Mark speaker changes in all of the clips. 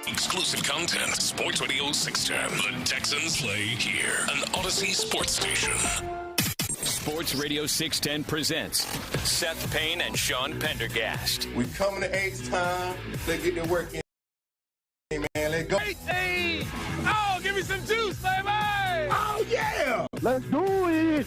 Speaker 1: Exclusive content. Sports Radio 610. The Texans play here. An Odyssey sports station.
Speaker 2: Sports Radio 610 presents Seth Payne and Sean Pendergast.
Speaker 3: We coming to H-time. Let's get to work in. Man, let's go.
Speaker 4: Hey! Oh, give me some juice, baby!
Speaker 3: Oh, yeah!
Speaker 5: Let's do it!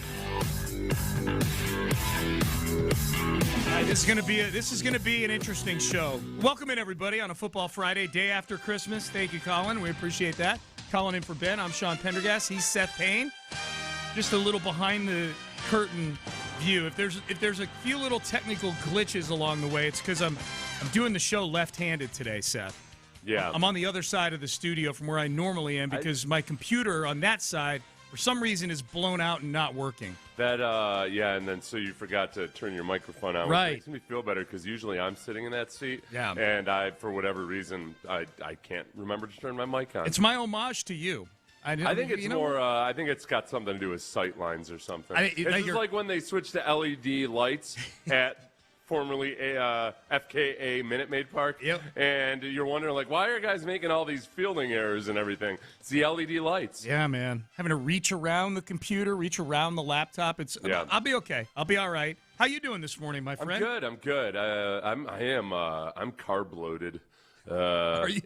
Speaker 4: This is gonna be an interesting show. Welcome in, everybody, on a Football Friday, day after Christmas. Thank you, Colin. We appreciate that. Calling in for Ben. I'm Sean Pendergast. He's Seth Payne. Just a little behind the curtain view. If there's a few little technical glitches along the way, it's because I'm doing the show left-handed today, Seth.
Speaker 6: Yeah.
Speaker 4: I'm on the other side of the studio from where I normally am because my computer on that side, for some reason, is blown out and not working.
Speaker 6: And then so you forgot to turn your microphone on.
Speaker 4: Right.
Speaker 6: Which makes me feel better because usually I'm sitting in that seat.
Speaker 4: Yeah.
Speaker 6: And for whatever reason, I can't remember to turn my mic on.
Speaker 4: It's my homage to you.
Speaker 6: I think it's more. I think it's got something to do with sight lines or something. It's just like when they switched to LED lights at formerly FKA Minute Maid Park.
Speaker 4: Yep.
Speaker 6: And you're wondering, like, why are guys making all these fielding errors and everything? It's the LED lights.
Speaker 4: Yeah, man. Having to reach around the computer, reach around the laptop. I'll be okay. I'll be all right. How you doing this morning, my friend?
Speaker 6: I'm good. I'm carb loaded.
Speaker 4: Are you?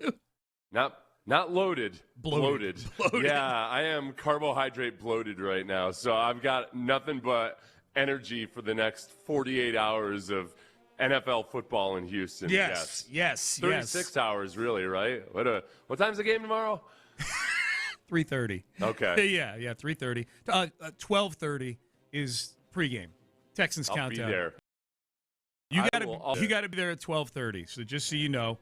Speaker 6: Not loaded.
Speaker 4: Bloated.
Speaker 6: Yeah, I am carbohydrate bloated right now. So I've got nothing but energy for the next 48 hours of NFL football in Houston.
Speaker 4: Yes.
Speaker 6: 36 hours, really, right? What time's the game tomorrow?
Speaker 4: 3:30.
Speaker 6: Okay.
Speaker 4: Yeah, 3:30. 12:30 is pregame. Texans countdown.
Speaker 6: I'll be there.
Speaker 4: You got to be there at 12:30. So just so you know,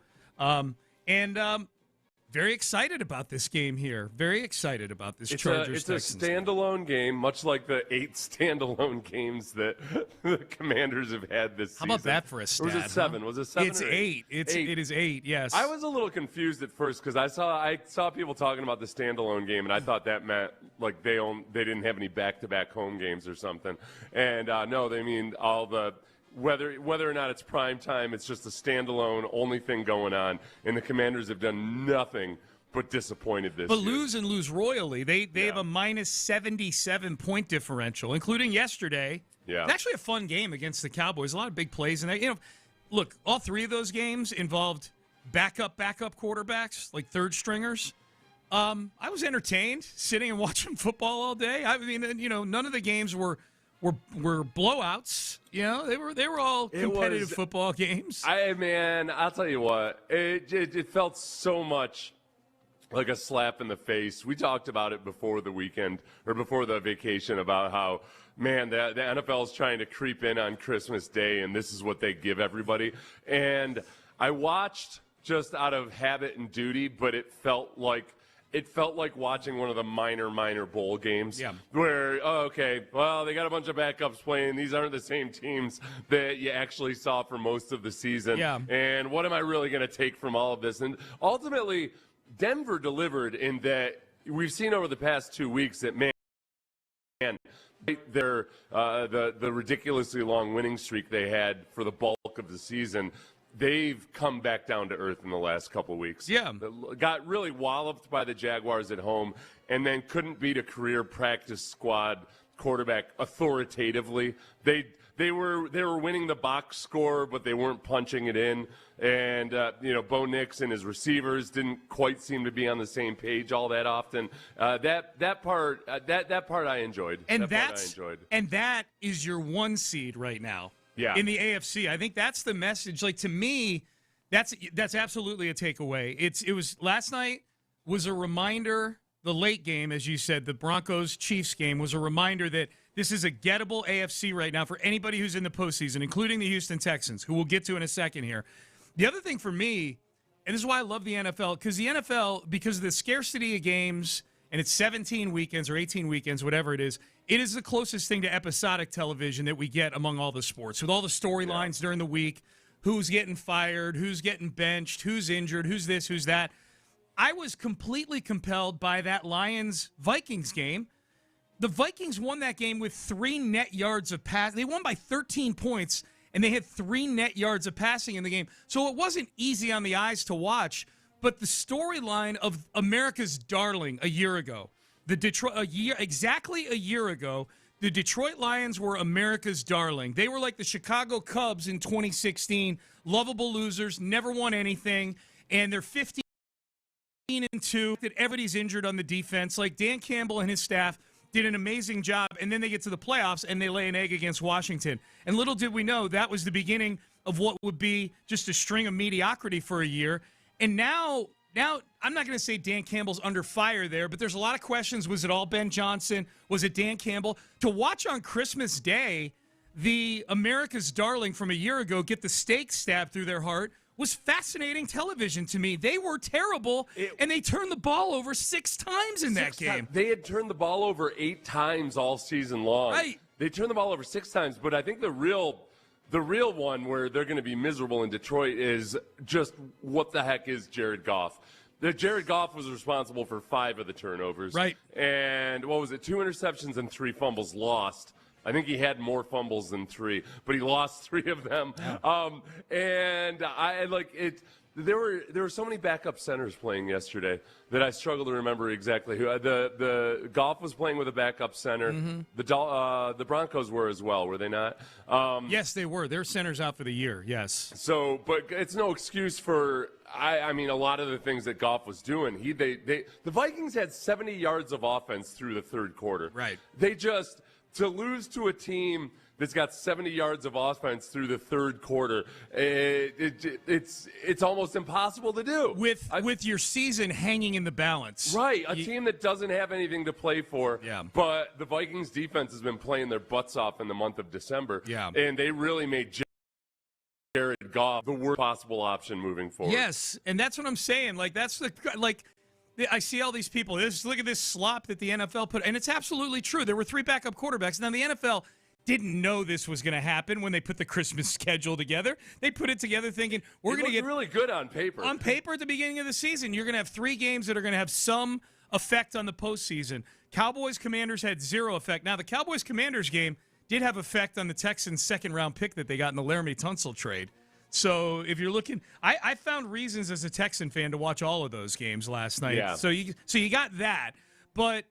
Speaker 4: very excited about this game here. Very excited about this Chargers.
Speaker 6: It's a standalone game, much like the 8 standalone games that the Commanders have had this season.
Speaker 4: How about that for a stat?
Speaker 6: Or was it 7? Was it 7?
Speaker 4: It's
Speaker 6: or
Speaker 4: 8. It is 8. Yes.
Speaker 6: I was a little confused at first because I saw people talking about the standalone game, and I thought that meant like they didn't have any back-to-back home games or something. And no, they mean all the. Whether or not it's prime time, it's just a standalone only thing going on, and the Commanders have done nothing but disappointed this year.
Speaker 4: But lose royally. They have a minus 77 point differential, including yesterday.
Speaker 6: Yeah.
Speaker 4: It's actually a fun game against the Cowboys. A lot of big plays in there. Look, all 3 of those games involved backup quarterbacks, like third stringers. I was entertained sitting and watching football all day. I mean, none of the games were were blowouts. You know, they were all competitive football games.
Speaker 6: I'll tell you what, it felt so much like a slap in the face. We talked about it before the weekend or before the vacation about how, man, the NFL is trying to creep in on Christmas Day, and this is what they give everybody. And I watched just out of habit and duty, but it felt like watching one of the minor bowl games where, okay, well, they got a bunch of backups playing. These aren't the same teams that you actually saw for most of the season.
Speaker 4: Yeah.
Speaker 6: And what am I really going to take from all of this? And ultimately, Denver delivered in that we've seen over the past 2 weeks that, man, their the ridiculously long winning streak they had for the bulk of the season, they've come back down to earth in the last couple of weeks.
Speaker 4: Yeah.
Speaker 6: Got really walloped by the Jaguars at home and then couldn't beat a career practice squad quarterback authoritatively. They were winning the box score, but they weren't punching it in. And, Bo Nix and his receivers didn't quite seem to be on the same page all that often. That part I enjoyed.
Speaker 4: And that is your 1 seed right now.
Speaker 6: Yeah.
Speaker 4: In the AFC. I think that's the message. Like, to me, that's absolutely a takeaway. It was last night was a reminder, the late game, as you said, the Broncos-Chiefs game was a reminder that this is a gettable AFC right now for anybody who's in the postseason, including the Houston Texans, who we'll get to in a second here. The other thing for me, and this is why I love the NFL, because the NFL, because of the scarcity of games, and it's 17 weekends or 18 weekends, whatever it is the closest thing to episodic television that we get among all the sports, with all the storylines during the week, who's getting fired, who's getting benched, who's injured, who's this, who's that. I was completely compelled by that Lions-Vikings game. The Vikings won that game with 3 net yards of pass. They won by 13 points, and they had 3 net yards of passing in the game. So it wasn't easy on the eyes to watch. But the storyline of America's darling a year ago, exactly a year ago, the Detroit Lions were America's darling. They were like the Chicago Cubs in 2016, lovable losers, never won anything, and they're 15-2. That everybody's injured on the defense. Like, Dan Campbell and his staff did an amazing job, and then they get to the playoffs and they lay an egg against Washington. And little did we know that was the beginning of what would be just a string of mediocrity for a year. And now I'm not going to say Dan Campbell's under fire there, but there's a lot of questions. Was it all Ben Johnson? Was it Dan Campbell? To watch on Christmas Day the America's darling from a year ago get the stake stabbed through their heart was fascinating television to me. They were terrible, and they turned the ball over 6 times in that game.
Speaker 6: They had turned the ball over 8 times all season long.
Speaker 4: Right.
Speaker 6: They turned the ball over 6 times, but I think the real one where they're going to be miserable in Detroit is just what the heck is Jared Goff. Jared Goff was responsible for 5 of the turnovers. Right. And what was it, 2 interceptions and 3 fumbles lost. I think he had more fumbles than 3, but he lost 3 of them. Yeah. And I like it. There were so many backup centers playing yesterday that I struggle to remember exactly who. The Goff was playing with a backup center. Mm-hmm. The Broncos were as well, were they not?
Speaker 4: Yes, they were. Their center's out for the year. Yes.
Speaker 6: So, but it's no excuse for. I mean, a lot of the things that Goff was doing. The Vikings had 70 yards of offense through the third quarter.
Speaker 4: Right.
Speaker 6: To lose to a team that's got 70 yards of offense through the third quarter, it's almost impossible to do.
Speaker 4: With your season hanging in the balance.
Speaker 6: Right, a team that doesn't have anything to play for.
Speaker 4: Yeah.
Speaker 6: But the Vikings defense has been playing their butts off in the month of December.
Speaker 4: Yeah.
Speaker 6: And they really made Jared Goff the worst possible option moving forward.
Speaker 4: Yes, and that's what I'm saying. I see all these people. Look at this slop that the NFL put, and it's absolutely true. There were 3 backup quarterbacks. Now, the NFL didn't know this was going to happen when they put the Christmas schedule together. They put it together thinking, we're going to get
Speaker 6: really good on paper.
Speaker 4: On paper at the beginning of the season, you're going to have 3 games that are going to have some effect on the postseason. Cowboys-Commanders had 0 effect. Now, the Cowboys-Commanders game did have effect on the Texans' second-round pick that they got in the Laramie Tunsil trade. So if you're looking, I found reasons as a Texan fan to watch all of those games last night.
Speaker 6: Yeah.
Speaker 4: So you got that. But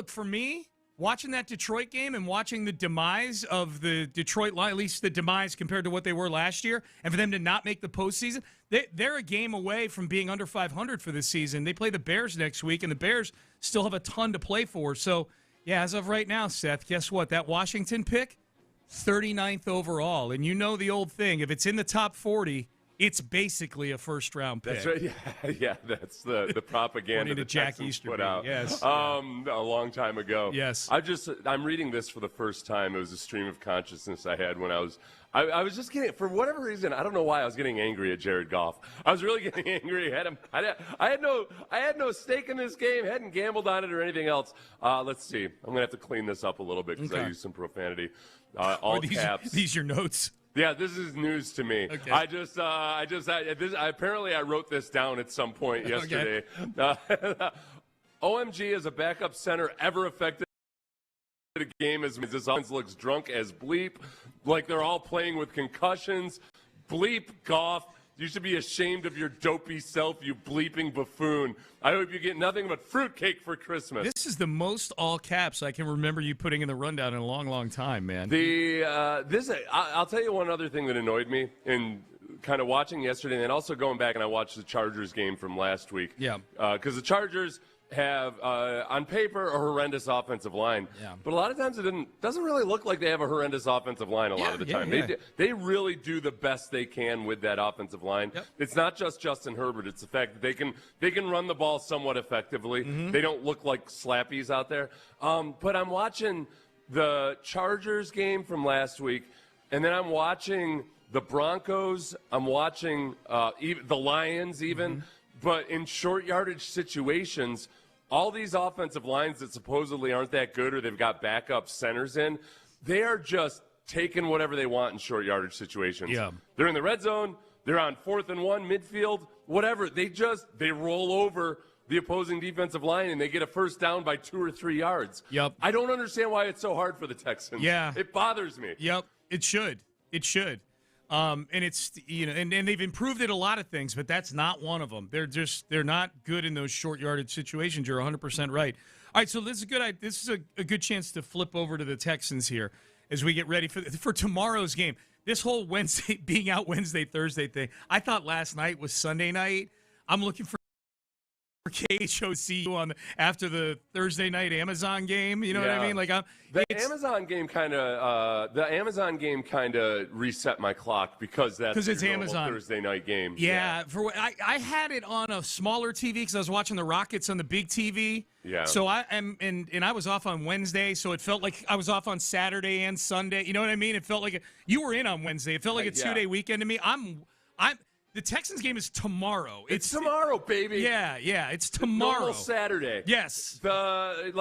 Speaker 4: for me, watching that Detroit game and watching the demise of the Detroit Lions, at least the demise compared to what they were last year, and for them to not make the postseason, they're a game away from being under 500 for this season. They play the Bears next week, and the Bears still have a ton to play for. So Yeah, as of right now, Seth, guess what? That Washington pick, 39th overall. And you know the old thing, if it's in the top 40, it's basically a first-round pick.
Speaker 6: That's right. Yeah, that's the propaganda that Texans put out.
Speaker 4: Yes.
Speaker 6: A long time ago.
Speaker 4: Yes.
Speaker 6: I'm reading this for the first time. It was a stream of consciousness I had when I was just getting, for whatever reason, I don't know why I was getting angry at Jared Goff. I was really getting angry at him. I had no stake in this game, hadn't gambled on it or anything else. Let's see. I'm going to have to clean this up a little bit because I used some profanity. All caps.
Speaker 4: These your notes?
Speaker 6: Yeah, this is news to me.
Speaker 4: Okay.
Speaker 6: Apparently I wrote this down at some point yesterday. Okay. OMG is a backup center ever affected a game as this offense looks drunk as bleep, like they're all playing with concussions. Bleep Goff. You should be ashamed of your dopey self, you bleeping buffoon. I hope you get nothing but fruitcake for Christmas.
Speaker 4: This is the most all caps I can remember you putting in the rundown in a long, long time, man.
Speaker 6: I'll tell you one other thing that annoyed me in kind of watching yesterday, and then also going back and I watched the Chargers game from last week.
Speaker 4: Yeah.
Speaker 6: Because the Chargers have, on paper, a horrendous offensive line.
Speaker 4: Yeah.
Speaker 6: But a lot of times it doesn't really look like they have a horrendous offensive line a lot of the time.
Speaker 4: Yeah.
Speaker 6: They really do the best they can with that offensive line.
Speaker 4: Yep.
Speaker 6: It's not just Justin Herbert. It's the fact that they can run the ball somewhat effectively. Mm-hmm. They don't look like slappies out there. But I'm watching the Chargers game from last week, and then I'm watching the Broncos. I'm watching the Lions even. Mm-hmm. But in short yardage situations, all these offensive lines that supposedly aren't that good or they've got backup centers in, they are just taking whatever they want in short yardage situations.
Speaker 4: Yeah.
Speaker 6: They're in the red zone. They're on 4th and 1, midfield, whatever. They roll over the opposing defensive line and they get a first down by 2 or 3 yards.
Speaker 4: Yep.
Speaker 6: I don't understand why it's so hard for the Texans.
Speaker 4: Yeah.
Speaker 6: It bothers me.
Speaker 4: Yep. It should. And it's, and they've improved at a lot of things, but that's not one of them. They're not good in those short yardage situations. You're 100% right. All right, so this is a good chance to flip over to the Texans here as we get ready for tomorrow's game. This whole Wednesday being out Wednesday, Thursday thing, I thought last night was Sunday night. I'm looking for KHOC after the Thursday night Amazon game. You know what I mean? Like
Speaker 6: the Amazon game kind of reset my clock because it's Amazon Thursday night game.
Speaker 4: Yeah. I had it on a smaller TV because I was watching the Rockets on the big TV.
Speaker 6: Yeah. So I
Speaker 4: was off on Wednesday, so it felt like I was off on Saturday and Sunday. You know what I mean? It felt like you were in on Wednesday. It felt like a 2-day weekend to me. The Texans game is tomorrow.
Speaker 6: It's tomorrow, baby.
Speaker 4: Yeah, it's tomorrow.
Speaker 6: Normal Saturday.
Speaker 4: Yes.
Speaker 6: So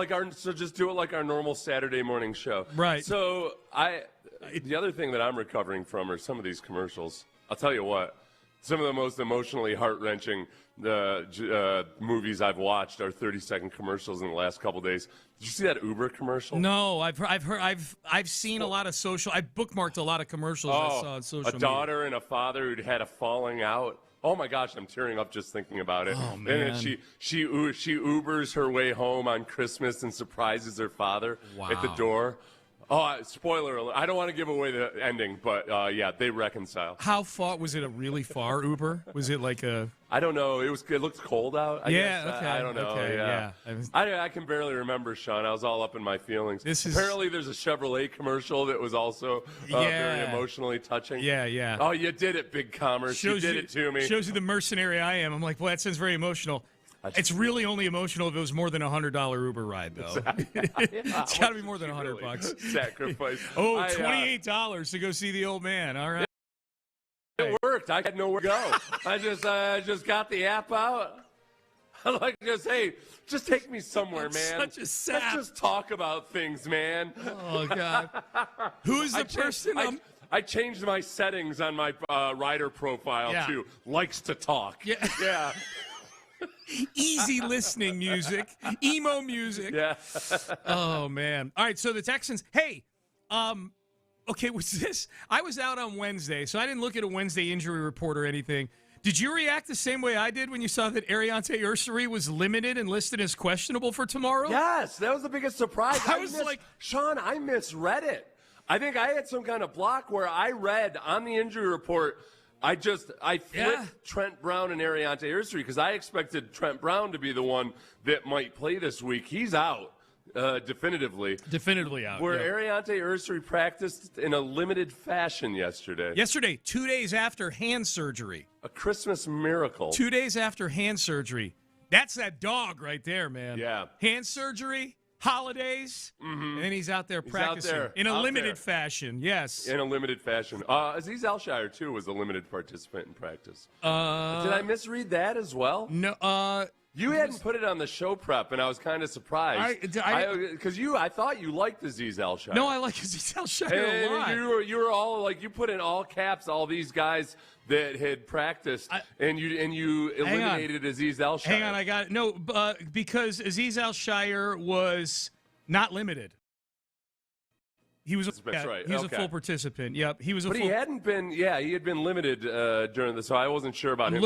Speaker 6: just do it like our normal Saturday morning show.
Speaker 4: Right.
Speaker 6: So the other thing that I'm recovering from are some of these commercials. I'll tell you what. Some of the most emotionally heart-wrenching movies I've watched are 30-second commercials in the last couple days. Did you see that Uber commercial?
Speaker 4: No, I've seen a lot of social. I bookmarked a lot of commercials I saw on social media.
Speaker 6: A daughter and a father who'd had a falling out. Oh my gosh, I'm tearing up just thinking about it.
Speaker 4: Oh man!
Speaker 6: And then she Ubers her way home on Christmas and surprises her father at the door. Oh, spoiler alert. I don't want to give away the ending, but they reconcile.
Speaker 4: How far? Was it a really far Uber? Was it like a...
Speaker 6: I don't know. It looked cold out, I guess.
Speaker 4: Okay.
Speaker 6: I don't know.
Speaker 4: Okay, yeah.
Speaker 6: I can barely remember, Sean. I was all up in my feelings. Apparently there's a Chevrolet commercial that was also very emotionally touching.
Speaker 4: Yeah.
Speaker 6: Oh, you did it, Big Commerce. You did it to me.
Speaker 4: Shows you the mercenary I am. I'm like, well, that sounds very emotional. It's really only emotional if it was more than $100 Uber ride, though. It's got to be more than $100 bucks.
Speaker 6: Sacrifice.
Speaker 4: $28 to go see the old man. All right.
Speaker 6: It worked. I had nowhere to go. I just got the app out. I'm like, just take me somewhere, man.
Speaker 4: Such a sap.
Speaker 6: Let's just talk about things, man.
Speaker 4: Oh God. Who's the person?
Speaker 6: I changed my settings on my rider profile to likes to talk. Yeah.
Speaker 4: Easy listening music, emo music.
Speaker 6: Yeah.
Speaker 4: Oh man. All right. So the Texans. Hey, okay. Was this? I was out on Wednesday, so I didn't look at a Wednesday injury report or anything. Did you react the same way I did when you saw that Ariante Ursary was limited and listed as questionable for tomorrow?
Speaker 6: Yes, that was the biggest surprise.
Speaker 4: Sean,
Speaker 6: I misread it. I think I had some kind of block where I read on the injury report. I flipped Trent Brown and Ariante Ursary because I expected Trent Brown to be the one that might play this week. He's out. definitively.
Speaker 4: Definitively out.
Speaker 6: Where Ariante Ursary practiced in a limited fashion yesterday.
Speaker 4: Yesterday, 2 days after hand surgery.
Speaker 6: A Christmas miracle.
Speaker 4: 2 days after hand surgery. That's that dog right there, man.
Speaker 6: Yeah.
Speaker 4: Hand surgery, holidays, and then he's out there practicing in a limited fashion. Yes.
Speaker 6: In a limited fashion. Azeez Al-Shire, too, was a limited participant in practice. Did I misread that as well?
Speaker 4: No.
Speaker 6: You hadn't put it on the show prep, and I was kind of surprised. Because I thought you liked Azeez Al-Shire.
Speaker 4: No, I like Azeez Al-Shire a lot.
Speaker 6: You were all like, you put in all caps all these guys that had practiced, and you eliminated Azeez Al-Shire.
Speaker 4: Hang on, I got it. No, because Azeez Al-Shire was not limited. He was
Speaker 6: That's right.
Speaker 4: He was a full participant. Yep, he was.
Speaker 6: He hadn't been. Yeah, he had been limited during so I wasn't sure about him.
Speaker 4: I'm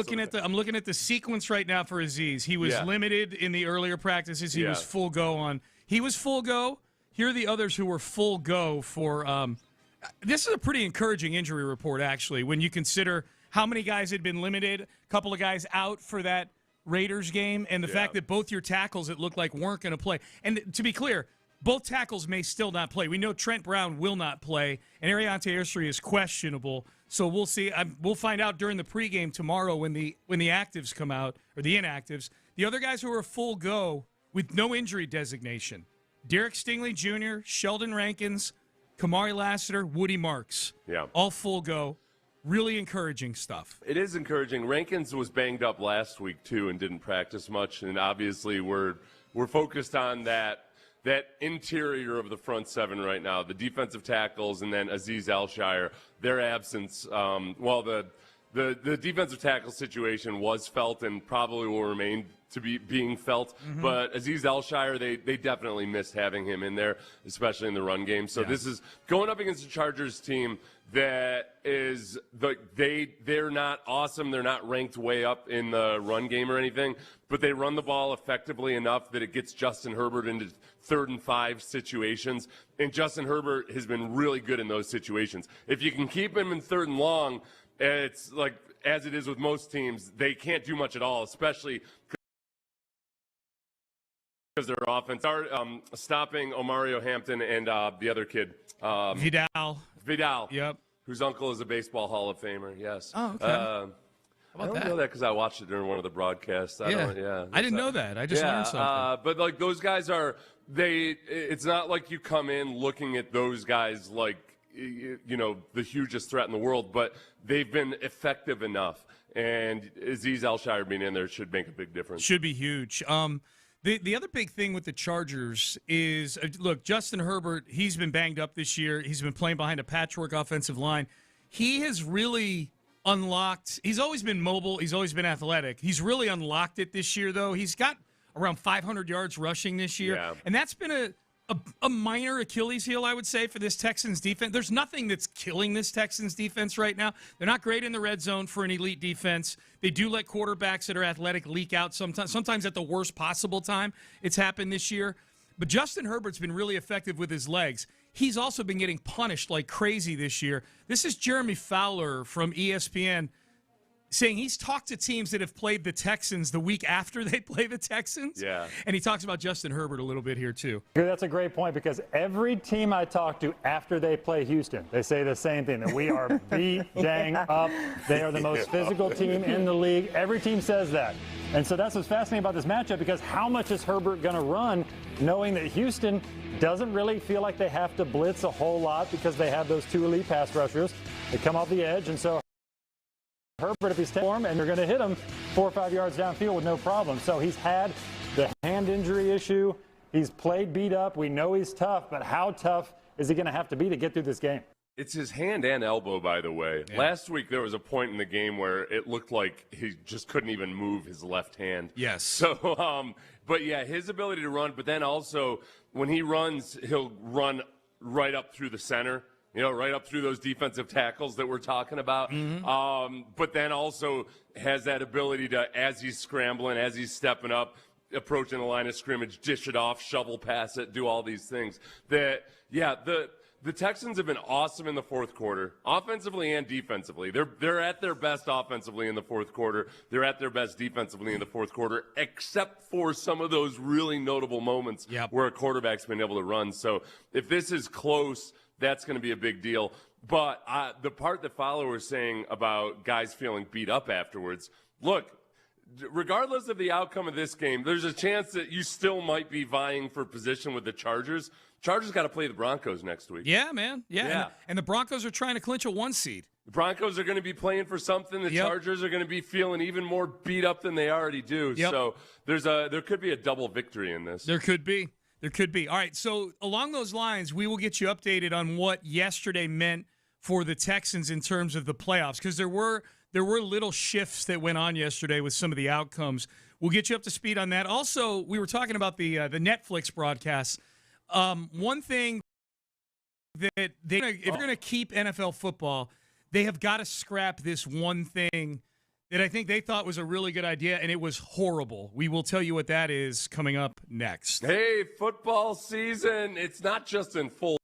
Speaker 4: looking at the sequence right now for Azeez. He was limited in the earlier practices. He was full go on. He was full go. Here are the others who were full go for. This is a pretty encouraging injury report, actually, when you consider how many guys had been limited. A couple of guys out for that Raiders game, and the fact that both your tackles, it looked like, weren't going to play. And to be clear, both tackles may still not play. We know Trent Brown will not play, and Ariante Ursary is questionable. So we'll see. We'll find out during the pregame tomorrow when the actives come out, or the inactives. The other guys who are full go with no injury designation: Derek Stingley Jr., Sheldon Rankins, Kamari Lassiter, Woody Marks.
Speaker 6: Yeah,
Speaker 4: all full go. Really encouraging stuff.
Speaker 6: It is encouraging. Rankins was banged up last week too and didn't practice much, and obviously we're focused on that interior of the front seven right now, the defensive tackles, and then Azeez Al-Shire. Their absence, the defensive tackle situation was felt and probably will remain to be being felt. Mm-hmm. But Azeez Al-Shire, they definitely missed having him in there, especially in the run game. So this is going up against the Chargers team that is they're not awesome. They're not ranked way up in the run game or anything, but they run the ball effectively enough that it gets Justin Herbert into 3rd and 5 situations. And Justin Herbert has been really good in those situations. If you can keep him in 3rd and long, it's like, as it is with most teams, they can't do much at all, especially because their offense are stopping Omario Hampton and the other kid. Vidal.
Speaker 4: Yep.
Speaker 6: Whose uncle is a baseball Hall of Famer, yes.
Speaker 4: Oh, okay.
Speaker 6: I don't know that because I watched it during one of the broadcasts.
Speaker 4: I didn't know that. I just learned something.
Speaker 6: But, like, those guys it's not like you come in looking at those guys like, the hugest threat in the world, but they've been effective enough. And Azeez Al-Shire being in there should make a big difference.
Speaker 4: Should be huge. The other big thing with the Chargers is, look, Justin Herbert, he's been banged up this year. He's been playing behind a patchwork offensive line. He has really unlocked – he's always been mobile. He's always been athletic. He's really unlocked it this year, though. He's got around 500 yards rushing this year.
Speaker 6: Yeah.
Speaker 4: And that's been a minor Achilles heel, I would say, for this Texans defense. There's nothing that's killing this Texans defense right now. They're not great in the red zone for an elite defense. They do let quarterbacks that are athletic leak out sometimes at the worst possible time. It's happened this year. But Justin Herbert's been really effective with his legs. He's also been getting punished like crazy this year. This is Jeremy Fowler from ESPN saying he's talked to teams that have played the Texans the week after they play the Texans.
Speaker 6: Yeah.
Speaker 4: And he talks about Justin Herbert a little bit here, too.
Speaker 5: That's a great point, because every team I talk to after they play Houston, they say the same thing, that we are beat dang up. They are the most physical team in the league. Every team says that. And so that's what's fascinating about this matchup, because how much is Herbert going to run, knowing that Houston doesn't really feel like they have to blitz a whole lot because they have those 2 elite pass rushers. They come off the edge, and so Herbert, if he's form, and you're going to hit him 4 or 5 yards downfield with no problem. So he's had the hand injury issue. He's played beat up. We know he's tough, but how tough is he going to have to be to get through this game?
Speaker 6: It's his hand and elbow, by the way. Yeah. Last week there was a point in the game where it looked like he just couldn't even move his left hand.
Speaker 4: Yes.
Speaker 6: So, but yeah, his ability to run, but then also when he runs, he'll run right up through the center. Right up through those defensive tackles that we're talking about. Mm-hmm. But then also has that ability to, as he's scrambling, as he's stepping up, approaching the line of scrimmage, dish it off, shovel pass it, do all these things. The the Texans have been awesome in the fourth quarter, offensively and defensively. They're at their best offensively in the fourth quarter. They're at their best defensively in the fourth quarter, except for some of those really notable moments where a quarterback's been able to run. So if this is close, that's going to be a big deal. But the part that Fowler was saying about guys feeling beat up afterwards, look, regardless of the outcome of this game, there's a chance that you still might be vying for position with the Chargers. Chargers got to play the Broncos next week.
Speaker 4: Yeah, man. Yeah. And the Broncos are trying to clinch a 1 seed.
Speaker 6: The Broncos are going to be playing for something. The Chargers are going to be feeling even more beat up than they already do. So there could be a double victory in this.
Speaker 4: There could be. All right, so along those lines, we will get you updated on what yesterday meant for the Texans in terms of the playoffs, because there were little shifts that went on yesterday with some of the outcomes. We'll get you up to speed on that. Also, we were talking about the Netflix broadcasts. One thing that if they're going to keep NFL football, they have got to scrap this one thing that I think they thought was a really good idea, and it was horrible. We will tell you what that is coming up next.
Speaker 6: Hey, football season, it's not just in full.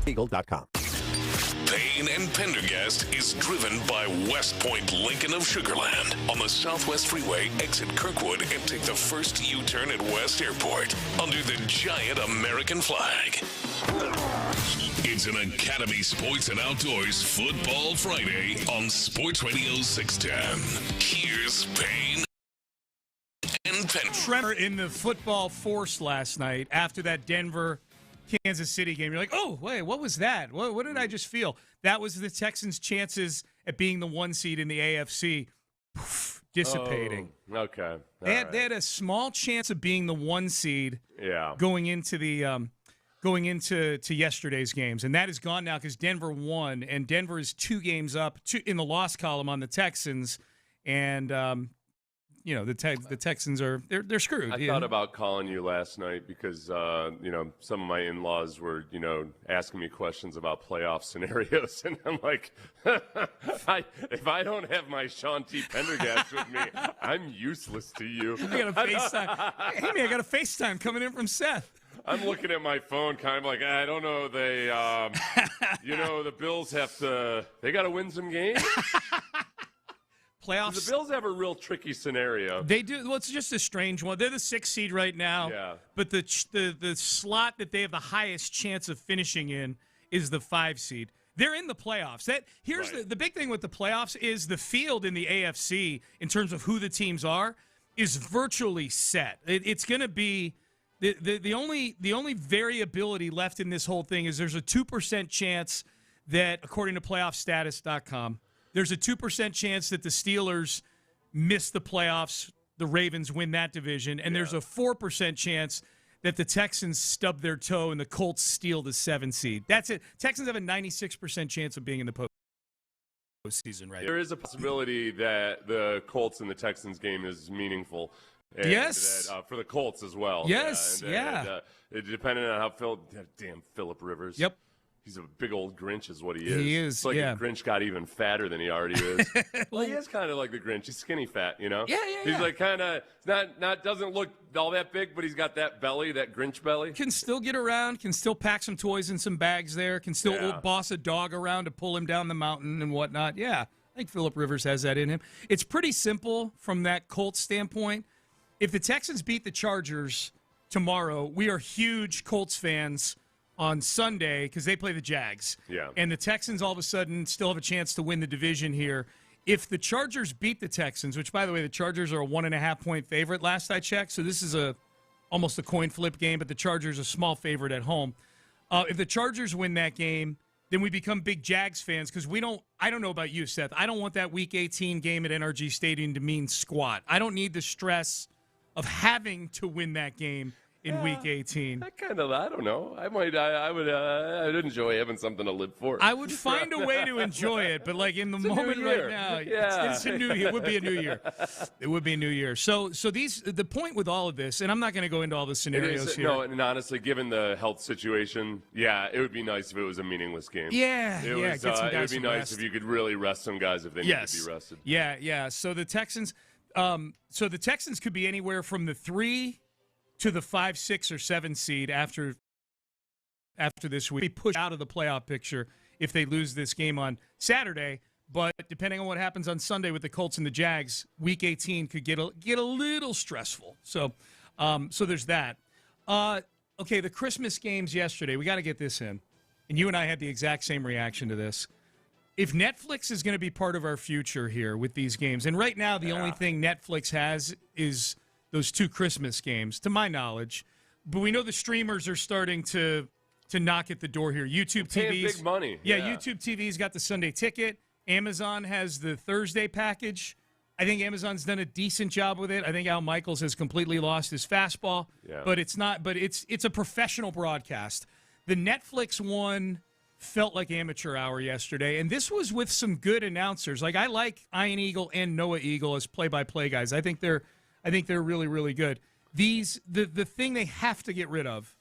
Speaker 7: Eagle.com.
Speaker 1: Payne and Pendergast is driven by West Point Lincoln of Sugarland on the Southwest Freeway. Exit Kirkwood and take the first U-turn at West Airport under the giant American flag. It's an Academy Sports and Outdoors Football Friday on Sports Radio 610. Here's Payne and Pendergast.
Speaker 4: Tremor in the football force last night after that Denver-Kansas City game. You're like, oh, wait, what was that? What did I just feel? That was the Texans' chances at being the 1 seed in the AFC dissipating.
Speaker 6: Oh, okay.
Speaker 4: They had a small chance of being the 1 seed going into the to yesterday's games, and that is gone now because Denver won, and Denver is 2 games up in the loss column on the Texans, and the Texans are they're screwed.
Speaker 6: I thought about calling you last night because some of my in-laws were asking me questions about playoff scenarios, and I'm like, if I don't have my Sean T. Pendergast with me, I'm useless to you.
Speaker 4: I got a FaceTime. Hey man, I got a FaceTime coming in from Seth.
Speaker 6: I'm looking at my phone, kind of like, I don't know. They, the Bills they got to win some games.
Speaker 4: Playoffs.
Speaker 6: The Bills have a real tricky scenario.
Speaker 4: They do. Well, it's just a strange one. They're the 6th seed right now.
Speaker 6: Yeah.
Speaker 4: But the slot that they have the highest chance of finishing in is the 5 seed. They're in the playoffs. Here's the big thing with the playoffs is the field in the AFC in terms of who the teams are is virtually set. It's going to be the only variability left in this whole thing is there's a 2% chance that, according to PlayoffStatus.com, there's a 2% chance that the Steelers miss the playoffs, the Ravens win that division, and there's a 4% chance that the Texans stub their toe and the Colts steal the 7 seed. That's it. Texans have a 96% chance of being in the postseason right now.
Speaker 6: There is a possibility that the Colts and the Texans game is meaningful. And
Speaker 4: yes.
Speaker 6: That, for the Colts as well.
Speaker 4: Yes,
Speaker 6: Depending on how Phillip Rivers.
Speaker 4: Yep.
Speaker 6: He's a big old Grinch is what he is.
Speaker 4: He is,
Speaker 6: it's like if Grinch got even fatter than he already is. Well, he is kind of like the Grinch. He's skinny fat, Yeah. He's like kind of not doesn't look all that big, but he's got that belly, that Grinch belly.
Speaker 4: Can still get around, can still pack some toys in some bags there, can still boss a dog around to pull him down the mountain and whatnot. Yeah, I think Phillip Rivers has that in him. It's pretty simple from that Colts standpoint. If the Texans beat the Chargers tomorrow, we are huge Colts fans on Sunday because they play the Jags.
Speaker 6: Yeah.
Speaker 4: And the Texans all of a sudden still have a chance to win the division here. If the Chargers beat the Texans, which, by the way, the Chargers are a 1.5-point favorite last I checked, so this is almost a coin flip game, but the Chargers are a small favorite at home. If the Chargers win that game, then we become big Jags fans because I don't know about you, Seth. I don't want that Week 18 game at NRG Stadium to mean squat. I don't need the stress of having to win that game in Week 18.
Speaker 6: I don't know. I would enjoy having something to live for.
Speaker 4: I would find a way to enjoy it, but like in the moment right now, it's a new year. It would be a new year. It would be a new year. So the point with all of this, and I'm not going to go into all the scenarios here.
Speaker 6: No, and honestly, given the health situation, it would be nice if it was a meaningless game.
Speaker 4: Yeah,
Speaker 6: get some guys. It would be nice if you could really rest some guys if they need to be rested.
Speaker 4: Yeah. So the Texans, could be anywhere from the 3 to the 5, 6, or 7 seed after this week. Be pushed out of the playoff picture if they lose this game on Saturday. But depending on what happens on Sunday with the Colts and the Jags, Week 18 could get a little stressful. So there's that. Okay, the Christmas games yesterday. We got to get this in. And you and I had the exact same reaction to this. If Netflix is going to be part of our future here with these games, and right now the only thing Netflix has is those 2 Christmas games, to my knowledge. But we know the streamers are starting to knock at the door here. YouTube TV's
Speaker 6: big money.
Speaker 4: Yeah, YouTube TV's got the Sunday ticket. Amazon has the Thursday package. I think Amazon's done a decent job with it. I think Al Michaels has completely lost his fastball.
Speaker 6: Yeah.
Speaker 4: But it's not. But it's a professional broadcast. The Netflix one felt like amateur hour yesterday, and this was with some good announcers. Like I like Ian Eagle and Noah Eagle as play-by-play guys. I think they're really, really good. The thing they have to get rid of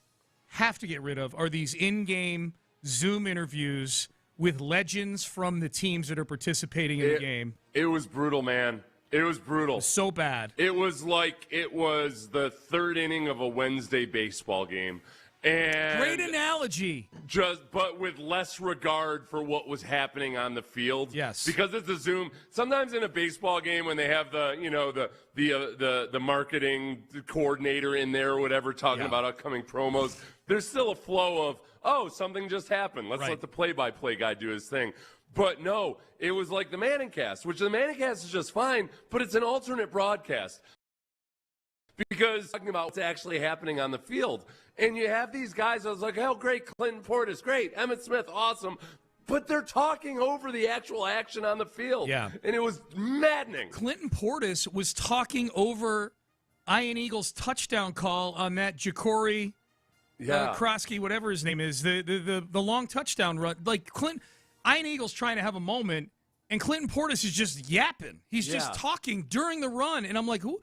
Speaker 4: are these in-game Zoom interviews with legends from the teams that are participating in the game.
Speaker 6: It was brutal, man. It was brutal.
Speaker 4: It was so bad.
Speaker 6: It was like it was the 3rd inning of a Wednesday baseball game. And
Speaker 4: great analogy.
Speaker 6: But with less regard for what was happening on the field.
Speaker 4: Yes.
Speaker 6: Because it's a Zoom. Sometimes in a baseball game when they have the marketing coordinator in there or whatever talking about upcoming promos, there's still a flow of, oh, something just happened. Let's let the play-by-play guy do his thing. But no, it was like the Manning cast, which the Manning cast is just fine, but it's an alternate broadcast. Because talking about what's actually happening on the field. And you have these guys, I was like, oh, great, Clinton Portis, great, Emmitt Smith, awesome. But they're talking over the actual action on the field.
Speaker 4: Yeah.
Speaker 6: And it was maddening.
Speaker 4: Clinton Portis was talking over Ian Eagles' touchdown call on that Ja'Cory Krosky, whatever his name is, the long touchdown run. Like, Ian Eagles trying to have a moment, and Clinton Portis is just yapping. He's just talking during the run. And I'm like, who?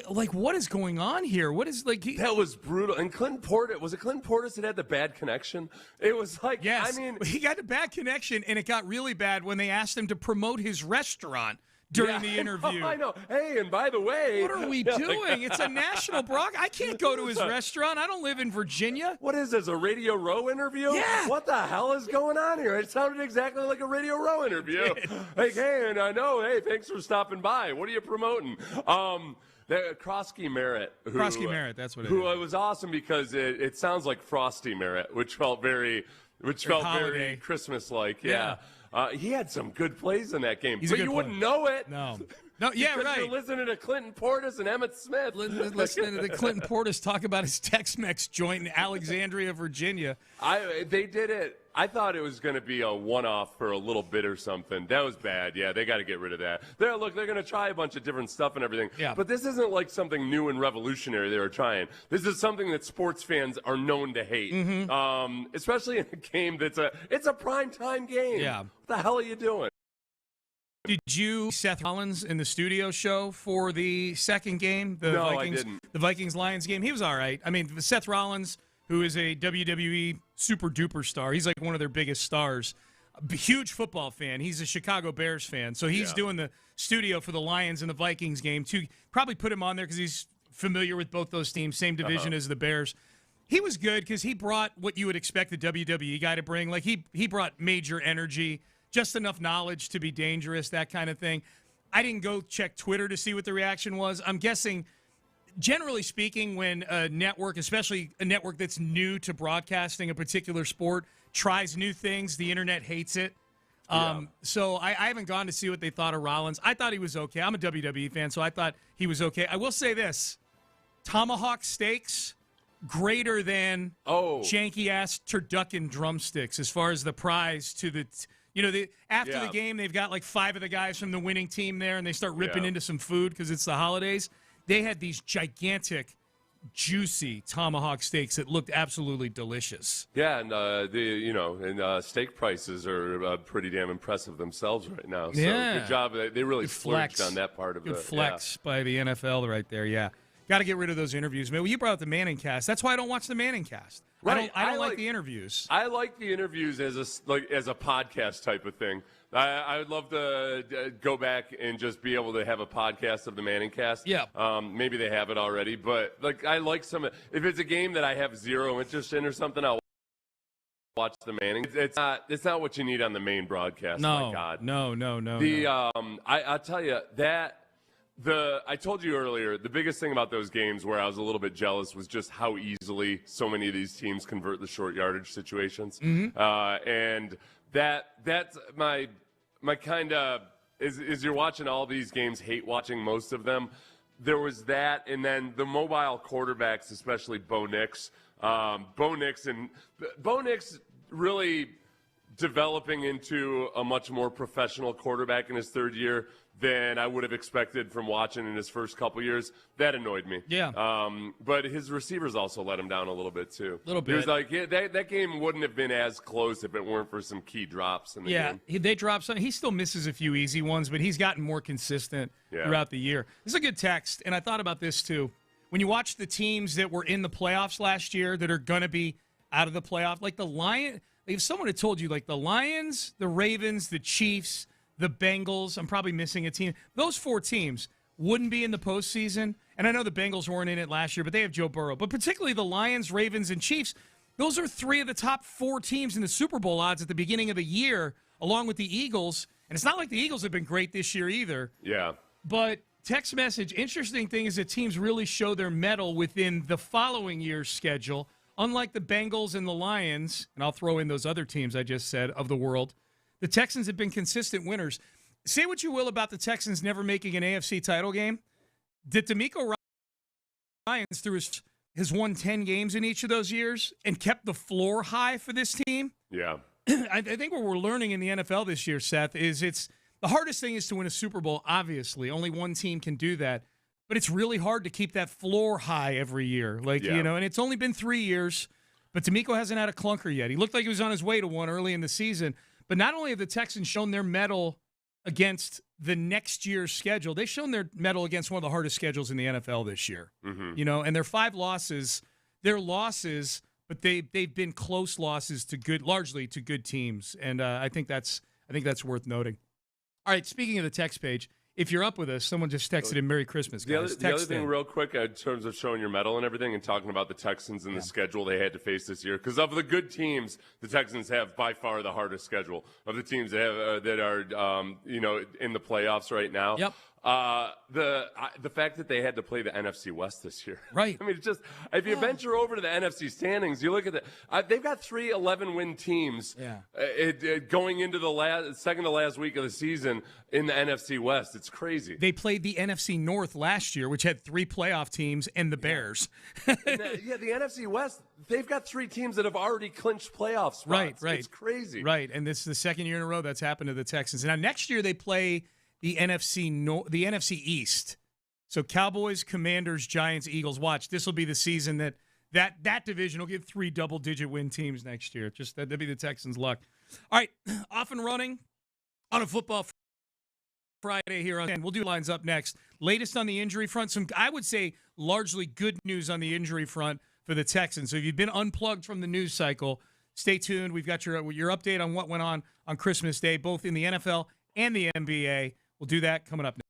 Speaker 4: What is going on here? What is
Speaker 6: that was brutal. And Clinton Portis, was it Clinton Portis that had the bad connection? It was like,
Speaker 4: yes. I mean, he got a bad connection, and it got really bad when they asked him to promote his restaurant during the interview.
Speaker 6: I know. Hey, and by the way,
Speaker 4: what are we doing? It's a national broadcast. I can't go to his restaurant. I don't live in Virginia.
Speaker 6: What is this, a Radio Row interview?
Speaker 4: Yeah.
Speaker 6: What the hell is going on here? It sounded exactly like a Radio Row interview. Like, hey, and I know, hey, thanks for stopping by. What are you promoting? Krosky Merritt.
Speaker 4: Krosky Merritt, that's what it is.
Speaker 6: Who was awesome because it sounds like Frosty Merritt, which felt very Christmas-like. Yeah. He had some good plays in that game, but you wouldn't know it.
Speaker 4: No, yeah, right.
Speaker 6: You're listening to Clinton Portis and Emmitt Smith.
Speaker 4: Listening to the Clinton Portis talk about his Tex-Mex joint in Alexandria, Virginia.
Speaker 6: They did it. I thought it was going to be a one-off for a little bit or something. That was bad. Yeah, they got to get rid of that. They're going to try a bunch of different stuff and everything.
Speaker 4: Yeah.
Speaker 6: But this isn't like something new and revolutionary they were trying. This is something that sports fans are known to hate, especially in a game it's a primetime game.
Speaker 4: Yeah.
Speaker 6: What the hell are you doing?
Speaker 4: Did you Seth Rollins in the studio show for the second game? No,
Speaker 6: I didn't.
Speaker 4: The Vikings-Lions game. He was all right. I mean, Seth Rollins, who is a WWE super-duper star. He's like one of their biggest stars. A huge football fan. He's a Chicago Bears fan. So he's doing the studio for the Lions and the Vikings game, too. Probably put him on there because he's familiar with both those teams, same division as the Bears. He was good because he brought what you would expect the WWE guy to bring. Like, he brought major energy, just enough knowledge to be dangerous, that kind of thing. I didn't go check Twitter to see what the reaction was. I'm guessing, generally speaking, when a network, especially a network that's new to broadcasting a particular sport, tries new things, the internet hates it. So I haven't gone to see what they thought of Rollins. I thought he was okay. I'm a WWE fan, so I thought he was okay. I will say this. Tomahawk steaks, greater than janky-ass turducken drumsticks as far as the prize to the after the game, they've got like 5 of the guys from the winning team there, and they start ripping into some food because it's the holidays. They had these gigantic, juicy tomahawk steaks that looked absolutely delicious.
Speaker 6: Yeah, and steak prices are pretty damn impressive themselves right now. So good job. They really splurged on that part of it.
Speaker 4: Good flex by the NFL right there, yeah. Got to get rid of those interviews. Man, well, you brought up the Manning cast. That's why I don't watch the Manning cast.
Speaker 6: Right.
Speaker 4: I don't like the interviews.
Speaker 6: I like the interviews as a podcast type of thing. I would love to go back and just be able to have a podcast of the Manning cast.
Speaker 4: Yeah.
Speaker 6: Maybe they have it already, but I like some. If it's a game that I have zero interest in or something, I'll watch the Manning. It's not what you need on the main broadcast.
Speaker 4: No.
Speaker 6: My God.
Speaker 4: No.
Speaker 6: I'll tell you that. I told you earlier, the biggest thing about those games where I was a little bit jealous was just how easily so many of these teams convert the short yardage situations. And that's my kind of, is you're watching all these games, hate watching most of them. There was that, and then the mobile quarterbacks, especially Bo Nix. Bo Nix really developing into a much more professional quarterback in his third year than I would have expected from watching in his first couple years. That annoyed me.
Speaker 4: Yeah.
Speaker 6: But his receivers also let him down a little bit, too.
Speaker 4: A little bit.
Speaker 6: It was like, that game wouldn't have been as close if it weren't for some key drops in the game.
Speaker 4: Yeah, they dropped some. He still misses a few easy ones, but he's gotten more consistent throughout the year. This is a good text, and I thought about this, too. When you watch the teams that were in the playoffs last year that are going to be out of the playoff, like the Lions, if someone had told you, like the Lions, the Ravens, the Chiefs, the Bengals, I'm probably missing a team. Those 4 teams wouldn't be in the postseason. And I know the Bengals weren't in it last year, but they have Joe Burrow. But particularly the Lions, Ravens, and Chiefs, Those are three of the top four teams in the Super Bowl odds at the beginning of the year, along with the Eagles. And it's not like the Eagles have been great this year either.
Speaker 6: Yeah.
Speaker 4: But text message, interesting thing is that teams really show their mettle within the following year's schedule. Unlike the Bengals and the Lions, and I'll throw in those other teams I just said of the world, the Texans have been consistent winners. Say what you will about the Texans never making an AFC title game. Did DeMeco Ryans through has won 10 games in each of those years and kept the floor high for this team?
Speaker 6: Yeah.
Speaker 4: I think what we're learning in the NFL this year, Seth, is the hardest thing is to win a Super Bowl, obviously. Only one team can do that. But it's really hard to keep that floor high every year. And it's only been 3 years, but DeMeco hasn't had a clunker yet. He looked like he was on his way to one early in the season. But not only have the Texans shown their mettle against the next year's schedule, they've shown their mettle against one of the hardest schedules in the NFL this year.
Speaker 6: Mm-hmm.
Speaker 4: And their 5 losses, they're losses, but they've been close losses to largely to good teams, and I think that's worth noting. All right, speaking of the text page, if you're up with us, someone just texted in Merry Christmas, guys.
Speaker 6: The other thing, real quick, in terms of showing your mettle and everything, and talking about the Texans and the schedule they had to face this year, because of the good teams, the Texans have by far the hardest schedule of the teams that have that are in the playoffs right now.
Speaker 4: Yep.
Speaker 6: The fact that they had to play the NFC West this year.
Speaker 4: Right.
Speaker 6: I mean, it's just, if you venture over to the NFC standings, you look at they've got 3 11-win teams going into the second to last week of the season in the NFC West. It's crazy.
Speaker 4: They played the NFC North last year, which had 3 playoff teams and the Bears.
Speaker 6: The NFC West, they've got 3 teams that have already clinched playoff spots.
Speaker 4: Right.
Speaker 6: It's crazy.
Speaker 4: Right, and this is the second year in a row that's happened to the Texans. Now, next year they play the NFC East. So Cowboys, Commanders, Giants, Eagles. Watch, this will be the season that division will get 3 double-digit win teams next year. Just that'd be the Texans' luck. All right, off and running on a football Friday here on 10. We'll do lines up next. Latest on the injury front. Some, I would say, largely good news on the injury front for the Texans. So if you've been unplugged from the news cycle, stay tuned. We've got your update on what went on Christmas Day, both in the NFL and the NBA. We'll do that coming up next.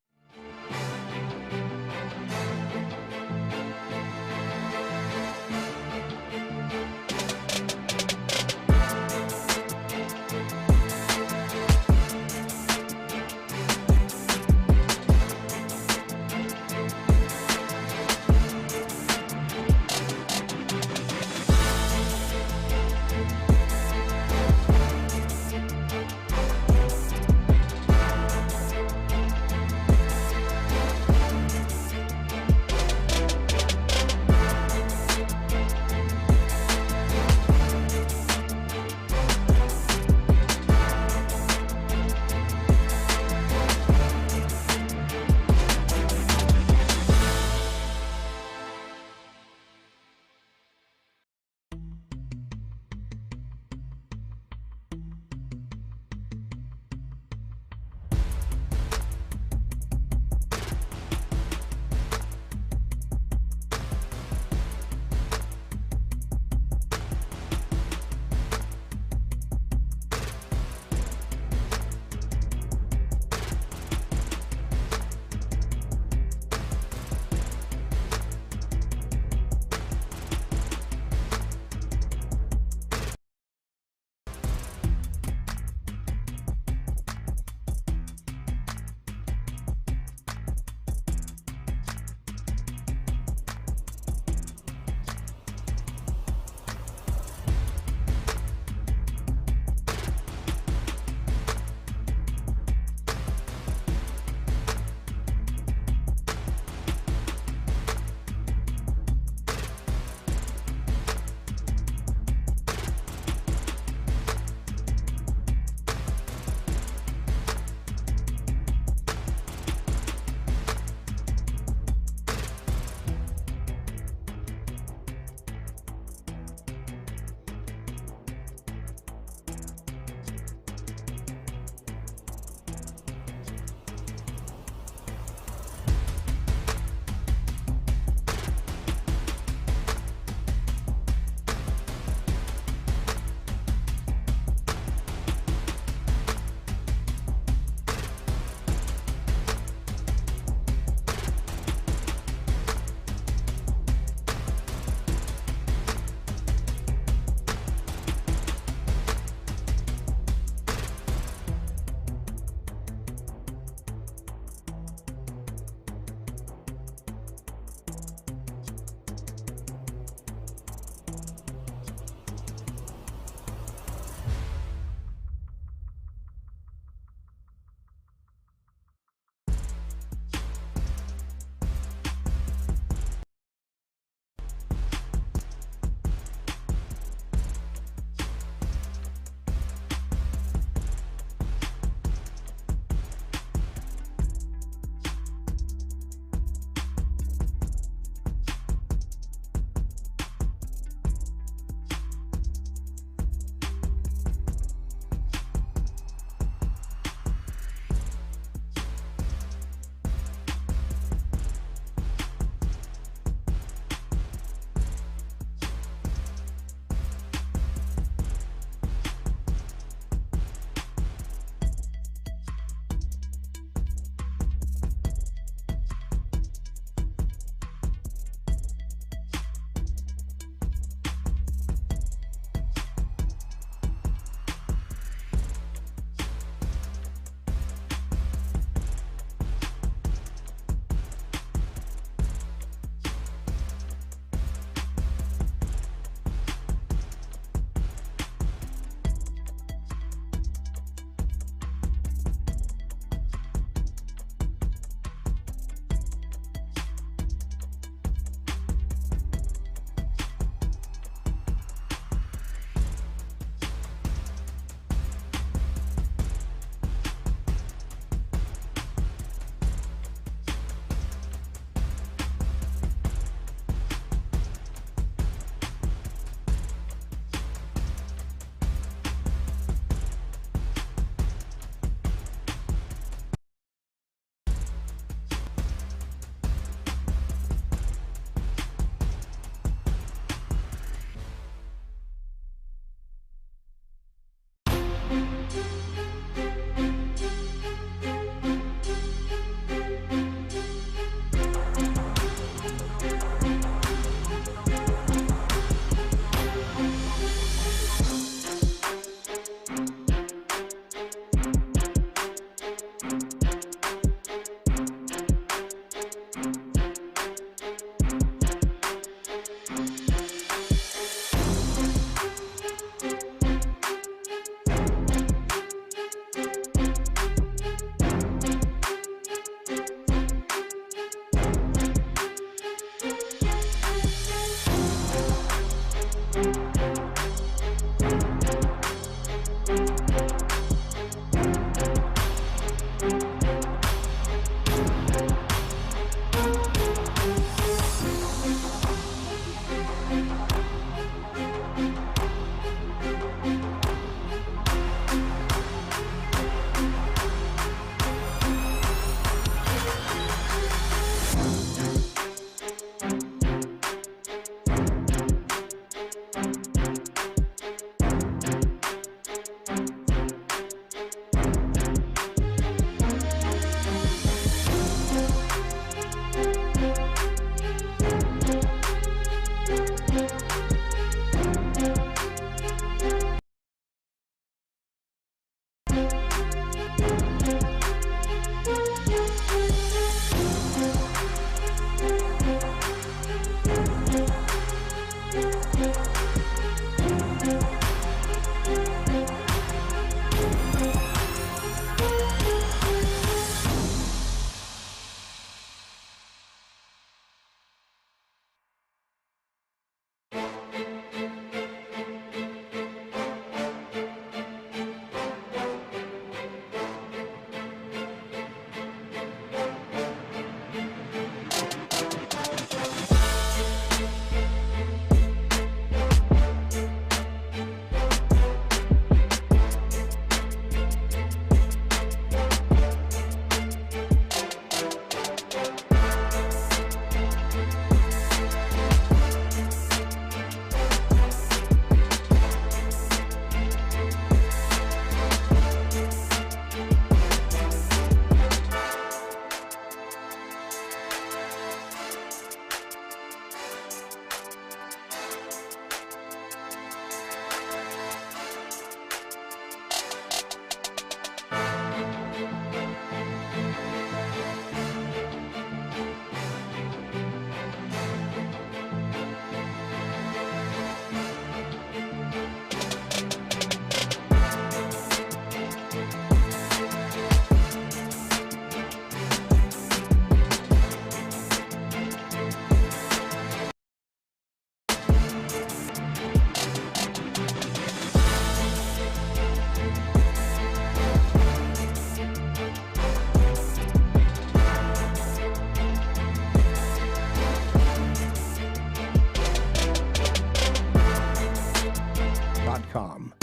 Speaker 7: SportsRadio.com.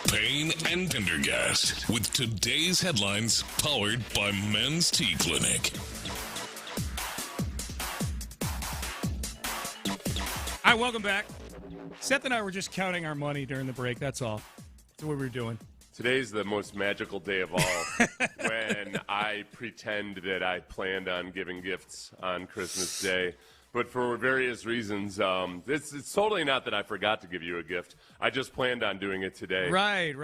Speaker 1: Payne and Pendergast with today's headlines powered by Men's Tea Clinic.
Speaker 4: All right, welcome back. Seth and I were just counting our money during the break. That's all. That's what we were doing.
Speaker 6: Today's the most magical day of all when I pretend that I planned on giving gifts on Christmas Day. But for various reasons, it's totally not that I forgot to give you a gift. I just planned on doing it today.
Speaker 4: Right.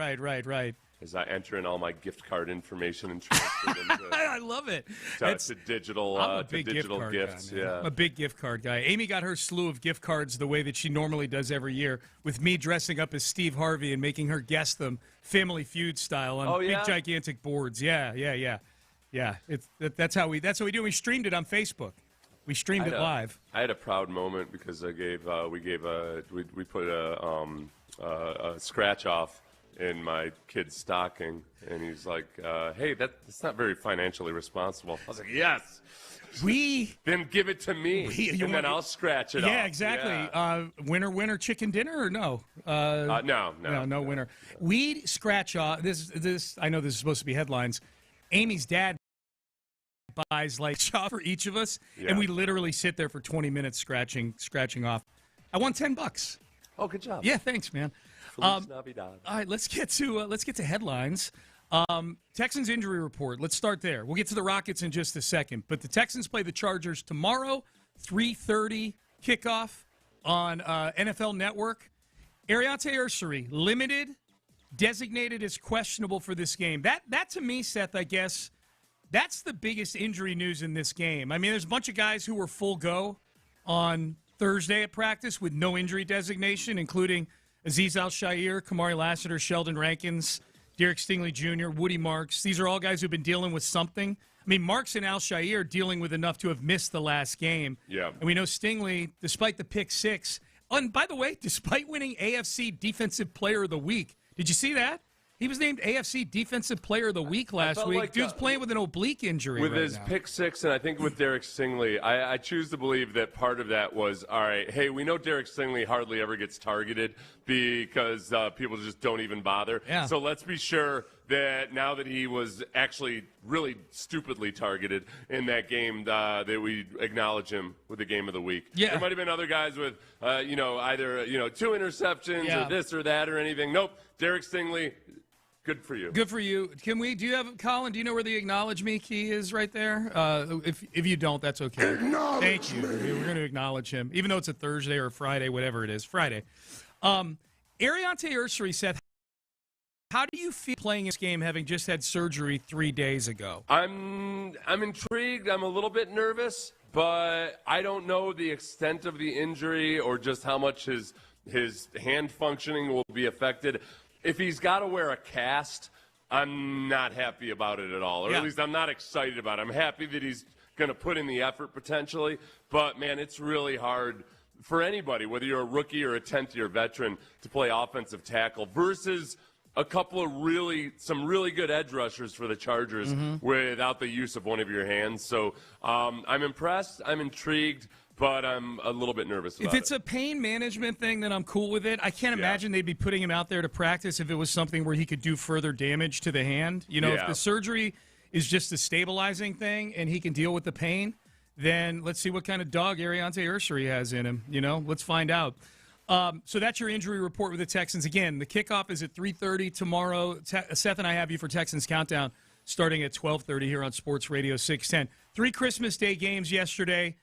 Speaker 6: As I enter in all my gift card information and transfer it into
Speaker 4: I love it.
Speaker 6: to digital,
Speaker 4: I'm a big
Speaker 6: digital
Speaker 4: gift card
Speaker 6: gifts.
Speaker 4: guy, man.
Speaker 6: Yeah.
Speaker 4: I'm a big gift card guy. Amy got her slew of gift cards the way that she normally does every year, with me dressing up as Steve Harvey and making her guess them Family Feud style on big gigantic boards. Yeah. That's how we do. We streamed it on Facebook. We streamed it live.
Speaker 6: I had a proud moment because we put a scratch off in my kid's stocking, and he's like, "Hey, that's not very financially responsible." I was like, "Yes." Then give it to me, and then I'll scratch it off.
Speaker 4: Yeah, exactly.
Speaker 6: Yeah.
Speaker 4: Winner, chicken dinner, or no? No winner. We scratch off. This. I know this is supposed to be headlines. Amy's dad buys like shop for each of us, and we literally sit there for 20 minutes scratching off. I won $10.
Speaker 6: Oh, good job.
Speaker 4: Yeah, thanks, man.
Speaker 6: Feliz Navidad.
Speaker 4: All right, let's get to headlines. Texans injury report. Let's start there. We'll get to the Rockets in just a second. But the Texans play the Chargers tomorrow, 3:30 kickoff on NFL Network. Ariante Ursary, limited, designated as questionable for this game. That to me, Seth, I guess, that's the biggest injury news in this game. I mean, there's a bunch of guys who were full go on Thursday at practice with no injury designation, including Azeez Al-Shaair, Kamari Lassiter, Sheldon Rankins, Derek Stingley Jr., Woody Marks. These are all guys who've been dealing with something. I mean, Marks and Al-Shaair are dealing with enough to have missed the last game.
Speaker 6: Yeah.
Speaker 4: And we know Stingley, despite the pick six, and by the way, despite winning AFC Defensive Player of the Week, did you see that? He was named AFC Defensive Player of the Week last week.
Speaker 6: Like,
Speaker 4: Dude's playing with an oblique injury
Speaker 6: with
Speaker 4: right
Speaker 6: his
Speaker 4: now.
Speaker 6: pick six, and I think with Derek Stingley, I choose to believe that part of that was, all right, hey, we know Derek Stingley hardly ever gets targeted because people just don't even bother.
Speaker 4: Yeah.
Speaker 6: So let's be sure that now that he was actually really stupidly targeted in that game, that we acknowledge him with the game of the week.
Speaker 4: Yeah.
Speaker 6: There might have been other guys with, either 2 interceptions or this or that or anything. Nope, Derek Stingley. Good for you.
Speaker 4: Good for you. Do you have, Colin, do you know where the acknowledge me key is right there? If you don't, that's okay. Thank you. We're going to acknowledge him, even though it's a Thursday or a Friday, whatever it is. Friday. Ariante Ursary said, how do you feel playing this game having just had surgery 3 days ago?
Speaker 6: I'm intrigued. I'm a little bit nervous, but I don't know the extent of the injury or just how much his hand functioning will be affected. If he's got to wear a cast, I'm not happy about it at all. Or at least I'm not excited about it. I'm happy that he's going to put in the effort potentially. But, man, it's really hard for anybody, whether you're a rookie or a 10th-year veteran, to play offensive tackle versus a couple of some really good edge rushers for the Chargers without the use of one of your hands. So I'm impressed. I'm intrigued. But I'm a little bit nervous about it.
Speaker 4: If it's a pain management thing, then I'm cool with it. I can't imagine they'd be putting him out there to practice if it was something where he could do further damage to the hand. If the surgery is just a stabilizing thing and he can deal with the pain, then let's see what kind of dog Ariante Ursary has in him. Let's find out. So that's your injury report with the Texans. Again, the kickoff is at 3:30 tomorrow. Seth and I have you for Texans Countdown starting at 12:30 here on Sports Radio 610. 3 Christmas Day games yesterday.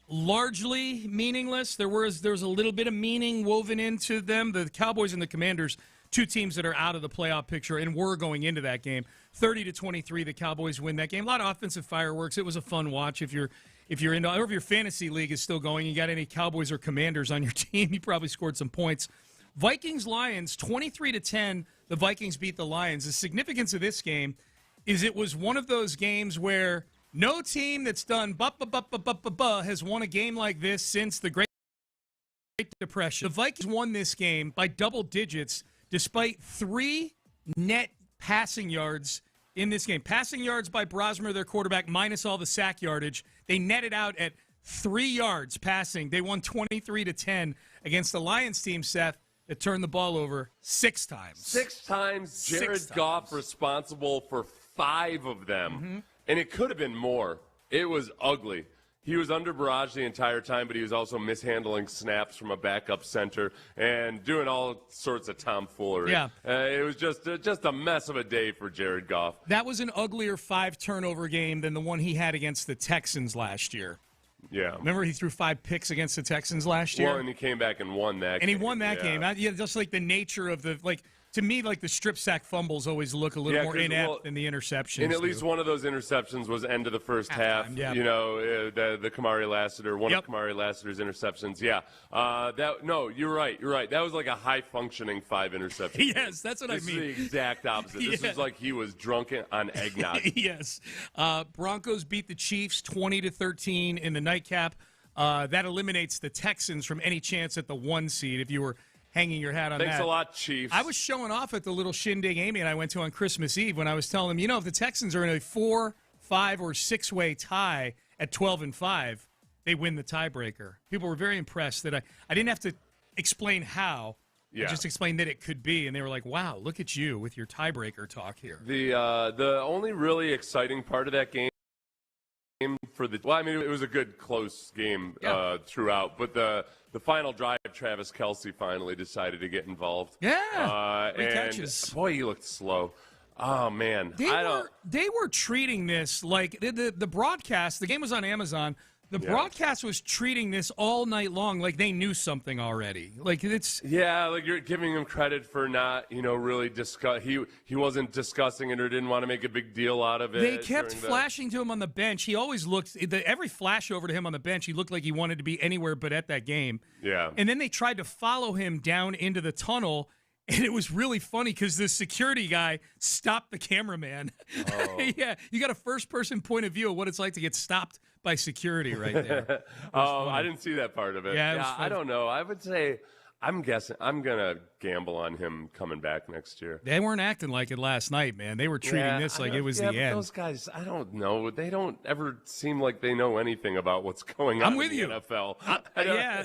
Speaker 4: Largely meaningless. There was a little bit of meaning woven into them. The Cowboys and the Commanders, 2 teams that are out of the playoff picture and were going into that game. 30-23, the Cowboys win that game. A lot of offensive fireworks. It was a fun watch. If you're into, or if your fantasy league is still going, you got any Cowboys or Commanders on your team, you probably scored some points. Vikings-Lions, 23-10. The Vikings beat the Lions. The significance of this game is it was one of those games where no team that's done has won a game like this since the Great Depression. The Vikings won this game by double digits despite 3 net passing yards in this game. Passing yards by Brosmer, their quarterback, minus all the sack yardage. They netted out at 3 yards passing. They won 23-10 against the Lions team, Seth, that turned the ball over 6 times.
Speaker 6: 6 times. Jared Goff responsible for 5 of them.
Speaker 4: Mm-hmm.
Speaker 6: And it could have been more. It was ugly. He was under barrage the entire time, but he was also mishandling snaps from a backup center and doing all sorts of tomfoolery.
Speaker 4: Yeah.
Speaker 6: It was just a mess of a day for Jared Goff.
Speaker 4: That was an uglier 5-turnover game than the one he had against the Texans last year.
Speaker 6: Yeah.
Speaker 4: Remember he threw 5 picks against the Texans last year?
Speaker 6: Well, and he came back and won that game.
Speaker 4: And he won that game. Yeah, just like the nature of the to me, like the strip sack fumbles always look a little more inept than the interceptions.
Speaker 6: And at least one of those interceptions was end of the first half.
Speaker 4: Yeah.
Speaker 6: You know, the Kamari Lassiter, one of Kamari Lassiter's interceptions. Yeah. You're right. You're right. That was like a high-functioning 5 interceptions.
Speaker 4: Yes, that's what I mean.
Speaker 6: This is the exact opposite. This was like he was drunk on eggnog.
Speaker 4: Yes. Broncos beat the Chiefs 20-13 in the nightcap. That eliminates the Texans from any chance at the 1 seed if you were hanging your hat on that.
Speaker 6: Thanks a lot, Chiefs.
Speaker 4: I was showing off at the little shindig Amy and I went to on Christmas Eve when I was telling them, if the Texans are in a 4, 5, or 6-way tie at 12-5, they win the tiebreaker. People were very impressed that I didn't have to explain how. I just explained that it could be, and they were like, wow, look at you with your tiebreaker talk here.
Speaker 6: The only really exciting part of that game it was a good close game throughout, but the final drive, Travis Kelce finally decided to get involved.
Speaker 4: Yeah, 3 catches.
Speaker 6: Boy, he looked slow. Oh man,
Speaker 4: they were treating this like the broadcast. The game was on Amazon. The broadcast was treating this all night long like they knew something already. Like
Speaker 6: you're giving him credit for not, really discuss. He wasn't discussing it or didn't want to make a big deal out of it.
Speaker 4: They kept flashing to him on the bench. He always looked every flash over to him on the bench. He looked like he wanted to be anywhere but at that game.
Speaker 6: Yeah.
Speaker 4: And then they tried to follow him down into the tunnel. And it was really funny because the security guy stopped the cameraman.
Speaker 6: Oh.
Speaker 4: Yeah, you got a first-person point of view of what it's like to get stopped by security right there.
Speaker 6: I didn't see that part of it.
Speaker 4: Yeah,
Speaker 6: I don't know. I would say, I'm guessing, I'm going to gamble on him coming back next year.
Speaker 4: They weren't acting like it last night, man. They were treating this like it was the end.
Speaker 6: Those guys, I don't know. They don't ever seem like they know anything about what's going on in the NFL.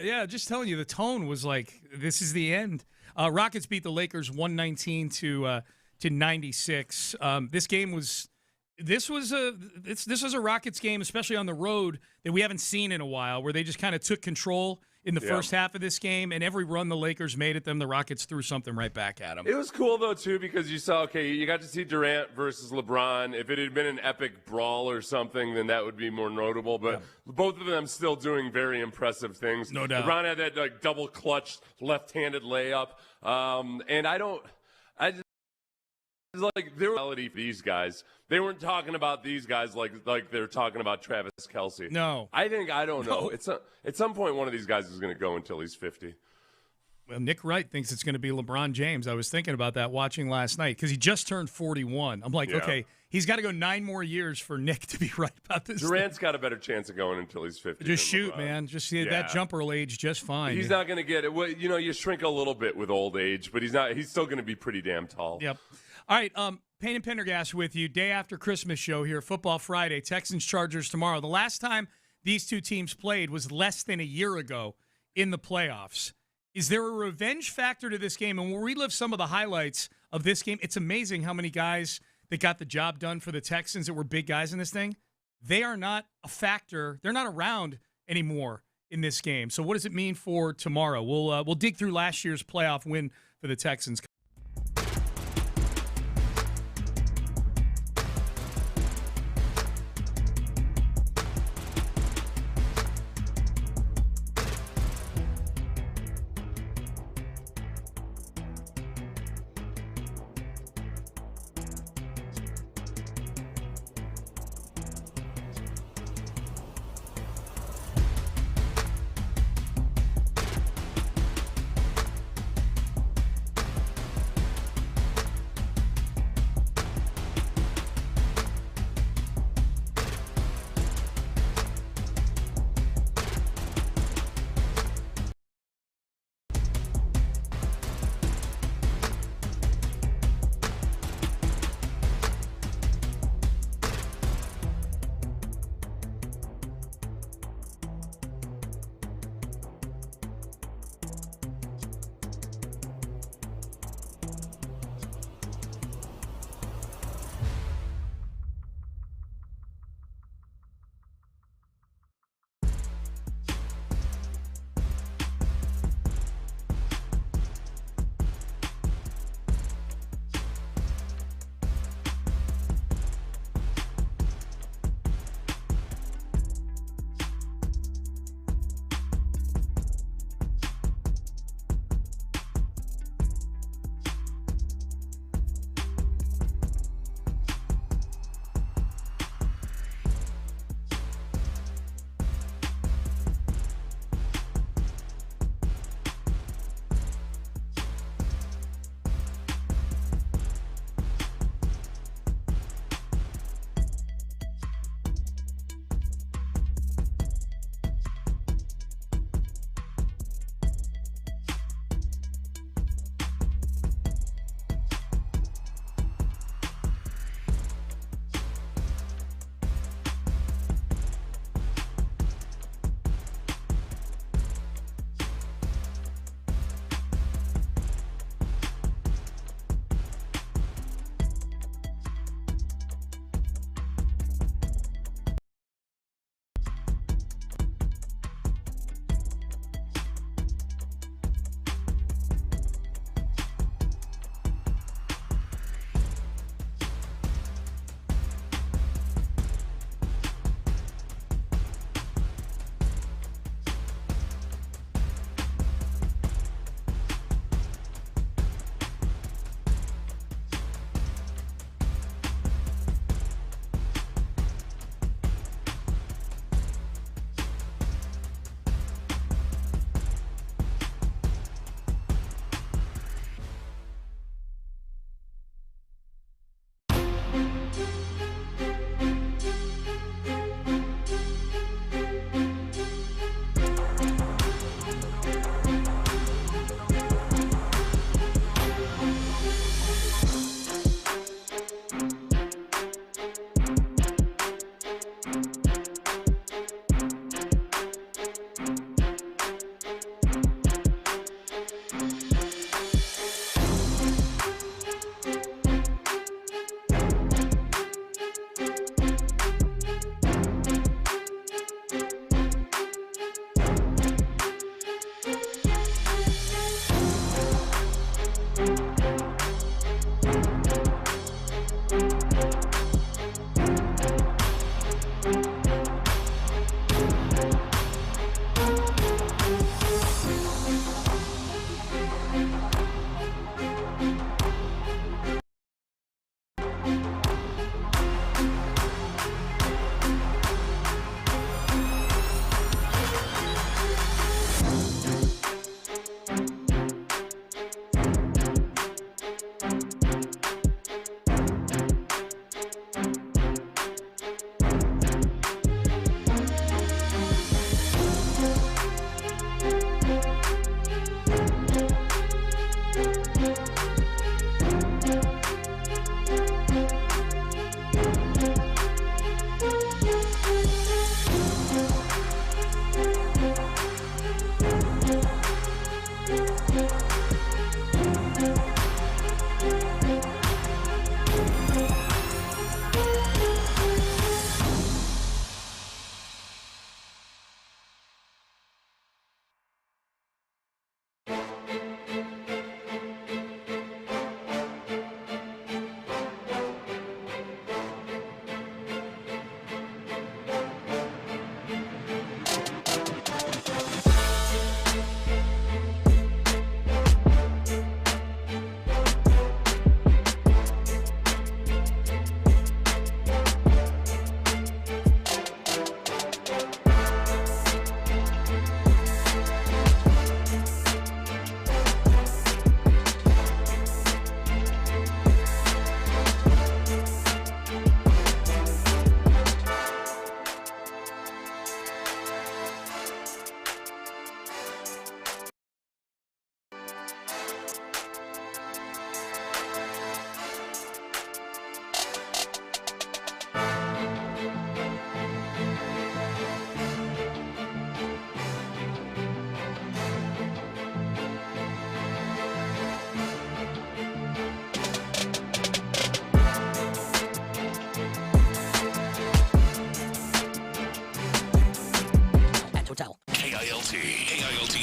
Speaker 4: Yeah, just telling you, the tone was like, this is the end. Rockets beat the Lakers 119 to 96. This was a Rockets game, especially on the road, that we haven't seen in a while, where they just kind of took control in the first half of this game, and every run the Lakers made at them, the Rockets threw something right back at them.
Speaker 6: It was cool, though, too, because you saw, you got to see Durant versus LeBron. If it had been an epic brawl or something, then that would be more notable. But both of them still doing very impressive things.
Speaker 4: No doubt.
Speaker 6: LeBron had that double clutch left-handed layup. There were reality for these guys. They weren't talking about these guys like they're talking about Travis Kelce.
Speaker 4: No.
Speaker 6: I don't know. At some point, one of these guys is going to go until he's 50.
Speaker 4: Well, Nick Wright thinks it's going to be LeBron James. I was thinking about that watching last night because he just turned 41. I'm like, okay, he's got to go 9 more years for Nick to be right about this.
Speaker 6: Durant's got a better chance of going until he's 50.
Speaker 4: Just shoot, man. Just see that jumper will age just fine.
Speaker 6: He's not going to get it. Well, you shrink a little bit with old age, but he's not. He's still going to be pretty damn tall.
Speaker 4: Yep. All right, Payne and Pendergast with you. Day after Christmas show here, Football Friday. Texans-Chargers tomorrow. The last time these two teams played was less than a year ago in the playoffs. Is there a revenge factor to this game? And we'll relive some of the highlights of this game. It's amazing how many guys that got the job done for the Texans that were big guys in this thing. They are not a factor. They're not around anymore in this game. So what does it mean for tomorrow? We'll dig through last year's playoff win for the Texans.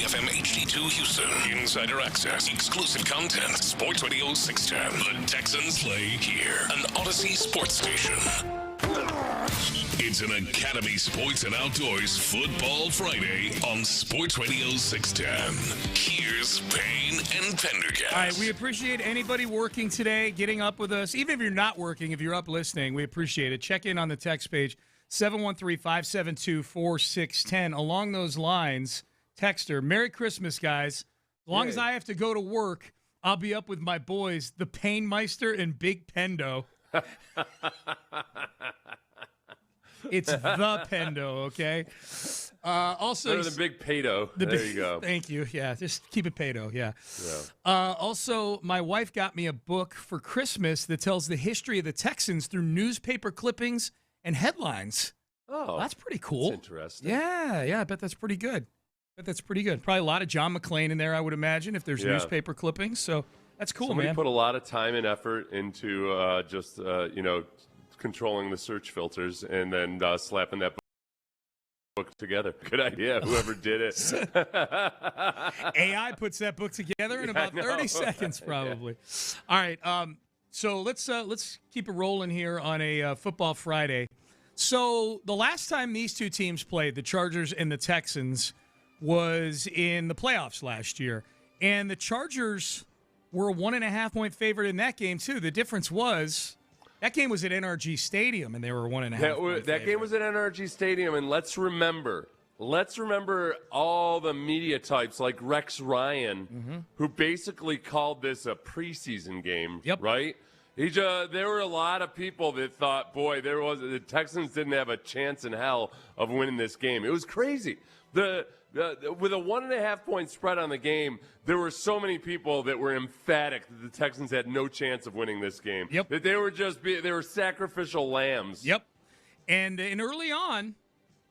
Speaker 1: FM HD2 Houston. Insider access, exclusive content. Sports Radio 610. The Texans play here. An Odyssey sports station. It's an Academy Sports and Outdoors Football Friday on Sports Radio 610. Here's Payne and Pendergast.
Speaker 4: All right, we appreciate anybody working today, getting up with us. Even if you're not working, if you're up listening, we appreciate it. Check in on the text page, 713-572-4610. Along those lines, texter, Merry Christmas, guys. As long as I have to go to work, I'll be up with my boys, the Payne Meister and Big Pendo. It's the Pendo, okay? Also,
Speaker 6: better than Big Pedo. There you go.
Speaker 4: Thank you. Yeah, just keep it Pedo. Yeah. Also, my wife got me a book for Christmas that tells the history of the Texans through newspaper clippings and headlines.
Speaker 6: Oh,
Speaker 4: that's pretty cool.
Speaker 6: That's interesting.
Speaker 4: Yeah. I bet that's pretty good. Probably a lot of John McClane in there, I would imagine, if there's newspaper clippings. So that's cool,
Speaker 6: Somebody
Speaker 4: man.
Speaker 6: put a lot of time and effort into controlling the search filters and then slapping that book together. Good idea, whoever did it.
Speaker 4: AI puts that book together in about 30 seconds, probably. All right, so let's keep it rolling here on a Football Friday. So the last time these two teams played, the Chargers and the Texans, was in the playoffs last year, and the Chargers were a 1.5-point favorite in that game too. The difference was that game was at NRG Stadium, and they were 1.5.
Speaker 6: That game was at NRG Stadium, and let's remember all the media types like Rex Ryan, who basically called this a preseason game.
Speaker 4: Yep.
Speaker 6: Right? There were a lot of people that thought, boy, the Texans didn't have a chance in hell of winning this game. It was crazy. With a 1.5-point spread on the game, there were so many people that were emphatic that the Texans had no chance of winning this game.
Speaker 4: Yep.
Speaker 6: That they were sacrificial lambs.
Speaker 4: Yep. And early on,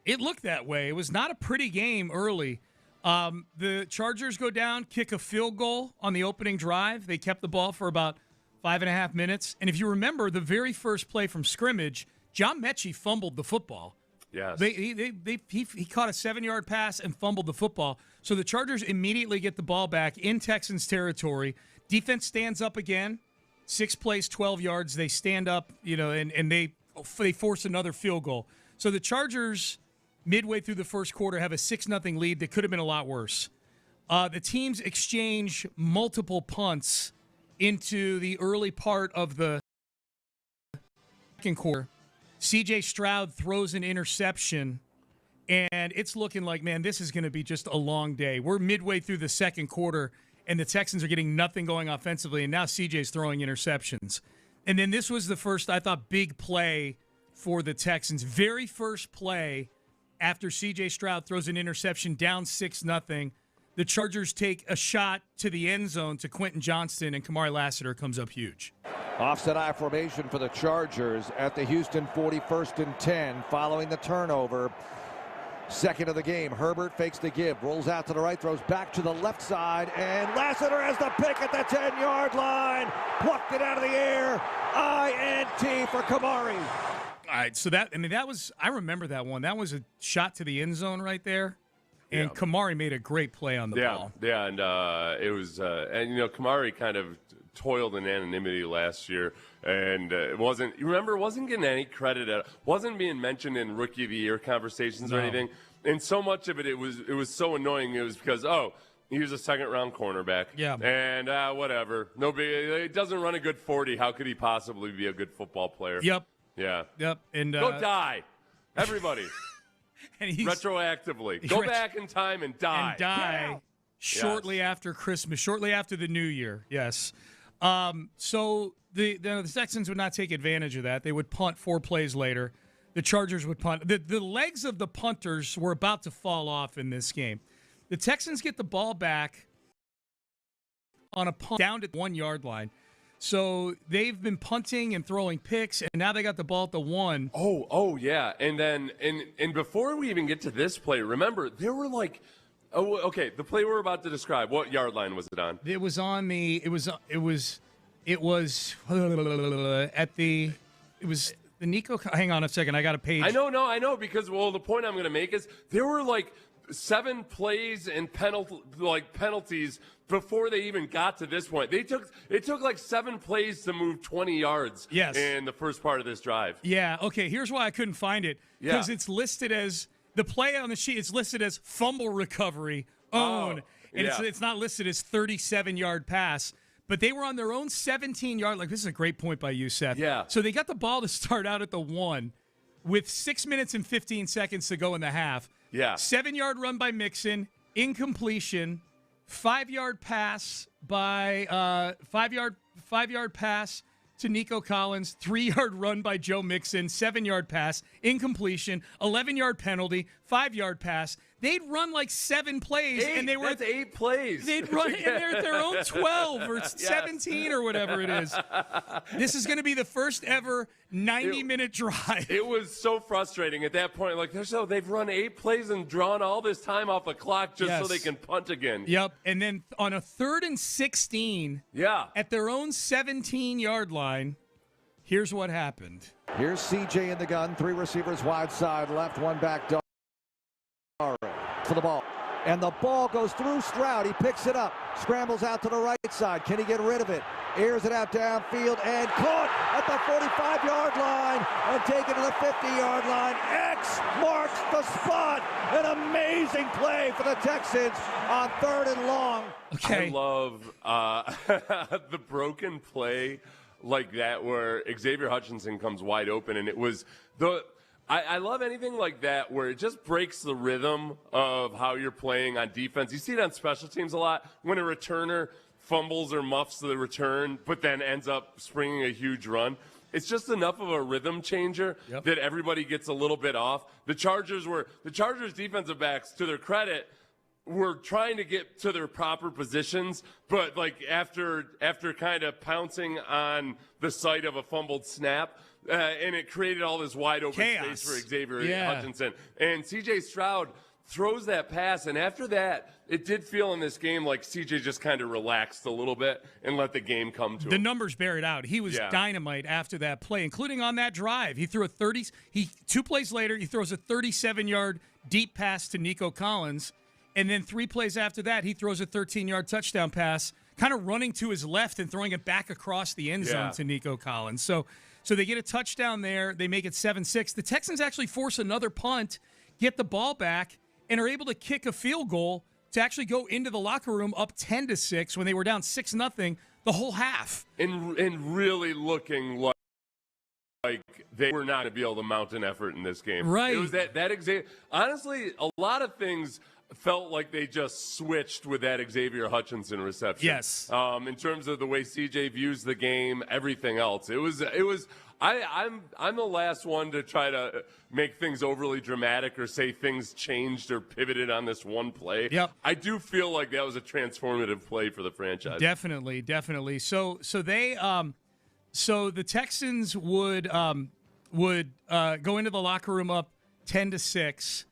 Speaker 4: it looked that way. It was not a pretty game early. The Chargers go down, kick a field goal on the opening drive. They kept the ball for about 5.5 minutes. And if you remember, the very first play from scrimmage, John Mechie fumbled the football.
Speaker 6: Yes.
Speaker 4: He caught a 7-yard pass and fumbled the football. So the Chargers immediately get the ball back in Texans territory. Defense stands up again. 6 plays, 12 yards. They stand up, and they force another field goal. So the Chargers, midway through the first quarter, have a 6-0 lead that could have been a lot worse. The teams exchange multiple punts into the early part of the second quarter. C.J. Stroud throws an interception, and it's looking like, man, this is going to be just a long day. We're midway through the second quarter, and the Texans are getting nothing going offensively, and now C.J.'s throwing interceptions. And then this was the first, I thought, big play for the Texans. Very first play after C.J. Stroud throws an interception down 6-0. The Chargers take a shot to the end zone to Quentin Johnston, and Kamari Lassiter comes up huge.
Speaker 7: Offset I formation for the Chargers at the Houston 41st and 10 following the turnover. Second of the game, Herbert fakes the give, rolls out to the right, throws back to the left side, and Lassiter has the pick at the 10-yard line. Plucked it out of the air. INT for Kamari.
Speaker 4: All right, so I remember that one. That was a shot to the end zone right there. And Kamari made a great play on the ball. Yeah,
Speaker 6: and it was, Kamari kind of toiled in anonymity last year, and wasn't getting any credit. Wasn't being mentioned in Rookie of the Year conversations or anything. And so much of it was so annoying. It was because he was a second-round cornerback.
Speaker 4: Yeah.
Speaker 6: And whatever. He doesn't run a good 40. How could he possibly be a good football player?
Speaker 4: Yep.
Speaker 6: Yeah.
Speaker 4: Yep. And
Speaker 6: go die, everybody.
Speaker 4: And
Speaker 6: retroactively. Go back in time and die.
Speaker 4: And die shortly after Christmas, shortly after the New Year. Yes. So the Texans would not take advantage of that. They would punt 4 plays later. The Chargers would punt. The legs of the punters were about to fall off in this game. The Texans get the ball back on a punt down to the 1-yard line. So they've been punting and throwing picks, and now they got the ball at the 1.
Speaker 6: Oh yeah. And then and before we even get to this play, remember there were like, the play we're about to describe. What yard line was it on?
Speaker 4: It was on the. It was at the. It was the Nico. Hang on a second. I got a page.
Speaker 6: I know because the point I'm going to make is there were like 7 plays and penalties before they even got to this point. It took like 7 plays to move 20 yards in the first part of this drive.
Speaker 4: Yeah, okay, here's why I couldn't find it. Because it's listed as, the play on the sheet, it's listed as fumble recovery, own. And it's not listed as 37-yard pass. But they were on their own 17-yard. Like, this is a great point by you, Seth.
Speaker 6: Yeah.
Speaker 4: So they got the ball to start out at the 1 with 6 minutes and 15 seconds to go in the half.
Speaker 6: Yeah.
Speaker 4: 7-yard run by Mixon, incompletion, 5-yard pass by 5-yard pass to Nico Collins, 3-yard run by Joe Mixon, 7-yard pass, incompletion, 11-yard penalty, 5-yard pass. They'd run like 7 plays, and they were
Speaker 6: that's 8 plays.
Speaker 4: They'd run, and they're at their own 12 or 17 or whatever it is. This is going to be the first ever 90-minute drive.
Speaker 6: It was so frustrating at that point. Like, they've run 8 plays and drawn all this time off the clock just so they can punt again.
Speaker 4: Yep, and then on a 3rd and 16, at their own 17-yard line, here's what happened.
Speaker 7: Here's CJ in the gun, 3 receivers wide side left, 1 back. For the ball, and the ball goes through Stroud. He picks it up, scrambles out to the right side. Can he get rid of it? Airs it out downfield and caught at the 45-yard line and taken to the 50-yard line. X marks the spot. An amazing play for the Texans on 3rd and long.
Speaker 4: Okay,
Speaker 6: I love the broken play like that where Xavier Hutchinson comes wide open, and it was the. I love anything like that where it just breaks the rhythm of how you're playing on defense. You see it on special teams a lot when a returner fumbles or muffs the return, but then ends up springing a huge run. It's just enough of a rhythm changer that everybody gets a little bit off. The Chargers defensive backs, to their credit, were trying to get to their proper positions, but like after kind of pouncing on the site of a fumbled snap, and it created all this wide open space for Xavier Hutchinson. And C.J. Stroud throws that pass, and after that, it did feel in this game like C.J. just kind of relaxed a little bit and let the game come to him.
Speaker 4: The numbers bear it out. He was dynamite after that play, including on that drive. He threw 2 plays later, he throws a 37-yard deep pass to Nico Collins, and then 3 plays after that, he throws a 13-yard touchdown pass, kind of running to his left and throwing it back across the end zone to Nico Collins. So they get a touchdown there. They make it 7-6. The Texans actually force another punt, get the ball back, and are able to kick a field goal to actually go into the locker room up 10-6 when they were down 6-0 the whole half.
Speaker 6: And really looking like they were not going to be able to mount an effort in this game.
Speaker 4: Right.
Speaker 6: It was that honestly, a lot of things felt like they just switched with that Xavier Hutchinson reception.
Speaker 4: Yes.
Speaker 6: In terms of the way CJ views the game, everything else. I'm the last one to try to make things overly dramatic or say things changed or pivoted on this one play.
Speaker 4: Yep.
Speaker 6: I do feel like that was a transformative play for the franchise.
Speaker 4: Definitely. So the Texans would go into the locker room up 10-6.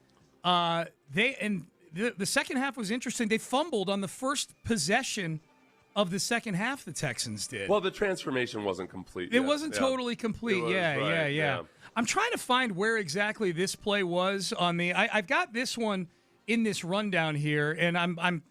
Speaker 4: The second half was interesting. They fumbled on the first possession of the second half, the Texans did.
Speaker 6: Well, the transformation wasn't complete.
Speaker 4: It wasn't totally complete. Yeah. I'm trying to find where exactly this play was on the. I've got this one in this rundown here, and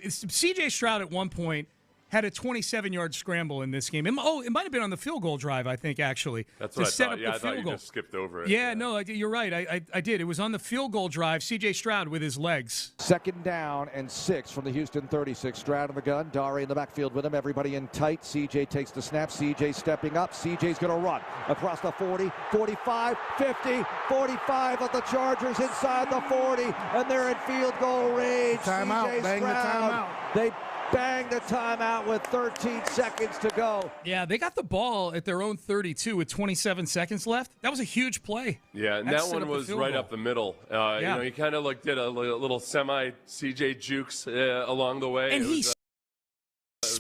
Speaker 4: C.J. Stroud at one point had a 27-yard scramble in this game. It might have been on the field goal drive, I think, actually.
Speaker 6: That's what I thought. I thought you just skipped over it.
Speaker 4: Yeah, no, you're right. I did. It was on the field goal drive, C.J. Stroud with his legs.
Speaker 7: 2nd down and 6 from the Houston 36. Stroud in the gun. Dari in the backfield with him. Everybody in tight. C.J. takes the snap. C.J. stepping up. C.J.'s going to run across the 40, 45, 50, 45 of the Chargers inside the 40, and they're in field goal range.
Speaker 3: Timeout. Bang the timeout.
Speaker 7: They bang the timeout with 13 seconds to go.
Speaker 4: Yeah, they got the ball at their own 32 with 27 seconds left. That was a huge play.
Speaker 6: Yeah, and that one was right up the middle. He kind of did a little semi-CJ jukes along the way.
Speaker 4: And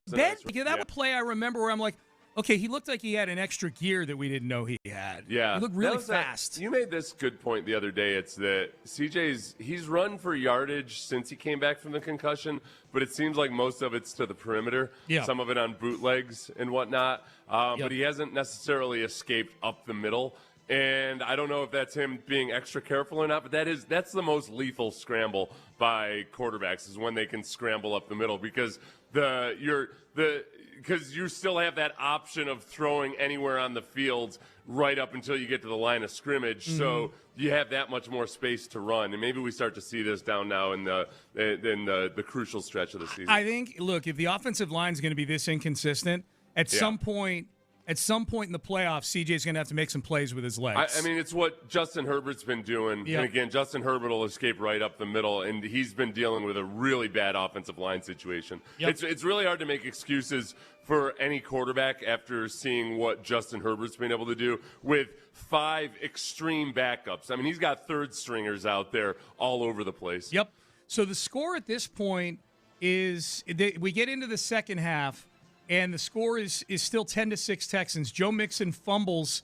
Speaker 4: that was a play I remember where I'm like, okay, he looked like he had an extra gear that we didn't know he had.
Speaker 6: Yeah.
Speaker 4: He looked really fast.
Speaker 6: You made this good point the other day. It's that he's run for yardage since he came back from the concussion, but it seems like most of it's to the perimeter.
Speaker 4: Yeah.
Speaker 6: Some of it on bootlegs and whatnot. But he hasn't necessarily escaped up the middle. And I don't know if that's him being extra careful or not, but that's the most lethal scramble by quarterbacks is when they can scramble up the middle because because you still have that option of throwing anywhere on the field right up until you get to the line of scrimmage. Mm-hmm. So you have that much more space to run. And maybe we start to see this down now in the crucial stretch of the season.
Speaker 4: I think, look, if the offensive line is going to be this inconsistent, at some point in the playoffs, CJ's going to have to make some plays with his legs.
Speaker 6: I mean, it's what Justin Herbert's been doing. Yep. And again, Justin Herbert will escape right up the middle, and he's been dealing with a really bad offensive line situation. Yep. It's really hard to make excuses for any quarterback after seeing what Justin Herbert's been able to do with 5 extreme backups. I mean, he's got third stringers out there all over the place.
Speaker 4: Yep. So the score at this point is we get into the second half, and the score is still 10-6 Texans. Joe Mixon fumbles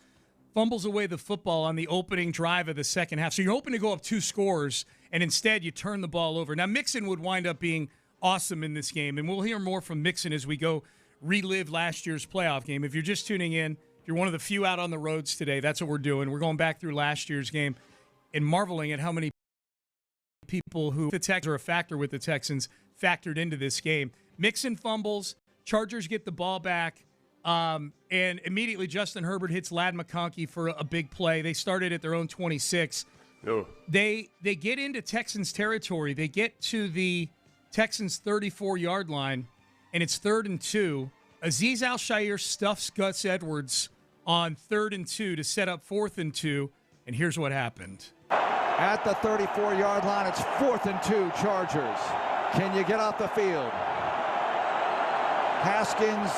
Speaker 4: away the football on the opening drive of the second half. So you're hoping to go up 2 scores, and instead you turn the ball over. Now, Mixon would wind up being awesome in this game, and we'll hear more from Mixon as we go relive last year's playoff game. If you're just tuning in, if you're one of the few out on the roads today, that's what we're doing. We're going back through last year's game and marveling at how many people who the Texans are a factor with the Texans factored into this game. Mixon fumbles. Chargers get the ball back, and immediately Justin Herbert hits Ladd McConkey for a big play. They started at their own 26.
Speaker 6: Oh.
Speaker 4: They get into Texans territory. They get to the Texans' 34-yard line, and it's 3rd and 2. Azeez Al-Shaair stuffs Gus Edwards on 3rd and 2 to set up 4th and 2, and here's what happened.
Speaker 7: At the 34-yard line, it's 4th and 2, Chargers. Can you get off the field? Haskins,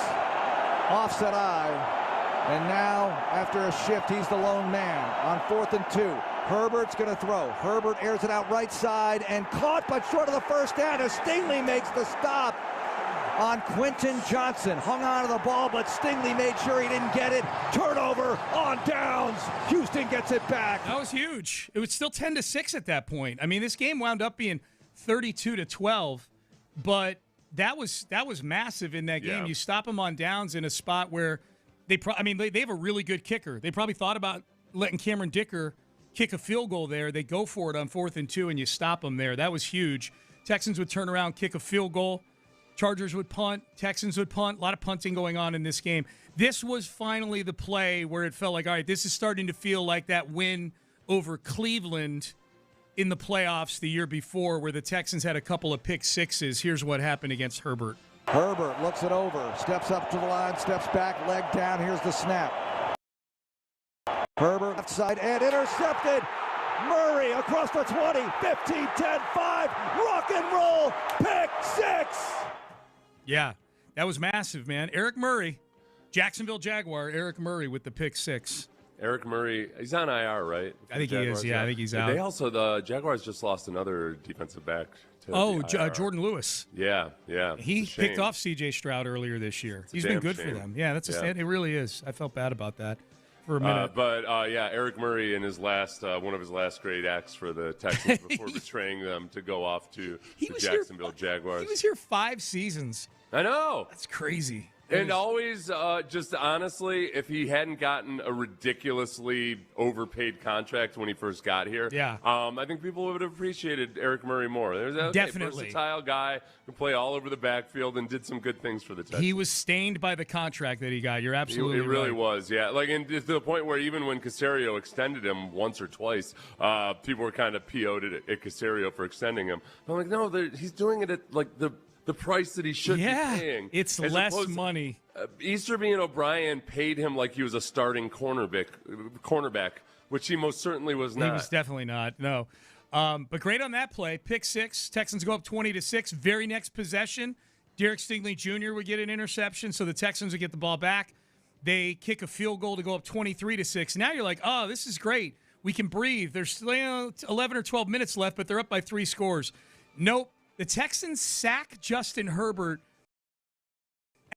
Speaker 7: offset eye, and now, after a shift, he's the lone man on 4th and 2. Herbert's going to throw. Herbert airs it out right side and caught, but short of the first down as Stingley makes the stop on Quentin Johnson. Hung on to the ball, but Stingley made sure he didn't get it. Turnover on downs. Houston gets it back.
Speaker 4: That was huge. It was still 10-6 at that point. I mean, this game wound up being 32-12, but that was massive in that game. Yeah. You stop them on downs in a spot where they have a really good kicker. They probably thought about letting Cameron Dicker kick a field goal there. They go for it on 4th and 2, and you stop them there. That was huge. Texans would turn around, kick a field goal. Chargers would punt. Texans would punt. A lot of punting going on in this game. This was finally the play where it felt like, all right, this is starting to feel like that win over Cleveland in the playoffs the year before where the Texans had a couple of pick sixes. Here's what happened against Herbert.
Speaker 7: Herbert looks it over, steps up to the line, steps back, leg down. Here's the snap. Herbert left side and intercepted. Murray across the 20, 15, 10, 5, rock and roll, pick 6.
Speaker 4: Yeah, that was massive, man. Eric Murray, Jacksonville Jaguar, Eric Murray with the pick 6.
Speaker 6: Eric Murray, he's on IR, right?
Speaker 4: I think he is. Yeah, I think he's out.
Speaker 6: They also, the Jaguars just lost another defensive back to
Speaker 4: Jordan Lewis.
Speaker 6: Yeah.
Speaker 4: He picked off C.J. Stroud earlier this year. He's been good for them. Yeah, it really is. I felt bad about that for a minute.
Speaker 6: Eric Murray in his last one of his last great acts for the Texans before betraying them to go off to the Jacksonville Jaguars.
Speaker 4: He was here 5 seasons.
Speaker 6: I know.
Speaker 4: That's crazy.
Speaker 6: And always, just honestly, if he hadn't gotten a ridiculously overpaid contract when he first got here, I think people would have appreciated Eric Murray more. There's a versatile guy who played all over the backfield and did some good things for the Texans.
Speaker 4: He was stained by the contract that he got. You're absolutely right.
Speaker 6: It really was, yeah. And to the point where even when Caserio extended him once or twice, people were kind of PO'd at Caserio for extending him. But I'm like, no, he's doing it at the price that he should be paying.
Speaker 4: It's less money.
Speaker 6: Easterby and O'Brien paid him like he was a starting cornerback, which he most certainly was not.
Speaker 4: He was definitely not, no. But great on that play. Pick 6. Texans go up 20-6. Very next possession, Derek Stingley Jr. would get an interception, so the Texans would get the ball back. They kick a field goal to go up 23-6. Now you're like, oh, this is great. We can breathe. There's still 11 or 12 minutes left, but they're up by 3 scores. Nope. The Texans sack Justin Herbert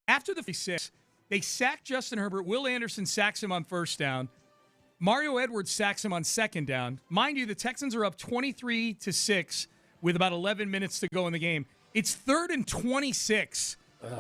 Speaker 4: after the 6. They sack Justin Herbert. Will Anderson sacks him on 1st down. Mario Edwards sacks him on 2nd down. Mind you, the Texans are up 23-6 with about 11 minutes to go in the game. It's 3rd and 26.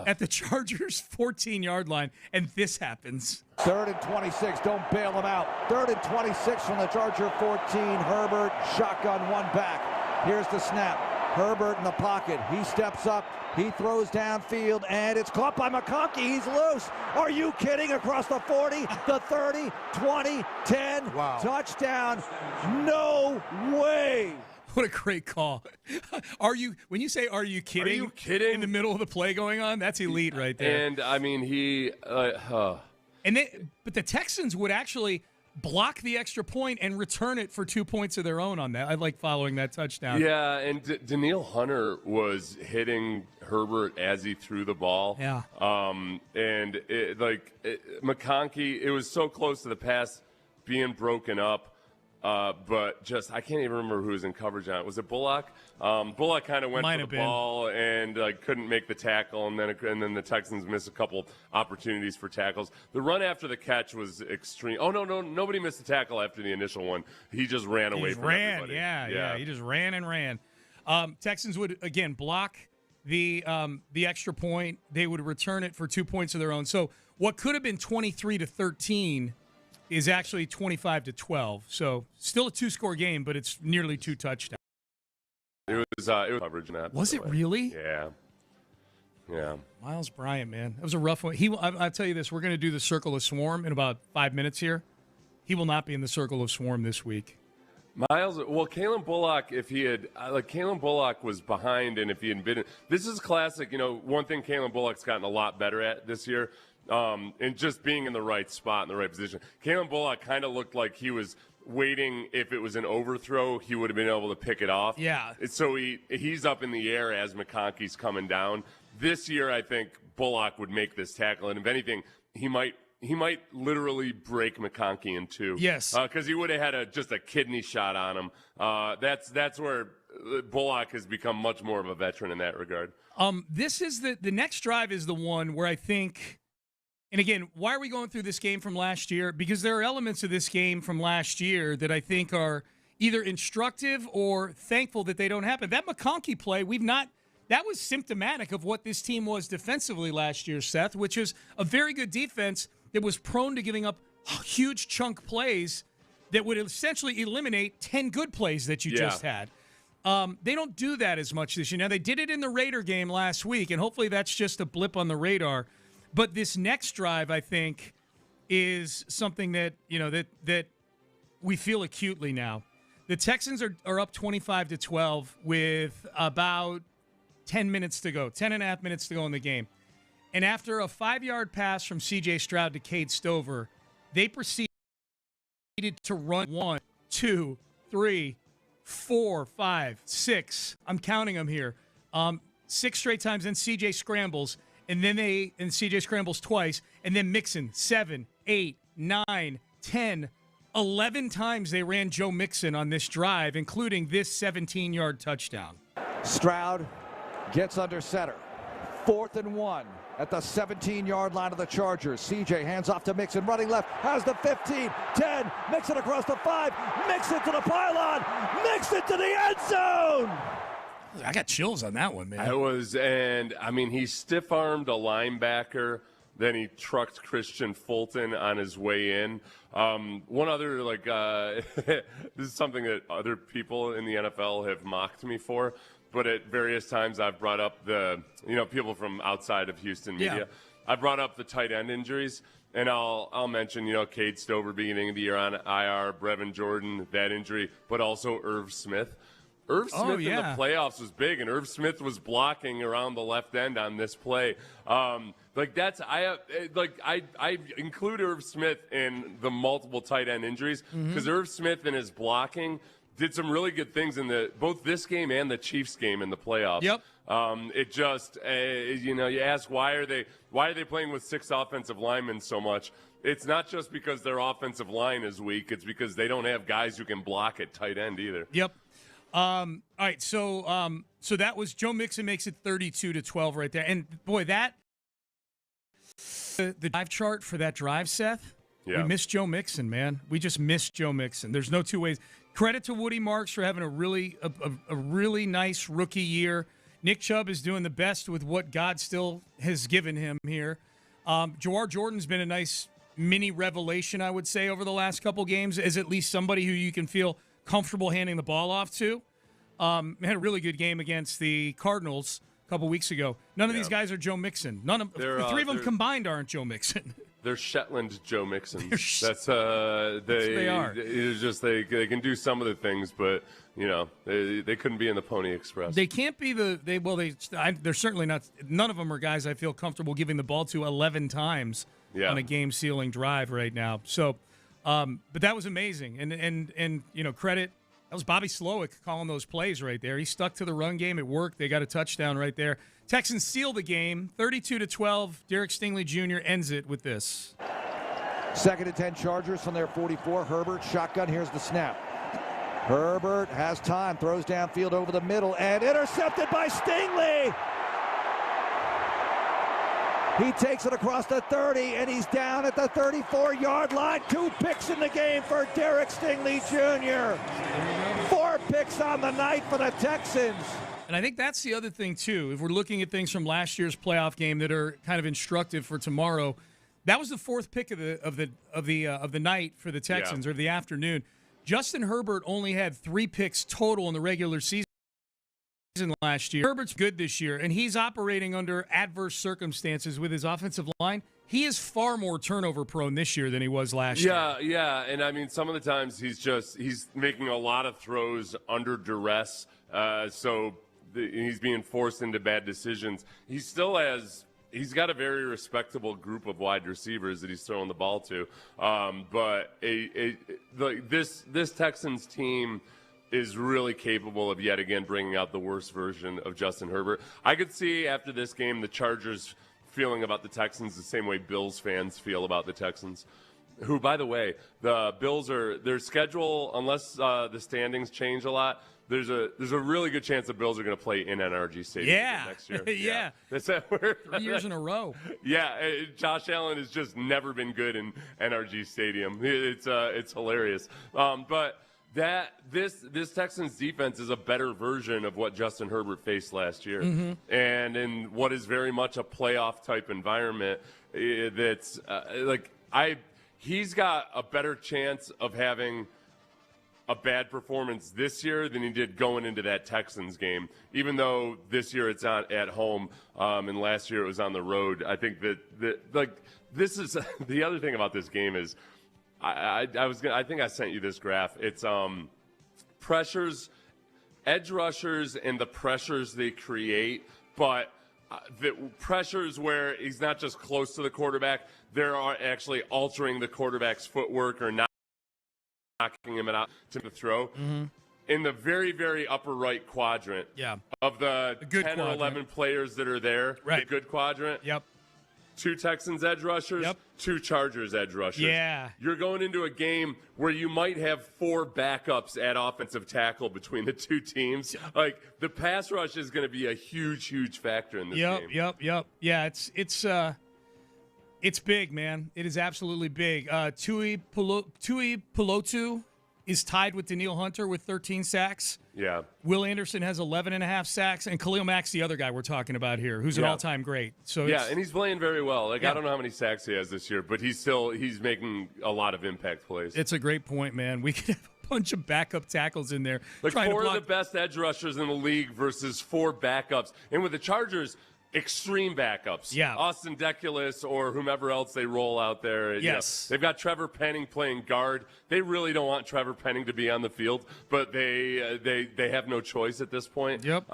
Speaker 4: at the Chargers' 14-yard line, and this happens.
Speaker 7: 3rd and 26. Don't bail him out. 3rd and 26 from the Charger 14. Herbert, shotgun, one back. Here's the snap. Herbert in the pocket. He steps up. He throws downfield, and it's caught by McConkey. He's loose. Are you kidding? Across the 40, the 30, 20, 10.
Speaker 3: Wow.
Speaker 7: Touchdown. No way.
Speaker 4: What a great call. When you say, are you kidding?
Speaker 6: Are you kidding?
Speaker 4: In the middle of the play going on, that's elite right there.
Speaker 6: And, I mean,
Speaker 4: But the Texans would actually block the extra point and return it for 2 points of their own on that. I like following that touchdown.
Speaker 6: Yeah, and Danielle Hunter was hitting Herbert as he threw the ball.
Speaker 4: Yeah.
Speaker 6: McConkey, it was so close to the pass being broken up. But I can't even remember who was in coverage on it. Was it Bullock? Bullock kind of went for the ball and couldn't make the tackle, and then the Texans missed a couple opportunities for tackles. The run after the catch was extreme. Oh, no, nobody missed the tackle after the initial one. He just ran away from everybody.
Speaker 4: Yeah. He just ran and ran. Texans would, again, block the extra point. They would return it for 2 points of their own. So what could have been 23-13 is actually 25-12. So still a two-score game, but it's nearly 2 touchdowns.
Speaker 6: It was coverage in that.
Speaker 4: Was it really?
Speaker 6: Yeah.
Speaker 4: Miles Bryant, man. That was a rough one. I'll tell you this. We're going to do the Circle of Swarm in about 5 minutes here. He will not be in the Circle of Swarm this week.
Speaker 6: Kalen Bullock, Kalen Bullock was behind, and if he had been, this is classic. One thing Kalen Bullock's gotten a lot better at this year, and just being in the right spot in the right position. Kalen Bullock kind of looked like he was waiting. If it was an overthrow, he would have been able to pick it off.
Speaker 4: Yeah.
Speaker 6: So he's up in the air as McConkey's coming down. This year, I think Bullock would make this tackle, and if anything, he might literally break McConkey in two.
Speaker 4: Yes.
Speaker 6: Because he would have had just a kidney shot on him. That's where Bullock has become much more of a veteran in that regard.
Speaker 4: This is the next drive is the one where I think, and again, why are we going through this game from last year? Because there are elements of this game from last year that I think are either instructive or thankful that they don't happen. That McConkey play, that was symptomatic of what this team was defensively last year, Seth, which is a very good defense that was prone to giving up huge chunk plays that would essentially eliminate 10 good plays that you just had. They don't do that as much this year. Now, they did it in the Raider game last week, and hopefully that's just a blip on the radar. But this next drive, I think, is something that, that we feel acutely now. The Texans are up 25-12 with about 10 minutes to go, 10 and a half minutes to go in the game. And after a 5-yard pass from C.J. Stroud to Cade Stover, they proceeded to run 1, 2, 3, 4, 5, 6. I'm counting them here. 6 straight times, then C.J. scrambles, and C.J. scrambles twice, and then Mixon 7, 8, 9, 10, 11 times they ran Joe Mixon on this drive, including this 17-yard touchdown.
Speaker 7: Stroud gets under center. 4th and 1 at the 17-yard line of the Chargers. CJ hands off to Mixon, running left, has the 15, 10, Mixon across the 5, Mixon to the pylon, Mixon to the end zone!
Speaker 4: I got chills on that one, man.
Speaker 6: He stiff-armed a linebacker, then he trucked Christian Fulton on his way in. One other, this is something that other people in the NFL have mocked me for, but at various times I've brought up people from outside of Houston media.
Speaker 4: Yeah.
Speaker 6: I brought up the tight end injuries, and I'll mention, Cade Stover beginning of the year on IR, Brevin Jordan, that injury, but also Irv Smith. Irv Smith in the playoffs was big, and Irv Smith was blocking around the left end on this play. I include Irv Smith in the multiple tight end injuries because Irv Smith and his blocking did some really good things in both this game and the Chiefs game in the playoffs.
Speaker 4: Yep.
Speaker 6: It just you ask why are they playing with 6 offensive linemen so much? It's not just because their offensive line is weak. It's because they don't have guys who can block at tight end either.
Speaker 4: Yep. All right, so that was Joe Mixon makes it 32-12 right there, and boy, that the drive chart for that drive, Seth.
Speaker 6: Yeah.
Speaker 4: We missed Joe Mixon, man. We just missed Joe Mixon. There's no two ways. Credit to Woody Marks for having a really nice rookie year. Nick Chubb is doing the best with what God still has given him here. Jawar Jordan's been a nice mini revelation, I would say, over the last couple games, as at least somebody who you can feel comfortable handing the ball off to. Had a really good game against the Cardinals a couple weeks ago. None of these guys are Joe Mixon. The three of them combined aren't Joe Mixon.
Speaker 6: They're Shetland Joe Mixons.
Speaker 4: That's
Speaker 6: they
Speaker 4: are.
Speaker 6: It's just they can do some of the things, but they couldn't be in the Pony Express.
Speaker 4: They can't be they're certainly not. None of them are guys I feel comfortable giving the ball to 11 times on a game-sealing drive right now. So, but that was amazing, and credit. That was Bobby Slowick calling those plays right there. He stuck to the run game. It worked. They got a touchdown right there. Texans seal the game, 32-12. Derek Stingley Jr. ends it with this.
Speaker 7: 2nd and 10 Chargers from their 44. Herbert, shotgun. Here's the snap. Herbert has time, throws downfield over the middle, and intercepted by Stingley. He takes it across the 30, and he's down at the 34-yard line. 2 picks in the game for Derek Stingley Jr. 4 picks on the night for the Texans.
Speaker 4: And I think that's the other thing, too. If we're looking at things from last year's playoff game that are kind of instructive for tomorrow, that was the 4th pick of the night for the Texans, or the afternoon. Justin Herbert only had 3 picks total in the regular season last year. Herbert's good this year, and he's operating under adverse circumstances with his offensive line. He is far more turnover prone this year than he was last year.
Speaker 6: Yeah, and I mean, some of the times he's making a lot of throws under duress, he's being forced into bad decisions. He's got a very respectable group of wide receivers that he's throwing the ball to, but this Texans team is really capable of yet again bringing out the worst version of Justin Herbert. I could see after this game the Chargers feeling about the Texans the same way Bills fans feel about the Texans, who, by the way, the Bills their schedule, unless the standings change a lot, there's a really good chance the Bills are going to play in NRG Stadium next year.
Speaker 4: Yeah.
Speaker 6: That's
Speaker 4: 3 years in a row.
Speaker 6: Yeah, Josh Allen has just never been good in NRG Stadium. It's hilarious. But this Texans defense is a better version of what Justin Herbert faced last year. Mm-hmm. And in what is very much a playoff type environment, that's he's got a better chance of having a bad performance this year than he did going into that Texans game, even though this year it's not at home, and last year it was on the road. I think this is the other thing about this game is I think I sent you this graph. It's pressures, edge rushers, and the pressures they create, but the pressures where he's not just close to the quarterback, they're actually altering the quarterback's footwork or not knocking him out to the throw. Mm-hmm. In the very, very upper right quadrant of the 10 quadrant. Or 11 players that are there, the good quadrant, 2 Texans edge rushers, 2 Chargers edge rushers.
Speaker 4: Yeah.
Speaker 6: You're going into a game where you might have 4 backups at offensive tackle between the 2 teams. Like, the pass rush is going to be a huge, huge factor in this game.
Speaker 4: Yep. Yeah, it's big, man. It is absolutely big. Tui Pelotu is tied with Daniil Hunter with 13 sacks.
Speaker 6: Yeah.
Speaker 4: Will Anderson has 11.5 sacks, and Khalil Mack's the other guy we're talking about here, who's an all-time great. So
Speaker 6: and he's playing very well. I don't know how many sacks he has this year, but he's making a lot of impact plays.
Speaker 4: It's a great point, man. We could have a bunch of backup tackles in there.
Speaker 6: Like 4 of the best edge rushers in the league versus 4 backups. And with the Chargers, extreme backups.
Speaker 4: Yeah.
Speaker 6: Austin Deculus or whomever else they roll out there.
Speaker 4: Yes.
Speaker 6: They've got Trevor Penning playing guard. They really don't want Trevor Penning to be on the field, but they have no choice at this point.
Speaker 4: Yep.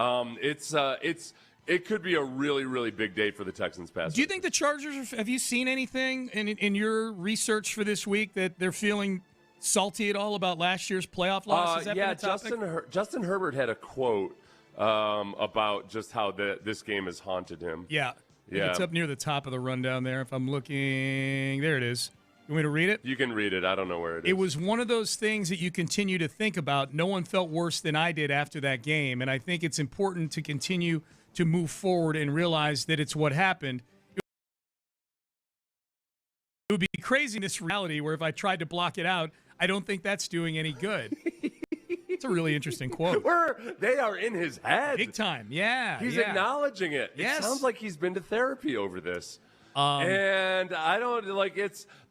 Speaker 6: It could be a really, really big day for the Texans pass.
Speaker 4: Do you think the Chargers, have you seen anything in your research for this week that they're feeling salty at all about last year's playoff loss?
Speaker 6: Justin Herbert had a quote about just how this game has haunted him.
Speaker 4: Yeah. It's up near the top of the rundown there. If I'm looking, there it is. You want me to read it?
Speaker 6: You can read it. I don't know where it is.
Speaker 4: It was one of those things that you continue to think about. No one felt worse than I did after that game, and I think it's important to continue to move forward and realize that it's what happened. It would be crazy in this reality where if I tried to block it out, I don't think that's doing any good. It's a really interesting quote.
Speaker 6: They are in his head.
Speaker 4: Big time, yeah.
Speaker 6: He's acknowledging it.
Speaker 4: Yes.
Speaker 6: It sounds like he's been to therapy over this. And I don't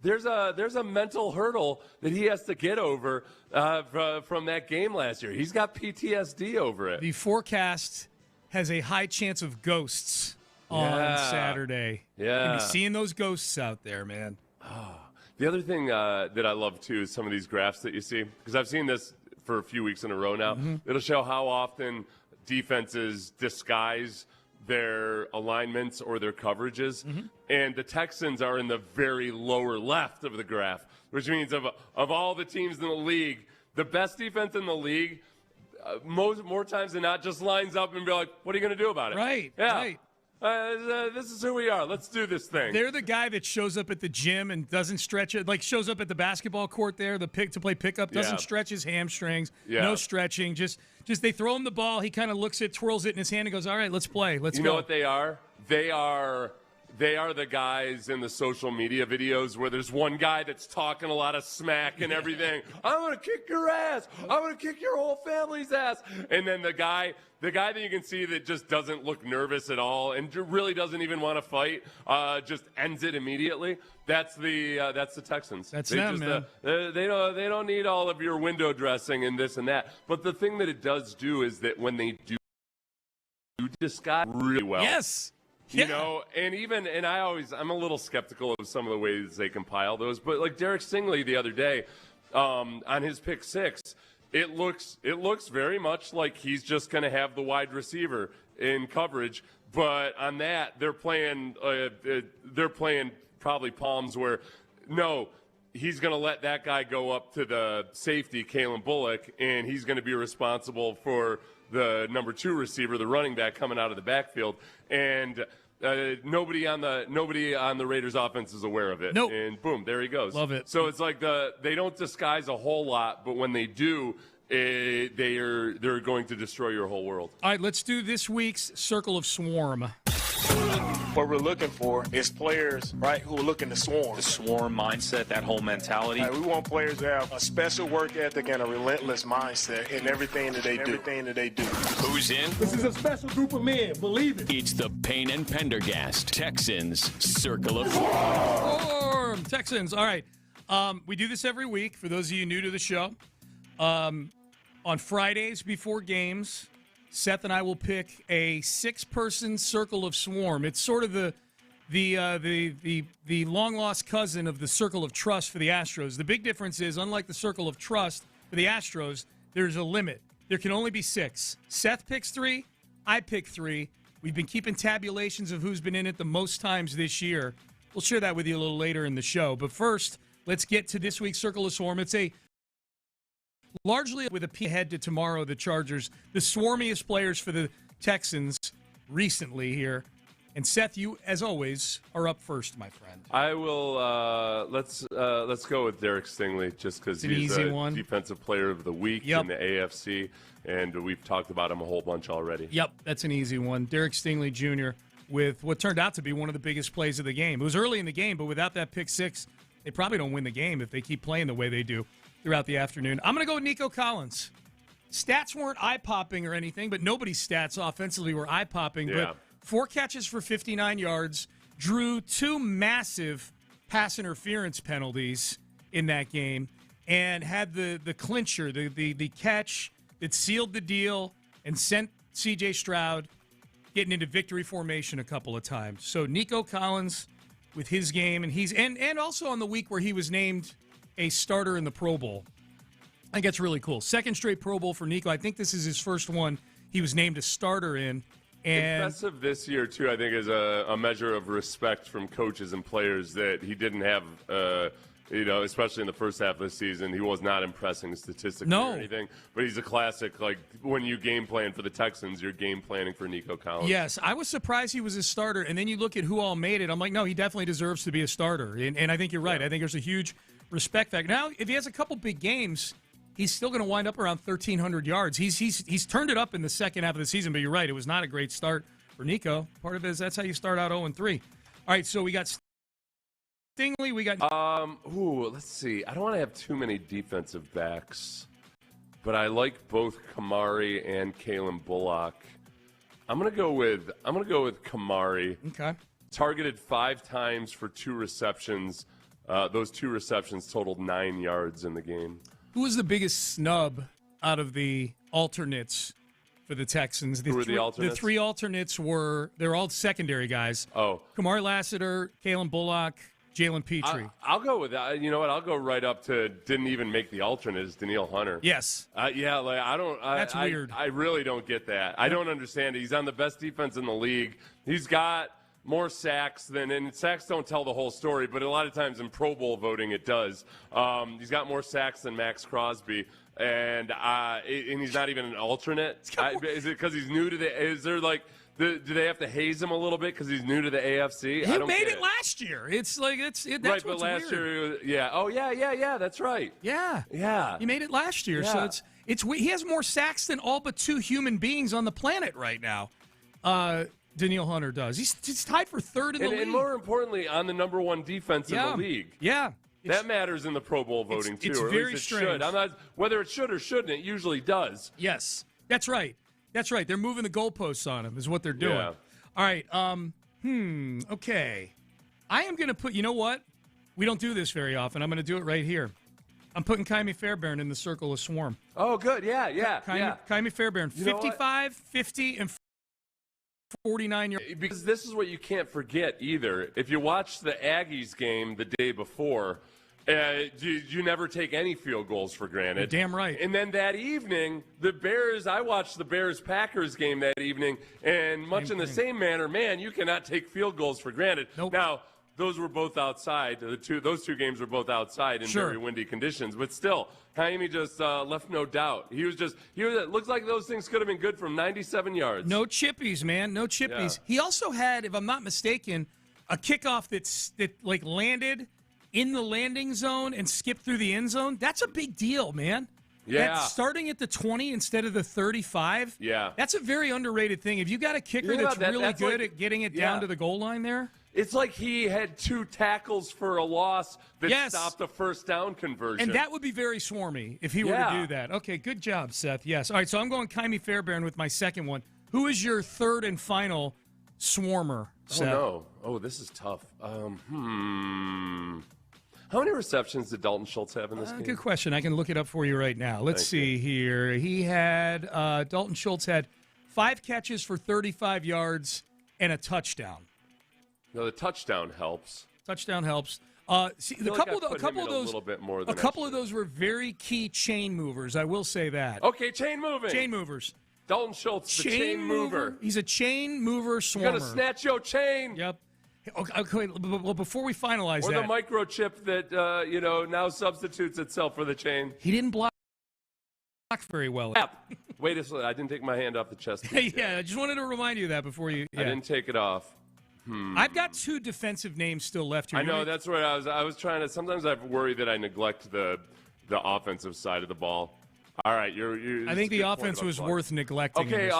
Speaker 6: there's a mental hurdle that he has to get over from that game last year. He's got PTSD over it.
Speaker 4: The forecast has a high chance of ghosts on Saturday.
Speaker 6: Yeah.
Speaker 4: You'll be seeing those ghosts out there, man.
Speaker 6: The other thing that I love, too, is some of these graphs that you see, because I've seen this for a few weeks in a row now.
Speaker 4: Mm-hmm.
Speaker 6: It'll show how often defenses disguise their alignments or their coverages.
Speaker 4: Mm-hmm.
Speaker 6: And the Texans are in the very lower left of the graph, which means of all the teams in the league, the best defense in the league, more times than not, just lines up and be like, what are you going to do about it?
Speaker 4: Right,
Speaker 6: yeah.
Speaker 4: right.
Speaker 6: This is who we are. Let's do this thing.
Speaker 4: They're the guy that shows up at the gym and doesn't stretch it, like shows up at the basketball court there, to play pickup, doesn't stretch his hamstrings, no stretching, just they throw him the ball, he kind of looks at, twirls it in his hand and goes, all right, let's play, let's go.
Speaker 6: You know what they are? They are the guys in the social media videos where there's one guy that's talking a lot of smack and everything. I'm going to kick your ass. I'm going to kick your whole family's ass. And then the guy that you can see that just doesn't look nervous at all and really doesn't even want to fight, just ends it immediately. That's the Texans.
Speaker 4: That's them, man.
Speaker 6: They don't need all of your window dressing and this and that. But the thing that it does do is that when they do disguise really well.
Speaker 4: Yes.
Speaker 6: You know, and I'm a little skeptical of some of the ways they compile those, but like Derek Stingley the other day, on his pick six, it looks very much like he's just going to have the wide receiver in coverage, but on that they're playing probably palms where no, he's going to let that guy go up to the safety, Kalen Bullock, and he's going to be responsible for the number 2 receiver, the running back coming out of the backfield, and nobody on the Raiders offense is aware of it.
Speaker 4: Nope.
Speaker 6: And boom, there he goes.
Speaker 4: Love it.
Speaker 6: So it's like they don't disguise a whole lot, but when they do, they're going to destroy your whole world.
Speaker 4: All right, let's do this week's Circle of Swarm.
Speaker 3: What we're looking for is players, right, who are looking to swarm.
Speaker 8: The swarm mindset, that whole mentality.
Speaker 3: We want players to have a special work ethic and a relentless mindset in everything that they do.
Speaker 2: Who's in?
Speaker 3: This is a special group of men, believe it.
Speaker 2: It's the Payne and Pendergast Texans Circle of
Speaker 4: Swarm. Texans. All right. We do this every week for those of you new to the show. On Fridays before games, Seth and I will pick a 6-person Circle of Swarm. It's sort of the long-lost cousin of the Circle of Trust for the Astros. The big difference is, unlike the Circle of Trust for the Astros, there's a limit. There can only be 6. Seth picks 3. I pick 3. We've been keeping tabulations of who's been in it the most times this year. We'll share that with you a little later in the show. But first, let's get to this week's Circle of Swarm. It's largely with a peek ahead to tomorrow, the Chargers, the swarmiest players for the Texans recently here. And Seth, you, as always, are up first, my friend.
Speaker 6: I will. Let's go with Derek Stingley, just because he's a defensive player of the week in the AFC, and we've talked about him a whole bunch already.
Speaker 4: Yep, that's an easy one. Derek Stingley Jr. with what turned out to be one of the biggest plays of the game. It was early in the game, but without that pick 6, they probably don't win the game if they keep playing the way they do throughout the afternoon. I'm going to go with Nico Collins. Stats weren't eye-popping or anything, but nobody's stats offensively were eye-popping.
Speaker 6: Yeah.
Speaker 4: But 4 catches for 59 yards, drew 2 massive pass interference penalties in that game, and had the clincher, the catch that sealed the deal and sent C.J. Stroud getting into victory formation a couple of times. So Nico Collins with his game, and also on the week where he was named a starter in the Pro Bowl. I think that's really cool. Second straight Pro Bowl for Nico. I think this is his first one he was named a starter in. And
Speaker 6: impressive this year, too, I think, is a measure of respect from coaches and players that he didn't have, especially in the first half of the season. He was not impressing statistically or anything. But he's a classic, like, when you game plan for the Texans, you're game planning for Nico Collins.
Speaker 4: Yes, I was surprised he was a starter. And then you look at who all made it. I'm like, no, he definitely deserves to be a starter. And I think you're right. Yeah. I think there's a huge respect factor. Now, if he has a couple big games, he's still going to wind up around 1,300 yards. He's turned it up in the second half of the season, but you're right. It was not a great start for Nico. Part of it is that's how you start out 0-3. All right, so we got Stingley. We got
Speaker 6: let's see. I don't want to have too many defensive backs, but I like both Kamari and Kalen Bullock. I'm gonna go with Kamari.
Speaker 4: Okay.
Speaker 6: Targeted 5 times for 2 receptions. Those 2 receptions totaled 9 yards in the game.
Speaker 4: Who was the biggest snub out of the alternates for the Texans?
Speaker 6: Who were the alternates?
Speaker 4: The 3 alternates they're all secondary guys.
Speaker 6: Oh.
Speaker 4: Kamari Lassiter, Kalen Bullock, Jalen Petrie.
Speaker 6: I'll go with that. You know what? I'll go right up to didn't even make the alternates, Daniil Hunter.
Speaker 4: Yes.
Speaker 6: Yeah, like
Speaker 4: That's weird.
Speaker 6: I really don't get that. I don't understand it. He's on the best defense in the league. He's got more sacks and sacks don't tell the whole story, but a lot of times in Pro Bowl voting it does. He's got more sacks than Max Crosby, and he's not even an alternate. Is it because he's new to is there like, do they have to haze him a little bit because he's new to the AFC?
Speaker 4: He made it last year. It's like that's
Speaker 6: right,
Speaker 4: what's
Speaker 6: but last
Speaker 4: weird.
Speaker 6: year, yeah. Oh, yeah. That's right.
Speaker 4: Yeah. He made it last year,
Speaker 6: Yeah.
Speaker 4: so it's he has more sacks than all but 2 human beings on the planet right now. Daniil Hunter does. He's tied for 3rd in the league.
Speaker 6: And more importantly, on the number 1 defense in the league.
Speaker 4: Yeah.
Speaker 6: That matters in the Pro Bowl voting, too.
Speaker 4: It's
Speaker 6: or at
Speaker 4: very
Speaker 6: least it
Speaker 4: strange.
Speaker 6: should. Whether it should or shouldn't, it usually does.
Speaker 4: Yes. That's right. They're moving the goalposts on him is what they're doing.
Speaker 6: Yeah.
Speaker 4: All right. Okay. I am going to put, you know what? We don't do this very often. I'm going to do it right here. I'm putting Kaimi Fairbairn in the circle of Swarm.
Speaker 6: Oh, good. Yeah.
Speaker 4: Kaimi Fairbairn, 55, 50, and 49 years.
Speaker 6: Because this is what you can't forget either. If you watch the Aggies game the day before, you never take any field goals for granted.
Speaker 4: You're damn right.
Speaker 6: And then that evening, I watched the Bears-Packers game that evening, and much in the same manner, man, you cannot take field goals for granted.
Speaker 4: Nope.
Speaker 6: Now, those were both outside. Those two games were both outside in very windy conditions. But still, Kaimi just left no doubt. It looks like those things could have been good from 97 yards.
Speaker 4: No chippies, man. No chippies.
Speaker 6: Yeah.
Speaker 4: He also had, if I'm not mistaken, a kickoff that landed in the landing zone and skipped through the end zone. That's a big deal, man.
Speaker 6: Yeah.
Speaker 4: That's starting at the 20 instead of the 35.
Speaker 6: Yeah.
Speaker 4: That's a very underrated thing. If you got a kicker that's really good at getting it down to the goal line there.
Speaker 6: It's like he had 2 tackles for a loss that stopped a first down conversion.
Speaker 4: And that would be very swarmy if he were to do that. Okay, good job, Seth. Yes. All right, so I'm going Kaimi Fairbairn with my second one. Who is your 3rd and final swarmer, Seth?
Speaker 6: Oh, no. Oh, this is tough. How many receptions did Dalton Schultz have in this game?
Speaker 4: Good question. I can look it up for you right now. Let's see here. He had Dalton Schultz had 5 catches for 35 yards and a touchdown.
Speaker 6: No, the touchdown helps.
Speaker 4: Touchdown helps. A couple of those were very key chain movers. I will say that.
Speaker 6: Okay, chain moving.
Speaker 4: Chain movers.
Speaker 6: Dalton Schultz, the chain mover.
Speaker 4: He's a chain mover swarmer.
Speaker 6: You're gonna snatch your chain.
Speaker 4: Yep. Okay, well, before we finalize
Speaker 6: or the microchip that now substitutes itself for the chain.
Speaker 4: He didn't block very well.
Speaker 6: Wait a second, I didn't take my hand off the chest.
Speaker 4: I just wanted to remind you of that before you. Yeah.
Speaker 6: I didn't take it off.
Speaker 4: I've got 2 defensive names still left here.
Speaker 6: I know, that's what I was trying to. Sometimes I worry that I neglect the offensive side of the ball. All right,
Speaker 4: I think the offense was worth neglecting.
Speaker 6: Okay,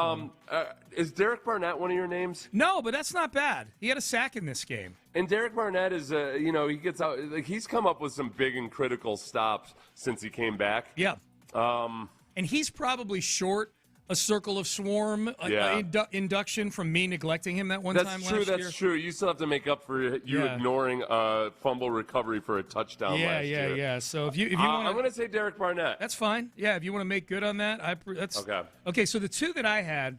Speaker 6: is Derek Barnett one of your names?
Speaker 4: No, but that's not bad. He had a sack in this game.
Speaker 6: And Derek Barnett is, he gets out. Like, he's come up with some big and critical stops since he came back.
Speaker 4: Yeah. And he's probably short a circle of swarm induction from me neglecting him that one time last year.
Speaker 6: That's true. You still have to make up for you ignoring a fumble recovery for a touchdown last year.
Speaker 4: Yeah. So if you want,
Speaker 6: I'm going to say Derek Barnett.
Speaker 4: That's fine. Yeah, if you want to make good on that, that's
Speaker 6: okay.
Speaker 4: Okay, so the 2 that I had,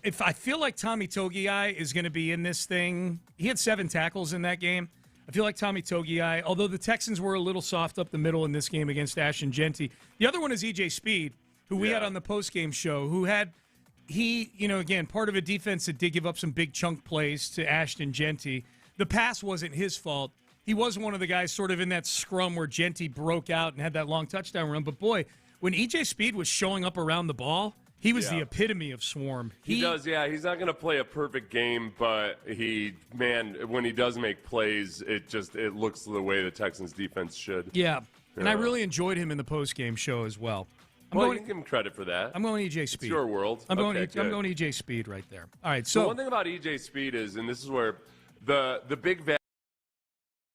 Speaker 4: if I feel like Tommy Togiai is going to be in this thing, he had 7 tackles in that game. I feel like Tommy Togiai, although the Texans were a little soft up the middle in this game against Ashton Genty. The other one is E.J. Speed, who we had on the postgame show, again, part of a defense that did give up some big chunk plays to Ashton Genty. The pass wasn't his fault. He was one of the guys sort of in that scrum where Genty broke out and had that long touchdown run. But, boy, when E.J. Speed was showing up around the ball, he was the epitome of swarm.
Speaker 6: He does, yeah. He's not going to play a perfect game, but when he does make plays, it looks the way the Texans defense should.
Speaker 4: Yeah, and I really enjoyed him in the postgame show as well.
Speaker 6: You can give him credit for that.
Speaker 4: I'm going E.J. Speed.
Speaker 6: It's your world.
Speaker 4: I'm going E.J. Speed right there. All right, so
Speaker 6: one thing about E.J. Speed is, and this is where the big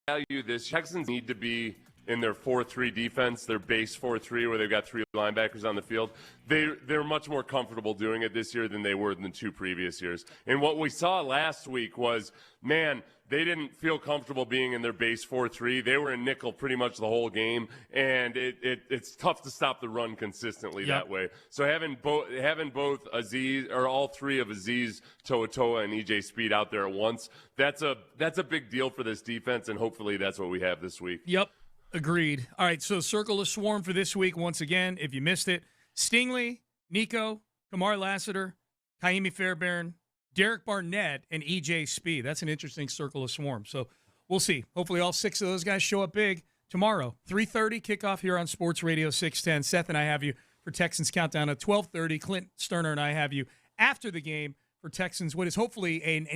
Speaker 6: value this Texans need to be in their 4-3 defense, their base 4-3, where they've got 3 linebackers on the field. They're much more comfortable doing it this year than they were in the 2 previous years. And what we saw last week was, man, they didn't feel comfortable being in their base 4-3. They were in nickel pretty much the whole game, and it's tough to stop the run consistently that way. So having both Aziz, or all 3 of Aziz, Toa, and EJ Speed out there at once, that's a big deal for this defense, and hopefully that's what we have this week.
Speaker 4: Yep, agreed. All right, so circle the swarm for this week once again. If you missed it, Stingley, Nico, Kamar Lassiter, Kaimi Fairbairn, Derek Barnett, and EJ Speed. That's an interesting circle of swarm. So we'll see. Hopefully all 6 of those guys show up big tomorrow. 3:30 kickoff here on Sports Radio 610. Seth and I have you for Texans Countdown at 12:30. Clint Stoerner and I have you after the game for Texans, what is hopefully an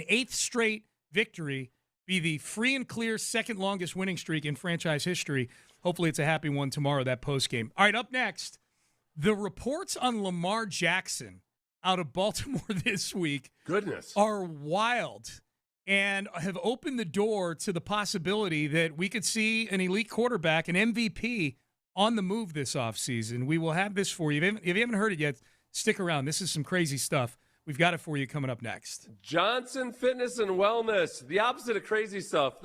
Speaker 4: 8th straight victory, be the free and clear second longest winning streak in franchise history. Hopefully it's a happy one tomorrow, that postgame. All right, up next, the reports on Lamar Jackson out of Baltimore this week are wild and have opened the door to the possibility that we could see an elite quarterback, an MVP, on the move this offseason. We will have this for you. If you haven't heard it yet, stick around. This is some crazy stuff. We've got it for you coming up next.
Speaker 6: Johnson Fitness and Wellness, the opposite of crazy stuff.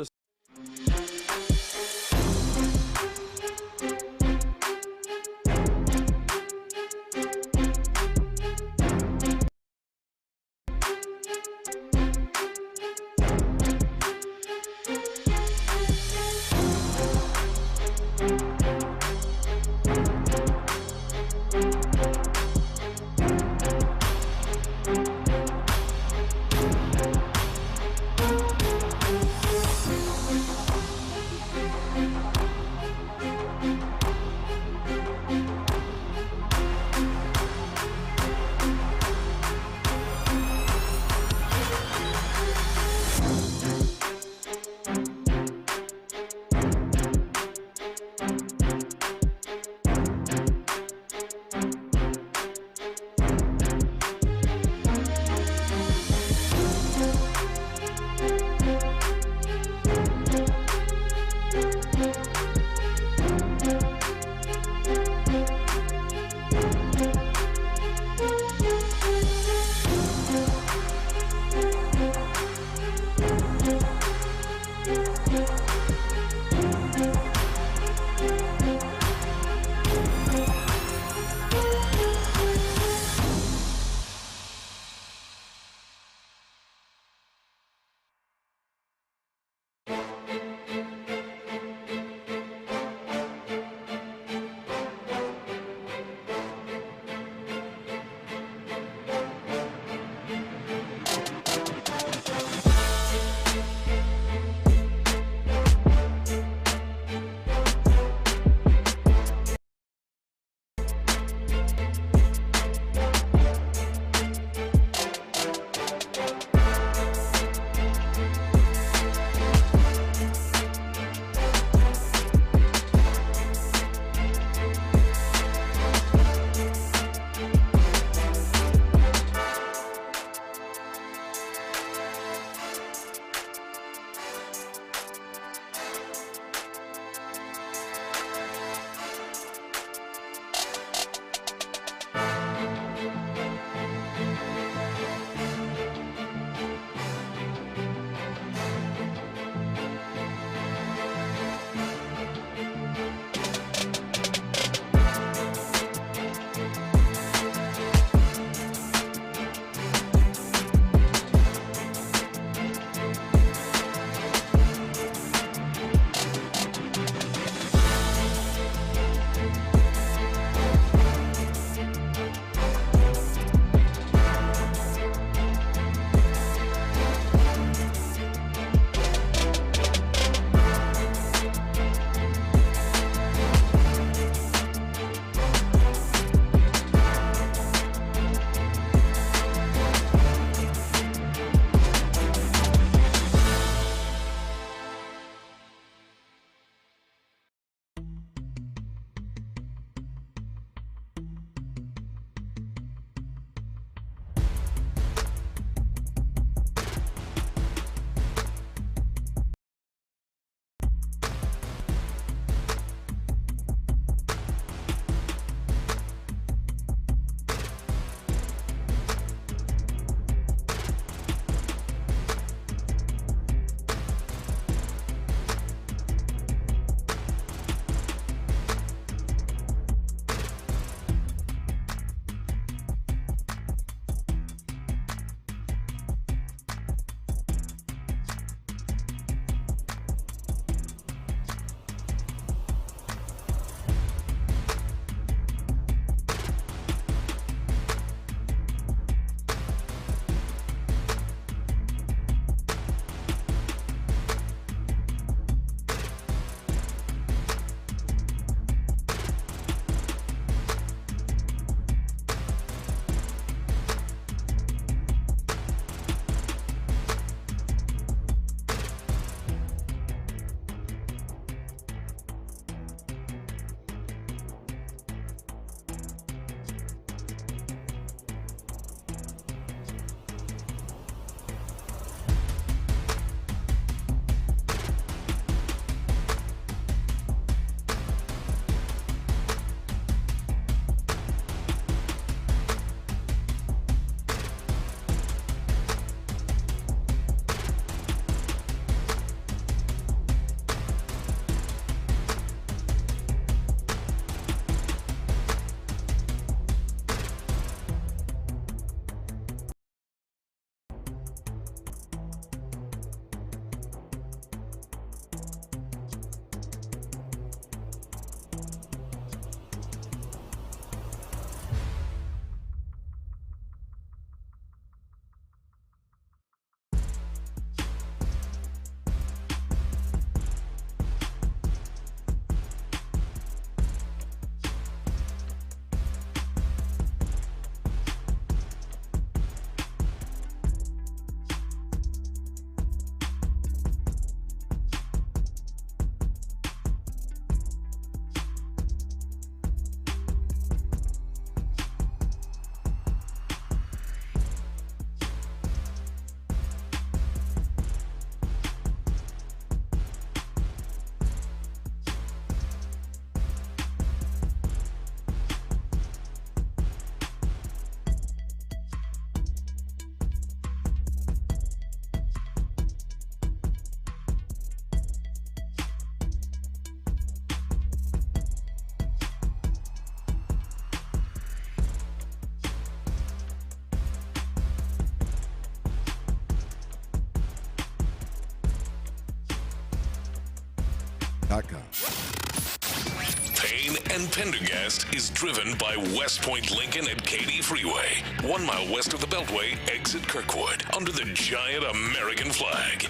Speaker 1: Payne and Pendergast is driven by West Point Lincoln at Katy Freeway, 1 mile west of the Beltway, exit Kirkwood, under the giant American flag.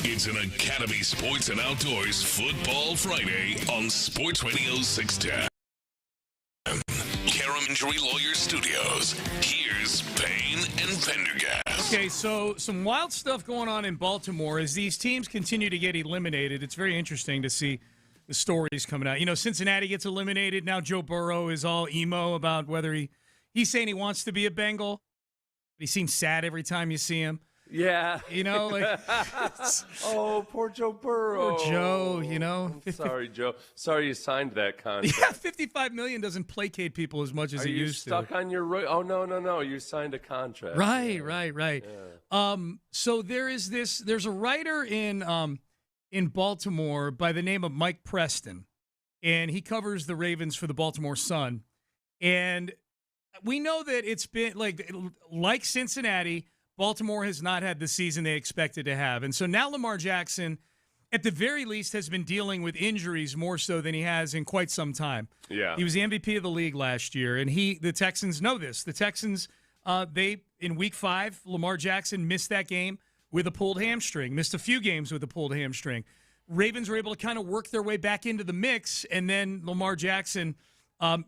Speaker 1: It's an Academy Sports and Outdoors Football Friday on Sports Radio 610. Karam Injury Lawyer Studios. Here's Payne and Pendergast.
Speaker 4: Okay, so some wild stuff going on in Baltimore as these teams continue to get eliminated. It's very interesting to see the stories coming out. You know, Cincinnati gets eliminated. Now Joe Burrow is all emo about whether he's saying he wants to be a Bengal. He seems sad every time you see him.
Speaker 6: Yeah.
Speaker 4: You know, like.
Speaker 6: Oh, poor Joe Burrow.
Speaker 4: Poor Joe, you know.
Speaker 6: I'm sorry, Joe. Sorry you signed that contract.
Speaker 4: Yeah, $55 million doesn't placate people as much as it used to.
Speaker 6: Are you stuck on your Oh, no. You signed a contract.
Speaker 4: Right. Yeah. So there's a writer in Baltimore by the name of Mike Preston, and he covers the Ravens for the Baltimore Sun. And we know that it's been like Cincinnati, Baltimore has not had the season they expected to have. And so now Lamar Jackson, at the very least, has been dealing with injuries more so than he has in quite some time.
Speaker 6: Yeah.
Speaker 4: He was the MVP of the league last year, and the Texans know this. The Texans, in Week 5, Lamar Jackson missed that game with a pulled hamstring, missed a few games with a pulled hamstring. Ravens were able to kind of work their way back into the mix, and then Lamar Jackson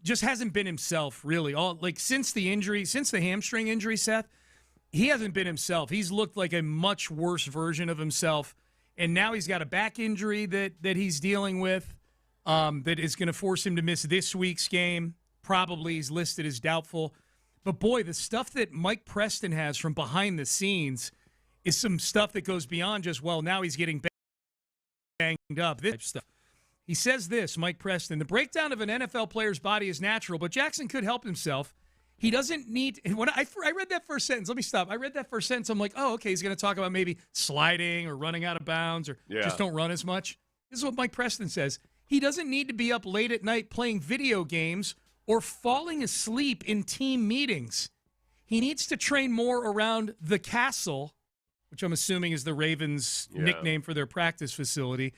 Speaker 4: just hasn't been himself, really. Since the hamstring injury, Seth, he hasn't been himself. He's looked like a much worse version of himself, and now he's got a back injury that he's dealing with that is going to force him to miss this week's game. Probably he's listed as doubtful. But, boy, the stuff that Mike Preston has from behind the scenes is some stuff that goes beyond just, well, now he's getting banged up. This stuff. He says this, Mike Preston, the breakdown of an NFL player's body is natural, but Jackson could help himself. He doesn't need – when I read that first sentence, let me stop. I read that first sentence. I'm like, oh, okay, he's going to talk about maybe sliding or running out of bounds or just don't run as much. This is what Mike Preston says. He doesn't need to be up late at night playing video games or falling asleep in team meetings. He needs to train more around the castle, which I'm assuming is the Ravens' nickname for their practice facility,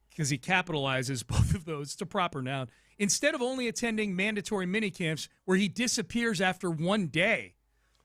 Speaker 4: because he capitalizes both of those. It's a proper noun. Instead of only attending mandatory minicamps where he disappears after one day.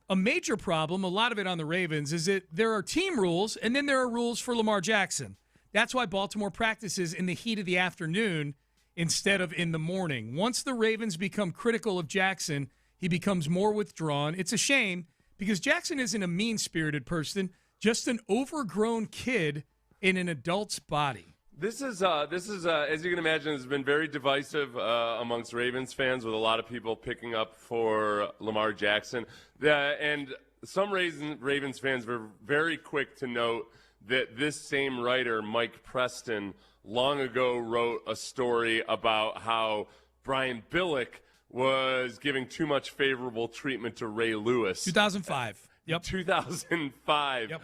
Speaker 4: A major problem, a lot of it on the Ravens, is that there are team rules and then there are rules for Lamar Jackson. That's why Baltimore practices in the heat of the afternoon instead of in the morning. Once the Ravens become critical of Jackson, he becomes more withdrawn. It's a shame because Jackson isn't a mean-spirited person, just an overgrown kid in an adult's body.
Speaker 6: This is as you can imagine, has been very divisive amongst Ravens fans, with a lot of people picking up for Lamar Jackson. And some Ravens fans were very quick to note that this same writer, Mike Preston, long ago wrote a story about how Brian Billick was giving too much favorable treatment to Ray Lewis.
Speaker 4: 2005. Yep.
Speaker 6: 2005.
Speaker 4: Yep.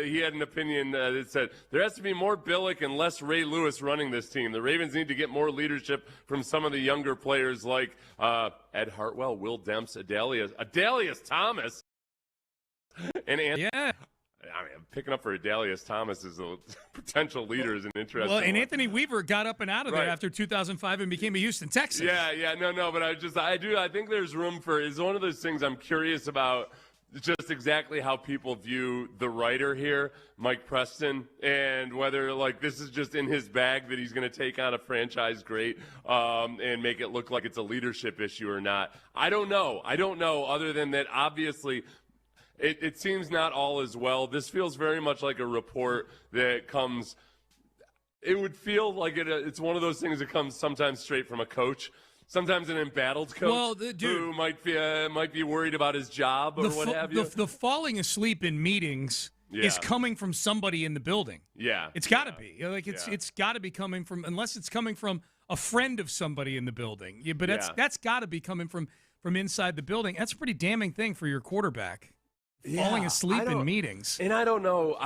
Speaker 6: He had an opinion that said there has to be more Billick and less Ray Lewis running this team. The Ravens need to get more leadership from some of the younger players like Ed Hartwell, Will Demps, Adalius Thomas, and Anthony.
Speaker 4: Yeah.
Speaker 6: I mean, picking up for Adalius Thomas as a potential leader is an interesting
Speaker 4: Well, and
Speaker 6: one.
Speaker 4: Anthony Weaver got up and out of there after 2005 and became a Houston Texan.
Speaker 6: Yeah, no, but I think there's room for, it's one of those things I'm curious about, just exactly how people view the writer here, Mike Preston, and whether this is just in his bag that he's going to take on a franchise great and make it look like it's a leadership issue or not. I don't know other than that obviously it seems not all as well. This feels very much like a report that comes – it would feel like it's one of those things that comes sometimes straight from a coach. Sometimes an embattled coach who might be worried about his job or what have you.
Speaker 4: The falling asleep in meetings is coming from somebody in the building.
Speaker 6: Yeah.
Speaker 4: It's got to be. It's got to be coming from, unless it's coming from a friend of somebody in the building. Yeah, but that's got to be coming from inside the building. That's a pretty damning thing for your quarterback. Falling asleep in meetings.
Speaker 6: And I don't know.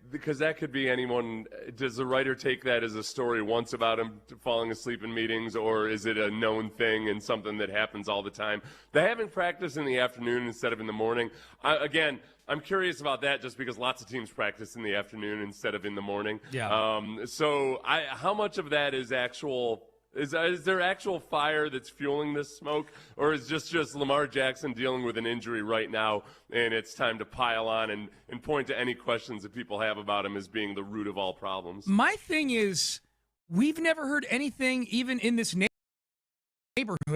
Speaker 6: Because that could be anyone. Does the writer take that as a story once about him falling asleep in meetings, or is it a known thing and something that happens all the time? They having practice in the afternoon instead of in the morning. I'm I'm curious about that just because lots of teams practice in the afternoon instead of in the morning.
Speaker 4: Yeah.
Speaker 6: So how much of that is actual? Is there actual fire that's fueling this smoke, or is just Lamar Jackson dealing with an injury right now, and it's time to pile on and point to any questions that people have about him as being the root of all problems?
Speaker 4: My thing is, we've never heard anything even in this neighborhood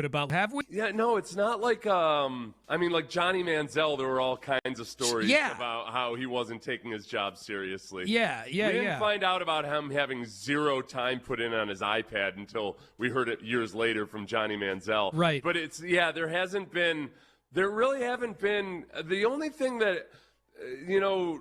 Speaker 4: about, have we?
Speaker 6: Yeah, no, it's not like like Johnny Manziel, there were all kinds of stories about how he wasn't taking his job seriously. We didn't find out about him having zero time put in on his iPad until we heard it years later from Johnny Manziel.
Speaker 4: Right.
Speaker 6: But there really haven't been, the only thing that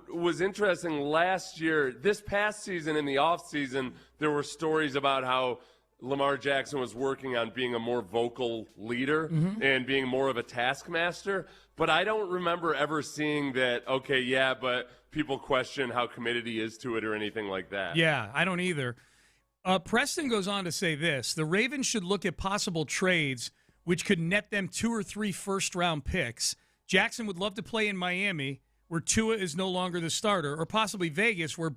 Speaker 6: was interesting last year, this past season in the offseason, there were stories about how Lamar Jackson was working on being a more vocal leader and being more of a taskmaster. But I don't remember ever seeing that, but people question how committed he is to it or anything like that.
Speaker 4: Yeah, I don't either. Preston goes on to say this: the Ravens should look at possible trades which could net them 2 or 3 first-round picks. Jackson would love to play in Miami, where Tua is no longer the starter, or possibly Vegas, where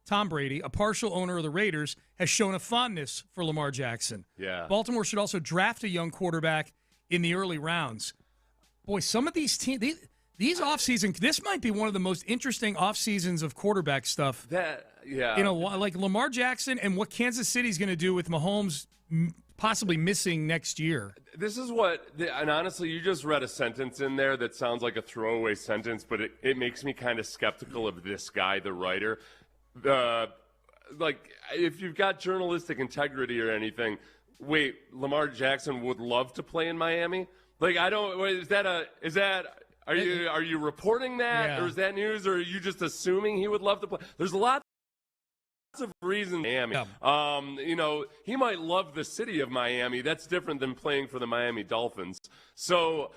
Speaker 4: Tom Brady, a partial owner of the Raiders, has shown a fondness for Lamar Jackson.
Speaker 6: Yeah.
Speaker 4: Baltimore should also draft a young quarterback in the early rounds. Boy, some of these teams, these offseason, this might be one of the most interesting offseasons of quarterback stuff. Like Lamar Jackson and what Kansas City's going to do with Mahomes possibly missing next year.
Speaker 6: This is and honestly, you just read a sentence in there that sounds like a throwaway sentence, but it makes me kind of skeptical of this guy, the writer. If you've got journalistic integrity or anything, Lamar Jackson would love to play in Miami? Are you reporting that, or is that news, or are you just assuming he would love to play? There's lots of reasons. Miami. He might love the city of Miami. That's different than playing for the Miami Dolphins. So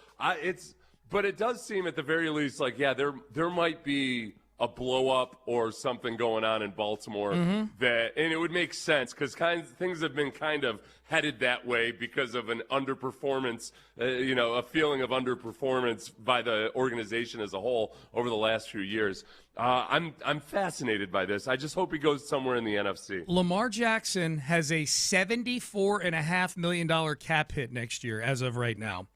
Speaker 6: but it does seem at the very least there might be a blow up or something going on in Baltimore and it would make sense because things have been kind of headed that way because of an underperformance, a feeling of underperformance by the organization as a whole over the last few years. I'm fascinated by this. I just hope he goes somewhere in the NFC.
Speaker 4: Lamar Jackson has a $74.5 million cap hit next year as of right now.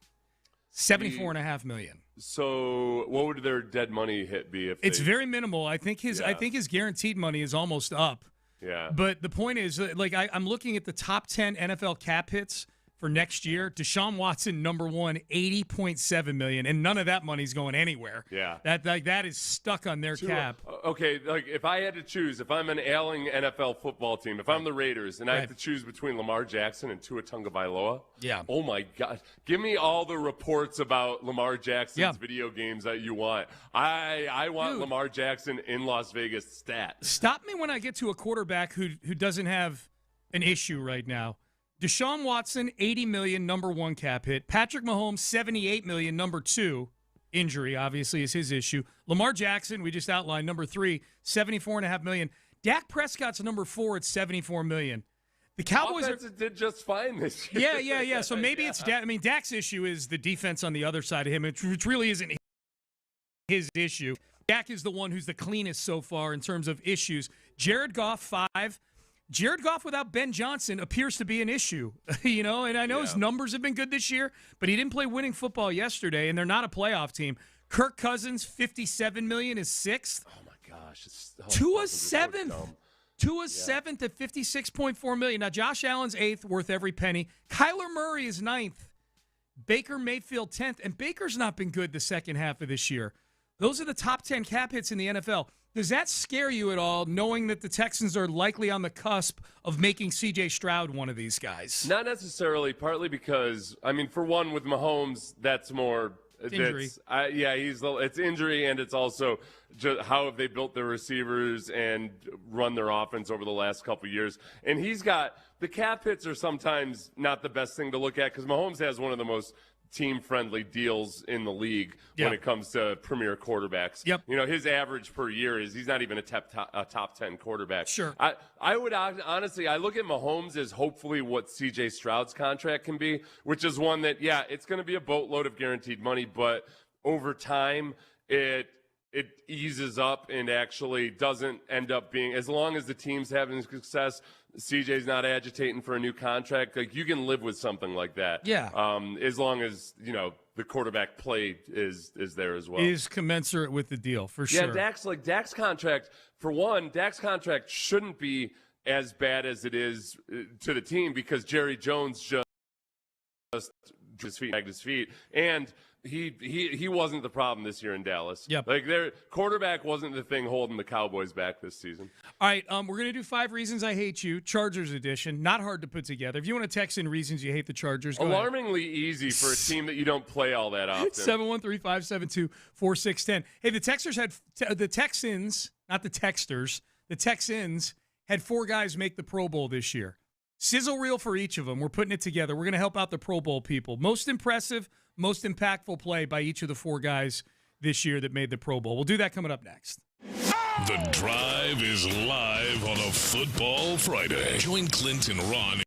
Speaker 4: $74.5 million.
Speaker 6: So, what would their dead money hit be?
Speaker 4: It's very minimal. I think his guaranteed money is almost up.
Speaker 6: Yeah.
Speaker 4: But the point is, I'm looking at the top 10 NFL cap hits for next year. Deshaun Watson, number one, $80.7 million, and none of that money's going anywhere.
Speaker 6: Yeah.
Speaker 4: That is stuck on their cap.
Speaker 6: Okay, if I had to choose, if I'm an ailing NFL football team, if I'm the Raiders, and I have to choose between Lamar Jackson and Tua Tagovailoa, oh my God, give me all the reports about Lamar Jackson's video games that you want. I want Lamar Jackson in Las Vegas stat.
Speaker 4: Stop me when I get to a quarterback who doesn't have an issue right now. Deshaun Watson, $80 million, number one cap hit. Patrick Mahomes, $78 million, number two. Injury, obviously, is his issue. Lamar Jackson, we just outlined, number three, $74.5 million. Dak Prescott's number four at $74 million. The Cowboys
Speaker 6: did just fine this year.
Speaker 4: Yeah. So maybe it's Dak. I mean, Dak's issue is the defense on the other side of him, which really isn't his issue. Dak is the one who's the cleanest so far in terms of issues. Jared Goff, 5. Jared Goff without Ben Johnson appears to be an issue, and I know his numbers have been good this year, but he didn't play winning football yesterday, and they're not a playoff team. Kirk Cousins, $57 million, is 6th.
Speaker 6: Oh, my gosh.
Speaker 4: Tua's 7th. Tua's 7th at $56.4 million. Now, Josh Allen's 8th, worth every penny. Kyler Murray is 9th. Baker Mayfield, 10th, and Baker's not been good the second half of this year. Those are the top 10 cap hits in the NFL. Does that scare you at all, knowing that the Texans are likely on the cusp of making C.J. Stroud one of these guys?
Speaker 6: Not necessarily, partly because, for one, with Mahomes, that's more
Speaker 4: injury.
Speaker 6: It's injury, and it's also just how have they built their receivers and run their offense over the last couple of years. And he's got – the cap hits are sometimes not the best thing to look at because Mahomes has one of the most – team-friendly deals in the league when it comes to premier quarterbacks.
Speaker 4: Yep.
Speaker 6: His average per year is he's not even a top 10 quarterback.
Speaker 4: Sure.
Speaker 6: I would honestly, I look at Mahomes as hopefully what C.J. Stroud's contract can be, which is one that, it's going to be a boatload of guaranteed money, but over time, it eases up and actually doesn't end up being, as long as the team's having success, CJ's not agitating for a new contract. Like, you can live with something like that.
Speaker 4: Yeah.
Speaker 6: As long as, the quarterback play is there as well.
Speaker 4: Is commensurate with the deal, for sure.
Speaker 6: Yeah, Dak's contract, for one, Dak's contract shouldn't be as bad as it is to the team, because Jerry Jones just dragged his feet. And he wasn't the problem this year in Dallas.
Speaker 4: Yep.
Speaker 6: Like, their quarterback wasn't the thing holding the Cowboys back this season.
Speaker 4: All right, we're going to do 5 Reasons I Hate You, Chargers edition. Not hard to put together. If you want to text in reasons you hate the Chargers, go
Speaker 6: Alarmingly easy for a team that you don't play all that often.
Speaker 4: 713-572-4610. Hey, the Texans had the Texans, not the Texters. The Texans had 4 guys make the Pro Bowl this year. Sizzle reel for each of them. We're putting it together. We're going to help out the Pro Bowl people. Most impressive, most impactful play by each of the 4 guys this year that made the Pro Bowl. We'll do that coming up next.
Speaker 1: The Drive is live on a Football Friday. Join Clint and Ron.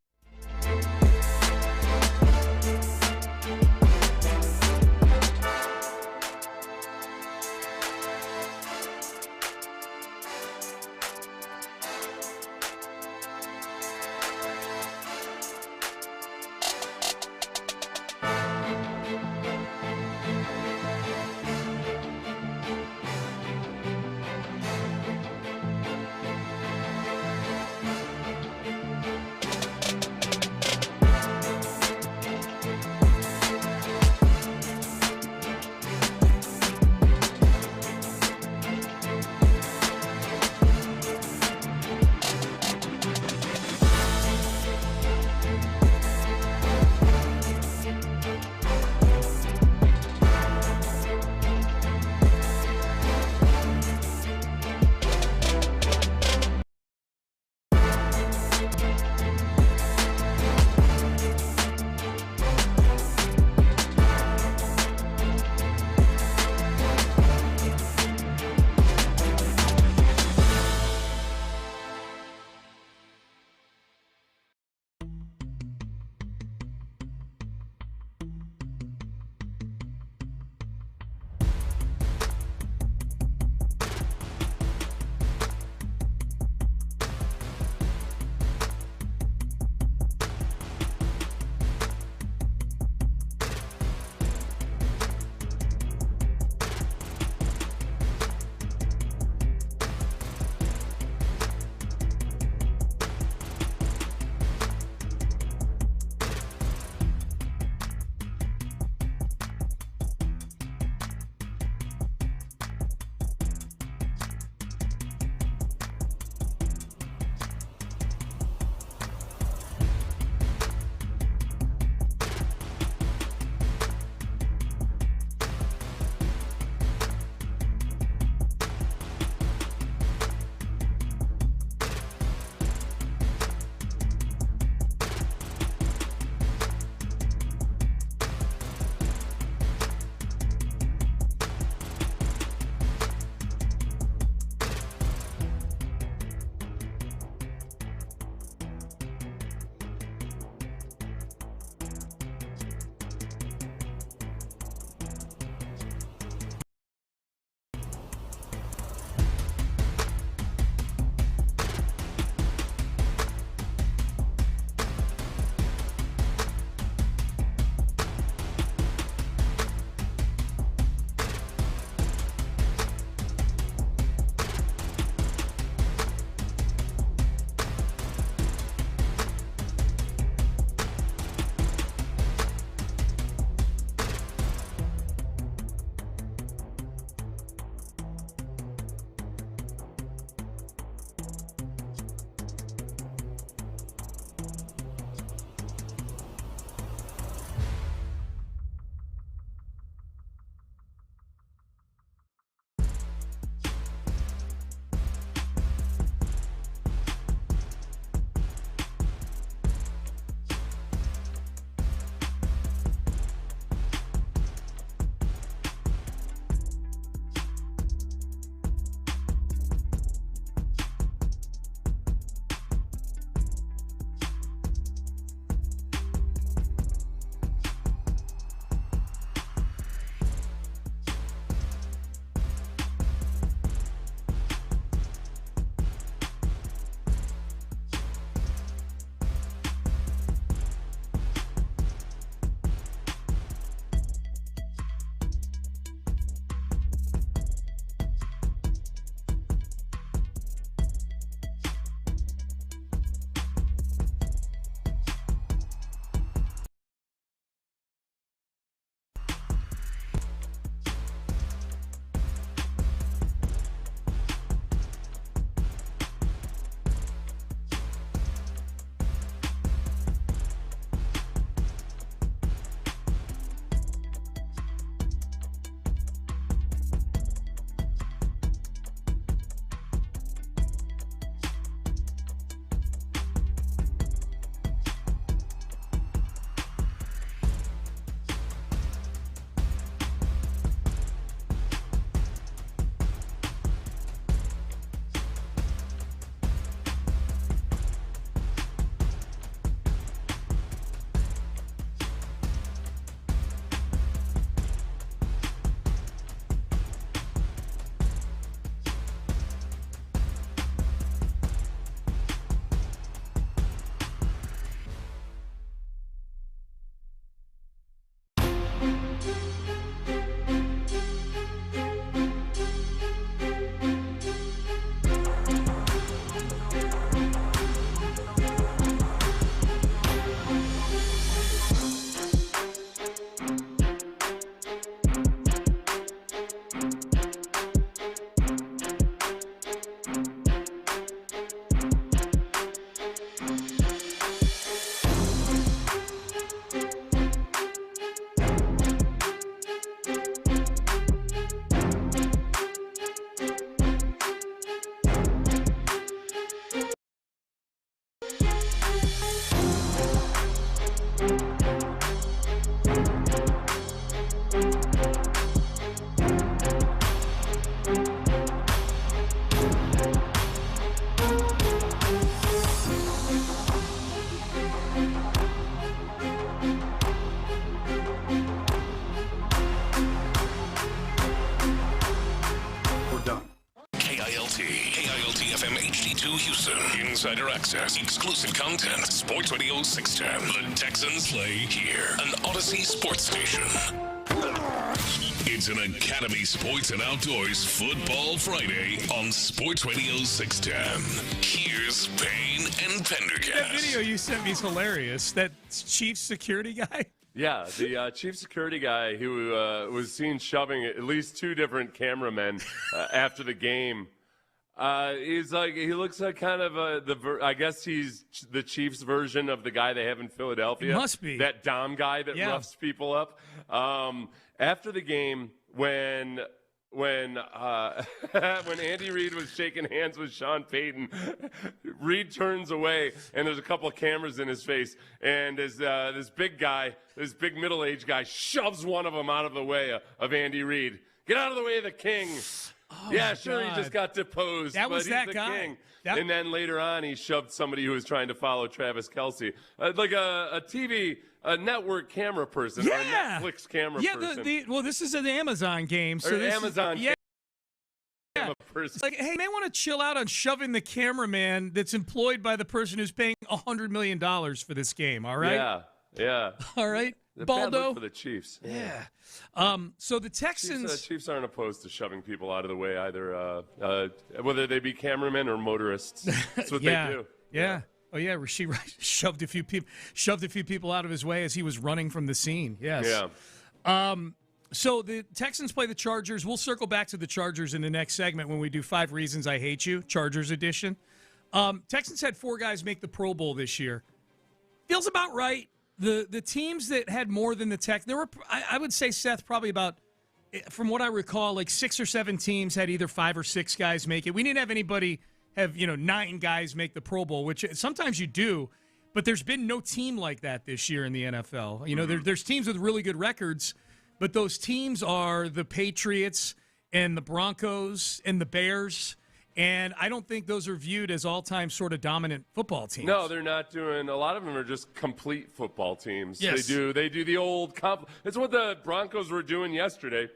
Speaker 1: KILT. KILT FM HD2 Houston. Insider access. Exclusive content. Sports Radio 610. The Texans play here. An Odyssey sports station. It's an Academy Sports and Outdoors Football Friday on Sports Radio 610. Here's Payne and Pendergast.
Speaker 4: That video you sent me is hilarious. That chief security guy.
Speaker 6: Yeah, the chief security guy who was seen shoving at least two different cameramen after the game. He looks like kind of I guess he's the Chiefs version of the guy they have in Philadelphia.
Speaker 4: It must be.
Speaker 6: That Dom guy that roughs people up. After the game, when Andy Reid was shaking hands with Sean Payton, Reid turns away, and there's a couple of cameras in his face, and this big middle-aged guy, shoves one of them out of the way of Andy Reid. Get out of the way of the king.
Speaker 4: Oh,
Speaker 6: yeah, sure, he just got deposed, but he's the king. And then later on, he shoved somebody who was trying to follow Travis Kelce. Like a TV... a network camera person or a Netflix camera person.
Speaker 4: Well, this is an Amazon game. So this
Speaker 6: Amazon camera person.
Speaker 4: Like, hey, may want to chill out on shoving the cameraman that's employed by the person who's paying $100 million for this game, all right?
Speaker 6: Yeah.
Speaker 4: All right,
Speaker 6: Bad look for the Chiefs.
Speaker 4: Yeah. So the Texans...
Speaker 6: Chiefs aren't opposed to shoving people out of the way either, whether they be cameramen or motorists. That's what they do.
Speaker 4: Yeah. Oh yeah, Rasheed Rice shoved a few people out of his way as he was running from the scene. Yes.
Speaker 6: Yeah.
Speaker 4: So the Texans play the Chargers. We'll circle back to the Chargers in the next segment when we do 5 Reasons I Hate You, Chargers edition. Texans had 4 guys make the Pro Bowl this year. Feels about right. The teams that had more than the Texans, there were, I would say, Seth, probably about, from what I recall, like 6 or 7 teams had either 5 or 6 guys make it. We didn't have anybody have 9 guys make the Pro Bowl, which sometimes you do, but there's been no team like that this year in the NFL. There's teams with really good records, but those teams are the Patriots and the Broncos and the Bears, and I don't think those are viewed as all-time sort of dominant football teams.
Speaker 6: No, they're not doing. A lot of them are just complete football teams.
Speaker 4: Yes.
Speaker 6: They do the old it's what the Broncos were doing yesterday,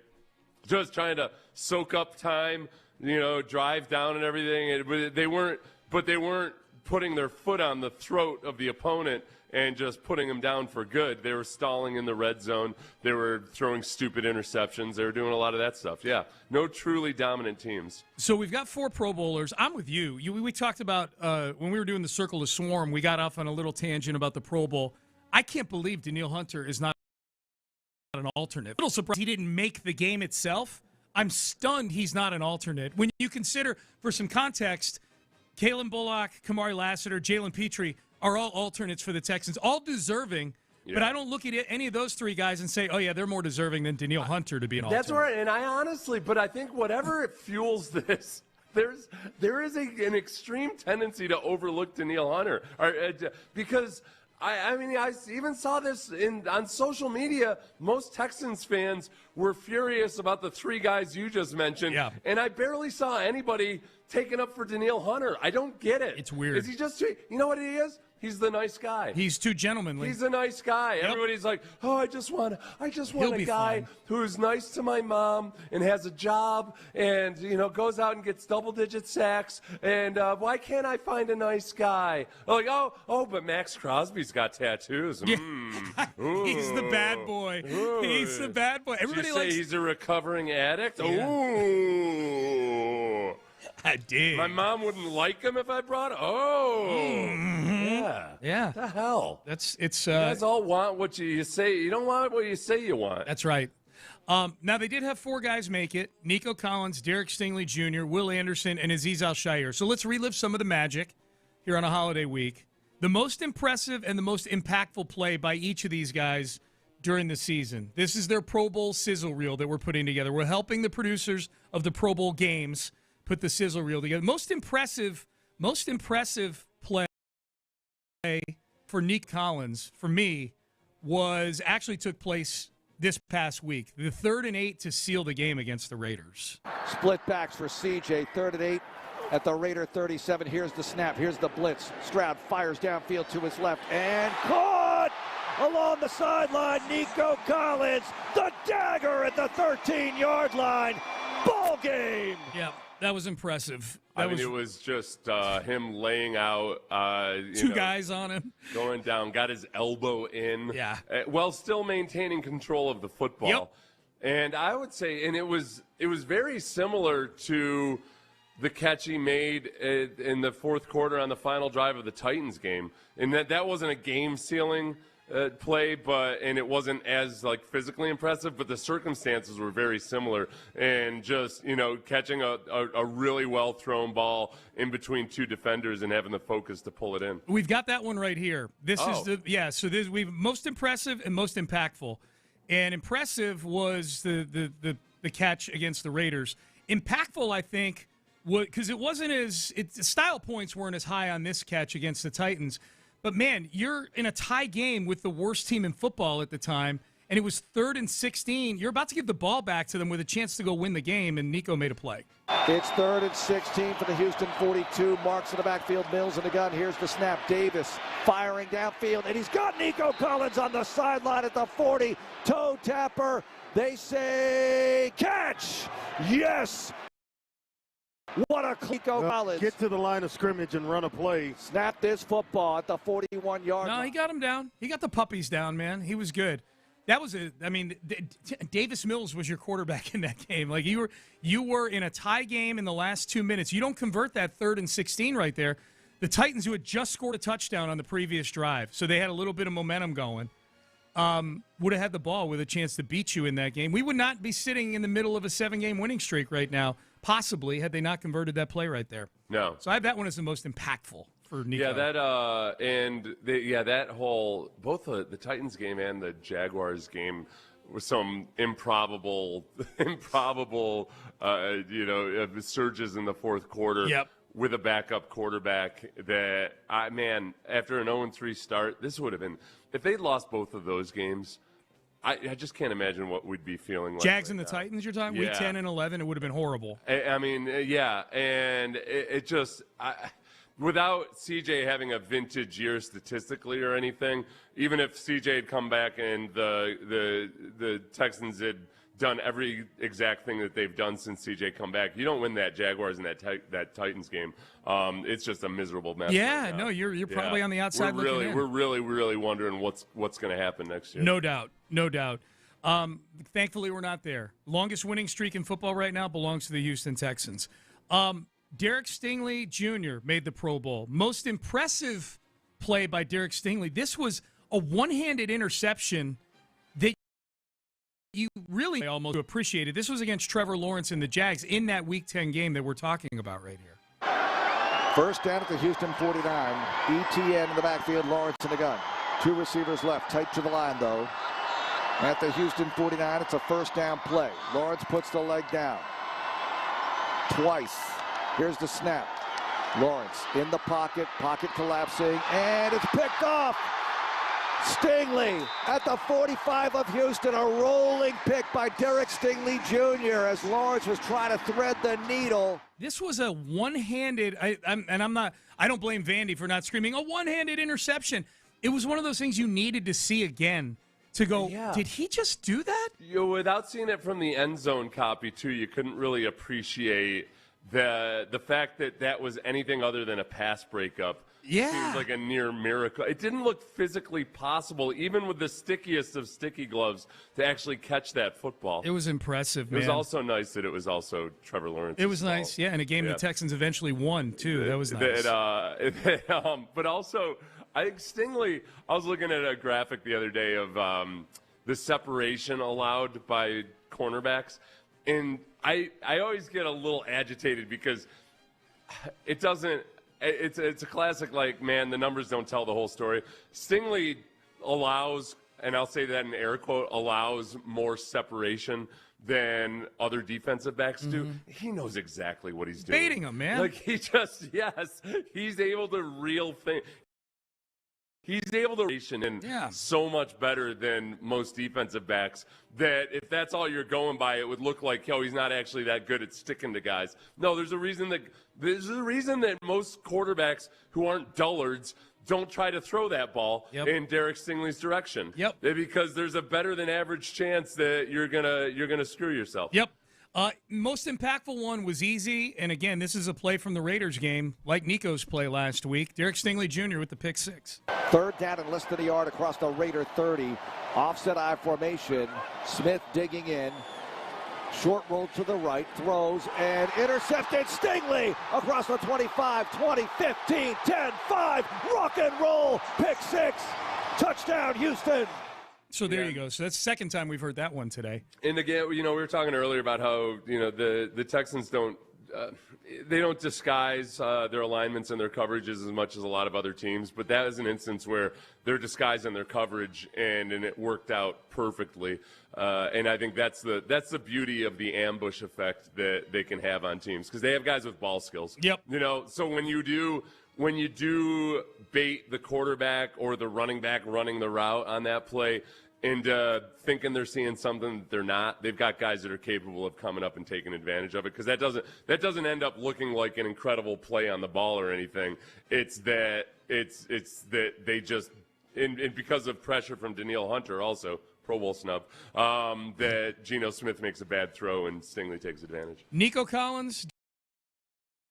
Speaker 6: just trying to soak up time. Drive down and everything. They weren't putting their foot on the throat of the opponent and just putting them down for good. They were stalling in the red zone. They were throwing stupid interceptions. They were doing a lot of that stuff. Yeah, no truly dominant teams.
Speaker 4: So we've got 4 Pro Bowlers. I'm with you. We talked about when we were doing the Circle to Swarm, we got off on a little tangent about the Pro Bowl. I can't believe Danielle Hunter is not an alternate. A little surprised he didn't make the game itself. I'm stunned he's not an alternate. When you consider, for some context, Kalen Bullock, Kamari Lassiter, Jalen Petrie are all alternates for the Texans, all deserving. Yeah. But I don't look at any of those 3 guys and say, oh, yeah, they're more deserving than Danielle Hunter to be an alternate.
Speaker 6: That's right. And I honestly, but I think whatever it fuels this, there is an extreme tendency to overlook Danielle Hunter. Because – I mean, I even saw this on social media. Most Texans fans were furious about the 3 guys you just mentioned, and I barely saw anybody taking up for Danielle Hunter. I don't get it.
Speaker 4: It's weird.
Speaker 6: Is he just, you know what he is? He's the nice guy.
Speaker 4: He's too gentlemanly.
Speaker 6: He's a nice guy. Yep. Everybody's like, oh, I just want a guy who's nice to my mom and has a job and, goes out and gets double-digit sacks. And why can't I find a nice guy? Like, but Max Crosby's got tattoos.
Speaker 4: Yeah. He's the bad boy.
Speaker 6: Ooh.
Speaker 4: He's the bad boy. Everybody
Speaker 6: likes. He's a recovering addict.
Speaker 4: Yeah.
Speaker 6: Ooh.
Speaker 4: I did.
Speaker 6: My mom wouldn't like him if I brought him.
Speaker 4: Yeah.
Speaker 6: What the hell?
Speaker 4: You
Speaker 6: guys all want what you say. You don't want what you say you want.
Speaker 4: That's right. Now, they did have 4 guys make it. Nico Collins, Derek Stingley Jr., Will Anderson, and Azeez Al-Shaair. So let's relive some of the magic here on a holiday week. The most impressive and the most impactful play by each of these guys during the season. This is their Pro Bowl sizzle reel that we're putting together. We're helping the producers of the Pro Bowl games put the sizzle reel together. Most impressive play for Nico Collins, for me, took place this past week. The 3rd and 8 to seal the game against the Raiders.
Speaker 7: Split backs for CJ, 3rd and 8 at the Raider 37. Here's the snap. Here's the blitz. Stroud fires downfield to his left and caught along the sideline. Nico Collins, the dagger at the 13-yard line. Ball game.
Speaker 4: Yeah. That was impressive.
Speaker 6: It was just him laying out
Speaker 4: two guys on him.
Speaker 6: Going down, got his elbow in.
Speaker 4: Yeah.
Speaker 6: While still maintaining control of the football.
Speaker 4: Yep.
Speaker 6: And I would say, and it was very similar to the catch he made in the fourth quarter on the final drive of the Titans game. And that wasn't a game-sealing play, and it wasn't as physically impressive, but the circumstances were very similar. And just catching a really well thrown ball in between two defenders and having the focus to pull it in.
Speaker 4: We've got that one right here. This is So we've most impressive and most impactful. And impressive was the catch against the Raiders. Impactful, I think, because it wasn't style points weren't as high on this catch against the Titans. But, man, you're in a tie game with the worst team in football at the time, and it was 3rd and 16. You're about to give the ball back to them with a chance to go win the game, and Nico made a play.
Speaker 7: It's 3rd and 16 for the Houston 42. Marks in the backfield, Mills in the gun. Here's the snap. Davis firing downfield, and he's got Nico Collins on the sideline at the 40. Toe tapper. They say catch. Yes. What a Nico Collins.
Speaker 9: Get to the line of scrimmage and run a play.
Speaker 7: Snap this football at the 41-yard line.
Speaker 4: No, he got him down. He got the puppies down, man. He was good. That was Davis Mills was your quarterback in that game. You were in a tie game in the last 2 minutes. You don't convert that 3rd and 16 right there. The Titans, who had just scored a touchdown on the previous drive, so they had a little bit of momentum going, would have had the ball with a chance to beat you in that game. We would not be sitting in the middle of a 7-game winning streak right now, possibly, had they not converted that play right there.
Speaker 6: No.
Speaker 4: So I have that one as the most impactful for Nico.
Speaker 6: Yeah, that whole both the Titans game and the Jaguars game was some improbable surges in the fourth quarter.
Speaker 4: Yep.
Speaker 6: With a backup quarterback that after an 0-3 start, this would have been if they'd lost both of those games. I just can't imagine what we'd be feeling like.
Speaker 4: Jags and the Titans, you're talking?
Speaker 6: Yeah.
Speaker 4: Week 10 and 11, it would have been horrible.
Speaker 6: And it just without CJ having a vintage year statistically or anything, even if CJ had come back and the Texans had done every exact thing that they've done since CJ come back, you don't win that Jaguars and that Titans game. It's just a miserable mess.
Speaker 4: Yeah,
Speaker 6: right now.
Speaker 4: no, you're probably on the outside looking in.
Speaker 6: We're really wondering what's going to happen next year.
Speaker 4: No doubt. Thankfully, we're not there. Longest winning streak in football right now belongs to the Houston Texans. Derek Stingley Jr. made the Pro Bowl. Most impressive play by Derek Stingley. This was a one-handed interception that you really almost appreciated. This was against Trevor Lawrence and the Jags in that Week 10 game that we're talking about right here.
Speaker 7: First down at the Houston 49. ETN in the backfield, Lawrence in the gun. 2 receivers left, tight to the line though. At the Houston 49, it's a first down play. Lawrence puts the leg down. Twice. Here's the snap. Lawrence in the pocket collapsing, and it's picked off. Stingley at the 45 of Houston, a rolling pick by Derek Stingley Jr. as Lawrence was trying to thread the needle.
Speaker 4: This was a one-handed, I don't blame Vandy for not screaming, a one-handed interception. It was one of those things you needed to see again to go, Did he just do that?
Speaker 6: Without seeing it from the end zone copy, too, you couldn't really appreciate the fact that was anything other than a pass breakup.
Speaker 4: Yeah.
Speaker 6: Seems like a near miracle. It didn't look physically possible, even with the stickiest of sticky gloves, to actually catch that football.
Speaker 4: It was impressive, man.
Speaker 6: It was also nice that it was also Trevor Lawrence.
Speaker 4: It was nice, yeah, and a game the Texans eventually won, too. That was nice.
Speaker 6: But also, I think Stingley, I was looking at a graphic the other day of the separation allowed by cornerbacks, and I always get a little agitated because it doesn't – it's a classic, the numbers don't tell the whole story. Stingley allows, and I'll say that in air quote, allows more separation than other defensive backs do. He knows exactly what he's doing.
Speaker 4: Baiting him, man.
Speaker 6: He's able to reel things. He's able to ration in so much better than most defensive backs that if that's all you're going by, it would look like, he's not actually that good at sticking to guys. No, there's a reason that most quarterbacks who aren't dullards don't try to throw that ball in Derek Stingley's direction.
Speaker 4: Yep.
Speaker 6: Because there's a better than average chance that you're gonna screw yourself.
Speaker 4: Yep. Most impactful one was easy, and again, this is a play from the Raiders game, like Nico's play last week. Derek Stingley Jr. with the pick six.
Speaker 7: Third down and less than a yard across the Raider 30. Offset I formation. Smith digging in. Short roll to the right, throws, and intercepted. Stingley across the 25, 20, 15, 10, 5. Rock and roll. Pick six. Touchdown, Houston.
Speaker 4: So there you go. So that's the second time we've heard that one today.
Speaker 6: And again, we were talking earlier about how, the Texans don't disguise their alignments and their coverages as much as a lot of other teams. But that is an instance where they're disguising their coverage, and it worked out perfectly. And I think that's the beauty of the ambush effect that they can have on teams, because they have guys with ball skills.
Speaker 4: Yep.
Speaker 6: So when you do bait the quarterback or the running back running the route on that play and thinking they're seeing something that they're not, they've got guys that are capable of coming up and taking advantage of it, because that doesn't end up looking like an incredible play on the ball or anything. It's that they just and because of pressure from Danielle Hunter, also Pro Bowl snub, that Geno Smith makes a bad throw and Stingley takes advantage.
Speaker 4: Nico Collins,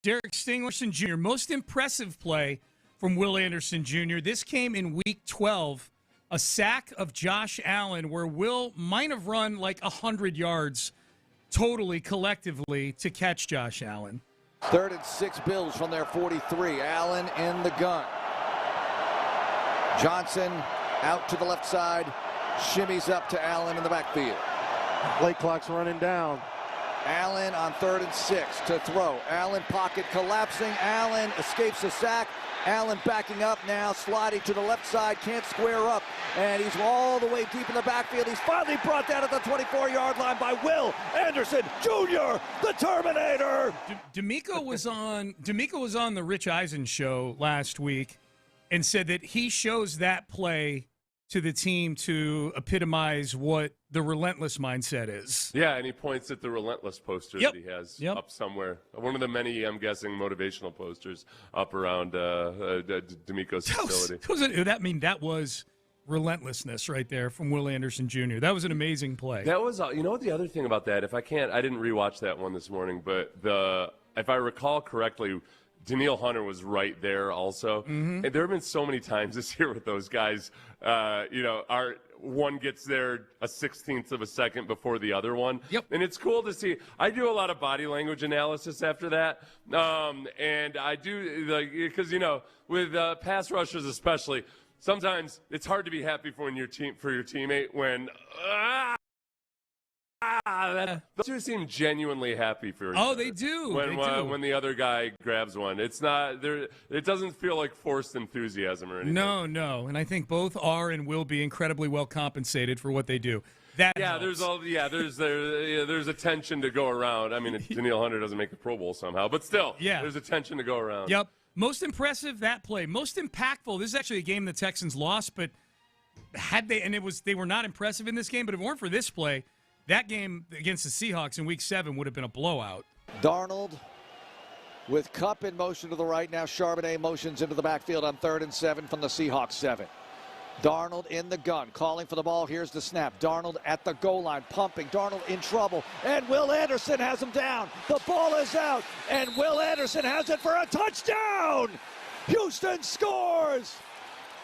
Speaker 4: Derek Stingley Jr. Most impressive play from Will Anderson Jr. This came in Week 12, a sack of Josh Allen, where Will might have run like 100 yards totally collectively to catch Josh Allen.
Speaker 7: 3rd and 6 Bills from their 43. Allen in the gun. Johnson out to the left side, shimmies up to Allen in the backfield.
Speaker 9: Play clock's running down.
Speaker 7: Allen on 3rd and 6 to throw. Allen pocket collapsing. Allen escapes the sack. Allen backing up now, sliding to the left side, can't square up, and he's all the way deep in the backfield. He's finally brought down at the 24-yard line by Will Anderson Jr., the Terminator.
Speaker 4: D'Amico was on the Rich Eisen show last week and said that he shows that play to the team to epitomize what the relentless mindset is.
Speaker 6: Yeah, and he points at the relentless poster that he has up somewhere. One of the many, I'm guessing, motivational posters up around D'Amico's facility.
Speaker 4: That was relentlessness right there from Will Anderson Jr. That was an amazing play.
Speaker 6: That was, what the other thing about that, I didn't rewatch that one this morning, but if I recall correctly, Danielle Hunter was right there also. Mm-hmm. And there have been so many times this year with those guys, one gets there a 16th of a second before the other one.
Speaker 4: Yep.
Speaker 6: And it's cool to see. I do a lot of body language analysis after that. And I do, because, with pass rushers especially, sometimes it's hard to be happy for your teammate when those two seem genuinely happy for each other.
Speaker 4: They do.
Speaker 6: When the other guy grabs one. It's not there. It doesn't feel like forced enthusiasm or anything.
Speaker 4: No. And I think both are and will be incredibly well compensated for what they do. There's attention to go around. I mean, Danielle Hunter doesn't make the Pro Bowl somehow, but still, there's attention to go around. Yep. Most impressive, that play. Most impactful. This is actually a game the Texans lost, but they were not impressive in this game. But if it weren't for this play, that game against the Seahawks in Week 7 would have been a blowout.
Speaker 7: Darnold with Kupp in motion to the right. Now Charbonnet motions into the backfield on 3rd and 7 from the Seahawks 7. Darnold in the gun, calling for the ball. Here's the snap. Darnold at the goal line, pumping. Darnold in trouble, and Will Anderson has him down. The ball is out, and Will Anderson has it for a touchdown. Houston scores.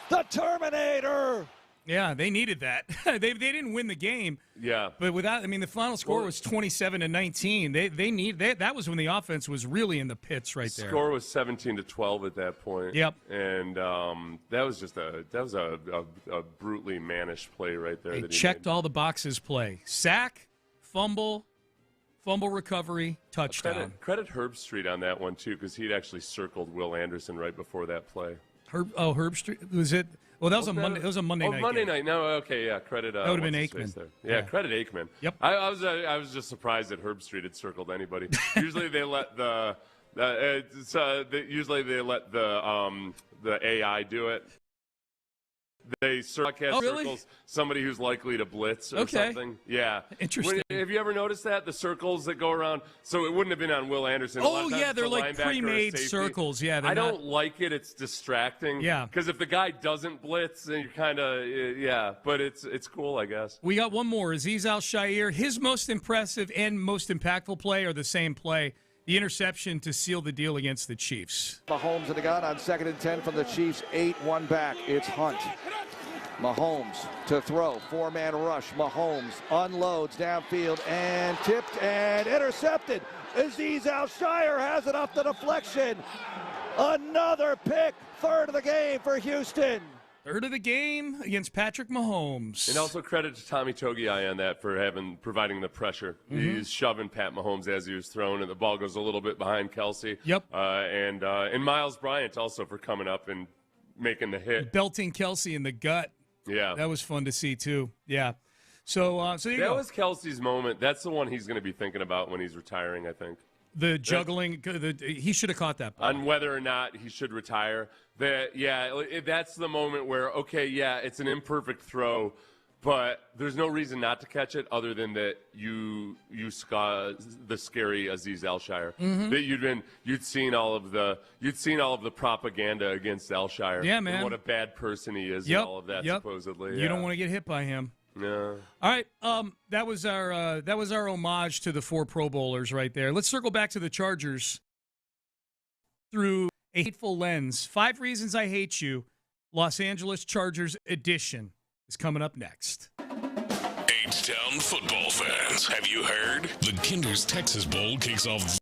Speaker 7: The Terminator.
Speaker 4: Yeah, they needed that. they didn't win the game.
Speaker 6: Yeah.
Speaker 4: But the final score was 27-19. That was when the offense was really in the pits right there.
Speaker 6: Score was 17-12 at that point.
Speaker 4: Yep.
Speaker 6: And that was a brutally managed play right there.
Speaker 4: They checked all the boxes play. Sack, fumble recovery, touchdown.
Speaker 6: Credit Herb Street on that one too, because he'd actually circled Will Anderson right before that play.
Speaker 4: Herb Street, was it? Well, that was a Monday. It was a Monday night.
Speaker 6: Monday
Speaker 4: game.
Speaker 6: night. No, okay, yeah. Credit.
Speaker 4: That would have been Aikman.
Speaker 6: Yeah, credit Aikman.
Speaker 4: Yep.
Speaker 6: I was just surprised that Herb Street had circled anybody. Usually they let the AI do it. They circles somebody who's likely to blitz or something. Yeah.
Speaker 4: Interesting.
Speaker 6: Have you ever noticed that? The circles that go around. So it wouldn't have been on Will Anderson.
Speaker 4: Oh, yeah, they're like pre-made circles. Yeah,
Speaker 6: I don't like it. It's distracting.
Speaker 4: Yeah.
Speaker 6: Because if the guy doesn't blitz, then you're kind of, but it's cool, I guess.
Speaker 4: We got one more. Azeez Al-Shaair, his most impressive and most impactful play are the same play. The interception to seal the deal against the Chiefs.
Speaker 7: Mahomes in the gun on 2nd and 10 from the Chiefs. 8-1 back. It's Hunt. Mahomes to throw. 4-man rush. Mahomes unloads downfield and tipped and intercepted. Azeez Al-Shaair has it off the deflection. Another pick. 3rd of the game for Houston.
Speaker 4: 3rd of the game against Patrick Mahomes.
Speaker 6: And also credit to Tommy Togiai on that for providing the pressure.
Speaker 4: Mm-hmm.
Speaker 6: He's shoving Pat Mahomes as he was thrown, and the ball goes a little bit behind Kelsey.
Speaker 4: Yep.
Speaker 6: And Miles Bryant also for coming up and making the hit.
Speaker 4: Belting Kelsey in the gut.
Speaker 6: Yeah.
Speaker 4: That was fun to see, too. Yeah. So there you go.
Speaker 6: That was Kelsey's moment. That's the one he's going to be thinking about when he's retiring, I think.
Speaker 4: The juggling, he should have caught that ball.
Speaker 6: On whether or not he should retire. That's the moment where, it's an imperfect throw, but there's no reason not to catch it other than that you saw the scary Azeez Al-Shaair.
Speaker 4: Mm-hmm.
Speaker 6: That you'd seen all of the propaganda against Al-Shaair.
Speaker 4: Yeah, man.
Speaker 6: And what a bad person he is and all of that supposedly.
Speaker 4: You don't want to get hit by him.
Speaker 6: No.
Speaker 4: All right, that was our homage to the 4 Pro Bowlers right there. Let's circle back to the Chargers through a hateful lens. 5 Reasons I Hate You, Los Angeles Chargers edition is coming up next.
Speaker 1: H-Town football fans, have you heard? The Kinder's Texas Bowl kicks off.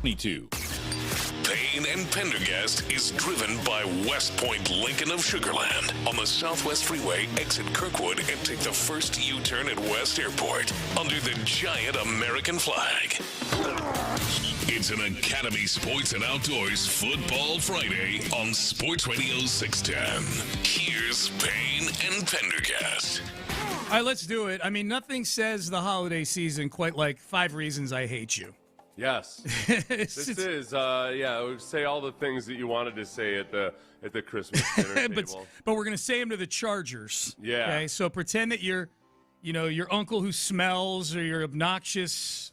Speaker 1: 22. Payne and Pendergast is driven by West Point Lincoln of Sugar Land on the Southwest Freeway. Exit Kirkwood and take the first U-turn at West Airport under the giant American flag. It's an Academy Sports and Outdoors Football Friday on Sports Radio 610. Here's Payne and Pendergast.
Speaker 4: All right, let's do it. I mean, nothing says the holiday season quite like 5 Reasons I Hate You.
Speaker 6: Yes. This is, say all the things that you wanted to say at the Christmas dinner table.
Speaker 4: But we're going to say them to the Chargers.
Speaker 6: Yeah.
Speaker 4: Okay, so pretend that you're, your uncle who smells or your obnoxious,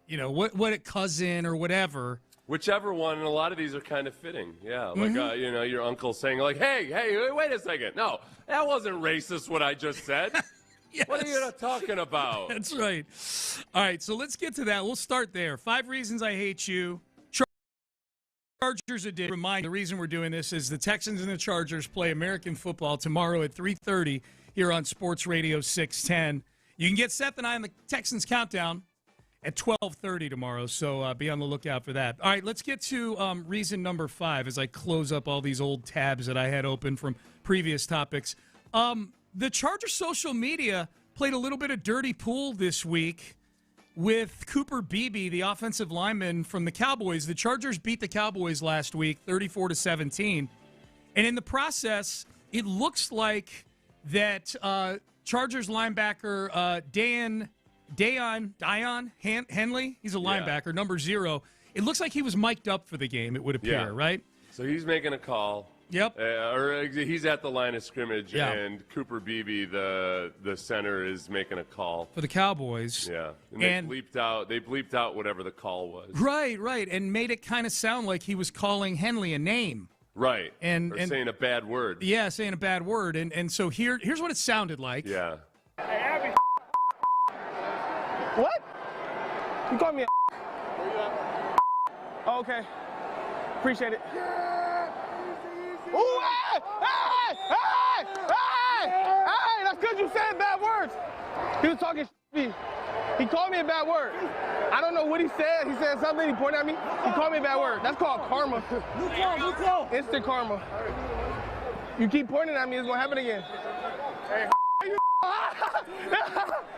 Speaker 4: what cousin or whatever.
Speaker 6: Whichever one, and a lot of these are kind of fitting. Yeah, like, your uncle saying, like, hey, wait a second. No, that wasn't racist what I just said.
Speaker 4: Yes.
Speaker 6: What are you talking about?
Speaker 4: That's right. All right, so let's get to that. We'll start there. 5 Reasons I Hate You. Chargers edition. Remind the reason we're doing this is the Texans and the Chargers play American football tomorrow at 3:30 here on Sports Radio 610. You can get Seth and I on the Texans countdown at 12:30 tomorrow, so be on the lookout for that. All right, let's get to reason number 5 as I close up all these old tabs that I had open from previous topics. The Chargers social media played a little bit of dirty pool this week with Cooper Beebe, the offensive lineman from the Cowboys. The Chargers beat the Cowboys last week, 34-17. And in the process, it looks like that Chargers linebacker Dion Henley, he's a linebacker, number 0. It looks like he was mic'd up for the game, it would appear, right?
Speaker 6: So he's making a call.
Speaker 4: Yep.
Speaker 6: Or he's at the line of scrimmage,
Speaker 4: Yeah.
Speaker 6: and Cooper Beebe, the center, is making a call
Speaker 4: For the Cowboys.
Speaker 6: Yeah, and they bleeped out whatever the call was.
Speaker 4: Right, and made it kind of sound like he was calling Henley a name.
Speaker 6: Right,
Speaker 4: and
Speaker 6: saying a bad word.
Speaker 4: Yeah, saying a bad word, and so here's what it sounded like.
Speaker 6: Yeah.
Speaker 10: Hey, Abby. What? You called me a Oh, okay. Appreciate it. Ooh, hey! That's because you said bad words. He was talking shit. He called me a bad word. I don't know what he said. He said something. He pointed at me. He called me a bad word. That's called karma. New call. Instant karma. You keep pointing at me, it's going to happen again. Hey,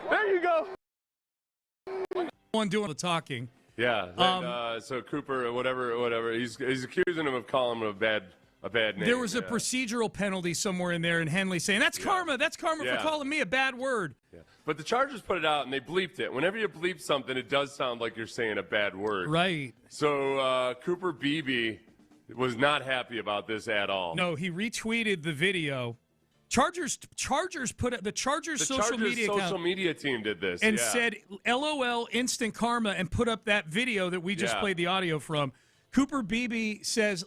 Speaker 10: there you go.
Speaker 4: One doing the talking.
Speaker 6: Yeah. So Cooper, whatever. He's accusing him of calling him a bad name.
Speaker 4: There was a procedural penalty somewhere in there, and Henley saying, that's karma for calling me a bad word.
Speaker 6: Yeah. But the Chargers put it out, and they bleeped it. Whenever you bleep something, it does sound like you're saying a bad word.
Speaker 4: Right.
Speaker 6: So Cooper Beebe was not happy about this at all.
Speaker 4: No, he retweeted the video. Chargers put it, the Chargers social media
Speaker 6: team did this
Speaker 4: and said LOL instant karma and put up that video that we just played the audio from. Cooper Beebe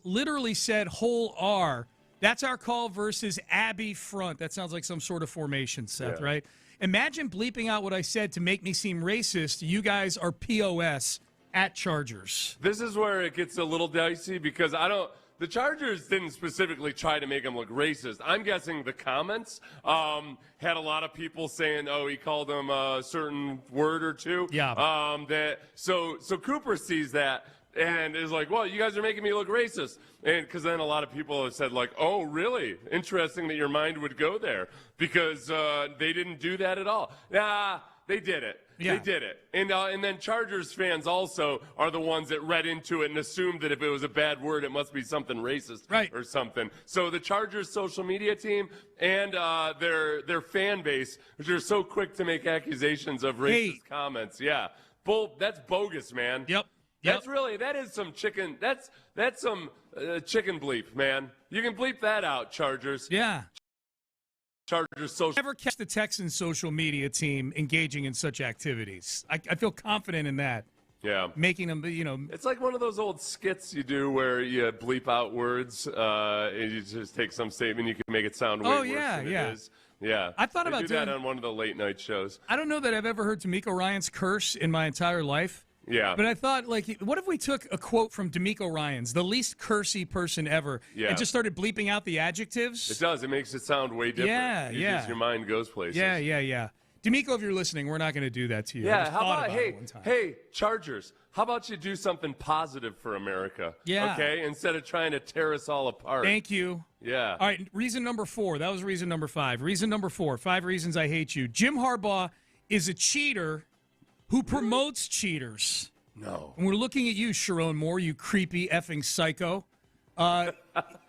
Speaker 4: literally said whole R. That's our call versus Abby front. That sounds like some sort of formation, Seth, right? Imagine bleeping out what I said to make me seem racist. You guys are POS at Chargers.
Speaker 6: This is where it gets a little dicey because the Chargers didn't specifically try to make him look racist. I'm guessing the comments had a lot of people saying, "Oh, he called him a certain word or two." Yeah. So Cooper sees that and is like, "Well, you guys are making me look racist," and because then a lot of people have said, like, "Oh, really? Interesting that your mind would go there because they didn't do that at all." Nah, they did it. Yeah. They did it. And then Chargers fans also are the ones that read into it and assumed that if it was a bad word, it must be something racist or something. So the Chargers social media team and their fan base, which are so quick to make accusations of racist comments. Yeah. That's bogus, man.
Speaker 4: Yep.
Speaker 6: That is some chicken. That's some chicken bleep, man. You can bleep that out, Chargers.
Speaker 4: Yeah.
Speaker 6: Chargers social.
Speaker 4: Never catch the Texans social media team engaging in such activities. I feel confident in that.
Speaker 6: Yeah.
Speaker 4: Making them,
Speaker 6: It's like one of those old skits you do where you bleep out words and you just take some statement, you can make it sound way worse than it is. Yeah.
Speaker 4: I thought about
Speaker 6: doing that on one of the late night shows.
Speaker 4: I don't know that I've ever heard D'Amico Ryans curse in my entire life.
Speaker 6: Yeah.
Speaker 4: But I thought, what if we took a quote from D'Amico Ryans, the least cursy person ever, and just started bleeping out the adjectives?
Speaker 6: It does. It makes it sound way different.
Speaker 4: Yeah.
Speaker 6: Your mind goes places.
Speaker 4: Yeah. D'Amico, if you're listening, we're not going to do that to you.
Speaker 6: Yeah, how about, hey, Chargers, how about you do something positive for America?
Speaker 4: Yeah.
Speaker 6: Okay, instead of trying to tear us all apart.
Speaker 4: Thank you.
Speaker 6: Yeah.
Speaker 4: All right, reason number 4. That was reason number 5. Reason number 4, 5 reasons I hate you. Jim Harbaugh is a cheater who promotes cheaters.
Speaker 6: No.
Speaker 4: And we're looking at you, Sharon Moore, you creepy effing psycho.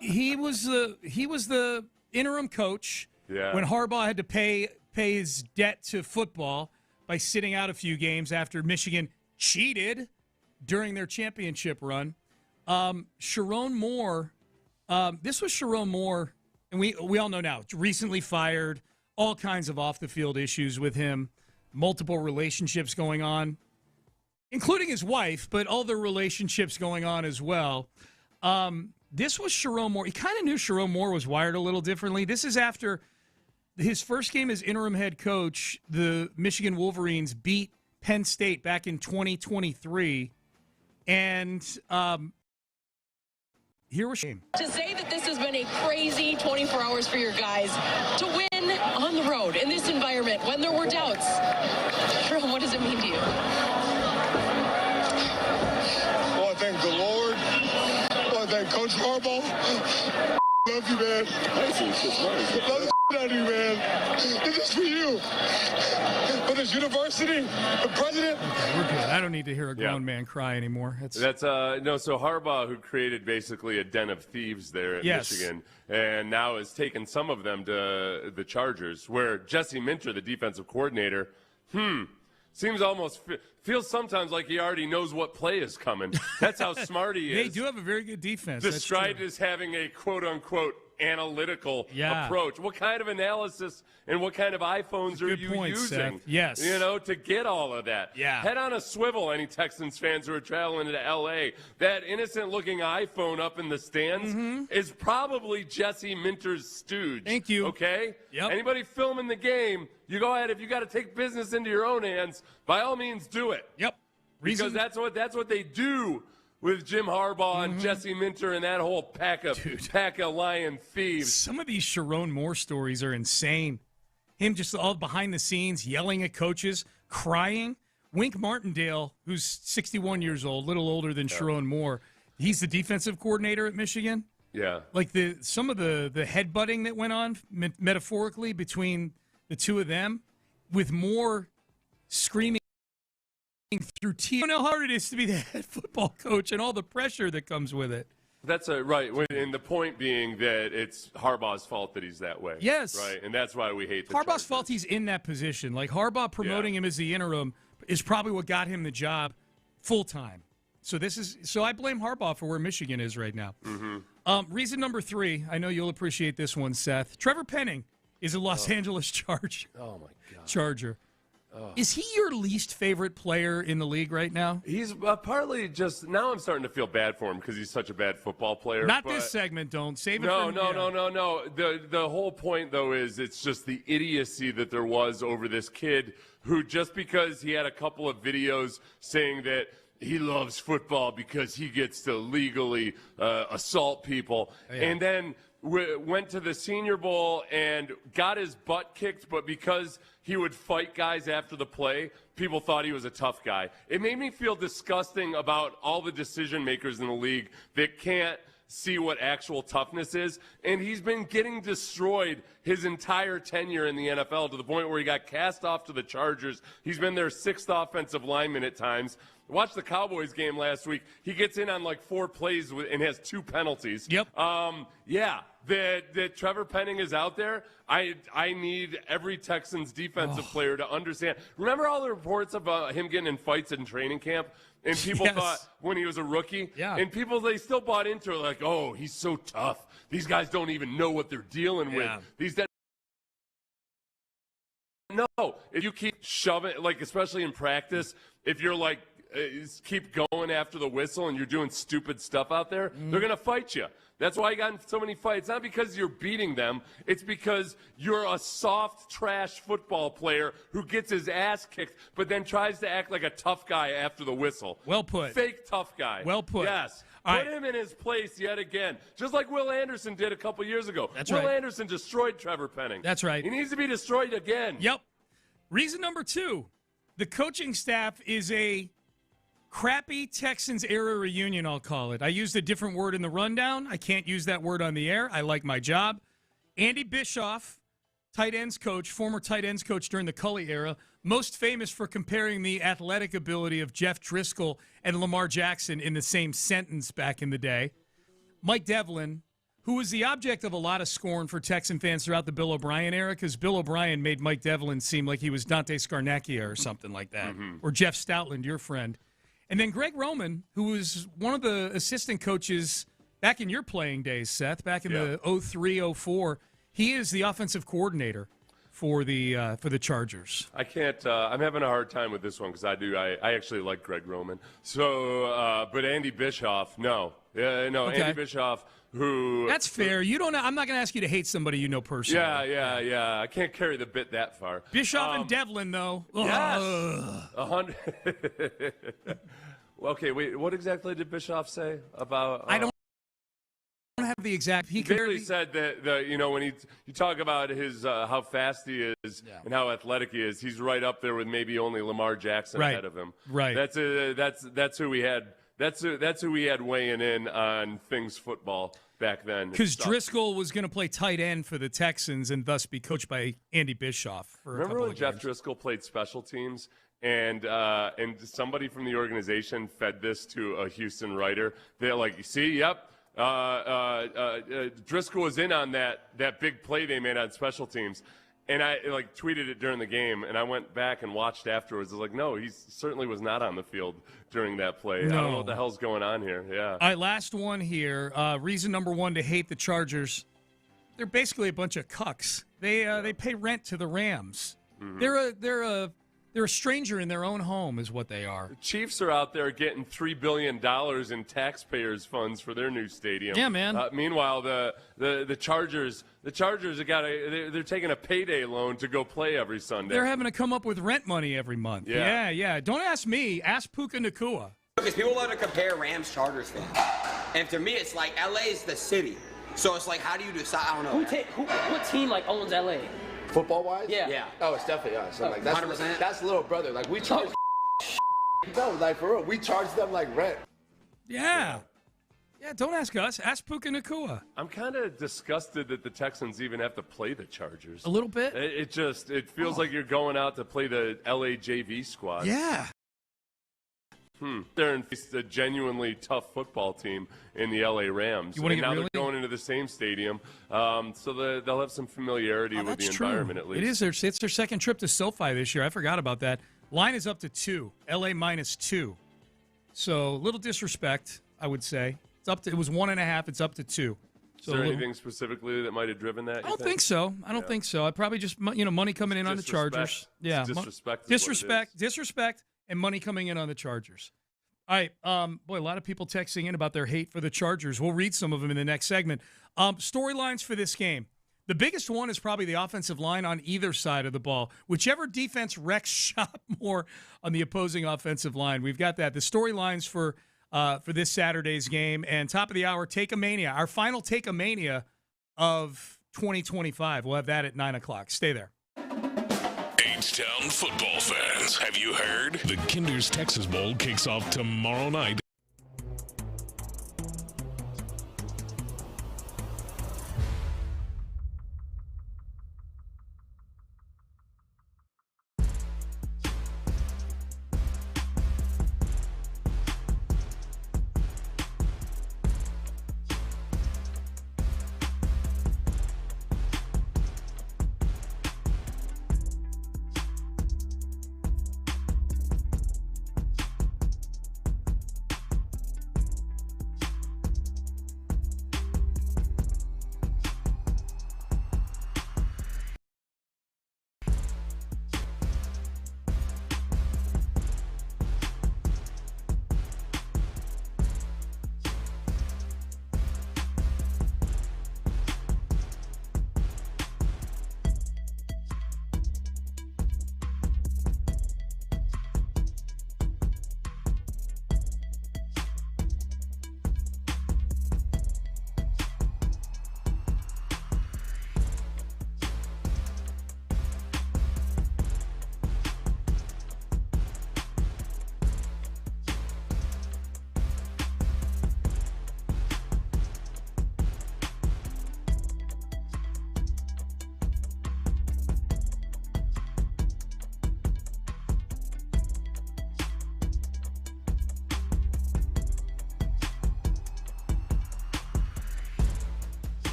Speaker 4: He was the interim coach when Harbaugh had to pay his debt to football by sitting out a few games after Michigan cheated during their championship run. Sharon Moore, this was Sharon Moore, and we all know now, recently fired, all kinds of off-the-field issues with him, multiple relationships going on, including his wife, but all the relationships going on as well. This was Sharon Moore. He kind of knew Sharon Moore was wired a little differently. This is after his first game as interim head coach. The Michigan Wolverines beat Penn State back in 2023. And here was game.
Speaker 11: To say that this has been a crazy 24 hours for your guys to win on the road in this environment when there were doubts. Sharon, what does it mean to you?
Speaker 10: Well, I thank the Lord. Well, I thank Coach Harbaugh. Love you, man. Love the out of you, man. This is for you. For this university, the president.
Speaker 4: Okay, we're good. I don't need to hear a grown man cry anymore.
Speaker 6: That's no. So Harbaugh, who created basically a den of thieves there at Michigan, and now has taken some of them to the Chargers, where Jesse Minter, the defensive coordinator, seems almost feels sometimes like he already knows what play is coming. That's how smart he is.
Speaker 4: They do have a very good defense.
Speaker 6: Described as having a quote-unquote analytical approach. What kind of analysis and what kind of iPhones are you using?
Speaker 4: Seth. Yes.
Speaker 6: You know, to get all of that.
Speaker 4: Yeah.
Speaker 6: Head on a swivel, any Texans fans who are traveling to L.A. That innocent-looking iPhone up in the stands is probably Jesse Minter's stooge.
Speaker 4: Thank you.
Speaker 6: Okay?
Speaker 4: Yep.
Speaker 6: Anybody filming the game, you go ahead. If you got to take business into your own hands, by all means do it.
Speaker 4: Yep.
Speaker 6: Because that's what they do with Jim Harbaugh and Jesse Minter and that whole pack of lion thieves.
Speaker 4: Some of these Sharon Moore stories are insane. Him just all behind the scenes, yelling at coaches, crying. Wink Martindale, who's 61 years old, a little older than Sharon Moore, he's the defensive coordinator at Michigan.
Speaker 6: Yeah.
Speaker 4: Like some of the headbutting that went on metaphorically between the two of them, with Moore screaming through tears. I don't know how hard it is to be the head football coach and all the pressure that comes with it.
Speaker 6: That's right. And the point being that it's Harbaugh's fault that he's that way.
Speaker 4: Yes.
Speaker 6: Right. And that's why we hate the
Speaker 4: Harbaugh's
Speaker 6: Chargers.
Speaker 4: fault he's in that position. Like Harbaugh promoting him as the interim is probably what got him the job full time. So I blame Harbaugh for where Michigan is right now. Reason number 3, I know you'll appreciate this one, Seth. Trevor Penning is a Los Angeles Charger.
Speaker 6: Oh my God.
Speaker 4: Charger. Is he your least favorite player in the league right now?
Speaker 6: He's partly just now. I'm starting to feel bad for him because he's such a bad football player.
Speaker 4: Not this segment. Don't save it.
Speaker 6: No. The whole point though is it's just the idiocy that there was over this kid who just because he had a couple of videos saying that he loves football because he gets to legally assault people, and then went to the Senior Bowl and got his butt kicked, but because he would fight guys after the play, people thought he was a tough guy. It made me feel disgusting about all the decision makers in the league that can't see what actual toughness is. And he's been getting destroyed his entire tenure in the NFL to the point where he got cast off to the Chargers. He's been their 6th offensive lineman at times. Watch the Cowboys game last week. He gets in on like 4 plays and has 2 penalties.
Speaker 4: Yep.
Speaker 6: That Trevor Penning is out there. I need every Texans defensive player to understand. Remember all the reports about him getting in fights in training camp? And people thought when he was a rookie, and people, they still bought into it like, oh, he's so tough. These guys don't even know what they're dealing with. No, if you keep shoving, like especially in practice, if you're like, keep going after the whistle and you're doing stupid stuff out there, they're going to fight you. That's why I got in so many fights. Not because you're beating them. It's because you're a soft trash football player who gets his ass kicked but then tries to act like a tough guy after the whistle.
Speaker 4: Well put.
Speaker 6: Fake tough guy.
Speaker 4: Well put.
Speaker 6: Yes.
Speaker 4: All
Speaker 6: Put him in his place yet again. Just like Will Anderson did a couple years ago.
Speaker 4: That's
Speaker 6: Will
Speaker 4: right.
Speaker 6: Anderson destroyed Trevor Penning.
Speaker 4: That's right.
Speaker 6: He needs to be destroyed again.
Speaker 4: Yep. Reason number 2, the coaching staff is a crappy Texans era reunion, I'll call it. I used a different word in the rundown. I can't use that word on the air. I like my job. Andy Bischoff, tight ends coach, former tight ends coach during the Culley era, most famous for comparing the athletic ability of Jeff Driscoll and Lamar Jackson in the same sentence back in the day. Mike Devlin, who was the object of a lot of scorn for Texan fans throughout the Bill O'Brien era, because Bill O'Brien made Mike Devlin seem like he was Dante Scarnecchia or something like that, or Jeff Stoutland, your friend. And then Greg Roman, who was one of the assistant coaches back in your playing days, Seth, back in the 03-04, he is the offensive coordinator for the Chargers.
Speaker 6: I can't. I'm having a hard time with this one because I actually like Greg Roman. So, but Andy Bischoff, no. Okay. Andy Bischoff, who.
Speaker 4: That's fair. You don't. I'm not going to ask you to hate somebody you know personally.
Speaker 6: Yeah. I can't carry the bit that far.
Speaker 4: Bischoff and Devlin, though.
Speaker 6: Yes. 100. Okay. Wait. What exactly did Bischoff say about?
Speaker 4: I don't have the exact.
Speaker 6: He clearly said that when you talk about his how fast he is and how athletic he is, he's right up there with maybe only Lamar Jackson ahead of him.
Speaker 4: Right.
Speaker 6: That's who we had. That's who we had weighing in on things football back then.
Speaker 4: Because Driscoll was going to play tight end for the Texans and thus be coached by Andy Bischoff for a couple of games.
Speaker 6: Remember when Jeff Driscoll played special teams? And somebody from the organization fed this to a Houston writer. They're like, see, Driscoll was in on that big play they made on special teams. And I tweeted it during the game, and I went back and watched afterwards. I was like, no, he certainly was not on the field during that play.
Speaker 4: No.
Speaker 6: I don't know what the hell's going on here. Yeah.
Speaker 4: All right, last one here. Reason number 1 to hate the Chargers. They're basically a bunch of cucks. They pay rent to the Rams. Mm-hmm. They're a stranger in their own home is what they are.
Speaker 6: The Chiefs are out there getting $3 billion in taxpayers' funds for their new stadium.
Speaker 4: Yeah, man.
Speaker 6: Meanwhile, the Chargers they're taking a payday loan to go play every Sunday.
Speaker 4: They're having to come up with rent money every month. Yeah. Don't ask me. Ask Puka Nacua.
Speaker 12: Because people love to compare Rams-Chargers fans. And to me, it's like LA is the city. So it's like, how do you decide? I don't know.
Speaker 13: What team owns LA?
Speaker 14: Football-wise?
Speaker 13: Yeah.
Speaker 14: Oh, it's definitely us. So,
Speaker 12: 100%.
Speaker 14: That's little brother. Like, we charge for real. We charge them like rent.
Speaker 4: Yeah, don't ask us. Ask Puka Nacua.
Speaker 6: I'm kind of disgusted that the Texans even have to play the Chargers.
Speaker 4: A little bit?
Speaker 6: It feels like you're going out to play the LA JV squad.
Speaker 4: Yeah.
Speaker 6: They're a genuinely tough football team in the LA Rams. They're going into the same stadium, so they'll have some familiarity with the environment at least.
Speaker 4: It's their second trip to SoFi this year. I forgot about that. Line is up to 2. LA -2. So a little disrespect, I would say. It was 1.5. It's up to 2. So
Speaker 6: is there anything specifically that might have driven that?
Speaker 4: I don't think so. I think so. I probably just money coming in on the Chargers. Yeah, disrespect. And money coming in on the Chargers. All right. A lot of people texting in about their hate for the Chargers. We'll read some of them in the next segment. Storylines for this game. The biggest one is probably the offensive line on either side of the ball. Whichever defense wrecks shop more on the opposing offensive line. We've got that. The storylines for this Saturday's game. And top of the hour, Take-A-Mania. Our final Take-A-Mania of 2025. We'll have that at 9 o'clock. Stay there.
Speaker 1: H-Town football fans, have you heard? The Kinder's Texas Bowl kicks off tomorrow night.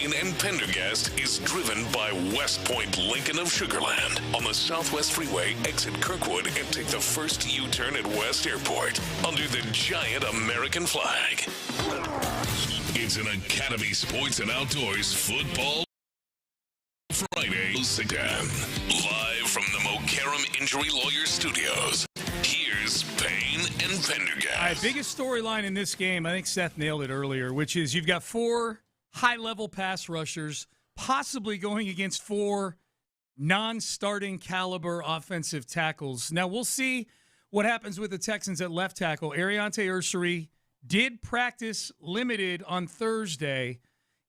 Speaker 1: Payne and Pendergast is driven by West Point Lincoln of Sugar Land on the Southwest Freeway. Exit Kirkwood and take the first U-turn at West Airport under the giant American flag. It's an Academy Sports and Outdoors Football Friday again. Live from the Mokaram Injury Lawyer Studios. Here's Payne and Pendergast.
Speaker 4: All right, biggest storyline in this game, I think Seth nailed it earlier, which is you've got 4 high-level pass rushers possibly going against 4 non-starting caliber offensive tackles. Now, we'll see what happens with the Texans at left tackle. Ariante Ursary did practice limited on Thursday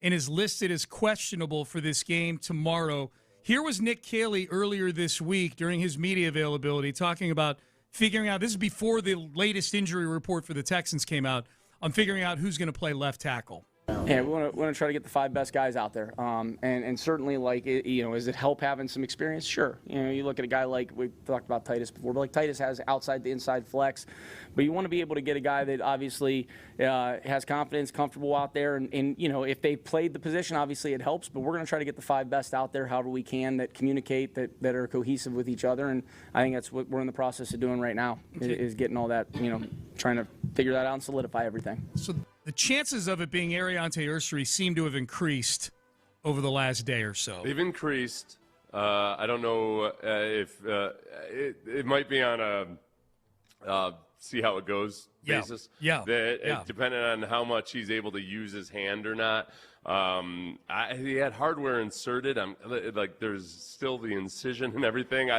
Speaker 4: and is listed as questionable for this game tomorrow. Here was Nick Caley earlier this week during his media availability talking about figuring out, this is before the latest injury report for the Texans came out, on figuring out who's going to play left tackle.
Speaker 13: Yeah, we want to try to get the 5 best guys out there, and certainly, like, does it help having some experience? Sure. You look at a guy like, we talked about Titus before, but like Titus has outside to inside flex, but you want to be able to get a guy that obviously has confidence, comfortable out there, and if they played the position, obviously it helps. But we're going to try to get the 5 best out there, however we can, that communicate, that are cohesive with each other, and I think that's what we're in the process of doing right now, is getting all that, trying to figure that out and solidify everything.
Speaker 4: So the chances of it being Ariante Ursary seem to have increased over the last day or so.
Speaker 6: They've increased. I don't know if it might be on a see how it goes basis.
Speaker 4: Yeah.
Speaker 6: Depending on how much he's able to use his hand or not. He had hardware inserted. There's still the incision and everything.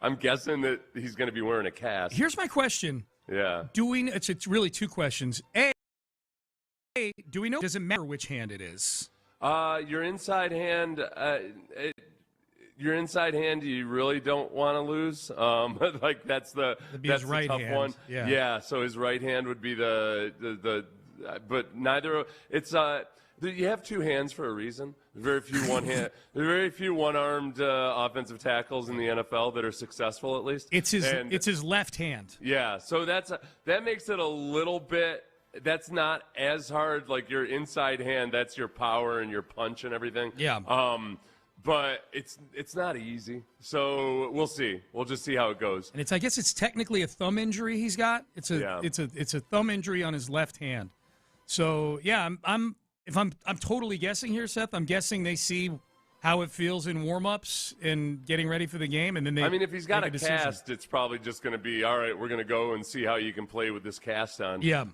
Speaker 6: I'm guessing that he's going to be wearing a cast.
Speaker 4: Here's my question.
Speaker 6: Yeah.
Speaker 4: It's really 2 questions. A, do we know? Does it matter which hand it is?
Speaker 6: Your inside hand. Your inside hand, you really don't want to lose. That's the
Speaker 4: right
Speaker 6: tough
Speaker 4: hand.
Speaker 6: one.
Speaker 4: Yeah.
Speaker 6: So his right hand would be the but neither. It's you have 2 hands for a reason. Very few one-armed offensive tackles in the NFL that are successful, at least.
Speaker 4: It's his left hand.
Speaker 6: Yeah. So that makes it a little bit. That's not as hard. Like your inside hand, that's your power and your punch and everything.
Speaker 4: Yeah.
Speaker 6: But it's not easy. So we'll see. We'll just see how it goes.
Speaker 4: And I guess it's technically a thumb injury he's got. It's a thumb injury on his left hand. So yeah, I'm totally guessing here, Seth. I'm guessing they see how it feels in warm-ups and getting ready for the game, and then they.
Speaker 6: If he's got a cast, it's probably just going to be, all right, we're going to go and see how you can play with this cast on.
Speaker 4: Yeah.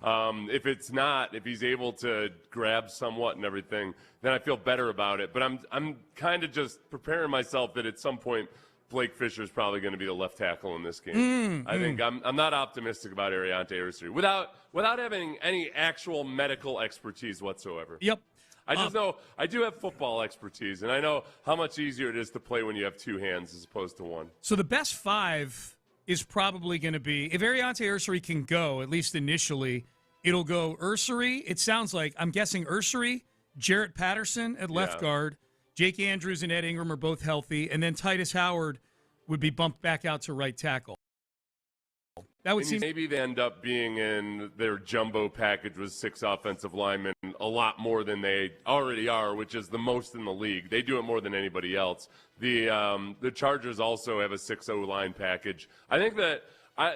Speaker 6: If it's not, if he's able to grab somewhat and everything, then I feel better about it. But I'm kind of just preparing myself that at some point Blake Fisher is probably going to be the left tackle in this game. I think I'm not optimistic about Ariante Ursary without having any actual medical expertise whatsoever.
Speaker 4: Yep.
Speaker 6: I just know I do have football expertise, and I know how much easier it is to play when you have 2 hands as opposed to 1.
Speaker 4: So the best 5 is probably going to be, if Ariante Ursary can go, at least initially, it'll go Ursary. It sounds like, I'm guessing Ursary, Jarrett Patterson at left guard, Jake Andrews and Ed Ingram are both healthy, and then Titus Howard would be bumped back out to right tackle. That would seem.
Speaker 6: Maybe they end up being in their jumbo package with 6 offensive linemen, a lot more than they already are, which is the most in the league. They do it more than anybody else. The Chargers also have a 6-0 line package. I think that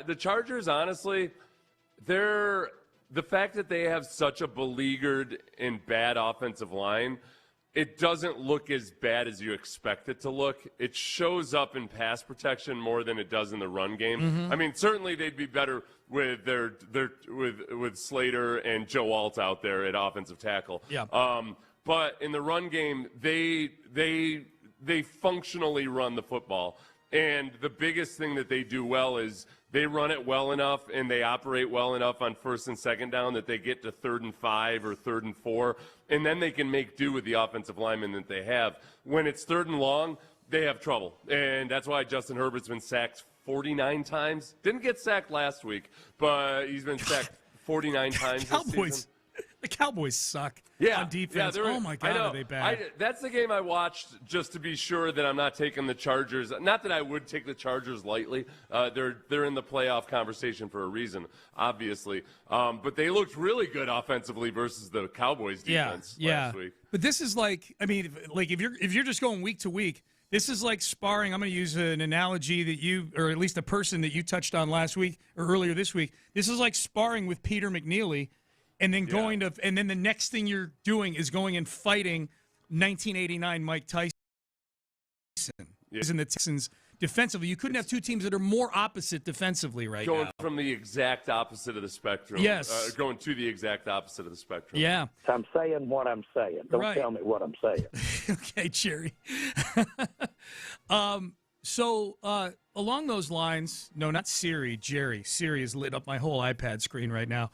Speaker 6: the Chargers, honestly, the fact that they have such a beleaguered and bad offensive line, it doesn't look as bad as you expect it to look. It shows up in pass protection more than it does in the run game.
Speaker 4: Mm-hmm.
Speaker 6: Certainly they'd be better with with Slater and Joe Alt out there at offensive tackle.
Speaker 4: Yeah.
Speaker 6: But in the run game, they functionally run the football. And the biggest thing that they do well is they run it well enough and they operate well enough on 1st and 2nd down that they get to 3rd and 5 or 3rd and 4, and then they can make do with the offensive linemen that they have. When it's 3rd and long, they have trouble. And that's why Justin Herbert's been sacked 49 times. Didn't get sacked last week, but he's been sacked 49 times this season.
Speaker 4: The Cowboys suck on defense. Oh, my God, are they bad.
Speaker 6: That's the game I watched just to be sure that I'm not taking the Chargers. Not that I would take the Chargers lightly. They're in the playoff conversation for a reason, obviously. But they looked really good offensively versus the Cowboys defense last week.
Speaker 4: But this is like, I mean, like if you're just going week to week, this is like sparring. I'm going to use an analogy that you, or at least a person that you touched on last week or earlier this week. This is like sparring with Peter McNeely. And then and then the next thing you're doing is going and fighting 1989 Mike Tyson. In the Texans defensively, you couldn't have two teams that are more opposite defensively right now.
Speaker 6: Going from the exact opposite of the spectrum.
Speaker 4: Yes.
Speaker 6: Going to the exact opposite of the spectrum.
Speaker 4: Yeah.
Speaker 15: I'm saying what I'm saying. Don't tell me what I'm saying.
Speaker 4: Okay, Jerry. So along those lines, no, not Siri, Jerry. Siri has lit up my whole iPad screen right now.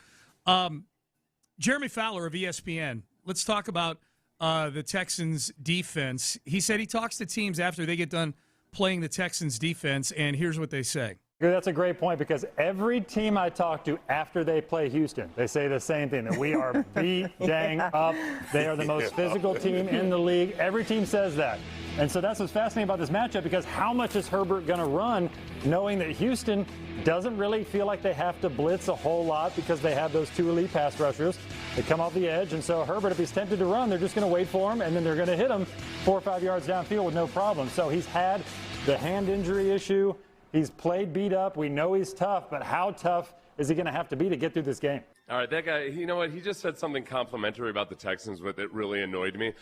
Speaker 4: Jeremy Fowler of ESPN. Let's talk about the Texans defense. He said he talks to teams after they get done playing the Texans defense, and here's what they say.
Speaker 5: That's a great point because every team I talk to after they play Houston, they say the same thing, that we are beat dang up. They are the most physical team in the league. Every team says that. And so that's what's fascinating about this matchup because how much is Herbert going to run knowing that Houston doesn't really feel like they have to blitz a whole lot because they have those two elite pass rushers that come off the edge. And so Herbert, if he's tempted to run, they're just going to wait for him, and then they're going to hit him 4 or 5 yards downfield with no problem. So he's had the hand injury issue. He's played beat up. We know he's tough, but how tough is he going to have to be to get through this game?
Speaker 6: All right, that guy, you know what? He just said something complimentary about the Texans that really annoyed me.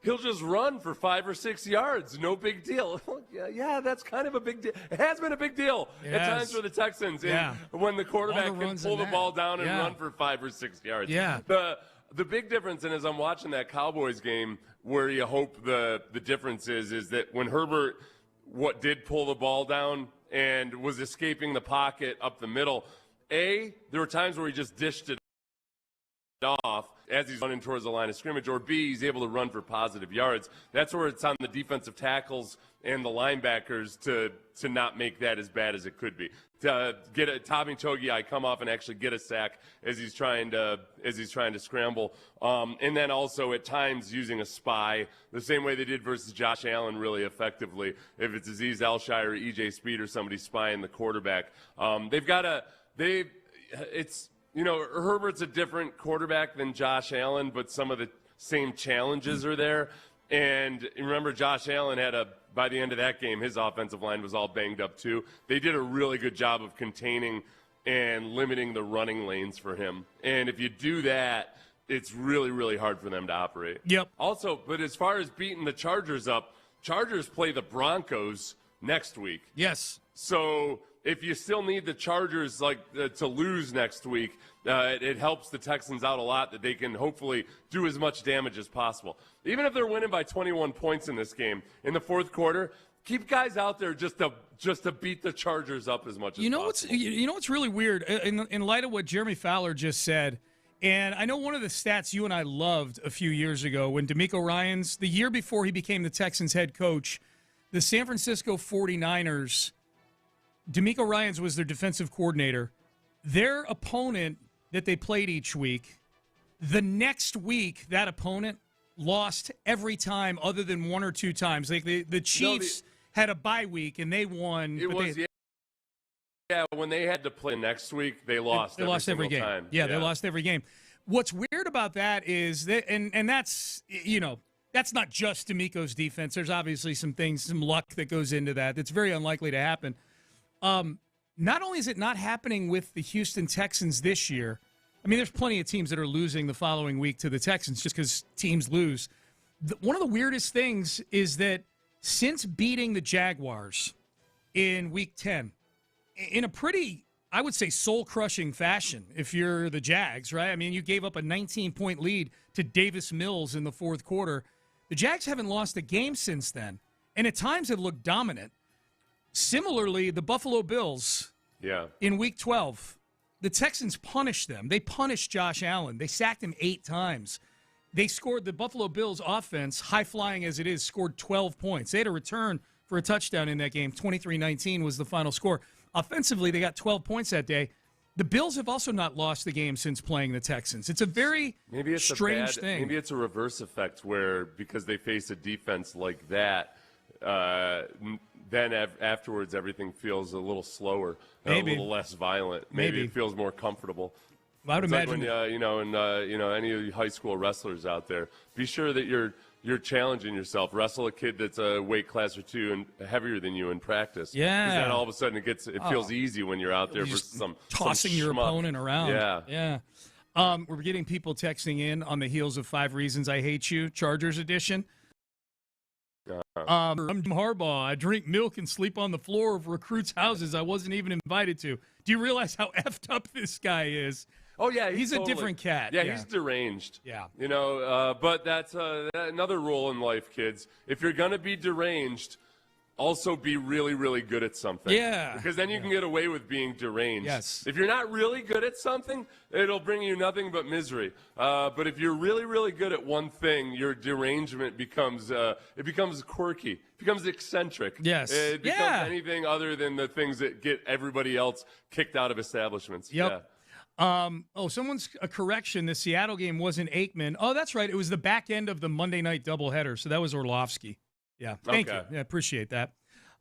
Speaker 6: He'll just run for 5 or 6 yards. No big deal. Yeah, that's kind of a big deal. It has been a big deal at times for the Texans.
Speaker 4: Yeah.
Speaker 6: When the quarterback can pull the ball down and run for 5 or 6 yards.
Speaker 4: Yeah.
Speaker 6: The big difference, and as I'm watching that Cowboys game, where you hope the difference is that when Herbert did pull the ball down and was escaping the pocket up the middle, there were times where he just dished it off as he's running towards the line of scrimmage, or B, he's able to run for positive yards. That's where it's on the defensive tackles and the linebackers to not make that as bad as it could be. To get Tommy Togiai come off and actually get a sack as he's trying to scramble, and then also at times using a spy the same way they did versus Josh Allen really effectively. If it's Azeez Al-Shire or EJ Speed or somebody spying the quarterback, Herbert's a different quarterback than Josh Allen, but some of the same challenges are there. And remember, Josh Allen by the end of that game, his offensive line was all banged up too. They did a really good job of containing and limiting the running lanes for him. And if you do that, it's really, really hard for them to operate.
Speaker 4: Yep.
Speaker 6: Also, but as far as beating the Chargers up, Chargers play the Broncos next week.
Speaker 4: Yes.
Speaker 6: So if you still need the Chargers to lose next week, it helps the Texans out a lot that they can hopefully do as much damage as possible. Even if they're winning by 21 points in this game, in the fourth quarter, keep guys out there just to beat the Chargers up as much as possible.
Speaker 4: You know what's really weird? In light of what Jeremy Fowler just said, and I know one of the stats you and I loved a few years ago when DeMeco Ryans, the year before he became the Texans head coach, the San Francisco 49ers, DeMeco Ryans was their defensive coordinator. Their opponent that they played each week, the next week that opponent lost every time other than 1 or 2 times. Like the Chiefs had a bye week and they won.
Speaker 6: When they had to play next week, they lost.
Speaker 4: They lost every game.
Speaker 6: Time.
Speaker 4: Yeah, they lost every game. What's weird about that is that, and that's that's not just DeMeco's defense. There's obviously some luck that goes into that. That's very unlikely to happen. Not only is it not happening with the Houston Texans this year, I mean, there's plenty of teams that are losing the following week to the Texans just because teams lose. One of the weirdest things is that since beating the Jaguars in Week 10, in a pretty, I would say, soul-crushing fashion, if you're the Jags, right? I mean, you gave up a 19-point lead to Davis Mills in the fourth quarter. The Jags haven't lost a game since then, and at times have looked dominant. Similarly, the Buffalo Bills in Week 12, the Texans punished them. They punished Josh Allen. They sacked him 8 times. They scored, the Buffalo Bills offense, high-flying as it is, scored 12 points. They had a return for a touchdown in that game. 23-19 was the final score. Offensively, they got 12 points that day. The Bills have also not lost the game since playing the Texans. It's a very strange thing.
Speaker 6: Maybe it's a reverse effect where because they face a defense like that, then afterwards everything feels a little slower, a little less violent. Maybe it feels more comfortable.
Speaker 4: I would imagine.
Speaker 6: Like when, any of you high school wrestlers out there, be sure that you're challenging yourself. Wrestle a kid that's a weight class or two and heweaver than you in practice.
Speaker 4: Yeah.
Speaker 6: Because then all of a sudden it feels easy when you're out there versus
Speaker 4: tossing your opponent around.
Speaker 6: Yeah.
Speaker 4: We're getting people texting in on the heels of 5 Reasons I Hate You, Chargers edition. I'm Jim Harbaugh. I drink milk and sleep on the floor of recruits' houses I wasn't even invited to. Do you realize how effed up this guy is?
Speaker 6: Oh, yeah.
Speaker 4: He's
Speaker 6: totally,
Speaker 4: a different cat.
Speaker 6: Yeah, he's deranged.
Speaker 4: Yeah.
Speaker 6: But that's another rule in life, kids. If you're going to be deranged, also be really, really good at something.
Speaker 4: Yeah.
Speaker 6: Because then you can get away with being deranged.
Speaker 4: Yes.
Speaker 6: If you're not really good at something, it'll bring you nothing but misery. But if you're really, really good at one thing, your derangement becomes quirky. It becomes eccentric.
Speaker 4: Yes.
Speaker 6: It becomes anything other than the things that get everybody else kicked out of establishments.
Speaker 4: Yep.
Speaker 6: Yeah.
Speaker 4: Someone's a correction. The Seattle game wasn't Aikman. Oh, that's right. It was the back end of the Monday night doubleheader. So that was Orlovsky. Yeah. Thank you. Yeah, appreciate that.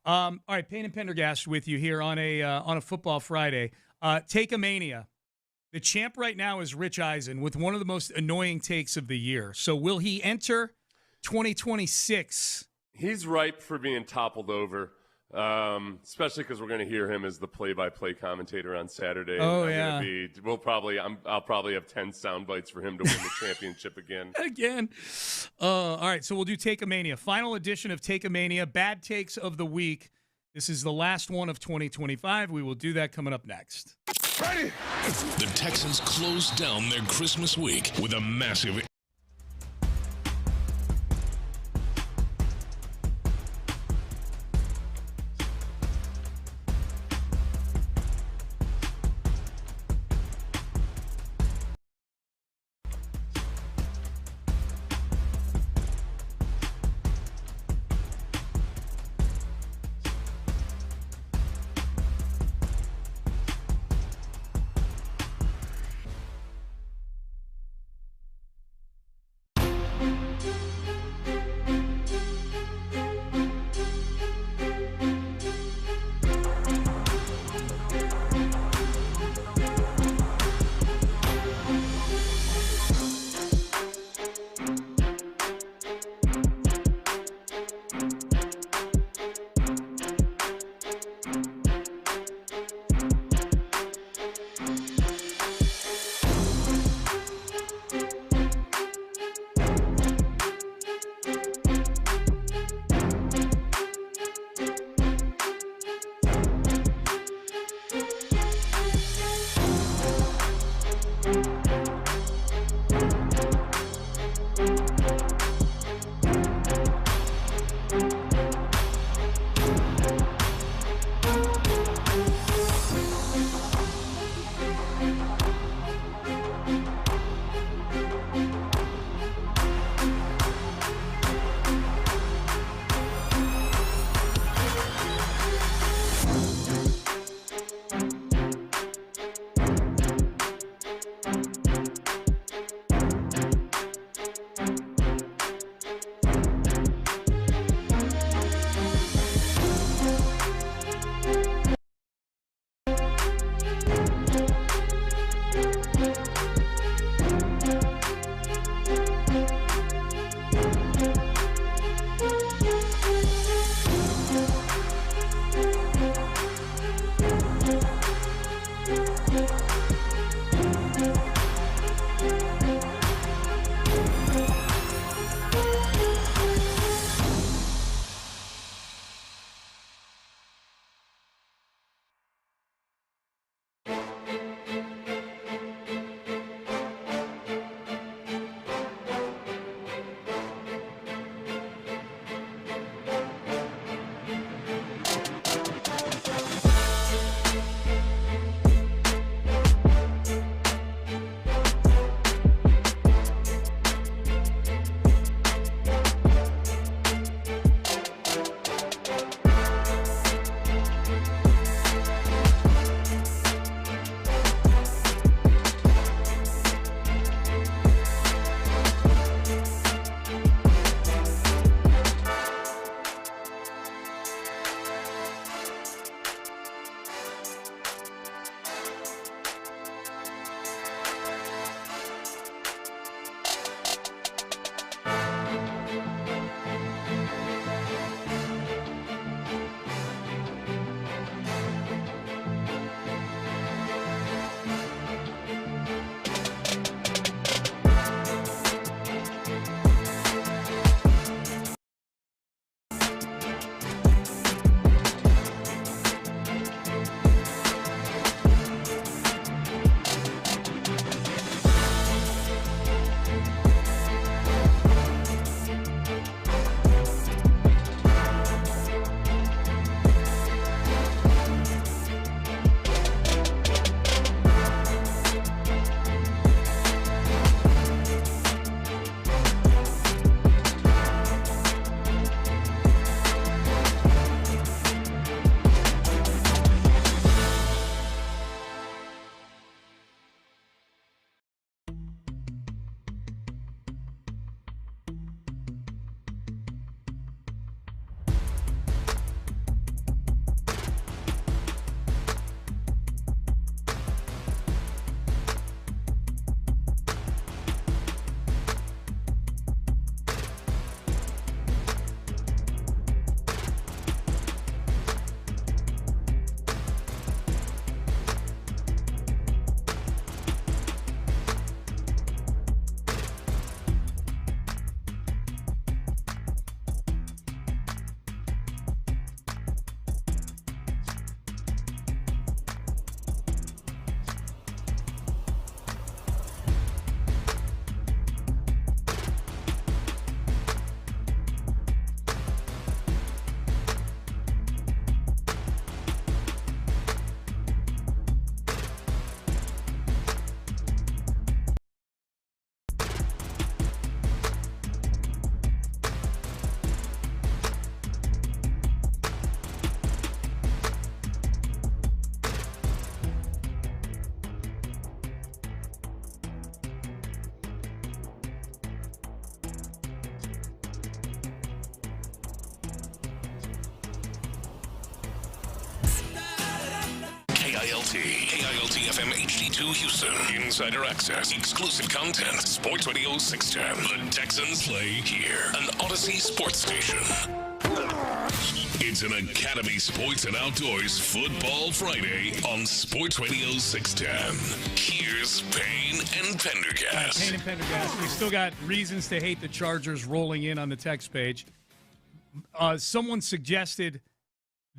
Speaker 4: All right. Payne and Pendergast with you here on a Football Friday. Take-a-mania. The champ right now is Rich Eisen with one of the most annoying takes of the year. So will he enter 2026?
Speaker 6: He's ripe for being toppled over. Especially because we're going to hear him as the play-by-play commentator on Saturday.
Speaker 4: Oh,
Speaker 6: I'll probably have 10 sound bites for him to win the championship again.
Speaker 4: All right, so we'll do Take-a-Mania. Final edition of Take-a-Mania, bad takes of the week. This is the last one of 2025. We will do that coming up next.
Speaker 1: Ready? The Texans closed down their Christmas week with a massive KILT FM HD2 Houston. Insider access, exclusive content. Sports Radio 610. The Texans play here. An Odyssey sports station. It's an Academy Sports and Outdoors Football Friday on Sports Radio 610. Here's Payne and Pendergast.
Speaker 4: Payne and Pendergast. We still got reasons to hate the Chargers rolling in on the text page. Someone suggested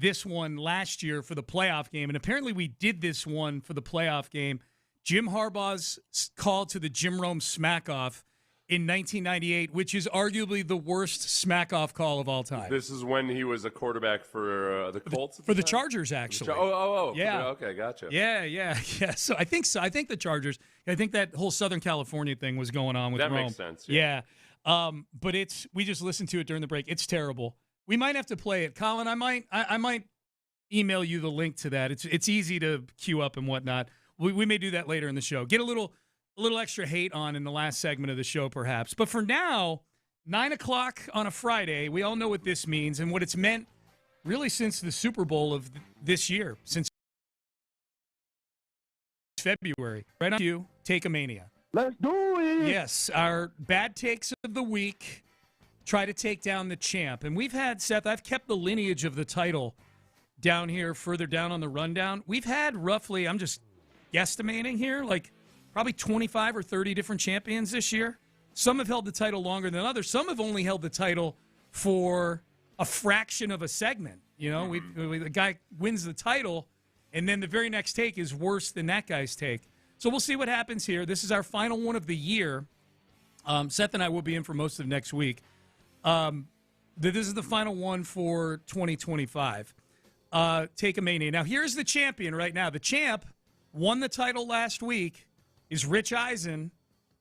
Speaker 4: this one last year for the playoff game, and apparently we did this one for the playoff game. Jim Harbaugh's call to the Jim Rome smack-off in 1998, which is arguably the worst smack-off call of all time.
Speaker 6: This is when he was a quarterback for the Colts?
Speaker 4: For the Chargers, actually.
Speaker 6: Yeah. Okay, gotcha.
Speaker 4: Yeah. So I think the Chargers, I think that whole Southern California thing was going on with Rome.
Speaker 6: That makes sense.
Speaker 4: Yeah. But we just listened to it during the break. It's terrible. We might have to play it. Colin, I might email you the link to that. It's easy to queue up and whatnot. We may do that later in the show. Get a little extra hate on in the last segment of the show, perhaps. But for now, 9 o'clock on a Friday, we all know what this means and what it's meant really since the Super Bowl of this year, since February. Right on you, Take-A-Mania.
Speaker 9: Let's do it.
Speaker 4: Yes, our bad takes of the week try to take down the champ. And we've had, Seth, I've kept the lineage of the title down here, further down on the rundown. We've had roughly, I'm just guesstimating here, like probably 25 or 30 different champions this year. Some have held the title longer than others. Some have only held the title for a fraction of a segment. You know, the guy wins the title, and then the very next take is worse than that guy's take. So we'll see what happens here. This is our final one of the year. Seth and I will be in for most of next week. This is the final one for 2025. Take-A-Mania. Now, here's the champion right now. The champ won the title last week is Rich Eisen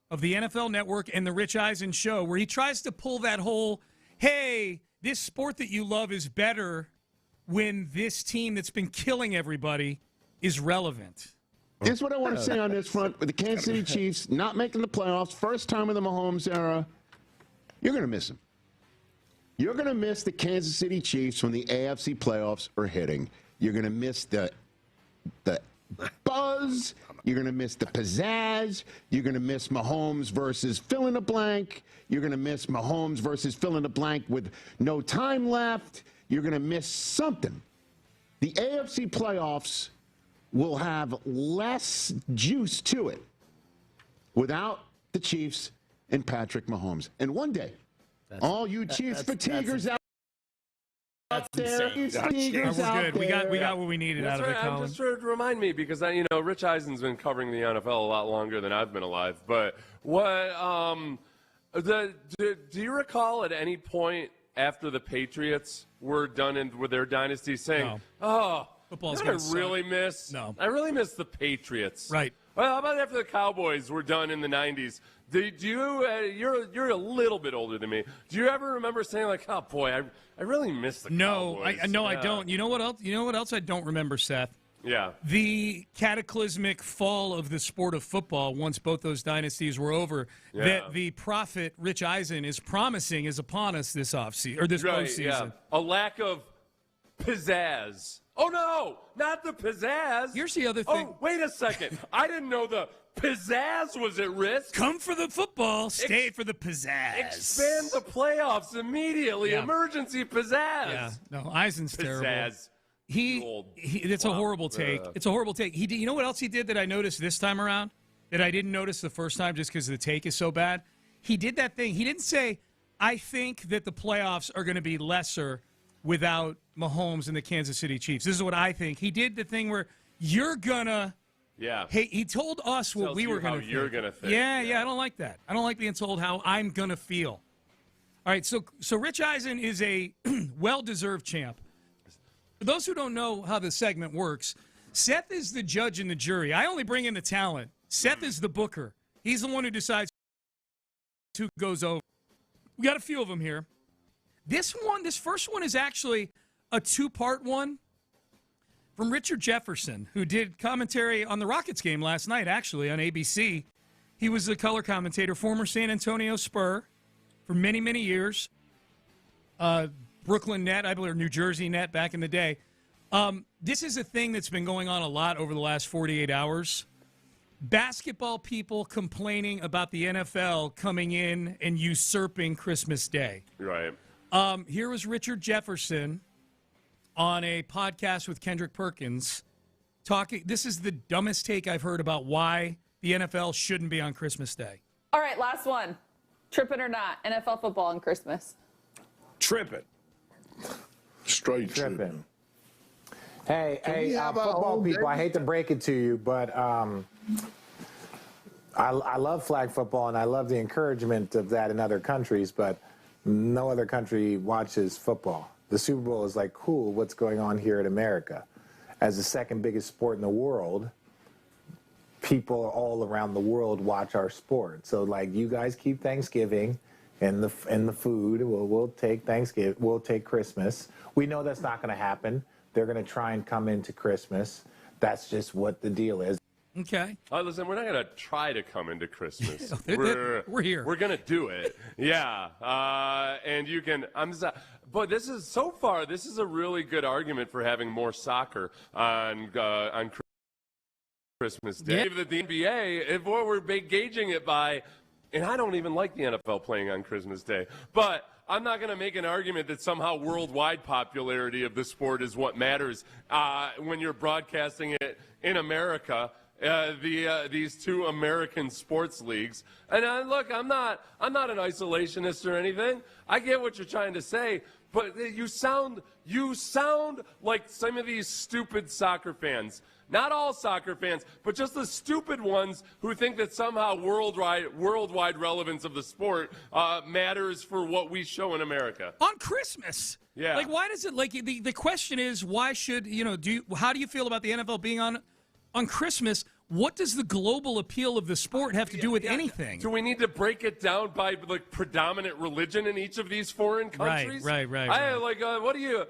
Speaker 4: of the NFL Network and the Rich Eisen Show, where he tries to pull that whole, hey, this sport that you love is better when this team that's been killing everybody is relevant.
Speaker 16: Here's what I want to say on this front. With the Kansas City Chiefs not making the playoffs, first time in the Mahomes era, you're going to miss them. You're going to miss the Kansas City Chiefs when the AFC playoffs are hitting. You're going to miss the buzz. You're going to miss the pizzazz. You're going to miss Mahomes versus fill in the blank. You're going to miss Mahomes versus fill in the blank with no time left. You're going to miss something. The AFC playoffs will have less juice to it without the Chiefs and Patrick Mahomes. And one day, all you Chiefs fatiguers out there,
Speaker 4: We're good. We got what we needed out of it, Colin.
Speaker 6: I'm just trying to remind me because Rich Eisen's been covering the NFL a lot longer than I've been alive. But what do you recall at any point after the Patriots were done with their dynasty saying,
Speaker 4: football's
Speaker 6: I really miss the Patriots.
Speaker 4: Right.
Speaker 6: Well, how about after the Cowboys were done in the 90s? You're a little bit older than me. Do you ever remember saying like, "Oh boy, I really miss the Cowboys"?
Speaker 4: I don't. You know what else? You know what else I don't remember, Seth?
Speaker 6: Yeah.
Speaker 4: The cataclysmic fall of the sport of football once both those dynasties were over.
Speaker 6: Yeah.
Speaker 4: That the prophet Rich Eisen is promising is upon us this offseason or this postseason.
Speaker 6: Yeah. A lack of pizzazz. Oh no, not the pizzazz.
Speaker 4: Here's the other thing.
Speaker 6: Oh, wait a second. I didn't know the pizzazz was at risk.
Speaker 4: Come for the football, stay for the pizzazz.
Speaker 6: Expand the playoffs immediately.
Speaker 4: Yeah.
Speaker 6: Emergency pizzazz.
Speaker 4: Yeah. No, Eisen's terrible.
Speaker 6: Pizzazz.
Speaker 4: It's a horrible take. It's a horrible take. You know what else he did that I noticed this time around that I didn't notice the first time just because the take is so bad? He did that thing. He didn't say, I think that the playoffs are going to be lesser without Mahomes and the Kansas City Chiefs. This is what I think. He did the thing where you're going to.
Speaker 6: Yeah.
Speaker 4: Hey, he told us what we were going to think.
Speaker 6: You're going to think.
Speaker 4: Yeah, I don't like that. I don't like being told how I'm going to feel. All right, so Rich Eisen is a well-deserved champ. For those who don't know how the segment works, Seth is the judge and the jury. I only bring in the talent. Seth is the booker. He's the one who decides who goes over. We got a few of them here. This first one is actually a two-part one from Richard Jefferson, who did commentary on the Rockets game last night, actually, on ABC. He was the color commentator, former San Antonio Spur for many, many years. Brooklyn Net, I believe, or New Jersey Net back in the day. This is a thing that's been going on a lot over the last 48 hours. Basketball people complaining about the NFL coming in and usurping Christmas Day.
Speaker 6: Right.
Speaker 4: Here was Richard Jefferson on a podcast with Kendrick Perkins talking. This is the dumbest take I've heard about why the NFL shouldn't be on Christmas Day.
Speaker 17: All right, last one. Tripping or not, NFL football on Christmas.
Speaker 18: Tripping. Straight tripping.
Speaker 19: Hey, football people, I hate to break it to you, but I love flag football, and I love the encouragement of that in other countries, but no other country watches football. The Super Bowl is like, cool, what's going on here in America? As the second biggest sport in the world, people all around the world watch our sport. So, like, you guys keep Thanksgiving and the food. We'll take Thanksgiving. We'll take Christmas. We know that's not going to happen. They're going to try and come into Christmas. That's just what the deal is.
Speaker 4: Okay.
Speaker 6: Listen, we're not going to try to come into Christmas.
Speaker 4: We're here.
Speaker 6: We're going to do it. Yeah. And you can. But this is so far. This is a really good argument for having more soccer on Christmas Day.
Speaker 4: Yeah.
Speaker 6: That the NBA, if what we're gauging it by, and I don't even like the NFL playing on Christmas Day, but I'm not going to make an argument that somehow worldwide popularity of the sport is what matters when you're broadcasting it in America. These two American sports leagues, and look, I'm not an isolationist or anything. I get what you're trying to say, but you sound like some of these stupid soccer fans. Not all soccer fans, but just the stupid ones who think that somehow worldwide relevance of the sport matters for what we show in America.
Speaker 4: On Christmas.
Speaker 6: Yeah.
Speaker 4: Like, why does it, like, the question is, why should, how do you feel about the NFL being on Christmas? What does the global appeal of the sport have to do with anything?
Speaker 6: Do we need to break it down by like predominant religion in each of these foreign countries?
Speaker 4: Right.
Speaker 6: What do you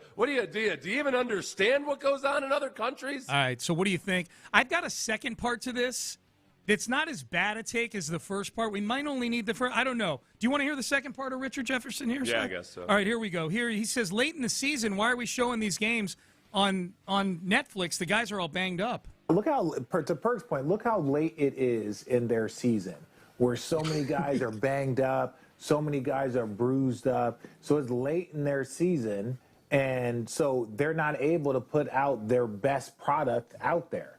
Speaker 6: even understand what goes on in other countries?
Speaker 4: All right. So what do you think? I've got a second part to this. It's not as bad a take as the first part. We might only need the first. I don't know. Do you want to hear the second part of Richard Jefferson here?
Speaker 6: Yeah, I guess so.
Speaker 4: All right, here we go. Here he says, late in the season, why are we showing these games on Netflix? The guys are all banged up.
Speaker 19: Look how, to Perk's point, look how late it is in their season, where so many guys are banged up, so many guys are bruised up. So it's late in their season, and so they're not able to put out their best product out there.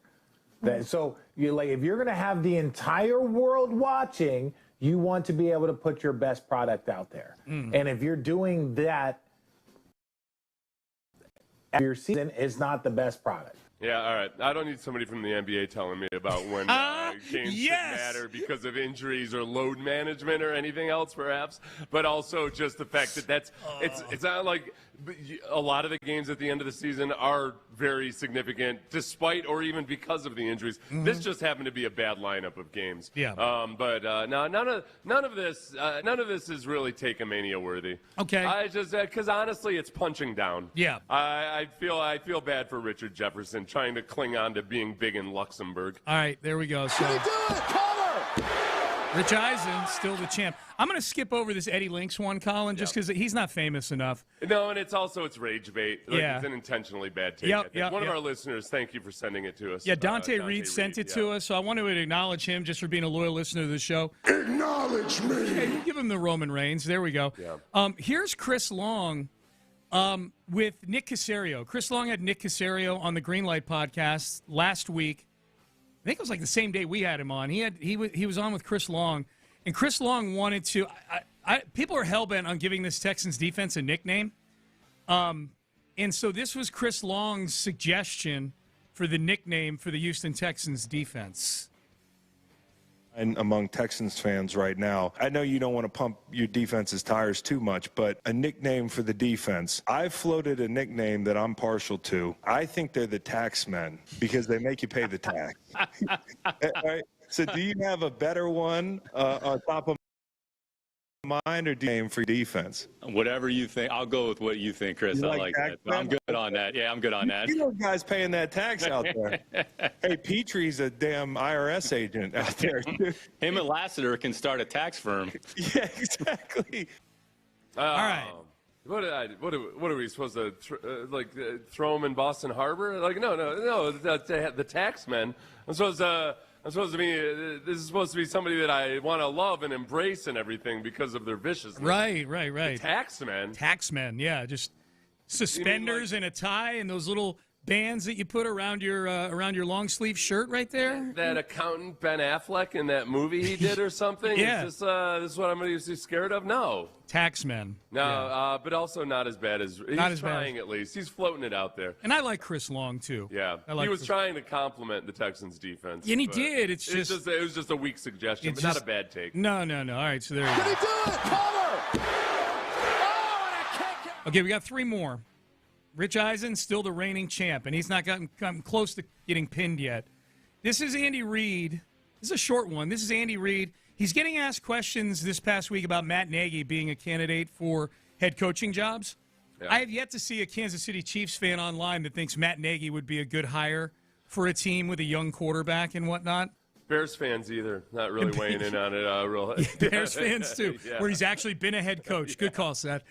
Speaker 19: So you're like, if you're going to have the entire world watching, you want to be able to put your best product out there. And if you're doing that, your season is not the best product.
Speaker 6: Yeah, all right. I don't need somebody from the NBA telling me about when games should matter because of injuries or load management or anything else, perhaps. But also just the fact that it's not like a lot of the games at the end of the season are very significant, despite or even because of the injuries. This just happened to be a bad lineup of games.
Speaker 4: Yeah.
Speaker 6: But no, none of this is really Take-A-Mania worthy.
Speaker 4: Okay.
Speaker 6: I just because honestly, it's punching down.
Speaker 4: Yeah.
Speaker 6: I feel bad for Richard Jefferson trying to cling on to being big in Luxembourg.
Speaker 4: All right, there we go. So Rich Eisen, still the champ. I'm going to skip over this Eddie Lynx one, Colin, just because he's not famous enough.
Speaker 6: No, and it's rage bait. Like, it's an intentionally bad take. One of our listeners, thank you for sending it to us.
Speaker 4: Yeah, Dante Reed sent it to us, so I want to acknowledge him just for being a loyal listener to the show.
Speaker 18: Acknowledge me.
Speaker 4: Yeah, you give him the Roman Reigns. There we go.
Speaker 6: Yeah.
Speaker 4: Here's Chris Long with Nick Caserio. Chris Long had Nick Caserio on the Greenlight podcast last week. I think it was like the same day we had him on. He was on with Chris Long, and Chris Long wanted to. People are hellbent on giving this Texans defense a nickname, and so this was Chris Long's suggestion for the nickname for the Houston Texans defense.
Speaker 20: And among Texans fans right now, I know you don't want to pump your defense's tires too much, but a nickname for the defense. I've floated a nickname that I'm partial to. I think they're the tax men because they make you pay the tax. All right? So do you have a better one on top of mind or name for defense?
Speaker 8: Whatever you think. I'll go with what you think, Chris. I like that. I'm good on that. Yeah, I'm good on that.
Speaker 20: You know guys paying that tax out there. Hey, Petrie's a damn IRS agent out there.
Speaker 8: Him and Lassiter can start a tax firm.
Speaker 20: Yeah, exactly.
Speaker 4: All right.
Speaker 6: What are we supposed to throw them in Boston Harbor? Like no, the taxmen. I'm supposed to be. This is supposed to be somebody that I want to love and embrace and everything because of their viciousness.
Speaker 4: Right.
Speaker 6: The taxmen.
Speaker 4: Taxmen, yeah, just suspenders and a tie and those little bands that you put around your long sleeve shirt right there.
Speaker 6: That accountant Ben Affleck in that movie he did or something.
Speaker 4: Yeah.
Speaker 6: Is this what I'm going to be scared of? No.
Speaker 4: Taxmen.
Speaker 6: No,
Speaker 4: yeah.
Speaker 6: But also not as bad as he's trying at least. He's floating it out there.
Speaker 4: And I like Chris Long too.
Speaker 6: Yeah, he was trying to compliment the Texans defense.
Speaker 4: And he did. It
Speaker 6: was just a weak suggestion, but not a bad take.
Speaker 4: No. All right, so there you go.
Speaker 7: Can he do it? Cover!
Speaker 4: Okay, we got 3 more. Rich Eisen, still the reigning champ, and he's not gotten close to getting pinned yet. This is Andy Reid. This is a short one. This is Andy Reid. He's getting asked questions this past week about Matt Nagy being a candidate for head coaching jobs. Yeah. I have yet to see a Kansas City Chiefs fan online that thinks Matt Nagy would be a good hire for a team with a young quarterback and whatnot.
Speaker 6: Bears fans either. Not really weighing in on it.
Speaker 4: Bears fans too, where he's actually been a head coach. Good call, Seth.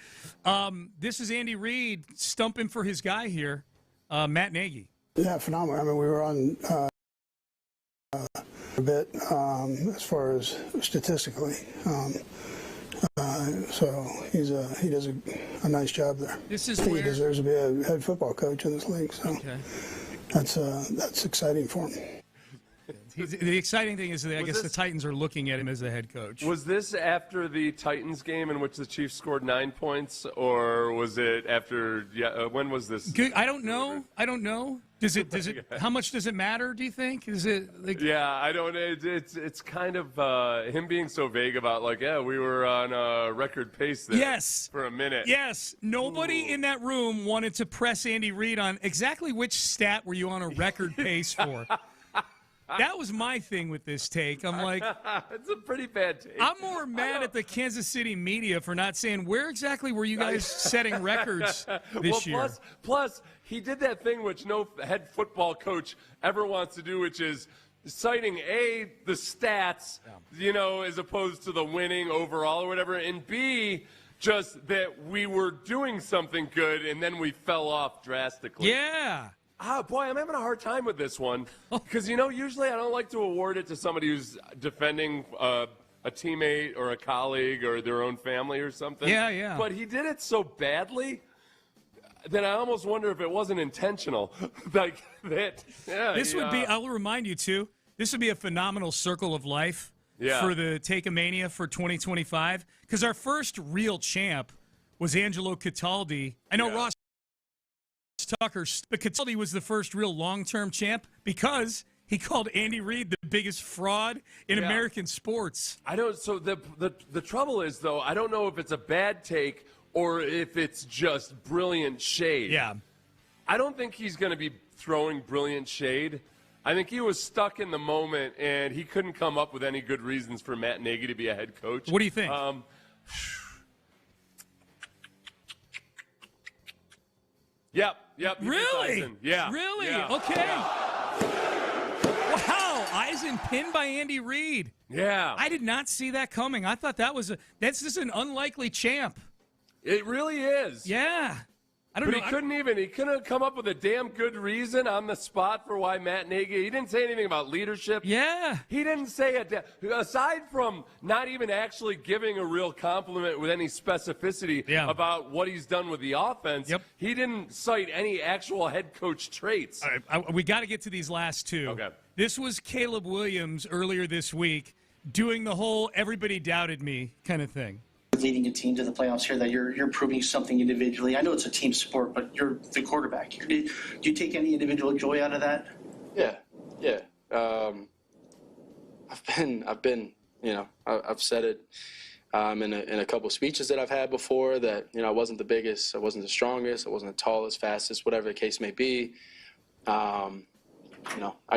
Speaker 4: This is Andy Reid stumping for his guy here, Matt Nagy.
Speaker 21: Yeah, phenomenal. I mean, we were on a bit as far as statistically. So he does a nice job there.
Speaker 4: This is
Speaker 21: he deserves to be a head football coach in this league. So that's exciting for him.
Speaker 4: The exciting thing is that I guess the Titans are looking at him as the head coach.
Speaker 6: Was this after the Titans game in which the Chiefs scored 9 points, or was it after? Yeah, when was this?
Speaker 4: I don't know. Does it? How much does it matter? Do you think? Is it?
Speaker 6: Yeah, I don't. It's kind of him being so vague about we were on a record pace there.
Speaker 4: Yes.
Speaker 6: For a minute.
Speaker 4: Yes. Nobody in that room wanted to press Andy Reid on exactly which stat were you on a record pace for. That was my thing with this take. I'm like,
Speaker 6: it's a pretty bad take.
Speaker 4: I'm more mad at the Kansas City media for not saying where exactly were you guys setting records this year.
Speaker 6: Plus, he did that thing which no head football coach ever wants to do, which is citing the stats, as opposed to the winning overall or whatever, and B, just that we were doing something good and then we fell off drastically.
Speaker 4: Yeah.
Speaker 6: Boy, I'm having a hard time with this one because, usually I don't like to award it to somebody who's defending a teammate or a colleague or their own family or something.
Speaker 4: Yeah.
Speaker 6: But he did it so badly that I almost wonder if it wasn't intentional.
Speaker 4: I'll remind you, too, this would be a phenomenal circle of life for the Take-A-Mania for 2025 because our first real champ was Angelo Cataldi. I know Ross Tucker, but Cataldi was the first real long-term champ because he called Andy Reid the biggest fraud in American sports.
Speaker 6: I don't. So the trouble is, though, I don't know if it's a bad take or if it's just brilliant shade.
Speaker 4: Yeah.
Speaker 6: I don't think he's going to be throwing brilliant shade. I think he was stuck in the moment and he couldn't come up with any good reasons for Matt Nagy to be a head coach.
Speaker 4: What do you think?
Speaker 6: Yep.
Speaker 4: Really?
Speaker 6: Yeah.
Speaker 4: Really?
Speaker 6: Yeah.
Speaker 4: Okay.
Speaker 6: Yeah.
Speaker 4: Wow. Eisen pinned by Andy Reid.
Speaker 6: Yeah.
Speaker 4: I did not see that coming. I thought that's just an unlikely champ.
Speaker 6: It really is.
Speaker 4: Yeah. I don't know.
Speaker 6: He couldn't come up with a damn good reason on the spot for why Matt Nagy. He didn't say anything about leadership.
Speaker 4: Yeah.
Speaker 6: He didn't say aside from not even actually giving a real compliment with any specificity about what he's done with the offense.
Speaker 4: Yep.
Speaker 6: He didn't cite any actual head coach traits.
Speaker 4: All right, we got to get to these last two.
Speaker 6: Okay.
Speaker 4: This was Caleb Williams earlier this week doing the whole everybody doubted me kind of thing.
Speaker 22: Leading a team to the playoffs here, that you're proving something individually. I know it's a team sport, but you're the quarterback. Do you take any individual joy out of that?
Speaker 23: Yeah. I've been. I've said it in a couple of speeches that I've had before that I wasn't the biggest, I wasn't the strongest, I wasn't the tallest, fastest, whatever the case may be. I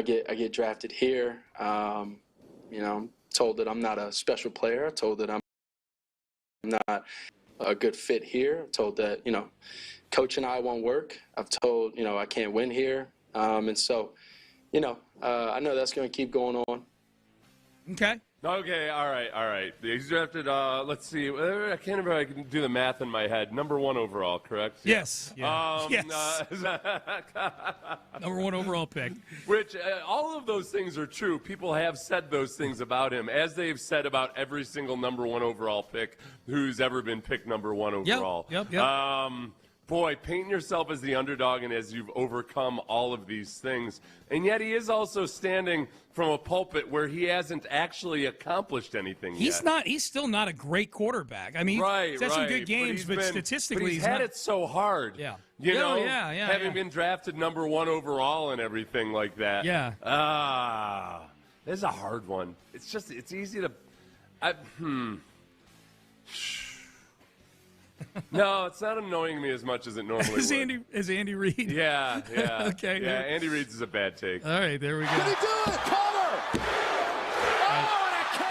Speaker 23: get drafted here. I'm told that I'm not a special player. I'm told that I'm not a good fit here. I'm told that, coach and I won't work. I've told, I can't win here. And so, I know that's going to keep going on.
Speaker 4: Okay.
Speaker 6: Okay, all right. He's drafted, let's see. I can't remember. I can do the math in my head. Number 1 overall, correct?
Speaker 4: Yes. Yeah. Yes. Number 1 overall pick.
Speaker 6: Which, all of those things are true. People have said those things about him, as they've said about every single number 1 overall pick who's ever been picked number 1 overall.
Speaker 4: Yep.
Speaker 6: Boy, painting yourself as the underdog and as you've overcome all of these things. And yet he is also standing from a pulpit where he hasn't actually accomplished anything yet.
Speaker 4: He's still not a great quarterback. I mean, he's had some good games, but statistically
Speaker 6: he's had it so hard.
Speaker 4: Yeah.
Speaker 6: You know,
Speaker 4: having
Speaker 6: been drafted number 1 overall and everything like that.
Speaker 4: Yeah.
Speaker 6: This is a hard one. It's easy to No, it's not annoying me as much as it normally would.
Speaker 4: Is Andy Reid?
Speaker 6: Yeah.
Speaker 4: Okay.
Speaker 6: Yeah, Andy Reid's is a bad take.
Speaker 4: All right, there we go.
Speaker 7: Did he do it? Cover!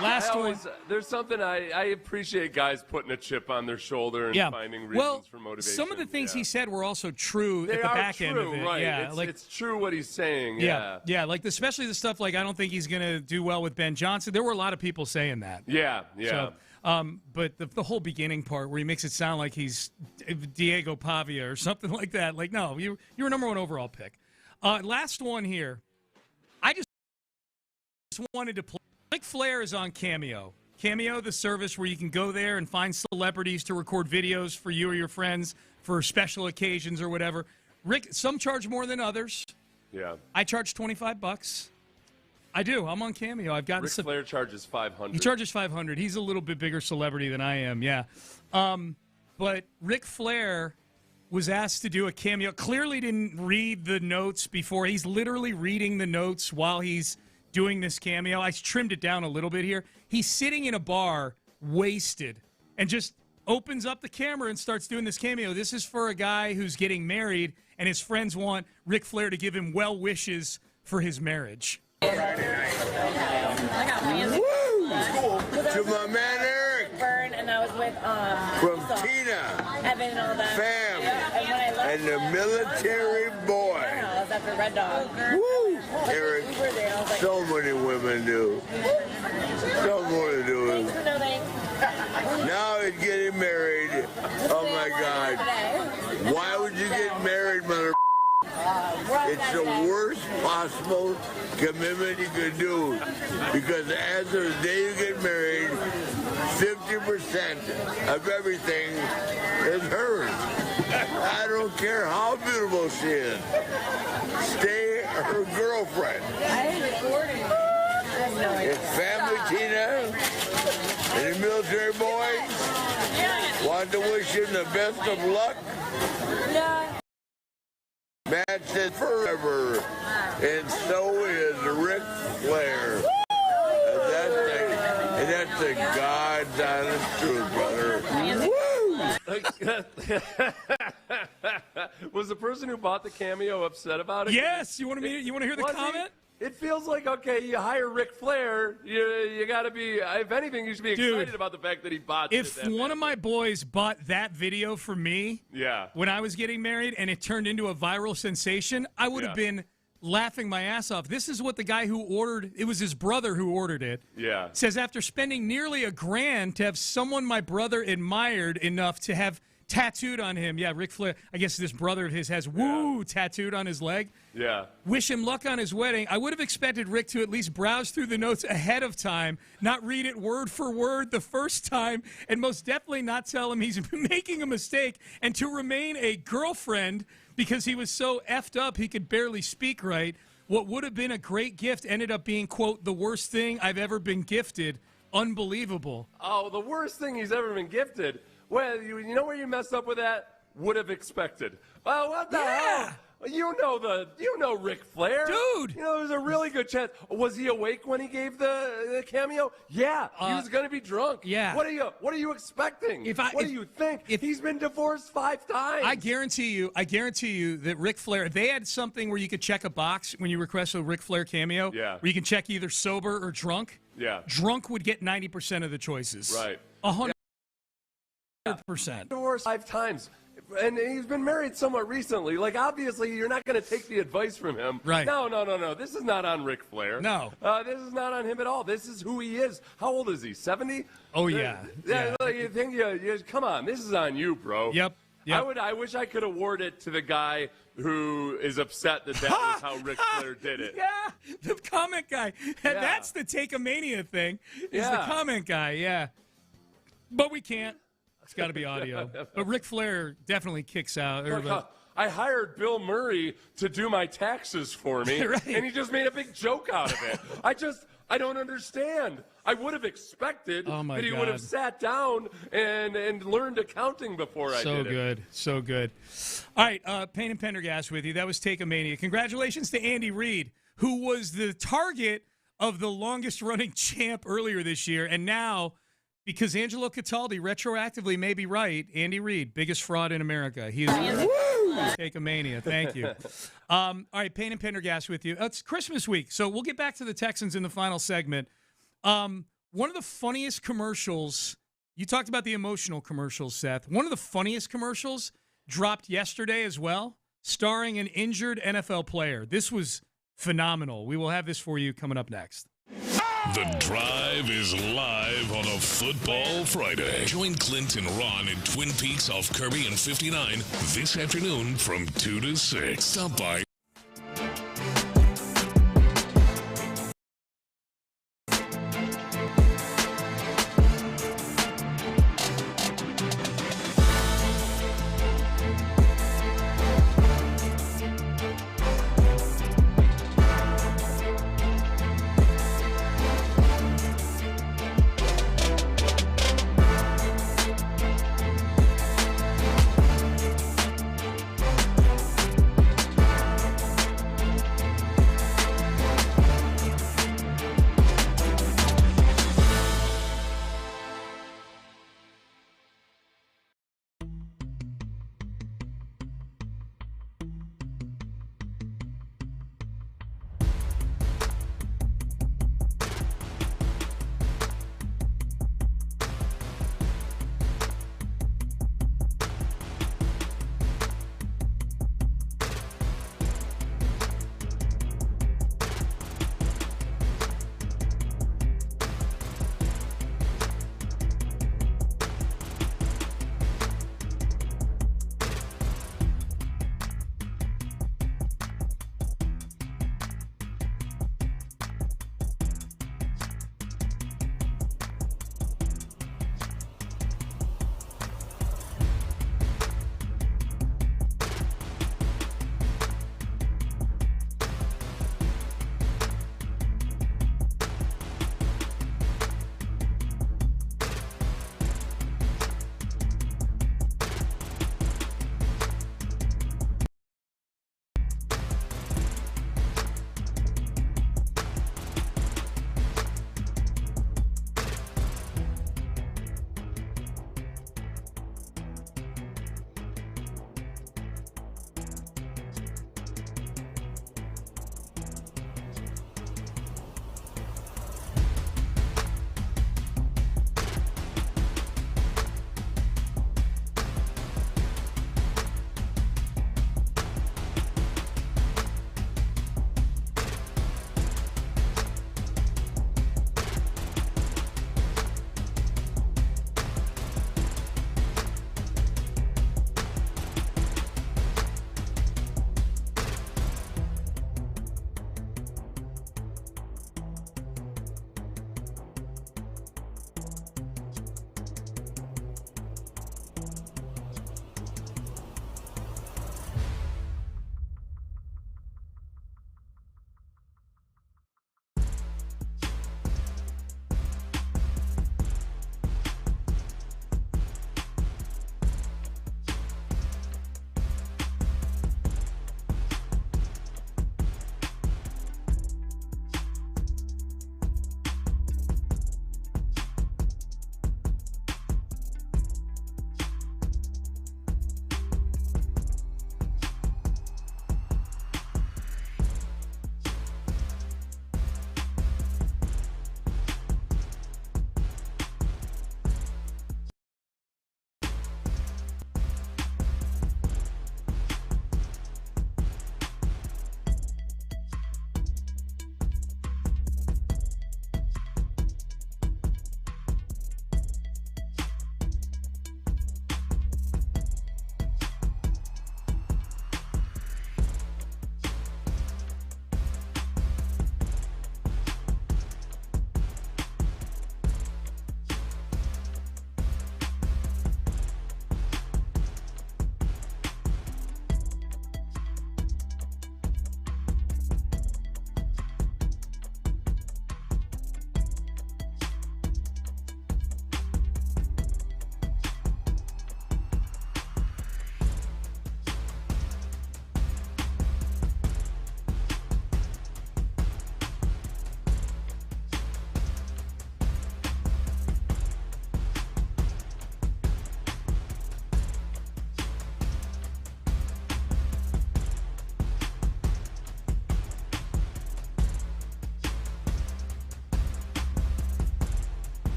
Speaker 4: Last one.
Speaker 6: There's something I appreciate guys putting a chip on their shoulder and finding reasons for motivation.
Speaker 4: Some of the things he said were also true at the back end of it.
Speaker 6: Right.
Speaker 4: Yeah,
Speaker 6: it's true what he's saying.
Speaker 4: Yeah, like especially the stuff like I don't think he's going to do well with Ben Johnson. There were a lot of people saying that.
Speaker 6: Yeah.
Speaker 4: So, but the whole beginning part where he makes it sound like he's Diego Pavia or something like that. Like, no, you were number 1 overall pick. Last one here. I just wanted to play. Ric Flair is on Cameo. Cameo, the service where you can go there and find celebrities to record videos for you or your friends for special occasions or whatever. Some charge more than others.
Speaker 6: Yeah.
Speaker 4: I charge $25. I do. I'm on Cameo. I've gotten
Speaker 6: Ric Flair charges $500.
Speaker 4: He charges $500. He's a little bit bigger celebrity than I am. Yeah. But Ric Flair was asked to do a cameo. Clearly didn't read the notes before. He's literally reading the notes while he's doing this cameo. I trimmed it down a little bit here. He's sitting in a bar, wasted, and just opens up the camera and starts doing this cameo. This is for a guy who's getting married, and his friends want Ric Flair to give him well wishes for his marriage.
Speaker 18: Woo! To my man Eric.
Speaker 2: Burn, and I was with
Speaker 18: From Tina.
Speaker 2: Evan and all that.
Speaker 18: Fam.
Speaker 2: Yeah. And when I left,
Speaker 18: And the military boy.
Speaker 2: I was after Red Dog.
Speaker 18: Woo! Eric.
Speaker 2: We were there. I was like,
Speaker 18: So many women do. So more to do.
Speaker 2: thanks for no thanks.
Speaker 18: Now he's getting married. Oh my God. Why would you get married, mother? It's the worst possible commitment you could do, because as of the day you get married, 50% of everything is hers. I don't care how beautiful she is. Stay her girlfriend. It's family, Tina, and the military boys. Want to wish him the best of luck.
Speaker 2: Yeah.
Speaker 18: Matt said forever, and so is Ric Flair. And that's the God's honest truth, brother. Woo!
Speaker 6: Was the person who bought the cameo upset about it?
Speaker 4: Yes. You want to hear the comment?
Speaker 6: It feels like, okay, you hire Ric Flair, you got to be, if anything, you should be excited about the fact that he bought it.
Speaker 4: If one of my boys bought that video for me when I was getting married and it turned into a viral sensation, I would have been laughing my ass off. This is what the guy who ordered, it was his brother who ordered it, says after spending nearly $1,000 to have someone my brother admired enough to have tattooed on him. Yeah, Ric Flair, I guess this brother of his has woo tattooed on his leg.
Speaker 6: Yeah.
Speaker 4: Wish him luck on his wedding. I would have expected Rick to at least browse through the notes ahead of time, not read it word for word the first time, and most definitely not tell him he's making a mistake, and to remain a girlfriend because he was so effed up he could barely speak right. What would have been a great gift ended up being, quote, the worst thing I've ever been gifted. Unbelievable.
Speaker 6: Oh, the worst thing he's ever been gifted. Well, you know where you messed up with that? Would have expected. Well, what the hell? You know Ric Flair.
Speaker 4: Dude.
Speaker 6: You know, there's a really good chance. Was he awake when he gave the cameo? Yeah. He was going to be drunk.
Speaker 4: Yeah.
Speaker 6: What are you expecting? What do you think? If he's been divorced 5 times.
Speaker 4: I guarantee you that Ric Flair, they had something where you could check a box when you request a Ric Flair cameo.
Speaker 6: Yeah.
Speaker 4: Where you can check either sober or drunk.
Speaker 6: Yeah.
Speaker 4: Drunk would get 90% of the choices.
Speaker 6: Right.
Speaker 4: 100%.
Speaker 6: Divorced 5 times. and he's been married somewhat recently. Like, obviously, you're not going to take the advice from him.
Speaker 4: Right.
Speaker 6: No. This is not on Ric Flair.
Speaker 4: No.
Speaker 6: This is not on him at all. This is who he is. How old is he? 70?
Speaker 4: Oh, yeah.
Speaker 6: Like, you think come on, this is on you, bro.
Speaker 4: Yep.
Speaker 6: I wish I could award it to the guy who is upset that was how Ric Flair did it.
Speaker 4: Yeah, the comment guy. That's the Take-A-Mania thing, is the comment guy, yeah. But we can't. It's got to be audio. But Ric Flair definitely kicks out.
Speaker 6: Look, I hired Bill Murray to do my taxes for me,
Speaker 4: Right.
Speaker 6: and he just made a big joke out of it. I don't understand. I would have expected that he would have sat down and learned accounting before I did it.
Speaker 4: So good. All right, Payne and Pendergast with you. That was Take-A-Mania. Congratulations to Andy Reid, who was the target of the longest-running champ earlier this year, and now, because Angelo Cataldi retroactively may be right, Andy Reid, biggest fraud in America. He is Take-A-Mania. Thank you. All right, Payne and Pendergast with you. It's Christmas week, so we'll get back to the Texans in the final segment. One of the funniest commercials, you talked about the emotional commercials, Seth. One of the funniest commercials dropped yesterday as well, starring an injured NFL player. This was phenomenal. We will have this for you coming up next.
Speaker 1: The Drive is live on a Football Friday. Join Clint and Ron in Twin Peaks off Kirby and 59 this afternoon from 2 to 6. Stop by.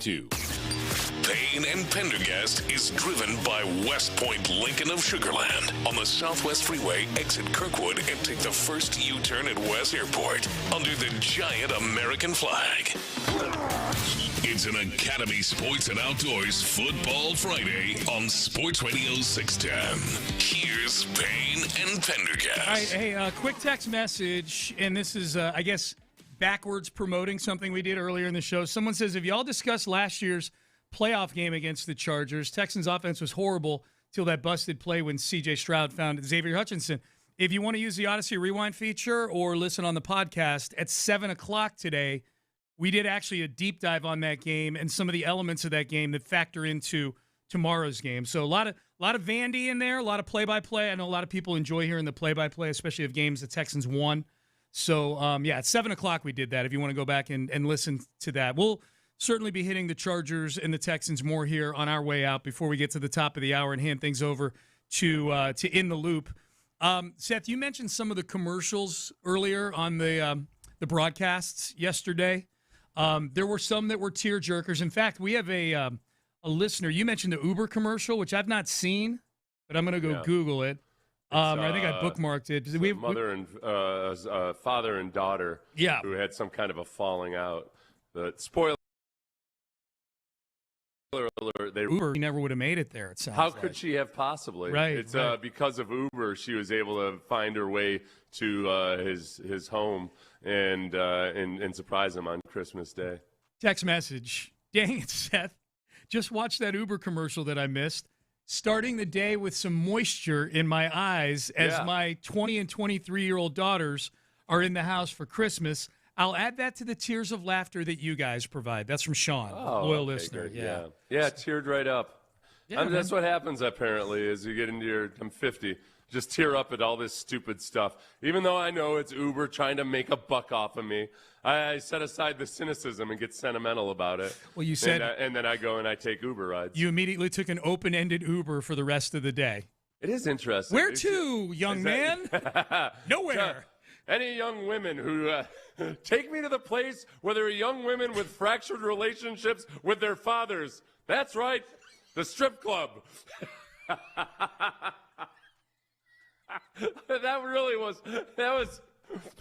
Speaker 1: 2022. Payne and Pendergast is driven by West Point Lincoln of Sugar Land on the Southwest Freeway. Exit Kirkwood and take the first U-turn at West Airport under the giant American flag. It's an Academy Sports and Outdoors Football Friday on Sports Radio 610. Here's Payne and Pendergast.
Speaker 4: All right, hey, quick text message, and this is, I guess, backwards promoting something we did earlier in the show. Someone says, if y'all discussed last year's playoff game against the Chargers, Texans offense was horrible till that busted play when C.J. Stroud found Xavier Hutchinson. If you want to use the Odyssey Rewind feature or listen on the podcast, at 7 o'clock today, we did actually a deep dive on that game and some of the elements of that game that factor into tomorrow's game. So a lot of Vandy in there, a lot of play-by-play. I know a lot of people enjoy hearing the play-by-play, especially of games the Texans won. So, at 7 o'clock we did that if you want to go back and listen to that. We'll certainly be hitting the Chargers and the Texans more here on our way out before we get to the top of the hour and hand things over to In the Loop. Seth, you mentioned some of the commercials earlier on the broadcasts yesterday. There were some that were tear jerkers. In fact, we have a listener. You mentioned the Uber commercial, which I've not seen, but I'm going to go Google it. I think I bookmarked it.
Speaker 6: Father and daughter who had some kind of a falling out. The spoiler alert,
Speaker 4: Uber never would have made it there, it sounds
Speaker 6: How could she have possibly?
Speaker 4: Right.
Speaker 6: It's because of Uber she was able to find her way to his home and surprise him on Christmas Day.
Speaker 4: Text message. Dang it, Seth. Just watched that Uber commercial that I missed. Starting the day with some moisture in my eyes as my 20 and 23-year-old daughters are in the house for Christmas. I'll add that to the tears of laughter that you guys provide. That's from Sean, loyal listener.
Speaker 6: Good. Yeah, teared right up. That's what happens, apparently, as you get into I'm 50. Just tear up at all this stupid stuff. Even though I know it's Uber trying to make a buck off of me, I set aside the cynicism and get sentimental about it.
Speaker 4: Well, you said...
Speaker 6: And then I go and I take Uber rides.
Speaker 4: You immediately took an open-ended Uber for the rest of the day.
Speaker 6: It is interesting.
Speaker 4: Where to, young man? Nowhere.
Speaker 6: Any young women who take me to the place where there are young women with fractured relationships with their fathers. That's right, the strip club.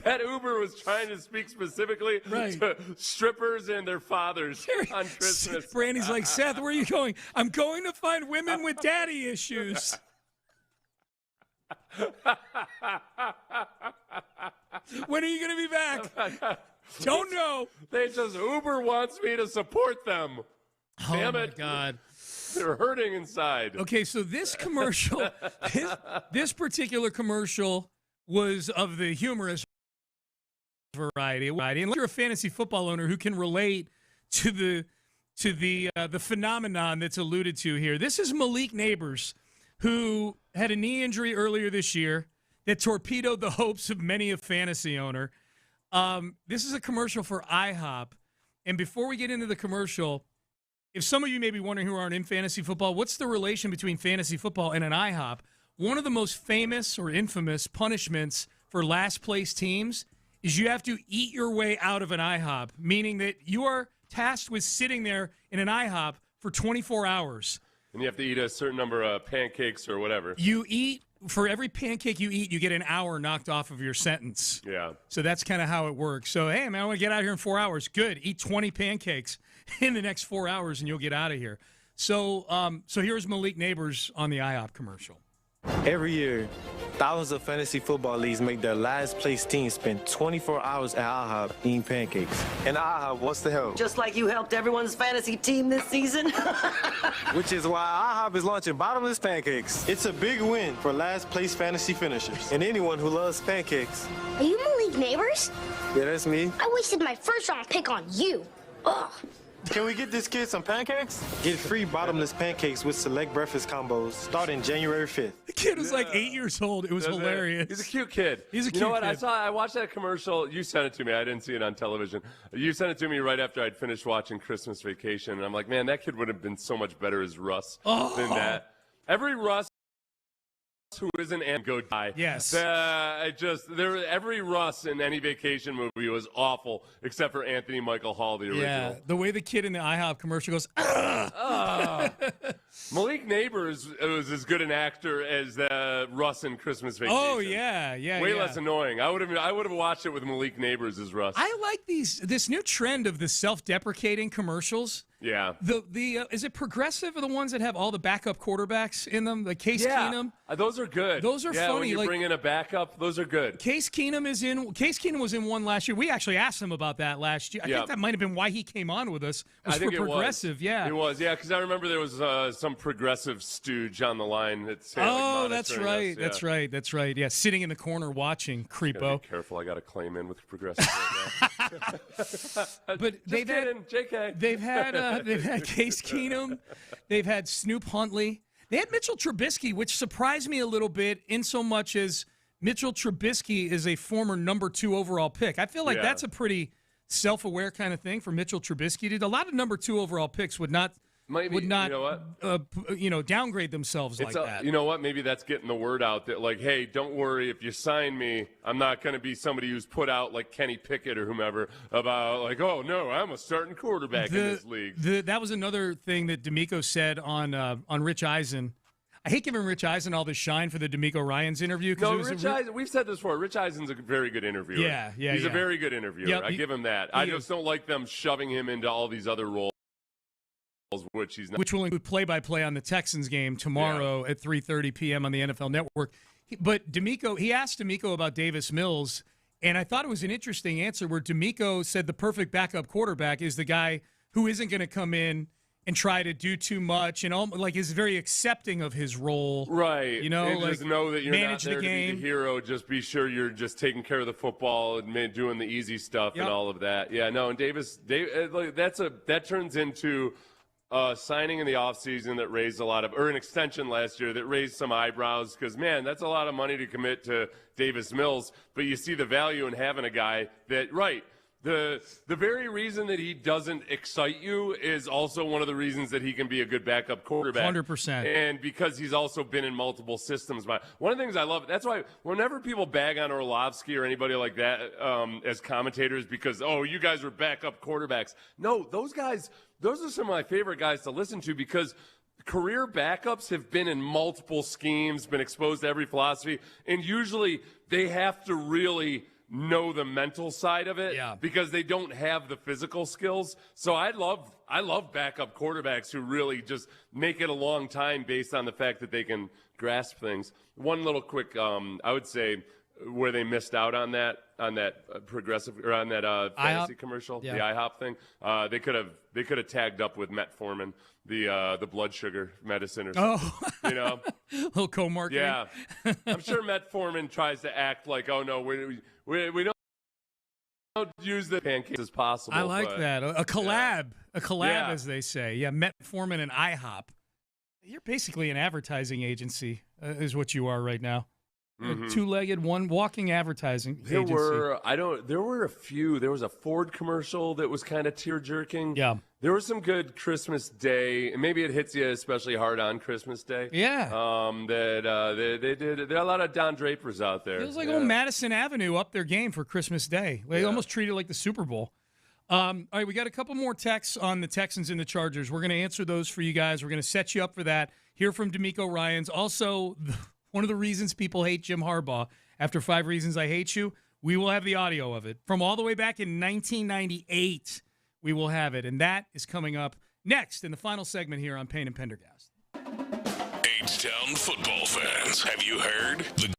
Speaker 6: That Uber was trying to speak specifically to strippers and their fathers on Christmas.
Speaker 4: Brandy's like, Seth, where are you going? I'm going to find women with daddy issues. When are you going to be back? Don't know.
Speaker 6: Uber wants me to support them. Damn it.
Speaker 4: Oh, my God.
Speaker 6: They're hurting inside.
Speaker 4: Okay, so this commercial, this particular commercial was of the humorous variety. And unless you're a fantasy football owner who can relate to the phenomenon that's alluded to here, this is Malik Neighbors, who had a knee injury earlier this year that torpedoed the hopes of many a fantasy owner. This is a commercial for IHOP. And before we get into the commercial, if some of you may be wondering who aren't in fantasy football, what's the relation between fantasy football and an IHOP? One of the most famous or infamous punishments for last place teams is you have to eat your way out of an IHOP, meaning that you are tasked with sitting there in an IHOP for 24 hours.
Speaker 6: And you have to eat a certain number of pancakes or whatever.
Speaker 4: You eat, for every pancake you eat, you get an hour knocked off of your sentence.
Speaker 6: Yeah.
Speaker 4: So that's kind of how it works. So, hey, man, I want to get out of here in 4 hours. Good. Eat 20 pancakes in the next 4 hours and you'll get out of here. So here's Malik Neighbors on the IHOP commercial.
Speaker 3: Every year, thousands of fantasy football leagues make their last place team spend 24 hours at IHOP eating pancakes. And IHOP wants to help.
Speaker 10: Just like you helped everyone's fantasy team this season.
Speaker 3: Which is why IHOP is launching bottomless pancakes. It's a big win for last place fantasy finishers and anyone who loves pancakes.
Speaker 11: Are you Malik Neighbors?
Speaker 3: Yeah, that's me.
Speaker 11: I wasted my first round pick on you. Ugh.
Speaker 3: Can we get this kid some pancakes? Get free bottomless pancakes with select breakfast combos starting January 5th.
Speaker 4: The kid was like 8 years old. It was hilarious.
Speaker 6: He's a cute kid.
Speaker 4: He's a cute
Speaker 6: You know what?
Speaker 4: kid.
Speaker 6: I watched that commercial. You sent it to me. I didn't see it on television. You sent it to me right after I'd finished watching Christmas Vacation. And I'm like, man, that kid would have been so much better as Russ than that. Every Russ who isn't and go die.
Speaker 4: Yes.
Speaker 6: Every Russ in any vacation movie was awful, except for Anthony Michael Hall, the original.
Speaker 4: Yeah, the way the kid in the IHOP commercial goes,
Speaker 6: Malik Neighbors was as good an actor as Russ in Christmas Vacation.
Speaker 4: Oh yeah.
Speaker 6: Way less annoying. I would have watched it with Malik Neighbors as Russ.
Speaker 4: I like this new trend of the self-deprecating commercials.
Speaker 6: Yeah.
Speaker 4: Is it Progressive are the ones that have all the backup quarterbacks in them? Like Case Keenum?
Speaker 6: Those are good.
Speaker 4: Those are funny.
Speaker 6: When you bring in a backup, those are good.
Speaker 4: Case Keenum was in one last year. We actually asked him about that last year. I think that might have been why he came on with us.
Speaker 6: I think
Speaker 4: for Progressive,
Speaker 6: It was, because I remember there was some Progressive stooge on the line. That's
Speaker 4: right. That's right. Yeah, sitting in the corner watching, creepo.
Speaker 6: Be careful, I got a claim in with Progressive right now.
Speaker 4: But they've had Case Keenum. They've had Snoop Huntley. They had Mitchell Trubisky, which surprised me a little bit in so much as Mitchell Trubisky is a former number 2 overall pick. I feel like that's a pretty self-aware kind of thing for Mitchell Trubisky. A lot of number 2 overall picks would not downgrade themselves like that.
Speaker 6: You know what? Maybe that's getting the word out that, like, hey, don't worry. If you sign me, I'm not going to be somebody who's put out like Kenny Pickett or whomever about like, oh, no, I'm a starting quarterback in this league.
Speaker 4: That was another thing that D'Amico said on Rich Eisen. I hate giving Rich Eisen all the shine for the D'Amico Ryans interview.
Speaker 6: No, Eisen, we've said this before. Rich Eisen's a very good interviewer.
Speaker 4: Yeah.
Speaker 6: He's a very good interviewer.
Speaker 4: Yep,
Speaker 6: I give him that. I just don't like them shoving him into all these other roles. Which
Speaker 4: will include play-by-play on the Texans game tomorrow at 3:30 p.m. on the NFL Network. But D'Amico, he asked D'Amico about Davis Mills, and I thought it was an interesting answer where D'Amico said the perfect backup quarterback is the guy who isn't going to come in and try to do too much and is very accepting of his role.
Speaker 6: Right.
Speaker 4: You know,
Speaker 6: and just know that you're not there
Speaker 4: the game.
Speaker 6: To be the hero. Just be sure you're just taking care of the football and doing the easy stuff and all of that. Yeah, no, and that turns into signing in the offseason that raised an extension last year that raised some eyebrows because, man, that's a lot of money to commit to Davis Mills. But you see the value in having a guy that, the very reason that he doesn't excite you is also one of the reasons that he can be a good backup quarterback.
Speaker 4: 100%.
Speaker 6: And because he's also been in multiple systems. One of the things I love, that's why whenever people bag on Orlovsky or anybody like that as commentators because, you guys were backup quarterbacks. No, those are some of my favorite guys to listen to because career backups have been in multiple schemes, been exposed to every philosophy, and usually they have to really know the mental side of it because they don't have the physical skills. So I love backup quarterbacks who really just make it a long time based on the fact that they can grasp things. One little quick, I would say, where they missed out on that progressive or on that fantasy commercial, the IHOP thing. They could have tagged up with metformin, the blood sugar medicine or something.
Speaker 4: A little co-marketing.
Speaker 6: Yeah, I'm sure metformin tries to act like, oh no, we don't use the pancakes as possible.
Speaker 4: I like that. A collab, as they say. Yeah, metformin and IHOP. You're basically an advertising agency, is what you are right now. Mm-hmm. A two-legged, one walking advertising agency.
Speaker 6: There were a few. There was a Ford commercial that was kind of tear-jerking.
Speaker 4: Yeah.
Speaker 6: There was some good Christmas Day, and maybe it hits you especially hard on Christmas Day.
Speaker 4: Yeah.
Speaker 6: They did. There are a lot of Don Drapers out there.
Speaker 4: It was like old Madison Avenue up their game for Christmas Day. They almost treated it like the Super Bowl. All right, we got a couple more texts on the Texans and the Chargers. We're going to answer those for you guys. We're going to set you up for that. Hear from D'Amico Ryans. Also, one of the reasons people hate Jim Harbaugh, after 5 Reasons I Hate You, we will have the audio of it. From all the way back in 1998, we will have it. And that is coming up next in the final segment here on Payne and Pendergast.
Speaker 1: H-Town football fans, have you heard? The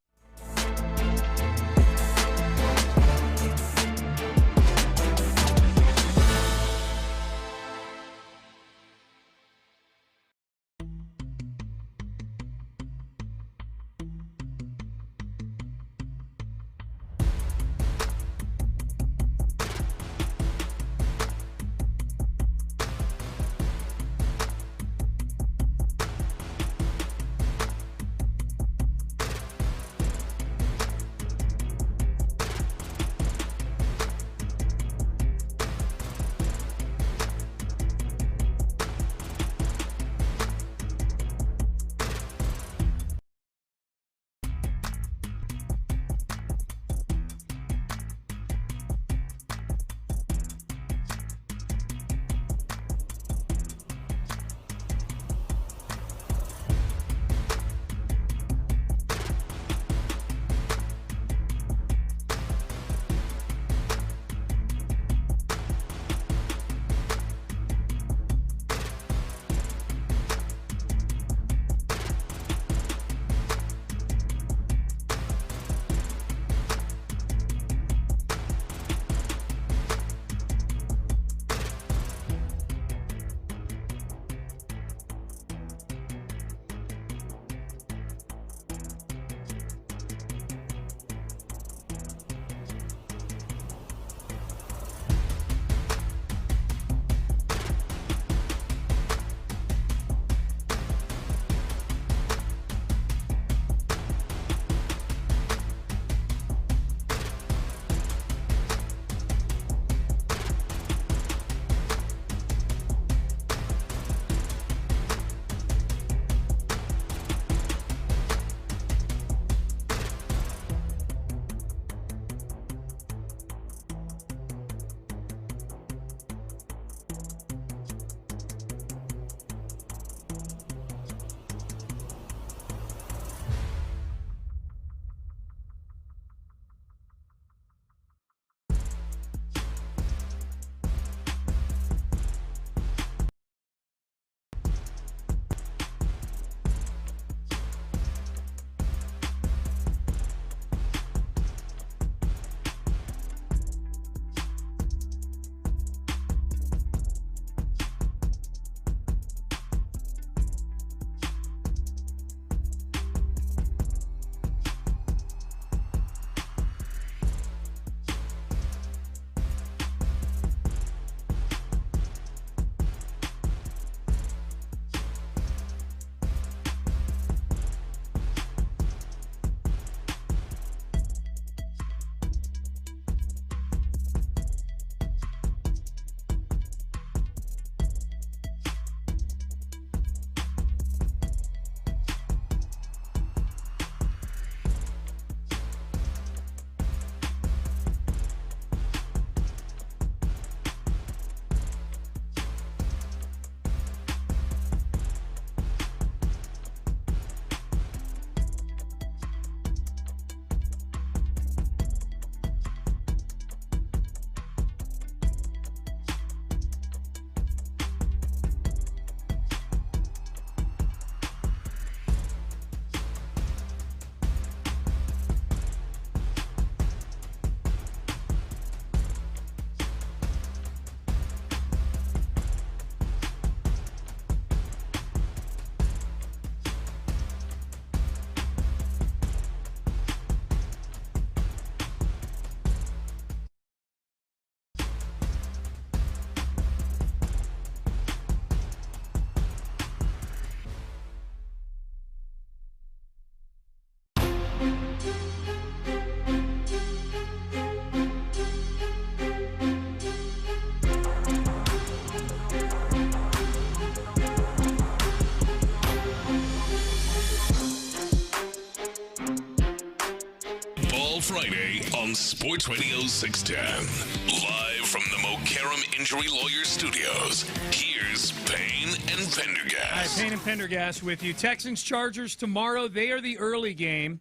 Speaker 1: Friday on Sports Radio 610. Live from the Mokaram Injury Lawyer Studios, here's Payne and Pendergast.
Speaker 4: All right, Payne and Pendergast with you. Texans, Chargers tomorrow. They are the early game.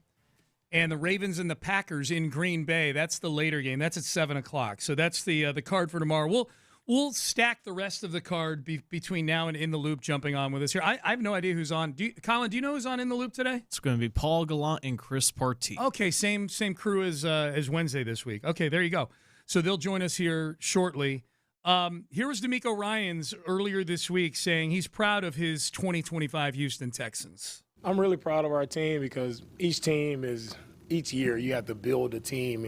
Speaker 4: And the Ravens and the Packers in Green Bay. That's the later game. That's at 7 o'clock. So that's the card for tomorrow. We'll stack the rest of the card between now and In the Loop jumping on with us here. I have no idea who's on. Colin, do you know who's on In the Loop today?
Speaker 12: It's going to be Paul Gallant and Chris Partee.
Speaker 4: Okay, same crew as Wednesday this week. Okay, there you go. So they'll join us here shortly. Here was DeMeco Ryans earlier this week saying he's proud of his 2025 Houston Texans.
Speaker 13: I'm really proud of our team because each year you have to build a team,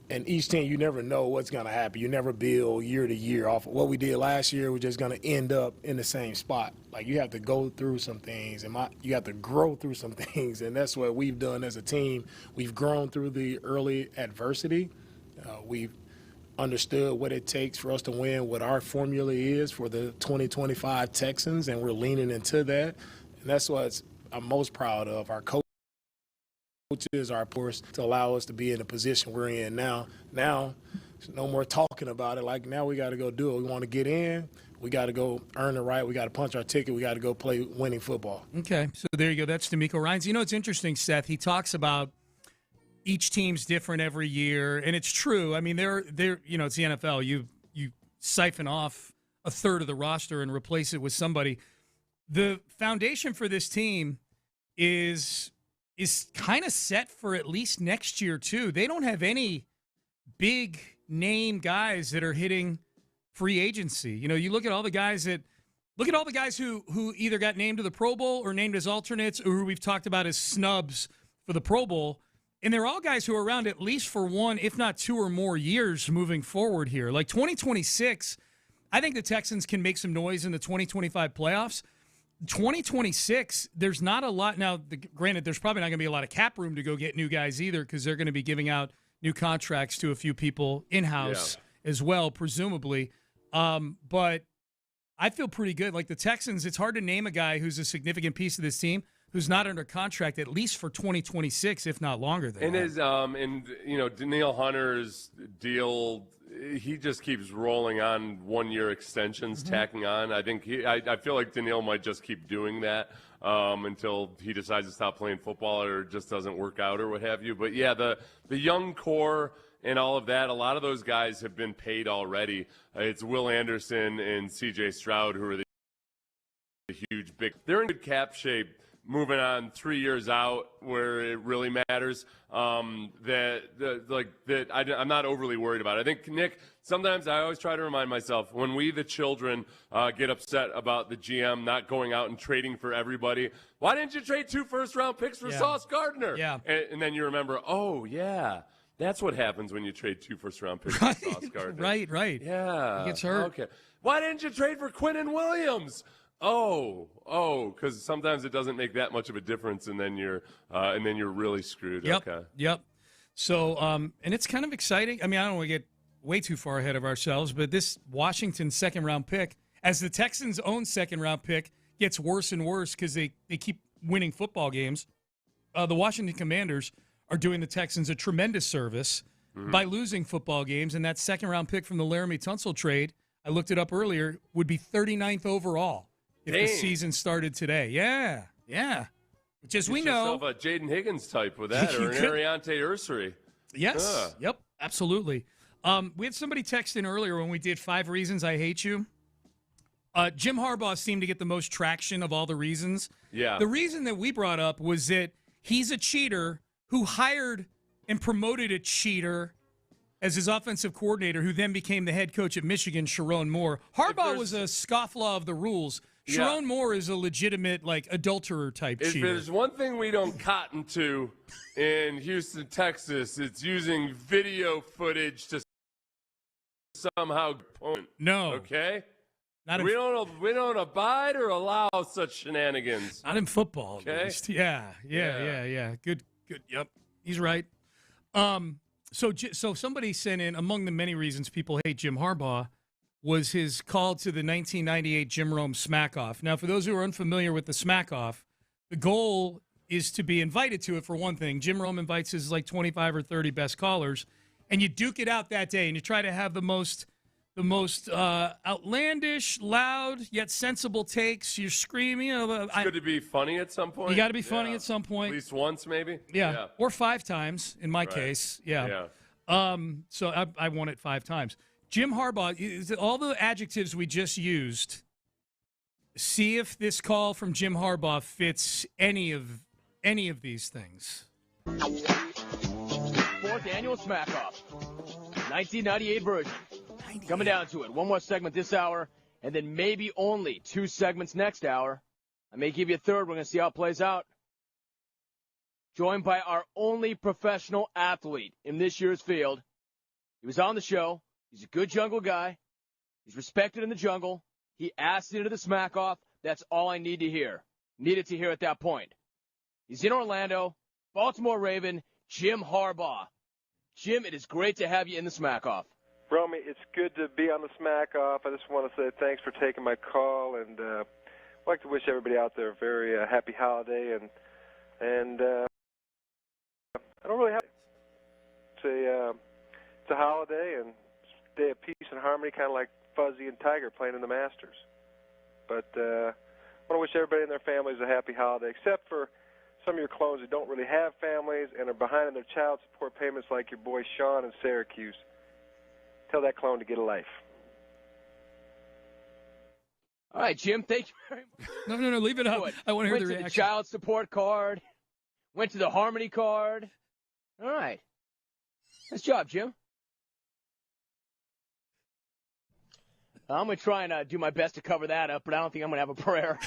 Speaker 13: and each team you never know what's going to happen. You never build year to year off of what we did last year. We're just going to end up in the same spot. Like, you have to go through some things, and you have to grow through some things, and that's what we've done as a team. We've grown through the early adversity. We've understood what it takes for us to win, what our formula is for the 2025 Texans, and we're leaning into that. And that's what I'm most proud of. Our coaches, our players, to allow us to be in the position we're in now. Now, there's no more talking about it. Like, now we got to go do it. We want to get in. We got to go earn the right. We got to punch our ticket. We got to go play winning football.
Speaker 4: Okay, so there you go. That's DeMeco Ryans. You know, it's interesting, Seth. He talks about each team's different every year, and it's true. I mean, they're you know, it's the NFL. You siphon off a third of the roster and replace it with somebody. The foundation for this team is kind of set for at least next year, too. They don't have any big name guys that are hitting free agency. You know, you look at all the guys who either got named to the Pro Bowl or named as alternates, or who we've talked about as snubs for the Pro Bowl. And they're all guys who are around at least for one, if not two or more years moving forward here. Like 2026, I think the Texans can make some noise in the 2025 playoffs. 2026, there's not a lot. Now, granted, there's probably not going to be a lot of cap room to go get new guys either, because they're going to be giving out new contracts to a few people in-house as well, presumably. But I feel pretty good. Like the Texans, it's hard to name a guy who's a significant piece of this team who's not under contract at least for 2026, if not longer than that.
Speaker 6: And you know, Danielle Hunter's deal, he just keeps rolling on 1-year extensions, tacking on. I think I feel like Danielle might just keep doing that until he decides to stop playing football or just doesn't work out or what have you. But yeah, the young core and all of that, a lot of those guys have been paid already. It's Will Anderson and C.J. Stroud who are the huge big. They're in good cap shape. Moving on 3 years out where it really matters, I'm not overly worried about it. I think, Nick, sometimes I always try to remind myself, when we, the children, get upset about the GM not going out and trading for everybody, why didn't you trade 2 first-round picks for Sauce Gardner?
Speaker 4: Yeah.
Speaker 6: And then you remember, oh, yeah, that's what happens when you trade 2 first-round picks for Sauce Gardner.
Speaker 4: Right.
Speaker 6: Yeah.
Speaker 4: He gets hurt.
Speaker 6: Okay. Why didn't you trade for Quinnen Williams? Oh, because sometimes it doesn't make that much of a difference, and then you're really screwed.
Speaker 4: Yep. So, and it's kind of exciting. I mean, I don't want to get way too far ahead of ourselves, but this Washington second-round pick, as the Texans' own second-round pick, gets worse and worse because they keep winning football games. The Washington Commanders are doing the Texans a tremendous service by losing football games, and that second-round pick from the Laramie Tunsil trade, I looked it up earlier, would be 39th overall. If the season started today. Yeah. Which, as we know,
Speaker 6: a Jaden Higgins type with that, or an Ariante Ursary.
Speaker 4: Yes. Yep. Absolutely. We had somebody text in earlier when we did 5 Reasons I Hate You. Jim Harbaugh seemed to get the most traction of all the reasons.
Speaker 6: Yeah.
Speaker 4: The reason that we brought up was that he's a cheater who hired and promoted a cheater as his offensive coordinator, who then became the head coach at Michigan, Sharon Moore. Harbaugh was a scofflaw of the rules. Sharon Moore is a legitimate, adulterer type cheater.
Speaker 6: If there's one thing we don't cotton to in Houston, Texas, it's using video footage to somehow point.
Speaker 4: No.
Speaker 6: Okay? We don't abide or allow such shenanigans.
Speaker 4: Not in football,
Speaker 6: okay?
Speaker 4: At least. Yeah. Good. Yep. He's right. So somebody sent in, among the many reasons people hate Jim Harbaugh, was his call to the 1998 Jim Rome smack-off. Now, for those who are unfamiliar with the smack-off, the goal is to be invited to it, for one thing. Jim Rome invites his 25 or 30 best callers, and you duke it out that day, and you try to have the most outlandish, loud, yet sensible takes. You're screaming.
Speaker 6: It's good to be funny at some point.
Speaker 4: You got to be funny at some point.
Speaker 6: At least once, maybe?
Speaker 4: Yeah. Or 5 times, in my case. Yeah. So I won it 5 times. Jim Harbaugh, all the adjectives we just used, see if this call from Jim Harbaugh fits any of these things.
Speaker 5: 4th annual Smack Off, 1998 version. Coming down to it. One more segment this hour, and then maybe only 2 segments next hour. I may give you a third. We're going to see how it plays out. Joined by our only professional athlete in this year's field. He was on the show. He's a good jungle guy. He's respected in the jungle. He asked into the Smack Off. That's all I need to hear. Needed to hear at that point. He's in Orlando, Baltimore Raven, Jim Harbaugh. Jim, it is great to have you in the Smack Off.
Speaker 14: Romy, it's good to be on the Smack Off. I just want to say thanks for taking my call, and I'd like to wish everybody out there a very happy holiday. And I don't really have it's a holiday and day of peace and harmony, kind of like Fuzzy and Tiger playing in the Masters. But I want to wish everybody and their families a happy holiday, except for some of your clones who don't really have families and are behind in their child support payments, like your boy Sean in Syracuse. Tell that clone to get a life.
Speaker 5: All right, Jim, thank you very much.
Speaker 4: No, leave it up. I want to hear the
Speaker 5: reaction.
Speaker 4: reaction.
Speaker 5: Went to the child support card. Went to the Harmony card. All right. Nice job, Jim. I'm going to try and do my best to cover that up, but I don't think I'm going to have a prayer.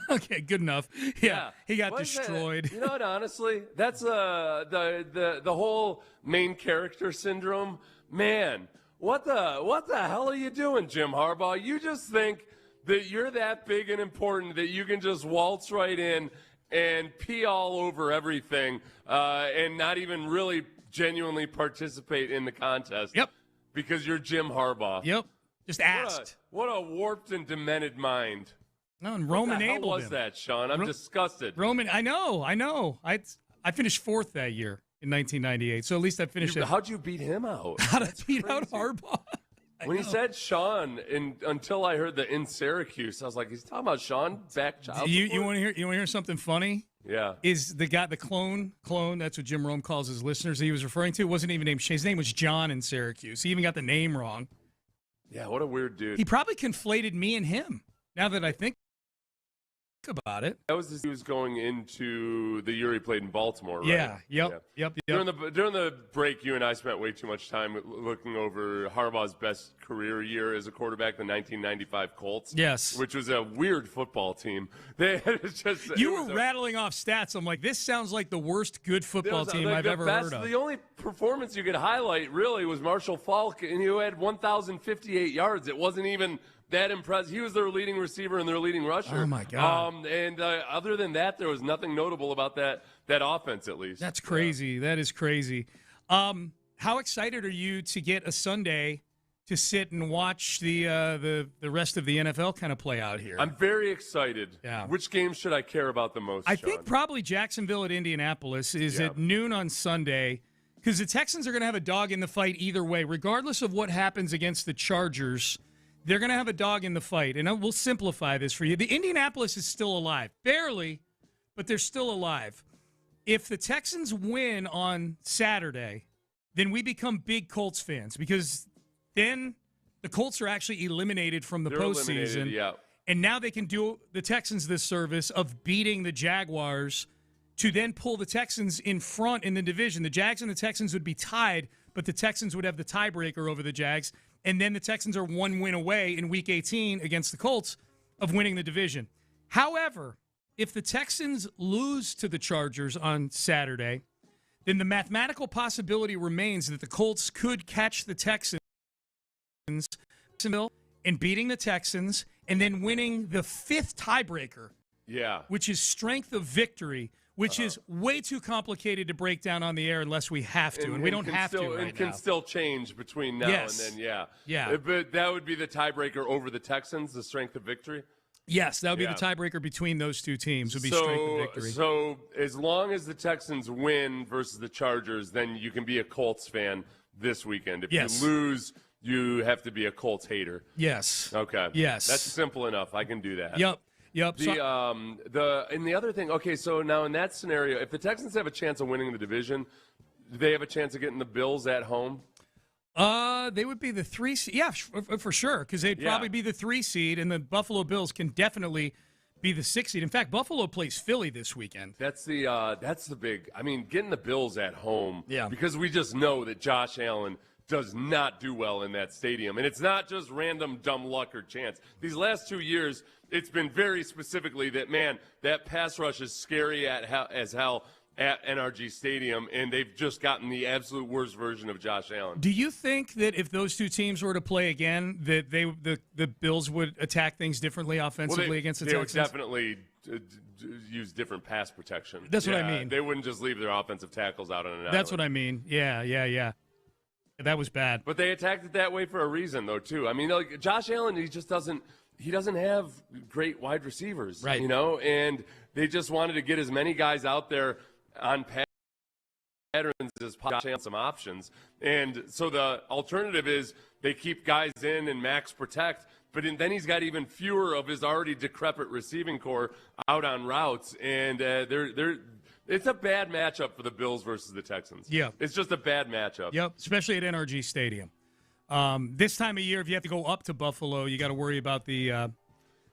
Speaker 4: Okay, good enough. Yeah. He got destroyed.
Speaker 6: You know what, honestly? That's the whole main character syndrome. Man, what the hell are you doing, Jim Harbaugh? You just think that you're that big and important that you can just waltz right in and pee all over everything and not even really genuinely participate in the contest.
Speaker 4: Yep.
Speaker 6: Because you're Jim Harbaugh.
Speaker 4: Yep. Just asked.
Speaker 6: What a warped and demented mind.
Speaker 4: No, and Roman enabled him.
Speaker 6: What was that, Sean? I'm disgusted.
Speaker 4: Roman, I know. I finished 4th that year in 1998, so at least I finished it.
Speaker 6: How'd you beat him out?
Speaker 4: How'd I beat out Harbaugh?
Speaker 6: When he said Sean, until I heard the in Syracuse, I was like, he's talking about Sean back child support?
Speaker 4: You want to hear something funny?
Speaker 6: Yeah.
Speaker 4: Is the guy, the clone, that's what Jim Rome calls his listeners he was referring to, wasn't even named Shane. His name was John in Syracuse. He even got the name wrong.
Speaker 6: Yeah, what a weird dude.
Speaker 4: He probably conflated me and him, now that I think about it.
Speaker 6: That was he was going into the year he played in Baltimore, right?
Speaker 4: Yeah. Yep.
Speaker 6: During the break, you and I spent way too much time looking over Harbaugh's best career year as a quarterback, the 1995 Colts.
Speaker 4: Yes.
Speaker 6: Which was a weird football team.
Speaker 4: You were rattling off stats. I'm like, this sounds like the worst good football team I've ever heard of.
Speaker 6: The only performance you could highlight, really, was Marshall Faulk, and he had 1,058 yards. It wasn't even that impressive. He was their leading receiver and their leading rusher.
Speaker 4: Oh, my God.
Speaker 6: Other than that, there was nothing notable about that offense, at least.
Speaker 4: That's crazy. Yeah. That is crazy. How excited are you to get a Sunday to sit and watch the rest of the NFL kind of play out here?
Speaker 6: I'm very excited.
Speaker 4: Yeah.
Speaker 6: Which game should I care about the most,
Speaker 4: I
Speaker 6: Sean?
Speaker 4: think probably Jacksonville at Indianapolis is at noon on Sunday, because the Texans are going to have a dog in the fight either way. Regardless of what happens against the Chargers, they're going to have a dog in the fight. And we'll simplify this for you. The Indianapolis is still alive. Barely, but they're still alive. If the Texans win on Saturday, then we become big Colts fans, because then the Colts are actually eliminated from the postseason.
Speaker 6: Yeah.
Speaker 4: And now they can do the Texans this service of beating the Jaguars to then pull the Texans in front in the division. The Jags and the Texans would be tied, but the Texans would have the tiebreaker over the Jags. And then the Texans are 1 win away in Week 18 against the Colts of winning the division. However, if the Texans lose to the Chargers on Saturday, then the mathematical possibility remains that the Colts could catch the Texans and beating the Texans and then winning the 5th tiebreaker, which is strength of victory, which is way too complicated to break down on the air unless we have to, and we don't have to right now.
Speaker 6: It can still change between now and then,
Speaker 4: Yeah.
Speaker 6: But that would be the tiebreaker over the Texans, the strength of victory?
Speaker 4: Yes, that would be the tiebreaker between those two teams. Would be strength and victory.
Speaker 6: So as long as the Texans win versus the Chargers, then you can be a Colts fan this weekend. If you lose, you have to be a Colts hater.
Speaker 4: Yes.
Speaker 6: Okay.
Speaker 4: Yes.
Speaker 6: That's simple enough. I can do that.
Speaker 4: Yep.
Speaker 6: And the other thing. Okay, so now in that scenario, if the Texans have a chance of winning the division, do they have a chance of getting the Bills at home?
Speaker 4: They would be the 3 seed. Yeah, for sure, because they'd probably be the 3 seed, and the Buffalo Bills can definitely be the 6 seed. In fact, Buffalo plays Philly this weekend.
Speaker 6: That's the big. I mean, getting the Bills at home.
Speaker 4: Yeah.
Speaker 6: Because we just know that Josh Allen does not do well in that stadium, and it's not just random dumb luck or chance. These last 2 years, it's been very specifically that pass rush is scary as hell at NRG Stadium, and they've just gotten the absolute worst version of Josh Allen.
Speaker 4: Do you think that if those two teams were to play again, that the Bills would attack things differently offensively against the Texans?
Speaker 6: They would definitely use different pass protection.
Speaker 4: That's what I mean.
Speaker 6: They wouldn't just leave their offensive tackles out on an island.
Speaker 4: That's what I mean. Yeah. That was bad.
Speaker 6: But they attacked it that way for a reason, though, too. I mean, like, Josh Allen, he doesn't have great wide receivers,
Speaker 4: right?
Speaker 6: And they just wanted to get as many guys out there on patterns as possible, some options. And so the alternative is they keep guys in and max protect, but then he's got even fewer of his already decrepit receiving core out on routes, and it's a bad matchup for the Bills versus the Texans.
Speaker 4: Yeah.
Speaker 6: It's just a bad matchup.
Speaker 4: Yep, especially at NRG Stadium. This time of year, if you have to go up to Buffalo, you got to worry about the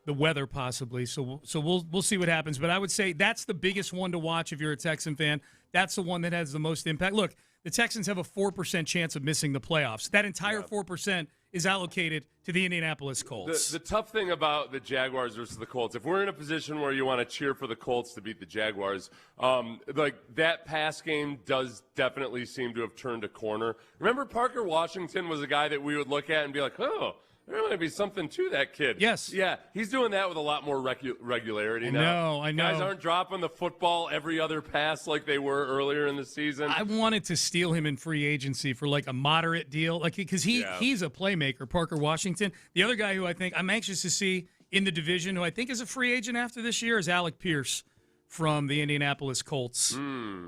Speaker 4: weather possibly. So we'll see what happens. But I would say that's the biggest one to watch if you're a Texan fan. That's the one that has the most impact. Look, the Texans have a 4% chance of missing the playoffs. That entire 4% is allocated to the Indianapolis Colts.
Speaker 6: The tough thing about the Jaguars versus the Colts, if we're in a position where you want to cheer for the Colts to beat the Jaguars, like that pass game does definitely seem to have turned a corner. Remember, Parker Washington was a guy that we would look at and be like, oh, there might be something to that kid.
Speaker 4: Yes.
Speaker 6: Yeah, he's doing that with a lot more regularity now.
Speaker 4: I know.
Speaker 6: Guys aren't dropping the football every other pass like they were earlier in the season.
Speaker 4: I wanted to steal him in free agency for like a moderate deal, like because he's a playmaker, Parker Washington. The other guy who I think I'm anxious to see in the division, who I think is a free agent after this year, is Alec Pierce from the Indianapolis Colts.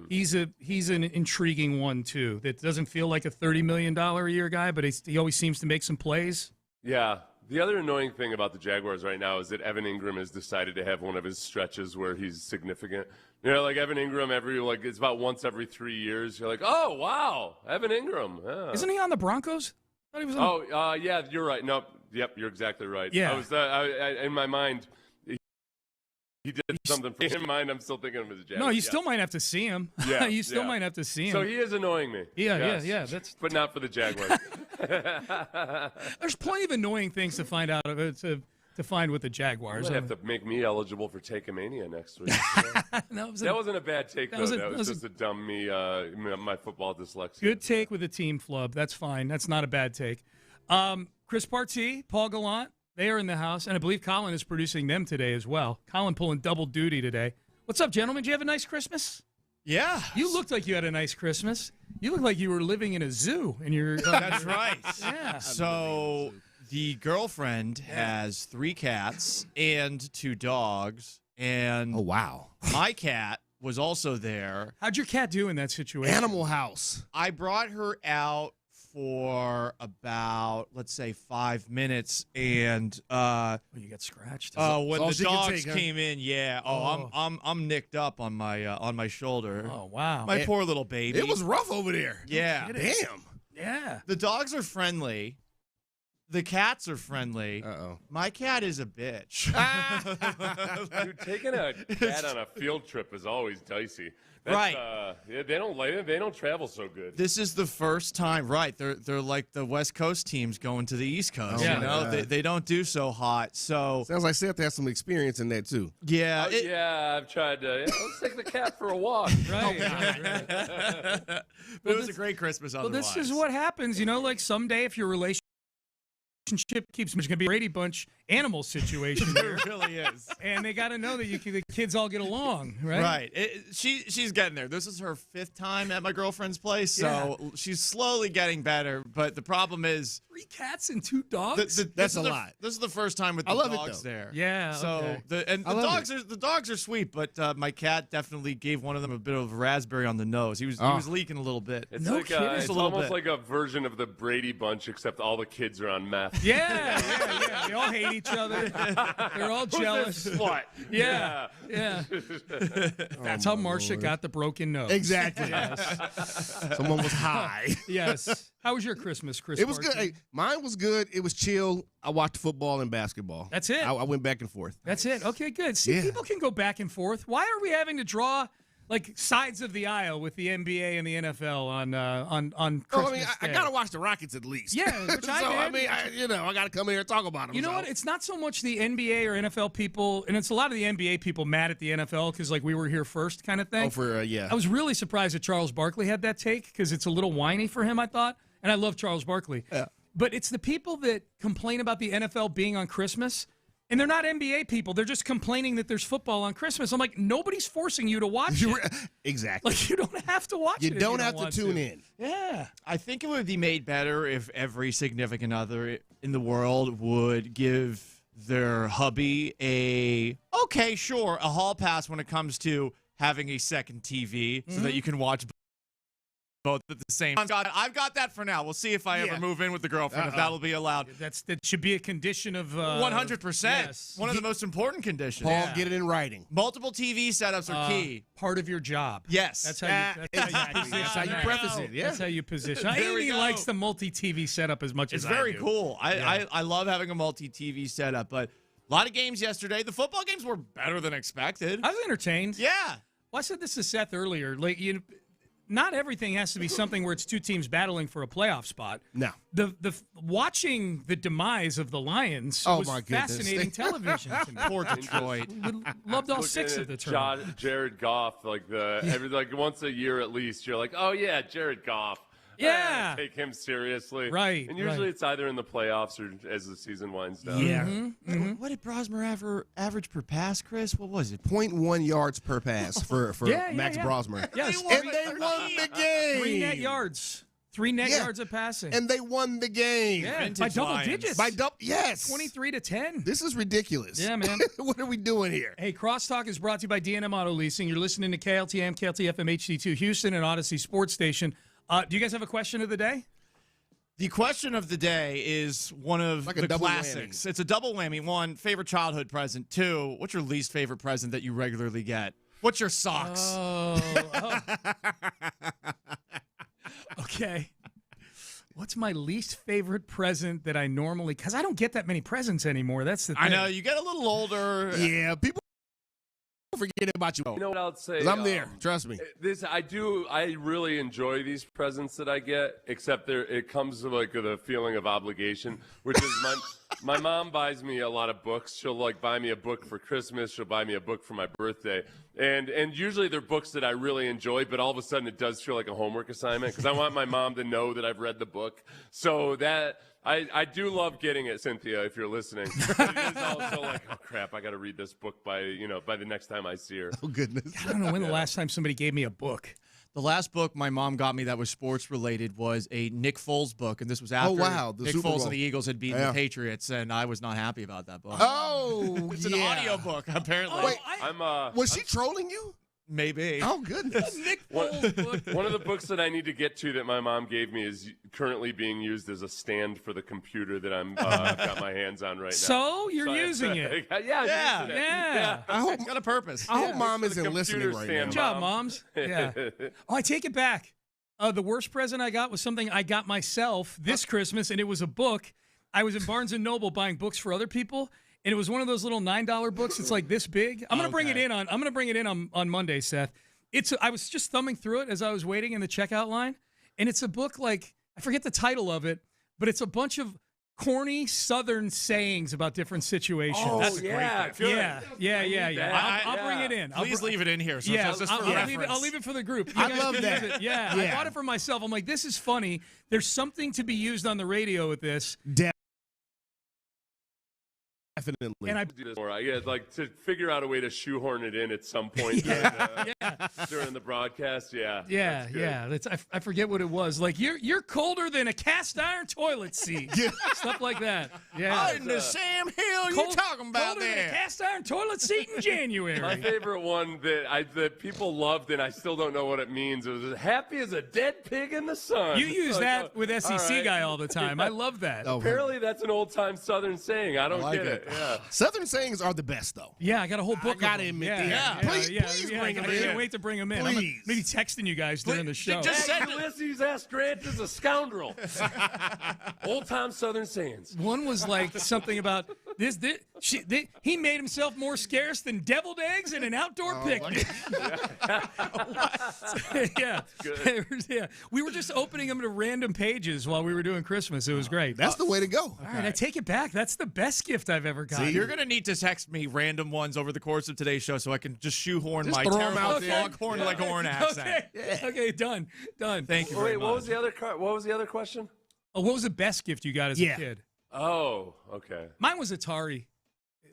Speaker 4: He's an intriguing one too. That doesn't feel like a $30 million a year guy, but he always seems to make some plays.
Speaker 6: Yeah. The other annoying thing about the Jaguars right now is that Evan Ingram has decided to have one of his stretches where he's significant. You know, like Evan Ingram it's about once every 3 years. You're like, oh, wow, Evan Ingram. Yeah.
Speaker 4: Isn't he on the Broncos? I thought he was on
Speaker 6: yeah, you're right. No, yep, you're exactly right.
Speaker 4: Yeah.
Speaker 6: I was in my mind, he did something. In my mind, I'm still thinking of him as a Jaguar.
Speaker 4: No, you still might have to see him.
Speaker 6: Yeah,
Speaker 4: you still might have to see him.
Speaker 6: So he is annoying me.
Speaker 4: Yeah.
Speaker 6: But not for the Jaguars.
Speaker 4: There's plenty of annoying things to find out to find with the Jaguars.
Speaker 6: You have to make me eligible for Take-A-Mania next week.
Speaker 4: That
Speaker 6: wasn't a bad take, though. That was just a dumb my football dyslexia.
Speaker 4: Good take with a team flub. That's fine. That's not a bad take. Chris Partee, Paul Gallant, they are in the house, and I believe Colin is producing them today as well. Colin pulling double duty today. What's up, gentlemen? Did you have a nice Christmas?
Speaker 9: Yeah.
Speaker 4: You looked like you had a nice Christmas. You look like you were living in a zoo.
Speaker 9: That's right.
Speaker 4: Yeah.
Speaker 9: So the girlfriend has 3 cats and 2 dogs. And
Speaker 15: oh, wow.
Speaker 9: My cat was also there.
Speaker 4: How'd your cat do in that situation?
Speaker 15: Animal House.
Speaker 9: I brought her out for about, let's say, 5 minutes, and
Speaker 4: you got scratched.
Speaker 9: When the dogs came in, yeah. I'm nicked up on my shoulder.
Speaker 4: Oh wow,
Speaker 9: my poor little baby.
Speaker 15: It was rough over there.
Speaker 9: Yeah,
Speaker 15: damn.
Speaker 4: Yeah,
Speaker 9: the dogs are friendly. The cats are friendly.
Speaker 15: Uh-oh.
Speaker 9: My cat is a bitch.
Speaker 6: Dude, taking a cat on a field trip is always dicey.
Speaker 9: Right.
Speaker 6: They don't travel so good.
Speaker 9: This is the first time, right? They're like the West Coast teams going to the East Coast.
Speaker 15: Oh,
Speaker 9: you know, they don't do so hot. So
Speaker 15: sounds like Seth has some experience in that too.
Speaker 9: Yeah.
Speaker 6: I've tried to. Let's take the cat for a walk.
Speaker 4: Right.
Speaker 9: But it was a great Christmas.
Speaker 4: Well, this is what happens. You know, like someday if your relationship keeps going to be a Brady Bunch animal situation here.
Speaker 9: It really is.
Speaker 4: And they got to know that the kids all get along, right?
Speaker 9: Right. She's getting there. This is her 5th time at my girlfriend's place, so she's slowly getting better. But the problem is
Speaker 4: 3 cats and 2 dogs.
Speaker 15: That's a lot.
Speaker 9: This is the first time with the dogs there.
Speaker 4: Yeah.
Speaker 9: So the dogs are sweet, but my cat definitely gave one of them a bit of a raspberry on the nose. He was leaking a little bit.
Speaker 6: It's it's almost like a version of the Brady Bunch, except all the kids are on meth.
Speaker 4: Yeah. They all hate each other. They're all jealous.
Speaker 6: Who's this slut?
Speaker 4: Yeah. That's how Marcia got the broken nose.
Speaker 15: Exactly.
Speaker 4: Yes.
Speaker 15: Someone was high.
Speaker 4: Yes. How was your Christmas, Chris?
Speaker 15: It was good. Hey, mine was good. It was chill. I watched football and basketball.
Speaker 4: That's it.
Speaker 15: I went back and forth.
Speaker 4: That's it. Okay, good. See, people can go back and forth. Why are we having to draw sides of the aisle with the NBA and the NFL on Christmas Day?
Speaker 15: I gotta watch the Rockets at least.
Speaker 4: Yeah, which I did.
Speaker 15: I gotta come here and talk about them.
Speaker 4: You know what? It's not so much the NBA or NFL people, and it's a lot of the NBA people mad at the NFL because we were here first kind of thing.
Speaker 15: Yeah.
Speaker 4: I was really surprised that Charles Barkley had that take because it's a little whiny for him, I thought, and I love Charles Barkley.
Speaker 15: Yeah.
Speaker 4: But it's the people that complain about the NFL being on Christmas. And they're not NBA people. They're just complaining that there's football on Christmas. I'm like, nobody's forcing you to watch it.
Speaker 15: Exactly.
Speaker 4: You don't have to watch it.
Speaker 15: You don't have to tune in.
Speaker 4: Yeah.
Speaker 9: I think it would be made better if every significant other in the world would give their hubby a hall pass when it comes to having a second TV so that you can watch both at the same time. I've got that for now. We'll see if I ever move in with the girlfriend, if that'll be allowed.
Speaker 4: That should be a condition of
Speaker 9: 100%.
Speaker 4: Yes.
Speaker 9: One of the most important conditions.
Speaker 15: Paul, get it in writing.
Speaker 9: Multiple TV setups are key.
Speaker 4: Part of your job.
Speaker 9: Yes.
Speaker 4: That's how you
Speaker 15: preface it. Yeah.
Speaker 4: That's how you position. Amy likes the multi-TV setup as much as I do.
Speaker 9: It's very cool. I love having a multi-TV setup, but a lot of games yesterday. The football games were better than expected.
Speaker 4: I was entertained.
Speaker 9: Yeah.
Speaker 4: Well, I said this to Seth earlier. Not everything has to be something where it's 2 teams battling for a playoff spot.
Speaker 15: No.
Speaker 4: The watching the demise of the Lions was fascinating television to me.
Speaker 9: Poor Detroit.
Speaker 4: Loved all 6 of the tournament.
Speaker 6: Jared Goff, once a year at least, you're like, oh yeah, Jared Goff.
Speaker 4: Yeah.
Speaker 6: Take him seriously.
Speaker 4: Right.
Speaker 6: And usually it's either in the playoffs or as the season winds down.
Speaker 15: Yeah.
Speaker 4: Mm-hmm.
Speaker 9: What did Brosmer average per pass, Chris? What was it?
Speaker 15: 0.1 yards per pass for Max Brosmer.
Speaker 4: Yes.
Speaker 15: And they won the game.
Speaker 4: 3 net yards. 3 net yards of passing.
Speaker 15: And they won the game.
Speaker 4: Yeah, by double digits.
Speaker 15: Yes.
Speaker 4: 23-10.
Speaker 15: This is ridiculous.
Speaker 4: Yeah, man.
Speaker 15: What are we doing here?
Speaker 4: Hey, Crosstalk is brought to you by D&M Auto Leasing. You're listening to KLTM, KLTFM HD2 Houston, and Odyssey Sports Station. Do you guys have a question of the day?
Speaker 9: The question of the day is one of the classics. It's a double whammy. 1, favorite childhood present. 2, what's your least favorite present that you regularly get? What's your socks?
Speaker 4: Oh. Okay. What's my least favorite present that I normally... Because I don't get that many presents anymore. That's the thing.
Speaker 9: I know. You get a little older.
Speaker 15: Yeah, people forget about you.
Speaker 6: You know what I'll say?
Speaker 15: 'Cause I'm there. Trust me.
Speaker 6: I really enjoy these presents that I get, except it comes with a feeling of obligation, which is my mom buys me a lot of books. She'll buy me a book for Christmas. She'll buy me a book for my birthday. And usually they're books that I really enjoy, but all of a sudden it does feel like a homework assignment because I want my mom to know that I've read the book. So that I do love getting it, Cynthia, if you're listening. But it is also like, oh crap, I got to read this book by the next time I see her.
Speaker 15: Oh goodness.
Speaker 4: I don't know when the last time somebody gave me a book.
Speaker 9: The last book my mom got me that was sports related was a Nick Foles book, and this was after Nick Foles and the Eagles had beaten the Patriots, and I was not happy about that book.
Speaker 15: Oh,
Speaker 9: it's an audio book apparently.
Speaker 15: Wait, was she trolling you?
Speaker 9: Maybe.
Speaker 15: Oh goodness.
Speaker 4: Nick Foles book.
Speaker 6: One of the books that I need to get to that my mom gave me is currently being used as a stand for the computer that I've got my hands on right now.
Speaker 4: So you're using it.
Speaker 6: Yeah.
Speaker 15: I hope
Speaker 9: it's got a purpose.
Speaker 15: I hope mom isn't listening right now.
Speaker 4: Good job, moms. Yeah. Oh, I take it back. The worst present I got was something I got myself this Christmas, and it was a book. I was in Barnes & Noble buying books for other people, and it was one of those little $9 books. It's like this big. I'm gonna bring it in on Monday, Seth. I was just thumbing through it as I was waiting in the checkout line, and it's a book I forget the title of it, but it's a bunch of corny Southern sayings about different situations.
Speaker 6: Oh, that's a great thing.
Speaker 4: Yeah. I'll bring it in.
Speaker 9: Please leave it in here. So just for reference.
Speaker 4: I'll leave it for the group.
Speaker 15: I love that.
Speaker 4: Yeah, I bought it for myself. I'm like, this is funny. There's something to be used on the radio with this.
Speaker 15: Definitely.
Speaker 4: And I
Speaker 6: do this more. Yeah, like to figure out a way to shoehorn it in at some point during the broadcast. Yeah.
Speaker 4: Yeah, yeah. I forget what it was. Like you're colder than a cast iron toilet seat. Stuff like that. Yeah.
Speaker 15: What in the Sam Hill you talking about
Speaker 4: colder than
Speaker 15: there?
Speaker 4: a cast iron toilet seat in January.
Speaker 6: My favorite one that people loved, and I still don't know what it means. It was as happy as a dead pig in the sun.
Speaker 4: You use that with SEC guy all the time. I love that.
Speaker 6: Apparently, that's an old-time Southern saying. I don't get it. Yeah.
Speaker 15: Southern sayings are the best, though.
Speaker 4: Yeah, I got a whole book.
Speaker 15: I gotta admit, please bring them in.
Speaker 4: I can't wait to bring them in.
Speaker 15: Please.
Speaker 4: I'm maybe texting you guys during the show.
Speaker 6: Just said Ulysses S. Grant is a scoundrel. Old-time Southern sayings.
Speaker 4: One was like something about he made himself more scarce than deviled eggs in an outdoor picnic. Yeah. Yeah. We were just opening them to random pages while we were doing Christmas. It was great.
Speaker 15: That's the way to go.
Speaker 4: All right, I take it back. That's the best gift I've ever gotten.
Speaker 9: See, you're going to need to text me random ones over the course of today's show so I can just shoehorn my
Speaker 15: throw 'em
Speaker 9: terrible
Speaker 15: out there.
Speaker 9: foghorn leghorn accent.
Speaker 4: Okay, done.
Speaker 9: Thank you very much.
Speaker 6: What was the other question?
Speaker 4: Oh, what was the best gift you got as a kid?
Speaker 6: Oh, okay.
Speaker 4: Mine was Atari.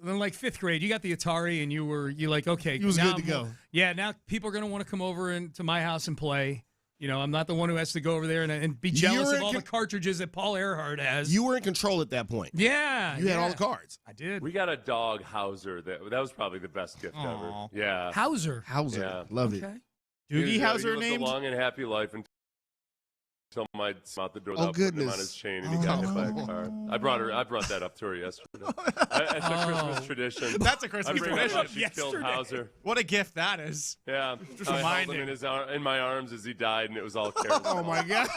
Speaker 4: In like 5th grade, you got the Atari, and you're like, okay,
Speaker 15: You was
Speaker 4: now
Speaker 15: good to go.
Speaker 4: Yeah, now people are going to want to come over to my house and play. You know, I'm not the one who has to go over there and be jealous of all the cartridges that Paul Earhart has.
Speaker 15: You were in control at that point.
Speaker 4: Yeah.
Speaker 15: You had all the cards.
Speaker 4: I did.
Speaker 6: We got a dog, Hauser. That was probably the best gift ever. Yeah.
Speaker 4: Hauser.
Speaker 15: Yeah. Love it.
Speaker 9: Doogie Hauser
Speaker 6: he
Speaker 9: named?
Speaker 6: lived a long and happy life until my out the door without putting him on his chain, and he got hit by a car. I brought that up to her yesterday. That's a Christmas tradition.
Speaker 9: That's a Christmas tradition.
Speaker 6: She killed Hauser.
Speaker 9: What a gift that is.
Speaker 6: Yeah.
Speaker 9: Just
Speaker 6: I held
Speaker 9: reminding.
Speaker 6: him in my arms as he died, and it was all careless.
Speaker 15: Oh, my God.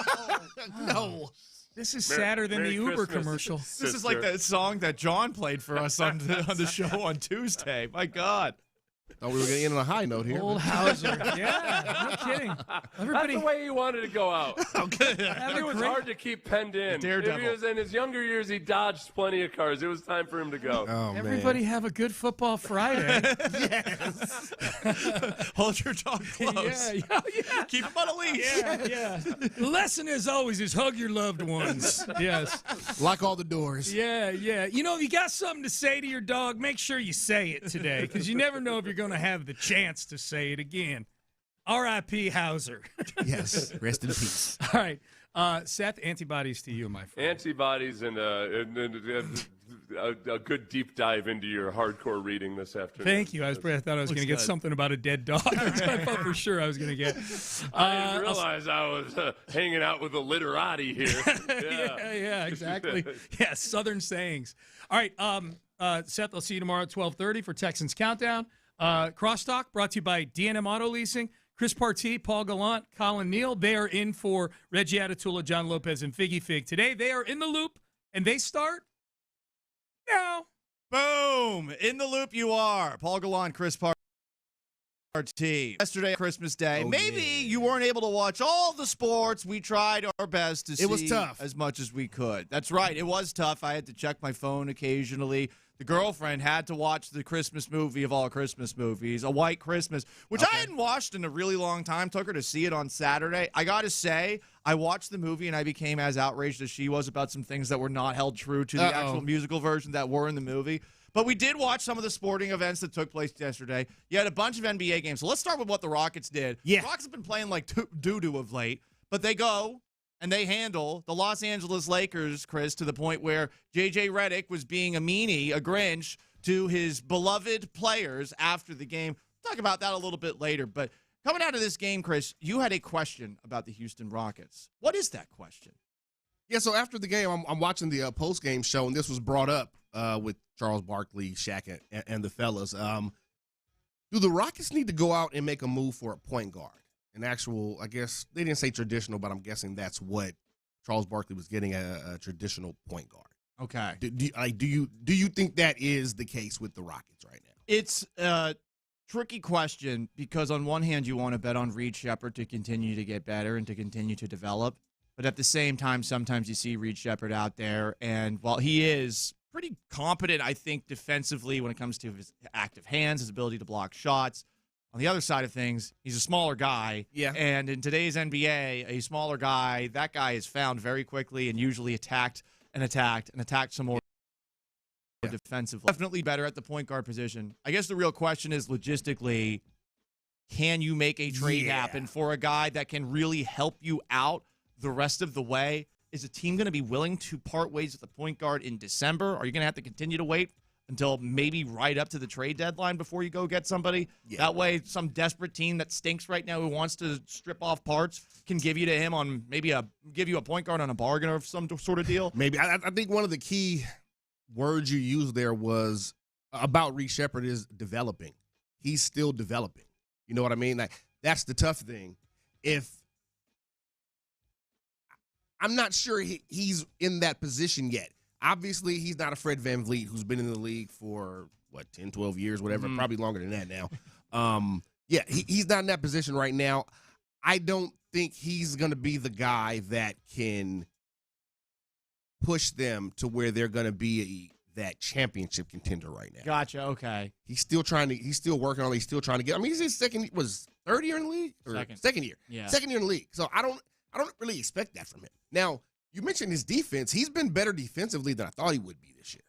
Speaker 15: No.
Speaker 4: This is sadder than the Uber
Speaker 6: Christmas,
Speaker 4: commercial.
Speaker 9: This is like that song that John played for us on the show on Tuesday. My God.
Speaker 15: Oh, we were getting in on a high note here.
Speaker 4: Old Hauser. Yeah, no kidding. Everybody,
Speaker 6: That's the way he wanted to go out. It was hard to keep penned in.
Speaker 9: Daredevil.
Speaker 6: He was in his younger years, he dodged plenty of cars. It was time for him to go.
Speaker 15: Oh,
Speaker 4: everybody have a good football Friday.
Speaker 15: Yes.
Speaker 9: Hold your dog close.
Speaker 4: Yeah.
Speaker 9: Keep him on a leash.
Speaker 4: Yeah. The lesson, as always, is hug your loved ones. Yes.
Speaker 15: Lock all the doors.
Speaker 4: Yeah. You know, if you got something to say to your dog, make sure you say it today, because you never know if you're going to have the chance to say it again. R.I.P. Hauser.
Speaker 15: Yes. Rest in peace.
Speaker 4: All right. Seth, antibodies to you, my friend.
Speaker 6: Antibodies and a good deep dive into your hardcore reading this afternoon.
Speaker 4: Thank you. I thought I was going to get something about a dead dog. That's what I thought for sure I was going to get.
Speaker 6: I didn't realize I was hanging out with a literati here.
Speaker 4: Yeah, exactly. Yeah, Southern sayings. All right, Seth, I'll see you tomorrow at 12:30 for Texans Countdown. Crosstalk brought to you by D&M Auto Leasing. Chris Partee, Paul Gallant, Colin Neal. They are in for Reggie Atatula, John Lopez, and Figgy Fig. Today, they are in the loop, and they start now.
Speaker 9: Boom! In the loop you are. Paul Gallant, Chris Partee. Yesterday, Christmas Day. Maybe you weren't able to watch all the sports. We tried our best to see
Speaker 15: It was tough.
Speaker 9: as much as we could. That's right. It was tough. I had to check my phone occasionally. The girlfriend had to watch the Christmas movie of all Christmas movies, A White Christmas, which I hadn't watched in a really long time. Took her to see it on Saturday. I got to say, I watched the movie and I became as outraged as she was about some things that were not held true to the actual musical version that were in the movie. But we did watch some of the sporting events that took place yesterday. You had a bunch of NBA games. So let's start with what the Rockets did.
Speaker 15: Yeah.
Speaker 9: The Rockets have been playing like doo-doo of late, but they go and they handle the Los Angeles Lakers, Chris, to the point where J.J. Redick was being a meanie, a Grinch, to his beloved players after the game. We'll talk about that a little bit later. But coming out of this game, Chris, you had a question about the Houston Rockets. What is that question?
Speaker 15: Yeah, so after the game, I'm watching the post-game show, and this was brought up with Charles Barkley, Shaq, and the fellas. Do the Rockets need to go out and make a move for a point guard? An actual, I guess, they didn't say traditional, but I'm guessing that's what Charles Barkley was getting, a traditional point guard.
Speaker 9: Okay.
Speaker 15: Do you think that is the case with the Rockets right now?
Speaker 9: It's a tricky question because on one hand, you want to bet on Reed Shepherd to continue to get better and to continue to develop. But at the same time, sometimes you see Reed Shepherd out there, and while he is pretty competent, I think, defensively when it comes to his active hands, his ability to block shots, on the other side of things, he's a smaller guy.
Speaker 15: Yeah.
Speaker 9: And in today's NBA, a smaller guy, that guy is found very quickly and usually attacked some more defensively. Definitely better at the point guard position. I guess the real question is logistically, can you make a trade happen for a guy that can really help you out the rest of the way? Is a team going to be willing to part ways with the point guard in December? Are you going to have to continue to wait until maybe right up to the trade deadline before you go get somebody? Yeah. That way, some desperate team that stinks right now who wants to strip off parts can give you to him on maybe give you a point guard on a bargain or some sort of deal.
Speaker 15: Maybe. I think one of the key words you used there was about Reece Sheppard is developing. He's still developing. You know what I mean? Like, that's the tough thing. I'm not sure he's in that position yet. Obviously, he's not a Fred VanVleet who's been in the league for, 10, 12 years, whatever, probably longer than that now. He's not in that position right now. I don't think he's going to be the guy that can push them to where they're going to be that championship contender right now.
Speaker 9: Gotcha, okay.
Speaker 15: He's still working on it. He's still trying to get, he's his third year in the league? Or second year. Yeah. Second year in the league. So I don't really expect that from him. Now, you mentioned his defense. He's been better defensively than I thought he would be this year.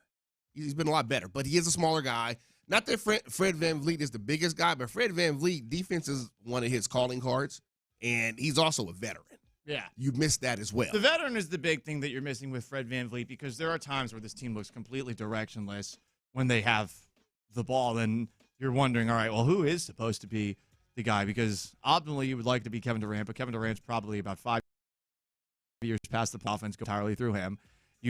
Speaker 15: He's been a lot better, but he is a smaller guy. Not that Fred VanVleet is the biggest guy, but Fred VanVleet, defense is one of his calling cards, and he's also a veteran.
Speaker 9: Yeah.
Speaker 15: You missed that as well.
Speaker 9: The veteran is the big thing that you're missing with Fred VanVleet, because there are times where this team looks completely directionless when they have the ball, and you're wondering, all right, well, who is supposed to be the guy? Because optimally you would like to be Kevin Durant, but Kevin Durant's probably about 5 years past the offense go entirely through him.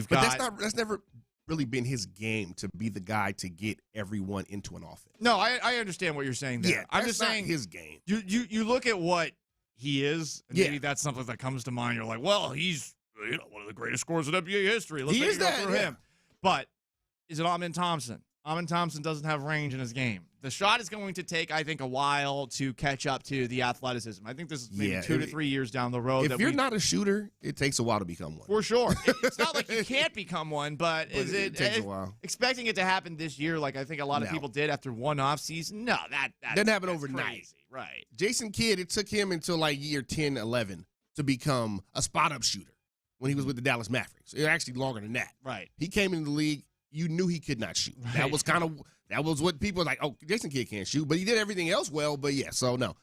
Speaker 15: That's never really been his game to be the guy to get everyone into an offense.
Speaker 9: No, I understand what you're saying there.
Speaker 15: Yeah, I'm just saying his game.
Speaker 9: You look at what he is, and maybe that's something that comes to mind. You're like, well, he's one of the greatest scorers in NBA history. Let's make it up for him. But is it Amin Thompson? Amin Thompson doesn't have range in his game. The shot is going to take, I think, a while to catch up to the athleticism. I think this is maybe 2 to 3 years down the road.
Speaker 15: If you're not a shooter, it takes a while to become one.
Speaker 9: For sure. It's not like you can't become one, but
Speaker 15: it takes a while.
Speaker 9: Expecting it to happen this year, like I think a lot of people did after one off season, no, that
Speaker 15: didn't happen overnight.
Speaker 9: Crazy. Right.
Speaker 15: Jason Kidd, it took him until like year 10, 11 to become a spot-up shooter when he was with the Dallas Mavericks. It was actually longer than that.
Speaker 9: Right.
Speaker 15: He came into the league, you knew he could not shoot. Right. That was what people were like, oh, Jason Kidd can't shoot, but he did everything else well. But yeah, so no.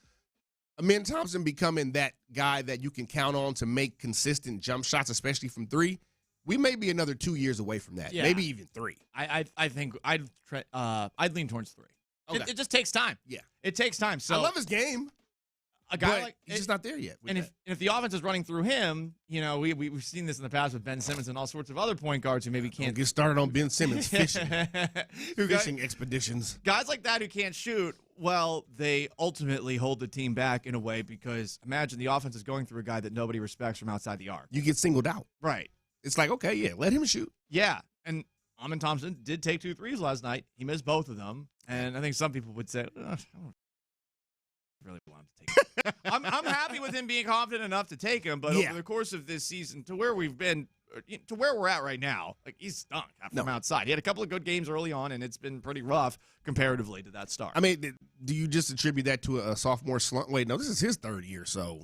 Speaker 15: Amin Thompson becoming that guy that you can count on to make consistent jump shots, especially from three. We may be another 2 years away from that, maybe even 3.
Speaker 9: I think I'd lean towards 3.
Speaker 15: Okay.
Speaker 9: It just takes time.
Speaker 15: Yeah,
Speaker 9: it takes time. So
Speaker 15: I love his game.
Speaker 9: A guy like
Speaker 15: he's just not there yet.
Speaker 9: And if the offense is running through him, we've seen this in the past with Ben Simmons and all sorts of other point guards who maybe can't
Speaker 15: get started on Ben Simmons fishing expeditions.
Speaker 9: Guys like that who can't shoot, well, they ultimately hold the team back in a way, because imagine the offense is going through a guy that nobody respects from outside the arc.
Speaker 15: You get singled out.
Speaker 9: Right.
Speaker 15: It's like, okay, yeah, let him shoot.
Speaker 9: Yeah, and Amin Thompson did take 2 threes last night. He missed both of them, and I think some people would say, I don't really want him to take it. I'm happy with him being confident enough to take him, but over the course of this season, to where we've been, to where we're at right now, like, he's stunk from outside. He had a couple of good games early on, and it's been pretty rough comparatively to that start.
Speaker 15: I mean, do you just attribute that to a sophomore slump? Wait, no, this is his 3rd year, so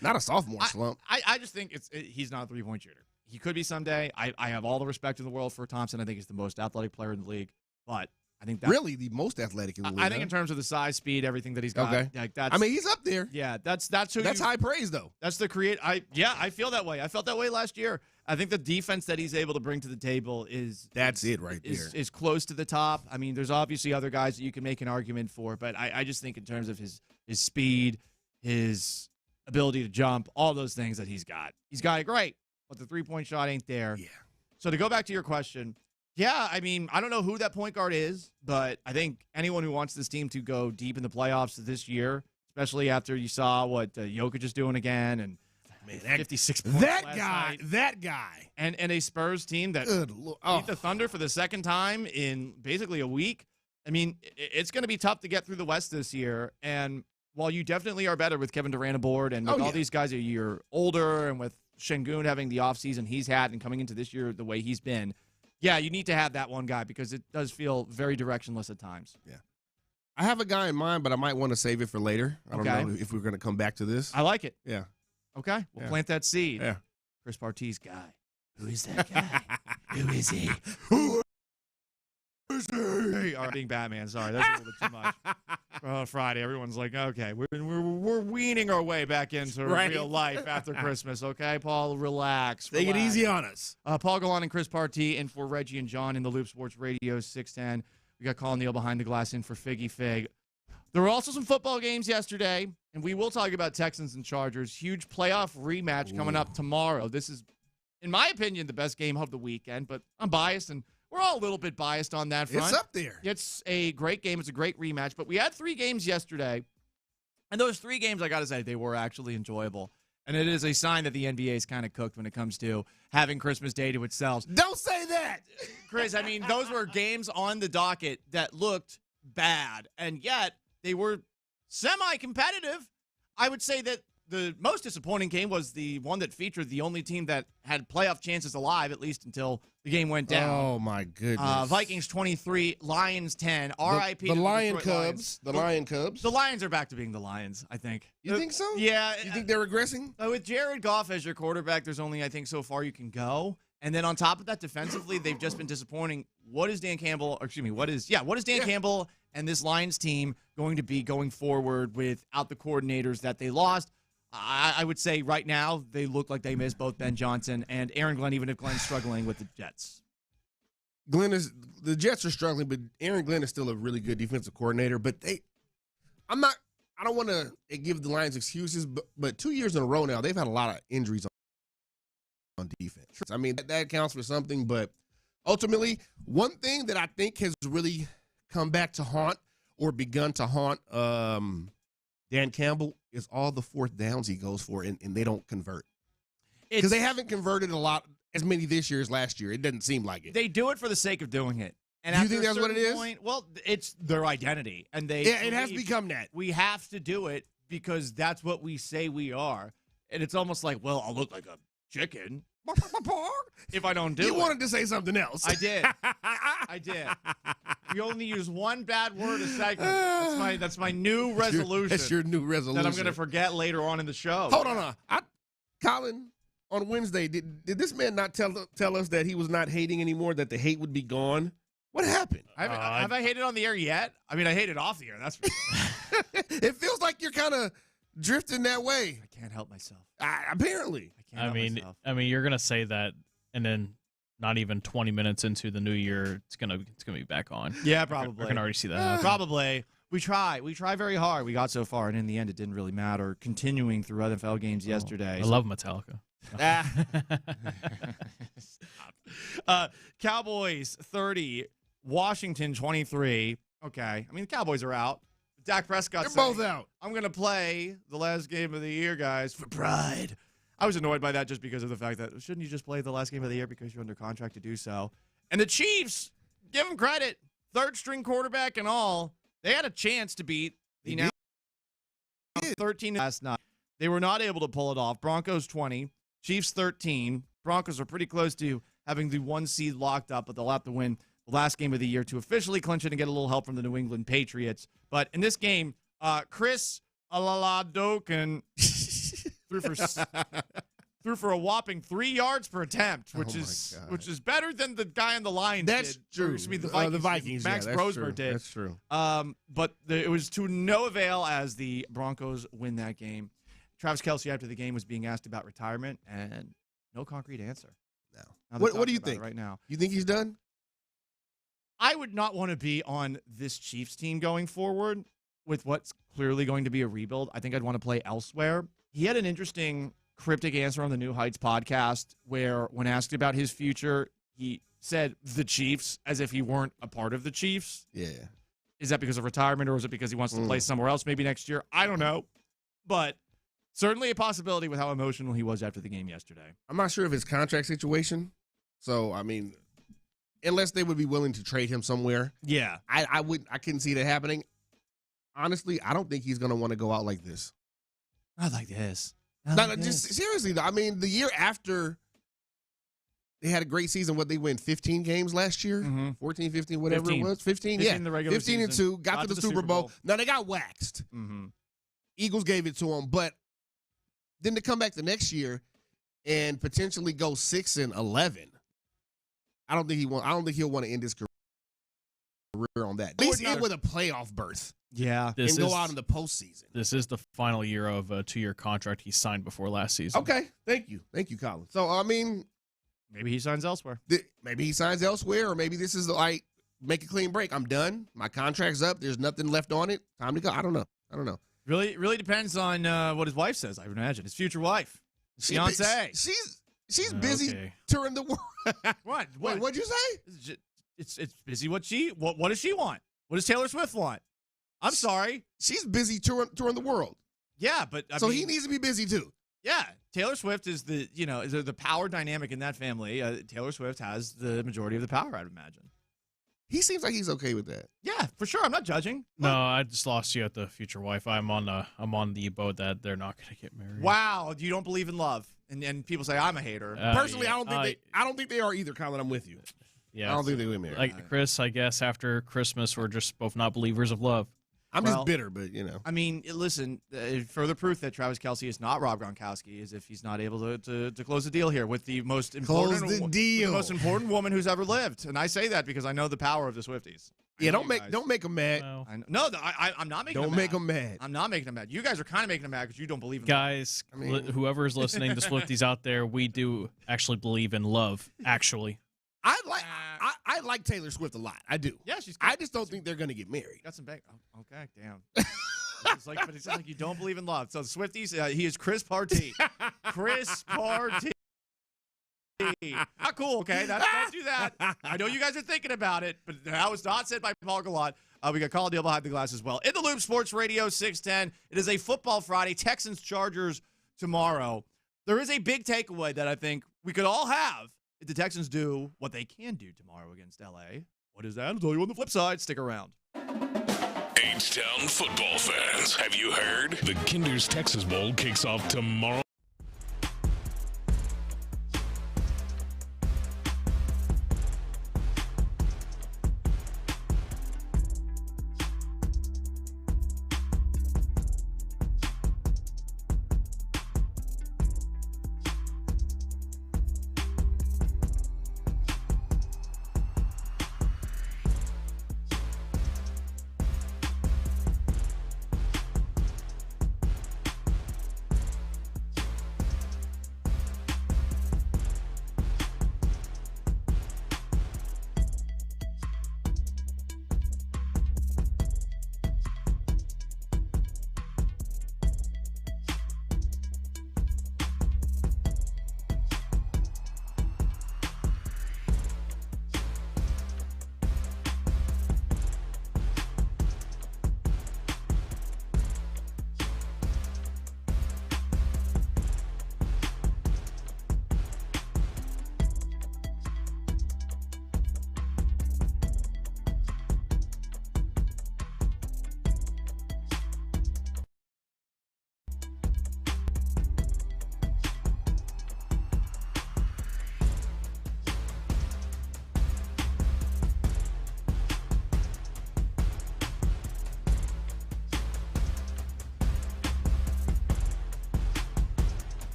Speaker 15: not a sophomore slump.
Speaker 9: I just think he's not a three-point shooter. He could be someday. I have all the respect in the world for Thompson. I think he's the most athletic player in the league, but I think that's
Speaker 15: really the most athletic in the league.
Speaker 9: I think in terms of the size, speed, everything that he's got.
Speaker 15: Okay.
Speaker 9: Like that's,
Speaker 15: I mean, he's up there.
Speaker 9: Yeah, that's
Speaker 15: high praise, though.
Speaker 9: That's the create. I feel that way. I felt that way last year. I think the defense that he's able to bring to the table is close to the top. I mean, there's obviously other guys that you can make an argument for, but I just think in terms of his speed, his ability to jump, all those things that he's got it great. But the three-point shot ain't there.
Speaker 15: Yeah.
Speaker 9: So to go back to your question, yeah, I mean, I don't know who that point guard is, but I think anyone who wants this team to go deep in the playoffs this year, especially after you saw what Jokic is doing again, and 56 points
Speaker 15: that guy.
Speaker 9: And a Spurs team that beat the Thunder for the second time in basically a week. I mean, it's going to be tough to get through the West this year, and while you definitely are better with Kevin Durant aboard and with all these guys a year older, and with Şengün having the offseason he's had and coming into this year the way he's been, yeah, you need to have that one guy, because it does feel very directionless at times.
Speaker 15: Yeah. I have a guy in mind, but I might want to save it for later. I don't know if we're going to come back to this.
Speaker 9: I like it.
Speaker 15: Yeah.
Speaker 9: Okay. We'll plant that seed.
Speaker 15: Yeah.
Speaker 9: Chris Partie's guy. Who is that guy? Who is he? Being Batman, sorry, that's a little bit too much. Friday, everyone's like, okay, we're weaning our way back into real life after Christmas. Okay, Paul, relax.
Speaker 15: Take it easy on us.
Speaker 9: Paul Gallant and Chris Partee in for Reggie and John in the Loop Sports Radio 610. We got Colin Neal behind the glass in for Figgy Fig. There were also some football games yesterday, and we will talk about Texans and Chargers. Huge playoff rematch coming up tomorrow. This is, in my opinion, the best game of the weekend, but I'm biased, and we're all a little bit biased on that front.
Speaker 15: It's up there.
Speaker 9: It's a great game. It's a great rematch, but we had 3 games yesterday, and those 3 games, I got to say, they were actually enjoyable. And it is a sign that the NBA is kind of cooked when it comes to having Christmas Day to itself.
Speaker 15: Don't say that!
Speaker 9: Chris, I mean, those were games on the docket that looked bad, and yet they were semi-competitive. I would say that the most disappointing game was the one that featured the only team that had playoff chances alive, at least until the game went down.
Speaker 15: Oh, my goodness.
Speaker 9: Vikings 23, Lions 10. R.I.P.
Speaker 15: The
Speaker 9: to
Speaker 15: Lion
Speaker 9: Detroit
Speaker 15: Cubs.
Speaker 9: Lions.
Speaker 15: The Lion Cubs.
Speaker 9: The Lions are back to being the Lions, I think.
Speaker 15: You think so?
Speaker 9: Yeah.
Speaker 15: You think they're regressing?
Speaker 9: With Jared Goff as your quarterback, there's only, I think, so far you can go. And then on top of that, defensively, they've just been disappointing. What is Dan Campbell Campbell and this Lions team going to be going forward without the coordinators that they lost? I would say right now they look like they miss both Ben Johnson and Aaron Glenn, even if Glenn's struggling with the Jets.
Speaker 15: The Jets are struggling, but Aaron Glenn is still a really good defensive coordinator. But I don't want to give the Lions excuses, but 2 years in a row now, they've had a lot of injuries on defense. I mean, that counts for something, but ultimately, one thing that I think has really come back to haunt or begun to haunt Dan Campbell is all the 4th downs he goes for, and they don't convert. Because they haven't converted as many this year as last year. It doesn't seem like it.
Speaker 9: They do it for the sake of doing it. And
Speaker 15: do you think that's what it is?
Speaker 9: Well, it's their identity. And
Speaker 15: it has become that.
Speaker 9: We have to do it because that's what we say we are. And it's almost like, well, I'll look like a chicken if I don't do it.
Speaker 15: You wanted to say something else.
Speaker 9: I did. I did. You only use one bad word a segment. That's my new resolution.
Speaker 15: That's your new resolution.
Speaker 9: That I'm going to forget later on in the show.
Speaker 15: Hold on. Colin, on Wednesday, did this man not tell us that he was not hating anymore, that the hate would be gone? What happened?
Speaker 9: Have I hated on the air yet? I mean, I hated off the air. That's for sure.
Speaker 15: It feels like you're kind of drifting that way.
Speaker 9: I can't help myself.
Speaker 15: Apparently.
Speaker 12: I mean, you're gonna say that, and then not even 20 minutes into the new year, it's gonna be back on.
Speaker 9: Yeah, probably.
Speaker 12: I can already see that.
Speaker 9: Probably. We try very hard. We got so far, and in the end, it didn't really matter. Continuing through NFL games yesterday.
Speaker 12: I love Metallica.
Speaker 9: Cowboys 30, Washington 23. Okay, I mean the Cowboys are out. Dak Prescott.
Speaker 15: They're both out.
Speaker 9: I'm gonna play the last game of the year, guys, for pride. I was annoyed by that just because of the fact that shouldn't you just play the last game of the year because you're under contract to do so? And the Chiefs, give them credit, 3rd string quarterback and all, they had a chance to beat the now 13 last night. They were not able to pull it off. Broncos 20, Chiefs 13. Broncos are pretty close to having the 1 seed locked up, but they'll have to win the last game of the year to officially clinch it and get a little help from the New England Patriots. But in this game, Chris Alaladokin threw for a whopping 3 yards per attempt, which is better than the guy on the Lions
Speaker 15: That's
Speaker 9: did.
Speaker 15: true.
Speaker 9: Excuse me, the Vikings. Max Brosmer did.
Speaker 15: That's true.
Speaker 9: But it was to no avail as the Broncos win that game. Travis Kelce after the game was being asked about retirement, and no concrete answer.
Speaker 15: No. What do you think
Speaker 9: right now?
Speaker 15: You think he's done?
Speaker 9: I would not want to be on this Chiefs team going forward with what's clearly going to be a rebuild. I think I'd want to play elsewhere. He had an interesting cryptic answer on the New Heights podcast where when asked about his future, he said the Chiefs as if he weren't a part of the Chiefs.
Speaker 15: Yeah.
Speaker 9: Is that because of retirement or is it because he wants to play somewhere else maybe next year? I don't know. But certainly a possibility with how emotional he was after the game yesterday.
Speaker 15: I'm not sure of his contract situation. So, I mean, unless they would be willing to trade him somewhere.
Speaker 9: Yeah.
Speaker 15: I couldn't see that happening. Honestly, I don't think he's going to want to go out like this.
Speaker 9: Not like this.
Speaker 15: Just seriously, though. I mean, the year after they had a great season, they win 15 games last year? 14, 15, whatever
Speaker 9: 15.
Speaker 15: it was. 15,
Speaker 9: 15 the regular
Speaker 15: 15
Speaker 9: season.
Speaker 15: and 2, got to the Super Bowl. Now, they got waxed. Eagles gave it to them, but then to come back the next year and potentially go 6-11, I don't think he'll want to end his career on that. At least end with a playoff berth.
Speaker 9: Yeah.
Speaker 15: And go out in the postseason.
Speaker 12: This is the final year of a 2-year contract he signed before last season.
Speaker 15: Okay. Thank you, Colin. So, I mean,
Speaker 9: maybe he signs elsewhere.
Speaker 15: Maybe he signs elsewhere, or maybe this is like, make a clean break. I'm done. My contract's up. There's nothing left on it. Time to go. I don't know.
Speaker 9: Really depends on what his wife says, I would imagine. His future wife. Fiance.
Speaker 15: She's busy touring the world.
Speaker 9: What?
Speaker 15: Wait, what'd you say?
Speaker 9: It's busy. What does she want? What does Taylor Swift want? I'm sorry.
Speaker 15: She's busy touring the world.
Speaker 9: Yeah, but I
Speaker 15: mean,
Speaker 9: he
Speaker 15: needs to be busy too.
Speaker 9: Yeah, Taylor Swift is the power dynamic in that family. Taylor Swift has the majority of the power, I'd imagine.
Speaker 15: He seems like he's okay with that.
Speaker 9: Yeah, for sure. I'm not judging.
Speaker 12: No, I just lost you at the future wife. I'm on the boat that they're not going to get married.
Speaker 9: Wow, you don't believe in love, and people say I'm a hater.
Speaker 15: Personally, I don't think they are either, Colin. I'm with you.
Speaker 12: Yeah,
Speaker 15: I don't think they get married.
Speaker 12: Like Chris, I guess after Christmas, we're just both not believers of love.
Speaker 15: I'm just bitter, but
Speaker 9: I mean, listen. Further proof that Travis Kelce is not Rob Gronkowski is if he's not able to close the deal here with the most important the most important woman who's ever lived. And I say that because I know the power of the Swifties.
Speaker 15: Yeah, don't make them mad.
Speaker 9: No, I'm not making.
Speaker 15: Don't make them mad.
Speaker 9: I'm not making them mad. You guys are kind of making them mad because you don't believe in
Speaker 12: guys.
Speaker 9: love.
Speaker 12: Whoever is listening, the Swifties out there, we do actually believe in love. Actually,
Speaker 15: I like Taylor Swift a lot. I do.
Speaker 9: Yeah, she's.
Speaker 15: I just don't think they're going to get married.
Speaker 9: Got some back. Oh, okay, damn. It's like you don't believe in love. So the Swifties, he is Chris Partee. Chris Partee. Not cool. Okay, don't do that. I know you guys are thinking about it, but that was not said by Paul Gallant. We got Colin Deal behind the glass as well. In the Loop, Sports Radio 610. It is a football Friday. Texans Chargers tomorrow. There is a big takeaway that I think we could all have if the Texans do what they can do tomorrow against LA. What is that? I'll tell you on the flip side. Stick around.
Speaker 1: H-Town football fans, have you heard? The Kinder's Texas Bowl kicks off tomorrow.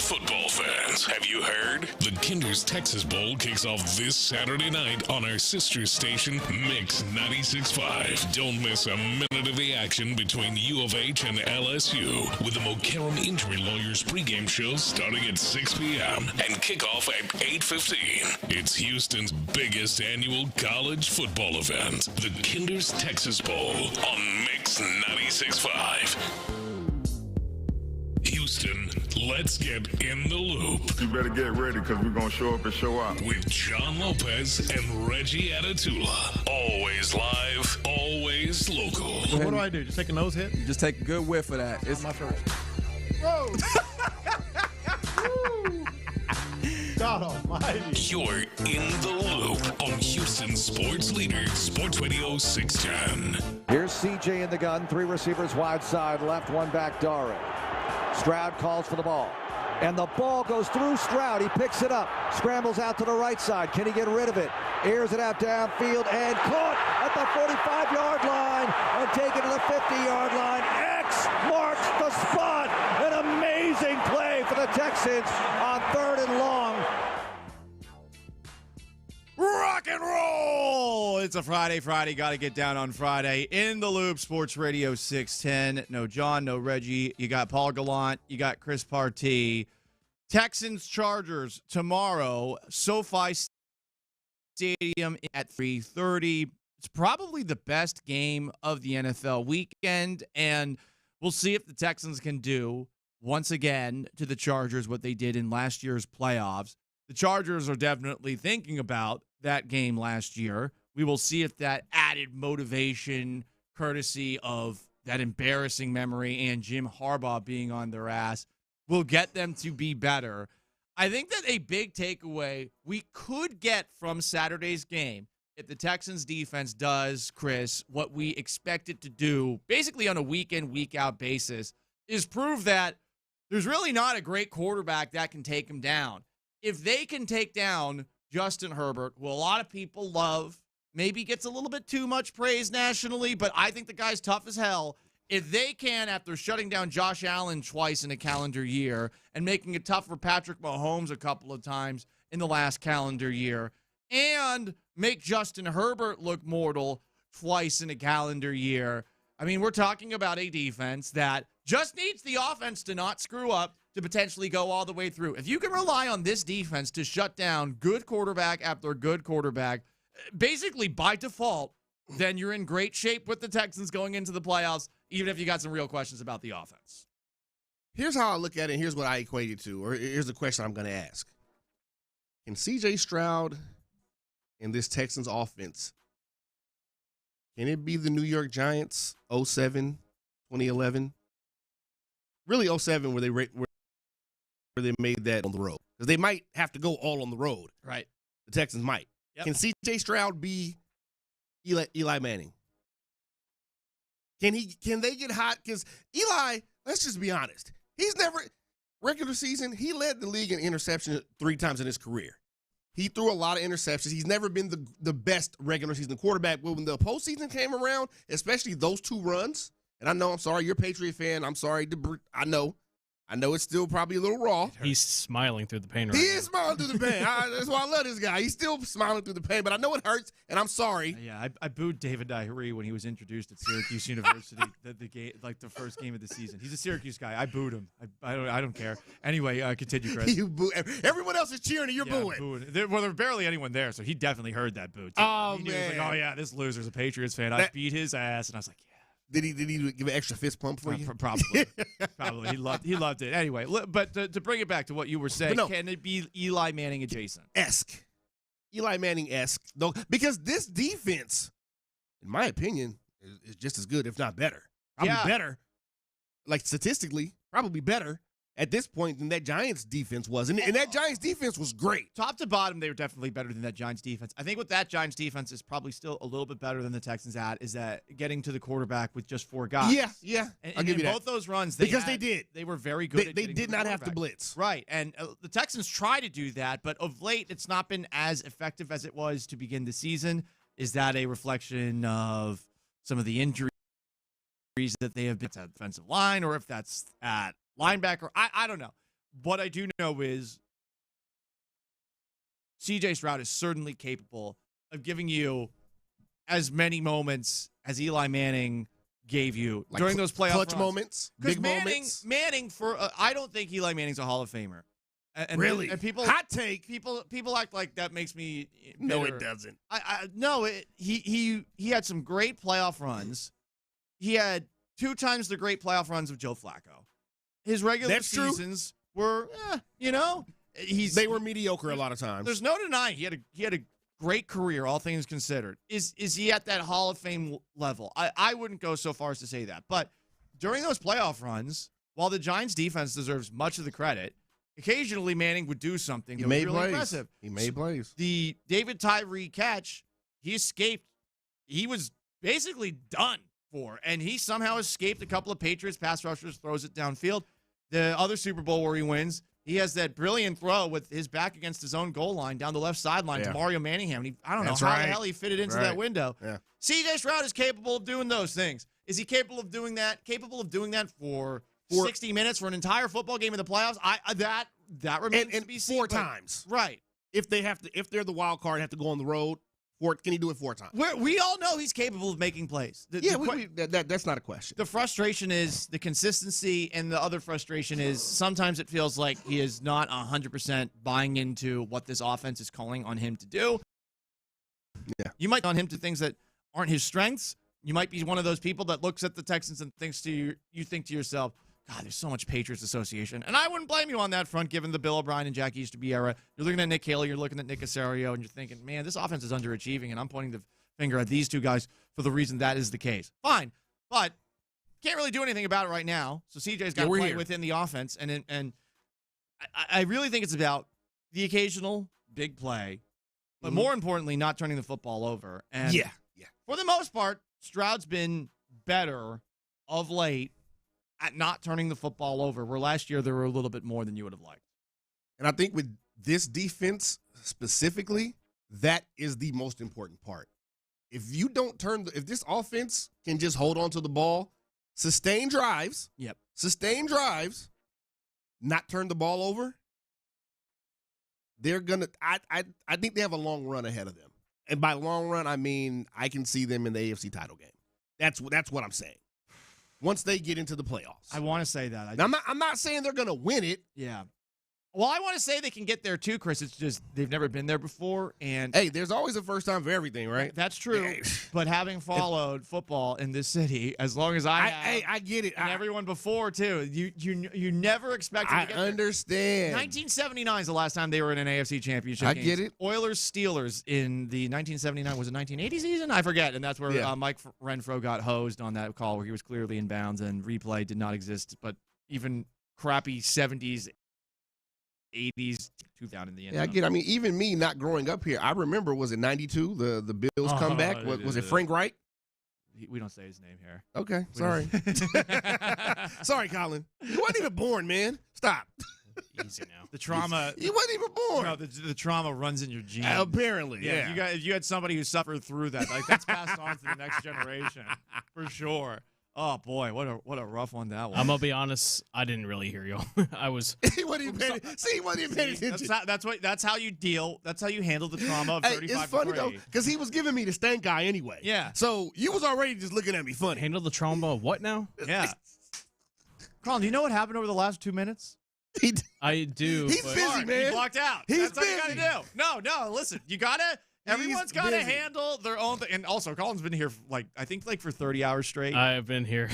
Speaker 1: Football fans, have you heard? The Kinder's Texas Bowl kicks off this Saturday night on our sister station, Mix 96.5. Don't miss a minute of the action between U of H and LSU with the McCarran Injury Lawyers pregame show starting at 6 p.m. and kickoff at 8:15. It's Houston's biggest annual college football event, the Kinder's Texas Bowl on Mix 96.5. Houston, let's get in the loop.
Speaker 16: You better get ready because we're going to show up and show out.
Speaker 1: With John Lopez and Reggie Atatula. Always live, always local.
Speaker 17: So what do I do? Just take a nose hit?
Speaker 19: Just take a good whiff of that. It's
Speaker 17: my first. Whoa! God almighty.
Speaker 1: You're in the loop on Houston Sports Leader, Sports Radio 610.
Speaker 7: Here's CJ in the gun. 3 receivers wide side left, 1 back Dare. Stroud calls for the ball. And the ball goes through Stroud. He picks it up. Scrambles out to the right side. Can he get rid of it? Airs it out downfield and caught at the 45-yard line and taken to the 50-yard line. X marks the spot. An amazing play for the Texans on 3rd and long.
Speaker 9: Rock and roll! It's a Friday. Got to get down on Friday. In the Loop, Sports Radio 610. No John, no Reggie. You got Paul Gallant. You got Chris Partee. Texans, Chargers tomorrow. SoFi Stadium at 3:30. It's probably the best game of the NFL weekend, and we'll see if the Texans can do, once again, to the Chargers what they did in last year's playoffs. The Chargers are definitely thinking about that game last year. We will see if that added motivation, courtesy of that embarrassing memory and Jim Harbaugh being on their ass, will get them to be better. I think that a big takeaway we could get from Saturday's game, if the Texans defense does, Chris, what we expect it to do, basically on a week-in, week-out basis, is prove that there's really not a great quarterback that can take him down. If they can take down Justin Herbert, who a lot of people love, maybe gets a little bit too much praise nationally, but I think the guy's tough as hell. If they can, after shutting down Josh Allen twice in a calendar year and making it tough for Patrick Mahomes a couple of times in the last calendar year, and make Justin Herbert look mortal twice in a calendar year, I mean, we're talking about a defense that just needs the offense to not screw up to potentially go all the way through. If you can rely on this defense to shut down good quarterback after good quarterback, basically by default, then you're in great shape with the Texans going into the playoffs, even if you got some real questions about the offense.
Speaker 15: Here's how I look at it, and here's what I equate it to, or here's the question I'm going to ask. Can C.J. Stroud and this Texans offense, can it be the New York Giants 07, 2011? Really 07 where they made that on the road. Because they might have to go all on the road.
Speaker 9: Right.
Speaker 15: The Texans might.
Speaker 9: Yep.
Speaker 15: Can C.J. Stroud be Eli Manning? Can they get hot? Because Eli, let's just be honest, he's never, regular season, he led the league in interception 3 times in his career. He threw a lot of interceptions. He's never been the best regular season quarterback. But when the postseason came around, especially those 2 runs, and I know, I'm sorry, you're a Patriot fan. I'm sorry. I know it's still probably a little raw.
Speaker 12: He's smiling through the pain right
Speaker 15: He
Speaker 12: now.
Speaker 15: is smiling through the pain. That's why I love this guy. He's still smiling through the pain, but I know it hurts, and I'm sorry.
Speaker 9: Yeah, I booed David Dairy when he was introduced at Syracuse University, the game, like the first game of the season. He's a Syracuse guy. I booed him. I don't care. Anyway, continue, Chris.
Speaker 15: You boo. Everyone else is cheering, and you're booing.
Speaker 9: There was barely anyone there, so he definitely heard that boo. Too.
Speaker 15: Oh,
Speaker 9: he knew,
Speaker 15: man.
Speaker 9: he was like, oh, yeah, this loser's a Patriots fan. I beat his ass, and I was like, yeah.
Speaker 15: Did he give an extra fist pump for you?
Speaker 9: Probably. Probably. He loved it. Anyway, but to bring it back to what you were saying, can it be Eli Manning adjacent?
Speaker 15: Eli Manning-esque. Though, because this defense, in my opinion, is just as good, if not better. Probably better. Like statistically, probably better at this point than that Giants defense was. And that Giants defense was great.
Speaker 9: Top to bottom, they were definitely better than that Giants defense. I think what that Giants defense is probably still a little bit better than the Texans at is that getting to the quarterback with just 4 guys.
Speaker 15: Yeah.
Speaker 9: And
Speaker 15: I'll give you that.
Speaker 9: Both those runs,
Speaker 15: they
Speaker 9: were very good.
Speaker 15: They did not have to blitz.
Speaker 9: Right. And the Texans try to do that, but of late, it's not been as effective as it was to begin the season. Is that a reflection of some of the injuries that they have been at defensive line, or if that's at linebacker? I don't know. what I do know is C.J. Stroud is certainly capable of giving you as many moments as Eli Manning gave you during those playoff
Speaker 15: clutch
Speaker 9: runs.
Speaker 15: moments, big moments.
Speaker 9: Manning I don't think Eli Manning's a Hall of Famer. And
Speaker 15: really?
Speaker 9: And people
Speaker 15: hot take.
Speaker 9: People act like that makes me bitter.
Speaker 15: No, it doesn't.
Speaker 9: He had some great playoff runs. He had 2 times the great playoff runs of Joe Flacco. His regular seasons were, they
Speaker 15: were mediocre a lot of times.
Speaker 9: There's no denying he had a great career, all things considered. Is he at that Hall of Fame level? I wouldn't go so far as to say that. But during those playoff runs, while the Giants defense deserves much of the credit, occasionally Manning would do something that was really impressive.
Speaker 15: He made plays.
Speaker 9: The David Tyree catch, he escaped. He was basically done for, and he somehow escaped a couple of Patriots pass rushers, throws it downfield. The other Super Bowl where he wins, he has that brilliant throw with his back against his own goal line down the left sideline to Mario Manningham. And I don't know how the hell he fit it into that window.
Speaker 15: Yeah.
Speaker 9: C.J. Stroud is capable of doing those things. Is he capable of doing that? Capable of doing that for 60 minutes for an entire football game in the playoffs? That remains to be seen.
Speaker 15: 4 times.
Speaker 9: Right.
Speaker 15: If they're the wild card and have to go on the road, can he do it 4 times?
Speaker 9: We all know he's capable of making plays.
Speaker 15: That's not a question.
Speaker 9: The frustration is the consistency, and the other frustration is sometimes it feels like he is not 100% buying into what this offense is calling on him to do.
Speaker 15: Yeah.
Speaker 9: You might on him to things that aren't his strengths. You might be one of those people that looks at the Texans and you think to yourself, God, there's so much Patriots association. And I wouldn't blame you on that front, given the Bill O'Brien and Jack Easterby era. You're looking at Nick Haley, you're looking at Nick Caserio, and you're thinking, man, this offense is underachieving, and I'm pointing the finger at these 2 guys for the reason that is the case. Fine, but can't really do anything about it right now. So CJ's got to play within the offense, and I really think it's about the occasional big play, but more importantly, not turning the football over. And for the most part, Stroud's been better of late at not turning the football over, where last year there were a little bit more than you would have liked.
Speaker 15: And I think with this defense specifically, that is the most important part. If you don't if this offense can just hold on to the ball, sustain drives, not turn the ball over, they're gonna. I think they have a long run ahead of them, and by long run I mean I can see them in the AFC title game. That's what I'm saying. Once they get into the playoffs.
Speaker 9: I want to say that.
Speaker 15: I'm not saying they're going to win it.
Speaker 9: Yeah. Well, I want to say they can get there too, Chris. It's just they've never been there before. And
Speaker 15: hey, there's always a first time for everything, right?
Speaker 9: That's true. But having followed football in this city as long as I have,
Speaker 15: I get it.
Speaker 9: And everyone before too, you never expected to get there.
Speaker 15: Understand.
Speaker 9: 1979 is the last time they were in an AFC championship game.
Speaker 15: Get it.
Speaker 9: Oilers Steelers in the 1979, was it 1980 season? I forget. And that's where Mike Renfro got hosed on that call where he was clearly in bounds and replay did not exist. But even crappy 70s, 80s, 2000 in the end.
Speaker 15: Yeah, I get it. I mean, even me not growing up here, I remember, was it 92, the Bills comeback? Was it Frank Wright?
Speaker 9: We don't say his name here.
Speaker 15: Okay, sorry. Sorry, Colin. You wasn't even born, man. Stop.
Speaker 9: Easy now. The trauma.
Speaker 15: You wasn't even born.
Speaker 9: No, the trauma runs in your genes.
Speaker 15: Apparently, yeah.
Speaker 9: You had somebody who suffered through that. Like that's passed on to the next generation for sure. Oh boy, what a rough one that was.
Speaker 12: I'm gonna be honest, I didn't really hear you. I was.
Speaker 15: He wasn't even paying attention.
Speaker 9: That's how you deal. That's how you handle the trauma of 35.
Speaker 15: It's funny though, because he was giving me the stank guy anyway.
Speaker 9: Yeah.
Speaker 15: So you was already just looking at me funny.
Speaker 12: Handle the trauma of what now?
Speaker 9: Yeah. Colin, do you know what happened over the last 2 minutes?
Speaker 12: I do.
Speaker 15: He's busy, man.
Speaker 9: He blocked out.
Speaker 15: He's
Speaker 9: That's
Speaker 15: busy.
Speaker 9: All you gotta do. No. Listen, you gotta. Everyone's got to handle their own thing. And also, Colin's been here for 30 hours straight.
Speaker 12: I've been here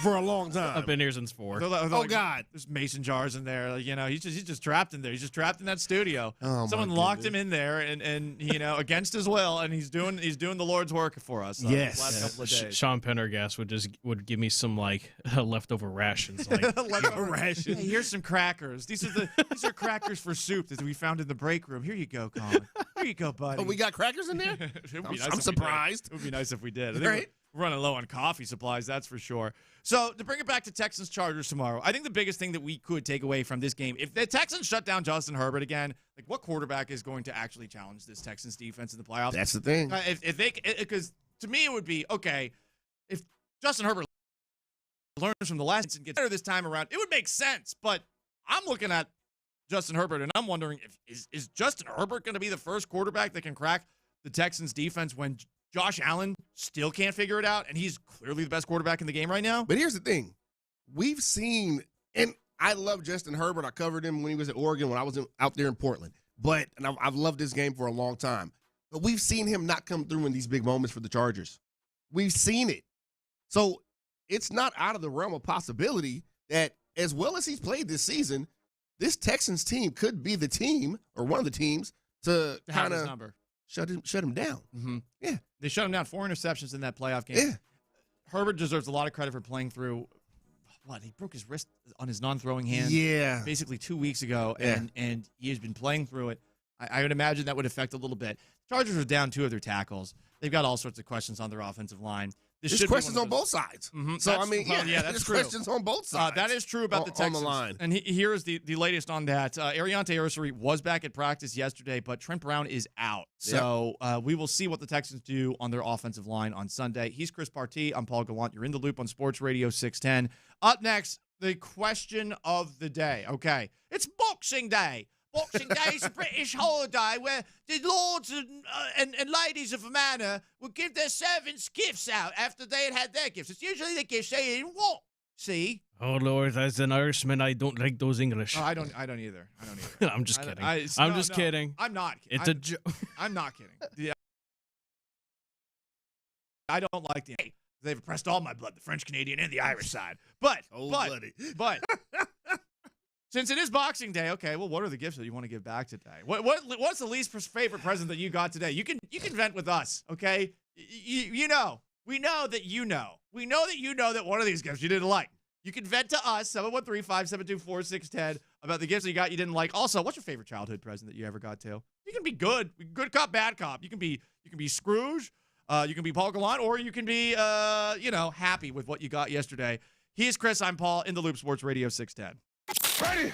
Speaker 15: for a long time.
Speaker 12: I've been here since 4.
Speaker 15: Oh God,
Speaker 9: there's mason jars in there. He's just trapped in there. He's just trapped in that studio.
Speaker 15: Oh,
Speaker 9: someone locked him in there, and against his will, and he's doing the Lord's work for us.
Speaker 15: Yes.
Speaker 9: The last couple of days.
Speaker 12: Sean Pendergast would give me some leftover rations.
Speaker 15: Leftover rations.
Speaker 9: Hey, here's some crackers. These are crackers for soup that we found in the break room. Here you go, Colin. Here you go, buddy.
Speaker 15: Oh, we got crackers in there? I'm surprised.
Speaker 9: It would be nice if we did. I think
Speaker 15: Right?
Speaker 9: we're running low on coffee supplies, that's for sure. So to bring it back to Texans-Chargers tomorrow, I think the biggest thing that we could take away from this game, if the Texans shut down Justin Herbert again, like what quarterback is going to actually challenge this Texans defense in the playoffs?
Speaker 15: That's the thing.
Speaker 9: Because to me it would be, okay, if Justin Herbert learns from the last and gets better this time around, it would make sense. But I'm looking at Justin Herbert, and I'm wondering is Justin Herbert going to be the first quarterback that can crack the Texans defense when Josh Allen still can't figure it out, and he's clearly the best quarterback in the game right now?
Speaker 15: But here's the thing. We've seen, and I love Justin Herbert. I covered him when he was at Oregon, when I was out there in Portland. And I've loved this game for a long time. But we've seen him not come through in these big moments for the Chargers. We've seen it. So it's not out of the realm of possibility that as well as he's played this season, this Texans team could be the team or one of the teams to kind of shut him down.
Speaker 9: Mm-hmm.
Speaker 15: Yeah.
Speaker 9: They shut him down. 4 interceptions in that playoff game.
Speaker 15: Yeah.
Speaker 9: Herbert deserves a lot of credit for playing through. He broke his wrist on his non-throwing hand basically 2 weeks ago, and he has been playing through it. I would imagine that would affect a little bit. Chargers are down 2 of their tackles. They've got all sorts of questions on their offensive line.
Speaker 15: There's questions on both sides.
Speaker 9: Mm-hmm.
Speaker 15: So, I mean,
Speaker 9: that's
Speaker 15: there's
Speaker 9: true.
Speaker 15: questions on both sides.
Speaker 9: That is true about the Texans.
Speaker 15: On the line.
Speaker 9: And here is the latest on that. Ariante Ursary was back at practice yesterday, but Trent Brown is out. So we will see what the Texans do on their offensive line on Sunday. He's Chris Partee. I'm Paul Gallant. You're in the loop on Sports Radio 610. Up next, the question of the day. Okay, it's Boxing Day. Boxing Day is a British holiday where the lords and ladies of the manor would give their servants gifts out after they had their gifts. It's usually the gifts they didn't want. See?
Speaker 12: Oh, Lord, as an Irishman, I don't like those English.
Speaker 9: I don't either.
Speaker 12: I'm just kidding. I'm just kidding.
Speaker 9: I'm not kidding.
Speaker 12: It's a joke.
Speaker 9: I'm not kidding. Yeah. I don't like the... They've oppressed all my blood, the French, Canadian, and the Irish side. But since it is Boxing Day, okay, well, what are the gifts that you want to give back today? What's the least favorite present that you got today? You can vent with us, okay? You know. We know that you know. We know that you know that one of these gifts you didn't like. You can vent to us, 713-572-4610, about the gifts that you got you didn't like. Also, what's your favorite childhood present that you ever got to? You can be good cop, bad cop. You can be Scrooge. You can be Paul Gallant, or you can be, happy with what you got yesterday. He is Chris. I'm Paul. In the Loop, Sports Radio 610.
Speaker 1: Ready?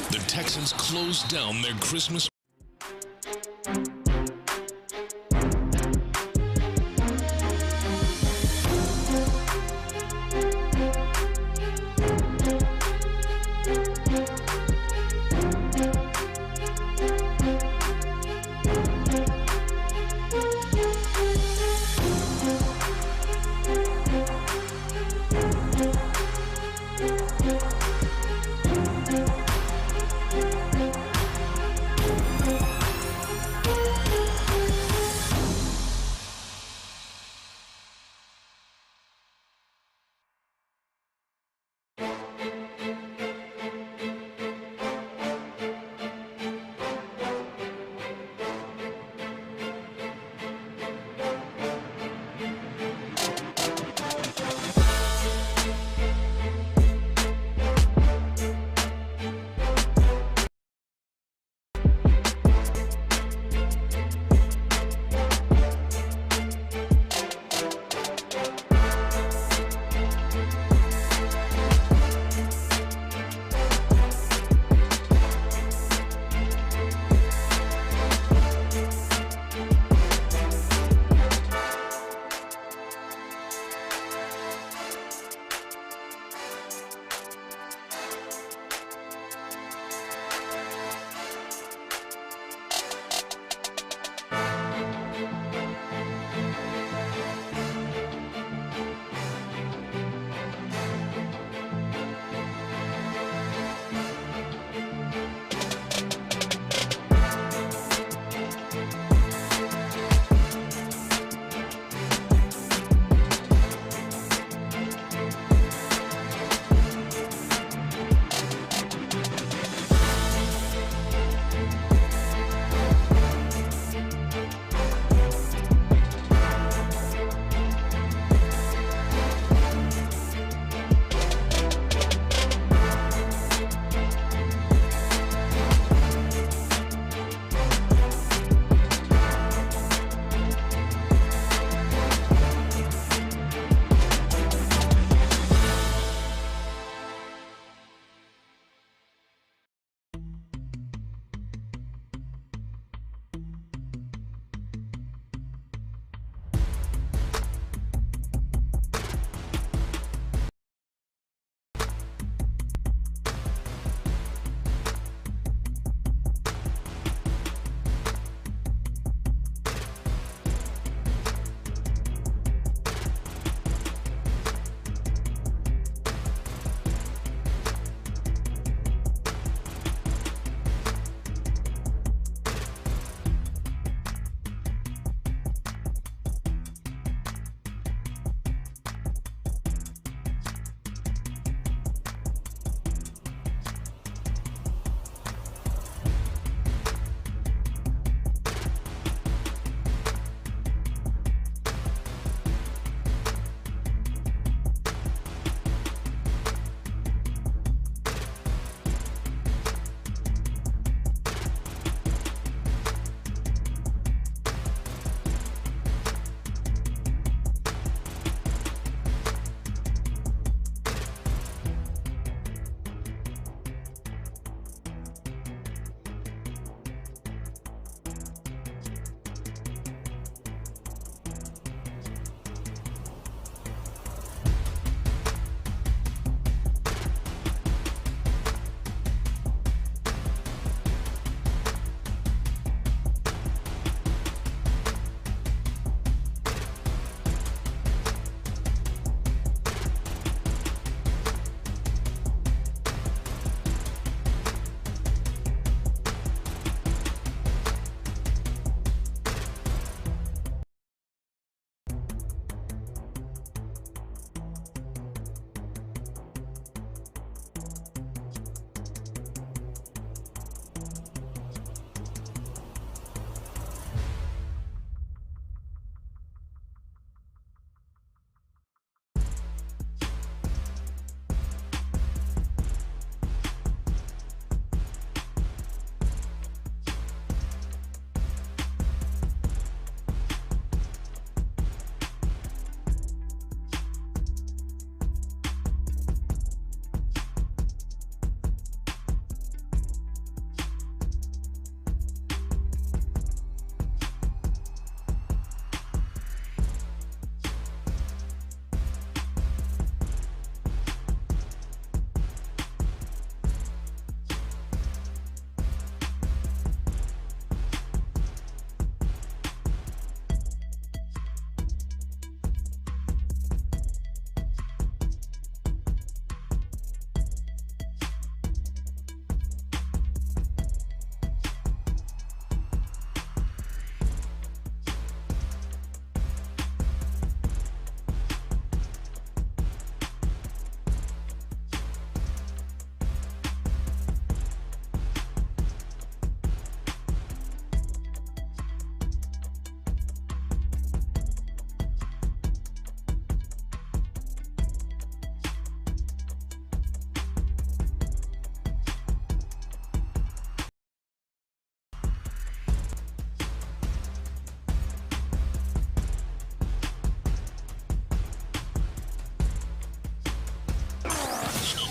Speaker 1: The Texans closed down their Christmas.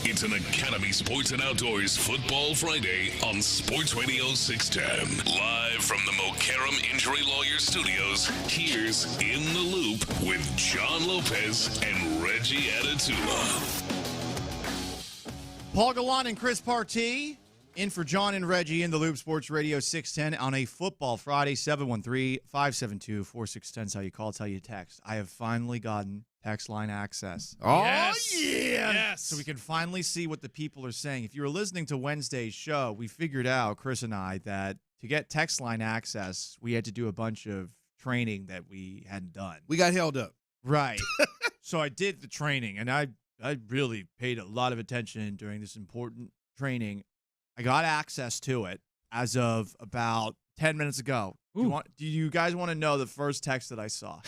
Speaker 1: It's an Academy Sports and Outdoors Football Friday on Sports Radio 610. Live from the Mokaram Injury Lawyer Studios, here's In the Loop with John Lopez and Reggie Adatula.
Speaker 9: Paul Gallant and Chris Partee in for John and Reggie in the Loop, Sports Radio 610 on a Football Friday. 713-572-4610 is how you call, it's how you text. I have finally gotten text line access.
Speaker 15: Oh,
Speaker 4: Yes.
Speaker 15: yeah.
Speaker 4: Yes.
Speaker 9: So we can finally see what the people are saying. If you were listening to Wednesday's show, we figured out, Chris and I, that to get text line access, we had to do a bunch of training that we hadn't done.
Speaker 15: We got held up.
Speaker 9: Right. So I did the training, and I really paid a lot of attention during this important training. I got access to it as of about 10 minutes ago. Do you guys want to know the first text that I saw?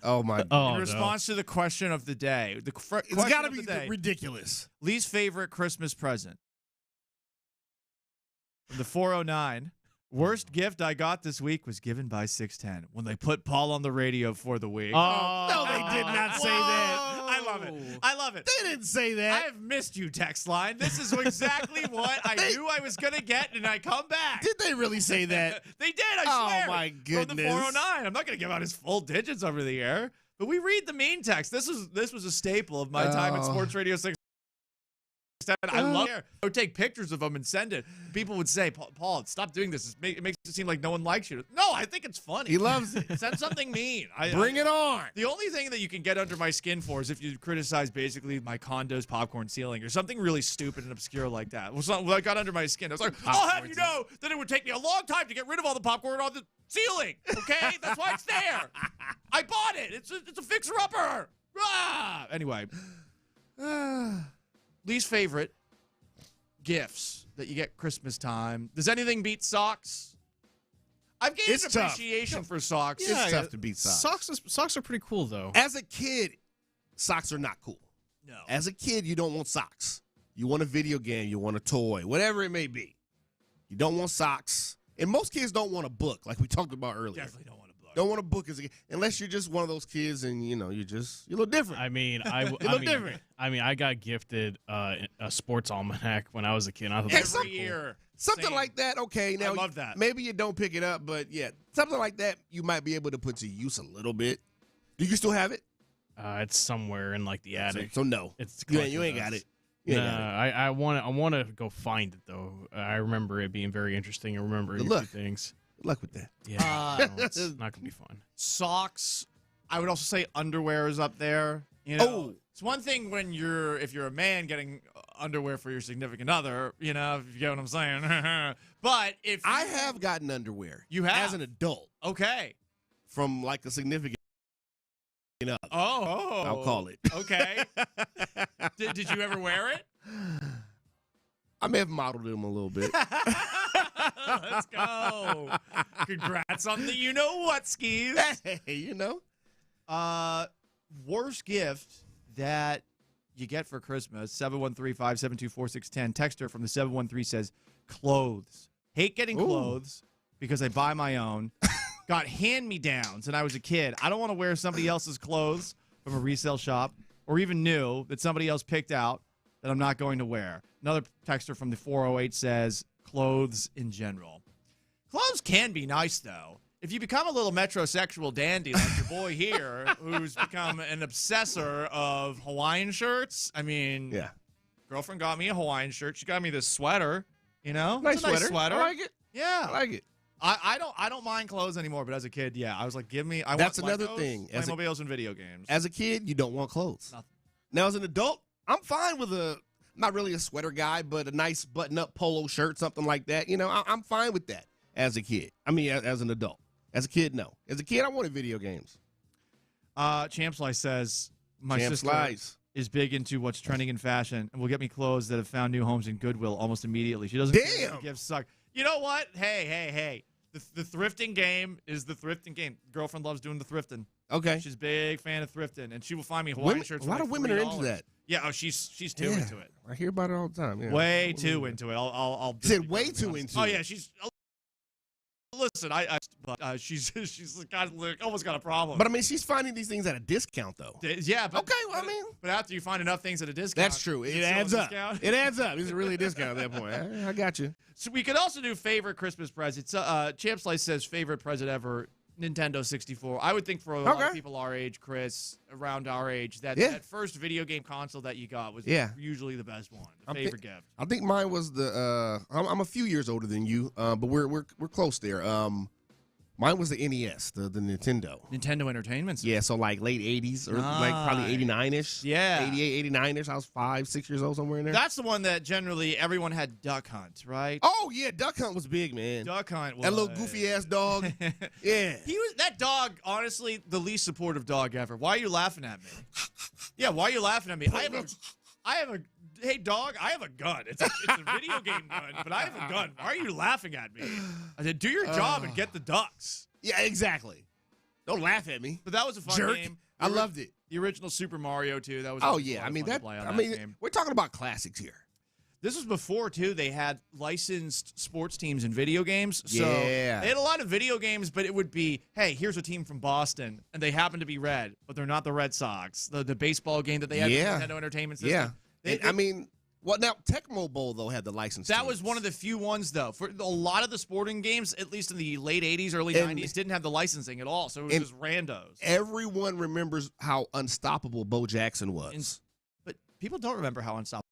Speaker 15: Oh, my God.
Speaker 9: In response to the question of the day.
Speaker 15: It's got to be ridiculous.
Speaker 9: Least favorite Christmas present. From the 409. Worst gift I got this week was given by 610 when they put Paul on the radio for the week.
Speaker 15: Oh, no, they did not say that.
Speaker 9: I love it. I love it.
Speaker 15: They didn't say that.
Speaker 9: I have missed you, text line. This is exactly what I knew I was going to get, and I come back.
Speaker 15: Did they really say that?
Speaker 9: They did, I swear.
Speaker 15: Oh, my goodness.
Speaker 9: From the 409. I'm not going to give out his full digits over the air, but we read the mean text. This was a staple of my time at Sports Radio 6. I love it. I would take pictures of them and send it. People would say, Paul, stop doing this. It makes it seem like no one likes you. No, I think it's funny.
Speaker 15: He loves it.
Speaker 9: Send something mean.
Speaker 15: Bring it on.
Speaker 9: The only thing that you can get under my skin for is if you criticize basically my condo's popcorn ceiling or something really stupid and obscure like that. Well, I got under my skin. I was like, I'll have you know that it would take me a long time to get rid of all the popcorn on the ceiling. Okay? That's why it's there. I bought it. It's a fixer-upper. Anyway. Least favorite gifts that you get Christmas time. Does anything beat socks? I've gained an appreciation for socks.
Speaker 15: Yeah, it's tough to beat socks.
Speaker 12: Socks are pretty cool, though.
Speaker 15: As a kid, socks are not cool.
Speaker 9: No.
Speaker 15: As a kid, you don't want socks. You want a video game. You want a toy. Whatever it may be. You don't want socks. And most kids don't want a book, like we talked about earlier.
Speaker 9: Definitely don't want a book.
Speaker 15: Don't want a book as a kid, unless you're just one of those kids and, you're a little different.
Speaker 12: I mean,
Speaker 15: different.
Speaker 12: I got gifted a sports almanac when I was a kid. I thought
Speaker 9: Every year.
Speaker 15: Something like that, okay. Now,
Speaker 9: I love that.
Speaker 15: Maybe you don't pick it up, but yeah, something like that you might be able to put to use a little bit. Do you still have it?
Speaker 12: It's somewhere in like the attic.
Speaker 15: So no,
Speaker 12: it's
Speaker 15: you ain't got it.
Speaker 12: I want to go find it though. I remember it being very interesting. I remember a few things.
Speaker 15: Good luck with that.
Speaker 12: Yeah, no, it's not gonna be fun.
Speaker 9: Socks. I would also say underwear is up there. It's one thing when if you're a man getting underwear for your significant other, if you get what I'm saying. But if
Speaker 15: I have gotten underwear,
Speaker 9: you have
Speaker 15: as an adult,
Speaker 9: okay,
Speaker 15: from like a significant other.
Speaker 9: Oh,
Speaker 15: I'll call it.
Speaker 9: Okay. Did you ever wear it?
Speaker 15: I may have modeled them a little bit.
Speaker 9: Let's go. Congrats on the you-know-what skis.
Speaker 15: Hey,
Speaker 9: Worst gift that you get for Christmas, 713-572-4610. Texter from the 713 says, clothes. Hate getting clothes because I buy my own. Got hand-me-downs and I was a kid. I don't want to wear somebody else's clothes from a resale shop or even new that somebody else picked out that I'm not going to wear. Another texter from the 408 says, clothes in general. Clothes can be nice, though. If you become a little metrosexual dandy like your boy here, who's become an obsessor of Hawaiian shirts, girlfriend got me a Hawaiian shirt. She got me this sweater,
Speaker 15: Nice sweater. I like it.
Speaker 9: Yeah.
Speaker 15: I like it.
Speaker 9: I don't mind clothes anymore, but as a kid, I was like,
Speaker 15: That's another thing.
Speaker 9: Playmobiles and video games.
Speaker 15: As a kid, you don't want clothes.
Speaker 9: Nothing.
Speaker 15: Now, as an adult, I'm fine with not really a sweater guy, but a nice button-up polo shirt, something like that. I'm fine with that as a kid. As an adult. As a kid, no. As a kid, I wanted video games.
Speaker 9: Champ Slice says, my sister is big into what's trending in fashion and will get me clothes that have found new homes in Goodwill almost immediately. She doesn't care if the gifts suck. You know what? Hey. The thrifting game is the thrifting game. Girlfriend loves doing the thrifting.
Speaker 15: Okay.
Speaker 9: She's a big fan of thrifting, and she will find me Hawaiian shirts for
Speaker 15: a lot of women are into that.
Speaker 9: Yeah, she's too into it.
Speaker 15: I hear about it all the time. Yeah.
Speaker 9: Way too into it. I'll
Speaker 15: said way too into it.
Speaker 9: Oh, yeah, she's... Listen, but she's almost got a problem.
Speaker 15: But I mean, she's finding these things at a discount, though.
Speaker 9: Yeah. But,
Speaker 15: okay. Well, I mean,
Speaker 9: but after you find enough things at a discount,
Speaker 15: that's true. It adds up. It adds up. It's really a discount at that point. I got you.
Speaker 9: So we could also do favorite Christmas presents. Champ Slice says favorite present ever. Nintendo 64. I would think for a lot of people our age, Chris, around our age, that first video game console that you got was usually the best one, the favorite gift.
Speaker 15: I think mine was the. I'm a few years older than you, but we're close there. Mine was the NES, the Nintendo.
Speaker 9: Nintendo Entertainment System.
Speaker 15: Yeah, so like late 80s or like probably 89-ish.
Speaker 9: Yeah.
Speaker 15: 88, 89-ish. I was 5, 6 years old, somewhere in there.
Speaker 9: That's the one that generally everyone had Duck Hunt, right?
Speaker 15: Oh, yeah, Duck Hunt was big, man.
Speaker 9: Duck Hunt was.
Speaker 15: That little goofy-ass dog. Yeah.
Speaker 9: That dog, honestly, the least supportive dog ever. Why are you laughing at me? Yeah, why are you laughing at me? Hey, dog, I have a gun. It's a video game gun, but I have a gun. Why are you laughing at me? I said, do your job and get the ducks.
Speaker 15: Yeah, exactly. Don't laugh at me.
Speaker 9: But that was a fun
Speaker 15: Jerk.
Speaker 9: game.
Speaker 15: I loved it.
Speaker 9: The original Super Mario, too. That was
Speaker 15: game. We're talking about classics here.
Speaker 9: This was before, too, they had licensed sports teams in video games. So
Speaker 15: Yeah.
Speaker 9: they had a lot of video games, but it would be, hey, here's a team from Boston, and they happen to be red, but they're not the Red Sox. The baseball game that they had in Nintendo Entertainment System.
Speaker 15: Yeah. Now, Tecmo Bowl, though, had the license.
Speaker 9: That was one of the few ones, though. For a lot of the sporting games, at least in the late 80s, early 90s, didn't have the licensing at all, so it was just randos.
Speaker 15: Everyone remembers how unstoppable Bo Jackson was.
Speaker 9: But people don't remember how unstoppable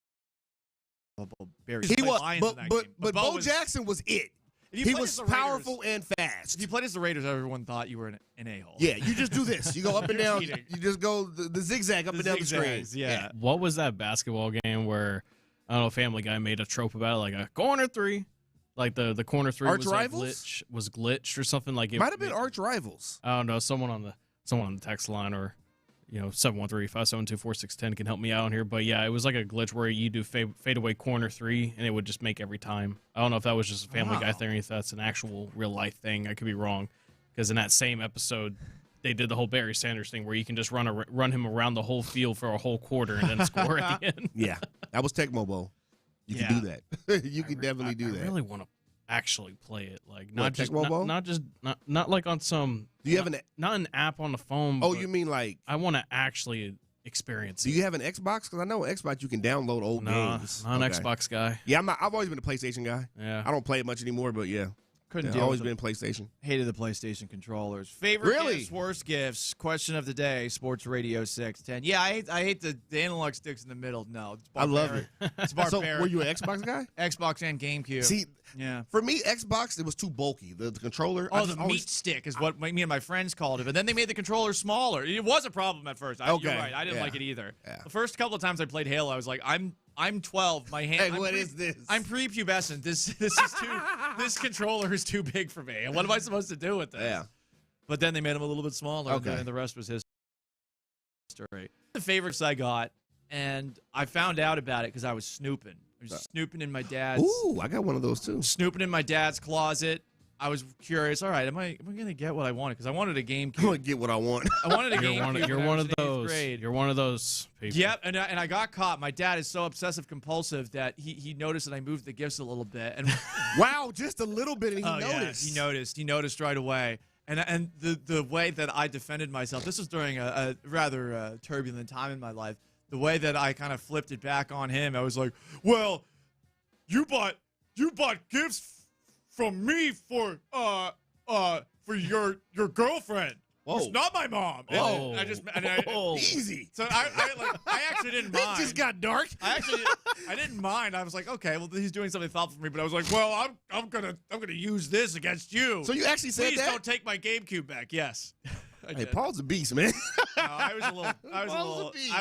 Speaker 9: Barry
Speaker 15: He was,
Speaker 9: Lions in that game.
Speaker 15: but Bo Jackson was it. He was powerful and fast.
Speaker 9: If you played as the Raiders, everyone thought you were an a-hole.
Speaker 15: Yeah, you just do this. You go up and down. You just go the zigzag up and down the screen.
Speaker 9: Yeah.
Speaker 12: What was that basketball game where, I don't know, Family Guy made a trope about it, like a corner three? Like the corner three
Speaker 15: Arch
Speaker 12: was
Speaker 15: Rivals?
Speaker 12: was glitched or something like it.
Speaker 15: Might have been Arch Rivals.
Speaker 12: I don't know. Someone on the text line or 713-572-4610 can help me out on here. But yeah, it was like a glitch where you do fadeaway corner three and it would just make every time. I don't know if that was just a Family Guy thing or if that's an actual real life thing. I could be wrong, because in that same episode they did the whole Barry Sanders thing where you can just run him around the whole field for a whole quarter and then score at the end.
Speaker 15: Yeah, that was Tecmo Bowl. You can do that. You can definitely do that.
Speaker 12: I really want to actually play it, like
Speaker 15: What,
Speaker 12: not like on some.
Speaker 15: Do you have
Speaker 12: not an app on the phone?
Speaker 15: Oh,
Speaker 12: but
Speaker 15: you mean like?
Speaker 12: I want to actually experience.
Speaker 15: Do you have an Xbox? Because I know Xbox you can download old games.
Speaker 12: Not an Xbox guy.
Speaker 15: Yeah, I've always been a PlayStation guy.
Speaker 12: Yeah,
Speaker 15: I don't play it much anymore, but yeah.
Speaker 9: Couldn't
Speaker 15: deal always been PlayStation.
Speaker 9: Hated the PlayStation controllers. Favorite gifts, worst gifts. Question of the day. Sports Radio 610. Yeah, I hate the analog sticks in the middle. No, it's
Speaker 15: I love it.
Speaker 9: It's barbaric.
Speaker 15: So were you an Xbox guy?
Speaker 9: Xbox and GameCube.
Speaker 15: See,
Speaker 9: yeah.
Speaker 15: For me, Xbox, it was too bulky. The controller.
Speaker 9: Oh, the meat stick is what me and my friends called it. But then they made the controller smaller. It was a problem at first. You're right. I didn't like it either.
Speaker 15: Yeah.
Speaker 9: The first couple of times I played Halo, I was like, I'm 12. My hand.
Speaker 15: Hey, what is this?
Speaker 9: I'm prepubescent. This is too. This controller is too big for me. And what am I supposed to do with this?
Speaker 15: Yeah.
Speaker 9: But then they made them a little bit smaller.
Speaker 15: Okay.
Speaker 9: And the rest was history. The favorites I got, and I found out about it because I was snooping. I was snooping in my dad's.
Speaker 15: Ooh, I got one of those too.
Speaker 9: Snooping in my dad's closet. I was curious. All right, am I gonna get what I wanted? Because I wanted a GameCube.
Speaker 15: I'm gonna get what I want.
Speaker 9: I wanted a GameCube.
Speaker 12: You're one of those. You're one of those people.
Speaker 9: Yep, and I got caught. My dad is so obsessive compulsive that he noticed that I moved the gifts a little bit. And
Speaker 15: wow, just a little bit, and he noticed.
Speaker 9: Yeah, he noticed right away. And the way that I defended myself. This was during a rather turbulent time in my life. The way that I kind of flipped it back on him, I was like, "Well, you bought gifts from me for your girlfriend.
Speaker 15: Whoa.
Speaker 9: It's not my mom."
Speaker 15: Whoa.
Speaker 9: And
Speaker 15: Easy.
Speaker 9: So I actually didn't mind.
Speaker 15: It just got dark.
Speaker 9: I didn't mind. I was like, okay, well, he's doing something thoughtful for me. But I was like, well, I'm gonna use this against you.
Speaker 15: So you actually said
Speaker 9: Please
Speaker 15: that?
Speaker 9: don't take my GameCube back. Yes.
Speaker 15: Hey, Paul's a beast, man.
Speaker 9: No, I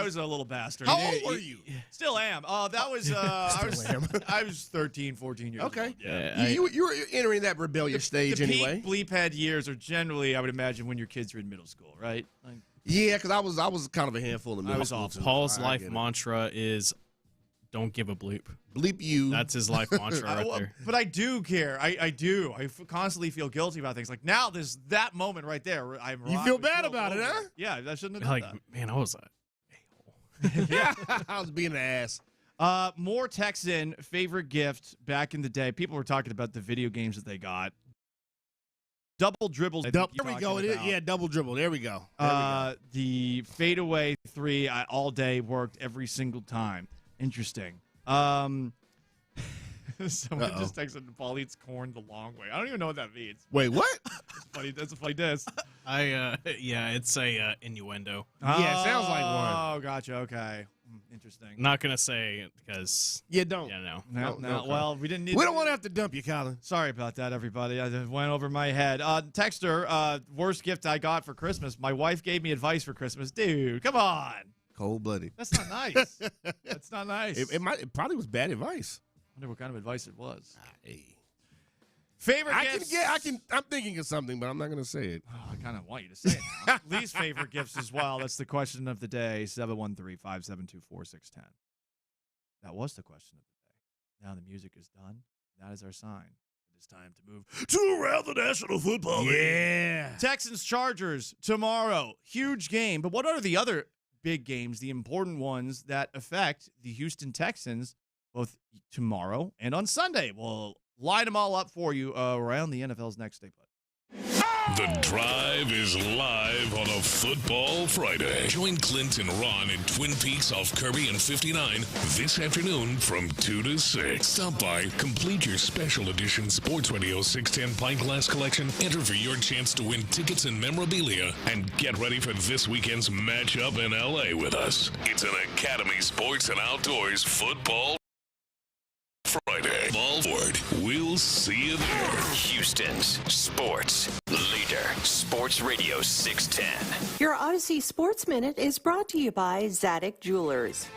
Speaker 9: was a little bastard.
Speaker 15: How old were you?
Speaker 9: Still am. That was I was 13, 14 years old.
Speaker 12: Yeah,
Speaker 15: you were entering that rebellious stage anyway.
Speaker 9: Peak bleephead years are generally, I would imagine, when your kids are in middle school, right? Like,
Speaker 15: yeah, because I was kind of a handful in middle school.
Speaker 12: Paul's life mantra is, "Don't give a bleep."
Speaker 15: Bleep you.
Speaker 12: That's his life mantra right there.
Speaker 9: But I do care. I do. I constantly feel guilty about things. Like now, there's that moment right there. Where
Speaker 15: you feel bad about it, huh?
Speaker 9: Yeah, I shouldn't have done that.
Speaker 12: Man, I was
Speaker 15: yeah, I was being an ass.
Speaker 9: More texts in. Favorite gift back in the day. People were talking about the video games that they got. Double dribbles.
Speaker 15: There we go. Double dribble. There we go.
Speaker 9: The fadeaway three all day worked every single time. Interesting. Someone just texted Paul eats corn the long way. I don't even know what that means.
Speaker 15: Wait, what?
Speaker 9: It's funny. That's a funny diss.
Speaker 12: It's a innuendo.
Speaker 15: Yeah, it sounds like one.
Speaker 9: Oh, gotcha. Okay. Interesting.
Speaker 12: Not gonna say because
Speaker 15: don't.
Speaker 12: Yeah,
Speaker 9: no. Well, we didn't need.
Speaker 15: We don't want to have to dump you, Colin.
Speaker 9: Sorry about that, everybody. I just went over my head. Texter, worst gift I got for Christmas. My wife gave me advice for Christmas. Dude, come on.
Speaker 15: Cold-blooded.
Speaker 9: That's not nice. That's not nice.
Speaker 15: It probably was bad advice.
Speaker 9: I wonder what kind of advice it was.
Speaker 15: Hey.
Speaker 9: Favorite gifts?
Speaker 15: I'm thinking of something, but I'm not going to say it.
Speaker 9: Oh, I kind of want you to say it now. Least favorite gifts as well. That's the question of the day. 713-572-4610. That was the question of the day. Now the music is done. That is our sign. It is time to move to around the National Football League.
Speaker 15: Yeah.
Speaker 9: Texans Chargers tomorrow. Huge game. But what are the other big games, the important ones that affect the Houston Texans both tomorrow and on Sunday? We'll line them all up for you around the NFL's next day.
Speaker 1: The Drive is live on a Football Friday. Join Clint and Ron in Twin Peaks off Kirby and 59 this afternoon from 2 to 6. Stop by, complete your special edition Sports Radio 610 Pint Glass collection, enter for your chance to win tickets and memorabilia, and get ready for this weekend's matchup in L.A. with us. It's an Academy Sports and Outdoors Football Friday. Ballboard. We'll see you there.
Speaker 8: Houston's sports leader, Sports Radio 610.
Speaker 19: Your Odyssey Sports Minute is brought to you by Zadig Jewelers.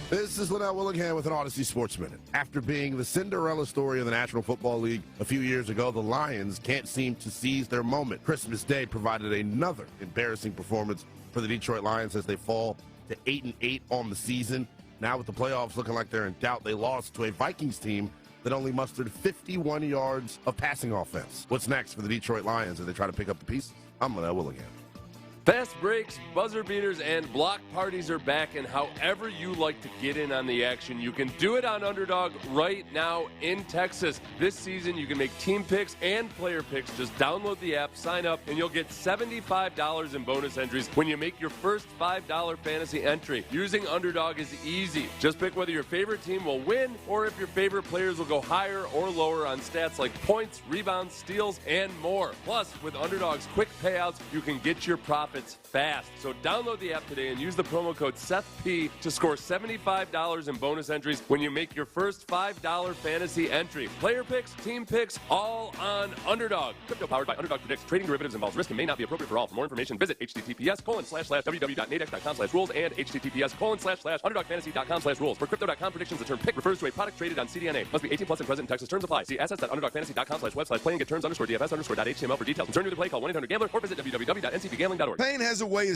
Speaker 20: This is Linnell Willingham with an Odyssey Sports Minute. After being the Cinderella story of the National Football League a few years ago, the Lions can't seem to seize their moment. Christmas Day provided another embarrassing performance for the Detroit Lions as they fall to 8-8 on the season. Now with the playoffs looking like they're in doubt, they lost to a Vikings team that only mustered 51 yards of passing offense. What's next for the Detroit Lions as they try to pick up the pieces? I'm Linnell Willingham.
Speaker 6: Fast breaks, buzzer beaters, and block parties are back, and however you like to get in on the action, you can do it on Underdog right now in Texas. This season, you can make team picks and player picks. Just download the app, sign up, and you'll get $75 in bonus entries when you make your first $5 fantasy entry. Using Underdog is easy. Just pick whether your favorite team will win or if your favorite players will go higher or lower on stats like points, rebounds, steals, and more. Plus, with Underdog's quick payouts, you can get your profits fast. So download the app today and use the promo code SETHP to score $75 in bonus entries when you make your first $5 fantasy entry. Player picks, team picks, all on Underdog. Crypto powered by Underdog predicts trading derivatives involves risk and may not be appropriate for all. For more information, visit https://www.nadex.com/rules and https://underdogfantasy.com/rules. For Crypto.com predictions, the term pick refers to a product traded on CDNA. Must be 18 plus and present in Texas. Terms apply. See assets.underdogfantasy.com/website play and get terms_DFS_.html for details. Concerned with the play, call 1-800-GAMBLER or visit www.ncbgambling.org.
Speaker 24: Payne has a way of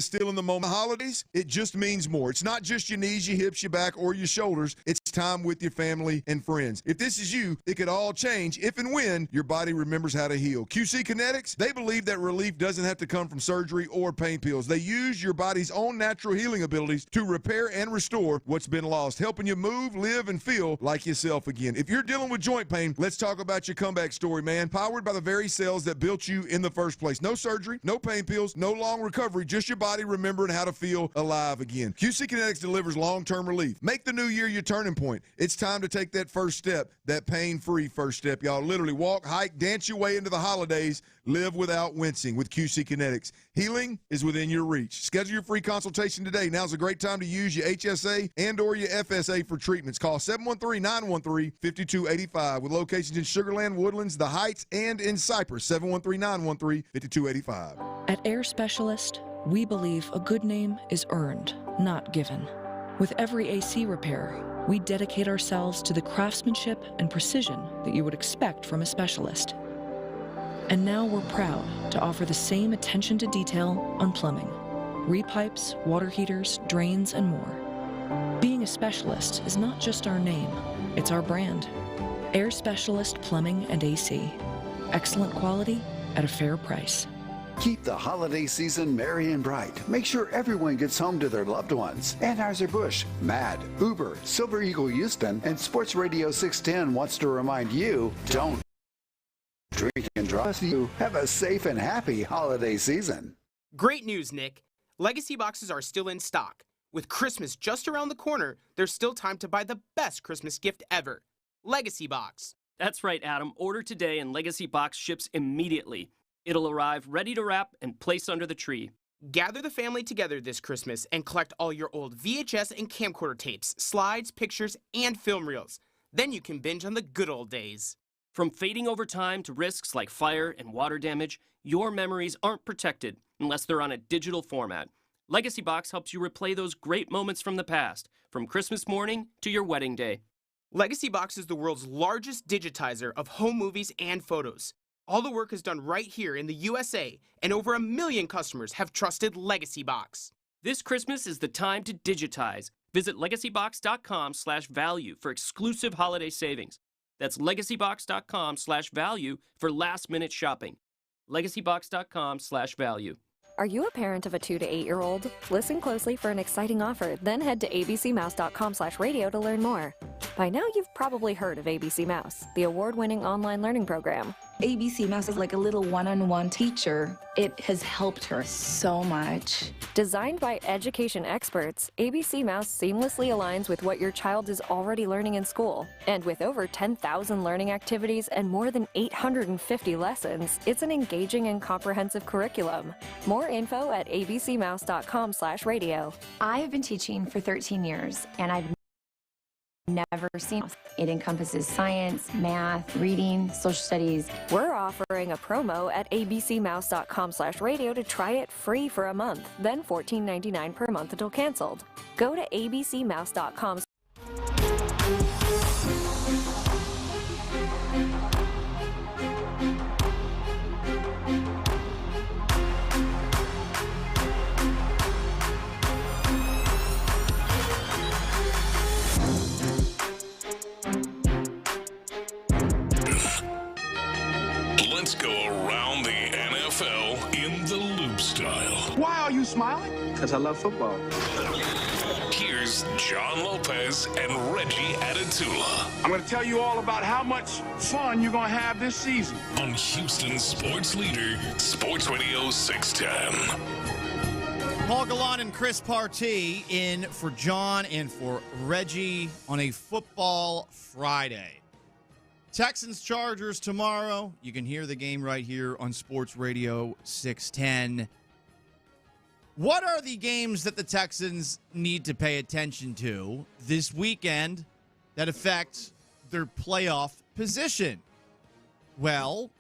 Speaker 24: still in the moment. Holidays, it just means more. It's not just your knees, your hips, your back, or your shoulders. It's time with your family and friends. If this is you, it could all change if and when your body remembers how to heal. QC Kinetics, they believe that relief doesn't have to come from surgery or pain pills. They use your body's own natural healing abilities to repair and restore what's been lost, helping you move, live, and feel like yourself again. If you're dealing with joint pain, let's talk about your comeback story, man. Powered by the very cells that built you in the first place. No surgery, no pain pills, no long recovery, just your body remembering how to feel alive again. QC Kinetics delivers long-term relief. Make the new year your turning point. It's time to take that first step, that pain-free first step. Y'all literally walk, hike, dance your way into the holidays, live without wincing with QC Kinetics. Healing is within your reach. Schedule your free consultation today. Now's a great time to use your HSA and or your FSA for treatments. Call 713-913-5285 with locations in Sugar Land, Woodlands, The Heights, and in Cypress. 713-913-5285.
Speaker 25: At Air Specialist, we believe a good name is earned, not given. With every AC repair, we dedicate ourselves to the craftsmanship and precision that you would expect from a specialist. And now we're proud to offer the same attention to detail on plumbing, repipes, water heaters, drains, and more. Being a specialist is not just our name, it's our brand. Air Specialist Plumbing and AC. Excellent quality at a fair price.
Speaker 26: Keep the holiday season merry and bright. Make sure everyone gets home to their loved ones. Anheuser-Busch, MAD, Uber, Silver Eagle Houston, and Sports Radio 610 wants to remind you, don't Drink and drive. You have a safe and happy holiday season.
Speaker 2: Great news, Nick. Legacy boxes are still in stock. With Christmas just around the corner, there's still time to buy the best Christmas gift ever. Legacy Box.
Speaker 10: That's right, Adam. Order today and Legacy Box ships immediately. It'll arrive ready to wrap and place under the tree.
Speaker 2: Gather the family together this Christmas and collect all your old VHS and camcorder tapes, slides, pictures, and film reels. Then you can binge on the good old days.
Speaker 10: From fading over time to risks like fire and water damage, your memories aren't protected unless they're on a digital format. Legacy Box helps you replay those great moments from the past, from Christmas morning to your wedding day.
Speaker 2: Legacy Box is the world's largest digitizer of home movies and photos. All the work is done right here in the USA, and over 1 million customers have trusted Legacy Box.
Speaker 10: This Christmas is the time to digitize. Visit legacybox.com/value for exclusive holiday savings. That's legacybox.com/value for last-minute shopping. legacybox.com/value.
Speaker 18: Are you a parent of a 2 to 8-year-old? Listen closely for an exciting offer, then head to abcmouse.com/radio to learn more. By now, you've probably heard of ABC Mouse, the award-winning online learning program.
Speaker 21: ABC Mouse is like a little one-on-one teacher. It has helped her so much.
Speaker 18: Designed by education experts, ABC Mouse seamlessly aligns with what your child is already learning in school. And with over 10,000 learning activities and more than 850 lessons, it's an engaging and comprehensive curriculum. More info at abcmouse.com/radio.
Speaker 21: I have been teaching for 13 years, and I've never seen it. It encompasses science, math, reading, social studies.
Speaker 18: We're offering a promo at abcmouse.com/radio to try it free for a month, then $14.99 per month until canceled. Go to abcmouse.com.
Speaker 1: Let's go around the NFL in the loop style.
Speaker 22: Why are you smiling?
Speaker 3: Because I love football.
Speaker 1: Here's John Lopez and Reggie Atatula
Speaker 22: I'm going to tell you all about how much fun you're going to have this season.
Speaker 1: on Houston sports leader, Sports Radio 610.
Speaker 9: Paul Gallant and Chris Partee in for John and for Reggie on a Football Friday. Texans Chargers tomorrow. You can hear the game right here on Sports Radio 610. What are the games that the Texans need to pay attention to this weekend that affect their playoff position? Well,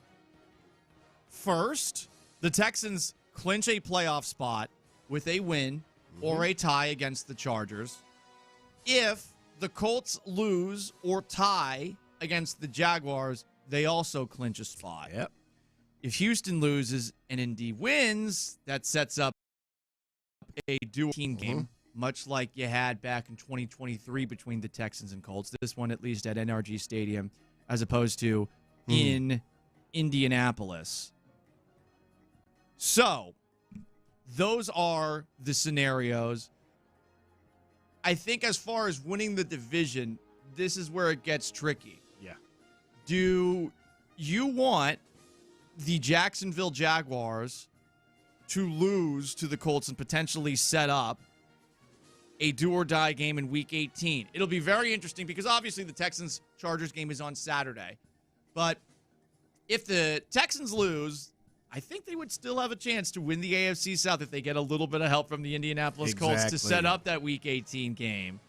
Speaker 9: first, the Texans clinch a playoff spot with a win or a tie against the Chargers. If the Colts lose or tie against the Jaguars, they also clinch a spot.
Speaker 15: Yep.
Speaker 9: If Houston loses and Indy wins, that sets up a dual team game, much like you had back in 2023 between the Texans and Colts. This one at least at NRG Stadium, as opposed to in Indianapolis. So, those are the scenarios. I think as far as winning the division, this is where it gets tricky.
Speaker 15: Yeah.
Speaker 9: Do you want the Jacksonville Jaguars to lose to the Colts and potentially set up a do-or-die game in Week 18? It'll be very interesting because obviously the Texans-Chargers game is on Saturday. But if the Texans lose, I think they would still have a chance to win the AFC South if they get a little bit of help from the Indianapolis Colts to set up that Week 18 game.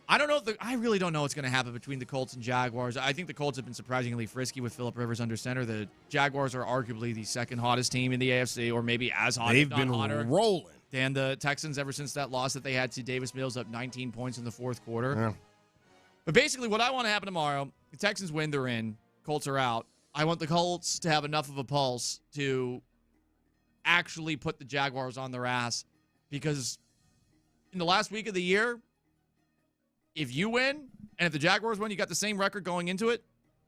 Speaker 9: I don't know I really don't know what's going to happen between the Colts and Jaguars. I think the Colts have been surprisingly frisky with Phillip Rivers under center. The Jaguars are arguably the second hottest team in the AFC, or maybe as hot.
Speaker 15: They've been rolling.
Speaker 9: And the Texans, ever since that loss that they had to Davis Mills, up 19 points in the fourth quarter.
Speaker 15: Yeah.
Speaker 9: But basically, what I want to happen tomorrow, the Texans win, they're in. Colts are out. I want the Colts to have enough of a pulse to actually put the Jaguars on their ass, because in the last week of the year, if you win, and if the Jaguars win, you got the same record going into it,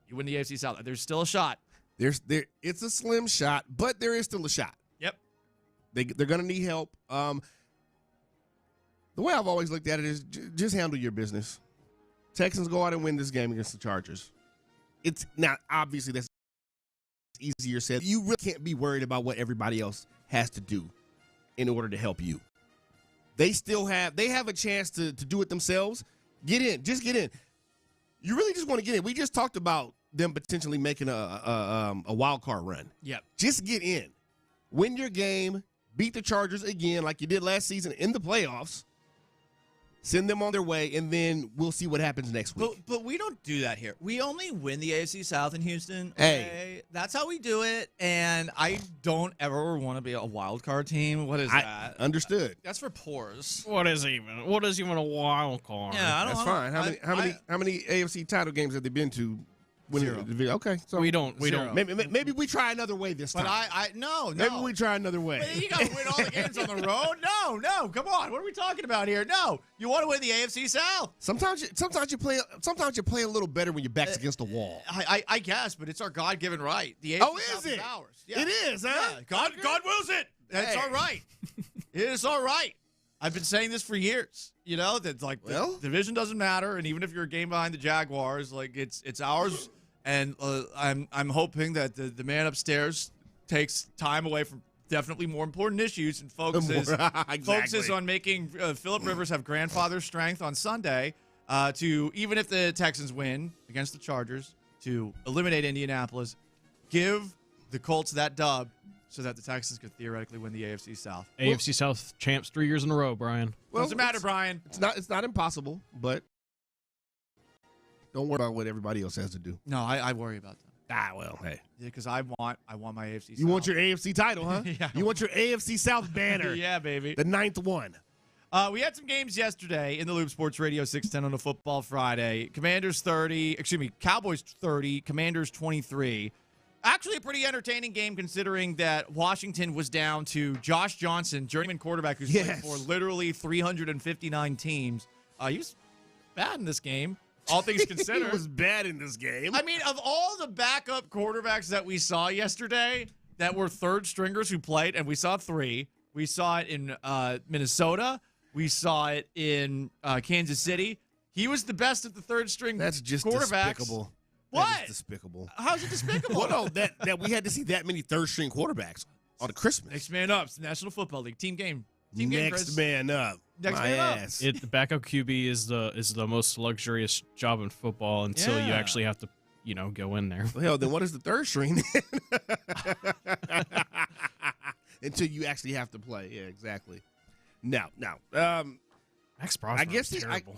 Speaker 9: you win the AFC South. There's still a shot.
Speaker 15: It's a slim shot, but there is still a shot.
Speaker 9: Yep.
Speaker 15: They're going to need help. The way I've always looked at it is just handle your business. Texans go out and win this game against the Chargers. It's now obviously that's easier said. You really can't be worried about what everybody else has to do in order to help you. They have a chance to do it themselves. Get in. Just get in. You really just want to get in. We just talked about them potentially making a wild card run.
Speaker 9: Yep.
Speaker 15: Just get in. Win your game. Beat the Chargers again like you did last season in the playoffs. Send them on their way, and then we'll see what happens next week.
Speaker 9: But we don't do that here. We only win the AFC South in Houston.
Speaker 15: Hey.
Speaker 9: Okay? That's how we do it, and I don't ever want to be a wild card team. What is that?
Speaker 15: Understood.
Speaker 9: That's for poors.
Speaker 12: What is even a wild card?
Speaker 9: Yeah,
Speaker 15: That's fine. How many AFC title games have they been to?
Speaker 9: Zero.
Speaker 15: Okay, so
Speaker 12: we don't.
Speaker 15: Maybe we try another way this time.
Speaker 9: But no.
Speaker 15: Maybe we try another way.
Speaker 9: But you got to win all the games on the road. No, come on. What are we talking about here? No, you want to win the AFC South.
Speaker 15: Sometimes you play a little better when your back's against the wall.
Speaker 9: I guess, but it's our God-given right. The AFC South is ours. Yeah.
Speaker 15: It is, huh?
Speaker 9: Yeah. God wills it. That's our right. It is all right. I've been saying this for years. You know that the division doesn't matter, and even if you're a game behind the Jaguars, it's ours. And I'm hoping that the man upstairs takes time away from definitely more important issues and focuses on making Phillip Rivers have grandfather strength on Sunday to, even if the Texans win against the Chargers, to eliminate Indianapolis, give the Colts that dub so that the Texans could theoretically win the AFC South.
Speaker 12: AFC South champs 3 years in a row, Brian.
Speaker 9: Doesn't matter, Brian.
Speaker 15: It's not impossible, but don't worry about what everybody else has to do.
Speaker 9: No, I worry about that.
Speaker 15: Well, hey.
Speaker 9: Yeah, because I want my AFC South.
Speaker 15: You want your AFC title, huh?
Speaker 9: Yeah.
Speaker 15: You want your AFC South banner.
Speaker 9: Yeah, baby.
Speaker 15: The 9th one.
Speaker 9: We had some games yesterday in the Loop Sports Radio 610 on a Football Friday. Cowboys 30, Commanders 23. Actually a pretty entertaining game considering that Washington was down to Josh Johnson, journeyman quarterback who's played for literally 359 teams. He was bad in this game. All things considered.
Speaker 15: He was bad in this game.
Speaker 9: I mean, of all the backup quarterbacks that we saw yesterday that were third stringers who played, and we saw 3. We saw it in Minnesota. We saw it in Kansas City. He was the best of the third string
Speaker 15: That's just
Speaker 9: quarterbacks.
Speaker 15: despicable.
Speaker 9: What?
Speaker 15: That is despicable.
Speaker 9: How's it despicable?
Speaker 15: Well, no, that we had to see that many third string quarterbacks on Christmas.
Speaker 9: Next man up. It's the National Football League. Team game.
Speaker 15: Next man up.
Speaker 9: Next
Speaker 15: My
Speaker 9: man up.
Speaker 15: ass.
Speaker 12: The backup QB is the most luxurious job in football until you actually have to, go in there.
Speaker 15: Well, hell, then what is the third string? Until you actually have to play. Yeah, exactly. Now,
Speaker 12: Max Brosmer
Speaker 15: I guess
Speaker 12: is terrible.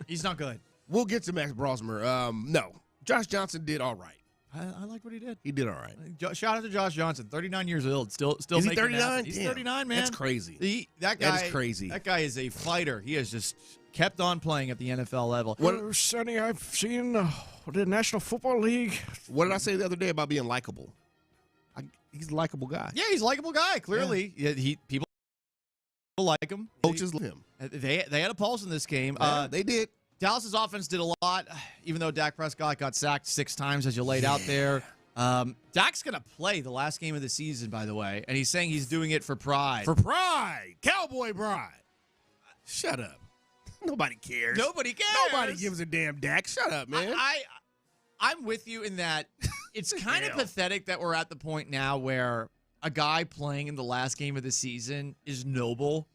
Speaker 9: He's not good.
Speaker 15: We'll get to Max Brosmer. No, Josh Johnson did all right.
Speaker 9: I like what he did.
Speaker 15: He did all right.
Speaker 9: Shout out to Josh Johnson, 39 years old, still
Speaker 15: Is he
Speaker 9: making it
Speaker 15: 39?
Speaker 9: happen. He's
Speaker 15: Damn.
Speaker 9: 39, man.
Speaker 15: That's crazy.
Speaker 9: That
Speaker 15: is crazy.
Speaker 9: That guy is a fighter. He has just kept on playing at the NFL level.
Speaker 12: Sonny, I've seen the National Football League.
Speaker 15: What did I say the other day about being likable? He's a likable guy.
Speaker 9: Yeah, he's a likable guy. Clearly, people like him.
Speaker 15: Coaches love him.
Speaker 9: They had a pulse in this game.
Speaker 15: They did.
Speaker 9: Dallas's offense did a lot, even though Dak Prescott got sacked 6 times, as you laid out there. Dak's going to play the last game of the season, by the way, and he's saying he's doing it for pride.
Speaker 15: For pride. Cowboy pride. Shut up. Nobody cares.
Speaker 9: Nobody cares.
Speaker 15: Nobody gives a damn Dak. Shut up, man.
Speaker 9: I'm with you in that it's kind of pathetic that we're at the point now where a guy playing in the last game of the season is noble.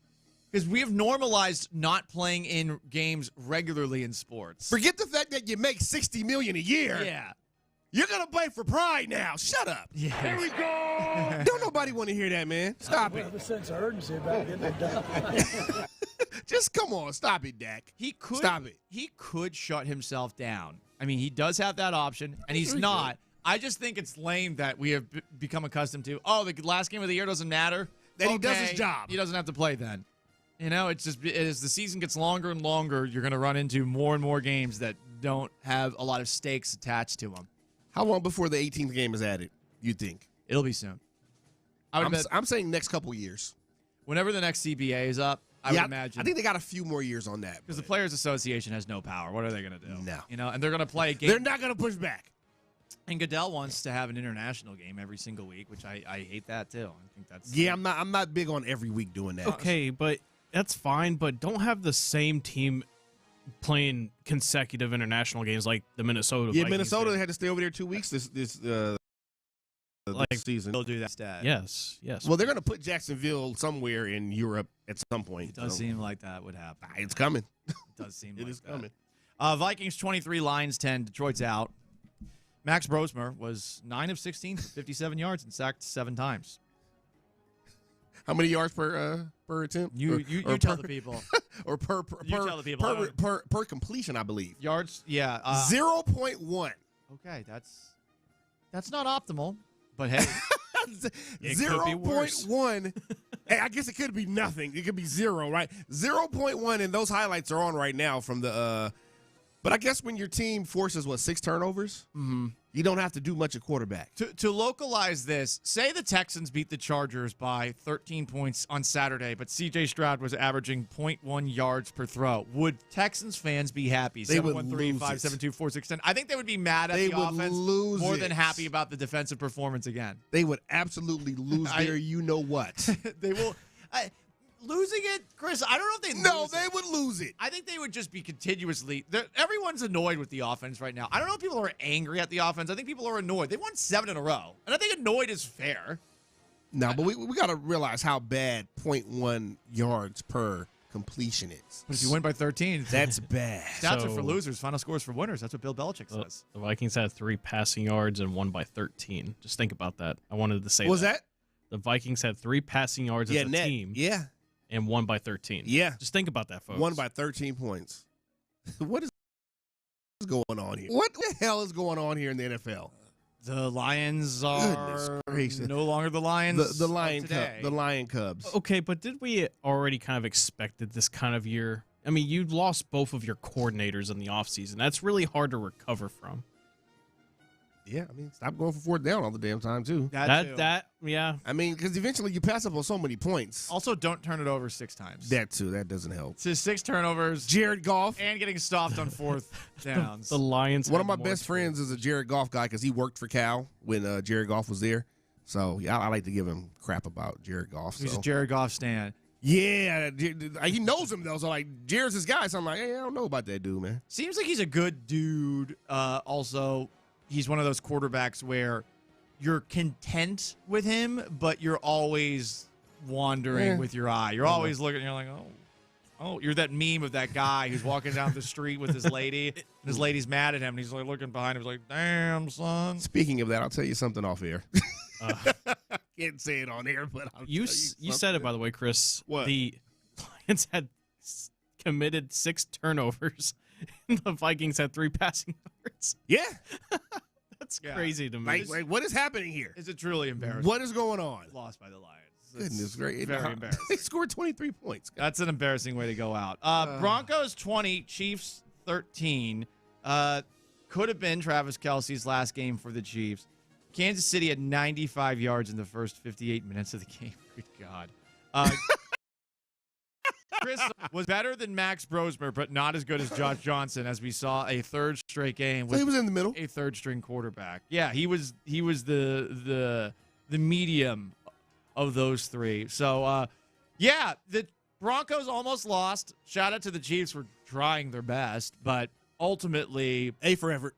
Speaker 9: Because we have normalized not playing in games regularly in sports.
Speaker 15: Forget the fact that you make $60 million a year.
Speaker 9: Yeah.
Speaker 15: You're going to play for pride now. Shut up.
Speaker 9: Yeah.
Speaker 15: Here we go. Don't nobody want to hear that, man. Stop it.
Speaker 17: The sense of urgency about getting it done.
Speaker 15: Just come on. Stop it, Dak. Stop it.
Speaker 9: He could shut himself down. I mean, he does have that option, and he's not. I just think it's lame that we have become accustomed to, the last game of the year doesn't matter.
Speaker 15: Then he does his job.
Speaker 9: He doesn't have to play then. It's just as the season gets longer and longer, you're going to run into more and more games that don't have a lot of stakes attached to them.
Speaker 15: How long before the 18th game is added, you think?
Speaker 9: It'll be soon.
Speaker 15: I'm saying next couple years.
Speaker 9: Whenever the next CBA is up, I would imagine.
Speaker 15: I think they got a few more years on that.
Speaker 9: Because the Players Association has no power. What are they going to do?
Speaker 15: No.
Speaker 9: And they're going to play a game.
Speaker 15: They're not going to push back.
Speaker 9: And Goodell wants to have an international game every single week, which I hate that too. I think that's
Speaker 15: I'm not big on every week doing that.
Speaker 12: Okay, but that's fine, but don't have the same team playing consecutive international games like the Minnesota Vikings
Speaker 15: Minnesota
Speaker 12: did.
Speaker 15: had to stay over there 2 weeks this this season.
Speaker 9: They'll do that instead.
Speaker 12: Yes.
Speaker 15: Well, they're going to put Jacksonville somewhere in Europe at some point.
Speaker 9: It does seem like that would happen.
Speaker 15: It's coming.
Speaker 9: It does seem like
Speaker 15: it is
Speaker 9: that.
Speaker 15: coming.
Speaker 9: Vikings 23, Lions 10. Detroit's out. Max Brosmer was 9 of 16 for 57 yards and sacked 7 times.
Speaker 15: How many yards per attempt?
Speaker 9: You tell the people.
Speaker 15: Or per
Speaker 9: tell the people.
Speaker 15: Per completion, I believe.
Speaker 9: Yards, yeah.
Speaker 15: 0.1.
Speaker 9: Okay, that's not optimal, but hey,
Speaker 12: it could be worse.
Speaker 15: 0.1. Hey, I guess it could be nothing. It could be 0, right? 0.1, and those highlights are on right now from the. But I guess when your team forces 6 turnovers, you don't have to do much at quarterback.
Speaker 9: To localize this, say the Texans beat the Chargers by 13 points on Saturday, but C.J. Stroud was averaging 0.1 yards per throw. Would Texans fans be happy?
Speaker 15: They would lose it.
Speaker 9: 713-572-4610. I think they would be mad at
Speaker 15: They
Speaker 9: the
Speaker 15: would
Speaker 9: offense
Speaker 15: lose
Speaker 9: more
Speaker 15: it.
Speaker 9: than happy about the defensive performance again.
Speaker 15: They would absolutely lose their you-know-what.
Speaker 9: They will. Losing it, Chris, I don't know if they lose
Speaker 15: they would lose it.
Speaker 9: I think they would just be continuously. Everyone's annoyed with the offense right now. I don't know if people are angry at the offense. I think people are annoyed. They won 7 in a row, and I think annoyed is fair.
Speaker 15: No, but we got to realize how bad 0.1 yards per completion is.
Speaker 9: But if you win by 13,
Speaker 15: that's bad.
Speaker 9: Stats are for losers. Final scores for winners. That's what Bill Belichick says.
Speaker 12: The Vikings had 3 passing yards and won by 13. Just think about that. I wanted to say
Speaker 15: what was that?
Speaker 12: The Vikings had 3 passing yards as a team.
Speaker 15: Yeah.
Speaker 12: And won by 13.
Speaker 15: Yeah.
Speaker 12: Just think about that, folks.
Speaker 15: Won by 13 points. What is going on here? What the hell is going on here in the NFL?
Speaker 9: The Lions are no longer the Lions.
Speaker 15: The Lion Cubs.
Speaker 12: Okay, but did we already kind of expected this kind of year? I mean, you lost both of your coordinators in the offseason. That's really hard to recover from.
Speaker 15: Yeah, I mean, stop going for 4th down all the damn time, too.
Speaker 12: Yeah.
Speaker 15: I mean, because eventually you pass up on so many points.
Speaker 9: Also, don't turn it over 6 times.
Speaker 15: That, too. That doesn't help.
Speaker 9: So 6 turnovers.
Speaker 15: Jared Goff.
Speaker 9: And getting stopped on 4th downs.
Speaker 12: The Lions.
Speaker 15: One of my best friends is a Jared Goff guy because he worked for Cal when Jared Goff was there. So, yeah, I like to give him crap about Jared Goff.
Speaker 9: He's a Jared Goff stan.
Speaker 15: Yeah, he knows him, though. So, Jared's his guy. So, I'm like, hey, I don't know about that dude, man.
Speaker 9: Seems like he's a good dude. Also, he's one of those quarterbacks where you're content with him, but you're always wandering with your eye. You're always looking, you're like, oh, you're that meme of that guy who's walking down the street with his lady, and his lady's mad at him, and he's like looking behind him, he's like, damn, son.
Speaker 15: Speaking of that, I'll tell you something off air. Can't say it on air, but
Speaker 12: you said it, by the way, Chris.
Speaker 15: What?
Speaker 12: The Lions had committed 6 turnovers, and the Vikings had 3 passing yards.
Speaker 15: Yeah.
Speaker 12: That's crazy to me.
Speaker 15: Like, what is happening here?
Speaker 9: Is it truly embarrassing?
Speaker 15: What is going on?
Speaker 9: Lost by the Lions.
Speaker 15: Goodness gracious.
Speaker 9: Very embarrassing.
Speaker 15: They scored 23 points.
Speaker 9: That's an embarrassing way to go out. Broncos 20, Chiefs 13. Could have been Travis Kelce's last game for the Chiefs. Kansas City had 95 yards in the first 58 minutes of the game. Good God. Chris was better than Max Brosmer, but not as good as Josh Johnson, as we saw a 3rd straight game with
Speaker 15: he was in the middle.
Speaker 9: A 3rd-string quarterback. Yeah, he was the medium of those 3. So, the Broncos almost lost. Shout out to the Chiefs for trying their best, but ultimately,
Speaker 15: A for effort.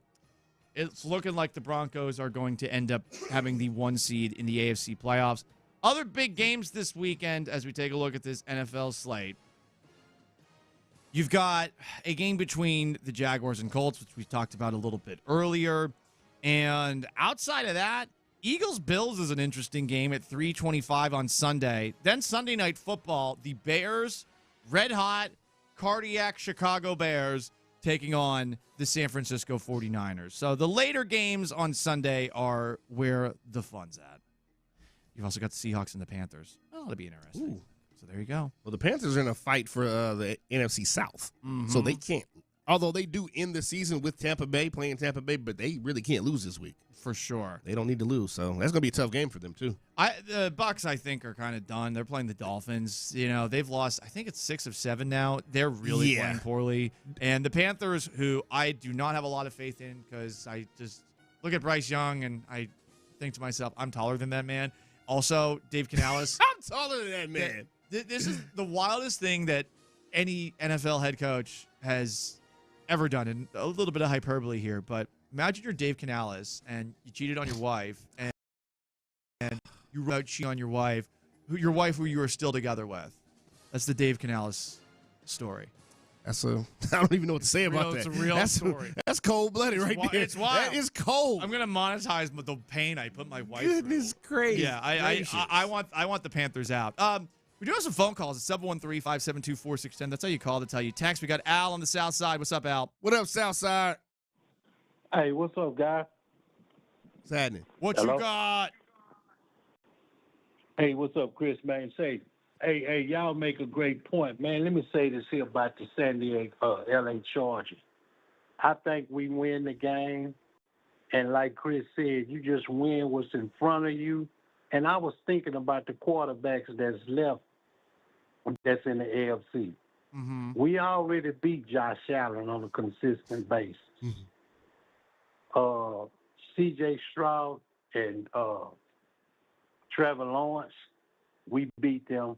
Speaker 9: It's looking like the Broncos are going to end up having the 1 seed in the AFC playoffs. Other big games this weekend as we take a look at this NFL slate. You've got a game between the Jaguars and Colts, which we talked about a little bit earlier. And outside of that, Eagles-Bills is an interesting game at 3:25 on Sunday. Then Sunday Night Football, the Bears, red-hot, cardiac Chicago Bears, taking on the San Francisco 49ers. So the later games on Sunday are where the fun's at. You've also got the Seahawks and the Panthers. Oh, that'll be interesting.
Speaker 15: Ooh.
Speaker 9: So there you go.
Speaker 15: Well, the Panthers are in a fight for the NFC South. So they can't. Although they do end the season with Tampa Bay, playing Tampa Bay, but they really can't lose this week.
Speaker 9: For sure.
Speaker 15: They don't need to lose. So that's going to be a tough game for them, too.
Speaker 9: The Bucs, I think, are kind of done. They're playing the Dolphins. You know, they've lost, I think it's 6 of 7 now. They're really playing poorly. And the Panthers, who I do not have a lot of faith in because I just look at Bryce Young and I think to myself, I'm taller than that man. Also, Dave Canales.
Speaker 15: I'm taller than that man.
Speaker 9: This is the wildest thing that any NFL head coach has ever done. And a little bit of hyperbole here, but imagine you're Dave Canales and you cheated on your wife and you wrote cheating on your wife who you were still together with. That's the Dave Canales story.
Speaker 15: I don't even know what to say about that.
Speaker 9: It's a real story.
Speaker 15: That's cold-blooded right there.
Speaker 9: It's wild.
Speaker 15: That is cold.
Speaker 9: I'm gonna monetize the pain I put my wife
Speaker 15: Goodness
Speaker 9: through.
Speaker 15: gracious.
Speaker 9: Yeah, I want the Panthers out. We do have some phone calls at 713-572-4610. That's how you call. That's how you text. We got Al on the south side. What's up, Al?
Speaker 15: What up, south side?
Speaker 5: Hey, what's up, guy?
Speaker 15: What's happening?
Speaker 9: What
Speaker 5: Hello?
Speaker 9: you got?
Speaker 5: Hey, what's up, Chris, man? Hey, y'all make a great point, man. Let me say this here about the San Diego, L.A. Chargers. I think we win the game, and like Chris said, you just win what's in front of you. And I was thinking about the quarterbacks that's left that's in the AFC.
Speaker 9: Mm-hmm.
Speaker 5: We already beat Josh Allen on a consistent basis. C.J. Stroud and Trevor Lawrence, we beat them.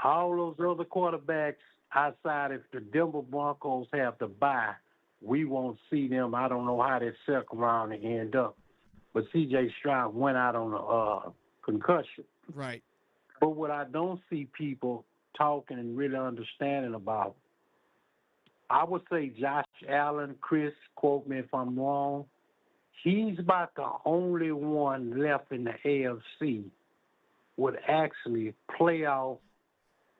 Speaker 5: All those other quarterbacks outside, if the Denver Broncos have to bye, we won't see them. I don't know how they circle around and end up. But C.J. Stroud went out on a concussion.
Speaker 9: Right.
Speaker 5: But what I don't see people talking and really understanding about, I would say Josh Allen, Chris, quote me if I'm wrong, he's about the only one left in the AFC with actually playoff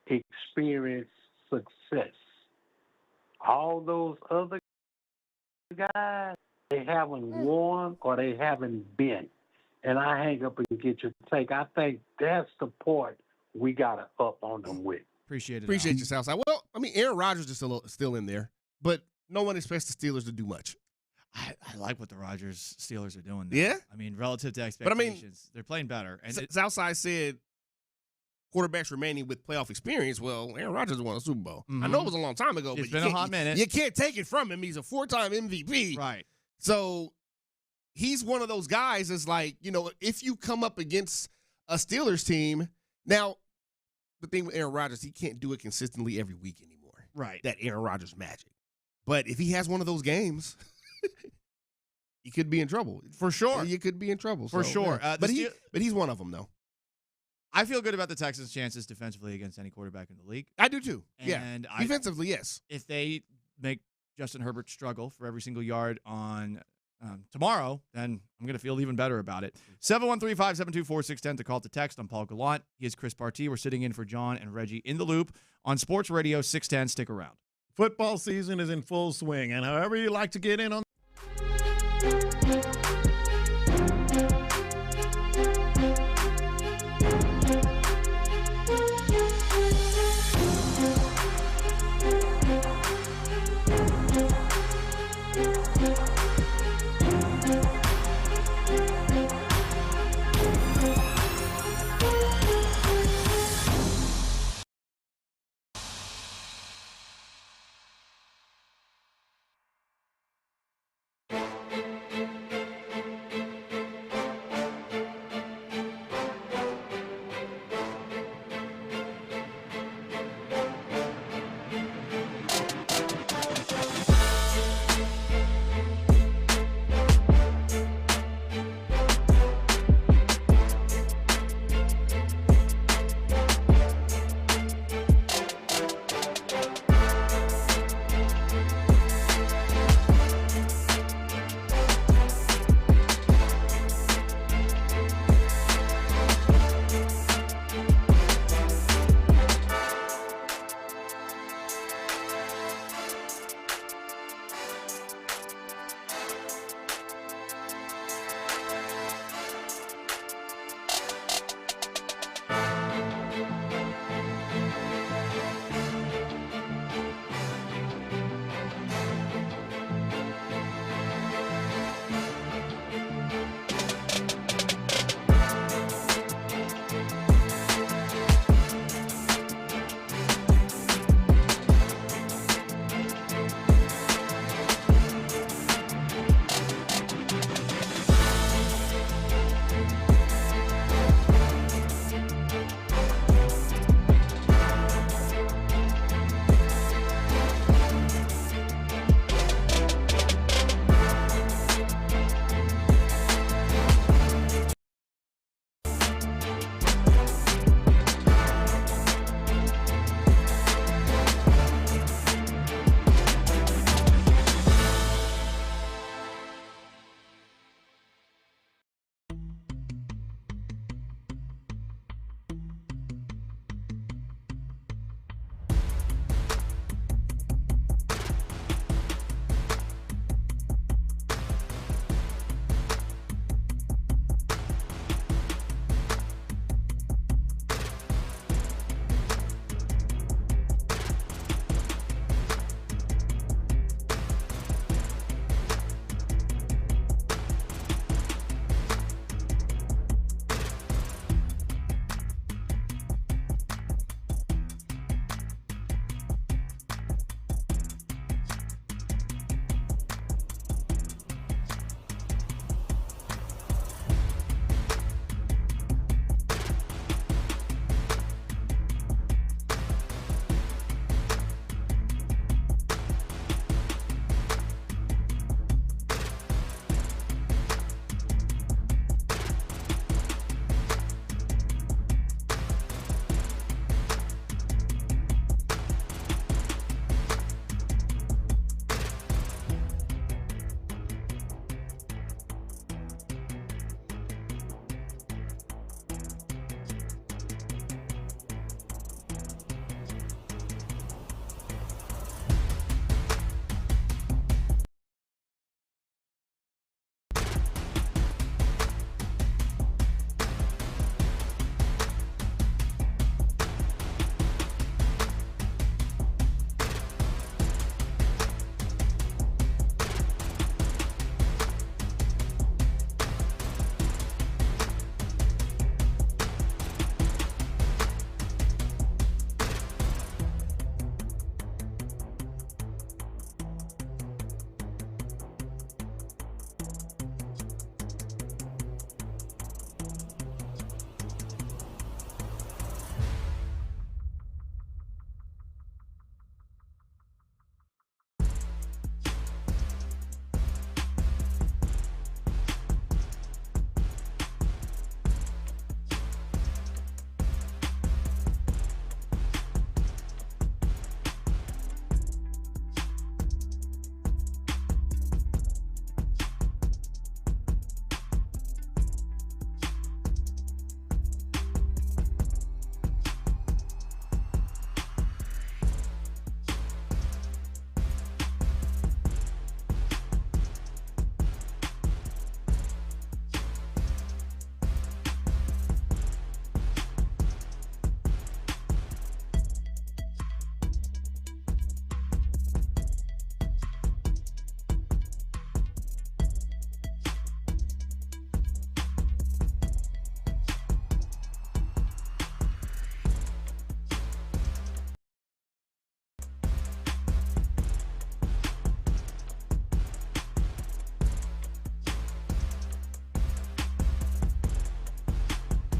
Speaker 5: experience success. All those other guys, they haven't won or they haven't been. And I hang up and get your take. I think that's the part we got to up on them with.
Speaker 9: Appreciate
Speaker 15: you, Southside. Well, I mean, Aaron Rodgers is still in there, but no one expects the Steelers to do much.
Speaker 9: I like what the Steelers are doing now.
Speaker 15: Yeah?
Speaker 9: I mean, relative to
Speaker 15: But I mean,
Speaker 9: expectations, they're playing better. And
Speaker 15: Southside said quarterbacks remaining with playoff experience. Well, Aaron Rodgers won a Super Bowl.
Speaker 9: Mm-hmm.
Speaker 15: I know it was a long time ago,
Speaker 9: It's
Speaker 15: but
Speaker 9: been a hot minute.
Speaker 15: You can't take it from him. He's a 4-time MVP.
Speaker 9: Right.
Speaker 15: So he's one of those guys that's like, if you come up against a Steelers team, now the thing with Aaron Rodgers, he can't do it consistently every week anymore.
Speaker 9: Right.
Speaker 15: That Aaron Rodgers magic. But if he has one of those games, he could be in trouble.
Speaker 9: For sure.
Speaker 15: You could be in trouble.
Speaker 9: For sure.
Speaker 15: Yeah. But he's one of them, though.
Speaker 9: I feel good about the Texans' chances defensively against any quarterback in the league.
Speaker 15: I do too.
Speaker 9: And
Speaker 15: defensively, yes.
Speaker 9: If they make Justin Herbert struggle for every single yard on tomorrow, then I'm going to feel even better about it. 713-572-4610 to call to text. I'm Paul Gallant. He is Chris Partee. We're sitting in for John and Reggie in the Loop on Sports Radio 610. Stick around.
Speaker 11: Football season is in full swing, and however you like to get in on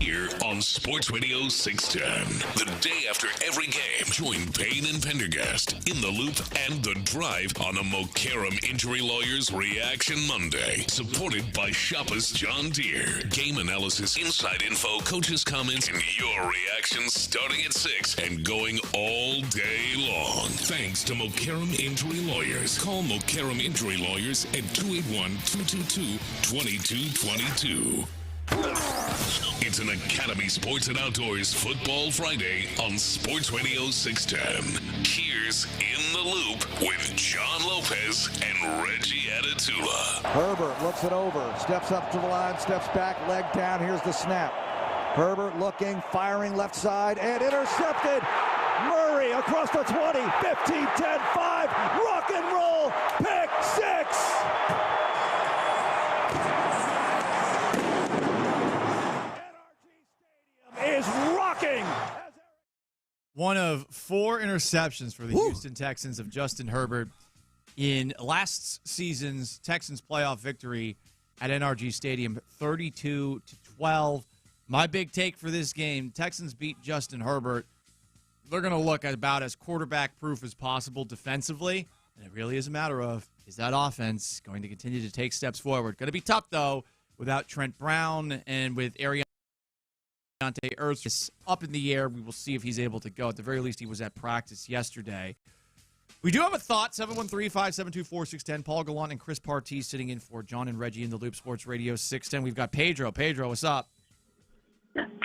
Speaker 1: here on Sports Radio 610. The day after every game, join Payne and Pendergast in the Loop and The Drive on a Mokaram Injury Lawyers Reaction Monday. Supported by Shoppa's John Deere. Game analysis, inside info, coaches' comments, and your reactions starting at 6 and going all day long. Thanks to Mokaram Injury Lawyers. Call Mokaram Injury Lawyers at 281-222-2222. It's an Academy Sports and Outdoors Football Friday on Sports Radio 610. Here's In the Loop with John Lopez and Reggie Atatula.
Speaker 4: Herbert looks it over, steps up to the line, steps back, leg down. Here's the snap. Herbert looking, firing left side, and intercepted. Murray across the 20, 15, 10, 5, rock and roll, pick 6. Is rocking.
Speaker 9: One of 4 interceptions for the Houston Texans of Justin Herbert in last season's Texans playoff victory at NRG Stadium, 32-12. My big take for this game, Texans beat Justin Herbert. They're going to look about as quarterback-proof as possible defensively, and it really is a matter of, is that offense going to continue to take steps forward? Going to be tough, though, without Trent Brown and with Deontay Earth up in the air. We will see if he's able to go. At the very least, he was at practice yesterday. We do have a thought, 713-572-4610. Paul Gallant and Chris Partee sitting in for John and Reggie in the Loop Sports Radio 610. We've got Pedro. Pedro, what's up?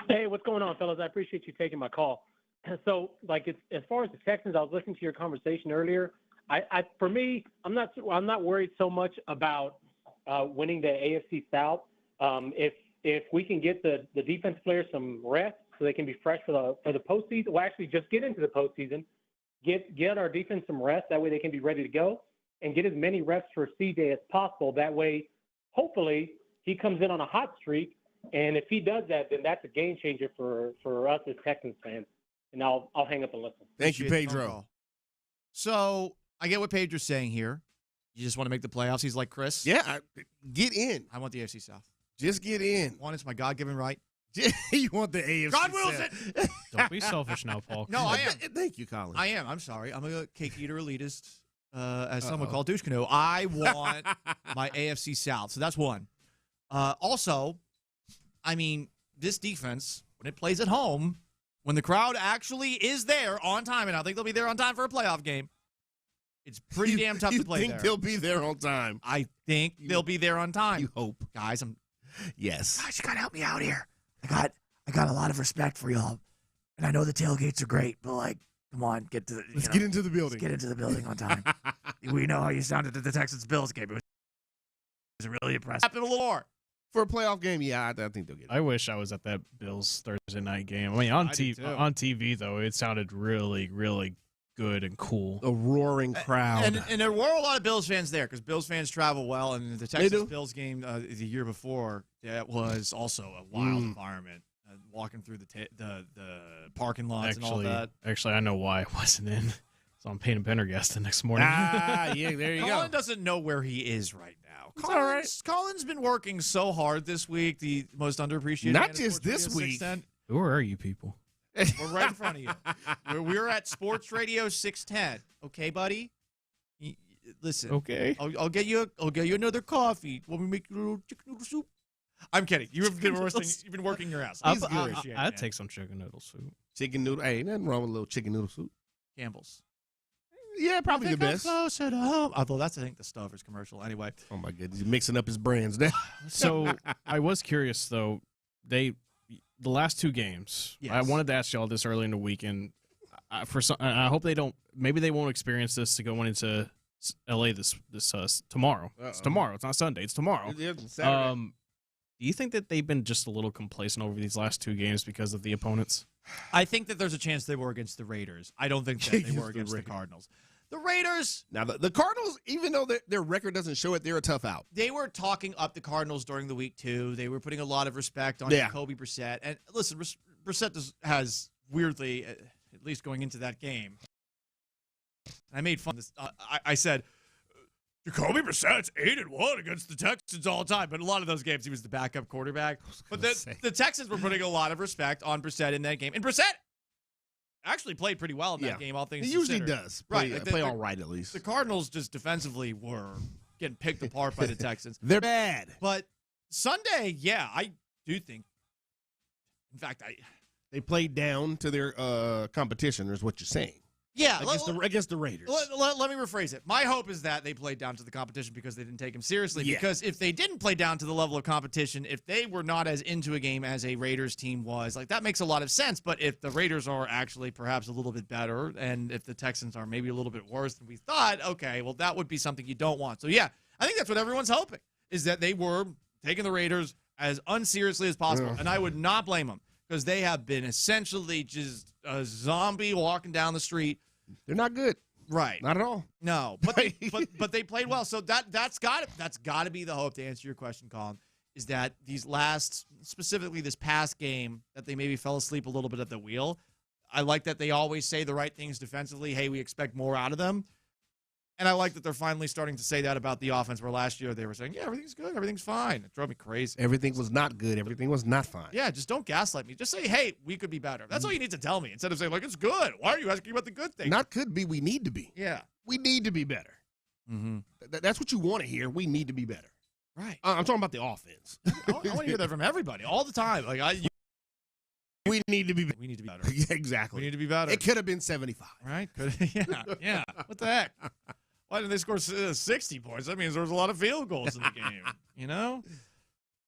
Speaker 7: Hey, what's going on, fellas? I appreciate you taking my call. So, as far as the Texans, I was listening to your conversation earlier. For me, I'm not worried so much about winning the AFC South. If we can get the defense players some rest so they can be fresh for the postseason, well, actually just get into the postseason, get our defense some rest. That way they can be ready to go, and get as many reps for CJ as possible. That way, hopefully, he comes in on a hot streak, and if he does that, then that's a game changer for us as Texans fans. And I'll hang up and listen.
Speaker 15: Thank you, Pedro.
Speaker 9: So I get what Pedro's saying here. You just want to make the playoffs. He's like Chris.
Speaker 15: Yeah, get in.
Speaker 9: I want the AFC South.
Speaker 15: Just get in.
Speaker 9: One, it's my God-given right.
Speaker 15: You want the AFC
Speaker 9: God wills
Speaker 15: South.
Speaker 9: it.
Speaker 12: Don't be selfish now, Paul.
Speaker 9: No, I am.
Speaker 15: Thank you, Colin.
Speaker 9: I am. I'm sorry. I'm a cake eater elitist, as some would call douche canoe. I want my AFC South. So that's one. Also, I mean, this defense, when it plays at home, when the crowd actually is there on time, and I think they'll be there on time for a playoff game, it's pretty damn tough to play there.
Speaker 15: You think they'll be there on time?
Speaker 9: I think they'll be there on time.
Speaker 15: You hope.
Speaker 9: Guys,
Speaker 15: Yes.
Speaker 4: Guys, you got to help me out here. I got a lot of respect for y'all. And I know the tailgates are great, but, come on,
Speaker 15: Let's get into the building.
Speaker 4: Let's get into the building on time. We know how you sounded at the Texans-Bills game. It was really impressive.
Speaker 9: Happen a little more.
Speaker 15: For a playoff game, yeah, I think they'll get it.
Speaker 12: I wish I was at that Bills Thursday night game. I mean, on TV, though, it sounded really, really good and cool.
Speaker 15: A roaring crowd.
Speaker 9: And there were a lot of Bills fans there because Bills fans travel well. And the Texas-Bills game the year before, that was also a wild environment. Walking through the parking lots and all that.
Speaker 12: Actually, I know why I wasn't in. It's on Payne and Pendergast the next morning.
Speaker 15: Yeah, there you go.
Speaker 9: Colin doesn't know where he is right now. Colin's been working so hard this week, the most underappreciated.
Speaker 15: Not just this week.
Speaker 12: Who are you people?
Speaker 9: We're right in front of you. We're at Sports Radio 610. Okay, buddy? Listen.
Speaker 12: Okay.
Speaker 9: I'll get you another coffee. Want me to make you a little chicken noodle soup? I'm kidding. You've been working your ass off.
Speaker 12: I'd take some chicken noodle soup.
Speaker 15: Chicken noodle. Hey, nothing wrong with a little chicken noodle soup.
Speaker 9: Campbell's.
Speaker 15: Yeah, probably the best.
Speaker 9: Closer to home. Although that's, I think, the Stover's commercial. Anyway.
Speaker 15: Oh, my goodness. He's mixing up his brands now.
Speaker 12: So I was curious, though. The last 2 games, yes. I wanted to ask y'all this early in the weekend. I hope they don't. Maybe they won't experience this to go into LA this tomorrow. It's tomorrow. It's not Sunday. It's tomorrow.
Speaker 15: It's Saturday.
Speaker 12: Do you think that they've been just a little complacent over these last 2 games because of the opponents?
Speaker 9: I think that there's a chance they were against the Raiders. I don't think that they were against the Cardinals. The Raiders.
Speaker 15: Now, the Cardinals, even though their record doesn't show it, they're a tough out.
Speaker 9: They were talking up the Cardinals during the week, too. They were putting a lot of respect on Jacoby Brissett. And listen, Brissett has weirdly, at least going into that game, and I made fun of this. I said, Jacoby Brissett's 8-1 against the Texans all the time, but a lot of those games he was the backup quarterback. But the Texans were putting a lot of respect on Brissett in that game, and Brissett actually played pretty well in that game. All things
Speaker 15: he usually
Speaker 9: considered.
Speaker 15: does.
Speaker 9: Right,
Speaker 15: Play all right at least.
Speaker 9: The Cardinals just defensively were getting picked apart by the Texans.
Speaker 15: They're bad.
Speaker 9: But Sunday, yeah, I do think. In fact,
Speaker 15: they played down to their competition, is what you're saying.
Speaker 9: Yeah,
Speaker 15: against the Raiders.
Speaker 9: Let me rephrase it. My hope is that they played down to the competition because they didn't take him seriously. Yeah. Because if they didn't play down to the level of competition, if they were not as into a game as a Raiders team was, like that makes a lot of sense. But if the Raiders are actually perhaps a little bit better, and if the Texans are maybe a little bit worse than we thought, okay, well that would be something you don't want. So yeah, I think that's what everyone's hoping, is that they were taking the Raiders as unseriously as possible, and I would not blame them because they have been essentially just a zombie walking down the street.
Speaker 15: They're not good,
Speaker 9: right?
Speaker 15: Not at all.
Speaker 9: No, but but they played well. So that's got to be the hope, to answer your question, Colin, is that specifically this past game, that they maybe fell asleep a little bit at the wheel. I like that they always say the right things defensively. Hey, we expect more out of them. And I like that they're finally starting to say that about the offense, where last year they were saying, yeah, everything's good, everything's fine. It drove me crazy.
Speaker 15: Everything was not good. Everything was not fine.
Speaker 9: Yeah, just don't gaslight me. Just say, hey, we could be better. That's all you need to tell me, instead of saying, like, it's good. Why are you asking about the good things?
Speaker 15: Not could be, we need to be.
Speaker 9: Yeah.
Speaker 15: We need to be better.
Speaker 9: Mm-hmm.
Speaker 15: That's what you want to hear. We need to be better.
Speaker 9: Right.
Speaker 15: I'm talking about the offense.
Speaker 9: I want to hear that from everybody all the time.
Speaker 15: We need to be better.
Speaker 9: We need to be better.
Speaker 15: Yeah, exactly.
Speaker 9: We need to be better.
Speaker 15: It could have been 75.
Speaker 9: Right? Yeah. What the heck? Why didn't they score 60 points? That means there was a lot of field goals in the game, you know?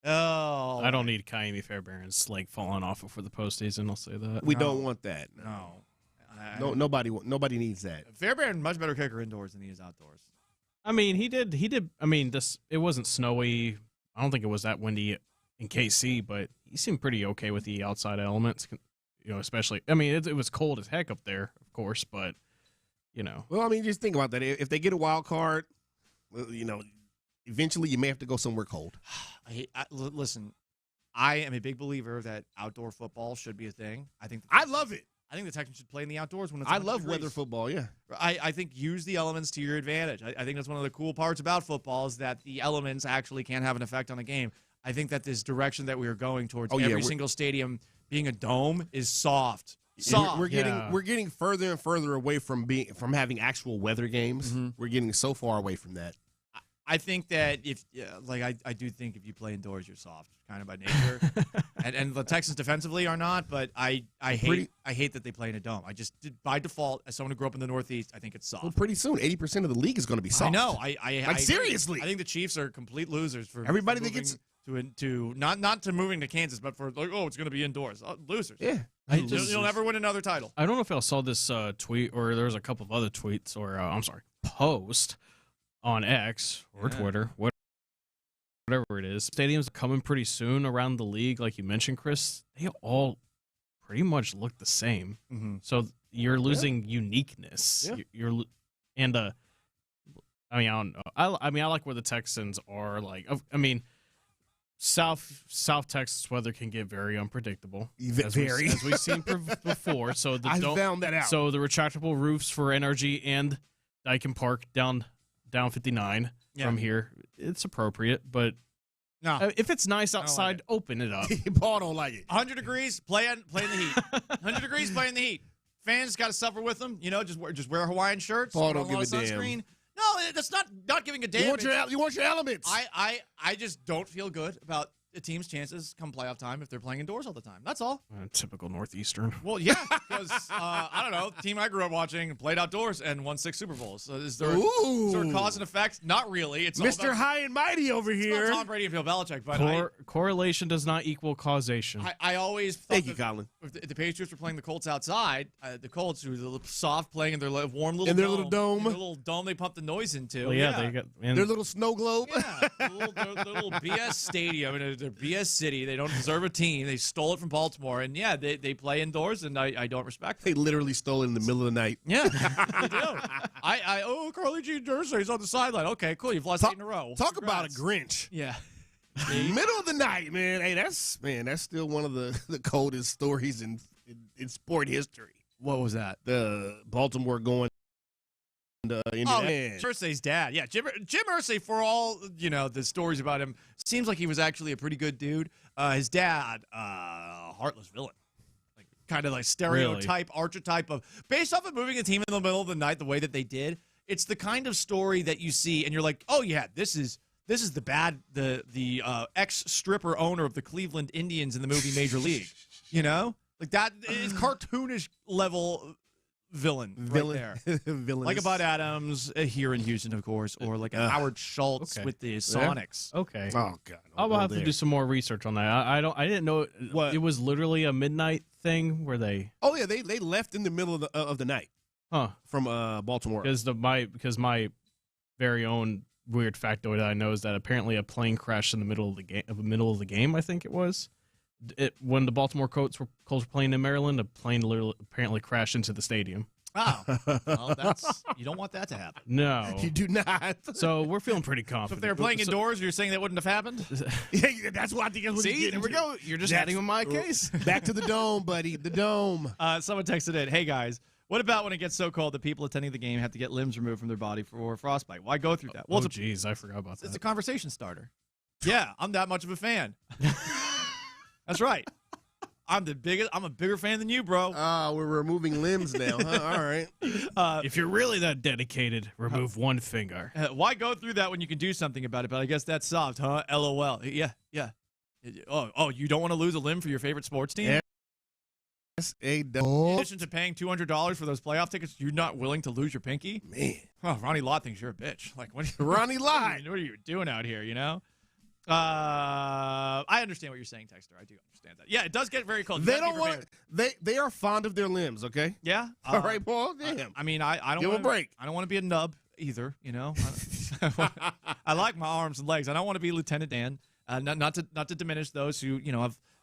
Speaker 9: Oh.
Speaker 12: I don't need Kaimi Fairbairn's falling off before the postseason. I'll say that.
Speaker 15: We don't want that.
Speaker 9: No.
Speaker 15: Nobody needs that.
Speaker 9: Fairbairn, much better kicker indoors than he is outdoors.
Speaker 12: I mean, he did. I mean, it wasn't snowy. I don't think it was that windy in KC, but he seemed pretty okay with the outside elements, especially. I mean, it was cold as heck up there, of course, but.
Speaker 15: Well, I mean, just think about that. If they get a wild card, eventually you may have to go somewhere cold.
Speaker 9: Listen, I am a big believer that outdoor football should be a thing.
Speaker 15: I love it.
Speaker 9: I think the Texans should play in the outdoors when it's.
Speaker 15: I love weather football. Yeah,
Speaker 9: I think use the elements to your advantage. I think that's one of the cool parts about football, is that the elements actually can have an effect on a game. I think that this direction that we are going towards, every single stadium being a dome, is soft.
Speaker 15: We're getting further and further away from having actual weather games. Mm-hmm. We're getting so far away from that.
Speaker 9: I think that I do think if you play indoors, you're soft, kind of by nature, and the Texans defensively are not. But I hate that they play in a dome. I just by default, as someone who grew up in the Northeast, I think it's soft.
Speaker 15: Well, pretty soon, 80% of the league is going to be soft.
Speaker 9: I know. I
Speaker 15: seriously,
Speaker 9: I think the Chiefs are complete losers for
Speaker 15: everybody that gets
Speaker 9: to not to moving to Kansas, but for it's going to be indoors. Losers.
Speaker 15: Yeah.
Speaker 9: You'll never win another title.
Speaker 12: I don't know if I saw this tweet, or there was a couple of other tweets, or post on X or Twitter, whatever it is. Stadiums are coming pretty soon around the league, like you mentioned, Chris. They all pretty much look the same.
Speaker 9: Mm-hmm.
Speaker 12: So you're losing uniqueness.
Speaker 15: Yeah.
Speaker 12: I don't know. I like where the Texans are. South Texas weather can get very unpredictable, as we've seen before. So
Speaker 15: I found that out.
Speaker 12: So the retractable roofs for NRG and Dyken Park down 59 from here, it's appropriate. But
Speaker 9: no,
Speaker 12: if it's nice outside, open it up.
Speaker 15: Paul don't like it.
Speaker 9: 100 degrees, play in the heat. 100 degrees, play in the heat. Fans got to suffer with them. Just wear Hawaiian shirts.
Speaker 15: Paul don't give a
Speaker 9: sunscreen.
Speaker 15: damn.
Speaker 9: No, that's not giving a damn.
Speaker 15: You want your elements.
Speaker 9: I just don't feel good about a team's chances come playoff time if they're playing indoors all the time. That's all.
Speaker 12: Typical Northeastern.
Speaker 9: Well, yeah, because I don't know, the team I grew up watching played outdoors and won 6 Super Bowls. So is there cause and effect? Not really. It's
Speaker 15: Mr. High and Mighty over here.
Speaker 9: Tom Brady and Bill Belichick, but
Speaker 12: correlation does not equal causation.
Speaker 9: I always thought
Speaker 15: thank you, Colin.
Speaker 9: If the Patriots were playing the Colts outside, the Colts, who were the little soft, playing in their warm little
Speaker 15: little dome,
Speaker 9: their little dome they pump the noise into.
Speaker 12: Well, they got
Speaker 15: their little snow globe.
Speaker 9: Yeah, their little BS stadium in their BS city. They don't deserve a team. They stole it from Baltimore, and they play indoors, and I don't respect them.
Speaker 15: They literally stole it in the middle of the night.
Speaker 9: Yeah, they do. Carly G. Jersey's on the sideline. Okay, cool. You've lost 8 in a row.
Speaker 15: Talk about a Grinch.
Speaker 9: Yeah.
Speaker 15: Middle of the night, man. Hey, that's still one of the coldest stories in sport history.
Speaker 9: What was that?
Speaker 15: The Baltimore going Jim
Speaker 9: Irsay's dad. Yeah, Jim Irsay, for all, the stories about him, seems like he was actually a pretty good dude. His dad, heartless villain. Like, kind of like stereotype, archetype of, based off of moving a team in the middle of the night the way that they did, it's the kind of story that you see and you're like, oh yeah, this is the ex-stripper owner of the Cleveland Indians in the movie Major League. Like that is cartoonish level villain right there. Like a Bud Adams here in Houston, of course, or like a Howard Schultz with the Sonics.
Speaker 12: Yeah. Okay.
Speaker 15: Oh God.
Speaker 12: I'll have to do some more research on that. I didn't know it was literally a midnight thing where they.
Speaker 15: Oh yeah, they left in the middle of the night.
Speaker 12: Huh.
Speaker 15: From Baltimore.
Speaker 12: Because my very own weird factoid that I know is that apparently a plane crashed in the middle of the game. I think it was. When the Baltimore Colts were playing in Maryland, a plane literally apparently crashed into the stadium.
Speaker 9: Oh, well, you don't want that to happen.
Speaker 12: No,
Speaker 15: you do not.
Speaker 12: So we're feeling pretty confident.
Speaker 9: So if they were playing indoors, you're saying that wouldn't have happened?
Speaker 15: Yeah, that's what I think.
Speaker 9: See, there we go. You're just adding on my case.
Speaker 15: Back to the dome, buddy. The dome.
Speaker 9: Someone texted in, "Hey guys, what about when it gets so cold that people attending the game have to get limbs removed from their body for frostbite? Why go through that?"
Speaker 12: Well, geez, I forgot about that.
Speaker 9: It's a conversation starter. Yeah, I'm that much of a fan. That's right. I'm a bigger fan than you, bro.
Speaker 15: We're removing limbs now. Huh? All right.
Speaker 12: If you're really that dedicated, remove one finger.
Speaker 9: Why go through that when you can do something about it? But I guess that's soft, huh? LOL. Yeah. Oh, you don't want to lose a limb for your favorite sports team?
Speaker 15: Yes,
Speaker 9: in addition to paying $200 for those playoff tickets, you're not willing to lose your pinky?
Speaker 15: Man.
Speaker 9: Oh, Ronnie Lott thinks you're a bitch. Like, what?
Speaker 15: Ronnie Lott.
Speaker 9: What are you doing out here, I understand what you're saying, Texter. I do understand that. Yeah, it does get very cold.
Speaker 15: They don't want. They are fond of their limbs. Okay.
Speaker 9: Yeah.
Speaker 15: All right, Paul. Damn.
Speaker 9: I mean, I don't
Speaker 15: give a break.
Speaker 9: I don't want to be a nub either. I like my arms and legs. I don't want to be Lieutenant Dan. Not to diminish those who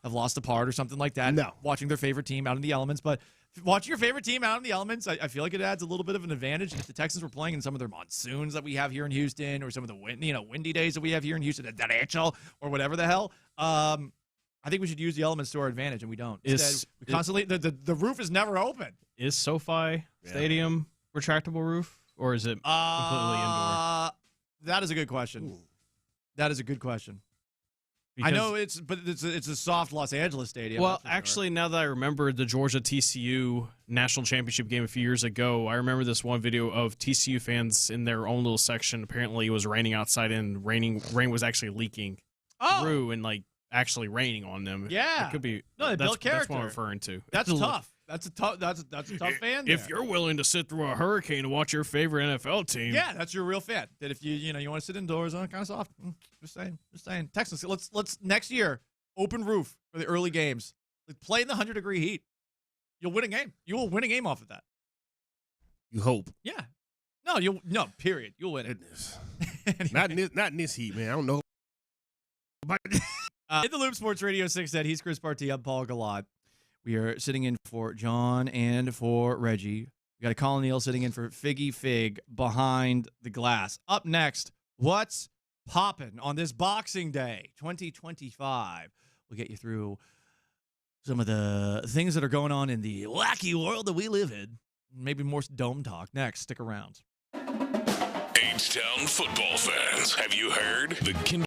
Speaker 9: have lost a part or something like that.
Speaker 15: No.
Speaker 9: Watching their favorite team out in the elements, but watching your favorite team out in the elements, I feel like it adds a little bit of an advantage. If the Texans were playing in some of their monsoons that we have here in Houston, or some of the windy days that we have here in Houston, derecho, or whatever the hell, I think we should use the elements to our advantage, and we don't. Instead, we constantly the roof is never open.
Speaker 12: Is SoFi Stadium retractable roof, or is it completely indoor?
Speaker 9: That is a good question.
Speaker 15: Ooh.
Speaker 9: That is a good question.
Speaker 12: Because,
Speaker 9: I know it's a soft Los Angeles stadium.
Speaker 12: Well, actually, now that I remember the Georgia TCU national championship game a few years ago, I remember this one video of TCU fans in their own little section. Apparently, it was raining outside, and rain was actually leaking through and actually raining on them.
Speaker 9: Yeah,
Speaker 12: it could be.
Speaker 9: No, they built character.
Speaker 12: That's what I'm referring to.
Speaker 9: That's tough. That's a tough fan.
Speaker 12: If you're willing to sit through a hurricane to watch your favorite NFL team,
Speaker 9: yeah, that's your real fan. That if you want to sit indoors on kind of soft. Just saying. Texans, let's next year open roof for the early games. Play in the 100-degree heat. You'll win a game. You will win a game off of that.
Speaker 15: You hope.
Speaker 9: Yeah. No. Period. You'll win it.
Speaker 15: Anyway. Not in this heat, man. I don't know.
Speaker 9: But in the Loop Sports Radio 6 set, he's Chris Partee. I'm Paul Gallant. We are sitting in for John and for Reggie. We got Colin Neal sitting in for Figgy Fig behind the glass. Up next, what's popping on this Boxing Day 2025? We'll get you through some of the things that are going on in the wacky world that we live in. Maybe more dome talk next. Stick around.
Speaker 1: H-Town football fans, have you heard? The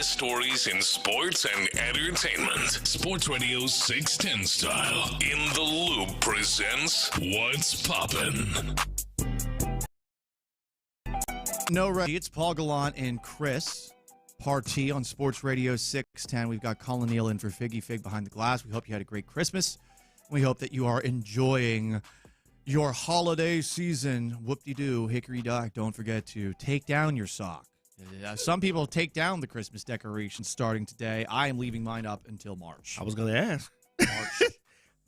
Speaker 1: Stories in sports and entertainment. Sports Radio 610 style. In the Loop presents What's Poppin'.
Speaker 9: No, ready. It's Paul Gallant and Chris Partee on Sports Radio 610. We've got Colin Neal in for Figgy Fig behind the glass. We hope you had a great Christmas. We hope that you are enjoying your holiday season. Whoop-de-doo, hickory-dock. Don't forget to take down your sock. Some people take down the Christmas decorations starting today. I am leaving mine up until March.
Speaker 15: I was going to ask.
Speaker 9: March.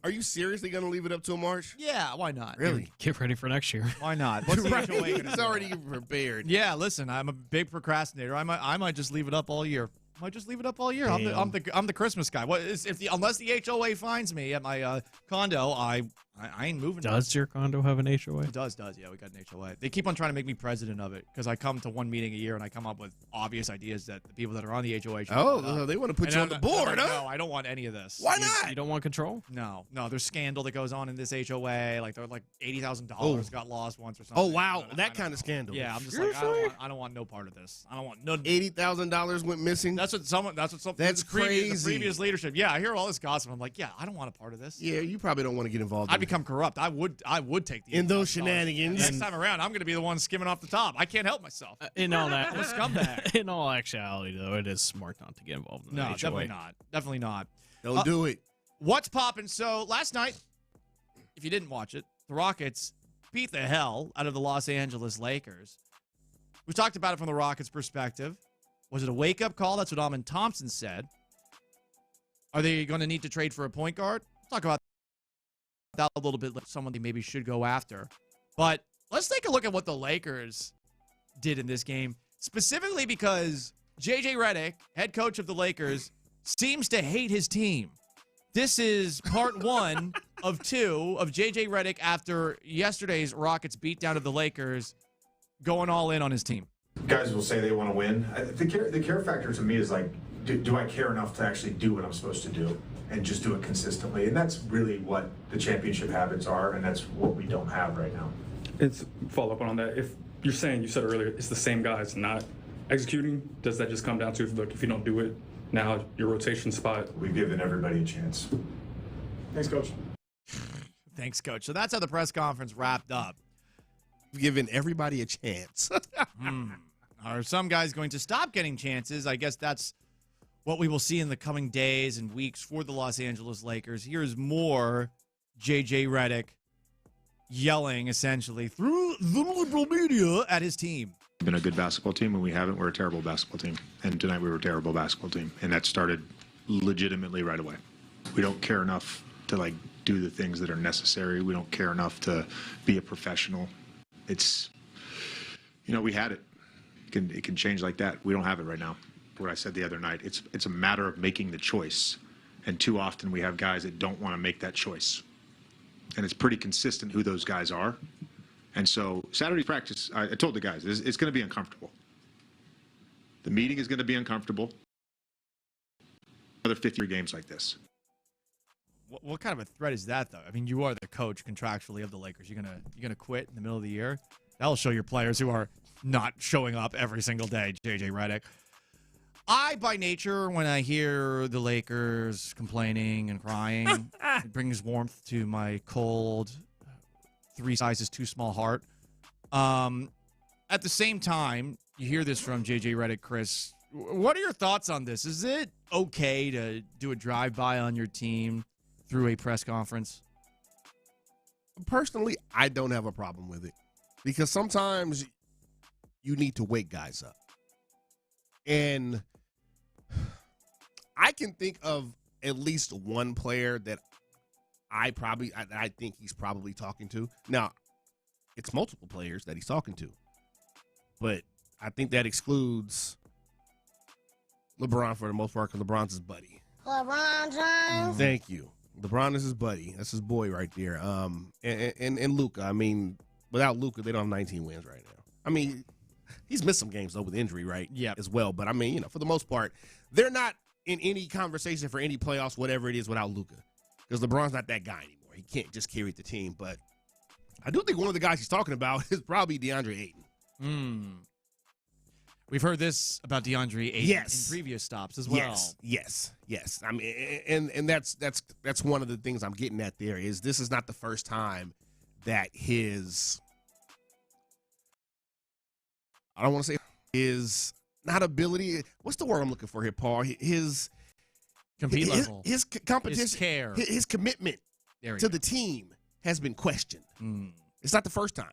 Speaker 15: Are you seriously going to leave it up till March?
Speaker 9: Yeah, why not?
Speaker 15: Really?
Speaker 12: Get ready for next year.
Speaker 9: Why not? What's the
Speaker 15: Right.
Speaker 9: HOA gonna
Speaker 15: He's
Speaker 9: do?
Speaker 15: already prepared.
Speaker 9: Yeah, listen, I'm a big procrastinator. I might just leave it up all year. I'm the Christmas guy. What is unless the HOA finds me at my condo, I ain't moving.
Speaker 12: Does your condo have an HOA?
Speaker 9: It does. Yeah, we got an HOA. They keep on trying to make me president of it because I come to one meeting a year and I come up with obvious ideas that the people that are on the HOA should
Speaker 15: they want to put you on the board, huh?
Speaker 9: No, I don't want any of this.
Speaker 15: Why not?
Speaker 12: You don't want control?
Speaker 9: No. There's scandal that goes on in this HOA. Like they're like $80,000 got lost once or something.
Speaker 15: Oh wow, that kind of scandal.
Speaker 9: Yeah, I'm just
Speaker 15: Seriously?
Speaker 9: like I don't want no part of this. I don't want no.
Speaker 15: $80,000 went missing.
Speaker 9: That's what some.
Speaker 15: That's crazy.
Speaker 9: The previous leadership. Yeah, I hear all this gossip. I'm like, yeah, I don't want a part of this.
Speaker 15: Yeah, you probably don't want to get involved.
Speaker 9: I'd become corrupt. I would take the
Speaker 15: in those shenanigans.
Speaker 9: Next time around, I'm going to be the one skimming off the top. I can't help myself.
Speaker 12: In all that,
Speaker 9: I'm a scumbag.
Speaker 12: In all actuality, though, it is smart not to get involved in the HOA.
Speaker 9: Definitely not.
Speaker 15: Don't do it.
Speaker 9: What's poppin'? So last night, if you didn't watch it, the Rockets beat the hell out of the Los Angeles Lakers. We talked about it from the Rockets' perspective. Was it a wake-up call? That's what Amin Thompson said. Are they going to need to trade for a point guard? We'll talk about that a little bit. Someone they maybe should go after. But let's take a look at what the Lakers did in this game, specifically because J.J. Redick, head coach of the Lakers, seems to hate his team. This is part one of two of J.J. Redick after yesterday's Rockets beatdown of the Lakers, going all in on his team.
Speaker 8: Guys will say they want to win. The care factor to me is like, do I care enough to actually do what I'm supposed to do and just do it consistently? And that's really what the championship habits are, and that's what we don't have right now.
Speaker 13: It's follow up on that. If you're saying, you said earlier, it's the same guys not executing, does that just come down to, look, if you don't do it, now your rotation spot?
Speaker 8: We've given everybody a chance. Thanks, Coach.
Speaker 9: Thanks, Coach. So that's how the press conference wrapped up.
Speaker 15: We've given everybody a chance.
Speaker 9: Are some guys going to stop getting chances? I guess that's what we will see in the coming days and weeks for the Los Angeles Lakers. Here's more J.J. Redick yelling, essentially, through the liberal media at his team.
Speaker 14: We've been a good basketball team. When we haven't, we're a terrible basketball team. And tonight we were a terrible basketball team. And that started legitimately right away. We don't care enough to, do the things that are necessary. We don't care enough to be a professional. It's, we had it. It can change like that. We don't have it right now. What I said the other night, it's a matter of making the choice. And too often we have guys that don't want to make that choice. And it's pretty consistent who those guys are. And so Saturday's practice, I told the guys, it's going to be uncomfortable. The meeting is going to be uncomfortable. Another 50 games like this.
Speaker 9: What kind of a threat is that, though? I mean, you are the coach contractually of the Lakers. You're gonna quit in the middle of the year? That'll show your players who are not showing up every single day, JJ Redick. I, by nature, when I hear the Lakers complaining and crying, it brings warmth to my cold, 3 sizes too small heart. At the same time, you hear this from JJ Redick, Chris. What are your thoughts on this? Is it okay to do a drive-by on your team through a press conference?
Speaker 15: Personally, I don't have a problem with it because sometimes you need to wake guys up. And I can think of at least one player that I think he's probably talking to. Now, it's multiple players that he's talking to, but I think that excludes LeBron for the most part because LeBron's his buddy.
Speaker 6: LeBron James.
Speaker 15: Thank you. LeBron is his buddy. That's his boy right there. And Luka. I mean, without Luka, they don't have 19 wins right now. I mean, he's missed some games though with injury, right?
Speaker 9: Yeah,
Speaker 15: as well. But I mean, for the most part, they're not in any conversation for any playoffs, whatever it is, without Luka, because LeBron's not that guy anymore. He can't just carry the team. But I do think one of the guys he's talking about is probably DeAndre Ayton.
Speaker 9: We've heard this about DeAndre Ayton in previous stops as well.
Speaker 15: Yes. I mean, and that's one of the things I'm getting at there is this is not the first time that his, I don't want to say his, not ability, what's the word I'm looking for here, Paul? His
Speaker 9: compete level.
Speaker 15: His competition.
Speaker 9: His care.
Speaker 15: His commitment to the team has been questioned. It's not the first time.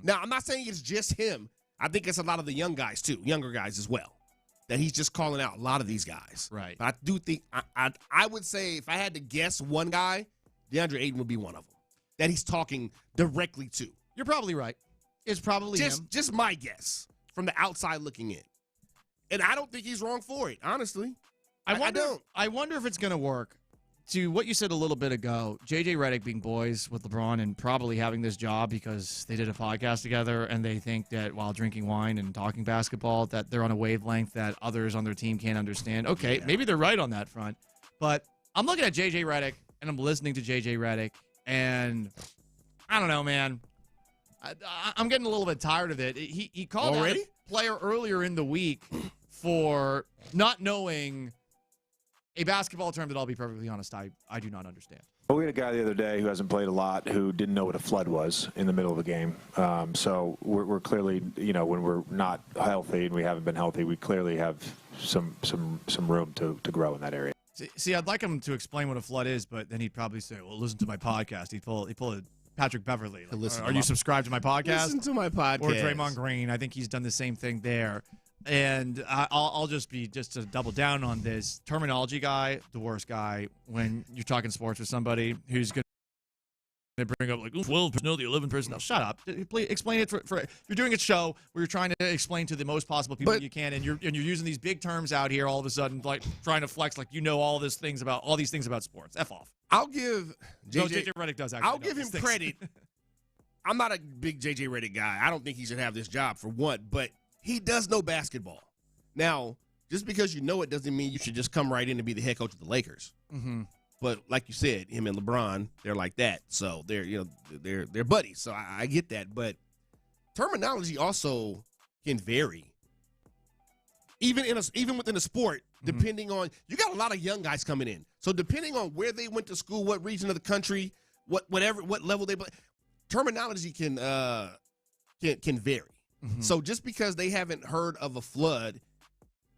Speaker 15: Now, I'm not saying it's just him. I think it's a lot of the young guys, too, younger guys as well, that he's just calling out a lot of these guys.
Speaker 9: Right.
Speaker 15: But I do think, I would say if I had to guess one guy, DeAndre Ayton would be one of them that he's talking directly to.
Speaker 9: You're probably right. It's probably him.
Speaker 15: Just my guess from the outside looking in. And I don't think he's wrong for it, honestly. I don't.
Speaker 9: I wonder if it's going to work. To what you said a little bit ago, JJ Redick being boys with LeBron and probably having this job because they did a podcast together and they think that while drinking wine and talking basketball that they're on a wavelength that others on their team can't understand. Okay, maybe they're right on that front. But I'm looking at JJ Redick and I'm listening to JJ Redick and I don't know, man. I'm getting a little bit tired of it. He called out a player earlier in the week for not knowing a basketball term that I'll be perfectly honest, I do not understand.
Speaker 14: Well, we had a guy the other day who hasn't played a lot who didn't know what a flood was in the middle of a game. So we're clearly, when we're not healthy and we haven't been healthy, we clearly have some room to grow in that area.
Speaker 9: See, I'd like him to explain what a flood is, but then he'd probably say, well, listen to my podcast. He'd pull a Patrick Beverly. Like, are you subscribed to my podcast?
Speaker 15: Listen to my podcast.
Speaker 9: Or Draymond Green. I think he's done the same thing there. And I'll just to double down on this, terminology guy, the worst guy, when you're talking sports with somebody who's going to bring up like 12 personnel, the 11 personnel. Shut up. Please explain it for you're doing a show where you're trying to explain to the most possible people you can, and you're using these big terms out here all of a sudden, like trying to flex like all these things about sports. F off.
Speaker 15: I'll give
Speaker 9: JJ Redick does actually.
Speaker 15: I'll give him credit. I'm not a big JJ Redick guy. I don't think he should have this job for one, but he does know basketball. Now, just because you know it doesn't mean you should just come right in and be the head coach of the Lakers.
Speaker 9: Mm-hmm.
Speaker 15: But like you said, him and LeBron, they're like that. So they're buddies. So I get that. But terminology also can vary. Even within a sport, depending on, you got a lot of young guys coming in. So depending on where they went to school, what region of the country, what level they play, terminology can vary.
Speaker 9: Mm-hmm.
Speaker 15: So just because they haven't heard of a flood,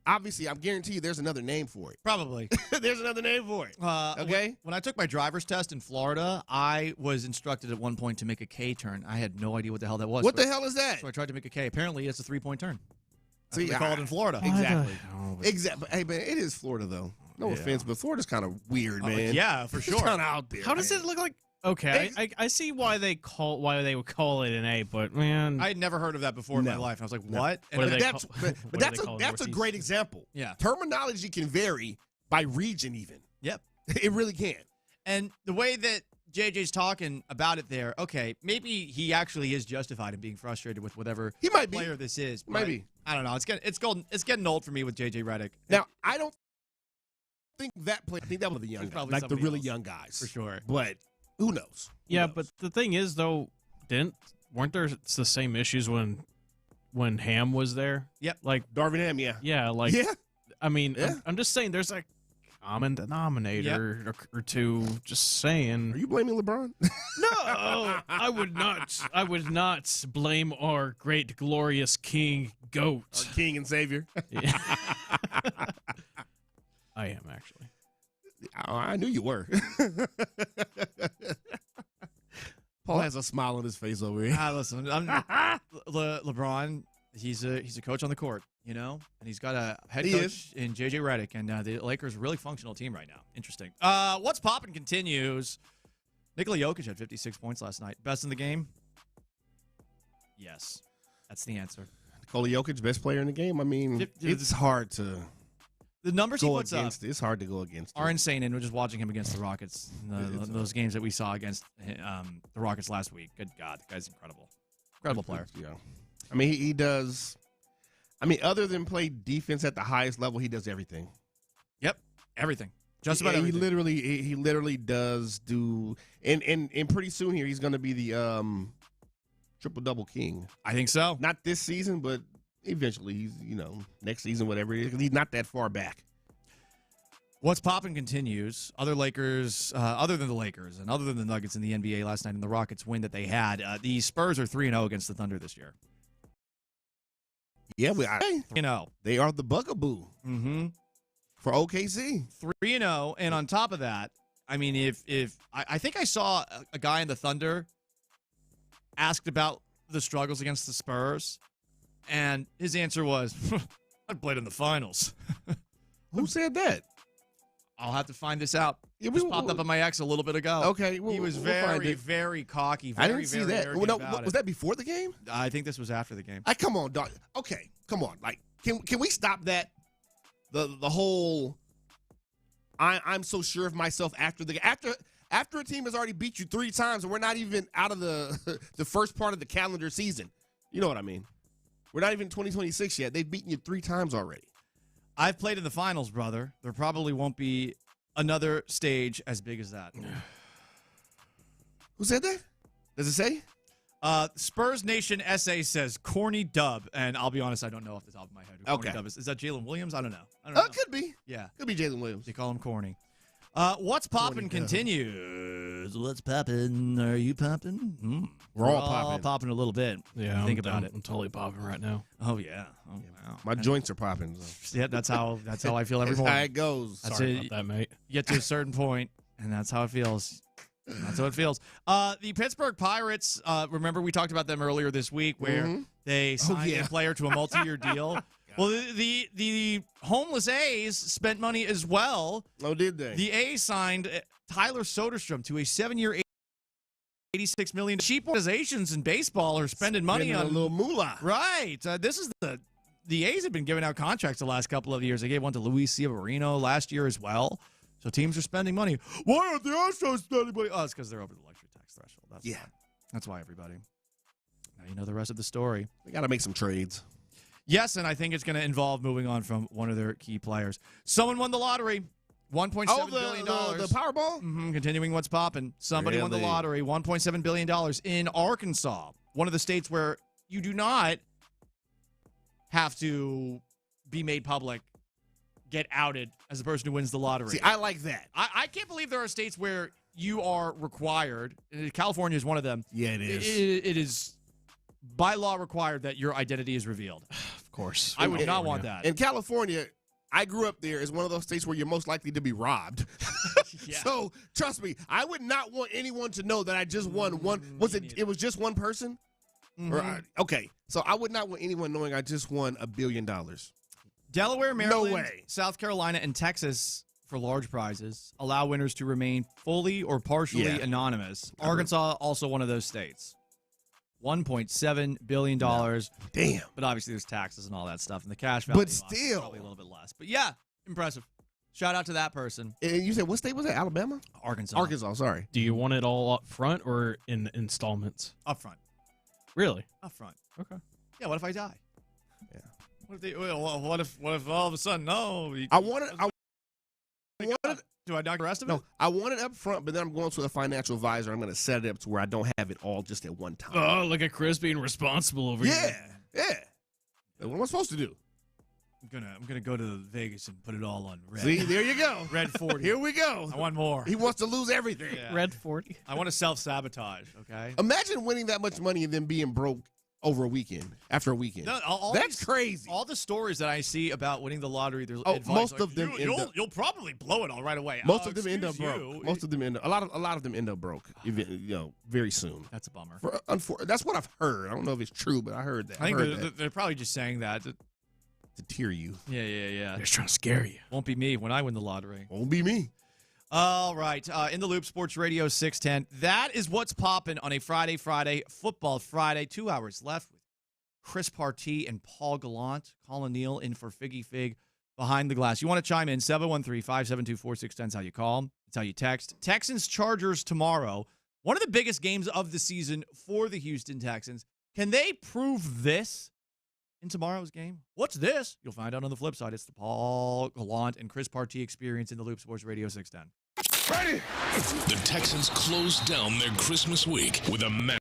Speaker 15: obviously, I'm guarantee you there's another name for it.
Speaker 9: Probably.
Speaker 15: There's another name for it. Okay?
Speaker 9: When I took my driver's test in Florida, I was instructed at one point to make a K turn. I had no idea what the hell that was.
Speaker 15: What the hell is that?
Speaker 9: So I tried to make a K. Apparently, it's a 3-point turn. That's
Speaker 15: See,
Speaker 9: what they call it in Florida.
Speaker 15: Exactly. Exactly. Hey, man, it is Florida, though. No offense, but Florida's kind of weird, man.
Speaker 9: Yeah, for sure.
Speaker 15: It's kind of out there.
Speaker 12: How does it look like? Okay, I see why they would call it an A, but man,
Speaker 9: I had never heard of that before in my life. And I was like, what?
Speaker 15: But that's a great example.
Speaker 9: Yeah,
Speaker 15: terminology can vary by region, even.
Speaker 9: Yep,
Speaker 15: it really can.
Speaker 9: And the way that JJ's talking about it there, okay, maybe he actually is justified in being frustrated with whatever player this is.
Speaker 15: Maybe.
Speaker 9: I don't know. It's getting old for me with JJ Redick.
Speaker 15: Now, I don't think that play. I think that was the young guys,
Speaker 9: probably
Speaker 15: like the
Speaker 9: somebody
Speaker 15: really
Speaker 9: else.
Speaker 15: young guys.
Speaker 9: For sure.
Speaker 15: But who knows?
Speaker 12: Yeah, but the thing is, though, weren't there the same issues when Ham was there?
Speaker 9: Yep.
Speaker 12: Like
Speaker 15: Darvin Ham, yeah.
Speaker 12: Yeah, like
Speaker 15: Yeah.
Speaker 12: I mean,
Speaker 15: Yeah.
Speaker 12: I'm just saying there's a common denominator or two. Just saying.
Speaker 15: Are you blaming LeBron?
Speaker 12: No, I would not. I would not blame our great glorious King Goat.
Speaker 15: Our King and Savior.
Speaker 12: Yeah. I am actually.
Speaker 15: I knew you were. Paul has a smile on his face over here.
Speaker 9: Listen, LeBron, he's a coach on the court, you know, and he's got a head coach in JJ Redick, and the Lakers are a really functional team right now. Interesting. What's poppin' continues. Nikola Jokic had 56 points last night. Best in the game? Yes, that's the answer.
Speaker 15: Nikola Jokic, best player in the game. I mean, it's hard to.
Speaker 9: The numbers he puts up
Speaker 15: it's hard to go against.
Speaker 9: Are insane, and we're just watching him against the Rockets. Those games that we saw against the Rockets last week. Good God, the guy's incredible. Incredible player.
Speaker 15: Yeah. I mean, he does. I mean, other than play defense at the highest level, he does everything.
Speaker 9: Yep, everything. Just about everything.
Speaker 15: He literally does do. And pretty soon here, he's going to be the triple-double king.
Speaker 9: I think so.
Speaker 15: Not this season, but eventually, he's, next season, whatever it is, 'cause he's not that far back.
Speaker 9: What's poppin' continues. Other Lakers, other than the Lakers and other than the Nuggets in the NBA last night and the Rockets win that they had, the Spurs are 3-0 against the Thunder this year.
Speaker 15: Yeah, they are the bugaboo for OKC.
Speaker 9: 3-0, and on top of that, I mean, if I think I saw a guy in the Thunder asked about the struggles against the Spurs, and his answer was, I played in the finals.
Speaker 15: Who said that?
Speaker 9: I'll have to find this out. It just popped up on my X a little bit ago.
Speaker 15: Okay.
Speaker 9: He was very cocky.
Speaker 15: I didn't see that. Was that before the game?
Speaker 9: I think this was after the game.
Speaker 15: Come on, dog. Okay, come on. Like, can we stop that? The whole I'm so sure of myself after the after a team has already beat you 3 times and we're not even out of the the first part of the calendar season. You know what I mean? We're not even 2026 yet. They've beaten you 3 times already.
Speaker 9: I've played in the finals, brother. There probably won't be another stage as big as that.
Speaker 15: Who said that? Does it say?
Speaker 9: Spurs Nation SA says corny dub, and I'll be honest, I don't know off the top of my head who corny dub is. Is that Jalen Williams? I don't know.
Speaker 15: Could be.
Speaker 9: Yeah.
Speaker 15: Could be Jalen Williams.
Speaker 9: They call him corny. What's poppin' continues. What's poppin'? Are you poppin'?
Speaker 15: We're all
Speaker 9: popping a little bit.
Speaker 12: Yeah,
Speaker 9: think about it.
Speaker 12: I'm totally popping right now.
Speaker 9: Oh yeah. Oh wow.
Speaker 15: My joints are popping. So.
Speaker 9: Yeah, that's how I feel every morning.
Speaker 15: That's how it goes.
Speaker 12: Sorry about that, mate.
Speaker 9: You get to a certain point, and that's how it feels. That's how it feels. The Pittsburgh Pirates. Remember we talked about them earlier this week, where they signed a player to a multi-year deal. Well, the homeless A's spent money as well.
Speaker 15: Oh, did they?
Speaker 9: The A's signed Tyler Soderstrom to a 7-year, $86 million. Cheap organizations in baseball are spending money on
Speaker 15: a little moolah.
Speaker 9: Right. This is the A's have been giving out contracts the last couple of years. They gave one to Luis Severino last year as well. So teams are spending money. Why aren't the Astros spending money? Oh, it's because they're over the luxury tax threshold. That's why. That's why, everybody. Now you know the rest of the story.
Speaker 15: They got to make some trades.
Speaker 9: Yes, and I think it's going to involve moving on from one of their key players. Someone won the lottery. $1.7 billion.
Speaker 15: The Powerball?
Speaker 9: Continuing what's popping. Somebody won the lottery. $1.7 billion in Arkansas, one of the states where you do not have to be made public, get outed as the person who wins the lottery.
Speaker 15: See, I like that.
Speaker 9: I can't believe there are states where you are required. California is one of them.
Speaker 15: Yeah, it is.
Speaker 9: It is by law required that your identity is revealed.
Speaker 12: Of course.
Speaker 9: I would not want that.
Speaker 15: In California, I grew up there. It's one of those states where you're most likely to be robbed. So, trust me, I would not want anyone to know that I just won one. It was just one person? Okay. So, I would not want anyone knowing I just won $1 billion.
Speaker 9: Delaware, Maryland,
Speaker 15: No way.
Speaker 9: South Carolina, and Texas, for large prizes, allow winners to remain fully or partially anonymous. Arkansas, also one of those states. $1.7 billion.
Speaker 15: Damn.
Speaker 9: But obviously there's taxes and all that stuff, and the cash value
Speaker 15: But still.
Speaker 9: probably a little bit less. But yeah, impressive. Shout out to that person.
Speaker 15: And you said, what state was it? Alabama?
Speaker 9: Arkansas.
Speaker 15: Arkansas, sorry.
Speaker 12: Do you want it all up front or in installments?
Speaker 9: Up front.
Speaker 12: Really?
Speaker 9: Up front.
Speaker 12: Okay.
Speaker 9: Yeah, what if I die?
Speaker 15: Yeah.
Speaker 9: What if all of a sudden, no.
Speaker 15: I want
Speaker 9: Do I knock the rest of it?
Speaker 15: No, I want it up front, but then I'm going to a financial advisor. I'm going to set it up to where I don't have it all just at one time.
Speaker 12: Oh, look at Chris being responsible over here.
Speaker 15: Yeah. What am I supposed to do?
Speaker 9: I'm gonna go to Vegas and put it all on red.
Speaker 15: See, there you go.
Speaker 9: Red 40.
Speaker 15: Here we go.
Speaker 9: I want more.
Speaker 15: He wants to lose everything.
Speaker 9: Yeah.
Speaker 12: Red 40.
Speaker 9: I want to self-sabotage, okay?
Speaker 15: Imagine winning that much money and then being broke over a weekend, after a weekend.
Speaker 9: No,
Speaker 15: That's crazy.
Speaker 9: All the stories that I see about winning the lottery, there's advice
Speaker 15: most
Speaker 9: like,
Speaker 15: of them
Speaker 9: you'll probably blow it all right away.
Speaker 15: Most of them end up broke. Most of them a lot of them end up broke. Very soon.
Speaker 9: That's a bummer.
Speaker 15: That's what I've heard. I don't know if it's true, but I heard that.
Speaker 9: I think they're probably just saying that to
Speaker 15: tear you.
Speaker 9: Yeah.
Speaker 12: They're just trying to scare you.
Speaker 9: Won't be me when I win the lottery.
Speaker 15: Won't be me.
Speaker 9: All right. In the Loop, Sports Radio 610. That is what's popping on a Friday, Football Friday. 2 hours left with Chris Partee and Paul Gallant. Colin Neal in for Figgy Fig behind the glass. You want to chime in, 713-572-4610 is how you call. It's how you text. Texans-Chargers tomorrow. One of the biggest games of the season for the Houston Texans. Can they prove this in tomorrow's game? What's this? You'll find out on the flip side. It's the Paul Gallant and Chris Partee experience in the Loop, Sports Radio 610.
Speaker 1: Ready? The Texans closed down their Christmas week with a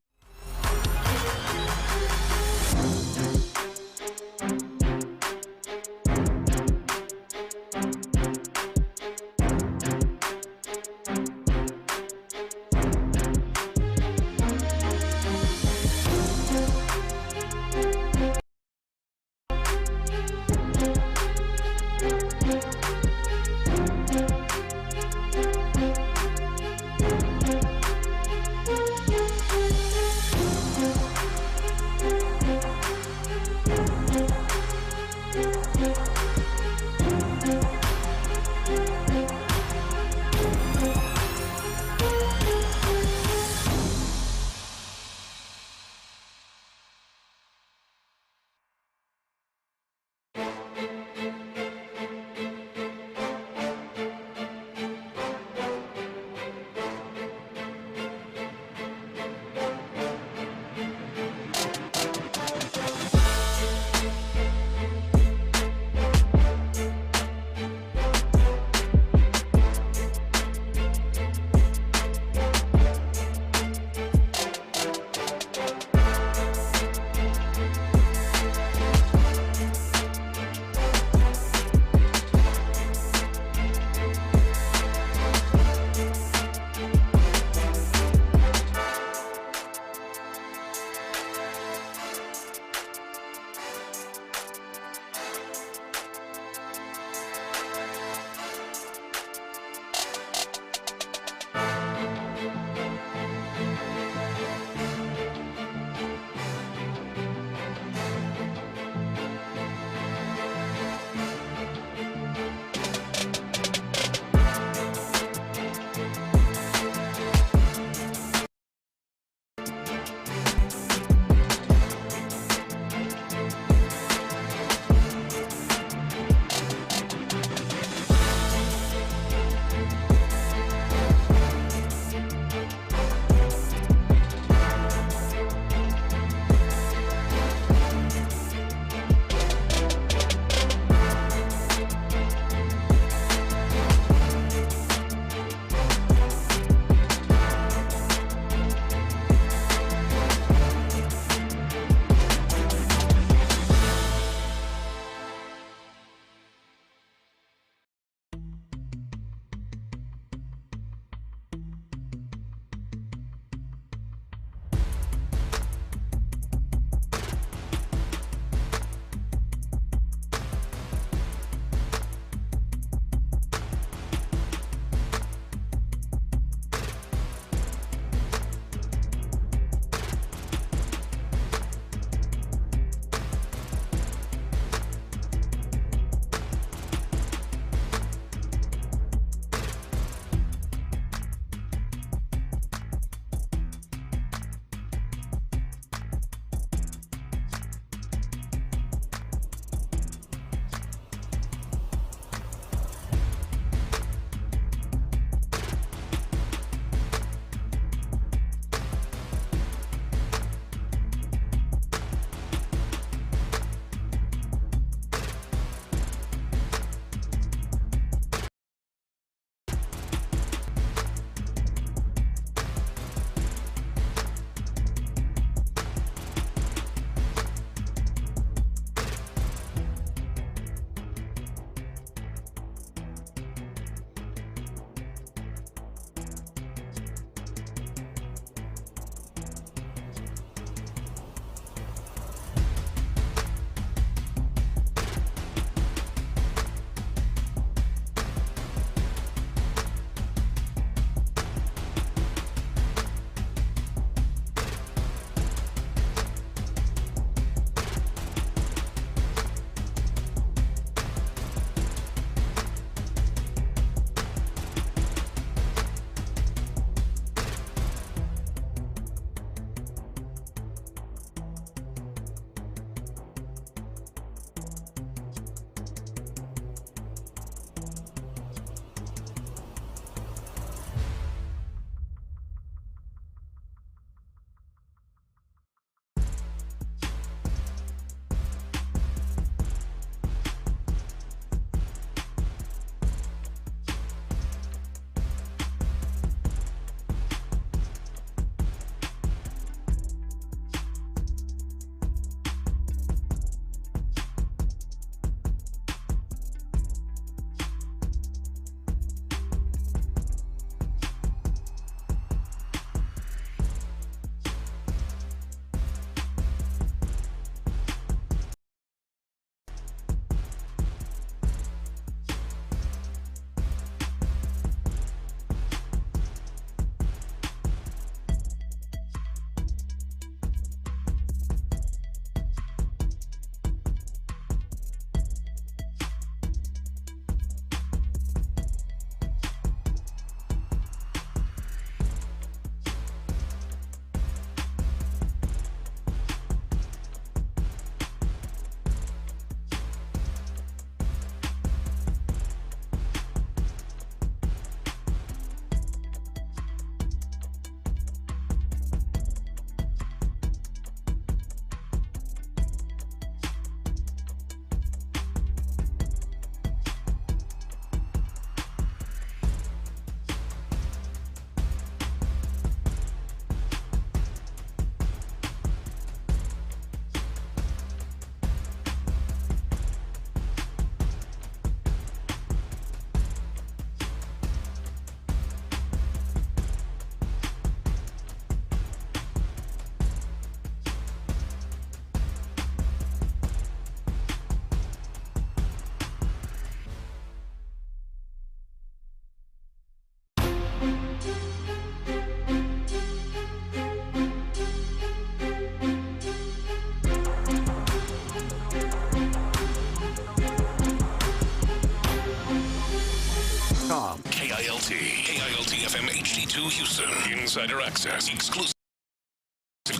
Speaker 1: Houston. Insider access, exclusive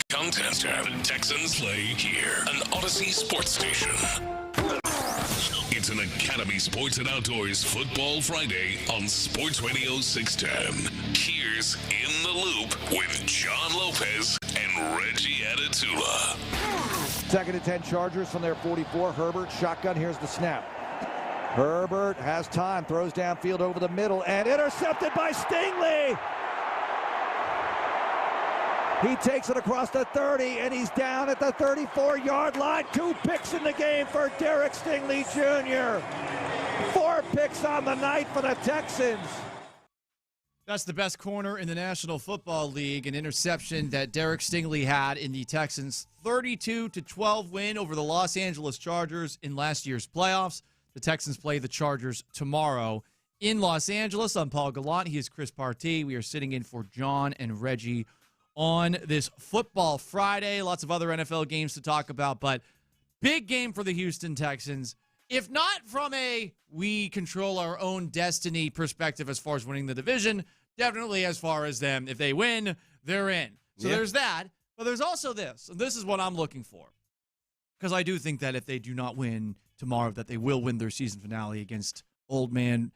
Speaker 1: content. The Texans play here. An Odyssey sports station. It's an Academy Sports and Outdoors Football Friday on Sports Radio 610. Here's In the Loop with John Lopez and Reggie Adatula.
Speaker 4: 2nd and 10 Chargers from their 44. Herbert, shotgun. Here's the snap. Herbert has time, throws downfield over the middle, and intercepted by Stingley. He takes it across the 30, and he's down at the 34-yard line. 2 picks in the game for Derek Stingley Jr. 4 picks on the night for the Texans.
Speaker 9: That's the best corner in the National Football League, an interception that Derek Stingley had in the Texans' 32-12 win over the Los Angeles Chargers in last year's playoffs. The Texans play the Chargers tomorrow in Los Angeles. I'm Paul Gallant. He is Chris Partee. We are sitting in for John and Reggie on this Football Friday. Lots of other NFL games to talk about, but big game for the Houston Texans. If not from a we control our own destiny perspective as far as winning the division, definitely as far as them. If they win, they're in. So there's that. But there's also this. And this is what I'm looking for. Because I do think that if they do not win tomorrow, that they will win their season finale against old man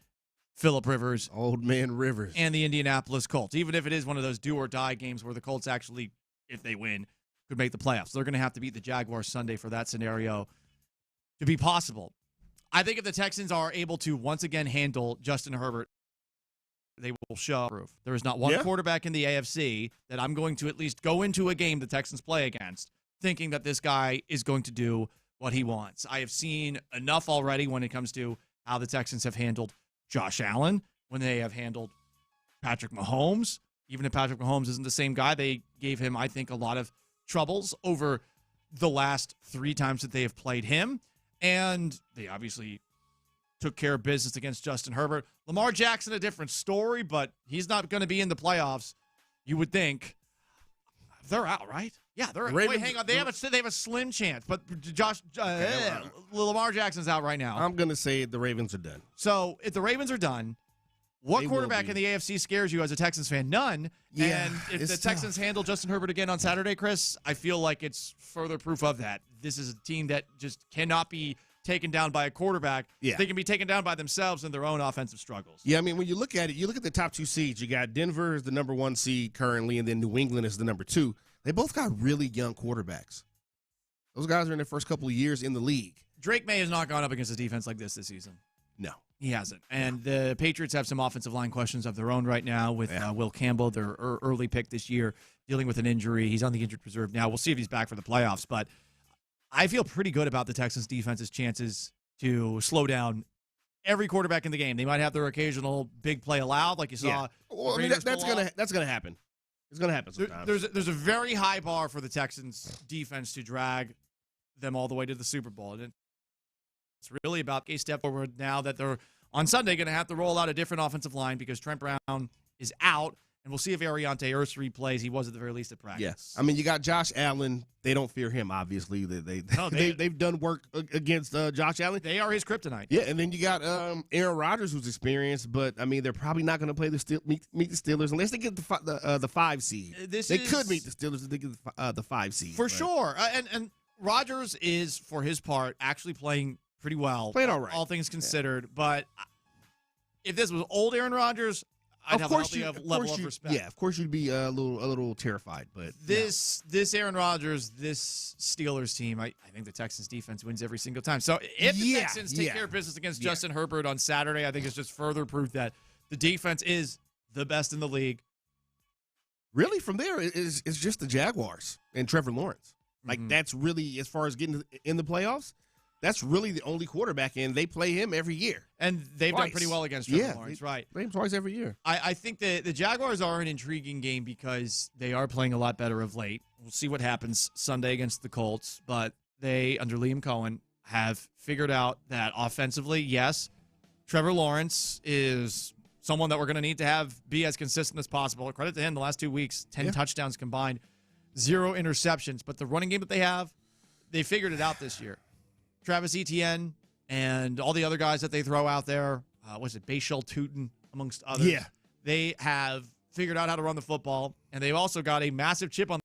Speaker 9: Phillip Rivers.
Speaker 15: Old man Rivers.
Speaker 9: And the Indianapolis Colts. Even if it is one of those do-or-die games where the Colts actually, if they win, could make the playoffs. They're going to have to beat the Jaguars Sunday for that scenario to be possible. I think if the Texans are able to once again handle Justin Herbert, they will show proof. There is not one quarterback in the AFC that I'm going to at least go into a game the Texans play against thinking that this guy is going to do what he wants. I have seen enough already when it comes to how the Texans have handled Josh Allen, when they have handled Patrick Mahomes. Even if Patrick Mahomes isn't the same guy, they gave him, I think, a lot of troubles over the last 3 times that they have played him. And they obviously took care of business against Justin Herbert. Lamar Jackson, a different story, but he's not going to be in the playoffs, you would think. They're out, right? Yeah, they're
Speaker 15: Ravens,
Speaker 9: wait, hang on. They have a slim chance, but Lamar Jackson's out right now.
Speaker 15: I'm going to say the Ravens are done.
Speaker 9: So if the Ravens are done, what quarterback in the AFC scares you as a Texans fan? None.
Speaker 15: Yeah,
Speaker 9: and if the Texans handle Justin Herbert again on Saturday, Chris, I feel like it's further proof of that. This is a team that just cannot be taken down by a quarterback.
Speaker 15: Yeah.
Speaker 9: They can be taken down by themselves and their own offensive struggles.
Speaker 15: Yeah, I mean, when you look at it, you look at the top 2 seeds. You got Denver as the number 1 seed currently, and then New England is the number 2. They both got really young quarterbacks. Those guys are in their first couple of years in the league.
Speaker 9: Drake May has not gone up against a defense like this season.
Speaker 15: No.
Speaker 9: He hasn't. And the Patriots have some offensive line questions of their own right now with Will Campbell, their early pick this year, dealing with an injury. He's on the injured reserve now. We'll see if he's back for the playoffs. But I feel pretty good about the Texans' defense's chances to slow down every quarterback in the game. They might have their occasional big play allowed, like you saw.
Speaker 15: Yeah. Well, I mean, that's gonna happen. It's gonna happen sometimes.
Speaker 9: There's a very high bar for the Texans' defense to drag them all the way to the Super Bowl. And it's really about a step forward now that they're on Sunday going to have to roll out a different offensive line because Trent Brown is out, and we'll see if Ariante Ursery plays. He was at the very least at practice.
Speaker 15: Yes, I mean you got Josh Allen. They don't fear him, obviously. They've done work against Josh Allen.
Speaker 9: They are his kryptonite.
Speaker 15: Yeah, and then you got Aaron Rodgers, who's experienced, but I mean they're probably not going to play meet the Steelers unless they get the 5 seed. They could meet the Steelers if they get the 5 seed
Speaker 9: for sure. And Rodgers is, for his part, actually playing pretty well.
Speaker 15: Played all right,
Speaker 9: all things considered. Yeah. But if this was old Aaron Rodgers, I'd have a level of respect.
Speaker 15: Yeah, of course you'd be a little terrified. But
Speaker 9: this Aaron Rodgers, this Steelers team, I think the Texans defense wins every single time. So if the Texans take care of business against Justin Herbert on Saturday, I think it's just further proof that the defense is the best in the league.
Speaker 15: Really, from there is just the Jaguars and Trevor Lawrence. Like that's really, as far as getting in the playoffs, that's really the only quarterback, and they play him every year.
Speaker 9: And they've done pretty well against Trevor Lawrence, right?
Speaker 15: Play him twice every year.
Speaker 9: I think the Jaguars are an intriguing game because they are playing a lot better of late. We'll see what happens Sunday against the Colts, but they, under Liam Cohen, have figured out that offensively, yes, Trevor Lawrence is someone that we're going to need to have be as consistent as possible. Credit to him, the last 2 weeks, 10 touchdowns combined, 0 interceptions. But the running game that they have, they figured it out this year. Travis Etienne and all the other guys that they throw out there, Bashal Tutin, amongst others.
Speaker 15: Yeah.
Speaker 9: They have figured out how to run the football, and they've also got a massive chip on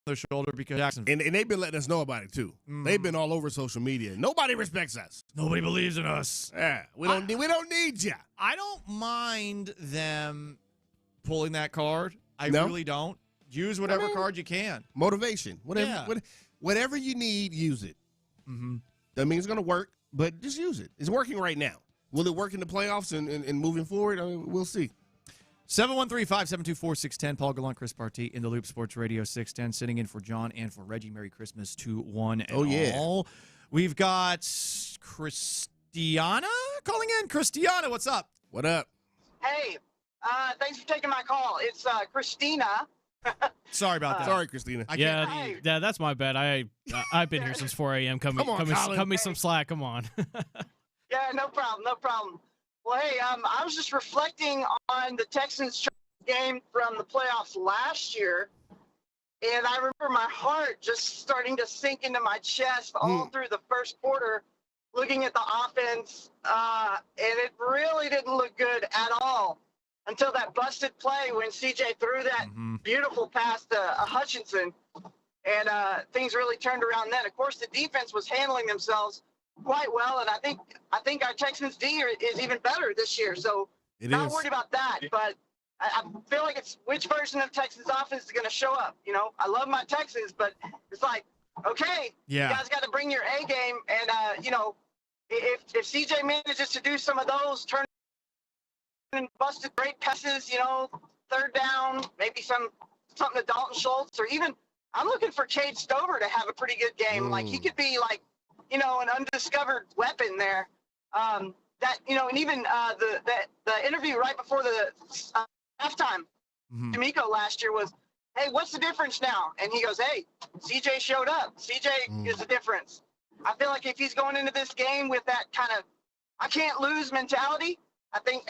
Speaker 9: their shoulder because Jackson.
Speaker 15: And they've been letting us know about it, too. They've been all over social media. Nobody respects us.
Speaker 9: Nobody believes in us.
Speaker 15: Yeah, we don't need you.
Speaker 9: I don't mind them pulling that card. I
Speaker 15: No?
Speaker 9: really don't. Use whatever card you can.
Speaker 15: Motivation. Whatever you need, use it.
Speaker 9: Mm-hmm.
Speaker 15: Doesn't mean it's going to work, but just use it. It's working right now. Will it work in the playoffs and moving forward? I mean, we'll see.
Speaker 9: 713-572-4610. Paul Gallant, Chris Partee in the Loop Sports Radio 610, sitting in for John and for Reggie. Merry Christmas to one and all. We've got Christiana calling in. Christiana, what's up?
Speaker 15: What up?
Speaker 6: Hey, thanks for taking my call. It's Christina.
Speaker 9: Sorry about that.
Speaker 15: Sorry, Christina.
Speaker 12: Yeah, that's my bad. I've been here since 4 a.m. Cut me some slack. Come on.
Speaker 6: Yeah, no problem. Well, hey, I was just reflecting on the Texans game from the playoffs last year, and I remember my heart just starting to sink into my chest all through the first quarter, looking at the offense, and it really didn't look good at all until that busted play when CJ threw that beautiful pass to Hutchinson, and things really turned around then. Of course, the defense was handling themselves quite well, and I think our Texans D is even better this year. So not worried about that, but I feel like it's which version of Texans offense is going to show up. You know, I love my Texans, but it's like, okay, you guys got to bring your A game, and you know, if CJ manages to do some of those turn and busted great passes, you know, third down, maybe something to Dalton Schultz, or even I'm looking for Cade Stover to have a pretty good game. Like he could be like, you know, an undiscovered weapon there. That, you know, and even the interview right before the halftime, D'Amico last year was, hey, what's the difference now? And he goes, hey, CJ showed up. CJ is the difference. I feel like if he's going into this game with that kind of I can't lose mentality, I think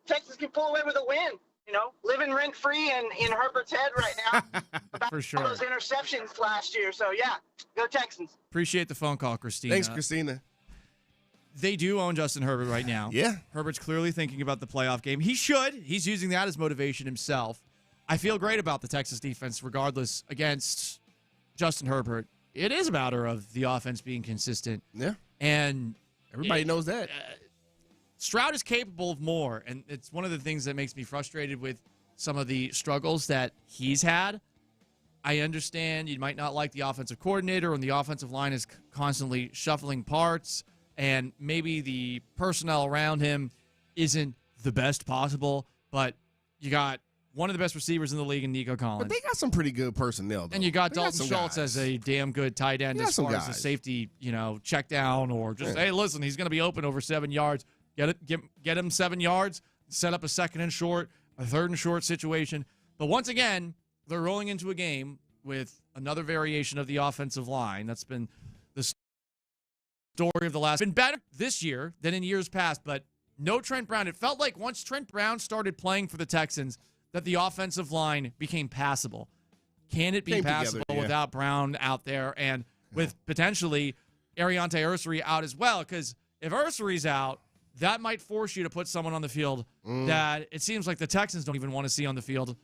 Speaker 6: Texas can pull away with a win. You know, living rent free in Herbert's head right now. About
Speaker 9: For sure.
Speaker 6: all those interceptions last year. So yeah, go Texans.
Speaker 9: Appreciate the phone call, Christina.
Speaker 15: Thanks, Christina.
Speaker 9: They do own Justin Herbert right now.
Speaker 15: Yeah.
Speaker 9: Herbert's clearly thinking about the playoff game. He should. He's using that as motivation himself. I feel great about the Texas defense regardless against Justin Herbert. It is a matter of the offense being consistent.
Speaker 15: Yeah.
Speaker 9: And
Speaker 15: everybody knows that.
Speaker 9: Stroud is capable of more, and it's one of the things that makes me frustrated with some of the struggles that he's had. I understand you might not like the offensive coordinator, and the offensive line is constantly shuffling parts, and maybe the personnel around him isn't the best possible, but you got one of the best receivers in the league in Nico Collins.
Speaker 15: But they got some pretty good personnel, though.
Speaker 9: And you got Dalton Schultz as a damn good tight end as far as a safety, you know, check down or just, hey, listen, he's going to be open over 7 yards. Get him 7 yards, set up a second and short, a third and short situation. But once again, they're rolling into a game with another variation of the offensive line. That's been the story of the last. Been better this year than in years past, but no Trent Brown. It felt like once Trent Brown started playing for the Texans that the offensive line became passable. Can it be passable without Brown out there and with potentially Ariante Ursery out as well? Because if Ursery's out, that might force you to put someone on the field that it seems like the Texans don't even want to see on the field,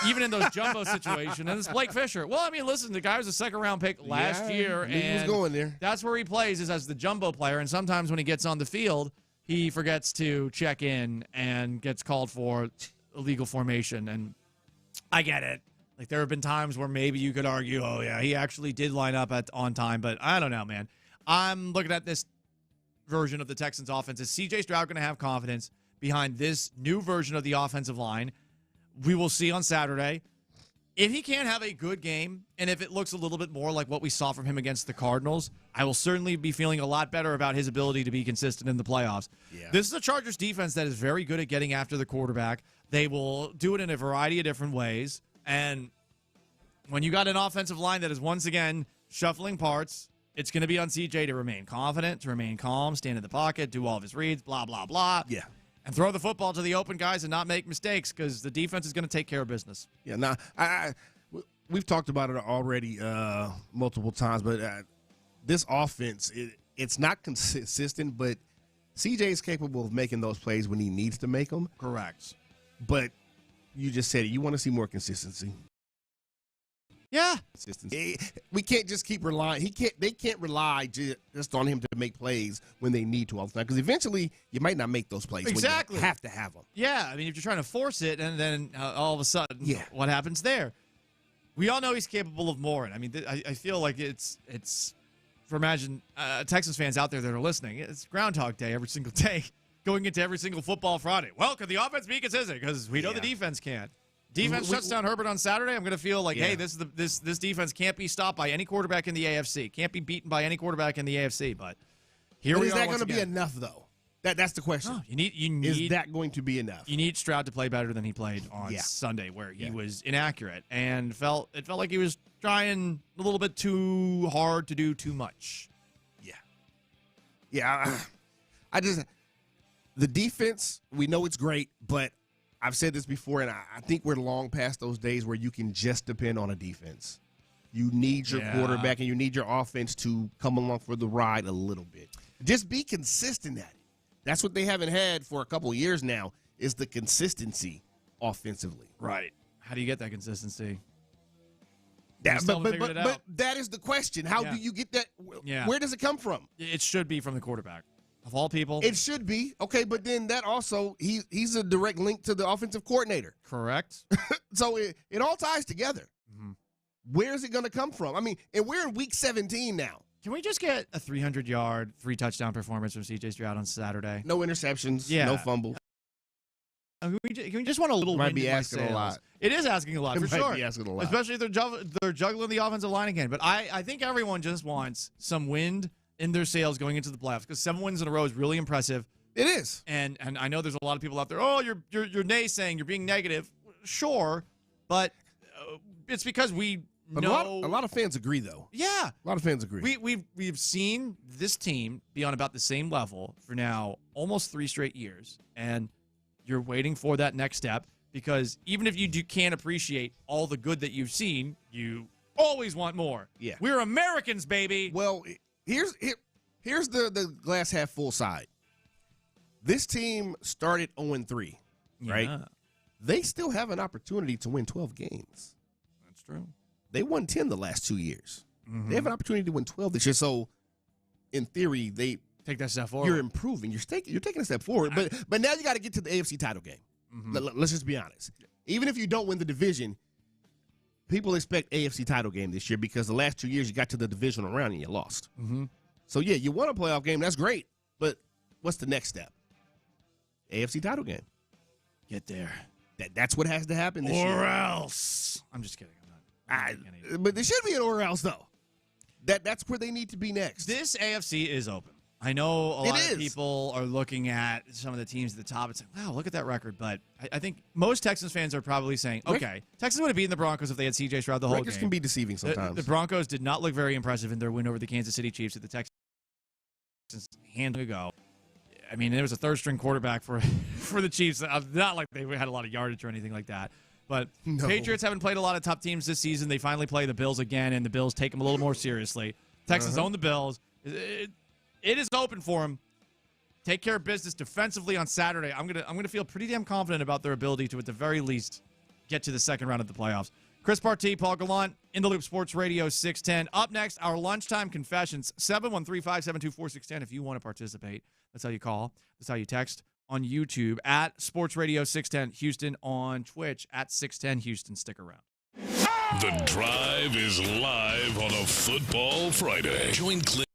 Speaker 9: even in those jumbo situations. And it's Blake Fisher. Well, I mean, listen, the guy was a second-round pick last year, and
Speaker 15: he was going there.
Speaker 9: That's where he plays is as the jumbo player. And sometimes when he gets on the field, he forgets to check in and gets called for illegal formation. And I get it. Like there have been times where maybe you could argue, oh, yeah, he actually did line up on time. But I don't know, man. I'm looking at this version of the Texans offense. Is CJ Stroud going to have confidence behind this new version of the offensive line? We will see on Saturday. If he can't have a good game, and if it looks a little bit more like what we saw from him against the Cardinals, I will certainly be feeling a lot better about his ability to be consistent in the playoffs. Yeah. This is a Chargers defense that is very good at getting after the quarterback. They will do it in a variety of different ways. And when you got an offensive line that is once again shuffling parts, it's going to be on CJ to remain confident, to remain calm, stand in the pocket, do all of his reads, blah, blah, blah.
Speaker 15: Yeah.
Speaker 9: And throw the football to the open guys and not make mistakes because the defense is going to take care of business.
Speaker 15: Yeah, now, we've talked about it already multiple times, but this offense, it's not consistent, but CJ is capable of making those plays when he needs to make them.
Speaker 9: Correct.
Speaker 15: But you just said it. You want to see more consistency.
Speaker 9: Yeah.
Speaker 15: Consistency. We can't just keep relying. They can't rely just on him to make plays when they need to all the time. Because eventually, you might not make those plays.
Speaker 9: Exactly.
Speaker 15: When you have to have them.
Speaker 9: Yeah. I mean, if you're trying to force it, and then all of a sudden, what happens there? We all know he's capable of more. And I mean, I feel like it's for imagine Texans fans out there that are listening. It's Groundhog Day every single day, going into every single football Friday. Well, could the offense be consistent? Because we know the defense can't. Defense shuts down Herbert on Saturday. I'm going to feel like, hey, this defense can't be stopped by any quarterback in the AFC. Can't be beaten by any quarterback in the AFC. But here we are.
Speaker 15: Is that going to be enough, though? That's the question.
Speaker 9: Oh, you need.
Speaker 15: Is that going to be enough?
Speaker 9: You need Stroud to play better than he played on Sunday, where he was inaccurate and it felt like he was trying a little bit too hard to do too much.
Speaker 15: Yeah. The defense, we know it's great, but I've said this before, and I think we're long past those days where you can just depend on a defense. You need your quarterback and you need your offense to come along for the ride a little bit. Just be consistent at it. That's what they haven't had for a couple of years now, is the consistency offensively.
Speaker 9: Right. How do you get that consistency?
Speaker 15: But that is the question. How do you get that? Where does it come from?
Speaker 9: It should be from the quarterback. Of all people.
Speaker 15: It should be. Okay, but then that also, he's a direct link to the offensive coordinator.
Speaker 9: Correct.
Speaker 15: So it all ties together. Mm-hmm. Where is it going to come from? I mean, and we're in week 17 now.
Speaker 9: Can we just get a 300-yard, 3-touchdown performance from C.J. Stroud on Saturday?
Speaker 15: No interceptions, no fumbles.
Speaker 9: Can we just want a little
Speaker 15: might be asking a lot.
Speaker 9: It is asking a lot, for sure.
Speaker 15: Might be asking a lot.
Speaker 9: Especially if they're juggling the offensive line again. But I think everyone just wants some wind in their sails going into the playoffs, because 7 wins in a row is really impressive.
Speaker 15: It is.
Speaker 9: And I know there's a lot of people out there, oh, you're naysaying, you're being negative. Sure, but it's because we know.
Speaker 15: A lot of fans agree, though.
Speaker 9: Yeah.
Speaker 15: A lot of fans agree.
Speaker 9: We've seen this team be on about the same level for now almost 3 straight years, and you're waiting for that next step, because even if you can't appreciate all the good that you've seen, you always want more.
Speaker 15: Yeah.
Speaker 9: We're Americans, baby.
Speaker 15: Well, here's the glass half full side. This team started 0-3, right? They still have an opportunity to win 12 games.
Speaker 9: That's true.
Speaker 15: They won 10 the last 2 years.
Speaker 9: Mm-hmm.
Speaker 15: They have an opportunity to win 12 this year. So, in theory, they
Speaker 9: take that step forward.
Speaker 15: You're improving. You're taking a step forward. But now you got to get to the AFC title game. Mm-hmm. Let's just be honest. Even if you don't win the division, people expect AFC title game this year, because the last 2 years you got to the divisional round and you lost.
Speaker 9: Mm-hmm.
Speaker 15: So, yeah, you won a playoff game. That's great. But what's the next step? AFC title game.
Speaker 9: Get there.
Speaker 15: That's what has to happen this year.
Speaker 9: Or else. I'm just kidding.
Speaker 15: But there should be an or else, though. That's where they need to be next.
Speaker 9: This AFC is open. I know a lot of people are looking at some of the teams at the top and saying, wow, look at that record. But I think most Texans fans are probably saying, okay, Texans would have beaten the Broncos if they had C.J. Stroud the whole game.
Speaker 15: Records can be deceiving sometimes.
Speaker 9: The Broncos did not look very impressive in their win over the Kansas City Chiefs at the Texans hand ago. I mean, there was a third-string quarterback for the Chiefs. Not like they had a lot of yardage or anything like that. But Patriots haven't played a lot of top teams this season. They finally play the Bills again, and the Bills take them a little more seriously. Texans own the Bills. It is open for them. Take care of business defensively on Saturday. I'm gonna feel pretty damn confident about their ability to, at the very least, get to the second round of the playoffs. Chris Partee, Paul Gallant, In the Loop Sports Radio 610. Up next, our lunchtime confessions, 713-572-4610 if you want to participate. That's how you call. That's how you text. On YouTube, at Sports Radio 610 Houston, on Twitch, at 610 Houston. Stick around.
Speaker 1: The Drive is live on a Football Friday. Join Clint.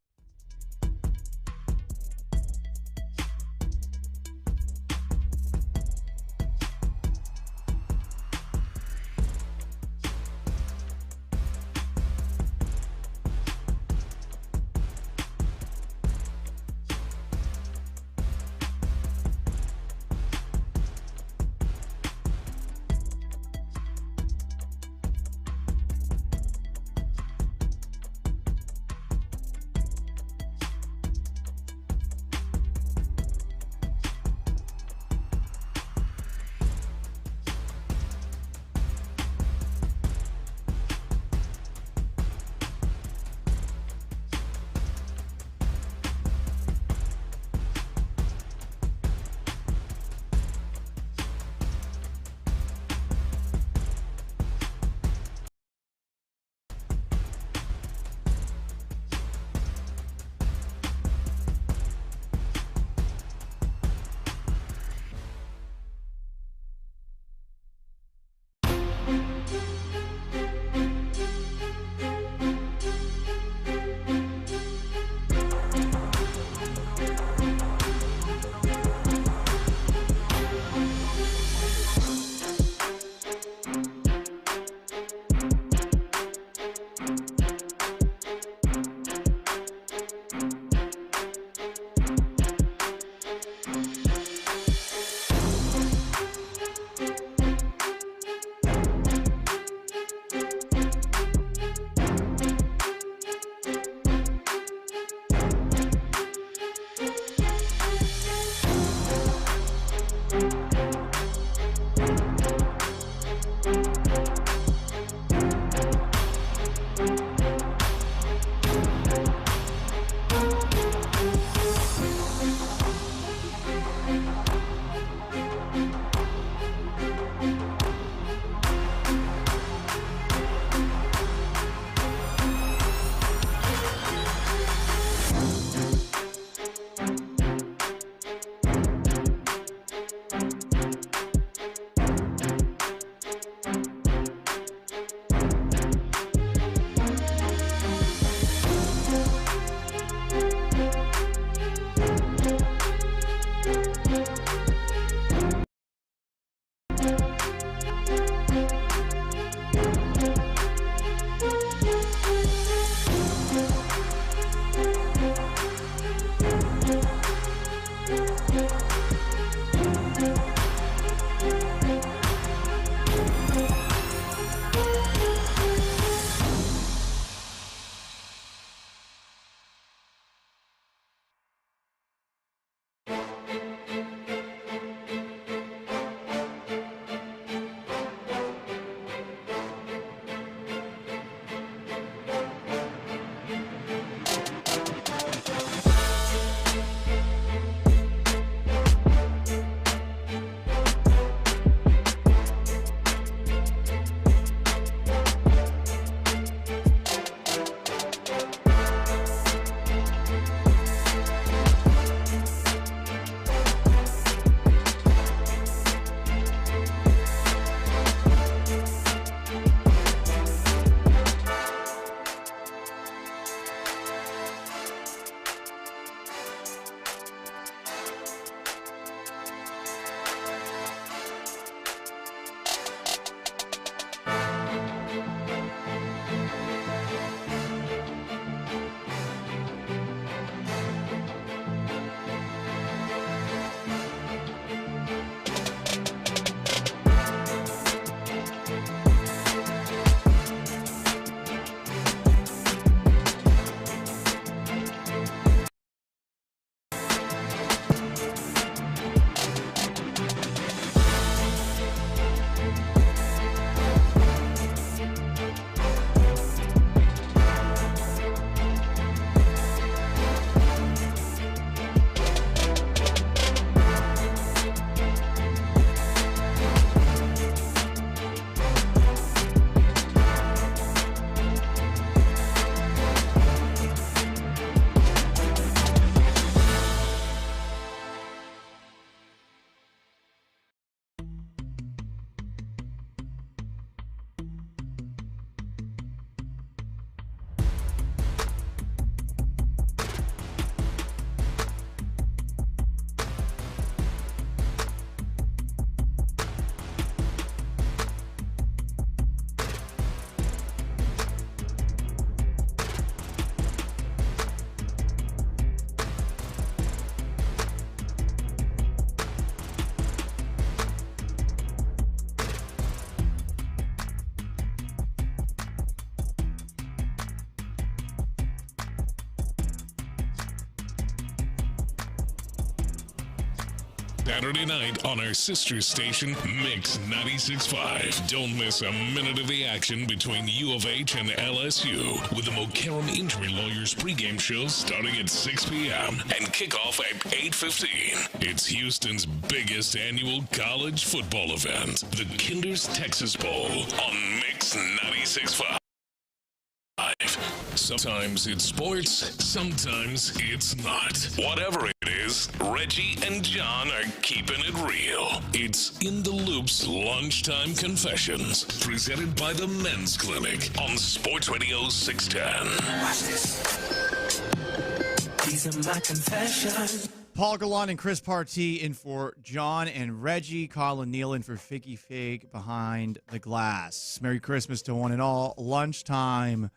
Speaker 1: Saturday night on our sister station, Mix 96.5. Don't miss a minute of the action between U of H and LSU with the Mokaram Injury Lawyers pregame show starting at 6 p.m. and kickoff at 8:15. It's Houston's biggest annual college football event, the Kinder's Texas Bowl on Mix 96.5. Sometimes it's sports, sometimes it's not. Whatever it is, Reggie and John are keeping it real. It's In the Loop's Lunchtime Confessions, presented by the Men's Clinic on Sports Radio 610.
Speaker 16: Watch this. These are my confessions.
Speaker 9: Paul Gallant and Chris Partee in for John and Reggie. Colin Neal in for Figgy Fig behind the glass. Merry Christmas to one and all. Lunchtime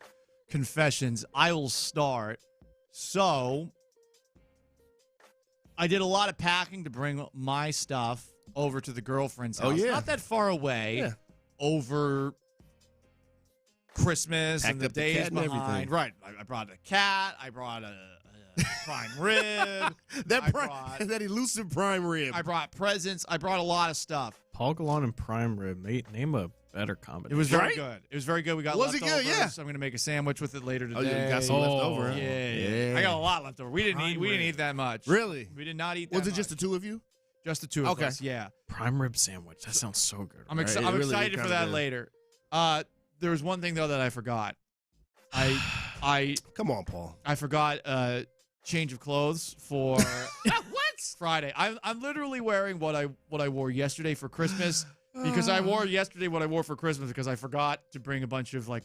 Speaker 9: confessions. I will start. So, I did a lot of packing to bring my stuff over to the girlfriend's house.
Speaker 15: Oh, yeah.
Speaker 9: Not that far away. Over Christmas
Speaker 15: Packed
Speaker 9: and the
Speaker 15: up the
Speaker 9: days
Speaker 15: cat and
Speaker 9: behind.
Speaker 15: everything.
Speaker 9: Right. I brought a cat. I brought a prime rib.
Speaker 15: that elusive prime rib.
Speaker 9: I brought presents. I brought a lot of stuff.
Speaker 12: Paul Gallant and prime rib. Name a better combination.
Speaker 9: It was very good. It was very good. We got
Speaker 15: Was it
Speaker 9: leftovers.
Speaker 15: good? Yeah.
Speaker 9: I'm going to make a sandwich with it later today.
Speaker 15: Oh, you got some left over, huh?
Speaker 9: Yeah. I got a lot left over. We didn't eat that much.
Speaker 15: Really?
Speaker 9: We did not eat that
Speaker 15: Was it
Speaker 9: much.
Speaker 15: just the two of you?
Speaker 9: Just the two of us, yeah.
Speaker 12: Prime rib sandwich. That sounds so good.
Speaker 9: I'm,
Speaker 12: right?
Speaker 9: I'm excited for that later. There was one thing, though, that I forgot. I
Speaker 15: Come on, Paul.
Speaker 9: I forgot change of clothes for what? Friday. I'm literally wearing what I wore yesterday for Christmas because I wore yesterday what I wore for Christmas because I forgot to bring a bunch of like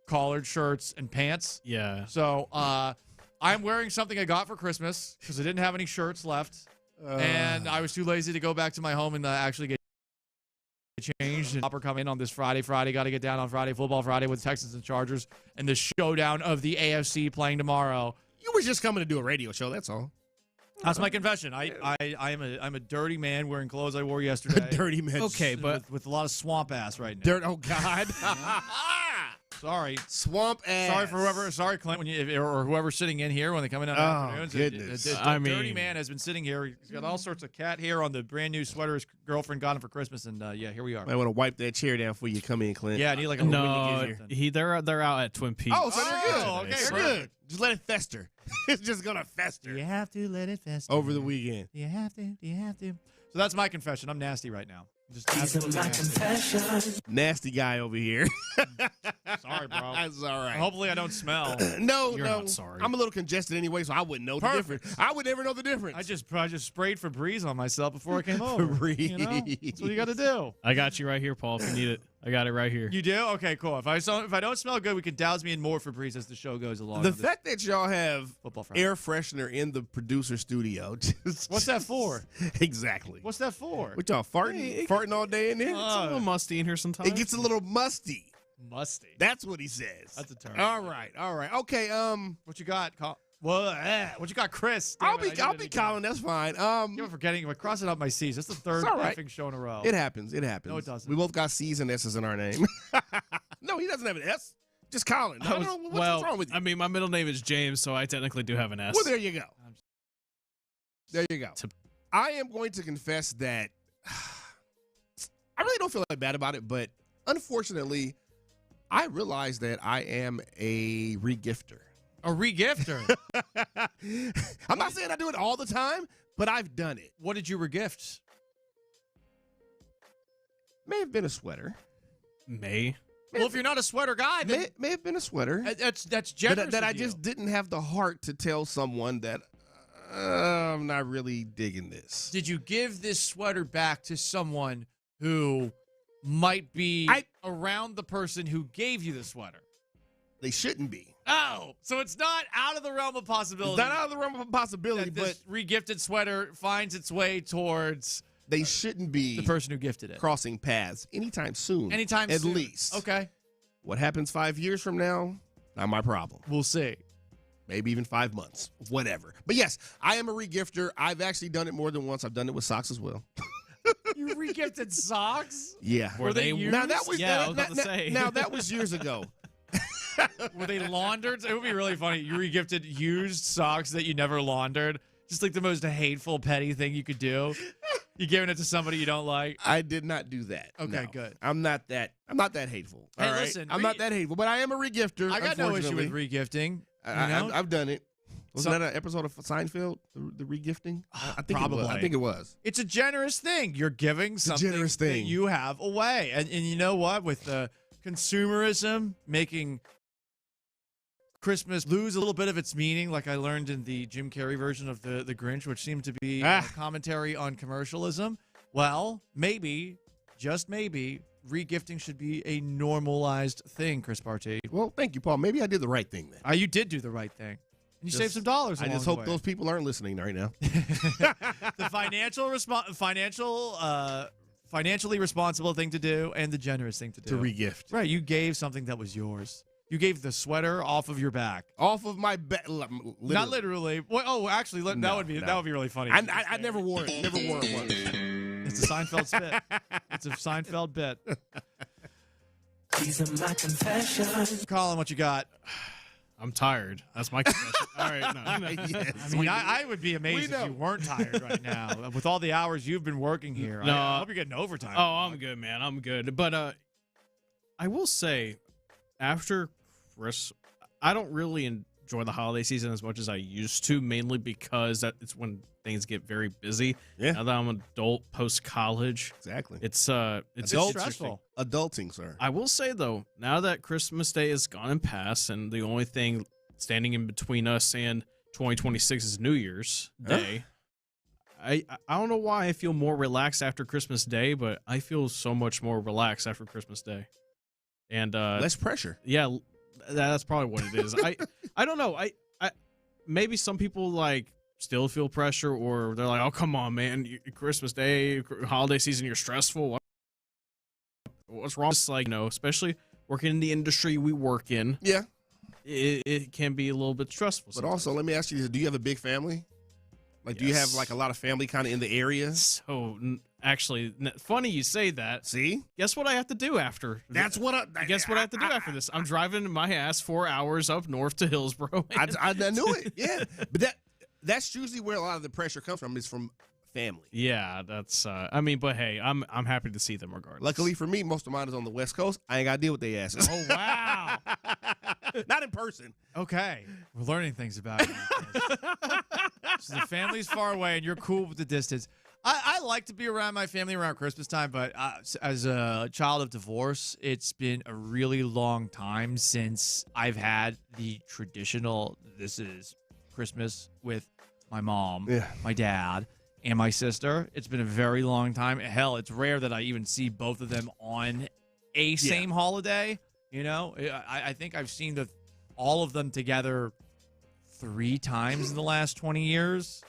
Speaker 9: collared shirts and pants.
Speaker 12: Yeah.
Speaker 9: So I'm wearing something I got for Christmas because I didn't have any shirts left, and I was too lazy to go back to my home and actually get changed. And Hopper come in on this Friday. Got to get down on Friday. Football Friday with Texans and Chargers and the showdown of the AFC playing tomorrow.
Speaker 15: You were just coming to do a radio show. That's all.
Speaker 9: That's my confession. I'm a dirty man wearing clothes I wore yesterday.
Speaker 15: Dirty man.
Speaker 12: Okay, but
Speaker 9: with a lot of swamp ass right now.
Speaker 15: Dirt. Oh God.
Speaker 9: Sorry.
Speaker 15: Swamp ass.
Speaker 9: Sorry for whoever. Sorry, Clint, or whoever's sitting in here when they come in on afternoons.
Speaker 15: Goodness.
Speaker 9: Dirty man has been sitting here. He's got all sorts of cat hair on the brand new sweater his girlfriend got him for Christmas, and yeah, here we are.
Speaker 15: I want to wipe that chair down before you come in, Clint.
Speaker 9: Yeah, I need like a
Speaker 12: they're out at Twin Peaks.
Speaker 15: Oh, so they're good.
Speaker 9: Okay,
Speaker 15: they're good. Just let it fester. It's just gonna fester.
Speaker 9: You have to let it fester
Speaker 15: over the weekend.
Speaker 9: You have to. So that's my confession. I'm nasty right now. Just
Speaker 15: nasty guy over here.
Speaker 9: Sorry, bro.
Speaker 15: That's all right.
Speaker 9: Hopefully I don't smell.
Speaker 15: No.
Speaker 12: Not sorry.
Speaker 15: I'm a little congested anyway, so I wouldn't know the difference. I would never know the difference.
Speaker 9: I just sprayed Febreze on myself before I came over.
Speaker 15: Febreze.
Speaker 9: You know? That's what you got to do.
Speaker 12: I got you right here, Paul. If you need it, I got it right here.
Speaker 9: You do? Okay, cool. If I don't smell good, we can douse me in more Febreze as the show goes along.
Speaker 15: The fact that y'all have
Speaker 9: Friday.
Speaker 15: air freshener in the producer studio.
Speaker 9: What's that for?
Speaker 15: Exactly.
Speaker 9: What's that for?
Speaker 15: What y'all farting all day in there?
Speaker 12: It's a little musty in here sometimes.
Speaker 15: It gets a little musty.
Speaker 9: Musty.
Speaker 15: That's what he says.
Speaker 9: That's a term.
Speaker 15: All right. Okay.
Speaker 9: What you got? What you got, Chris?
Speaker 15: I'll be Colin. That's fine.
Speaker 9: You're forgetting. We're crossing up my C's. That's the third effing show in a row.
Speaker 15: It happens.
Speaker 9: No, it doesn't.
Speaker 15: We both got C's and S's in our name. No, he doesn't have an S. Just Colin. What's wrong with you?
Speaker 12: I mean, my middle name is James, so I technically do have an S.
Speaker 15: Well, there you go. There you go. I am going to confess that I really don't feel that bad about it, but unfortunately, I realize that I am a regifter.
Speaker 9: A regifter?
Speaker 15: I'm not saying I do it all the time, but I've done it.
Speaker 9: What did you regift?
Speaker 15: May have been a sweater.
Speaker 9: Well, if you're not a sweater guy, then
Speaker 15: may have been a sweater.
Speaker 9: That's generous.
Speaker 15: That I just didn't have the heart to tell someone that I'm not really digging this.
Speaker 9: Did you give this sweater back to someone who might be around the person who gave you the sweater?
Speaker 15: They shouldn't be.
Speaker 9: Oh, so it's not out of the realm of possibility.
Speaker 15: It's not out of the realm of possibility,
Speaker 9: but this regifted sweater finds its way towards.
Speaker 15: They shouldn't be
Speaker 9: the person who gifted it
Speaker 15: crossing paths anytime soon.
Speaker 9: At
Speaker 15: least.
Speaker 9: Okay.
Speaker 15: What happens 5 years from now? Not my problem.
Speaker 9: We'll see.
Speaker 15: Maybe even 5 months. Whatever. But yes, I am a regifter. I've actually done it more than once. I've done it with socks as well.
Speaker 9: You regifted socks?
Speaker 15: Yeah.
Speaker 9: Were they used?
Speaker 15: Now that was
Speaker 12: I was about to say.
Speaker 15: Now that was years ago.
Speaker 9: Were they laundered? It would be really funny. You regifted used socks that you never laundered. Just like the most hateful, petty thing you could do. You giving it to somebody you don't like?
Speaker 15: I did not do that.
Speaker 9: Okay,
Speaker 15: no.
Speaker 9: good.
Speaker 15: I'm not that hateful.
Speaker 9: Hey,
Speaker 15: all right?
Speaker 9: listen,
Speaker 15: I'm not that hateful, but I am a regifter.
Speaker 9: I got no issue with regifting.
Speaker 15: I've done it. Wasn't that an episode of Seinfeld, the regifting? I think
Speaker 9: Probably.
Speaker 15: It was. I think it was.
Speaker 9: It's a generous thing. You're giving something
Speaker 15: generous thing.
Speaker 9: that you have away. And you know what? With the consumerism making Christmas lose a little bit of its meaning, like I learned in the Jim Carrey version of the Grinch, which seemed to be a commentary on commercialism. Well, maybe, just maybe, regifting should be a normalized thing, Chris Partee.
Speaker 15: Well, thank you, Paul. Maybe I did the right thing then.
Speaker 9: You did do the right thing. And you saved some dollars.
Speaker 15: I just hope those people aren't listening right now.
Speaker 9: The financially responsible thing to do and the generous thing to do.
Speaker 15: To regift.
Speaker 9: Right. You gave something that was yours. You gave the sweater off of your back.
Speaker 15: Off of my back.
Speaker 9: Not literally. Well, actually, that would be really funny.
Speaker 15: I never wore it. Never wore it once.
Speaker 9: It's a Seinfeld spit. It's a Seinfeld bit.
Speaker 16: These are my confessions.
Speaker 9: Colin, what you got?
Speaker 12: I'm tired. That's my confession. All right. No.
Speaker 15: Yes,
Speaker 9: I mean, I would be amazed if you weren't tired right now. With all the hours you've been working here.
Speaker 12: No.
Speaker 9: I hope you're getting overtime.
Speaker 12: Oh, I'm good, man. I'm good. But I will say, after Chris, I don't really enjoy the holiday season as much as I used to, mainly because it's when things get very busy.
Speaker 15: Yeah.
Speaker 12: Now that I'm an adult, post-college.
Speaker 15: Exactly.
Speaker 12: It's
Speaker 9: stressful.
Speaker 15: Adulting, sir.
Speaker 12: I will say, though, now that Christmas Day is gone and past, and the only thing standing in between us and 2026 is New Year's Day, I don't know why I feel more relaxed after Christmas Day, but I feel so much more relaxed after Christmas Day. And
Speaker 15: less pressure.
Speaker 12: Yeah, that's probably what it is. I don't know. I maybe some people still feel pressure, or they're like, "Oh, come on, man! Christmas Day, holiday season, you're stressful. What's wrong?" It's especially working in the industry we work in.
Speaker 15: Yeah,
Speaker 12: it can be a little bit stressful.
Speaker 15: But also, let me ask you this: do you have a big family? Do you have a lot of family kind of in the area?
Speaker 12: So actually, funny you say that.
Speaker 15: See,
Speaker 12: guess what I have to do after?
Speaker 15: That's what
Speaker 12: guess what I have to do after this. I'm driving my ass 4 hours up north to Hillsborough.
Speaker 15: I knew it. Yeah, but that's usually where a lot of the pressure comes from. Is from family.
Speaker 12: Yeah, that's. But hey, I'm happy to see them regardless.
Speaker 15: Luckily for me, most of mine is on the West Coast. I ain't got to deal with their asses.
Speaker 9: Oh wow!
Speaker 15: Not in person.
Speaker 9: Okay, we're learning things about you. So the family's far away, and you're cool with the distance. I like to be around my family around Christmas time, but as a child of divorce, it's been a really long time since I've had the traditional, this is Christmas with my mom, my dad, and my sister. It's been a very long time. Hell, it's rare that I even see both of them on a same holiday. I think I've seen all of them together 3 times in the last 20 years.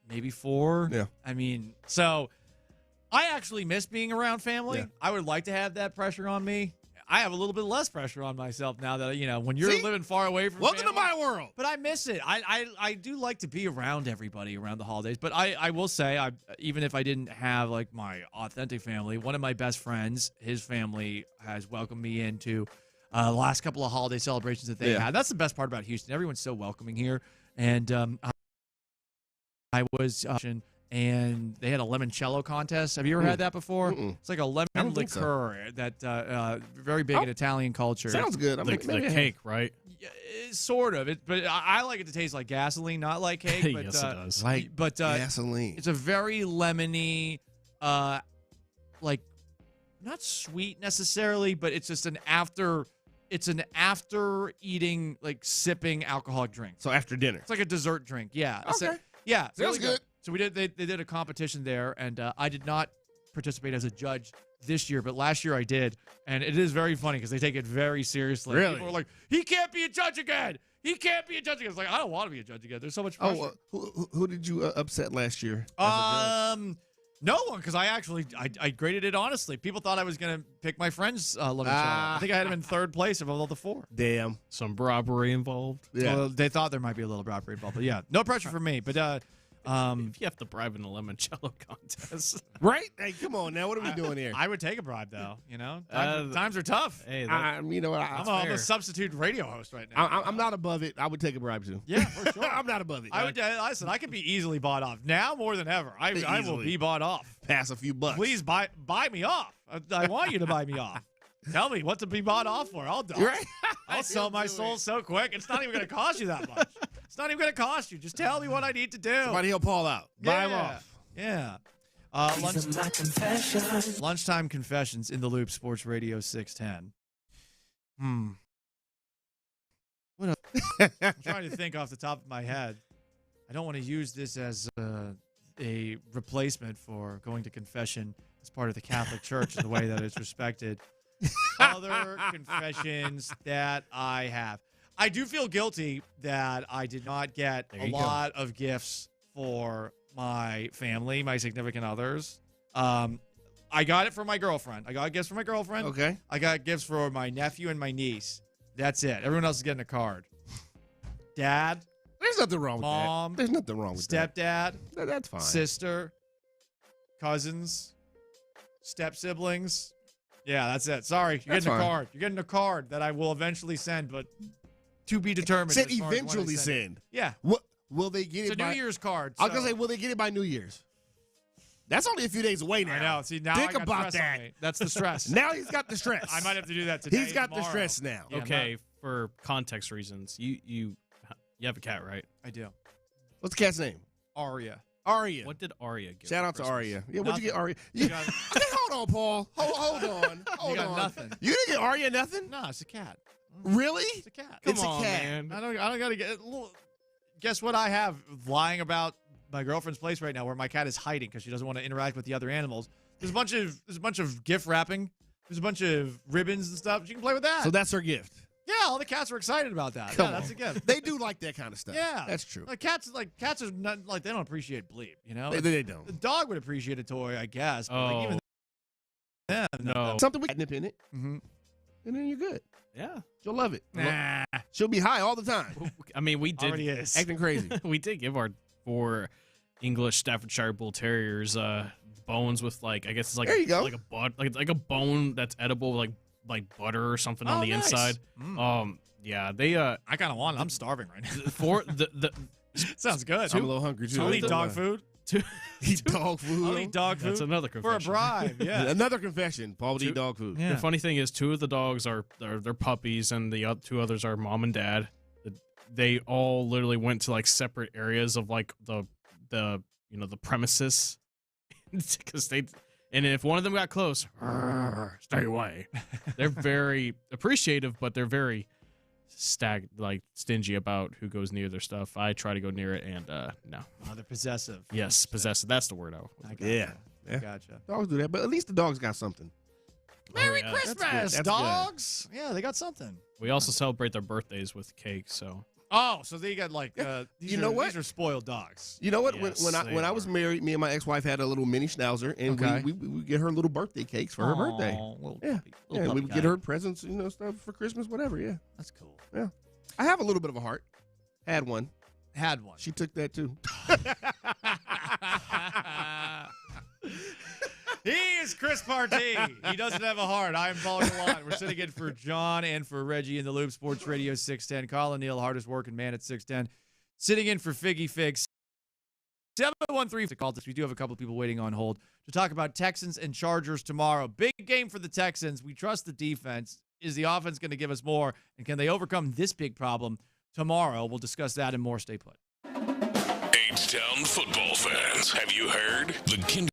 Speaker 9: Maybe 4.
Speaker 15: Yeah.
Speaker 9: I mean, so I actually miss being around family.
Speaker 15: Yeah.
Speaker 9: I would like to have that pressure on me. I have a little bit less pressure on myself now that, when you're living far away from
Speaker 15: welcome
Speaker 9: family,
Speaker 15: to my world.
Speaker 9: But I miss it. I do like to be around everybody around the holidays. But I will say, even if I didn't have my authentic family, one of my best friends, his family has welcomed me into the last couple of holiday celebrations that they had. That's the best part about Houston. Everyone's so welcoming here. And I was and they had a limoncello contest. Have you ever had that before? It's like a lemon liqueur that very big in Italian culture.
Speaker 15: Sounds good.
Speaker 12: The cake, right?
Speaker 9: Yeah, sort of. But I like it to taste like gasoline, not like cake. But,
Speaker 12: yes, it does.
Speaker 15: But gasoline.
Speaker 9: It's a very lemony, not sweet necessarily, but it's just an after eating, sipping alcoholic drink.
Speaker 15: So after dinner.
Speaker 9: It's like a dessert drink. Yeah.
Speaker 15: Okay.
Speaker 9: Yeah.
Speaker 15: Sounds
Speaker 9: really
Speaker 15: good.
Speaker 9: So they did a competition there, and I did not participate as a judge this year, but last year I did, and it is very funny because they take it very seriously.
Speaker 15: Really?
Speaker 9: People are like, he can't be a judge again. He can't be a judge again. It's like, I don't want to be a judge again. There's so much pressure.
Speaker 15: Who did you upset last year?
Speaker 9: No one, because I graded it honestly. People thought I was going to pick my friend's limoncello. I think I had him in 3rd place of all the 4.
Speaker 15: Damn.
Speaker 12: Some robbery involved.
Speaker 15: Yeah.
Speaker 9: Well, they thought there might be a little robbery involved, but yeah, no pressure for me. But
Speaker 12: If you have to bribe in a limoncello contest.
Speaker 15: Right? Hey, come on now. What are we doing here?
Speaker 9: I would take a bribe, though. You know, times are tough.
Speaker 12: Hey,
Speaker 15: you know what?
Speaker 9: I'm a substitute radio host right now.
Speaker 15: I'm not above it. I would take a bribe too.
Speaker 9: Yeah, for sure.
Speaker 15: I'm not above it.
Speaker 9: I would. Listen, I could be easily bought off now more than ever. I will be bought off.
Speaker 15: Pass a few bucks.
Speaker 9: Please buy me off. I want you to buy me off. Tell me what to be bought off for. I'll do it.
Speaker 15: Right?
Speaker 9: I'll sell my soul so quick. It's not even going to cost you that much. It's not even going to cost you. Just tell me what I need to do.
Speaker 15: Somebody help Paul out. Buy him off.
Speaker 9: Yeah. Lunchtime confessions in the loop. Sports Radio 610. What else? I'm trying to think off the top of my head. I don't want to use this as a replacement for going to confession as part of the Catholic Church in the way that it's respected. Other confessions that I have. I do feel guilty that I did not get a lot of gifts for my family, my significant others. I got it for my girlfriend. I got gifts for my girlfriend.
Speaker 15: Okay.
Speaker 9: I got gifts for my nephew and my niece. That's it. Everyone else is getting a card. Dad.
Speaker 15: There's nothing wrong with
Speaker 9: Mom.
Speaker 15: that. There's nothing wrong with
Speaker 9: Stepdad.
Speaker 15: that. That's fine.
Speaker 9: Sister. Cousins. Step siblings. Yeah, that's it. Sorry. You're getting a card. You're getting a card that I will eventually send, but to be determined.
Speaker 15: Said
Speaker 9: as far as when I
Speaker 15: eventually send.
Speaker 9: Yeah.
Speaker 15: What will they get
Speaker 9: It's
Speaker 15: it
Speaker 9: a
Speaker 15: by
Speaker 9: New Year's card.
Speaker 15: I was gonna say, will they get it by New Year's? That's only a few days away now.
Speaker 9: I know. See, now
Speaker 15: think
Speaker 9: I got
Speaker 15: about
Speaker 9: stress on
Speaker 15: that.
Speaker 9: me. That's the stress.
Speaker 15: Now he's got the stress.
Speaker 9: I might have to do that today.
Speaker 15: He's got
Speaker 9: tomorrow.
Speaker 15: the stress now.
Speaker 9: Yeah,
Speaker 12: Okay, for context reasons, you have a cat, right?
Speaker 9: I do.
Speaker 15: What's the cat's name?
Speaker 9: Aria.
Speaker 15: Aria.
Speaker 12: What did Aria get?
Speaker 15: Shout
Speaker 12: for
Speaker 15: out to
Speaker 12: Christmas?
Speaker 15: Aria. Yeah, what'd you get, Aria?
Speaker 9: You
Speaker 15: You,
Speaker 9: got-
Speaker 15: hold on, Paul. Hold on. Hold
Speaker 9: You got
Speaker 15: on.
Speaker 9: nothing.
Speaker 15: You didn't get Aria nothing?
Speaker 9: No, it's a cat.
Speaker 15: Really?
Speaker 9: It's a cat.
Speaker 15: It's
Speaker 12: Come
Speaker 15: a
Speaker 12: on,
Speaker 15: cat.
Speaker 12: man.
Speaker 9: I don't gotta get. Guess what I have lying about my girlfriend's place right now, where my cat is hiding because she doesn't want to interact with the other animals. There's a bunch of gift wrapping. There's a bunch of ribbons and stuff. She can play with that.
Speaker 15: So that's her gift.
Speaker 9: Yeah, all the cats were excited about that.
Speaker 15: Come
Speaker 9: Yeah, that's
Speaker 15: on.
Speaker 9: a gift.
Speaker 15: They do like that kind of stuff.
Speaker 9: Yeah,
Speaker 15: That's true.
Speaker 9: Cats are not like they don't appreciate bleep. You know,
Speaker 15: They don't.
Speaker 9: The dog would appreciate a toy, I guess. But
Speaker 12: Oh,
Speaker 9: even then,
Speaker 12: no.
Speaker 15: Something with nip in it,
Speaker 9: Mm-hmm.
Speaker 15: and then you're good.
Speaker 12: Yeah.
Speaker 15: She'll love it.
Speaker 9: Nah.
Speaker 15: She'll be high all the time.
Speaker 12: I mean, we did
Speaker 9: Already is.
Speaker 15: Acting crazy.
Speaker 12: we did give our 4 English Staffordshire Bull Terriers bones with I guess it's like
Speaker 15: There you go.
Speaker 12: like a bone that's edible with like butter or something on
Speaker 9: Oh,
Speaker 12: the
Speaker 9: nice.
Speaker 12: inside. Yeah, they
Speaker 9: I kind of want it. I'm starving right now.
Speaker 12: for the
Speaker 9: Sounds good.
Speaker 15: I'm a little hungry too.
Speaker 9: I'll eat dog food.
Speaker 15: Eat dog food.
Speaker 9: I'll eat dog food.
Speaker 12: That's another
Speaker 9: for a
Speaker 12: confession.
Speaker 9: bribe. Yeah.
Speaker 15: Another confession. Paul would eat dog food.
Speaker 9: Yeah.
Speaker 12: The funny thing is, 2 of the dogs are they're puppies, and the 2 others are mom and dad. They all literally went to separate areas of the premises because and if one of them got close, stay away. They're very appreciative, but they're very stingy about who goes near their stuff. I try to go near it, and no.
Speaker 9: Oh, they're possessive.
Speaker 12: Yes, possessive. That's the word.
Speaker 9: I gotcha.
Speaker 15: Yeah.
Speaker 9: I gotcha.
Speaker 15: Dogs do that, but at least the dog's got something.
Speaker 9: Merry
Speaker 12: yeah.
Speaker 9: Christmas,
Speaker 15: That's good.
Speaker 9: dogs. Yeah, they got something.
Speaker 12: We also celebrate their birthdays with cake. So
Speaker 9: Oh, so they got these
Speaker 15: You know what?
Speaker 9: These are spoiled dogs.
Speaker 15: You know what?
Speaker 12: Yes,
Speaker 15: when I was married, me and my ex-wife had a little mini schnauzer, and
Speaker 9: Okay.
Speaker 15: we would get her little birthday cakes for her birthday.
Speaker 9: Little
Speaker 15: Yeah,
Speaker 9: puppy.
Speaker 15: yeah.
Speaker 9: Little
Speaker 15: We
Speaker 9: puppy
Speaker 15: would
Speaker 9: guy.
Speaker 15: get her presents, stuff for Christmas, whatever. Yeah,
Speaker 9: That's cool.
Speaker 15: yeah. I have a little bit of a heart. Had one.
Speaker 9: Had one.
Speaker 15: She took that too.
Speaker 9: He is Chris Partee. He doesn't have a heart. I am Paul Gallant. We're sitting in for John and for Reggie in the Loop. Sports Radio 610. Colin Neal, hardest working man at 610. Sitting in for Figgy Figs. 713 to call this. We do have a couple of people waiting on hold to talk about Texans and Chargers tomorrow. Big game for the Texans. We trust the defense. Is the offense going to give us more? And can they overcome this big problem tomorrow? We'll discuss that and more. Stay put.
Speaker 1: H-Town football fans, have you heard? The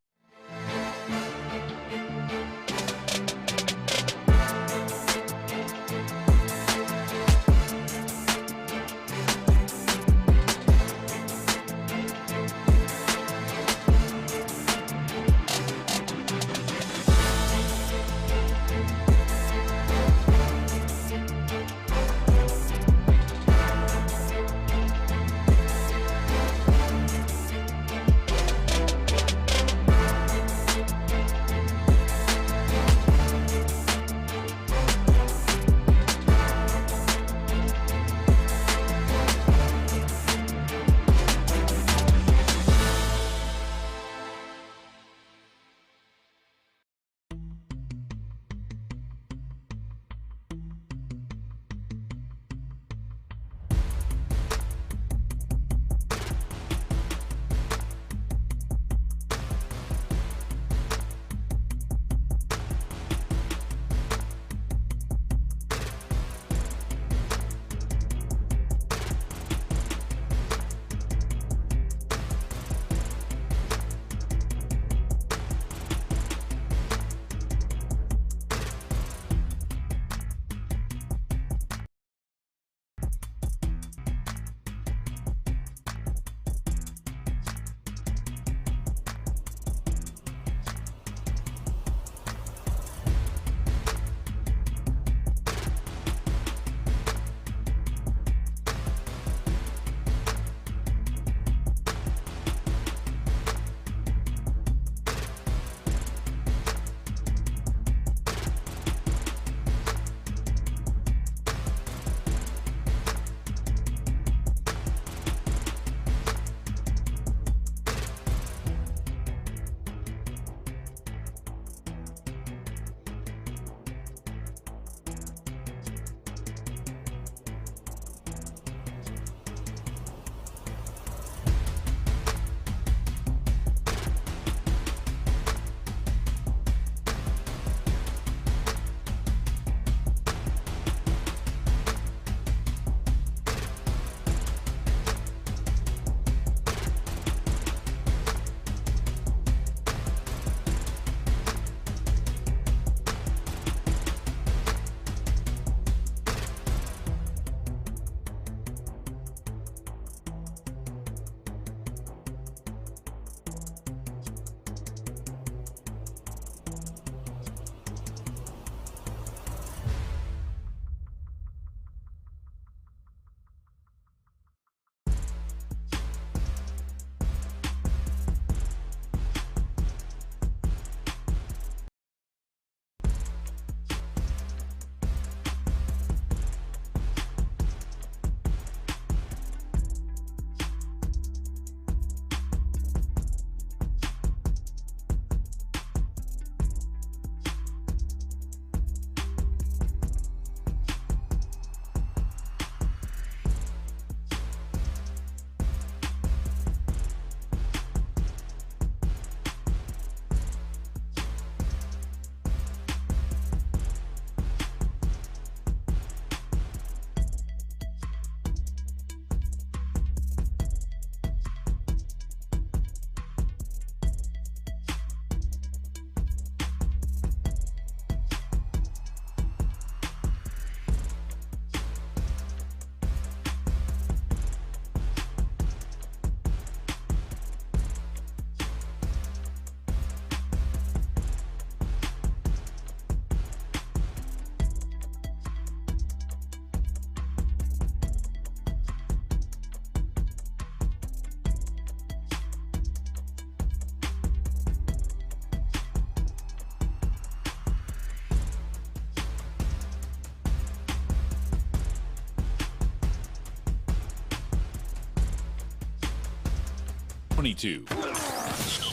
Speaker 1: 22.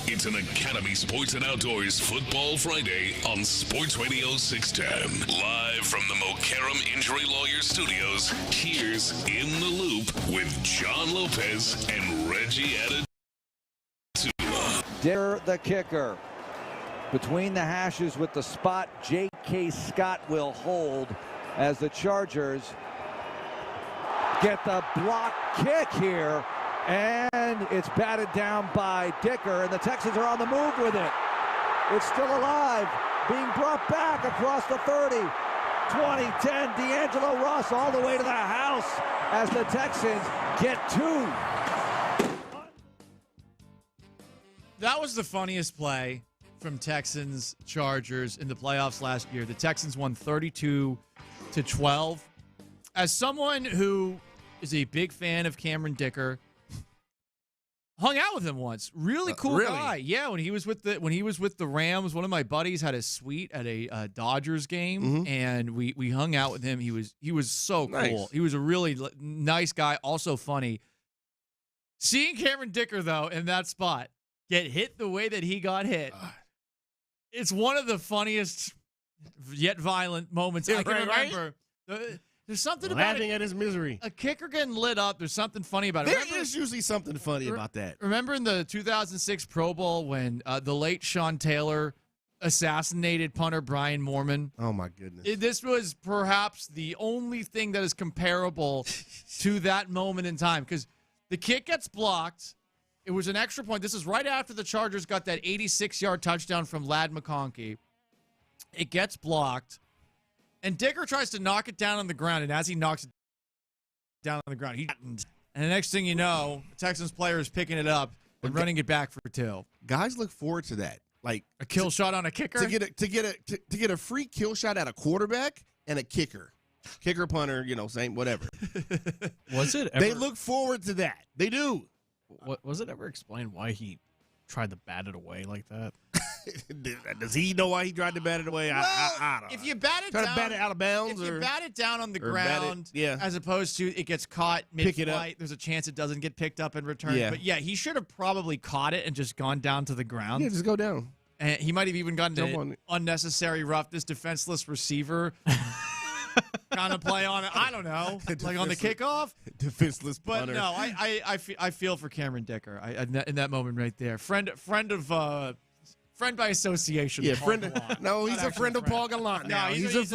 Speaker 1: It's an Academy Sports and Outdoors Football Friday on Sports Radio 610. Live from the Mokaram Injury Lawyer Studios, here's In the Loop with John Lopez and Reggie Adetula.
Speaker 4: Dicker, the kicker. Between the hashes with the spot, J.K. Scott will hold as the Chargers get the block kick here. And it's batted down by Dicker, and the Texans are on the move with it. It's still alive, being brought back across the 30. 2010, D'Angelo Ross all the way to the house as the Texans get 2.
Speaker 9: That was the funniest play from Texans Chargers in the playoffs last year. The Texans won 32-12. As someone who is a big fan of Cameron Dicker, hung out with him once. Really cool guy. Yeah, when he was with the Rams, one of my buddies had a suite at a Dodgers game, and we hung out with him. He was so cool.
Speaker 15: Nice.
Speaker 9: He was a really nice guy, also funny. Seeing Cameron Dicker though in that spot get hit the way that he got hit, it's one of the funniest yet violent moments I can remember. There's something about
Speaker 15: laughing at his misery.
Speaker 9: A kicker getting lit up. There's something funny about it.
Speaker 15: There is usually something funny about that.
Speaker 9: Remember in the 2006 Pro Bowl when the late Sean Taylor assassinated punter Brian Moorman?
Speaker 15: Oh, my goodness.
Speaker 9: This was perhaps the only thing that is comparable to that moment in time because the kick gets blocked. It was an extra point. This is right after the Chargers got that 86-yard touchdown from Ladd McConkey. It gets blocked. And Dicker tries to knock it down on the ground, and as he knocks it down on the ground, and the next thing you know, the Texans player is picking it up and running it back for 2.
Speaker 15: Guys look forward to that, like
Speaker 9: a kill shot on a kicker,
Speaker 15: to get a free kill shot at a quarterback and a kicker, punter, same whatever.
Speaker 12: Was it ever,
Speaker 15: they look forward to that? They do.
Speaker 12: Was it ever explained why he tried to bat it away like that?
Speaker 15: Does he know why he tried to bat it away?
Speaker 9: Well,
Speaker 15: I don't know.
Speaker 9: If you bat it
Speaker 15: Try
Speaker 9: down,
Speaker 15: to bat it out of bounds,
Speaker 9: if you bat it down on the ground,
Speaker 15: yeah,
Speaker 9: as opposed to it gets caught
Speaker 15: Pick it up.
Speaker 9: mid-flight, there's a chance it doesn't get picked up and returned.
Speaker 15: Yeah.
Speaker 9: But yeah, he should have probably caught it and just gone down to the ground.
Speaker 15: Yeah, just go down.
Speaker 9: And he might have even gotten
Speaker 15: Jump
Speaker 9: to
Speaker 15: on it.
Speaker 9: unnecessary roughness, defenseless receiver kind of play on it. I don't know, like on the kickoff.
Speaker 15: Defenseless
Speaker 9: But
Speaker 15: punter.
Speaker 9: no, I feel for Cameron Dicker in that moment right there. Friend by association.
Speaker 15: Yeah,
Speaker 9: Paul
Speaker 15: friend.
Speaker 9: Gallant.
Speaker 15: No, he's
Speaker 9: Not
Speaker 15: a
Speaker 9: actually
Speaker 15: friend of Paul Gallant.
Speaker 9: No,
Speaker 15: Now he's a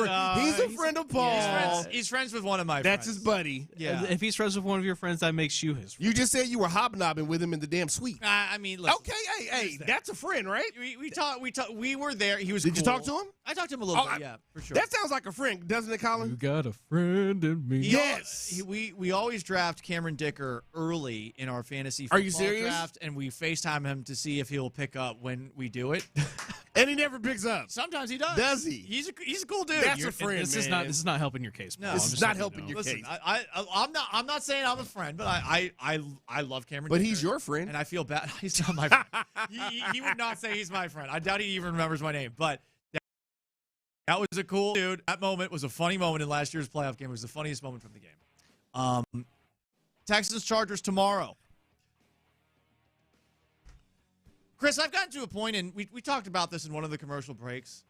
Speaker 15: friend of Paul.
Speaker 9: He's friends with one of my
Speaker 15: That's
Speaker 9: friends.
Speaker 15: his buddy.
Speaker 9: Yeah.
Speaker 12: If he's friends with one of your friends, that makes you his friend.
Speaker 15: You just said you were hobnobbing with him in the damn suite.
Speaker 9: I mean, listen,
Speaker 15: Okay, hey, that's a friend, right?
Speaker 9: we talked. We were there. He was.
Speaker 15: Did you
Speaker 9: cool.
Speaker 15: talk to him?
Speaker 9: I talked to him a little bit. Yeah, for sure.
Speaker 15: That sounds like a friend, doesn't it, Colin?
Speaker 12: You got a friend in me.
Speaker 15: Yes.
Speaker 9: We always draft Cameron Dicker early in our fantasy
Speaker 15: Are
Speaker 9: football
Speaker 15: you serious?
Speaker 9: draft, and we FaceTime him to see if he'll pick up when we do it.
Speaker 15: And he never picks up.
Speaker 9: Sometimes he does.
Speaker 15: Does he?
Speaker 9: He's a cool dude.
Speaker 15: That's a friend,
Speaker 12: This
Speaker 15: man.
Speaker 12: is not helping your case.
Speaker 9: No,
Speaker 12: Paul.
Speaker 15: This
Speaker 12: I'm
Speaker 15: is
Speaker 12: just
Speaker 15: not
Speaker 12: letting you
Speaker 15: helping
Speaker 12: know.
Speaker 15: your
Speaker 9: Listen,
Speaker 15: case.
Speaker 9: I'm not saying I'm a friend, but I love Cameron.
Speaker 15: But
Speaker 9: Dicker,
Speaker 15: he's your friend.
Speaker 9: and I feel bad. He's not my friend. he would not say he's my friend. I doubt he even remembers my name. But that was a cool dude. That moment was a funny moment in last year's playoff game. It was the funniest moment from the game. Texans Chargers tomorrow. Chris, I've gotten to a point, and we talked about this in one of the commercial breaks.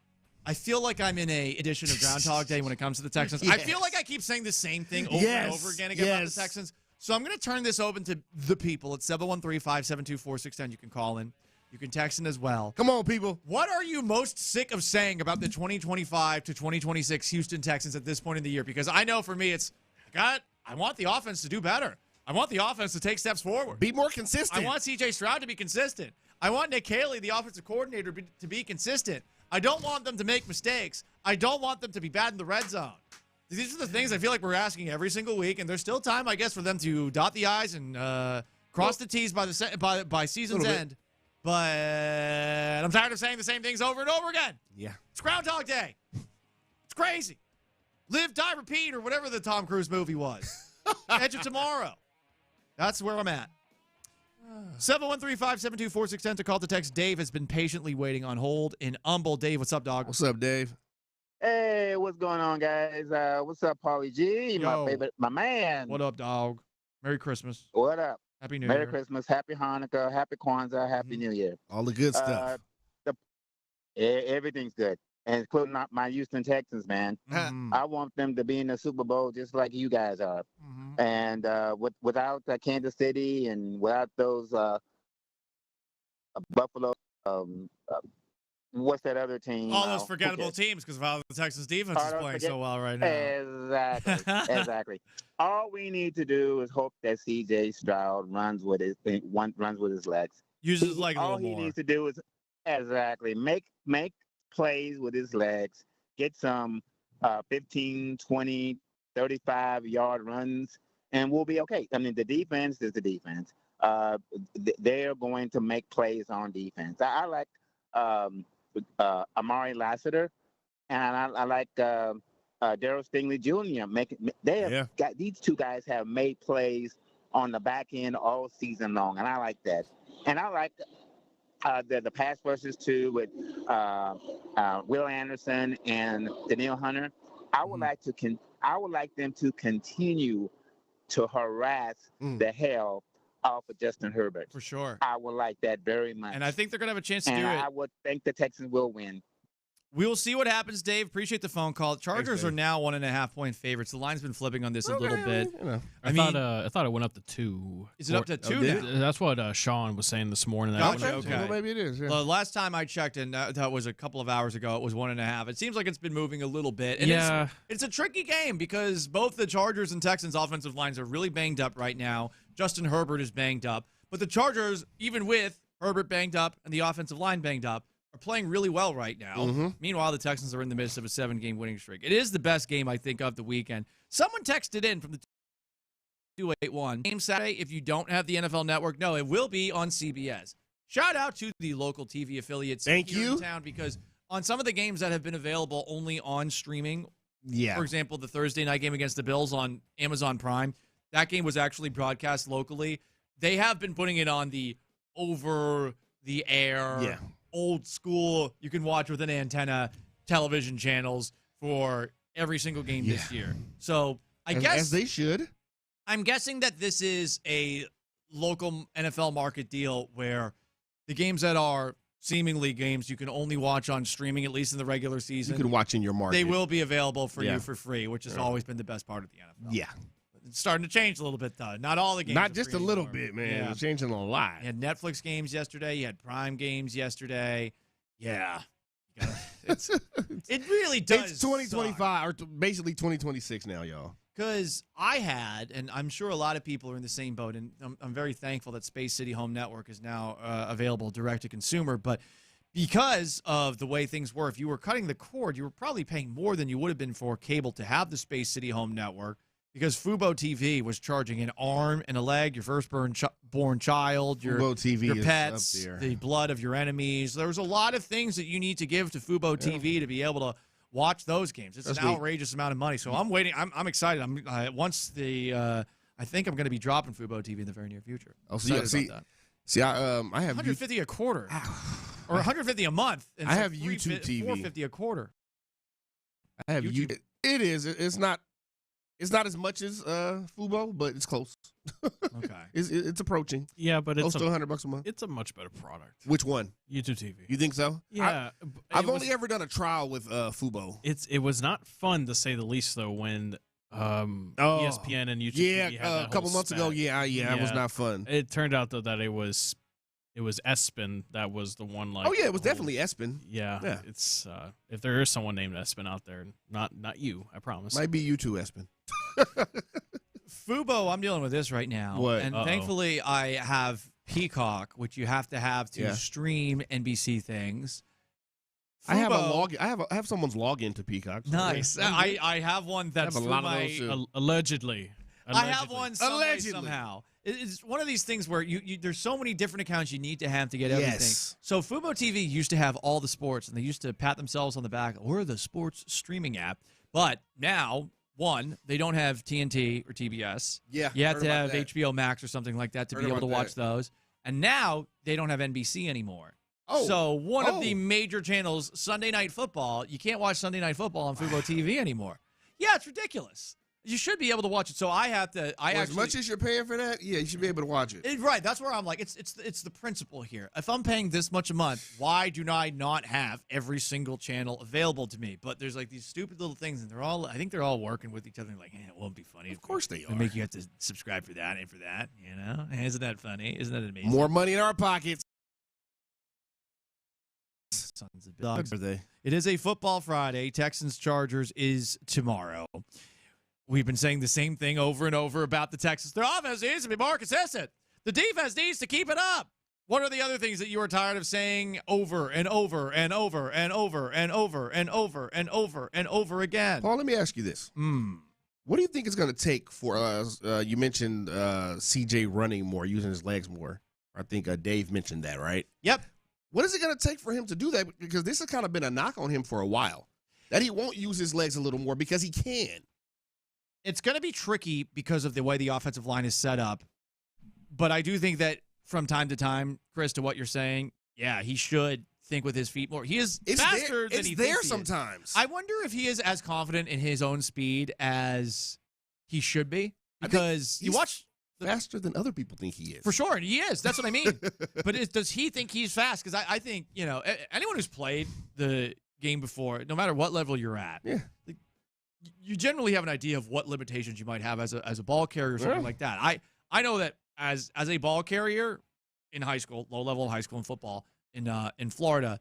Speaker 9: I feel like I'm in a edition of Groundhog Day when it comes to the Texans.
Speaker 15: Yes.
Speaker 9: I feel like I keep saying the same thing over and over again about the Texans. So I'm going to turn this open to the people at 713-572-4610. You can call in. You can text in as well.
Speaker 15: Come on, people.
Speaker 9: What are you most sick of saying about the 2025 to 2026 Houston Texans at this point in the year? Because I know for me it's, God, I want the offense to do better. I want the offense to take steps forward.
Speaker 15: Be more consistent.
Speaker 9: I want C.J. Stroud to be consistent. I want Nick Haley, the offensive coordinator, to be consistent. I don't want them to make mistakes. I don't want them to be bad in the red zone. These are the things I feel like we're asking every single week, and there's still time, I guess, for them to dot the I's and cross the T's by season's end. But I'm tired of saying the same things over and over again.
Speaker 15: Yeah.
Speaker 9: It's Groundhog Day. It's crazy. Live, die, repeat, or whatever the Tom Cruise movie was. Edge of Tomorrow. That's where I'm at. 713-572-4610 to call to text. Dave has been patiently waiting on hold in Humble. Dave, what's up, dog?
Speaker 15: What's up, Dave?
Speaker 19: Hey, what's going on, guys? What's up, Paulie G?
Speaker 9: Yo.
Speaker 19: My man.
Speaker 9: What up, dog? Merry Christmas.
Speaker 19: What up?
Speaker 9: Happy New
Speaker 19: Merry
Speaker 9: Year.
Speaker 19: Christmas, Happy Hanukkah, Happy Kwanzaa, Happy New Year.
Speaker 15: All the good stuff.
Speaker 19: Everything's good, and including my Houston Texans, man. I want them to be in the Super Bowl just like you guys are. And without Kansas City and without those Buffalo, what's that other team?
Speaker 9: All those forgettable teams because of how the Texas defense is playing so well right now.
Speaker 19: Exactly. All we need to do is hope that C.J. Stroud runs with his legs.
Speaker 9: Uses his leg a little
Speaker 19: more. All he
Speaker 9: more.
Speaker 19: needs to do is make plays with his legs, get some 15, 20, 35-yard runs, and we'll be okay. I mean, the defense is the defense. They're going to make plays on defense. I like Amari Lassiter, and I like Daryl Stingley Jr. These two guys have made plays on the back end all season long, and I like that. And I like the pass rushes too with Will Anderson and Danielle Hunter. I would like them to continue to harass the hell off of Justin Herbert.
Speaker 9: For sure.
Speaker 19: I would like that very much.
Speaker 9: And I think they're going to have a chance to do it.
Speaker 19: I would think the Texans will win.
Speaker 9: We will see what happens, Dave. Appreciate the phone call. Chargers are now 1.5-point favorites. The line's been flipping on this a little bit.
Speaker 12: I thought it went up to 2.
Speaker 9: Is it up to 2 now?
Speaker 12: That's what Sean was saying this morning.
Speaker 9: Okay.
Speaker 15: Well, maybe it is. Yeah.
Speaker 9: The last time I checked, and that was a couple of hours ago, it was 1.5. It seems like it's been moving a little bit. And it's a tricky game because both the Chargers and Texans offensive lines are really banged up right now. Justin Herbert is banged up. But the Chargers, even with Herbert banged up and the offensive line banged up, are playing really well right now. Meanwhile, the Texans are in the midst of a 7-game winning streak. It is the best game, I think, of the weekend. Someone texted in from the 281. Game Saturday, if you don't have the NFL Network, no, it will be on CBS. Shout out to the local TV affiliates here in town because on some of the games that have been available only on streaming, for example, the Thursday night game against the Bills on Amazon Prime, that game was actually broadcast locally. They have been putting it on the over-the-air, old school, you can watch with an antenna television channels for every single game this year. So I guess
Speaker 15: as they should.
Speaker 9: I'm guessing that this is a local NFL market deal where the games that are seemingly games you can only watch on streaming, at least in the regular season.
Speaker 15: You can watch in your market.
Speaker 9: They will be available for you for free, which has always been the best part of the NFL.
Speaker 15: Yeah.
Speaker 9: It's starting to change a little bit, though. Not all the games.
Speaker 15: Not just a little bit, man.
Speaker 9: Yeah.
Speaker 15: It's changing a lot.
Speaker 9: You had Netflix games yesterday. You had Prime games yesterday. Yeah. It really does.
Speaker 15: It's 2025, or basically 2026 now, y'all.
Speaker 9: Because I had, and I'm sure a lot of people are in the same boat, and I'm very thankful that Space City Home Network is now available direct to consumer. But because of the way things were, if you were cutting the cord, you were probably paying more than you would have been for cable to have the Space City Home Network. Because Fubo TV was charging an arm and a leg, your firstborn child, your pets, the blood of your enemies. There's a lot of things that you need to give to Fubo TV to be able to watch those games. It's an outrageous amount of money. So I'm waiting. I'm excited. I think I'm going to be dropping Fubo TV in the very near future.
Speaker 15: Oh, I have
Speaker 9: 150 a quarter, or 150 a month. And
Speaker 15: I have YouTube TV.
Speaker 9: 450 a quarter.
Speaker 15: I have YouTube. It is. It's not. It's not as much as Fubo, but it's close.
Speaker 9: Okay,
Speaker 15: it's approaching.
Speaker 12: Yeah, but it's
Speaker 15: still $100 a month.
Speaker 12: It's a much better product.
Speaker 15: Which one?
Speaker 12: YouTube TV.
Speaker 15: You think so?
Speaker 12: Yeah,
Speaker 15: I've only ever done a trial with Fubo.
Speaker 12: It was not fun to say the least, though. When ESPN and YouTube TV had
Speaker 15: a couple months ago. It was not fun.
Speaker 12: It turned out though that it was Espen that was the one. Like,
Speaker 15: it was definitely Espen.
Speaker 12: Yeah. It's if there is someone named Espen out there, not you, I promise.
Speaker 15: Might be you too, Espen.
Speaker 9: Fubo, I'm dealing with this right now.
Speaker 15: What?
Speaker 9: And thankfully, I have Peacock, which you have to stream NBC things.
Speaker 15: Fubo, I have a login. I have someone's login to Peacock. So
Speaker 9: nice. I have one that's
Speaker 15: I have a lot of those too.
Speaker 12: Allegedly.
Speaker 9: I have one somehow. It's one of these things where there's so many different accounts you need to have to get everything.
Speaker 15: Yes.
Speaker 9: So Fubo TV used to have all the sports, and they used to pat themselves on the back. We're the sports streaming app. But now, one, they don't have TNT or TBS.
Speaker 15: Yeah,
Speaker 9: you have to have HBO Max or something like that to be able to watch those. And now they don't have NBC anymore.
Speaker 15: Oh.
Speaker 9: So one of the major channels, Sunday Night Football, you can't watch Sunday Night Football on Fubo TV anymore. Yeah, it's ridiculous. You should be able to watch it. So I have to.
Speaker 15: As much as you're paying for that, yeah, you should be able to watch it.
Speaker 9: Right. That's where I'm like, it's the principle here. If I'm paying this much a month, why do I not have every single channel available to me? But there's like these stupid little things, and I think they're all working with each other. Like, it won't be funny.
Speaker 15: Of course they are.
Speaker 9: They make you have to subscribe for that and for that. You know, isn't that funny? Isn't that amazing?
Speaker 15: More money in our pockets.
Speaker 9: Sons of dogs. It is a football Friday. Texans Chargers is tomorrow. We've been saying the same thing over and over about the Texans. Their offense needs to be more consistent. The defense needs to keep it up. What are the other things that you are tired of saying over and over and over and over and over and over and over and over again?
Speaker 15: Paul, let me ask you this. What do you think it's going to take for us? You mentioned CJ running more, using his legs more. I think Dave mentioned that, right?
Speaker 9: Yep.
Speaker 15: What is it going to take for him to do that? Because this has kind of been a knock on him for a while, that he won't use his legs a little more because he can.
Speaker 9: It's going to be tricky because of the way the offensive line is set up. But I do think that from time to time, Chris, to what you're saying, yeah, he should think with his feet more. He is faster than he thinks he is.
Speaker 15: Sometimes.
Speaker 9: I wonder if he is as confident in his own speed as he should be. Because you watch...
Speaker 15: faster than other people think he is.
Speaker 9: For sure, and he is. That's what I mean. But does he think he's fast? Because I think, anyone who's played the game before, no matter what level you're at, you generally have an idea of what limitations you might have as a ball carrier or something like that. I know that as a ball carrier in high school, low level high school in football in Florida,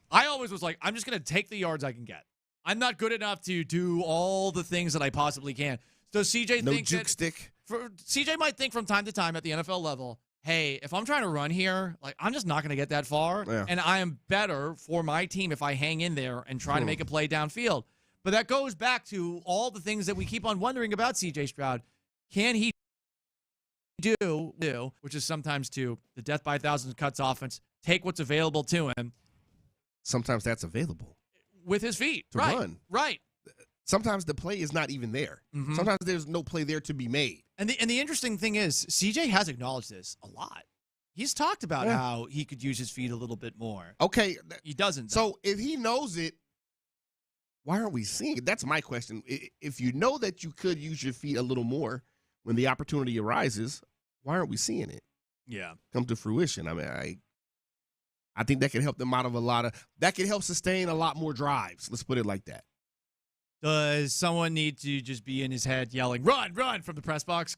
Speaker 9: I always was like, I'm just going to take the yards I can get. I'm not good enough to do all the things that I possibly can. Does CJ think
Speaker 15: juke stick?
Speaker 9: CJ might think from time to time at the NFL level, hey, if I'm trying to run here, like I'm just not going to get that far, and I am better for my team if I hang in there and try to make a play downfield. But that goes back to all the things that we keep on wondering about CJ Stroud. Can he do, which is sometimes to the death by 1,000 cuts offense, take what's available to him.
Speaker 15: Sometimes that's available.
Speaker 9: With his feet.
Speaker 15: To run.
Speaker 9: Right.
Speaker 15: Sometimes the play is not even there. Mm-hmm. Sometimes there's no play there to be made.
Speaker 9: And the interesting thing is, CJ has acknowledged this a lot. He's talked about how he could use his feet a little bit more.
Speaker 15: Okay.
Speaker 9: He doesn't.
Speaker 15: So if he knows it, why aren't we seeing it? That's my question. If you know that you could use your feet a little more when the opportunity arises, why aren't we seeing it?
Speaker 9: Yeah.
Speaker 15: Come to fruition. I mean, I think that can help them out of that can help sustain a lot more drives. Let's put it like that.
Speaker 9: Does someone need to just be in his head yelling, run, run from the press box?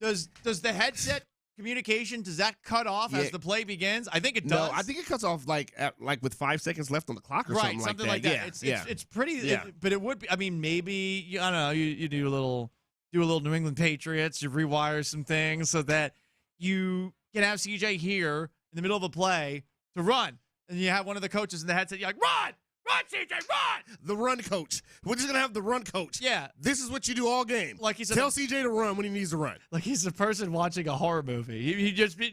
Speaker 9: Does the headset communication, does that cut off as the play begins? I think it does.
Speaker 15: No, I think it cuts off like with 5 seconds left on the clock or something like that.
Speaker 9: Yeah, it's pretty, but it would be, I mean, maybe, I don't know, you do a little New England Patriots, you rewire some things so that you can have CJ here in the middle of a play to run. And you have one of the coaches in the headset, you're like, run! Run, CJ, run!
Speaker 15: The run coach. We're just going to have the run coach.
Speaker 9: Yeah.
Speaker 15: This is what you do all game.
Speaker 9: Like he said,
Speaker 15: tell CJ to run when he needs to run.
Speaker 9: Like he's a person watching a horror movie. He just
Speaker 15: run!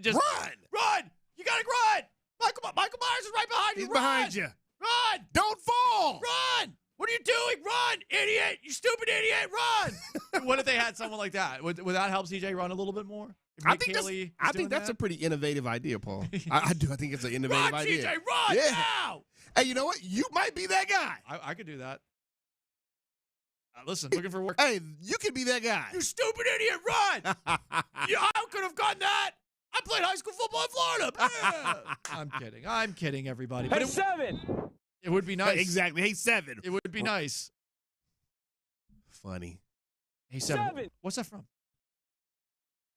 Speaker 9: Run! You got to run! Michael Myers is right behind you.
Speaker 15: He's behind you.
Speaker 9: Run!
Speaker 15: Don't fall!
Speaker 9: Run! What are you doing? Run! Idiot! You stupid idiot! Run! What if they had someone like that? Would that help CJ run a little bit more?
Speaker 15: I think that's a pretty innovative idea, Paul. I do. I think it's an innovative idea.
Speaker 9: CJ, run now!
Speaker 15: Hey, you know what? You might be that guy.
Speaker 9: I could do that. Listen, looking for work.
Speaker 15: Hey, you could be that guy.
Speaker 9: You stupid idiot, run! I could have gotten that. I played high school football in Florida. I'm kidding, everybody.
Speaker 2: Hey, 7.
Speaker 9: It would be nice.
Speaker 15: Exactly. Hey, 7.
Speaker 9: It would be nice.
Speaker 15: Funny.
Speaker 9: Hey, 7. What's that from?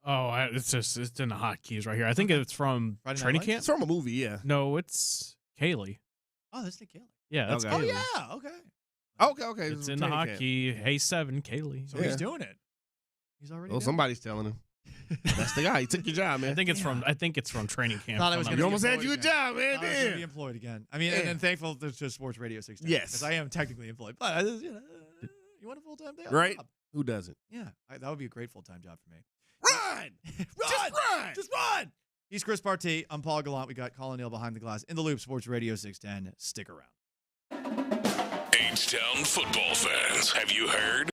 Speaker 12: Oh, it's in the hotkeys right here. I think it's from Training Camp.
Speaker 15: It's from a movie, yeah.
Speaker 12: No, it's Kaylee.
Speaker 9: Oh, that's Nick Kaylee.
Speaker 12: Yeah, that's
Speaker 9: okay.
Speaker 12: Kaylee.
Speaker 9: Oh, yeah, okay.
Speaker 15: Okay.
Speaker 12: It's in the hotkey. Hey, 7, Kaylee.
Speaker 9: So he's doing it. He's already.
Speaker 15: Well, somebody's telling him. That's the guy. He took your job, man.
Speaker 12: I think it's from Training Camp.
Speaker 9: Thought I was
Speaker 15: you almost had you a job, man.
Speaker 9: I was going to be employed again. I mean, and thankful to Sports Radio 610.
Speaker 15: Yes,
Speaker 9: because I am technically employed. But you want a full-time day?
Speaker 15: Right? Who doesn't?
Speaker 9: Yeah, that would be a great full-time job for me.
Speaker 15: Run!
Speaker 9: Just run! He's Chris Partee. I'm Paul Gallant. We got Colin Neal behind the glass. In the Loop, Sports Radio 610. Stick around.
Speaker 1: H-Town football fans, have you heard?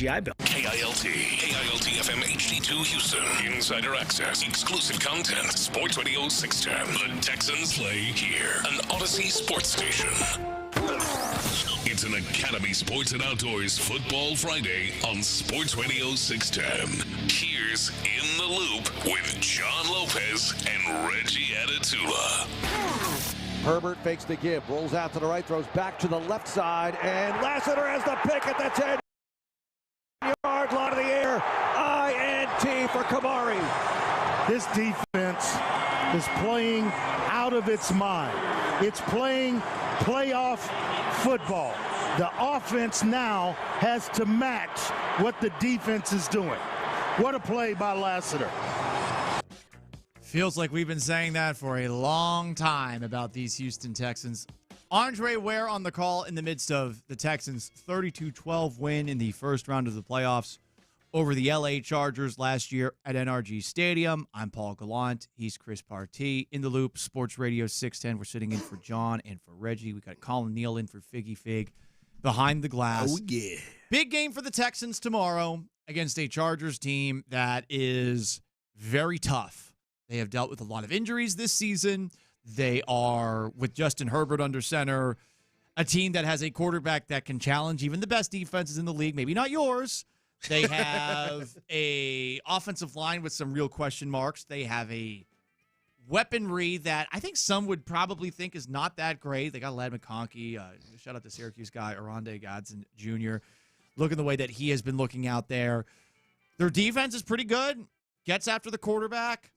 Speaker 2: GI Bill.
Speaker 1: KILT FM HD2 Houston. Insider access, exclusive content. Sports Radio 610. The Texans play here. An Odyssey sports station. It's an Academy Sports and Outdoors Football Friday on Sports Radio 610. Here's In the Loop with John Lopez and Reggie Atatula.
Speaker 4: Herbert fakes the give, rolls out to the right, throws back to the left side, and Lassiter has the pick at the 10-yard line of the air. INT for Kamari.
Speaker 20: This defense is playing out of its mind. It's playing playoff football. The offense now has to match what the defense is doing. What a play by Lassiter.
Speaker 9: Feels like we've been saying that for a long time about these Houston Texans. Andre Ware on the call in the midst of the Texans' 32-12 win in the first round of the playoffs over the LA Chargers last year at NRG Stadium. I'm Paul Gallant. He's Chris Partee. In the Loop, Sports Radio 610. We're sitting in for John and for Reggie. We got Colin Neal in for Figgy Fig. Behind the glass.
Speaker 15: Oh, yeah.
Speaker 9: Big game for the Texans tomorrow against a Chargers team that is very tough. They have dealt with a lot of injuries this season. They are, with Justin Herbert under center, a team that has a quarterback that can challenge even the best defenses in the league. Maybe not yours. They have a offensive line with some real question marks. They have a weaponry that I think some would probably think is not that great. They got Ladd McConkey. Shout out to Syracuse guy, Aronde Godson Jr. Looking the way that he has been looking out there. Their defense is pretty good. Gets after the quarterback.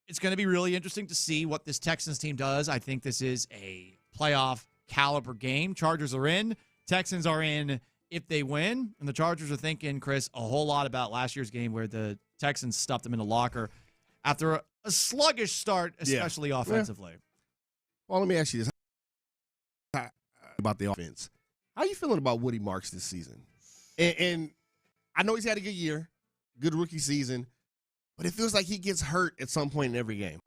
Speaker 9: It's going to be really interesting to see what this Texans team does. I think this is a playoff caliber game. Chargers are in. Texans are in if they win. And the Chargers are thinking, Chris, a whole lot about last year's game where the Texans stuffed them in a locker after a sluggish start, especially offensively.
Speaker 15: Well, let me ask you this about the offense. How are you feeling about Woody Marks this season? And I know he's had a good year, good rookie season, but it feels like he gets hurt at some point in every game.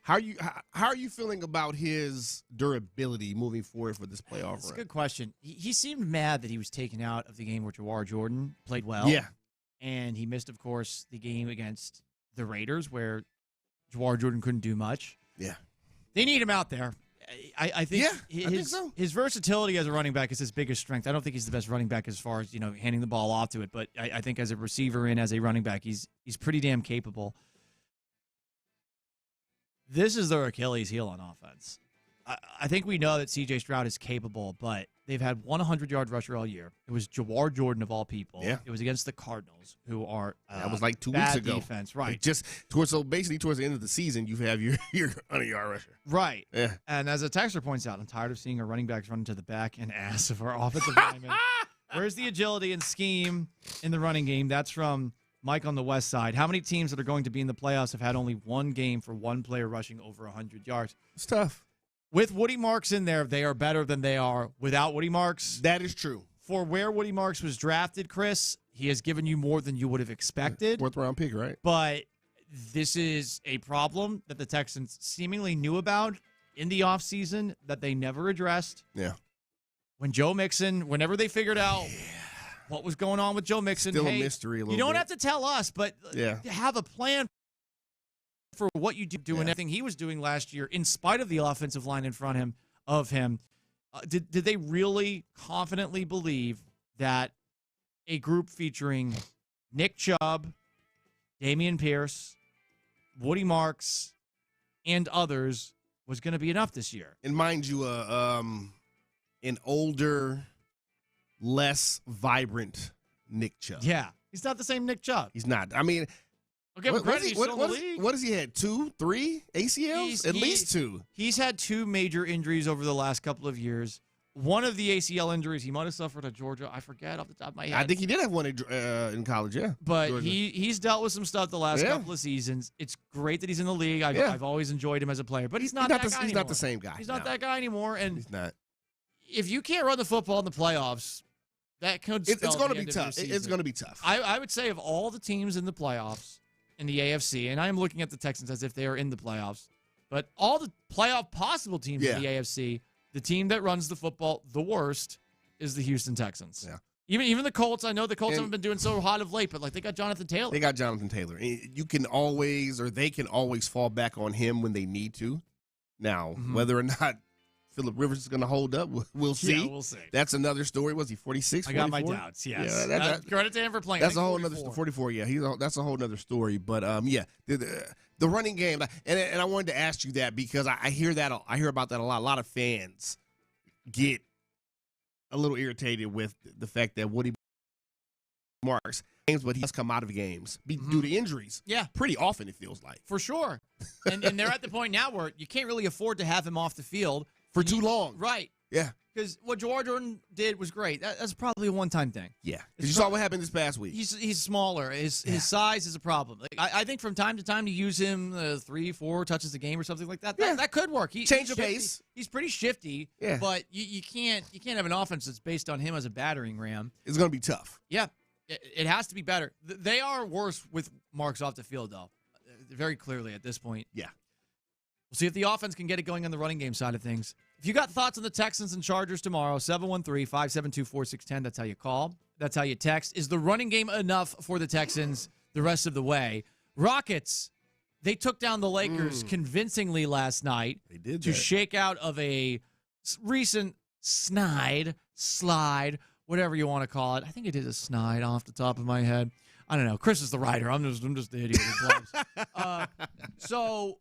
Speaker 15: How are you feeling about his durability moving forward for this playoff run?
Speaker 9: That's a good question. He seemed mad that he was taken out of the game where Jawar Jordan played well.
Speaker 15: Yeah. And
Speaker 9: he missed, of course, the game against the Raiders where Jawar Jordan couldn't do much.
Speaker 15: Yeah.
Speaker 9: They need him out there. I think,
Speaker 15: I think so.
Speaker 9: His versatility as a running back is his biggest strength. I don't think he's the best running back as far as, handing the ball off to it, but I think as a receiver and as a running back, he's pretty damn capable. This is their Achilles heel on offense. I think we know that C.J. Stroud is capable, but they've had 100-yard rusher all year. It was Jawar Jordan of all people.
Speaker 15: Yeah.
Speaker 9: It was against the Cardinals, who are
Speaker 15: that was like 2
Speaker 9: bad
Speaker 15: weeks ago.
Speaker 9: Defense, right?
Speaker 15: Towards the end of the season, you have your 100-yard rusher.
Speaker 9: Right.
Speaker 15: Yeah.
Speaker 9: And as a texter points out, I'm tired of seeing our running backs run into the back and ass of our offensive linemen. Where's the agility and scheme in the running game? That's from Mike on the west side. How many teams that are going to be in the playoffs have had only one game for one player rushing over 100 yards?
Speaker 15: It's tough.
Speaker 9: With Woody Marks in there, they are better than they are without Woody Marks.
Speaker 15: That is true.
Speaker 9: For where Woody Marks was drafted, Chris, he has given you more than you would have expected.
Speaker 15: 4th round pick, right?
Speaker 9: But this is a problem that the Texans seemingly knew about in the offseason that they never addressed.
Speaker 15: Yeah.
Speaker 9: When Joe Mixon, whenever they figured out what was going on with Joe Mixon.
Speaker 15: Still a mystery a little bit.
Speaker 9: You don't have to tell us, but have a plan for what you do and everything he was doing last year in spite of the offensive line in front of him. Did they really confidently believe that a group featuring Nick Chubb, Damian Pierce, Woody Marks, and others was going to be enough this year?
Speaker 15: And mind you, an older, less vibrant Nick Chubb.
Speaker 9: Yeah. He's not the same Nick Chubb.
Speaker 15: He's not. I mean,
Speaker 9: okay,
Speaker 15: what has he had? 2, 3 ACLs? At least 2.
Speaker 9: He's had 2 major injuries over the last couple of years. One of the ACL injuries he might have suffered at Georgia. I forget off the top of my head.
Speaker 15: I think he did have one in college, yeah.
Speaker 9: But
Speaker 15: Georgia.
Speaker 9: he's dealt with some stuff the last couple of seasons. It's great that he's in the league. I've always enjoyed him as a player, but he's not that guy anymore.
Speaker 15: He's not the same guy.
Speaker 9: He's not that guy anymore. And
Speaker 15: he's not.
Speaker 9: If you can't run the football in the playoffs, that could spell
Speaker 15: it's going to
Speaker 9: the
Speaker 15: be
Speaker 9: end of
Speaker 15: tough.
Speaker 9: your season.
Speaker 15: It's going to be tough.
Speaker 9: I would say of all the teams in the playoffs in the AFC, and I am looking at the Texans as if they are in the playoffs, but all the playoff possible teams in the AFC, the team that runs the football the worst is the Houston Texans.
Speaker 15: Yeah.
Speaker 9: Even the Colts. I know the Colts haven't been doing so hot of late, but like they got Jonathan Taylor.
Speaker 15: They got Jonathan Taylor. You can always, or they can always fall back on him when they need to. Now, whether or not Phillip Rivers is going to hold up, we'll see.
Speaker 9: Yeah, we'll see.
Speaker 15: That's another story. Was he 46? 44?
Speaker 9: I got my doubts. Yes.
Speaker 15: Yeah,
Speaker 9: credit to him for playing.
Speaker 15: That's a whole other 44. Yeah, that's a whole other story. But the running game, and I wanted to ask you that because I hear about that a lot. A lot of fans get a little irritated with the fact that Woody Marks games, but he has come out of games due to injuries.
Speaker 9: Yeah,
Speaker 15: pretty often it feels like.
Speaker 9: For sure. And they're at the point now where you can't really afford to have him off the field
Speaker 15: for too long.
Speaker 9: Right.
Speaker 15: Yeah.
Speaker 9: Because what Jordan did was great. That's probably a one-time thing.
Speaker 15: Yeah. Because you saw what happened this past week.
Speaker 9: He's smaller. His size is a problem. Like, I think from time to time to use him 3-4 touches a game or something like that. That could work.
Speaker 15: Change of pace.
Speaker 9: He's pretty shifty.
Speaker 15: Yeah.
Speaker 9: But you can't have an offense that's based on him as a battering ram.
Speaker 15: It's going to be tough.
Speaker 9: Yeah. It has to be better. They are worse with Marks off the field, though. Very clearly at this point.
Speaker 15: Yeah.
Speaker 9: We'll see if the offense can get it going on the running game side of things. If you got thoughts on the Texans and Chargers tomorrow, 713-572-4610. That's how you call. That's how you text. Is the running game enough for the Texans the rest of the way? Rockets, they took down the Lakers convincingly last night.
Speaker 15: They did
Speaker 9: to shake out of a recent slide, whatever you want to call it. I think it is a snide off the top of my head. I don't know. Chris is the writer. I'm just the idiot who blows. So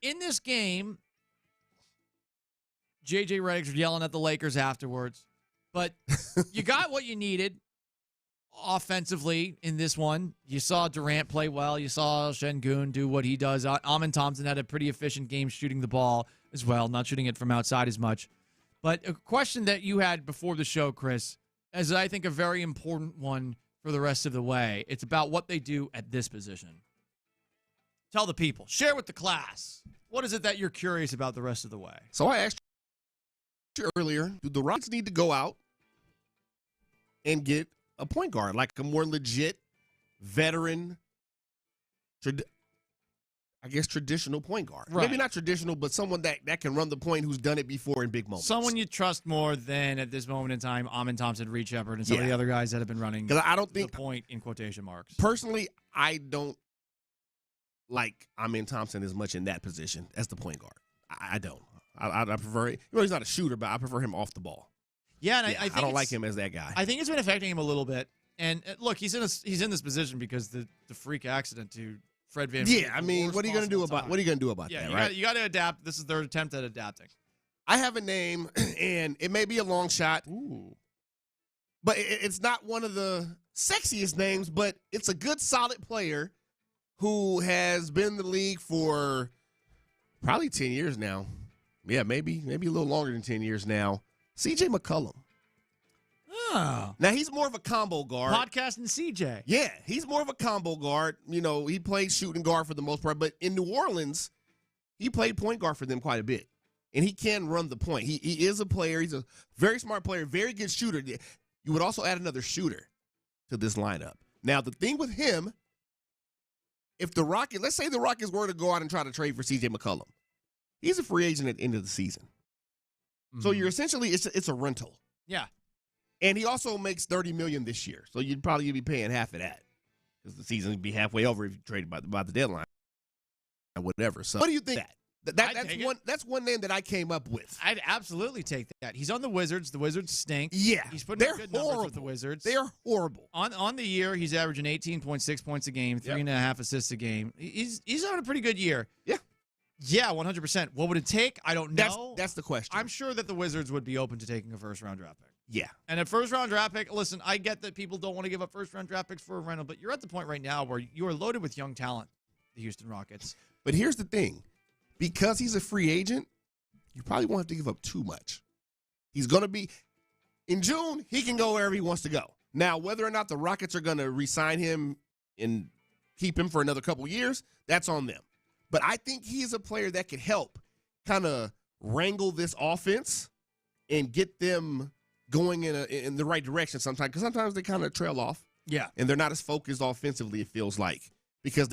Speaker 9: in this game, J.J. Redick's yelling at the Lakers afterwards. But you got what you needed offensively in this one. You saw Durant play well. You saw Şengün do what he does. Amin Thompson had a pretty efficient game shooting the ball as well, not shooting it from outside as much. But a question that you had before the show, Chris, is I think a very important one for the rest of the way. It's about what they do at this position. Tell the people. Share with the class. What is it that you're curious about the rest of the way?
Speaker 15: So I asked you earlier, do the Rockets need to go out and get a point guard, like a more legit, veteran, traditional point guard?
Speaker 9: Right.
Speaker 15: Maybe not traditional, but someone that can run the point who's done it before in big moments.
Speaker 9: Someone you trust more than, at this moment in time, Amin Thompson, Reed Shepard, and some of the other guys that have been running
Speaker 15: I don't think
Speaker 9: the point in quotation marks.
Speaker 15: Personally, I don't like Amin Thompson as much in that position as the point guard. I don't. I prefer it. He's not a shooter, but I prefer him off the ball.
Speaker 9: Yeah, and I think
Speaker 15: I don't like him as that guy.
Speaker 9: I think it's been affecting him a little bit. And look, he's in this position because the freak accident to Fred VanVleet.
Speaker 15: Yeah, I mean, what are you going to do about that, right?
Speaker 9: You got to adapt. This is their attempt at adapting.
Speaker 15: I have a name, and it may be a long shot.
Speaker 9: Ooh.
Speaker 15: But it's not one of the sexiest names, but it's a good, solid player who has been in the league for probably 10 years now. Yeah, maybe a little longer than 10 years now. CJ McCollum.
Speaker 9: Oh.
Speaker 15: Now, he's more of a combo guard.
Speaker 9: Podcasting CJ.
Speaker 15: Yeah, he's more of a combo guard. You know, he played shooting guard for the most part. But in New Orleans, he played point guard for them quite a bit. And he can run the point. He is a player. He's a very smart player, very good shooter. You would also add another shooter to this lineup. Now, the thing with him, let's say the Rockets were to go out and try to trade for CJ McCollum. He's a free agent at the end of the season. Mm-hmm. So you're essentially, it's a rental.
Speaker 9: Yeah.
Speaker 15: And he also makes $30 million this year. So you'd probably be paying half of that because the season would be halfway over if you traded by the deadline or whatever. So what do you think? That's one name that I came up with.
Speaker 9: I'd absolutely take that. He's on the Wizards. The Wizards stink.
Speaker 15: Yeah.
Speaker 9: He's putting up good numbers with the Wizards.
Speaker 15: They're horrible.
Speaker 9: On the year, he's averaging 18.6 points a game, 3.5 assists a game. He's having a pretty good year.
Speaker 15: Yeah.
Speaker 9: Yeah, 100%. What would it take? I don't know.
Speaker 15: That's the question.
Speaker 9: I'm sure that the Wizards would be open to taking a first-round draft pick.
Speaker 15: Yeah.
Speaker 9: And a first-round draft pick, listen, I get that people don't want to give up first-round draft picks for a rental, but you're at the point right now where you are loaded with young talent, the Houston Rockets.
Speaker 15: But here's the thing. Because he's a free agent, you probably won't have to give up too much. He's going to be – in June, he can go wherever he wants to go. Now, whether or not the Rockets are going to re-sign him and keep him for another couple years, that's on them. But I think he is a player that could help kind of wrangle this offense and get them going in the right direction sometimes. Because sometimes they kind of trail off.
Speaker 9: Yeah.
Speaker 15: And they're not as focused offensively, it feels like. Because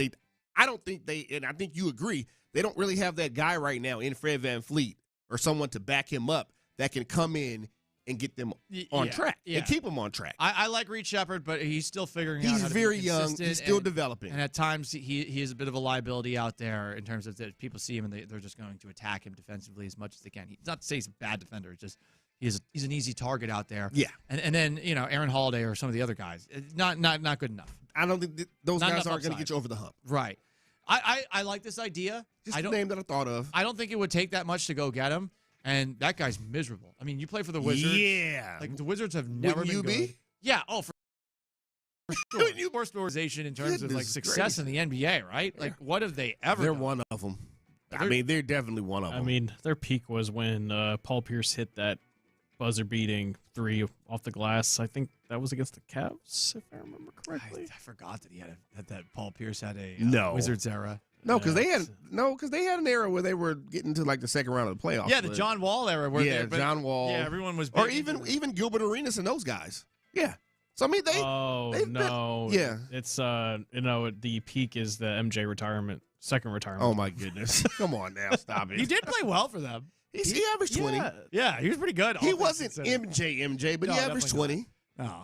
Speaker 15: I don't think and I think you agree, they don't really have that guy right now in Fred VanVleet or someone to back him up that can come in and get them on track and keep them on track.
Speaker 9: I like Reed Sheppard, but he's still figuring out.
Speaker 15: He's
Speaker 9: how to
Speaker 15: very
Speaker 9: be
Speaker 15: young. He's still developing.
Speaker 9: And at times, he is a bit of a liability out there in terms of that people see him and they're just going to attack him defensively as much as they can. He's not to say he's a bad defender. It's just he's an easy target out there.
Speaker 15: Yeah.
Speaker 9: And then, Aaron Holiday or some of the other guys, not good enough.
Speaker 15: I don't think those guys aren't going to get you over the hump.
Speaker 9: Right. I like this idea.
Speaker 15: Just a name that I thought of.
Speaker 9: I don't think it would take that much to go get him. And that guy's miserable. I mean, you play for the Wizards.
Speaker 15: Yeah.
Speaker 9: Like, the Wizards have never been good. Yeah. Oh, for sure. Sports organization in terms of, like, success in the NBA, right? Like, what have they ever
Speaker 15: They're
Speaker 9: done?
Speaker 15: one of them. I mean, they're definitely one of them.
Speaker 12: I mean, their peak was when Paul Pierce hit that buzzer-beating 3 off the glass. I think that was against the Cavs, if I remember correctly.
Speaker 9: I forgot that he had that Paul Pierce had a Wizards era.
Speaker 15: No, because they had an era where they were getting to like the second round of the playoffs.
Speaker 9: Yeah, the John Wall era. Where
Speaker 15: John Wall.
Speaker 9: Yeah, everyone was.
Speaker 15: Or even Gilbert Arenas and those guys. Yeah. So I mean, yeah.
Speaker 12: It's the peak is the MJ retirement, second retirement.
Speaker 15: Oh my goodness! Come on now, stop it.
Speaker 9: He did play well for them.
Speaker 15: He averaged 20.
Speaker 9: Yeah, he was pretty good.
Speaker 15: He wasn't MJ, but he averaged 20.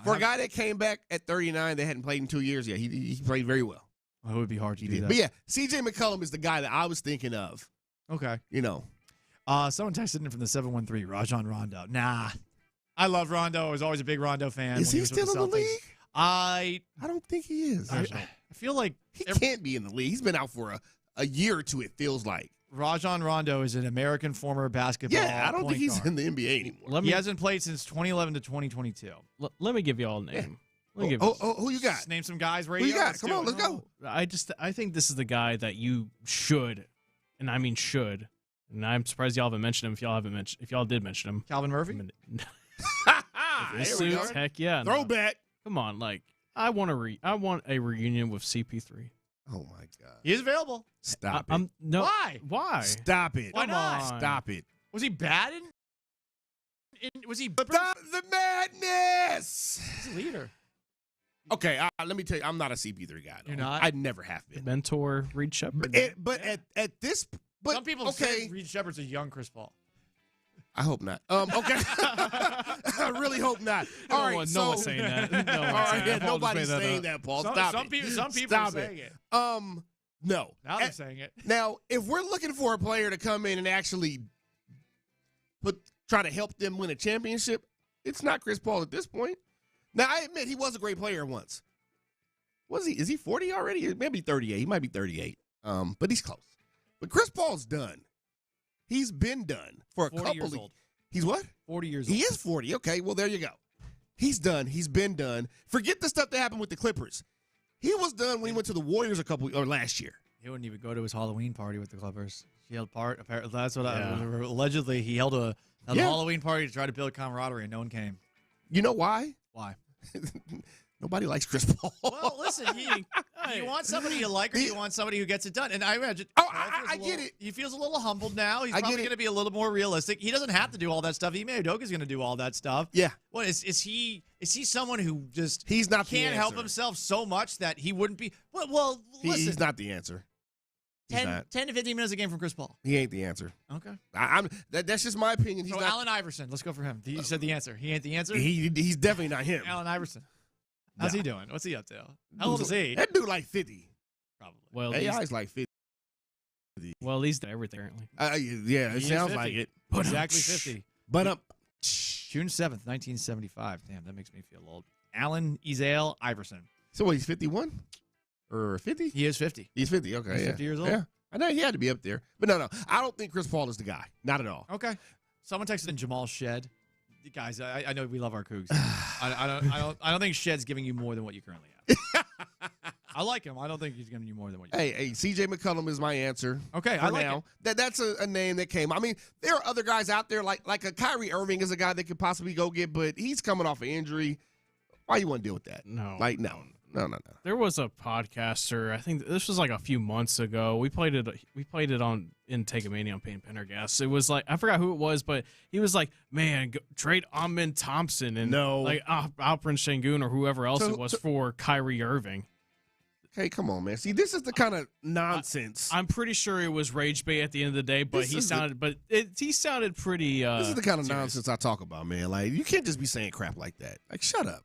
Speaker 15: For a guy that came back at 39, they hadn't played in 2 years. Yeah, he played very well.
Speaker 9: It would be hard to do that.
Speaker 15: But yeah, C.J. McCollum is the guy that I was thinking of.
Speaker 9: Okay.
Speaker 15: Someone
Speaker 9: texted in from the 713, Rajon Rondo. Nah. I love Rondo. I was always a big Rondo fan.
Speaker 15: Is he still in the league?
Speaker 9: I
Speaker 15: don't think he is.
Speaker 9: I feel like
Speaker 15: he can't be in the league. He's been out for a year or two, it feels like.
Speaker 9: Rajon Rondo is an American former basketball
Speaker 15: I don't think he's in the NBA anymore.
Speaker 9: He hasn't played since 2011 to 2022.
Speaker 12: Let me give you all a name.
Speaker 15: Who you got?
Speaker 9: Just name some guys. Radio.
Speaker 15: Who you got? Come on, let's go.
Speaker 12: I think this is the guy that you should, and I mean should, and I'm surprised y'all haven't mentioned him. If y'all did mention him,
Speaker 9: Calvin Murphy.
Speaker 12: This suits, heck yeah,
Speaker 15: throwback.
Speaker 12: Come on, like I want a reunion with CP3.
Speaker 15: Oh my God,
Speaker 9: he is available.
Speaker 15: Stop it.
Speaker 12: No,
Speaker 9: Why?
Speaker 15: Stop it.
Speaker 9: Why not?
Speaker 15: Stop it.
Speaker 9: Was he bad was he?
Speaker 15: Stop the madness.
Speaker 9: He's a leader.
Speaker 15: Okay, let me tell you, I'm not a CP3 guy.
Speaker 9: You're not?
Speaker 15: I never have been.
Speaker 12: Mentor, Reed Sheppard.
Speaker 15: But at this... But,
Speaker 9: some people say Reed Shepherd's a young Chris Paul.
Speaker 15: I hope not. Okay. I really hope not. All right,
Speaker 12: no one's saying that.
Speaker 15: Nobody's saying that, Paul.
Speaker 9: Some people are saying it.
Speaker 15: No.
Speaker 9: Now they're saying it.
Speaker 15: Now, if we're looking for a player to come in and actually try to help them win a championship, it's not Chris Paul at this point. Now, I admit he was a great player once. Was he? Is he 40 already? Maybe 38. He might be 38. But he's close. But Chris Paul's done. He's been done for a couple
Speaker 9: years old.
Speaker 15: He's what?
Speaker 9: 40 years old.
Speaker 15: He is 40. Okay, well, there you go. He's done. He's been done. Forget the stuff that happened with the Clippers. He was done when he went to the Warriors last year.
Speaker 9: He wouldn't even go to his Halloween party with the Clippers. He held part. Apparently, that's what allegedly he held a Halloween party to try to build camaraderie, and no one came.
Speaker 15: You know why?
Speaker 9: Why?
Speaker 15: Nobody likes Chris Paul.
Speaker 9: Well, listen, you want somebody you like, or you want somebody who gets it done. And I imagine.
Speaker 15: I get it.
Speaker 9: He feels a little humbled now. He's probably going to be a little more realistic. He doesn't have to do all that stuff. Ime Udoka's going to do all that stuff.
Speaker 15: Yeah.
Speaker 9: What is he? Is he someone who just
Speaker 15: can't
Speaker 9: help himself so much that he wouldn't be? Well, listen.
Speaker 15: He's not the answer.
Speaker 9: 10 to 15 minutes a game from Chris Paul.
Speaker 15: He ain't the answer.
Speaker 9: Okay.
Speaker 15: That's just my opinion.
Speaker 9: So Allen Iverson, let's go for him. You said the answer. He ain't the answer?
Speaker 15: He's definitely not him.
Speaker 9: Allen Iverson. How's he doing? What's he up to? How old is he?
Speaker 15: That dude like 50.
Speaker 9: Probably.
Speaker 12: Well,
Speaker 15: AI's like 50.
Speaker 12: Well, he's done everything, apparently.
Speaker 15: Yeah, it sounds
Speaker 9: 50.
Speaker 15: like it.
Speaker 9: Exactly 50.
Speaker 15: But
Speaker 9: June 7th, 1975. Damn, that makes me feel old. Allen Isaiah Iverson.
Speaker 15: So what, he's 51? Or 50?
Speaker 9: He is 50.
Speaker 15: He's 50, okay.
Speaker 9: He's 50 years old?
Speaker 15: Yeah. I know he had to be up there. But no. I don't think Chris Paul is the guy. Not at all.
Speaker 9: Okay. Someone texted in Jamal Shed. Guys, I know we love our Cougs. I don't think Shed's giving you more than what you currently have. I like him. I don't think he's giving you more than what you have.
Speaker 15: Hey, C.J. McCollum is my answer.
Speaker 9: Okay, I like now.
Speaker 15: That's a name that came. I mean, there are other guys out there like a Kyrie Irving is a guy that could possibly go get, but he's coming off an injury. Why you want to deal with that?
Speaker 12: No.
Speaker 15: No.
Speaker 12: There was a podcaster. I think this was like a few months ago. We played it on in Take a Mania on Payne and Pendergast. It was like I forgot who it was, but he was like, "Man, trade Amin Thompson and like Alperen Sengun or whoever else it was for Kyrie Irving."
Speaker 15: Hey, come on, man. See, this is the kind of nonsense.
Speaker 12: I'm pretty sure it was rage bait at the end of the day, but he sounded pretty.
Speaker 15: This is the kind of nonsense I talk about, man. Like, you can't just be saying crap like that. Like, shut up.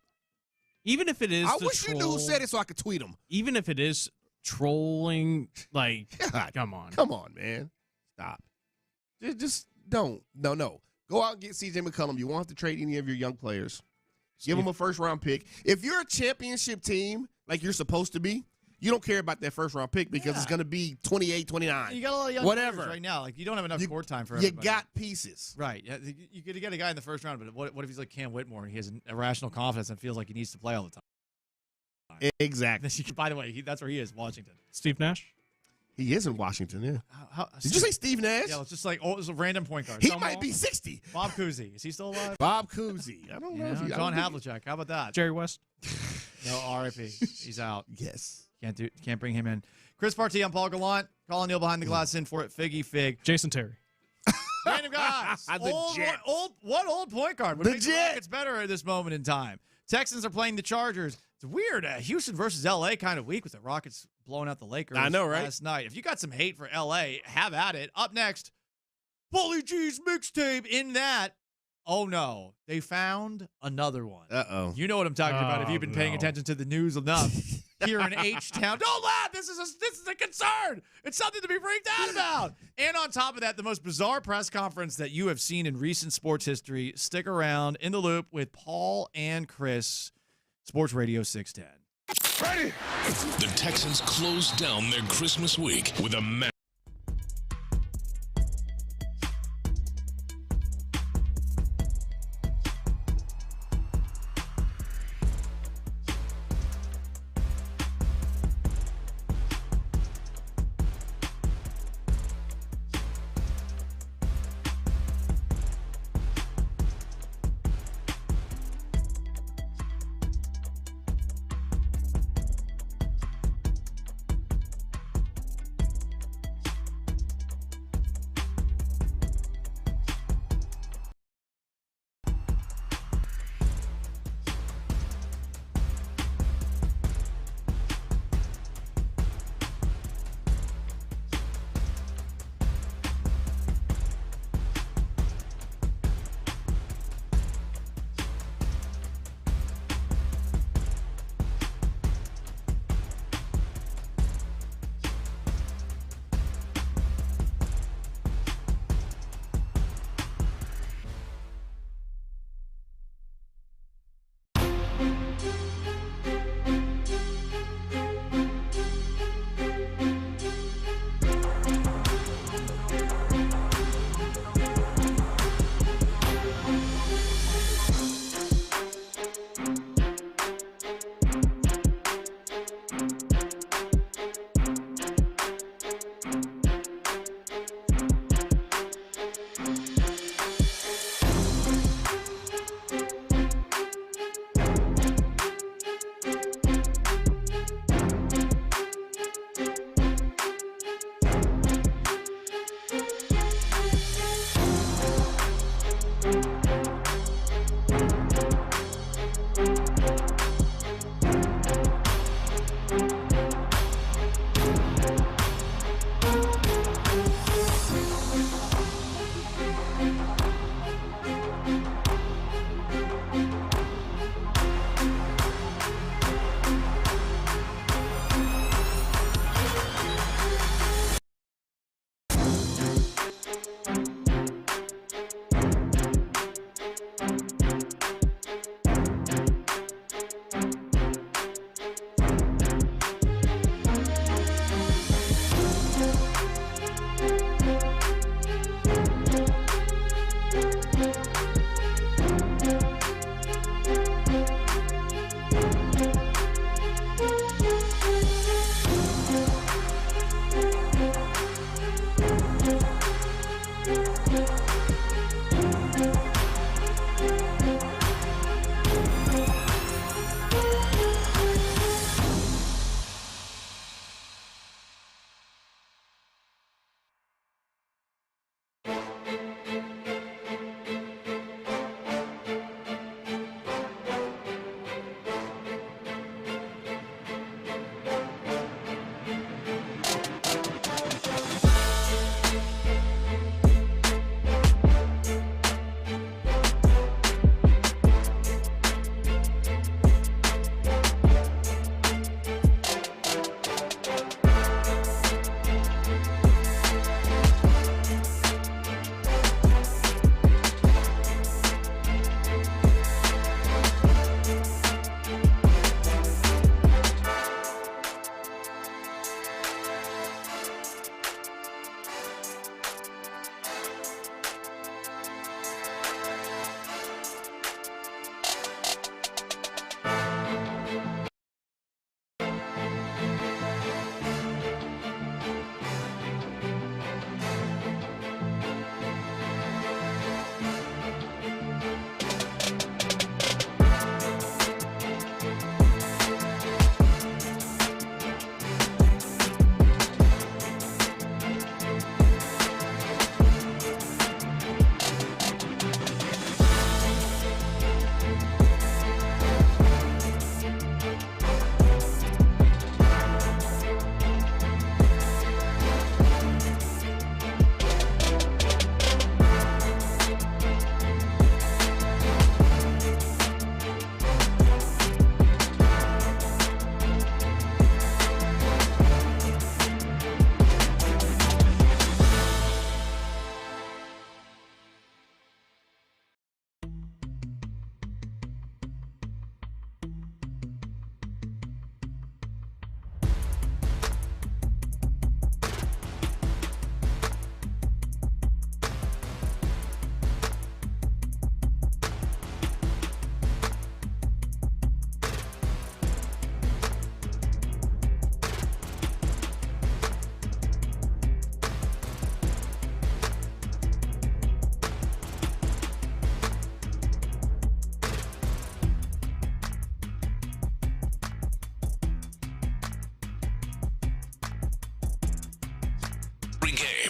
Speaker 12: Even if it is,
Speaker 15: I wish you knew who said it so I could tweet him.
Speaker 12: Even if it is trolling, like,
Speaker 15: God,
Speaker 12: come on,
Speaker 15: man, stop. Just don't. No. Go out and get CJ McCollum. You won't have to trade any of your young players. Give them a first-round pick. If you're a championship team like you're supposed to be, you don't care about that first-round pick because it's going to be 28, 29.
Speaker 9: You got a lot of young players right now. Like, you don't have enough court time for everybody.
Speaker 15: You got pieces.
Speaker 9: Right. You could get a guy in the first round, but what if he's like Cam Whitmore and he has an irrational confidence and feels like he needs to play all the time?
Speaker 15: Exactly.
Speaker 9: By the way, that's where he is, Washington.
Speaker 12: Steve Nash?
Speaker 15: He is in Washington, yeah. Did you say Steve Nash?
Speaker 9: Yeah, it's just like, it's a random point guard.
Speaker 15: He might be 60.
Speaker 9: Bob Cousy. Is he still alive?
Speaker 15: Bob Cousy. I don't know if
Speaker 9: John Havlicek. How about that?
Speaker 12: Jerry West?
Speaker 9: No, R.I.P. He's out.
Speaker 15: Yes.
Speaker 9: Can't bring him in. Chris Partee, I'm Paul Gallant. Colin Neal behind the glass in for it. Figgy Fig.
Speaker 12: Jason Terry.
Speaker 9: Random guys. What old point guard would make the Rockets better at this moment in time? Texans are playing the Chargers. It's weird. Houston versus L.A. kind of weak with the Rockets blowing out the Lakers.
Speaker 15: I know, right?
Speaker 9: Last night. If you got some hate for L.A., have at it. Up next, Paulie G's mixtape. In that, oh no, they found another one.
Speaker 15: Uh-oh.
Speaker 9: You know what I'm talking about if you've been paying attention to the news enough. Here in H-Town. Don't laugh. This is a concern. It's something to be freaked out about. And on top of that, the most bizarre press conference that you have seen in recent sports history. Stick around in the loop with Paul and Chris. Sports Radio 610.
Speaker 1: Ready? The Texans closed down their Christmas week with a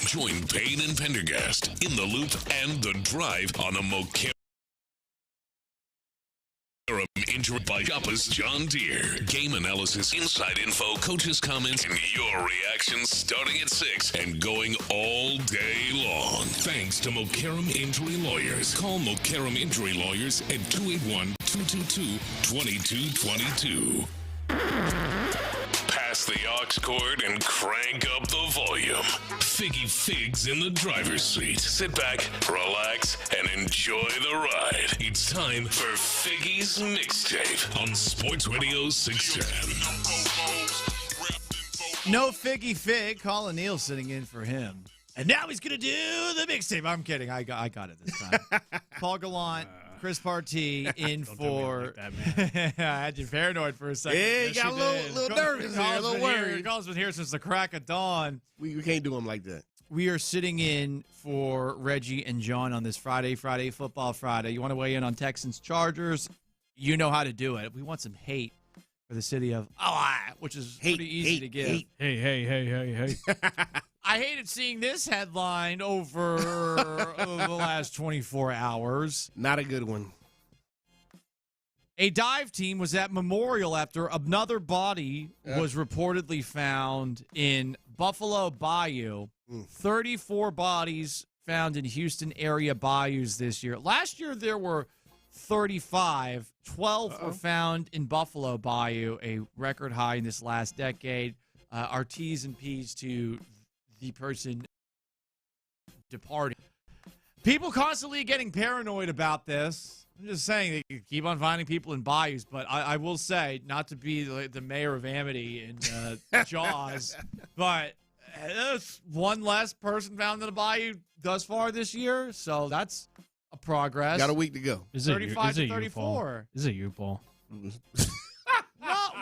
Speaker 1: Join Payne and Pendergast in the Loop and the Drive on the McCarran Injury by Joppa's John Deere. Game analysis, inside info, coaches' comments, and your reactions starting at 6 and going all day long. Thanks to McCarran Injury Lawyers. Call McCarran Injury Lawyers at 281-222-2222. Pass the aux cord and crank up the volume. Figgy Figs in the driver's seat. Sit back, relax, and enjoy the ride. It's time for Figgy's Mixtape on Sports Radio 610.
Speaker 9: No Figgy Fig. Colin Neal sitting in for him. And now he's going to do the mixtape. I'm kidding. I got it this time. Paul Gallant, Chris Partee in for...
Speaker 12: Like that, man.
Speaker 9: I had you paranoid for a second.
Speaker 15: Yeah, you got a little nervous here, a little worried.
Speaker 9: Colin's been here since the crack of dawn.
Speaker 15: We can't do him like that.
Speaker 9: We are sitting in for Reggie and John on this Friday Football Friday. You want to weigh in on Texans Chargers? You know how to do it. We want some hate for the city of which is pretty easy to give.
Speaker 12: Hey.
Speaker 9: I hated seeing this headline over the last 24 hours.
Speaker 15: Not a good one.
Speaker 9: A dive team was at Memorial after another body was reportedly found in Buffalo Bayou. 34 bodies found in Houston area bayous this year. Last year there were 35. 12 were found in Buffalo Bayou, a record high in this last decade. Our T's and P's to the person departing. People constantly getting paranoid about this. I'm just saying they keep on finding people in bayous, but I will say, not to be the mayor of Amity in Jaws, but there's one less person found in a bayou thus far this year, so that's a progress.
Speaker 15: Got a week to go.
Speaker 9: 35 to 34.
Speaker 12: Is it you, Paul?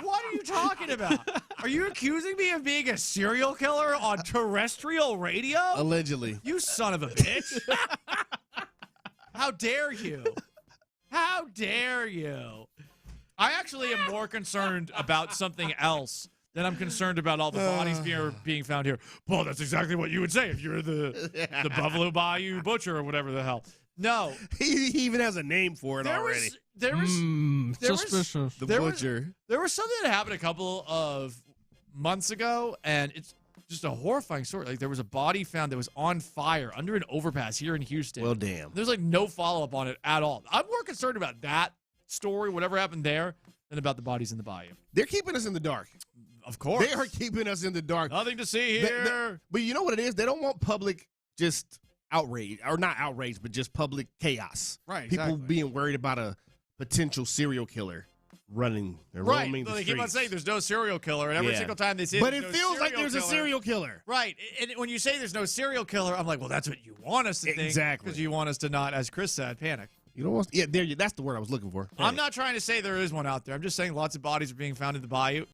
Speaker 9: What are you talking about? Are you accusing me of being a serial killer on terrestrial radio?
Speaker 15: Allegedly.
Speaker 9: You son of a bitch. How dare you? How dare you? I actually am more concerned about something else than I'm concerned about all the bodies being found here. Paul, that's exactly what you would say if you're the Buffalo Bayou Butcher or whatever the hell. No.
Speaker 15: He even has a name for it already.
Speaker 9: There was
Speaker 12: suspicious.
Speaker 15: The Butcher.
Speaker 9: There was something that happened a couple of months ago, and it's just a horrifying story. Like, there was a body found that was on fire under an overpass here in Houston.
Speaker 15: Well, damn.
Speaker 9: There's like no follow-up on it at all. I'm more concerned about that story, whatever happened there, than about the bodies in the bayou.
Speaker 15: They're keeping us in the dark.
Speaker 9: Of course.
Speaker 15: They are keeping us in the dark.
Speaker 9: Nothing to see here.
Speaker 15: But you know what it is? They don't want public just outrage, or not outrage, but just public chaos.
Speaker 9: Right,
Speaker 15: People
Speaker 9: exactly.
Speaker 15: being worried about a potential serial killer roaming the
Speaker 9: They
Speaker 15: streets.
Speaker 9: keep on saying there's no serial killer, and every single time they say
Speaker 15: but
Speaker 9: there's
Speaker 15: it
Speaker 9: no
Speaker 15: feels like
Speaker 9: serial
Speaker 15: there's a
Speaker 9: killer-
Speaker 15: serial killer.
Speaker 9: Right. And when you say there's no serial killer, I'm like, well, that's what you want us to think.
Speaker 15: Exactly.
Speaker 9: Because you want us to not, as Chris said, panic.
Speaker 15: You don't want, that's the word I was looking for.
Speaker 9: I'm not trying to say there is one out there. I'm just saying lots of bodies are being found in the bayou.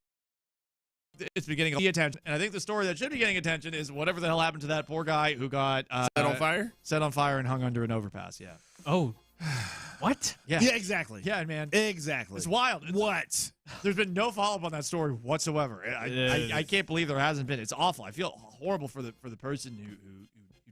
Speaker 9: It's beginning of the attention. And I think the story that should be getting attention is whatever the hell happened to that poor guy who got
Speaker 15: Set on fire?
Speaker 9: Set on fire and hung under an overpass, yeah.
Speaker 12: Oh. What?
Speaker 9: Yeah.
Speaker 15: Yeah, exactly.
Speaker 9: Yeah, man.
Speaker 15: Exactly.
Speaker 9: It's wild.
Speaker 15: What?
Speaker 9: There's been no follow-up on that story whatsoever. I can't believe there hasn't been. It's awful. I feel horrible for the person who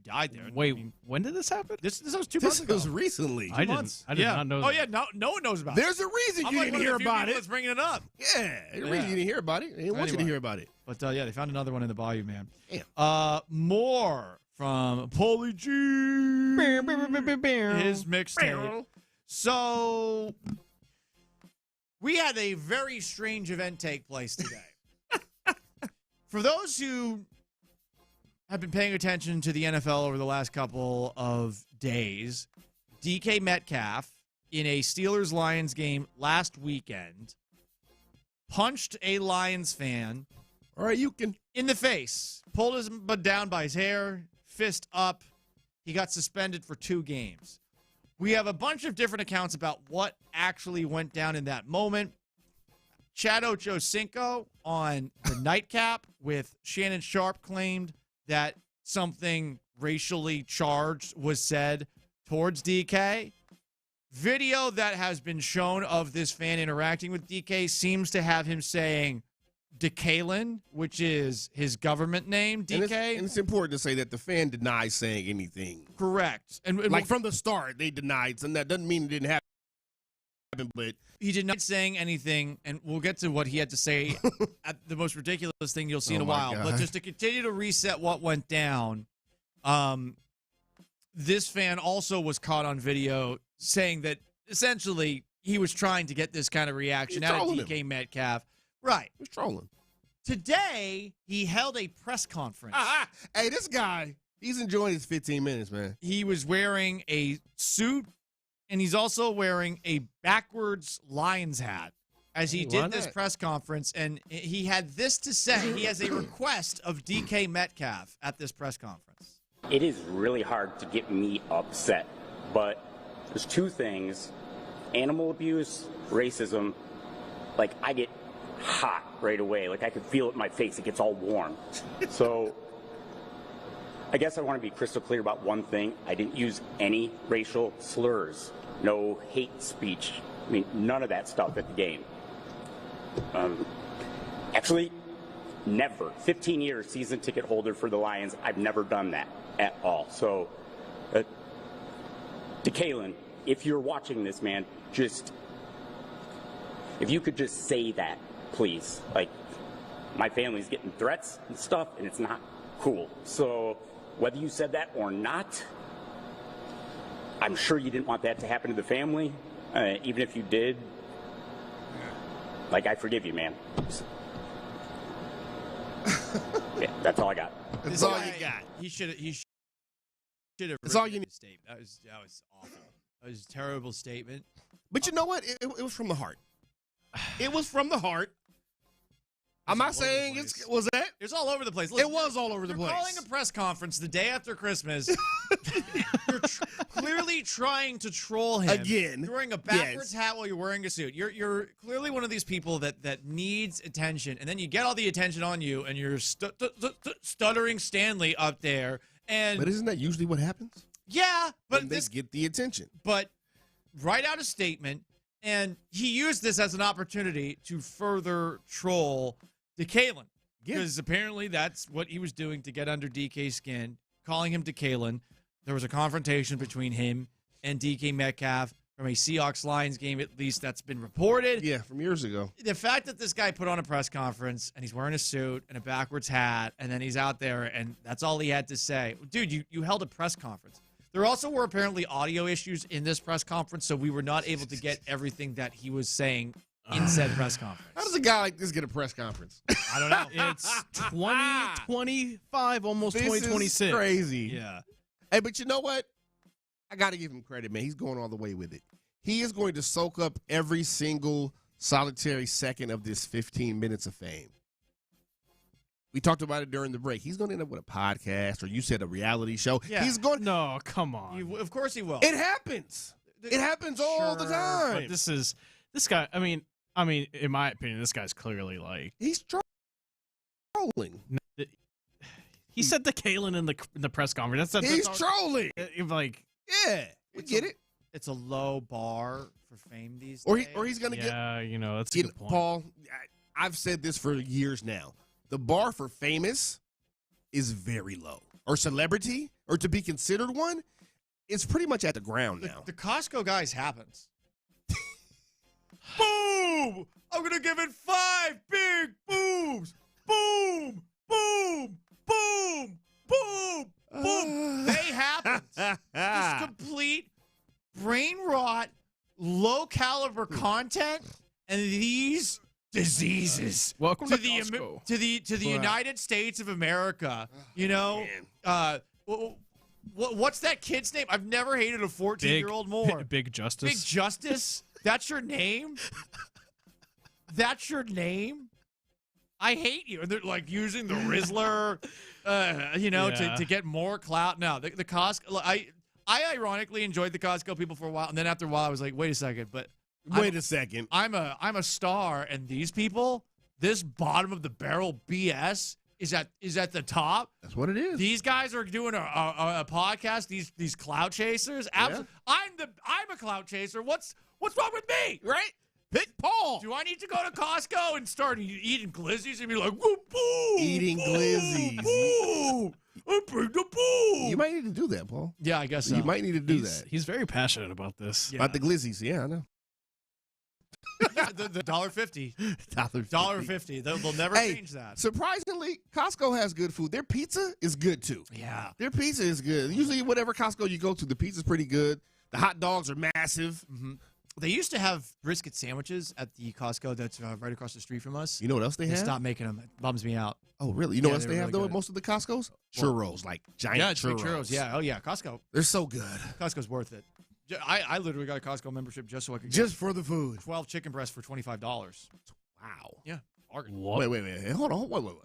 Speaker 9: died there.
Speaker 12: Wait, when did this happen?
Speaker 9: This was 2 months ago.
Speaker 15: This was recently.
Speaker 12: I did not know that.
Speaker 9: Oh, yeah, no one knows about it.
Speaker 15: There's a reason you didn't hear about it.
Speaker 9: That's bringing it up.
Speaker 15: Yeah, there's a reason you didn't hear about it. They didn't want you to hear about it.
Speaker 9: But, yeah, they found another one in the bayou, man.
Speaker 15: Damn.
Speaker 9: More from Paulie G. His mixtape. So, we had a very strange event take place today. For those who have been paying attention to the NFL over the last couple of days, DK Metcalf, in a Steelers-Lions game last weekend, punched a Lions fan in the face, pulled his butt down by his hair, fist up. He got suspended for 2 games. We have a bunch of different accounts about what actually went down in that moment. Chad Ochocinco on the nightcap with Shannon Sharp claimed that something racially charged was said towards DK. Video that has been shown of this fan interacting with DK seems to have him saying, DeKalen, which is his government name, DK.
Speaker 15: And it's important to say that the fan denies saying anything.
Speaker 9: Correct. And
Speaker 15: like from the start, they denied, and that doesn't mean it didn't happen, but
Speaker 9: he did not saying anything, and we'll get to what he had to say at the most ridiculous thing you'll see in a while.
Speaker 15: God.
Speaker 9: But just to continue to reset what went down, this fan also was caught on video saying that essentially he was trying to get this kind of reaction out of DK Metcalf. Right.
Speaker 15: He was trolling.
Speaker 9: Today, he held a press conference.
Speaker 15: Hey, this guy, he's enjoying his 15 minutes, man.
Speaker 9: He was wearing a suit, and he's also wearing a backwards Lions hat as he did this press conference, and he had this to say. He has a request of DK Metcalf at this press conference.
Speaker 2: It is really hard to get me upset, but there's two things: animal abuse, racism. Like, I get hot right away. Like, I could feel it in my face. It gets all warm. So I guess I want to be crystal clear about one thing. I didn't use any racial slurs, no hate speech. I mean, none of that stuff at the game. Actually, never. 15 years season ticket holder for the Lions. I've never done that at all. So, DeKalen, if you're watching this, man, just, if you could just say that, please. Like, my family's getting threats and stuff, and it's not cool. So, whether you said that or not, I'm sure you didn't want that to happen to the family. Even if you did, like, I forgive you, man. Yeah, that's all I got.
Speaker 15: That's all you got.
Speaker 9: He should have.
Speaker 15: That's all you need.
Speaker 9: Statement. That was awful. That was a terrible statement.
Speaker 15: But you know what? It was from the heart. It was from the heart. I'm not saying was that?
Speaker 9: It was all over the place. Listen,
Speaker 15: it was all over the place.
Speaker 9: Calling a press conference the day after Christmas. You're clearly trying to troll him
Speaker 15: again.
Speaker 9: You're wearing a backwards hat while you're wearing a suit. You're clearly one of these people that needs attention, and then you get all the attention on you, and you're stuttering Stanley up there. But
Speaker 15: isn't that usually what happens?
Speaker 9: Yeah, but
Speaker 15: when they get the attention.
Speaker 9: But write out a statement, and he used this as an opportunity to further troll DeKalen. Because apparently that's what he was doing to get under DK's skin, calling him DeKalen. There was a confrontation between him and DK Metcalf from a Seahawks-Lions game, at least that's been reported.
Speaker 15: Yeah, from years ago.
Speaker 9: The fact that this guy put on a press conference and he's wearing a suit and a backwards hat and then he's out there and that's all he had to say. Dude, you held a press conference. There also were apparently audio issues in this press conference, so we were not able to get everything that he was saying in said press conference.
Speaker 15: How does a guy like this get a press conference?
Speaker 9: I don't know.
Speaker 12: It's 2025, almost 2026.
Speaker 15: This is crazy.
Speaker 9: Yeah.
Speaker 15: Hey, but you know what? I got to give him credit, man. He's going all the way with it. He is going to soak up every single solitary second of this 15 minutes of fame. We talked about it during the break. He's going to end up with a podcast, or you said a reality show.
Speaker 9: Yeah.
Speaker 15: He's going.
Speaker 12: No, come on.
Speaker 9: Of course he will.
Speaker 15: It happens. It happens all the time.
Speaker 12: But this guy. I mean, in my opinion, this guy's clearly like
Speaker 15: he's trolling.
Speaker 12: He said DeKalen in the press conference.
Speaker 15: He's trolling.
Speaker 12: Like,
Speaker 15: yeah, we get it.
Speaker 9: It's a low bar for fame these
Speaker 15: days.
Speaker 9: Or
Speaker 15: he's going to get.
Speaker 12: Yeah, that's a good point.
Speaker 15: Paul, I've said this for years now. The bar for famous is very low. Or celebrity, or to be considered one, it's pretty much at the ground now.
Speaker 9: The Costco guys happens. Boom! I'm going to give it 5 big booms. Boom! Boom! Boom! Boom! Boom! They happen. Just complete brain rot, low caliber content, and these diseases.
Speaker 12: Welcome to Costco.
Speaker 9: To the United States of America. What's that kid's name? I've never hated a 14-year-old more.
Speaker 12: Big Justice.
Speaker 9: Big Justice? That's your name? That's your name? I hate you. And they're like using the Rizzler, to get more clout. No, the Costco. I ironically enjoyed the Costco people for a while, and then after a while, I was like, wait a second, but
Speaker 15: wait a second.
Speaker 9: I'm a star, and these people, this bottom of the barrel BS is at the top.
Speaker 15: That's what it is.
Speaker 9: These guys are doing a podcast. These clout chasers. I'm a clout chaser. What's wrong with me?
Speaker 15: Right? Hit Paul.
Speaker 9: Do I need to go to Costco and start eating glizzies and be like, whoop, boo,
Speaker 15: Eating glizzies.
Speaker 9: Boo, I bring the boo.
Speaker 15: You might need to do that, Paul.
Speaker 9: Yeah, I guess so.
Speaker 15: You might need to do that.
Speaker 12: He's very passionate about this.
Speaker 15: About the glizzies. Yeah, I know.
Speaker 9: the $1.50. $1.50. They'll never change that.
Speaker 15: Surprisingly, Costco has good food. Their pizza is good, too.
Speaker 9: Yeah.
Speaker 15: Their pizza is good. Usually, whatever Costco you go to, the pizza's pretty good. The hot dogs are massive.
Speaker 9: Mm-hmm. They used to have brisket sandwiches at the Costco that's right across the street from us.
Speaker 15: You know what else they have?
Speaker 9: Stopped making them. It bums me out.
Speaker 15: Oh, really? You know what else they have,
Speaker 9: really
Speaker 15: though,
Speaker 9: good.
Speaker 15: at most of the Costco's? Churros, like giant churros.
Speaker 9: Yeah. Oh, yeah. Costco.
Speaker 15: They're so good.
Speaker 9: Costco's worth it. I literally got a Costco membership just so I could get
Speaker 15: just for the food.
Speaker 9: 12 chicken breasts for $25.
Speaker 15: Wow.
Speaker 9: Yeah.
Speaker 15: Wait. Hold on. Wait.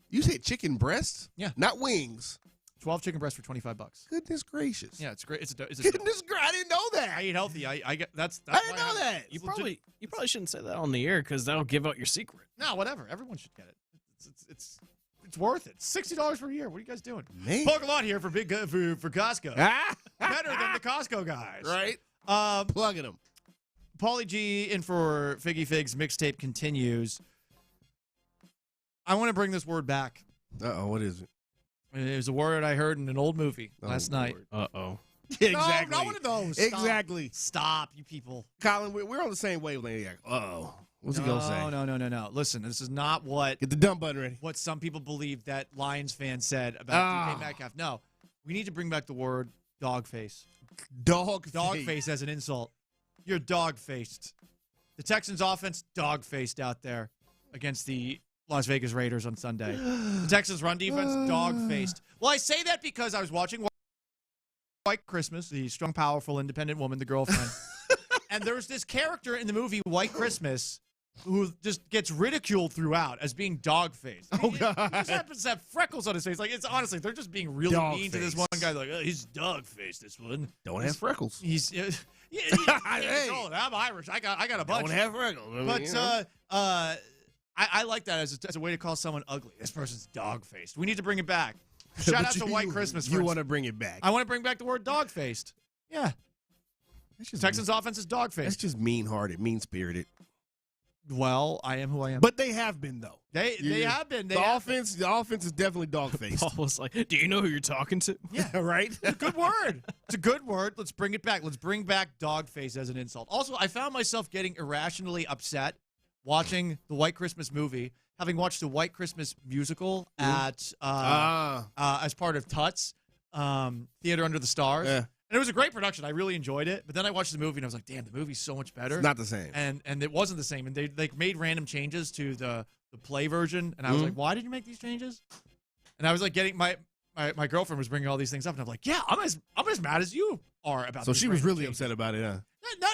Speaker 15: You said chicken breasts?
Speaker 9: Yeah.
Speaker 15: Not wings.
Speaker 9: 12 chicken breasts for $25.
Speaker 15: Goodness gracious.
Speaker 9: Yeah, it's great. It's a
Speaker 15: Goodness gracious. I didn't know that.
Speaker 9: I eat healthy. I get that's
Speaker 15: I didn't know that.
Speaker 12: You probably shouldn't say that on the air because that'll give out your secret.
Speaker 9: No, whatever. Everyone should get it. It's worth it. $60 per year. What are you guys doing?
Speaker 15: Man.
Speaker 9: Pokemon here for for Costco. Better than the Costco guys.
Speaker 15: Right? Plugging them.
Speaker 9: Paulie G in for Figgy Figs mixtape continues. I want to bring this word back.
Speaker 15: Uh-oh, what is it?
Speaker 9: It was a word I heard in an old movie last night.
Speaker 12: Uh-oh.
Speaker 15: Exactly.
Speaker 9: No, not one of those.
Speaker 15: Exactly.
Speaker 9: Stop, you people.
Speaker 15: Colin, we're on the same wavelength. Like, uh-oh. What's he going to say?
Speaker 9: No. Listen, this is not what...
Speaker 15: Get the dumb button ready.
Speaker 9: What some people believe that Lions fans said about DK Metcalf. No, we need to bring back the word dog face.
Speaker 15: Dog
Speaker 9: face as an insult. You're dog-faced. The Texans offense dog-faced out there against the Las Vegas Raiders on Sunday. The Texans run defense dog-faced. Well, I say that because I was watching White Christmas, the strong, powerful, independent woman, the girlfriend. And there's this character in the movie White Christmas who just gets ridiculed throughout as being dog-faced.
Speaker 15: Oh, God.
Speaker 9: He just happens to have freckles on his face. Like, it's honestly, they're just being really mean to this one guy. Like, oh, he's dog-faced, this one.
Speaker 15: Don't have freckles.
Speaker 9: He's...
Speaker 15: Hey.
Speaker 9: I'm Irish. I got a bunch.
Speaker 15: Don't have freckles.
Speaker 9: But I like that as a way to call someone ugly. This person's dog-faced. We need to bring it back. Shout out to White Christmas.
Speaker 15: You want to bring it back.
Speaker 9: I want to bring back the word dog-faced. Yeah. Texans offense is dog-faced.
Speaker 15: That's just mean-hearted, mean-spirited.
Speaker 9: Well, I am who I am.
Speaker 15: But they have been, though.
Speaker 9: They have been.
Speaker 15: The offense is definitely dog-faced.
Speaker 12: Paul was like, do you know who you're talking to?
Speaker 15: Yeah, right?
Speaker 9: It's a good word. It's a good word. Let's bring it back. Let's bring back dog-face as an insult. Also, I found myself getting irrationally upset watching the White Christmas movie, having watched the White Christmas musical at as part of Tut's Theater Under the Stars.
Speaker 15: Yeah.
Speaker 9: And it was a great production. I really enjoyed it. But then I watched the movie and I was like, damn, the movie's so much better.
Speaker 15: It's not the same.
Speaker 9: And it wasn't the same. And they made random changes to the play version. And I was like, why did you make these changes? And I was like getting my girlfriend was bringing all these things up. And I'm like, yeah, I'm as mad as you are about
Speaker 15: So
Speaker 9: these
Speaker 15: she was really
Speaker 9: changes.
Speaker 15: upset about it, huh?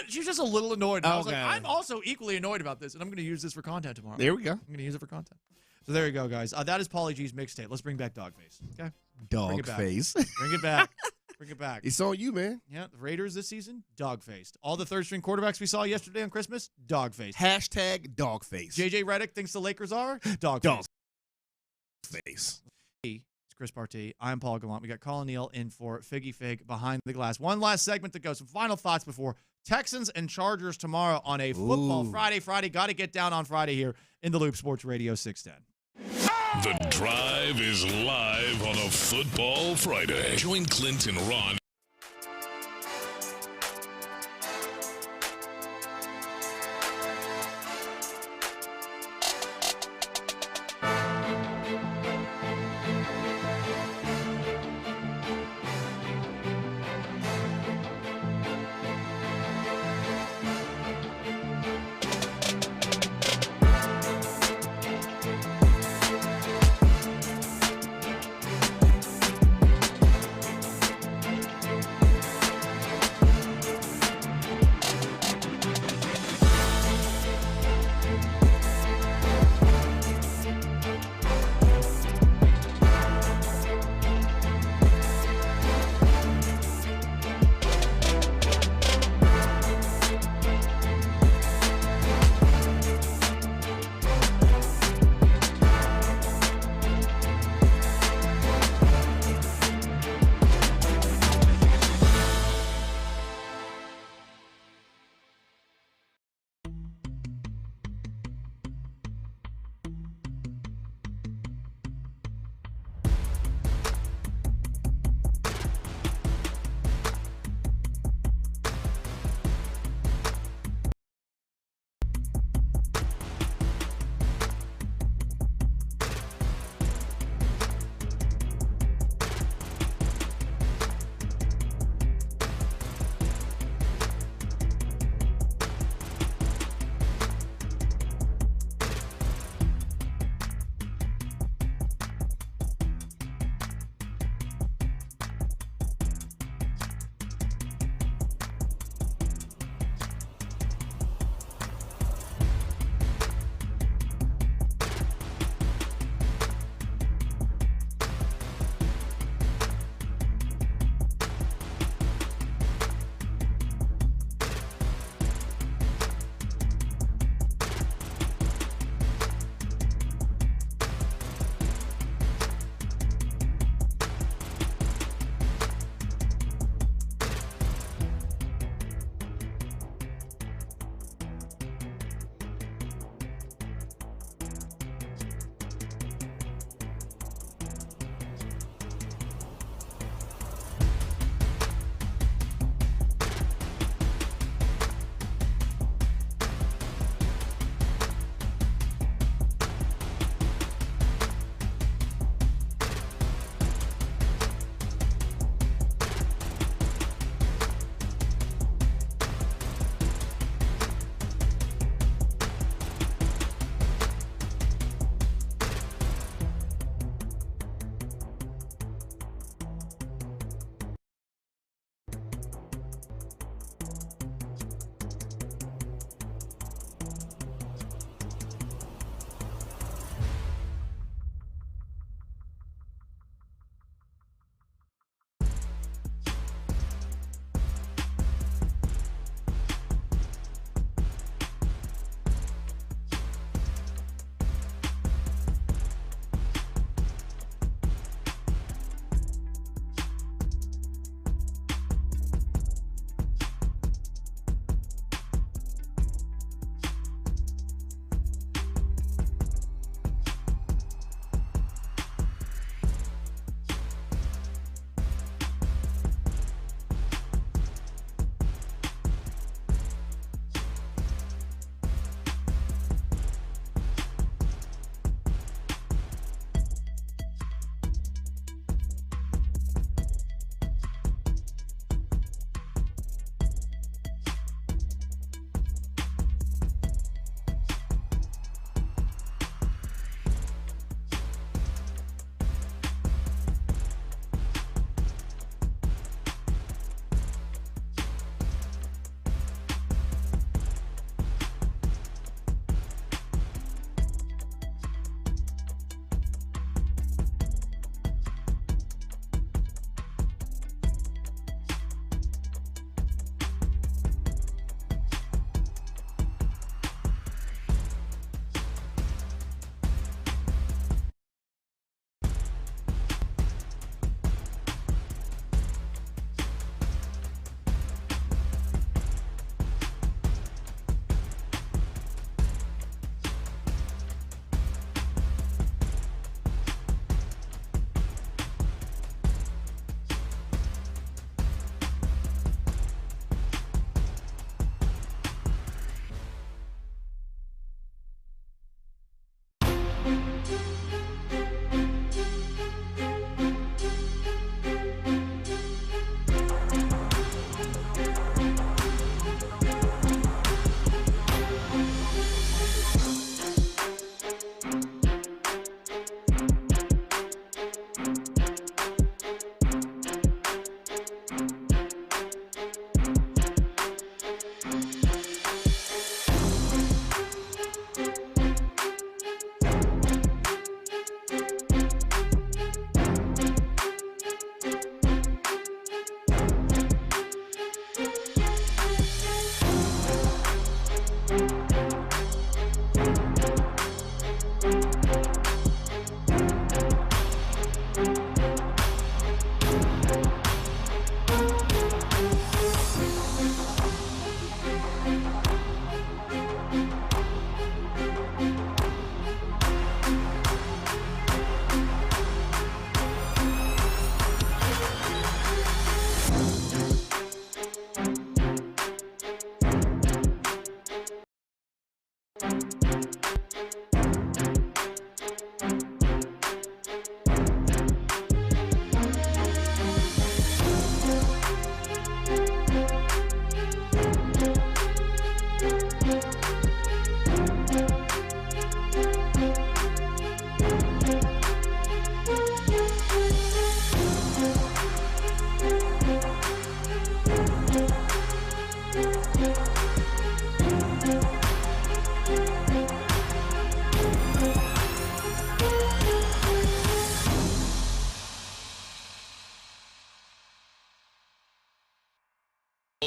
Speaker 9: She was just a little annoyed. And I was like,
Speaker 15: Okay.
Speaker 9: I'm also equally annoyed about this. And I'm going to use this for content tomorrow.
Speaker 15: There we go.
Speaker 9: I'm going to use it for content. So there you go, guys. That is Paulie G's mixtape. Let's bring back Dogface. Okay? Bring it back.
Speaker 15: Dog-face.
Speaker 9: Bring it back. Bring it back.
Speaker 15: It's on you, man.
Speaker 9: Yeah, the Raiders this season, dog-faced. All the third-string quarterbacks we saw yesterday on Christmas, dog-faced.
Speaker 15: Hashtag dog-face.
Speaker 9: JJ Redick thinks the Lakers are dog-faced.
Speaker 15: Dog-face.
Speaker 9: It's Chris Partee. I'm Paul Gallant. We got Colin Neal in for Figgy Fig Behind the Glass. One last segment to go. Some final thoughts before Texans and Chargers tomorrow on a football Friday. Got to get down on Friday here in the Loop Sports Radio 610.
Speaker 1: The Drive is live on a football Friday. Join Clint and Ron.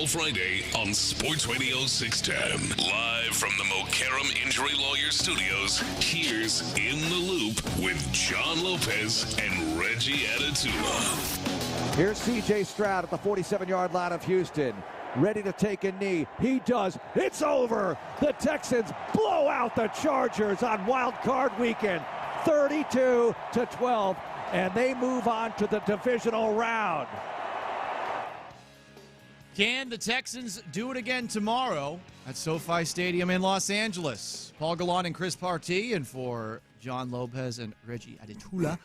Speaker 1: Friday on Sports Radio 610. Live from the Mokaram Injury Lawyer Studios, here's In the Loop with John Lopez and Reggie Adetula.
Speaker 4: Here's C.J. Stroud at the 47-yard line of Houston. Ready to take a knee. He does. It's over. The Texans blow out the Chargers on Wild Card Weekend, 32-12, and they move on to the divisional round.
Speaker 9: Can the Texans do it again tomorrow at SoFi Stadium in Los Angeles? Paul Gallant and Chris Partee, and for John Lopez and Reggie Adetula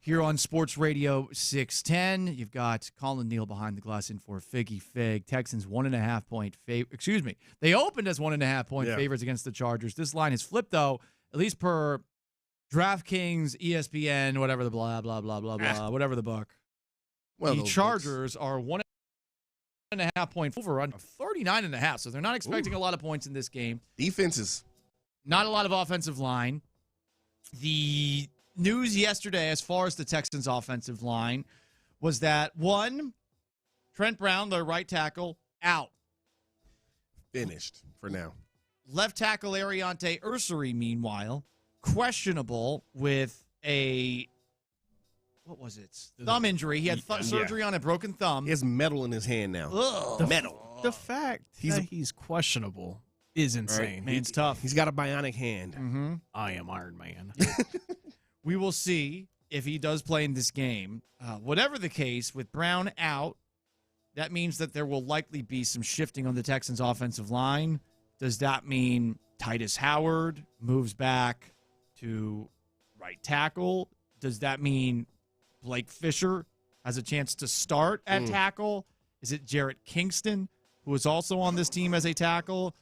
Speaker 9: here on Sports Radio 610. You've got Colin Neal behind the glass in for Figgy Fig. Texans 1.5-point favorite. Excuse me. They opened as 1.5-point favorites against the Chargers. This line has flipped, though, at least per DraftKings, ESPN, whatever the blah, blah, blah, blah, blah, whatever the book. Well, the Chargers are 1.5-point over under 39.5, so they're not expecting a lot of points in this game.
Speaker 15: Defenses.
Speaker 9: Not a lot of offensive line. The news yesterday as far as the Texans' offensive line was that, one, Trent Brown, their right tackle, out.
Speaker 15: Finished for now.
Speaker 9: Left tackle Ariante Ursary, meanwhile, questionable with a, what was it? Thumb injury. He had surgery on a broken thumb.
Speaker 15: He has metal in his hand now.
Speaker 9: Ugh.
Speaker 15: Metal.
Speaker 12: The fact he's questionable is insane.
Speaker 9: Right. Man, it's tough.
Speaker 15: He's got a bionic hand.
Speaker 9: Mm-hmm.
Speaker 12: I am Iron Man.
Speaker 9: We will see if he does play in this game. Whatever the case, with Brown out, that means that there will likely be some shifting on the Texans' offensive line. Does that mean Titus Howard moves back to right tackle? Does that mean Blake Fisher has a chance to start at tackle? Is it Jarrett Kingston, who is also on this team as a tackle?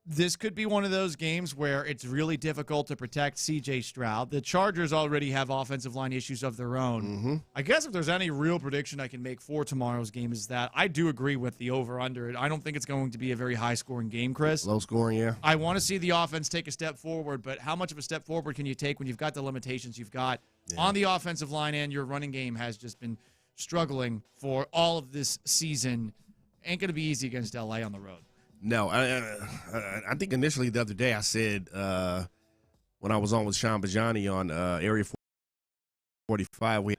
Speaker 9: This could be one of those games where it's really difficult to protect C.J. Stroud. The Chargers already have offensive line issues of their own.
Speaker 15: Mm-hmm.
Speaker 9: I guess if there's any real prediction I can make for tomorrow's game is that I do agree with the over-under. I don't think it's going to be a very high-scoring game, Chris.
Speaker 15: Low scoring, yeah.
Speaker 9: I want to see the offense take a step forward, but how much of a step forward can you take when you've got the limitations you've got on the offensive line, and your running game has just been struggling for all of this season? Ain't going to be easy against L.A. on the road.
Speaker 15: No, I think initially the other day I said when I was on with Sean Bijani on Area 45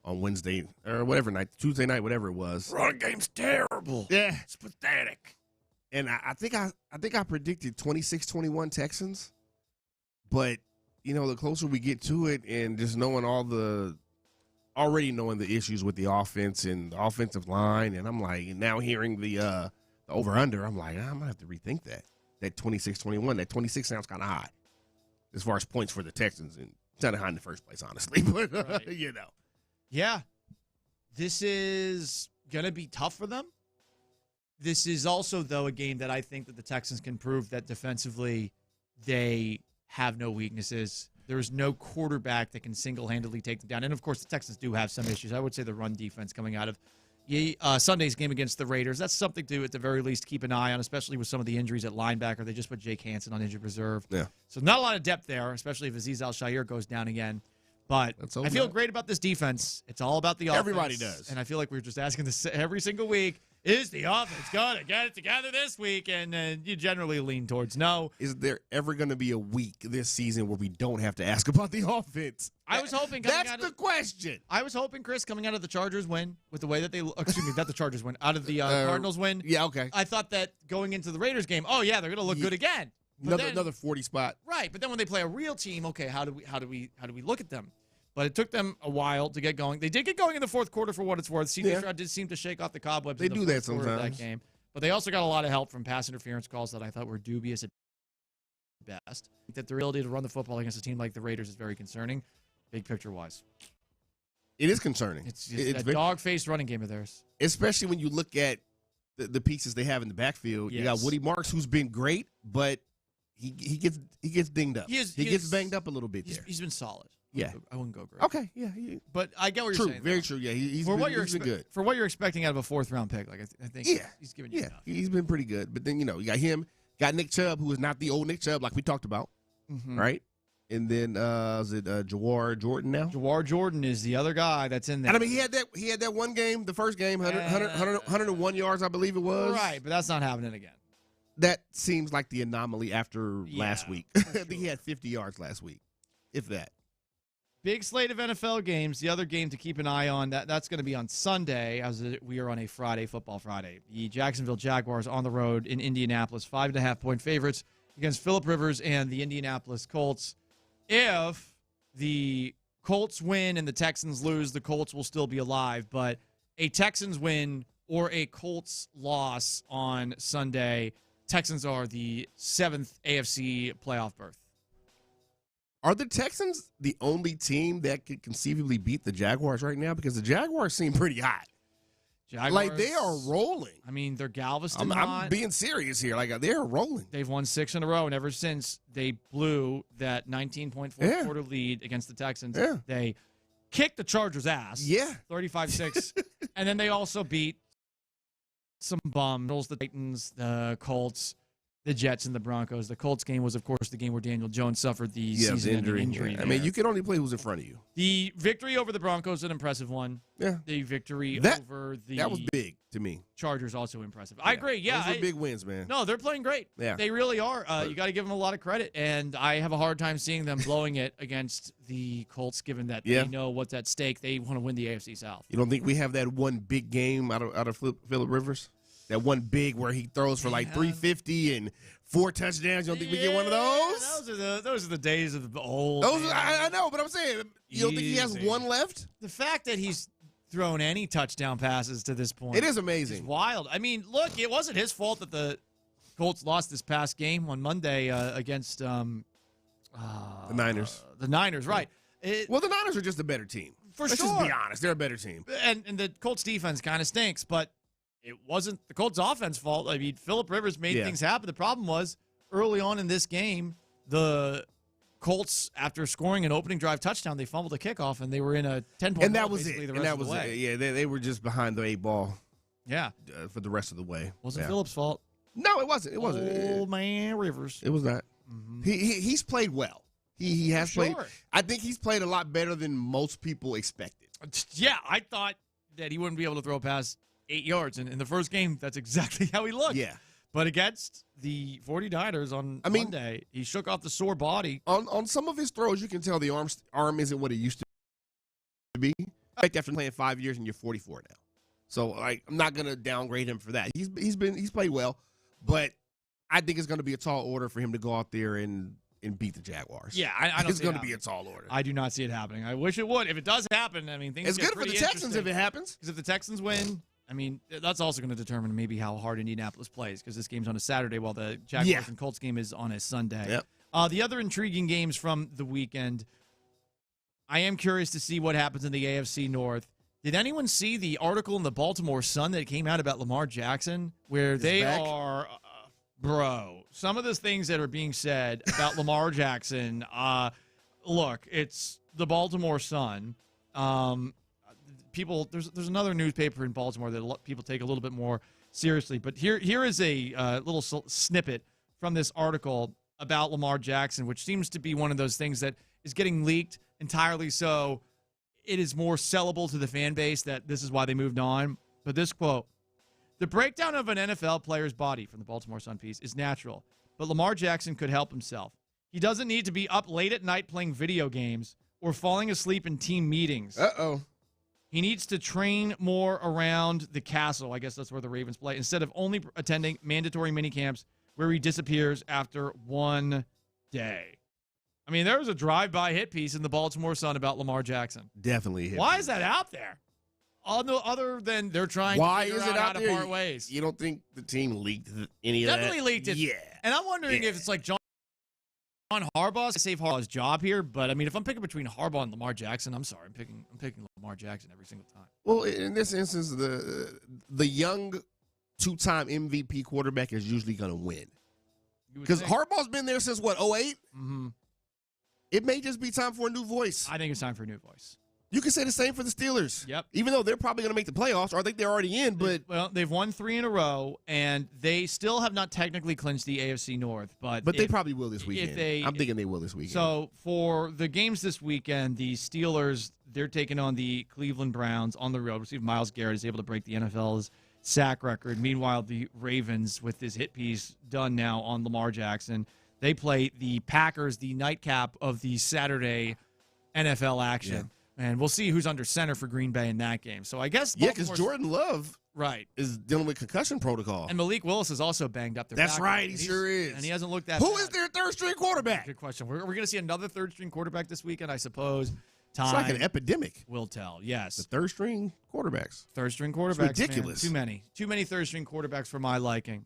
Speaker 15: on Wednesday or whatever night, Tuesday night, whatever it was.
Speaker 9: Run game's terrible.
Speaker 15: Yeah,
Speaker 9: it's pathetic.
Speaker 15: And I think I predicted 26-21 Texans, but the closer we get to it, and just knowing already knowing the issues with the offense and the offensive line, and I'm like, now hearing the over-under, I'm like, I'm going to have to rethink that 26-21. That 26 sounds kind of high as far as points for the Texans. And it's not high in the first place, honestly. But,
Speaker 9: right. Yeah. This is going to be tough for them. This is also, though, a game that I think that the Texans can prove that defensively they have no weaknesses. There is no quarterback that can single-handedly take them down. And, of course, the Texans do have some issues. I would say the run defense coming out of Sunday's game against the Raiders, that's something to, at the very least, keep an eye on, especially with some of the injuries at linebacker. They just put Jake Hansen on injured reserve.
Speaker 15: Yeah.
Speaker 9: So not a lot of depth there, especially if Azeez Al-Shaair goes down again. But I feel great about this defense. It's all about the offense.
Speaker 15: Everybody does.
Speaker 9: And I feel like we're just asking this every single week. Is the offense going to get it together this week? And you generally lean towards no.
Speaker 15: Is there ever going to be a week this season where we don't have to ask about the offense?
Speaker 9: I was hoping
Speaker 15: that's the question.
Speaker 9: I was hoping, Chris, coming out of the Chargers win with the way that they excuse me, not the Chargers win, out of the Cardinals win.
Speaker 15: Yeah, okay.
Speaker 9: I thought that going into the Raiders game, they're going to look good again.
Speaker 15: Another 40 spot.
Speaker 9: Right, but then when they play a real team, okay, how do we look at them? But it took them a while to get going. They did get going in the fourth quarter for what it's worth. C.J. Stroud did seem to shake off the cobwebs.
Speaker 15: They
Speaker 9: in the
Speaker 15: do that
Speaker 9: fourth quarter
Speaker 15: sometimes.
Speaker 9: of that game. But they also got a lot of help from pass interference calls that I thought were dubious at best. That the ability to run the football against a team like the Raiders is very concerning, big picture-wise.
Speaker 15: It is concerning.
Speaker 9: It's a dog-faced running game of theirs.
Speaker 15: Especially when you look at the pieces they have in the backfield.
Speaker 9: Yes.
Speaker 15: You got Woody Marks, who's been great, but he gets dinged up. He gets banged up a think
Speaker 9: He's been solid.
Speaker 15: Yeah.
Speaker 9: I wouldn't go great.
Speaker 15: Okay, yeah.
Speaker 9: But I get what you're saying.
Speaker 15: Very true. Yeah, he's been good.
Speaker 9: For what you're expecting out of a fourth-round pick, like I think he's giving you enough.
Speaker 15: He's been pretty good. But then, you got him, got Nick Chubb, who is not the old Nick Chubb like we talked about, right? And then is it Jawar Jordan now?
Speaker 9: Jawar Jordan is the other guy that's in there.
Speaker 15: And I mean, he had that one game, the first game, 101 yards, I believe it was.
Speaker 9: Right, but that's not happening again.
Speaker 15: That seems like the anomaly after last week. I think
Speaker 9: Sure.
Speaker 15: he had 50 yards last week, if that.
Speaker 9: Big slate of NFL games. The other game to keep an eye on, that's going to be on Sunday, as we are on a Friday, Football Friday. The Jacksonville Jaguars on the road in Indianapolis, 5.5-point favorites against Phillip Rivers and the Indianapolis Colts. If the Colts win and the Texans lose, the Colts will still be alive. But a Texans win or a Colts loss on Sunday, Texans are the 7th AFC playoff berth.
Speaker 15: Are the Texans the only team that could conceivably beat the Jaguars right now? Because the Jaguars seem pretty hot.
Speaker 9: Jaguars,
Speaker 15: like, they are rolling.
Speaker 9: I mean, they're Galveston
Speaker 15: I'm
Speaker 9: hot.
Speaker 15: being serious here. Like, they're rolling.
Speaker 9: They've won 6 in a row, and ever since they blew that 19-point fourth-quarter lead against the Texans, they kicked the Chargers' ass. 35-6. And then they also beat some bums, the Titans, the Colts, the Jets, and the Broncos. The Colts game was, of course, the game where Daniel Jones suffered the season-ending injury.
Speaker 15: I mean, you can only play who's in front of you.
Speaker 9: The victory over the Broncos is an impressive one.
Speaker 15: Yeah.
Speaker 9: The victory over the
Speaker 15: that was big to me.
Speaker 9: Chargers also impressive. I agree. Yeah,
Speaker 15: those are big wins, man.
Speaker 9: No, they're playing great.
Speaker 15: Yeah,
Speaker 9: they really are. You got to give them a lot of credit, and I have a hard time seeing them blowing it against the Colts, given that they know what's at stake. They want to win the AFC South.
Speaker 15: You don't think we have that one big game out of Phillip Rivers? That one big where he throws for like 350 and 4 touchdowns. You don't think we get one of those?
Speaker 9: Those are the days of the old.
Speaker 15: I know, but I'm saying, you don't think he has one left?
Speaker 9: The fact that he's thrown any touchdown passes to this point,
Speaker 15: it is amazing.
Speaker 9: It's wild. I mean, look, it wasn't his fault that the Colts lost this past game on Monday against
Speaker 15: the Niners.
Speaker 9: The Niners, right?
Speaker 15: Well, the Niners are just a better team. Let's just be honest, they're a better team.
Speaker 9: And the Colts defense kind of stinks, but it wasn't the Colts offense fault. I mean, Phillip Rivers made things happen. The problem was early on in this game, the Colts, after scoring an opening drive touchdown, they fumbled a kickoff, and they were in a 10-point
Speaker 15: And that was
Speaker 9: basically
Speaker 15: it.
Speaker 9: the
Speaker 15: And
Speaker 9: rest
Speaker 15: that
Speaker 9: of
Speaker 15: was
Speaker 9: the way.
Speaker 15: it. Yeah, they were just behind the 8 ball.
Speaker 9: Yeah,
Speaker 15: for the rest of the way.
Speaker 9: Wasn't Phillip's fault.
Speaker 15: No, it wasn't. It wasn't.
Speaker 9: Old man Rivers.
Speaker 15: It was not. He's played well. He has played.
Speaker 9: Sure.
Speaker 15: I think he's played a lot better than most people expected.
Speaker 9: Yeah, I thought that he wouldn't be able to throw past 8 yards. And in the first game, that's exactly how he looked.
Speaker 15: Yeah.
Speaker 9: But against the 49ers on Monday, he shook off the sore body.
Speaker 15: On some of his throws, you can tell the arm isn't what it used to be. Like after playing 5 years and you're 44 now. So I'm not going to downgrade him for that. He's played well, but I think it's going to be a tall order for him to go out there and beat the Jaguars.
Speaker 9: Yeah, I don't
Speaker 15: It's
Speaker 9: see
Speaker 15: going
Speaker 9: it
Speaker 15: to be a
Speaker 9: happening.
Speaker 15: taux order.
Speaker 9: I do not see it happening. I wish it would. If it does happen, I mean, things
Speaker 15: It's
Speaker 9: get
Speaker 15: good for the
Speaker 9: pretty
Speaker 15: Texans if
Speaker 9: interesting.
Speaker 15: it happens.
Speaker 9: Because if the Texans win, I mean, that's also going to determine maybe how hard Indianapolis plays, because this game's on a Saturday while the Jaguars and Colts game is on a Sunday.
Speaker 15: Yep.
Speaker 9: The other intriguing games from the weekend, I am curious to see what happens in the AFC North. Did anyone see the article in the Baltimore Sun that came out about Lamar Jackson, where they are, bro, some of the things that are being said about Lamar Jackson, look, it's the Baltimore Sun. People, there's another newspaper in Baltimore that people take a little bit more seriously. But here is a little snippet from this article about Lamar Jackson, which seems to be one of those things that is getting leaked entirely so it is more sellable to the fan base that this is why they moved on. But this quote, "The breakdown of an NFL player's body," from the Baltimore Sun piece, "is natural, but Lamar Jackson could help himself. He doesn't need to be up late at night playing video games or falling asleep in team meetings. He needs to train more around the castle," I guess that's where the Ravens play, "instead of only attending mandatory minicamps where he disappears after one day." I mean, there was a drive-by hit piece in the Baltimore Sun about Lamar Jackson.
Speaker 15: Definitely a hit
Speaker 9: Why
Speaker 15: piece.
Speaker 9: is that out there? Other than they're trying
Speaker 15: Why
Speaker 9: to figure
Speaker 15: is it
Speaker 9: out how
Speaker 15: out
Speaker 9: to
Speaker 15: there?
Speaker 9: part ways.
Speaker 15: You don't think the team leaked any of that?
Speaker 9: Definitely leaked it.
Speaker 15: Yeah.
Speaker 9: And I'm wondering if it's like John Harbaugh. I save Harbaugh's job here, but I mean, if I'm picking between Harbaugh and Lamar Jackson, I'm sorry, I'm picking Lamar Jackson every single time.
Speaker 15: Well, in this instance, the young two-time MVP quarterback is usually going to win. Because Harbaugh's been there since, what, 2008?
Speaker 9: Mm-hmm.
Speaker 15: It may just be time for a new voice.
Speaker 9: I think it's time for a new voice.
Speaker 15: You can say the same for the Steelers.
Speaker 9: Yep.
Speaker 15: Even though they're probably going to make the playoffs, or I think they're already in, but
Speaker 9: they've won 3 in a row, and they still have not technically clinched the AFC North. But
Speaker 15: they probably will this weekend. I'm thinking they will this weekend.
Speaker 9: So for the games this weekend, the Steelers, they're taking on the Cleveland Browns on the road. We'll see if Myles Garrett is able to break the NFL's sack record. Meanwhile, the Ravens, with this hit piece done now on Lamar Jackson, they play the Packers, the nightcap of the Saturday NFL action. Yeah. And we'll see who's under center for Green Bay in that game. So I guess
Speaker 15: because Jordan Love
Speaker 9: is
Speaker 15: dealing with concussion protocol.
Speaker 9: And Malik Willis is also banged up.
Speaker 15: That's right, he sure is.
Speaker 9: And he hasn't looked that
Speaker 15: Who
Speaker 9: bad.
Speaker 15: is their third-string quarterback?
Speaker 9: Good question. We're going to see another third-string quarterback this weekend, I suppose. Time
Speaker 15: it's like an epidemic.
Speaker 9: Will tell, yes.
Speaker 15: The third-string quarterbacks.
Speaker 9: Third-string quarterbacks,
Speaker 15: it's ridiculous.
Speaker 9: Man. Too many third-string quarterbacks for my liking.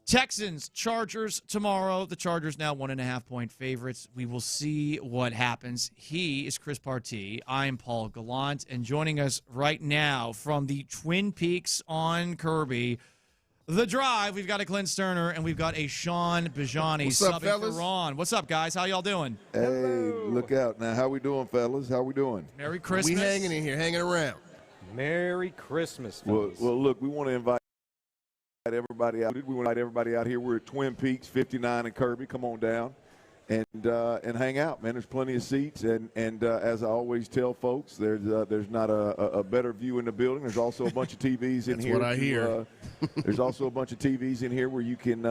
Speaker 9: Texans, Chargers tomorrow. The Chargers now 1.5-point favorites. We will see what happens. He is Chris Partee. I am Paul Gallant. And joining us right now from the Twin Peaks on Kirby, The Drive, we've got a Clint Stoerner and we've got a Sean Bijani.
Speaker 10: What's up,
Speaker 9: subbing
Speaker 10: fellas?
Speaker 9: for Ron. What's up, guys? How y'all doing?
Speaker 10: Hey, look out. Now, how we doing, fellas? How we doing?
Speaker 9: Merry Christmas.
Speaker 15: We hanging in here, hanging around.
Speaker 21: Merry Christmas,
Speaker 10: well,
Speaker 21: fellas.
Speaker 10: well, look, we want to invite everybody out. We want to invite everybody out here. We're at Twin Peaks, 59 and Kirby. Come on down and hang out, man. There's plenty of seats, and as I always tell folks, there's not a better view in the building. There's also a bunch of TVs in here.
Speaker 15: That's what I hear.
Speaker 10: There's also a bunch of TVs in here where you can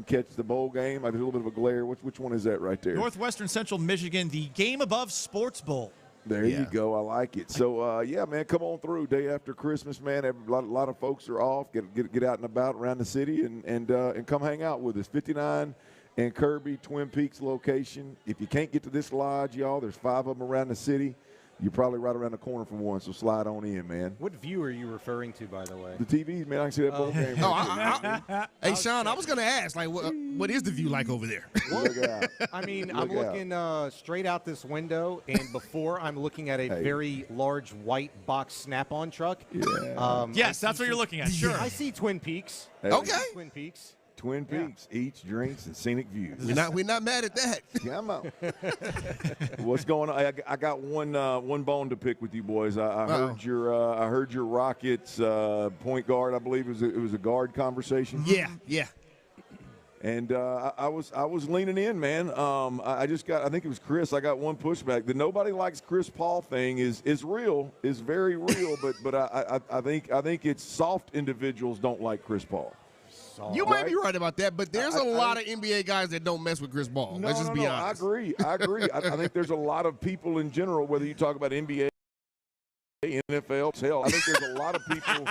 Speaker 10: catch the bowl game. There's a little bit of a glare. Which one is that right there?
Speaker 9: Northwestern Central Michigan, the Game Above Sports Bowl.
Speaker 10: There you go. I like it. So, yeah, man, come on through. Day after Christmas, man. A lot of folks are off. Get out and about around the city and come hang out with us. 59 and Kirby, Twin Peaks location. If you can't get to this lodge, y'all, there's 5 of them around the city. You're probably right around the corner from one, so slide on in, man.
Speaker 21: What view are you referring to, by the way?
Speaker 10: The TVs, man. I can see that bowl game.
Speaker 15: Hey, Sean, I was going to ask, like, what is the view like over there?
Speaker 10: Look out.
Speaker 21: I mean,
Speaker 10: Look
Speaker 21: I'm looking straight out this window, and before I'm looking at a very large white box Snap-on truck.
Speaker 10: Yeah.
Speaker 9: Yes, that's what you're looking at. Sure.
Speaker 21: I see Twin Peaks.
Speaker 10: Hey.
Speaker 15: Okay.
Speaker 21: Twin Peaks.
Speaker 10: Twin Peaks, eats, drinks, and scenic views.
Speaker 15: We're not mad at that.
Speaker 10: Yeah, I'm out. What's going on? I got one bone to pick with you boys. I heard your Rockets point guard. I believe it was a guard conversation.
Speaker 15: Yeah.
Speaker 10: And I was leaning in, man. I think it was Chris. I got one pushback. The nobody likes Chris Paul thing is real, is very real. but I think it's soft individuals don't like Chris Paul.
Speaker 15: You might be right about that, but there's a lot of NBA guys that don't mess with Chris Paul. Let's just be honest.
Speaker 10: I agree. I think there's a lot of people in general, whether you talk about NBA, NFL, hell, I think there's a lot of people.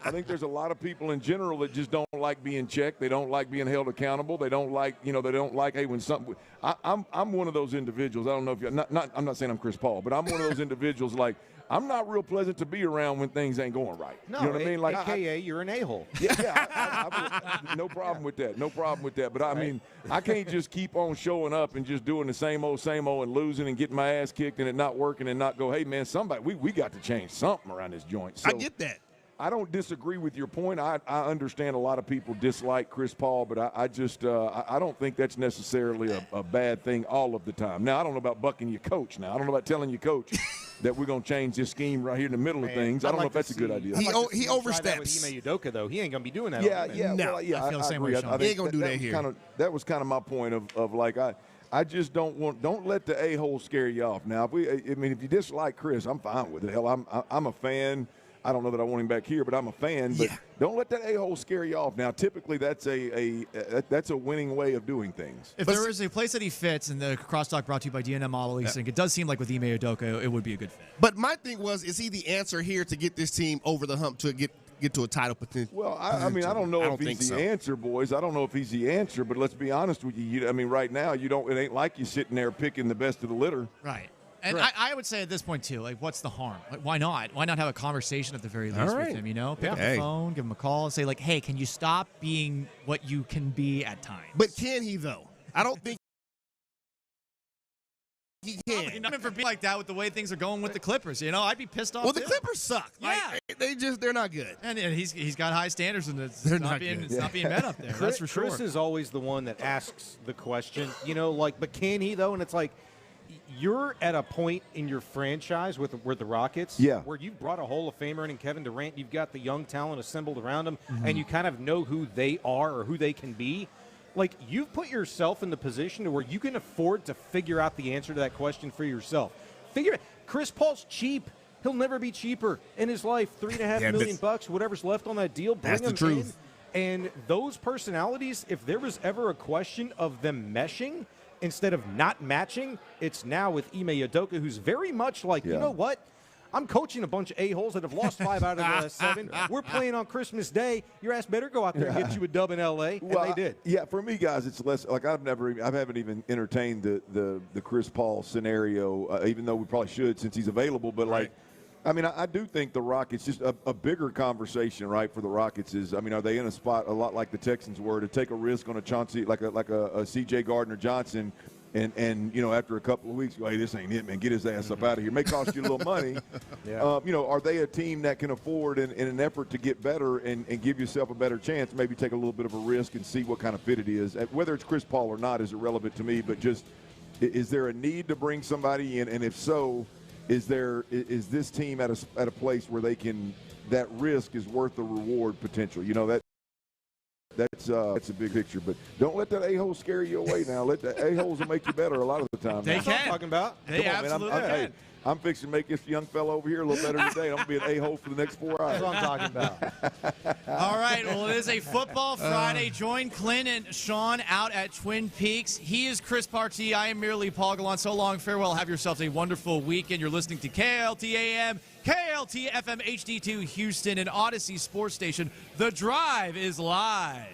Speaker 10: I think there's a lot of people in general that just don't like being checked. They don't like being held accountable. They don't like, They don't like. Hey, when something. I'm one of those individuals. I don't know if you're not. I'm not saying I'm Chris Paul, but I'm one of those individuals. Like, I'm not real pleasant to be around when things ain't going right.
Speaker 21: No,
Speaker 10: you know what I mean? Like,
Speaker 21: AKA, you're an a-hole.
Speaker 10: Yeah, no problem with that. No problem with that. But I mean, I can't just keep on showing up and just doing the same old, and losing and getting my ass kicked and it not working and not go, hey, man, somebody, we got to change something around this joint. So
Speaker 15: I get that.
Speaker 10: I don't disagree with your point. I understand a lot of people dislike Chris Paul, but I don't think that's necessarily a bad thing all of the time. Now, I don't know about bucking your coach now. I don't know about telling your coach that we're going to change this scheme right here in the middle of things. I don't know if that's a good idea.
Speaker 15: He oversteps.
Speaker 21: With Ime Udoka, though. He ain't going to be doing that.
Speaker 10: Yeah.
Speaker 21: No.
Speaker 10: I feel
Speaker 21: the same
Speaker 10: way,
Speaker 21: way, Sean.
Speaker 15: He ain't going to do that here.
Speaker 10: That was kind of my point of like, I just don't let the a-hole scare you off. Now, if you dislike Chris, I'm fine with it. Hell, I'm a fan. I don't know that I want him back here, but I'm a fan. But don't let that a-hole scare you off. Now, typically, that's a winning way of doing things.
Speaker 9: If there is a place that he fits, and the crosstalk brought to you by DNM Model Leasing, it does seem like with Ime Udoka, it would be a good fit.
Speaker 15: But my thing was, is he the answer here to get this team over the hump to get to a title potential?
Speaker 10: Well, I mean, I don't know if he's the answer, boys. I don't know if he's the answer, but let's be honest with you. I mean, right now, it ain't like you sitting there picking the best of the litter.
Speaker 9: Right. And I would say at this point, too, like, what's the harm? Like, why not? Why not have a conversation at the very least with him, Pick up the phone, give him a call, and say, like, hey, can you stop being what you can be at times?
Speaker 15: But can he, though? I don't think he can.
Speaker 9: Not for being like that with the way things are going with the Clippers. I'd be pissed off.
Speaker 15: Well, the Clippers suck. Yeah. They're not good.
Speaker 9: And he's got high standards, and it's not being met up there. That's for sure.
Speaker 21: Chris is always the one that asks the question, but can he, though? And it's like, you're at a point in your franchise with the Rockets where you've brought a Hall of Famer in Kevin Durant. You've got the young talent assembled around him, and you kind of know who they are or who they can be. Like, you've put yourself in the position to where you can afford to figure out the answer to that question for yourself. Chris Paul's cheap. He'll never be cheaper in his life. $3.5 million, whatever's left on that deal, bring him in. And those personalities, if there was ever a question of them meshing instead of not matching, it's now with Ime Udoka, who's very much like, you know what? I'm coaching a bunch of a-holes that have lost 5 out of the 7. We're playing on Christmas Day. Your ass better go out there and get you a dub in L.A., and they did.
Speaker 10: For me, guys, it's less like I haven't even entertained the Chris Paul scenario, even though we probably should since he's available. But I do think the Rockets, just a bigger conversation, right, for the Rockets is, are they in a spot a lot like the Texans were to take a risk on a Chauncey, like a C.J. Gardner-Johnson, and after a couple of weeks, go, hey, this ain't it, man. Get his ass up out of here. May cost you a little money. Are they a team that can afford, in an effort to get better and give yourself a better chance, maybe take a little bit of a risk and see what kind of fit it is? Whether it's Chris Paul or not is irrelevant to me, but just is there a need to bring somebody in, and if so, is this team at a place where they can, that risk is worth the reward potential? That's a big picture, but don't let that a-hole scare you away now. Let the a-holes will make you better a lot of the time.
Speaker 21: That's what I'm talking about.
Speaker 10: They absolutely can. I'm fixing to make this young fellow over here a little better today. I'm going to be an a-hole for the next 4 hours.
Speaker 21: That's what I'm talking about.
Speaker 9: All right, well, it is a Football Friday. Join Clint and Sean out at Twin Peaks. He is Chris Partee. I am merely Paul Gallant. So long, farewell. Have yourselves a wonderful weekend. You're listening to KLTAM, KLTFM HD2 Houston, and Odyssey Sports Station. The Drive is live.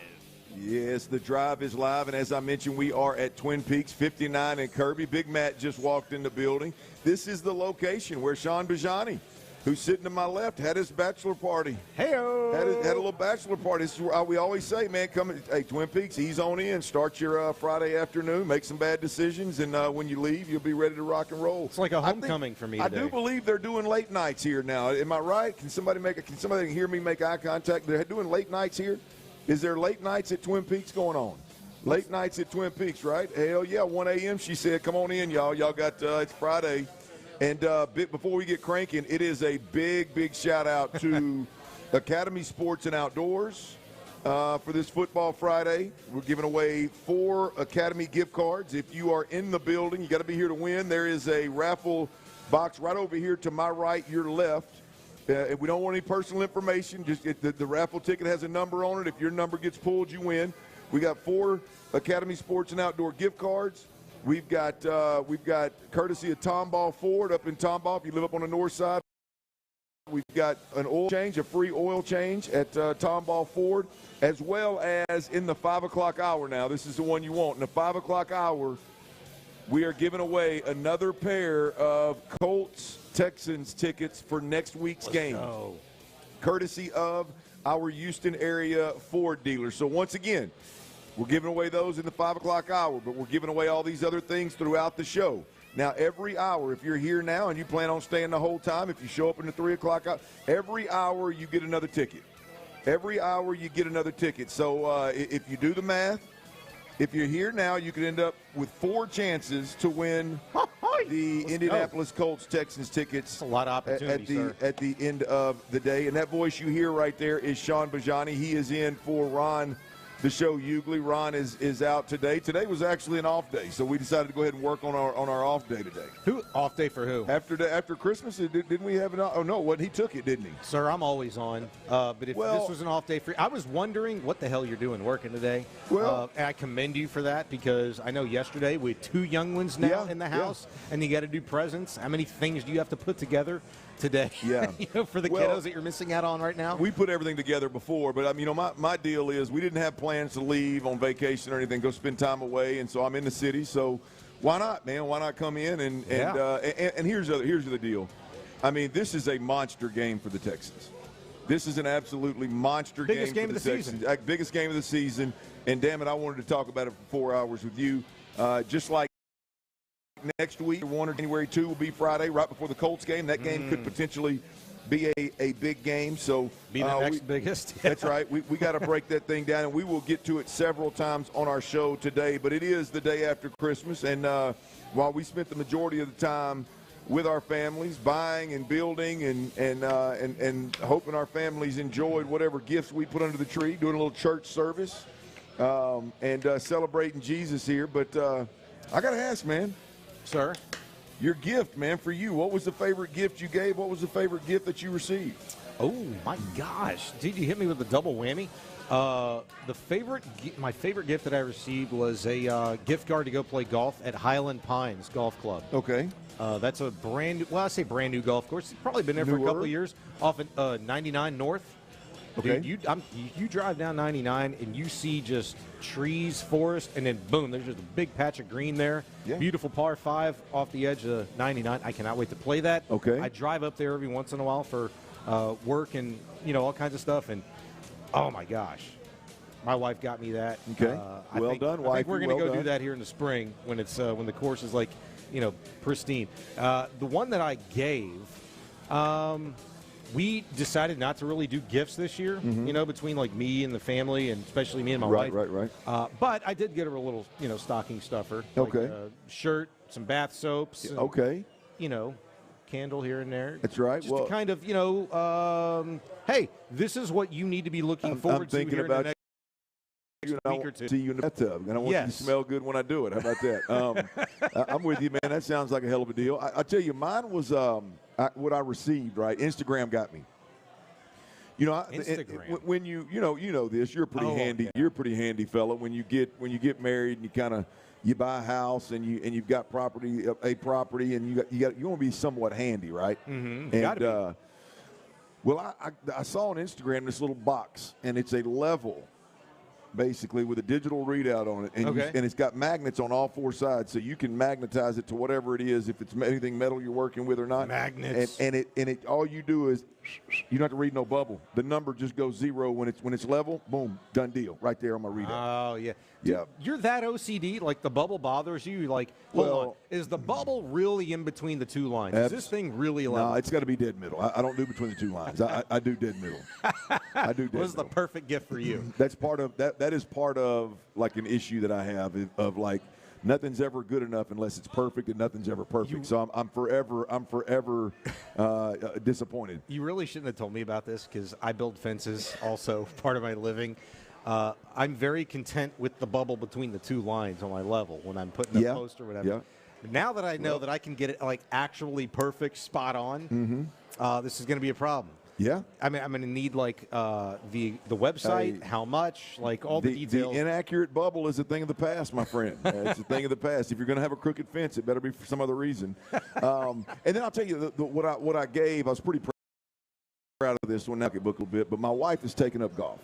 Speaker 10: Yes, the Drive is live, and as I mentioned, we are at Twin Peaks, 59 and Kirby. Big Matt just walked in the building. This is the location where Sean Bijani, who's sitting to my left, had his bachelor party.
Speaker 21: Hey-o!
Speaker 10: Had a little bachelor party. This is where we always say, man, hey, Twin Peaks, ease on in. Start your Friday afternoon, make some bad decisions, and when you leave, you'll be ready to rock and roll.
Speaker 21: It's like a homecoming for me today.
Speaker 10: I do believe they're doing late nights here now. Am I right? Can somebody hear me make eye contact? They're doing late nights here? Is there late nights at Twin Peaks going on? Late nights at Twin Peaks, right? Hell yeah, 1 a.m. She said, come on in, y'all. Y'all got, it's Friday. And before we get cranking, it is a big, big shout-out to Academy Sports and Outdoors for this Football Friday. We're giving away 4 Academy gift cards. If you are in the building, you got to be here to win. There is a raffle box right over here to my right, your left. If we don't want any personal information, just the raffle ticket has a number on it. If your number gets pulled, you win. We got 4 Academy Sports and Outdoor gift cards. We've got courtesy of Tomball Ford up in Tomball. If you live up on the north side, we've got an oil change, a free oil change at Tomball Ford, as well as in the 5 o'clock hour. Now, this is the one you want. In the 5 o'clock hour, we are giving away another pair of Colts Texans tickets for next week's game, courtesy of our Houston area Ford dealer. So once again, we're giving away those in the 5 o'clock hour, but we're giving away all these other things throughout the show. Now, every hour, if you're here now and you plan on staying the whole time, if you show up in the 3 o'clock hour, every hour you get another ticket. Every hour you get another ticket. So if you do the math, if you're here now, you could end up with 4 chances to win the Indianapolis Colts Texans tickets.
Speaker 21: That's a lot of opportunities,
Speaker 10: at the end of the day. And that voice you hear right there is Sean Bijani. He is in for Ron the show Hughley. Ron is out today. Today was actually an off day, so we decided to go ahead and work on our off day today.
Speaker 21: Who off day for who?
Speaker 10: After Christmas, didn't we have an? Oh no, he took it, didn't he?
Speaker 21: Sir, I'm always on. But if this was an off day for, I was wondering what the hell you're doing working today. Well, and I commend you for that because I know yesterday we had 2 young ones now in the house, and you got to do presents. How many things do you have to put together today?
Speaker 10: Yeah,
Speaker 21: for the kiddos that you're missing out on right now.
Speaker 10: We put everything together before, but my deal is we didn't have plans to leave on vacation or anything, go spend time away, and so I'm in the city. So why not, man? Why not come in and here's the deal. I mean, this is a monster game for the Texans. This is an absolutely monster game for the Texans. Biggest game of the season. And damn it, I wanted to talk about it for 4 hours with you. Just like next week, January 2 will be Friday, right before the Colts game. That game could potentially be a big game. So
Speaker 21: be the next biggest.
Speaker 10: That's right. We got to break that thing down, and we will get to it several times on our show today. But it is the day after Christmas, and while we spent the majority of the time with our families, buying and building and hoping our families enjoyed whatever gifts we put under the tree, doing a little church service, and celebrating Jesus here. But I got to ask, man.
Speaker 21: Sir?
Speaker 10: Your gift, man, for you. What was the favorite gift you gave? What was the favorite gift that you received?
Speaker 21: Oh, my gosh. Did you hit me with a double whammy? My favorite gift that I received was a gift card to go play golf at Highland Pines Golf Club.
Speaker 10: Okay.
Speaker 21: That's a brand new, well, I say brand new golf course. It's probably been there for a couple of years. Off at 99 North.
Speaker 10: Okay.
Speaker 21: Dude, you drive down 99 and you see just trees, forest, and then boom, there's just a big patch of green there.
Speaker 10: Yeah.
Speaker 21: Beautiful par 5 off the edge of 99. I cannot wait to play that.
Speaker 10: Okay.
Speaker 21: I drive up there every once in a while for work and all kinds of stuff. And oh my gosh, my wife got me that.
Speaker 10: Okay. Well done, wife.
Speaker 21: I think we're going to go do that here in the spring when it's when the course is like pristine. The one that I gave. We decided not to really do gifts this year, between like me and the family, and especially me and my wife.
Speaker 10: Right.
Speaker 21: But I did get her a little, stocking stuffer.
Speaker 10: Okay.
Speaker 21: Like a shirt, some bath soaps. And,
Speaker 10: okay.
Speaker 21: Candle here and there.
Speaker 10: That's right.
Speaker 21: Just to kind of, hey, this is what you need to be looking forward to here in the next week or two.
Speaker 10: See you in the bathtub, and I want you to smell good when I do it. How about that? I'm with you, man. That sounds like a hell of a deal. I tell you, mine was what I received. Right, Instagram got me.
Speaker 21: Instagram.
Speaker 10: When you know this, you're a pretty handy. Yeah. You're a pretty handy fella. When you get married, and you buy a house, and you've got a property, and you want to be somewhat handy, right?
Speaker 21: Mm-hmm.
Speaker 10: And well, I saw on Instagram this little box, and it's a level. Basically, with a digital readout on it, and it's got magnets on all 4 sides, so you can magnetize it to whatever it is, if it's anything metal you're working with or not.
Speaker 21: Magnets.
Speaker 10: And it all you do is you don't have to read no bubble. The number just goes 0 when it's level. Boom, done deal. Right there on my readout.
Speaker 21: Oh yeah.
Speaker 10: Yeah.
Speaker 21: You're that OCD, like the bubble bothers you. Like, hold on, is the bubble really in between the 2 lines? Is this thing really level?
Speaker 10: No, it's got to be dead middle. I don't do between the 2 lines. I do dead middle. I do dead
Speaker 21: What's the perfect gift for you?
Speaker 10: That's part of that. That is part of like an issue that I have of like nothing's ever good enough unless it's perfect, and nothing's ever perfect. So I'm forever disappointed.
Speaker 21: You really shouldn't have told me about this, because I build fences, also part of my living. I'm very content with the bubble between the 2 lines on my level when I'm putting a post or whatever.
Speaker 10: Yeah.
Speaker 21: Now that I know that I can get it like actually perfect, spot on, this is going to be a problem.
Speaker 10: Yeah.
Speaker 21: I mean, I'm going to need like the website, how much, like all the details.
Speaker 10: The inaccurate bubble is a thing of the past, my friend. It's a thing of the past. If you're going to have a crooked fence, it better be for some other reason. And then I'll tell you what I gave. I was pretty proud of this one. Now I could book a little bit, but my wife has taken up golf.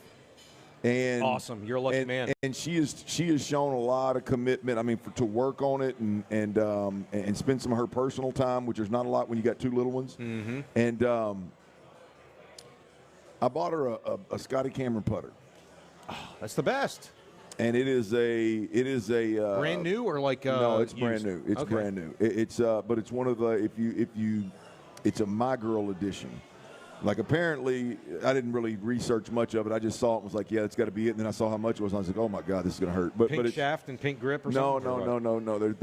Speaker 10: And
Speaker 21: awesome, you're a lucky man.
Speaker 10: And she has shown a lot of commitment. I mean, to work on it and spend some of her personal time, which is not a lot when you got 2 little ones.
Speaker 21: Mm-hmm.
Speaker 10: And I bought her a Scotty Cameron putter.
Speaker 21: Oh, that's the best.
Speaker 10: And it is a
Speaker 21: brand new or like
Speaker 10: no, it's
Speaker 21: used?
Speaker 10: brand new. It's brand new. But it's one of the it's a My Girl edition. Like, apparently, I didn't really research much of it. I just saw it and was like, yeah, that's got to be it. And then I saw how much it was, and I was like, oh, my God, this is going to hurt. But
Speaker 21: pink shaft and pink grip or something?
Speaker 10: No.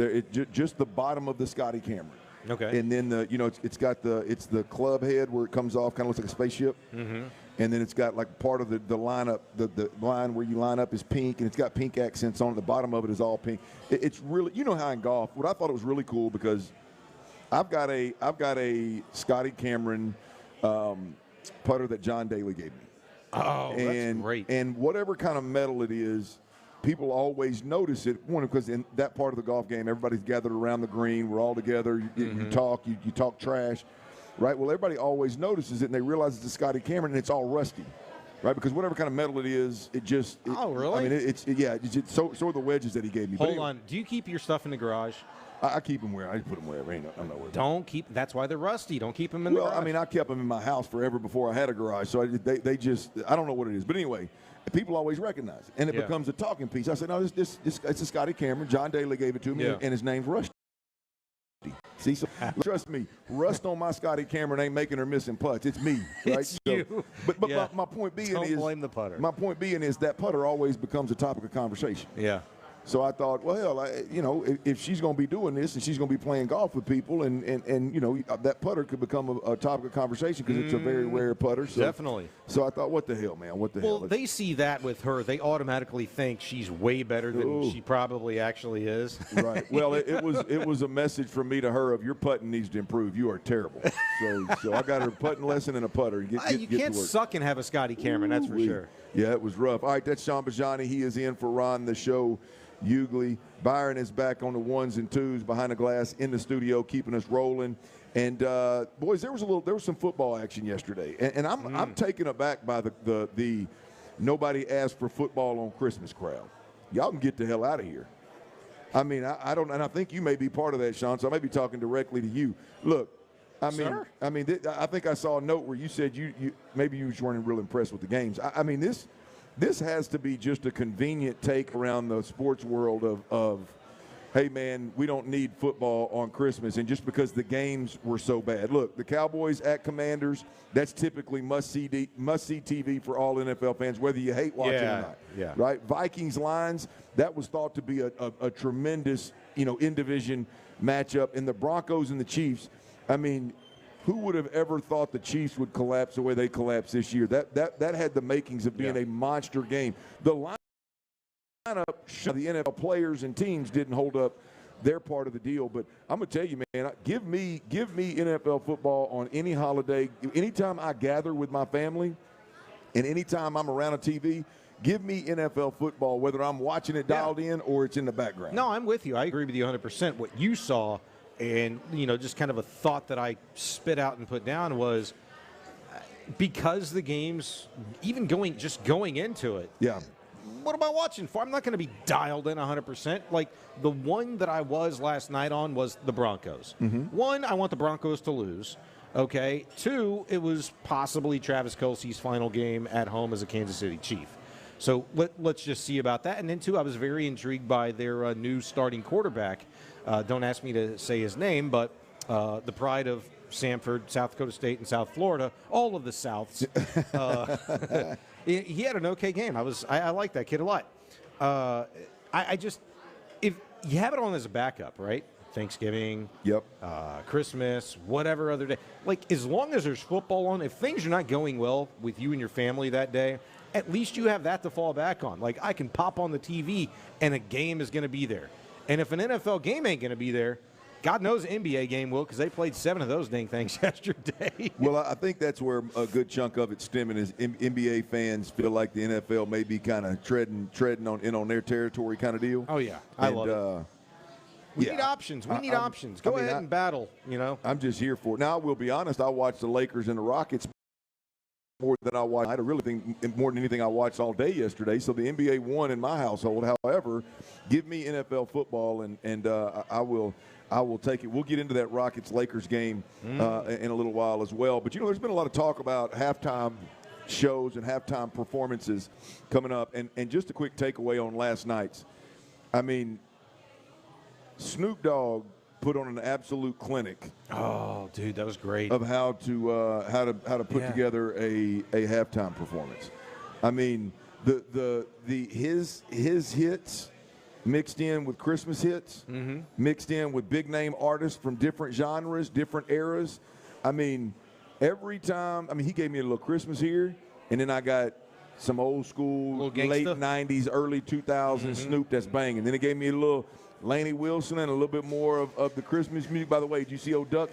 Speaker 10: Just the bottom of the Scotty Cameron.
Speaker 21: Okay.
Speaker 10: And then it's got the club head where it comes off, kind of looks like a spaceship.
Speaker 21: Mm-hmm.
Speaker 10: And then it's got like part of the lineup, the line where you line up is pink, and it's got pink accents on it. The bottom of it is all pink. It's really, how in golf, what I thought it was really cool, because I've got a Scotty Cameron putter that John Daly gave me.
Speaker 21: Oh, that's great.
Speaker 10: And whatever kind of metal it is, people always notice it. One, because in that part of the golf game, everybody's gathered around the green. We're all together. You talk. You talk trash, right? Well, everybody always notices it, and they realize it's a Scotty Cameron, and it's all rusty, right? Because whatever kind of metal it is,
Speaker 21: oh, really?
Speaker 10: I mean, so are the wedges that he gave me.
Speaker 21: Hold on. Do you keep your stuff in the garage?
Speaker 10: I keep them where I put them wherever. I'm not worried.
Speaker 21: Don't keep. That's why they're rusty. Don't keep them in the garage.
Speaker 10: Well, I mean, I kept them in my house forever before I had a garage, so they just, I don't know what it is, but anyway, people always recognize it, and it becomes a talking piece. I said, no, it's a Scotty Cameron. John Daly gave it to me, and his name's Rusty. See, so trust me, rust on my Scotty Cameron ain't making her missing putts. It's me, right?
Speaker 21: It's you.
Speaker 10: But
Speaker 21: Yeah.
Speaker 10: my point being
Speaker 21: Don't
Speaker 10: is
Speaker 21: blame the putter.
Speaker 10: My point being is that putter always becomes a topic of conversation.
Speaker 21: Yeah.
Speaker 10: So I thought, well, if she's going to be doing this and she's going to be playing golf with people, and that putter could become a topic of conversation because it's a very rare putter. So,
Speaker 21: Definitely.
Speaker 10: So I thought, what the hell, man? What the hell?
Speaker 21: Well, they see that with her. They automatically think she's way better than she probably actually is.
Speaker 10: Right. Well, it was a message from me to her of your putting needs to improve. You are terrible. So I got her putting lesson and a putter.
Speaker 21: You can't suck and have a Scotty Cameron, that's for sure.
Speaker 10: Yeah, it was rough. All right, that's Sean Bijani. He is in for Ron the Show. Hughley. Byron is back on the ones and twos behind the glass in the studio, keeping us rolling. And boys, there was some football action yesterday, and I'm taken aback by the nobody asked for football on Christmas crowd. Y'all can get the hell out of here. I mean, I don't, and I think you may be part of that, Sean. So I may be talking directly to you. Look, I think I saw a note where you said you maybe you weren't real impressed with the games. I mean This has to be just a convenient take around the sports world of, hey, man, we don't need football on Christmas, and just because the games were so bad. Look, the Cowboys at Commanders, that's typically must-see TV for all NFL fans, whether you hate watching or not.
Speaker 21: Yeah.
Speaker 10: Right? Vikings Lions, that was thought to be a tremendous, in-division matchup. And the Broncos and the Chiefs, I mean, who would have ever thought the Chiefs would collapse the way they collapsed this year? That had the makings of being a monster game. The lineup, the NFL players and teams didn't hold up their part of the deal. But I'm going to tell you, man, give me NFL football on any holiday. Anytime I gather with my family and anytime I'm around a TV, give me NFL football, whether I'm watching it dialed in or it's in the background.
Speaker 21: No, I'm with you. I agree with you 100%. What you saw, and, just kind of a thought that I spit out and put down was because the games, even going into it.
Speaker 10: Yeah.
Speaker 21: What am I watching for? I'm not going to be dialed in 100%. Like, the one that I was last night on was the Broncos. One, I want the Broncos to lose. Okay. Two, it was possibly Travis Kelce's final game at home as a Kansas City Chief. So let's just see about that. And then, two, I was very intrigued by their new starting quarterback. Don't ask me to say his name, but the pride of Samford, South Dakota State, and South Florida, all of the Souths. He had an okay game. I like that kid a lot. If you have it on as a backup, right? Thanksgiving, Christmas, whatever other day. Like, as long as there's football on, if things are not going well with you and your family that day, at least you have that to fall back on. Like, I can pop on the TV and a game is going to be there. And if an NFL game ain't going to be there, God knows an NBA game will, because they played 7 of those dang things yesterday.
Speaker 10: Well, I think that's where a good chunk of it's stemming is NBA fans feel like the NFL may be kind of treading on their territory kind of deal.
Speaker 21: Oh, yeah. I love it. We need options. We need options. Go ahead and battle,
Speaker 10: I'm just here for it. Now, I will be honest, I watched the Lakers and the Rockets more than I watched. I really think more than anything I watched all day yesterday. So the NBA won in my household. However, give me NFL football, and I will take it. We'll get into that Rockets-Lakers game in a little while as well. But, there's been a lot of talk about halftime shows and halftime performances coming up. And just a quick takeaway on last night's. I mean, Snoop Dogg put on an absolute clinic.
Speaker 21: Oh, dude, that was great.
Speaker 10: Of how to put together a halftime performance. I mean, his hits mixed in with Christmas hits, mixed in with big name artists from different genres, different eras. I mean, every time. I mean, he gave me a little Christmas here, and then I got some old school late '90s, early 2000s Snoop that's banging. Then he gave me a little Laney Wilson and a little bit more of the Christmas music. By the way, did you see old Duck?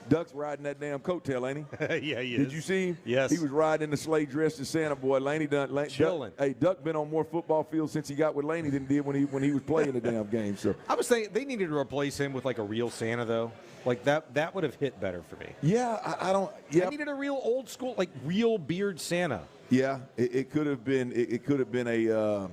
Speaker 10: Duck's riding that damn coattail, ain't he?
Speaker 21: Yeah, he is.
Speaker 10: Did you see him?
Speaker 21: Yes.
Speaker 10: He was riding in the sleigh dressed as Santa boy.
Speaker 21: Chilling.
Speaker 10: Duck been on more football fields since he got with Laney than he did when he was playing the damn game. So
Speaker 21: I was thinking they needed to replace him with like a real Santa though. Like that would have hit better for me.
Speaker 10: Yeah, I don't. Yeah,
Speaker 21: I needed a real old school, like real beard Santa.
Speaker 10: Yeah, it could have been. It could have been a.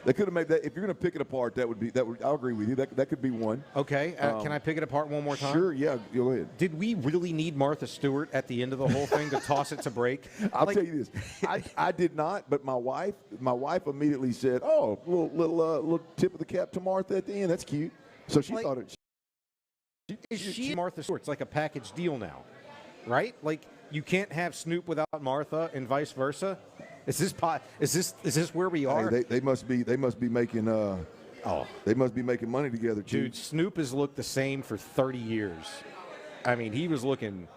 Speaker 10: They could have made that. If you're going to pick it apart, I'll agree with you. That could be one.
Speaker 21: Okay. Can I pick it apart one more time?
Speaker 10: Sure. Yeah. Go ahead.
Speaker 21: Did we really need Martha Stewart at the end of the whole thing to toss it to break?
Speaker 10: I'll tell you this. I did not, but my wife immediately said, "Oh, little tip of the cap to Martha at the end. That's cute." So she thought
Speaker 21: she's Martha Stewart. It's like a package deal now, right? Like you can't have Snoop without Martha, and vice versa. Is this where we are?
Speaker 10: Hey, they must be making they must be making money together, too.
Speaker 21: Dude, Snoop has looked the same for 30 years. I mean, he was looking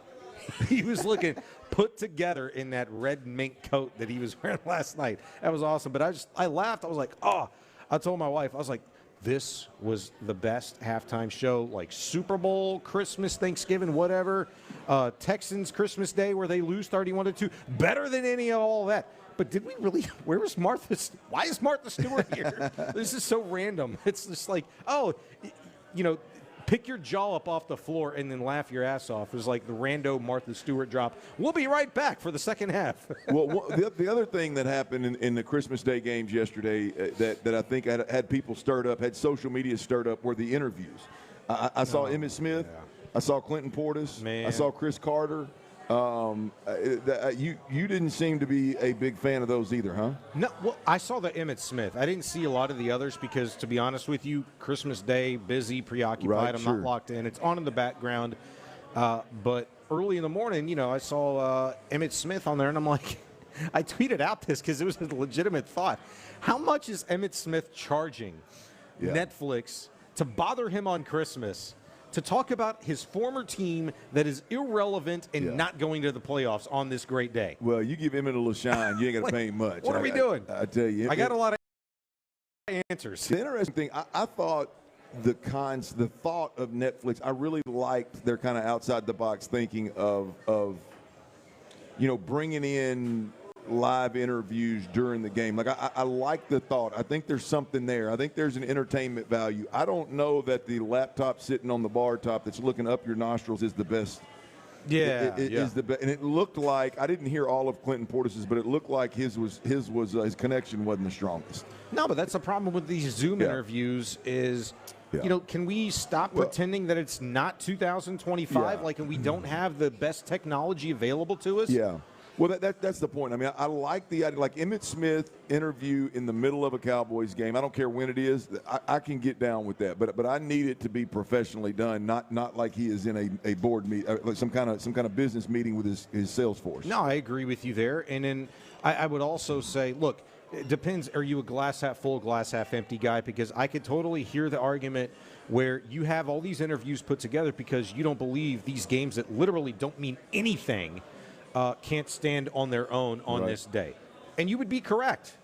Speaker 21: put together in that red mink coat that he was wearing last night. That was awesome. But I laughed. I was like, oh. I told my wife, I was like, this was the best halftime show, like Super Bowl, Christmas, Thanksgiving, whatever. Texans Christmas Day where they lose 31-2. Better than any of all that. But did we really? Where was Martha? Why is Martha Stewart here? This is so random. It's just like, oh, pick your jaw up off the floor and then laugh your ass off. It was like the rando Martha Stewart drop. We'll be right back for the second half.
Speaker 10: Well, the other thing that happened in the Christmas Day games yesterday that I think had people stirred up, had social media stirred up, were the interviews. I saw Emmitt Smith. Yeah. I saw Clinton Portis. I saw Chris Carter. You didn't seem to be a big fan of those either, huh?
Speaker 21: No, well, I saw the Emmitt Smith. I didn't see a lot of the others because, to be honest with you, Christmas Day, busy, preoccupied.
Speaker 10: Right,
Speaker 21: I'm not locked in. It's on in the background. But early in the morning, I saw Emmitt Smith on there, and I'm like, I tweeted out this because it was a legitimate thought. How much is Emmitt Smith charging Netflix to bother him on Christmas to talk about his former team that is irrelevant and not going to the playoffs on this great day?
Speaker 10: Well, you give Emmitt a little shine, you ain't got to pay him much.
Speaker 21: What are we doing?
Speaker 10: I tell you.
Speaker 21: I got a lot of answers.
Speaker 10: The interesting thing, I thought the thought of Netflix, I really liked their kind of outside-the-box thinking of bringing in live interviews during the game. Like, I like the thought. I think there's something there. I think there's an entertainment value. I don't know that the laptop sitting on the bar top that's looking up your nostrils is the best. Is the best. And it looked like, I didn't hear all of Clinton Portis's, but it looked like his connection wasn't the strongest.
Speaker 21: No, but that's the problem with these Zoom interviews is, can we stop pretending that it's not 2025? Like, and we don't have the best technology available to us?
Speaker 10: Yeah. Well, that's the point. I mean, I like the idea, like Emmitt Smith interview in the middle of a Cowboys game. I don't care when it is. I can get down with that, but I need it to be professionally done, not like he is in a board meeting, like some kind of business meeting with his sales force.
Speaker 21: No, I agree with you there. And then I would also say, look, it depends. Are you a glass half full, glass half empty guy? Because I could totally hear the argument where you have all these interviews put together because you don't believe these games that literally don't mean anything can't stand on their own on this day. And you would be correct.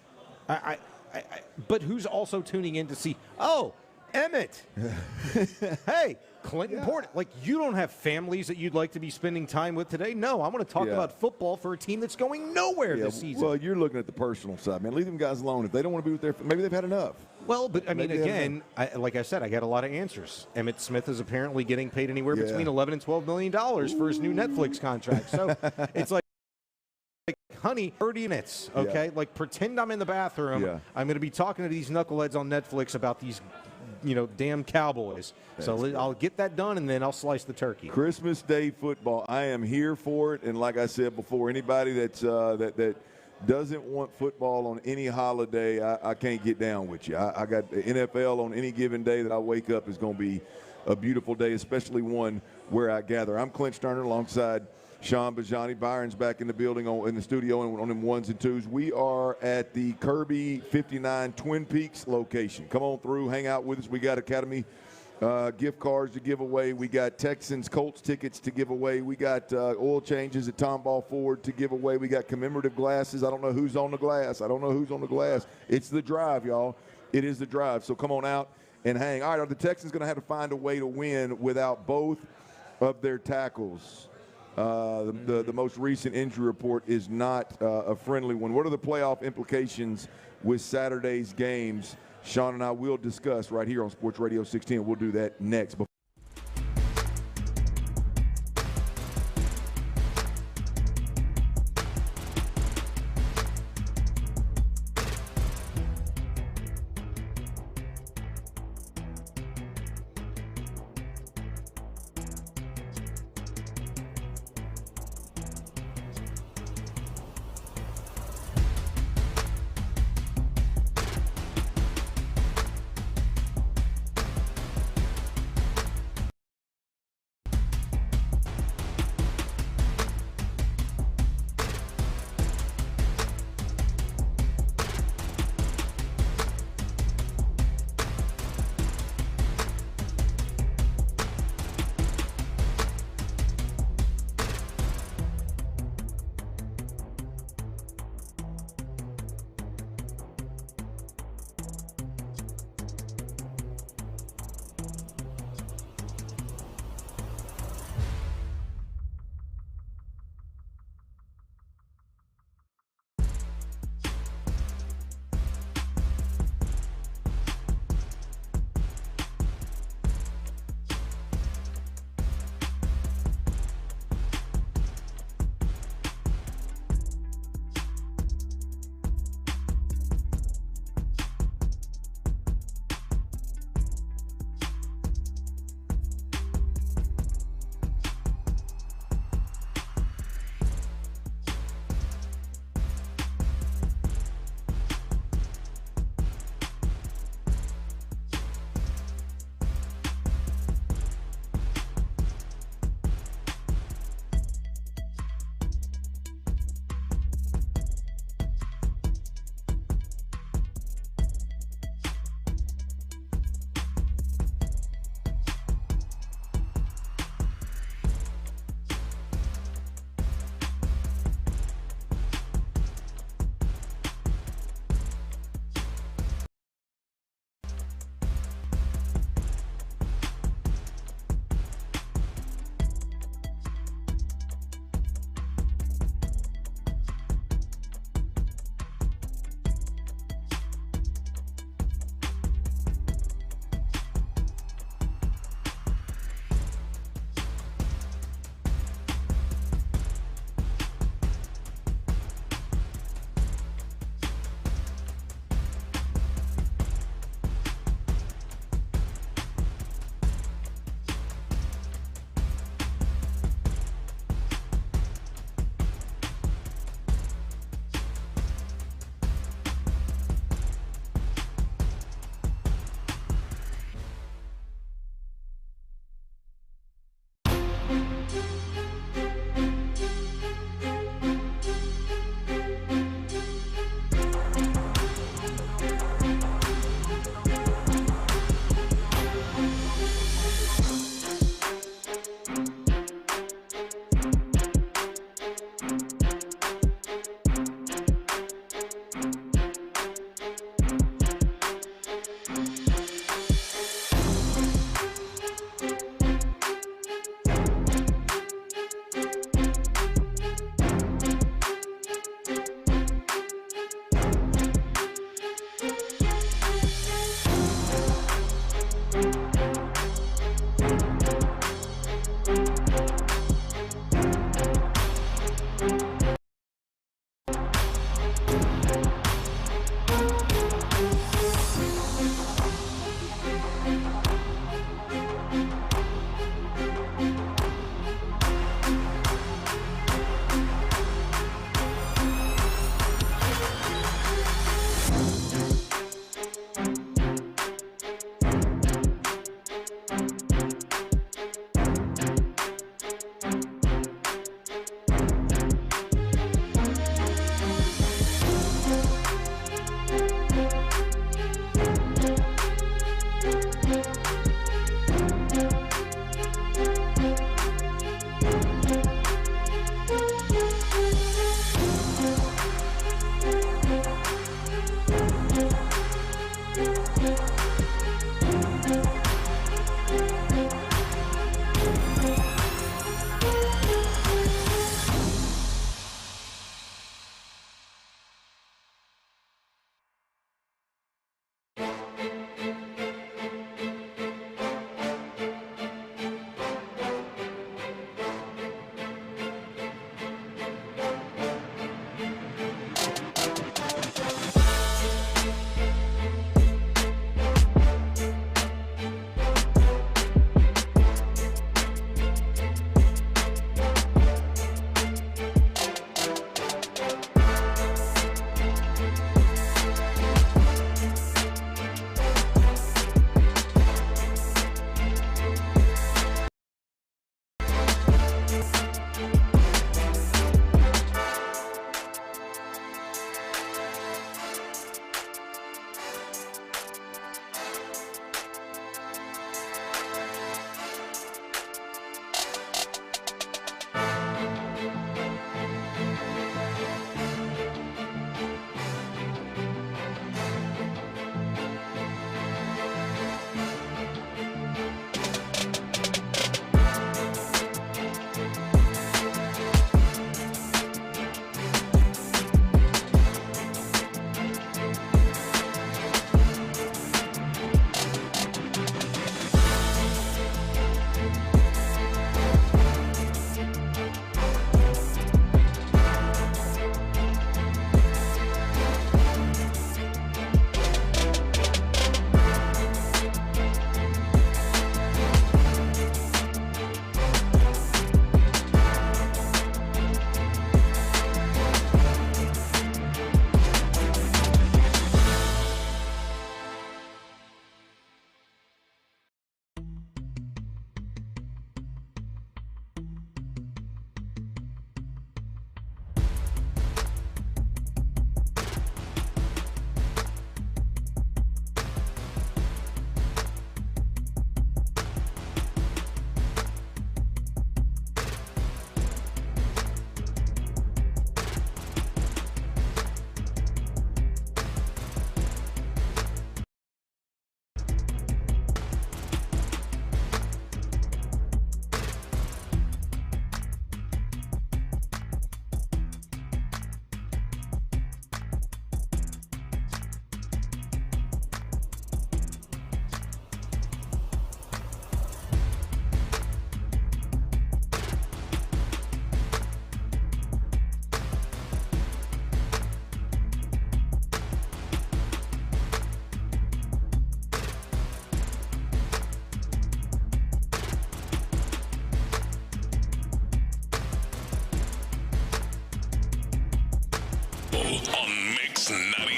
Speaker 21: But who's also tuning in to see, oh, Emmitt. Hey, Clinton Portis. Like, you don't have families that you'd like to be spending time with today? No, I want to talk about football for a team that's going nowhere this season.
Speaker 10: Well, you're looking at the personal side, man. Leave them guys alone. If they don't want to be with their maybe they've had enough.
Speaker 21: Well, but, I mean, again, like I said, I got a lot of answers. Emmitt Smith is apparently getting paid anywhere between $11 and $12 million for his new Netflix contract. So it's like, honey, 30 minutes, okay? Yeah. Like, pretend I'm in the bathroom. Yeah. I'm going to be talking to these knuckleheads on Netflix about these, damn Cowboys. I'll get that done, and then I'll slice the turkey.
Speaker 10: Christmas Day football, I am here for it. And like I said before, anybody that's that doesn't want football on any holiday, I can't get down with you. I got the NFL on any given day that I wake up is going to be a beautiful day, especially one where I gather. I'm Clint Stoerner alongside Sean Bijani. Byron's back in the building in the studio on them ones and twos. We are at the Kirby 59 Twin Peaks location. Come on through, hang out with us. We got Academy gift cards to give away. We got Texans Colts tickets to give away. We got oil changes at Tomball Ford to give away. We got commemorative glasses. I don't know who's on the glass. It's the drive, y'all. It is the drive. So come on out and hang. All right, are the Texans going to have to find a way to win without both of their tackles? The most recent injury report is not a friendly one. What are the playoff implications with Saturday's games? Sean and I will discuss right here on Sports Radio 16. We'll do that next.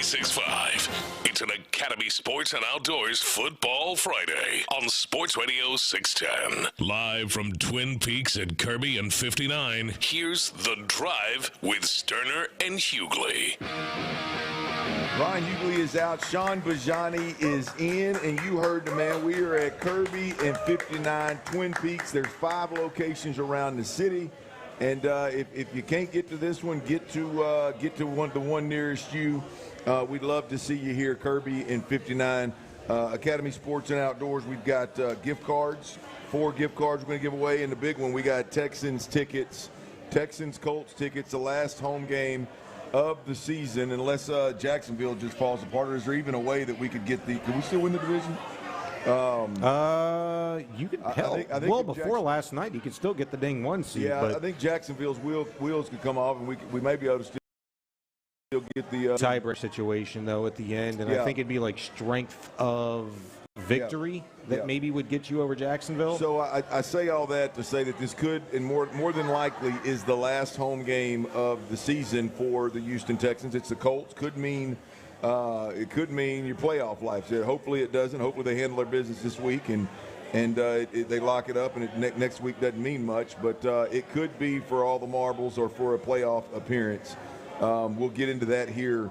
Speaker 1: 96.5. It's an Academy Sports and Outdoors Football Friday on Sports Radio 610. Live from Twin Peaks at Kirby and 59, here's The Drive with Stoerner and Hughley.
Speaker 10: Brian Hughley is out. Sean Bijani is in, and you heard the man. We are at Kirby and 59 Twin Peaks. There's 5 locations around the city, and if you can't get to this one, get to the one nearest you. We'd love to see you here, Kirby and 59 Academy Sports and Outdoors. We've got gift cards, 4 gift cards we're going to give away, and the big one we got Texans tickets, Texans-Colts tickets, the last home game of the season, unless Jacksonville just falls apart. Or is there even a way that we could get can we still win the division?
Speaker 21: You could I think before last night, you could still get the dang 1 seed.
Speaker 10: Yeah,
Speaker 21: but
Speaker 10: I think Jacksonville's wheels could come off, and we may be able to still get the
Speaker 21: tiebreak situation though at the end, and I think it'd be like strength of victory that maybe would get you over Jacksonville.
Speaker 10: So I say all that to say that this could, and more than likely, is the last home game of the season for the Houston Texans. It's the Colts. Could mean it could mean your playoff life. So hopefully it doesn't. Hopefully they handle their business this week and they lock it up, and next week doesn't mean much. But it could be for all the marbles or for a playoff appearance. We'll get into that here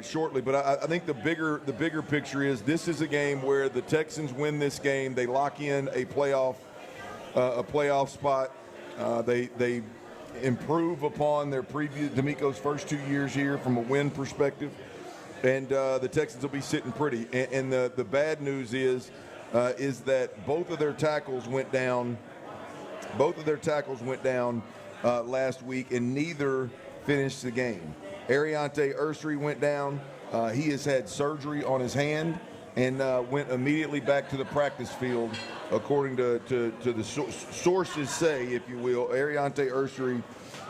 Speaker 10: shortly, but I think the bigger picture is this is a game where the Texans win this game. They lock in a playoff spot. They improve upon their previous D'Amico's first 2 years here from a win perspective, and the Texans will be sitting pretty. And the bad news is that both of their tackles went down. Last week, and neither finished the game. Ariante Ursery went down. He has had surgery on his hand and went immediately back to the practice field, according to the sources say, if you will. Ariante Ursery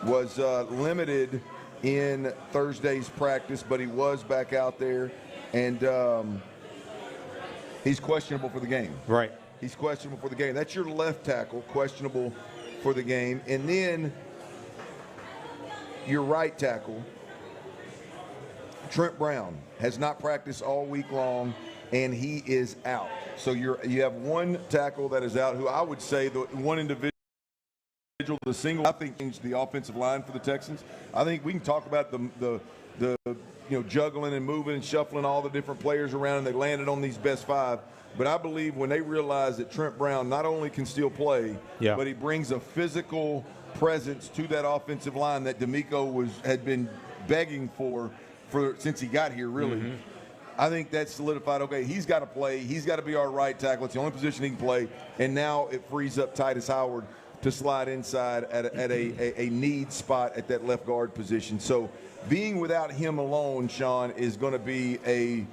Speaker 10: was limited in Thursday's practice, but he was back out there, and he's questionable for the game.
Speaker 21: Right.
Speaker 10: He's questionable for the game. That's your left tackle, questionable for the game. And then your right tackle, Trent Brown, has not practiced all week long, and he is out. So you have one tackle that is out, who I would say the one individual, the single, I think changed the offensive line for the Texans. I think we can talk about the juggling and moving and shuffling all the different players around, and they landed on these best 5. But I believe when they realize that Trent Brown not only can still play, but he brings a physical presence to that offensive line that D'Amico had been begging for since he got here, really. Mm-hmm. I think that's solidified. Okay, he's got to play. He's got to be our right tackle. It's the only position he can play. And now it frees up Titus Howard to slide inside at a need spot at that left guard position. So being without him alone, Sean, is going to be a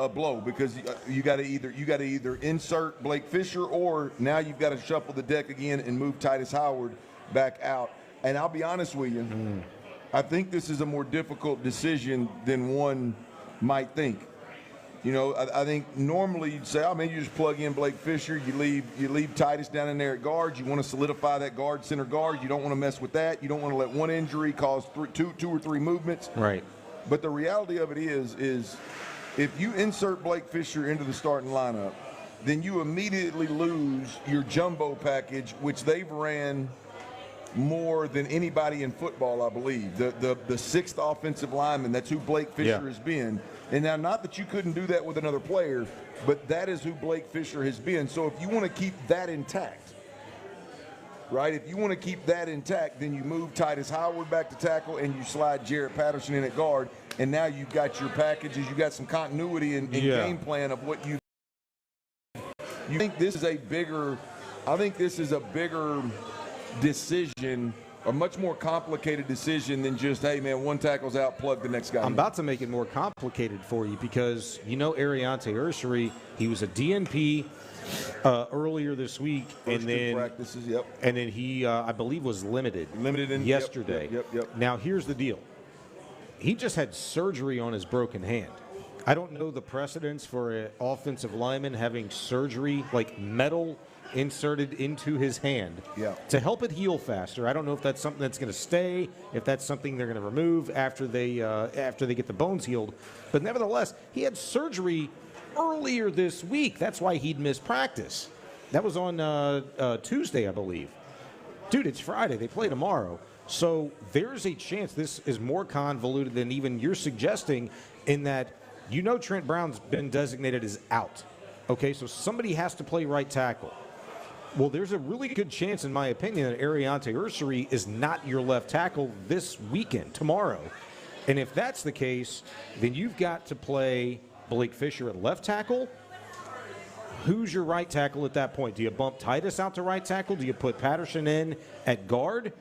Speaker 10: blow, because you got to either insert Blake Fisher, or now you've got to shuffle the deck again and move Titus Howard back out. And I'll be honest with you, I think this is a more difficult decision than one might think. I think normally you'd say, you just plug in Blake Fisher, you leave Titus down in there at guard. You want to solidify that center guard. You don't want to mess with that. You don't want to let one injury cause two or three movements.
Speaker 21: Right.
Speaker 10: But the reality of it is if you insert Blake Fisher into the starting lineup, then you immediately lose your jumbo package, which they've ran more than anybody in football, I believe. The sixth offensive lineman, that's who Blake Fisher has been. And now, not that you couldn't do that with another player, but that is who Blake Fisher has been. So if you want to keep that intact, right, then you move Titus Howard back to tackle and you slide Jarrett Patterson in at guard, and now you've got your packages, you've got some continuity in game plan of what you think. This is a bigger decision, a much more complicated decision than just, hey man, one tackle's out, plug the next guy.
Speaker 21: I'm about to make it more complicated for you, because Ariante Ursery, he was a DNP earlier this week,
Speaker 10: and then
Speaker 21: he I believe was limited yesterday.
Speaker 10: Yep.
Speaker 21: Now here's the deal. He just had surgery on his broken hand. I don't know the precedence for an offensive lineman having surgery, like metal inserted into his hand to help it heal faster. I don't know if that's something that's going to stay, if that's something they're going to remove after they get the bones healed. But nevertheless, he had surgery earlier this week. That's why he'd missed practice. That was on Tuesday, I believe. Dude, it's Friday. They play tomorrow. So there's a chance this is more convoluted than even you're suggesting, in that Trent Brown's been designated as out. Okay, so somebody has to play right tackle. Well, there's a really good chance, in my opinion, that Ariante Ursary is not your left tackle this weekend, tomorrow. And if that's the case, then you've got to play Blake Fisher at left tackle. Who's your right tackle at that point? Do you bump Titus out to right tackle? Do you put Patterson in at guard?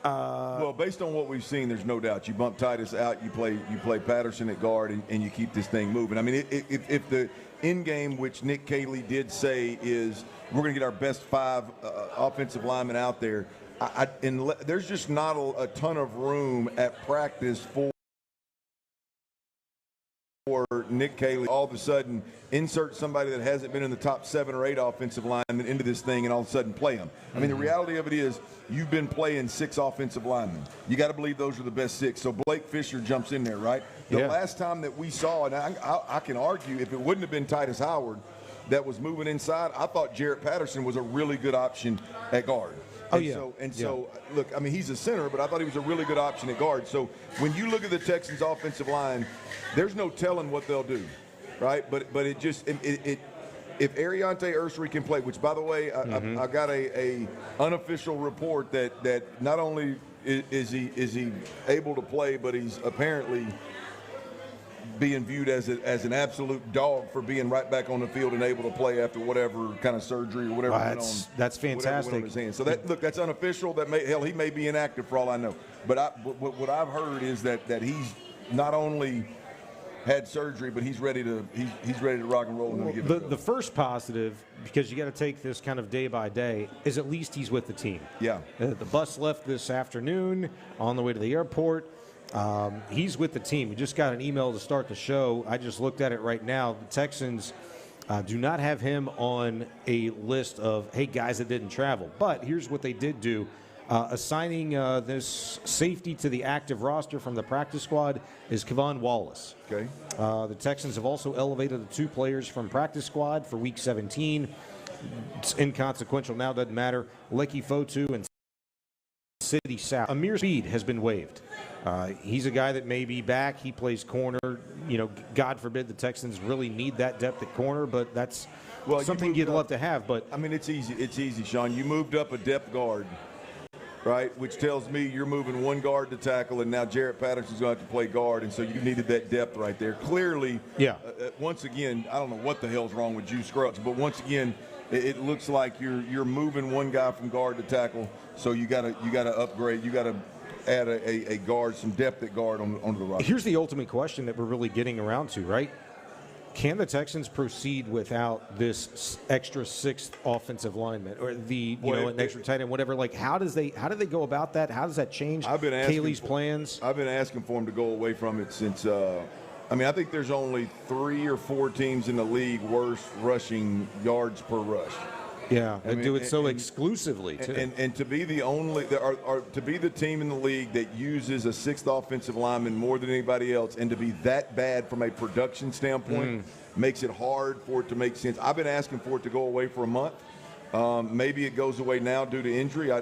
Speaker 10: Well, based on what we've seen, there's no doubt. You bump Titus out, you play Patterson at guard, and you keep this thing moving. I mean, if the end game, which Nick Caley did say, is we're going to get our best 5 offensive linemen out there, there's just not a ton of room at practice for Nick Caley all of a sudden insert somebody that hasn't been in the top 7 or 8 offensive linemen into this thing and all of a sudden play them. I mean, the reality of it is you've been playing 6 offensive linemen. You got to believe those are the best 6. So Blake Fisher jumps in there, right? The last time that we saw, and I can argue if it wouldn't have been Titus Howard that was moving inside, I thought Jarrett Patterson was a really good option at guard. So, look, I mean, he's a center, but I thought he was a really good option at guard. So when you look at the Texans' offensive line, there's no telling what they'll do, right? But it just if Ariante Ursary can play, which, by the way, I got a unofficial report that not only is he able to play, but he's apparently being viewed as an absolute dog for being right back on the field and able to play after whatever kind of surgery or whatever went on.
Speaker 21: That's fantastic.
Speaker 10: Went on his hand. So that's unofficial. He may be inactive for all I know. But what I've heard is that he's not only had surgery, but he's ready to rock and roll. And
Speaker 21: the first positive, because you got to take this kind of day by day, is at least he's with the team.
Speaker 10: Yeah.
Speaker 21: The bus left this afternoon on the way to the airport. He's with the team. We just got an email to start the show. I just looked at it right now. The Texans do not have him on a list of, hey, guys that didn't travel. But here's what they did do. Assigning this safety to the active roster from the practice squad is Kevon Wallace.
Speaker 10: Okay.
Speaker 21: The Texans have also elevated the 2 players from practice squad for Week 17. It's inconsequential now, doesn't matter. Lecky Fotu and City South. Amir Speed has been waived. He's a guy that may be back. He plays corner. God forbid the Texans really need that depth at corner, but that's something you'd love to have. But
Speaker 10: I mean, it's easy, Sean. You moved up a depth guard, right? Which tells me you're moving 1 guard to tackle, and now Jarrett Patterson's going to have to play guard, and so you needed that depth right there. Clearly, once again, I don't know what the hell's wrong with Juice Scruggs, but once again, it looks like you're moving 1 guy from guard to tackle, so you got to upgrade. You got to add a guard, some depth at guard onto the roster.
Speaker 21: Here's the ultimate question that we're really getting around to, right? Can the Texans proceed without this extra 6th offensive lineman or an extra tight end, whatever? Like, how do they go about that? How does that change Caley's plans?
Speaker 10: I've been asking for him to go away from it since. I think there's only 3 or 4 teams in the league worse rushing yards per rush.
Speaker 21: Yeah, they do it so exclusively too.
Speaker 10: And to be the only, to be the team in the league that uses a 6th offensive lineman more than anybody else, and to be that bad from a production standpoint, makes it hard for it to make sense. I've been asking for it to go away for a month. Maybe it goes away now due to injury. I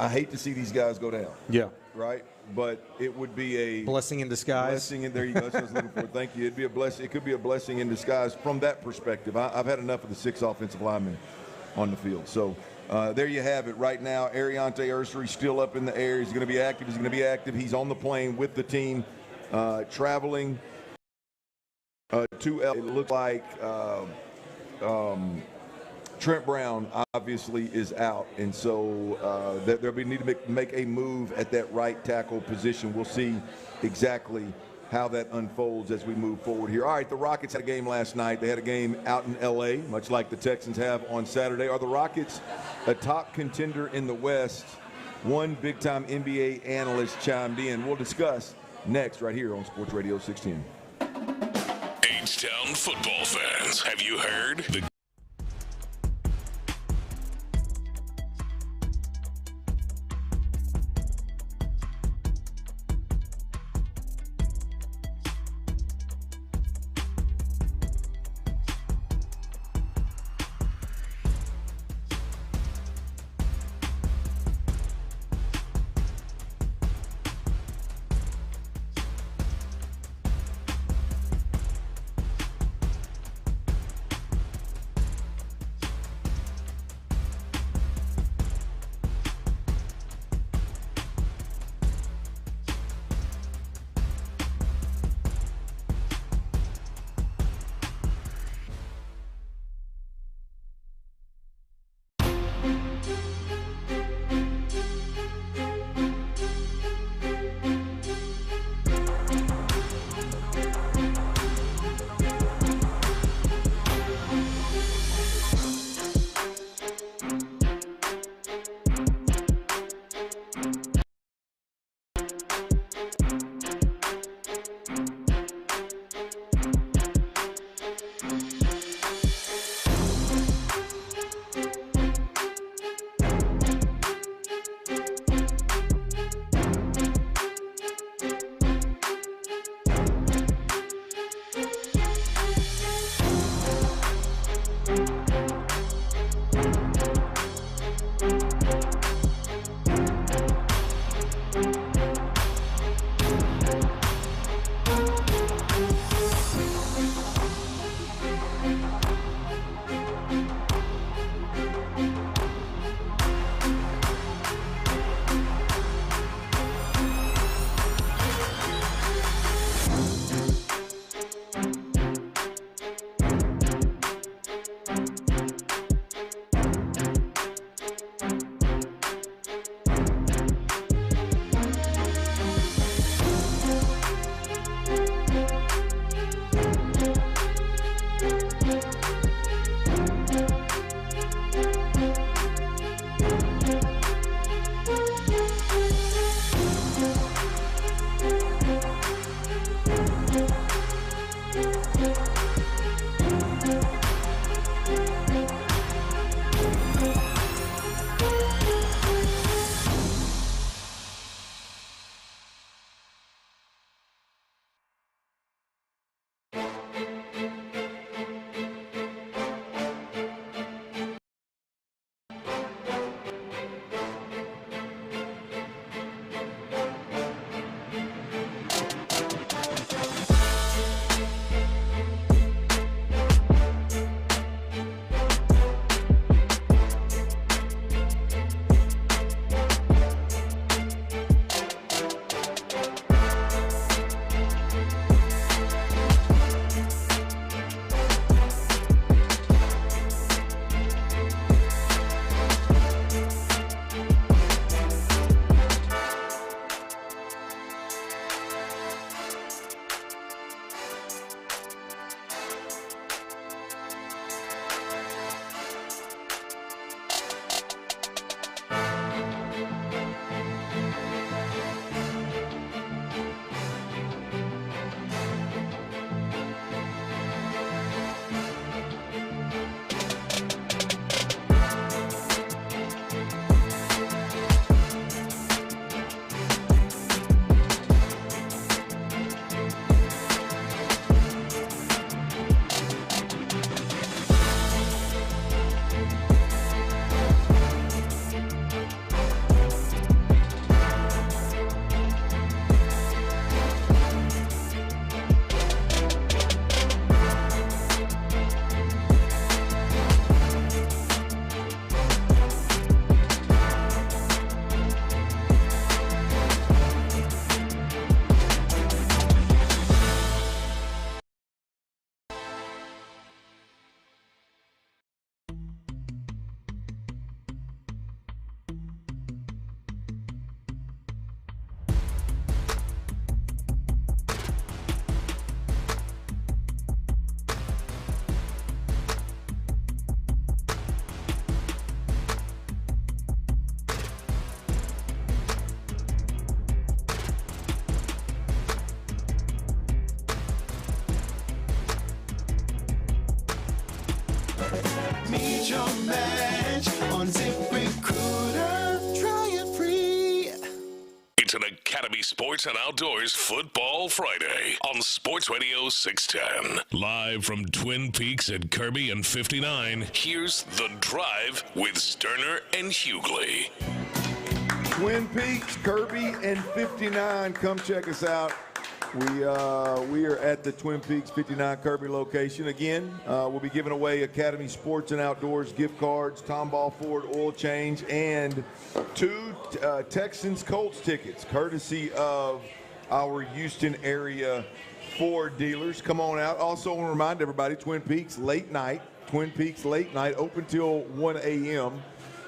Speaker 10: hate to see these guys go down.
Speaker 21: Yeah.
Speaker 10: Right. But it would be a
Speaker 21: blessing in disguise.
Speaker 10: There you go. That's what I was looking for. Thank you. It'd be a blessing. It could be a blessing in disguise from that perspective. I've had enough of the 6 offensive linemen on the field. So there you have it. Right now, Ariante Ursary still up in the air. He's going to be active. He's on the plane with the team, traveling to L. It looks like Trent Brown obviously is out, and so there'll be need to make a move at that right tackle position. We'll see exactly how that unfolds as we move forward here. All right, the Rockets had a game last night. They had a game out in L.A., much like the Texans have on Saturday. Are the Rockets a top contender in the West? One big-time NBA analyst chimed in. We'll discuss next right here on Sports Radio 610.
Speaker 1: A Youngstown football fans, have you heard? The
Speaker 16: Meet your match on ZipRecruiter. Try it free.
Speaker 1: It's an Academy Sports and Outdoors Football Friday on Sports Radio 610. Live from Twin Peaks at Kirby and 59, here's The Drive with Stoerner and Hughley.
Speaker 10: Twin Peaks, Kirby, and 59. Come check us out. We are at the Twin Peaks 59 Kirby location. Again, we'll be giving away Academy Sports and Outdoors gift cards, Tom Ball Ford oil change, and 2 Texans Colts tickets, courtesy of our Houston area Ford dealers. Come on out. Also, want to remind everybody, Twin Peaks late night, open till 1 a.m.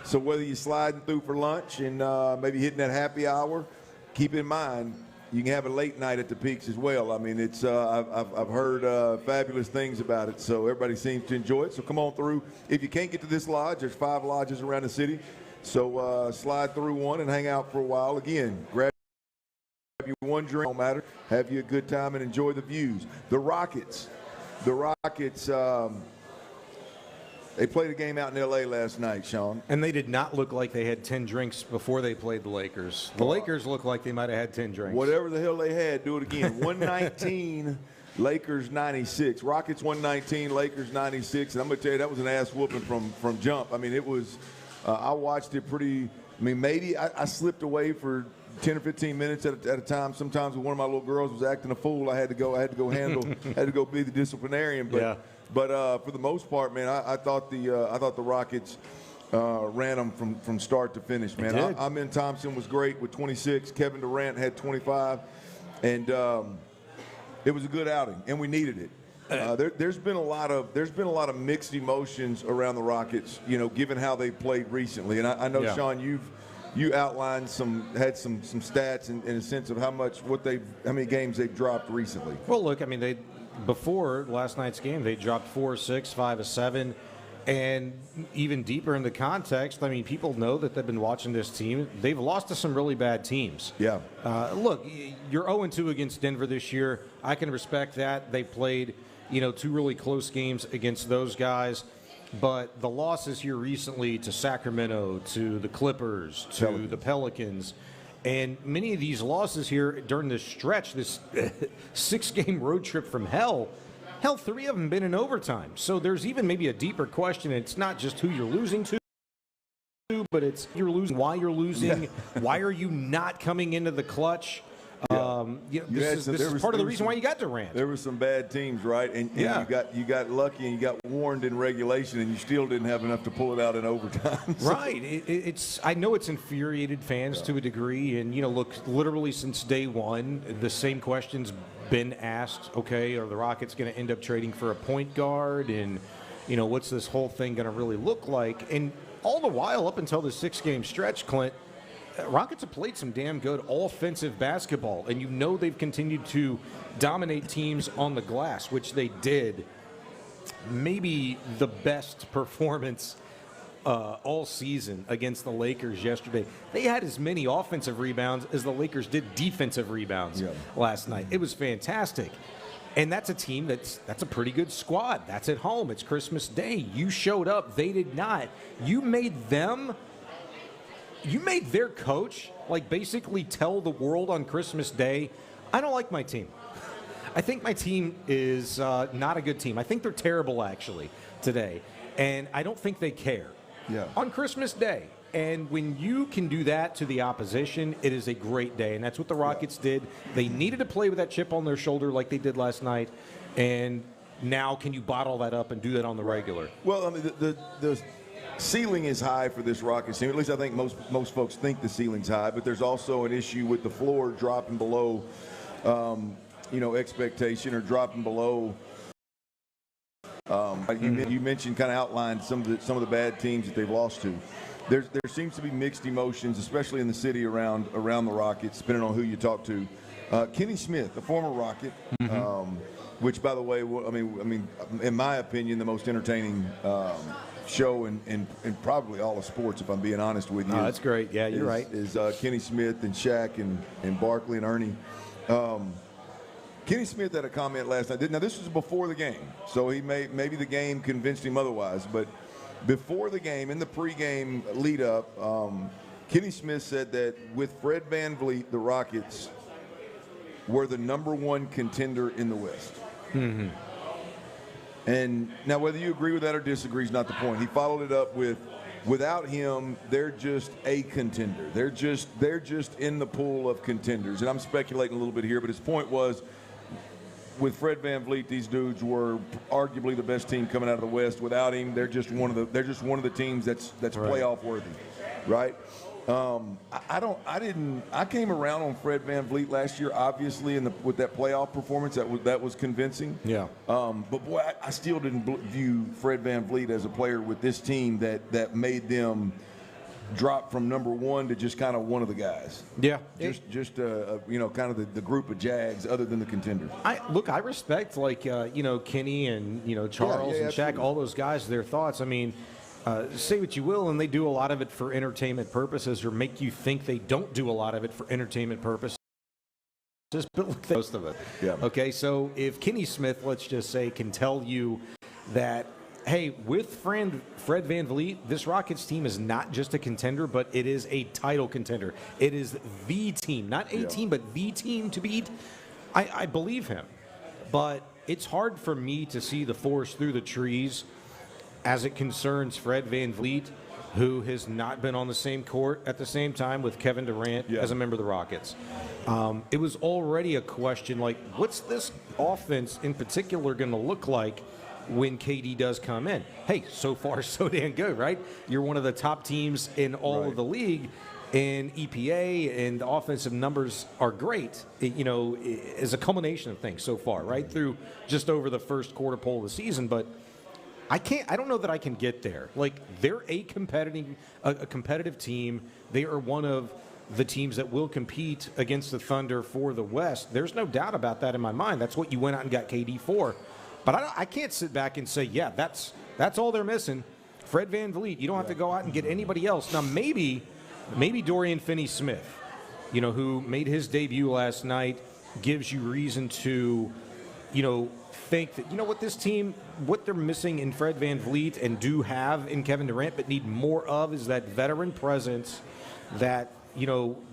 Speaker 10: So whether you're sliding through for lunch and maybe hitting that happy hour, keep in mind, you can have a late night at the Peaks as well. I mean, it's I've heard fabulous things about it, so everybody seems to enjoy it. So come on through. If you can't get to this lodge, there's 5 lodges around the city. So slide through one and hang out for a while. Again, grab you one drink, don't matter. Have you a good time and enjoy the views. The Rockets. They played a game out in L.A. last night, Sean.
Speaker 21: And they did not look like they had 10 drinks before they played the Lakers. The Lakers looked like they might have had 10 drinks.
Speaker 10: Whatever the hell they had, do it again. 119, Lakers 96. Rockets 119, Lakers 96. And I'm going to tell you, that was an ass whooping from jump. I mean, it was I watched it pretty – I mean, maybe I slipped away for 10 or 15 minutes at a time. Sometimes when one of my little girls was acting a fool, I had to go handle – had to go be the disciplinarian. But,
Speaker 21: yeah.
Speaker 10: But for the most part, man, I thought the Rockets ran them from start to finish, man. Amen Thompson was great with 26. Kevin Durant had 25, and it was a good outing, and we needed it. There's been a lot of mixed emotions around the Rockets, given how they played recently. And I know, Sean, you outlined had some stats in a sense of how many games they've dropped recently.
Speaker 21: Well, look, I mean, before last night's game, they dropped 4 of 6, 5 of 7. And even deeper in the context, I mean, people know that they've been watching this team. They've lost to some really bad teams.
Speaker 10: Yeah.
Speaker 21: Look, you're 0-2 against Denver this year. I can respect that. They played, 2 really close games against those guys. But the losses here recently to Sacramento, to the Clippers, to the Pelicans, and many of these losses here during this stretch, this 6-game road trip from hell, 3 of them been in overtime. So there's even maybe a deeper question. It's not just who you're losing to, but it's you're losing, why you're losing, why are you not coming into the clutch? This is part of the reason why you got Durant.
Speaker 10: There were some bad teams, right? And you got lucky and you got warned in regulation, and you still didn't have enough to pull it out in overtime.
Speaker 21: Right. I know it's infuriated fans to a degree, and look, literally since day one, the same question's been asked. Okay, are the Rockets going to end up trading for a point guard, and what's this whole thing going to really look like? And all the while, up until the 6-game stretch, Clint, Rockets have played some damn good offensive basketball, and they've continued to dominate teams on the glass, which they did. Maybe the best performance all season against the Lakers yesterday. They had as many offensive rebounds as the Lakers did defensive rebounds last night. It was fantastic. And that's a team that's a pretty good squad. That's at home. It's Christmas Day. You showed up. They did not. You made their coach basically tell the world on Christmas Day, I don't like my team. I think my team is not a good team. I think they're terrible, actually, today. And I don't think they care. On Christmas Day. And when you can do that to the opposition, it is a great day. And that's what the Rockets did. They needed to play with that chip on their shoulder like they did last night. And now can you bottle that up and do that on the regular?
Speaker 10: Well, I mean, the ceiling is high for this Rockets team. At least I think most folks think the ceiling's high. But there's also an issue with the floor dropping below, expectation, or dropping below. You mentioned, kind of outlined some of the bad teams that they've lost to. There seems to be mixed emotions, especially in the city around the Rockets, depending on who you talk to. Kenny Smith, a former Rocket, which, by the way, I mean, in my opinion, the most entertaining show in probably all of sports, if I'm being honest with you.
Speaker 21: Oh, that's great. Yeah, you're right.
Speaker 10: Is Kenny Smith and Shaq and Barkley and Ernie. Kenny Smith had a comment last night. Now, this was before the game, so maybe the game convinced him otherwise, but before the game, in the pregame lead-up, Kenny Smith said that with Fred VanVleet, the Rockets were the #1 contender in the West.
Speaker 21: Mm-hmm.
Speaker 10: And now whether you agree with that or disagree is not the point. He followed it up with, without him, they're just a contender. They're just in the pool of contenders. And I'm speculating a little bit here, but his point was, with Fred VanVleet, these dudes were arguably the best team coming out of the West. Without him, they're just one of the teams that's right. Playoff worthy, right? I came around on Fred VanVleet last year, obviously, with that playoff performance that was convincing.
Speaker 21: Yeah.
Speaker 10: But boy, I still didn't view Fred VanVleet as a player with this team that made them drop from #1 to just kind of one of the guys.
Speaker 21: Yeah.
Speaker 10: Just kind of the group of Jags other than the contenders.
Speaker 21: I respect Kenny and Charles and Shaq, all those guys, their thoughts. I mean, say what you will, and they do a lot of it for entertainment purposes, or make you think they don't do a lot of it for entertainment purposes. But look, most of it.
Speaker 10: Yeah.
Speaker 21: Okay, so if Kenny Smith, let's just say, can tell you that, hey, with Fred VanVleet, this Rockets team is not just a contender, but it is a title contender. It is the team, not a team, but the team to beat. I believe him. But it's hard for me to see the forest through the trees as it concerns Fred VanVleet, who has not been on the same court at the same time with Kevin Durant as a member of the Rockets. It was already a question, like, what's this offense in particular going to look like when KD does come in? Hey, so far so damn good, right? You're one of the top teams in all of the league in EPA, and the offensive numbers are great, as a culmination of things so far, right? Through just over the first quarter pole of the season. But I don't know that I can get there. Like, they're a competitive team. They are one of the teams that will compete against the Thunder for the West. There's no doubt about that in my mind. That's what you went out and got KD for. But I can't sit back and say, yeah, that's all they're missing. Fred VanVleet, you don't have to go out and get anybody else. Now, maybe Dorian Finney-Smith, who made his debut last night, gives you reason to, think that, what this team, what they're missing in Fred VanVleet and do have in Kevin Durant, but need more of, is that veteran presence, that,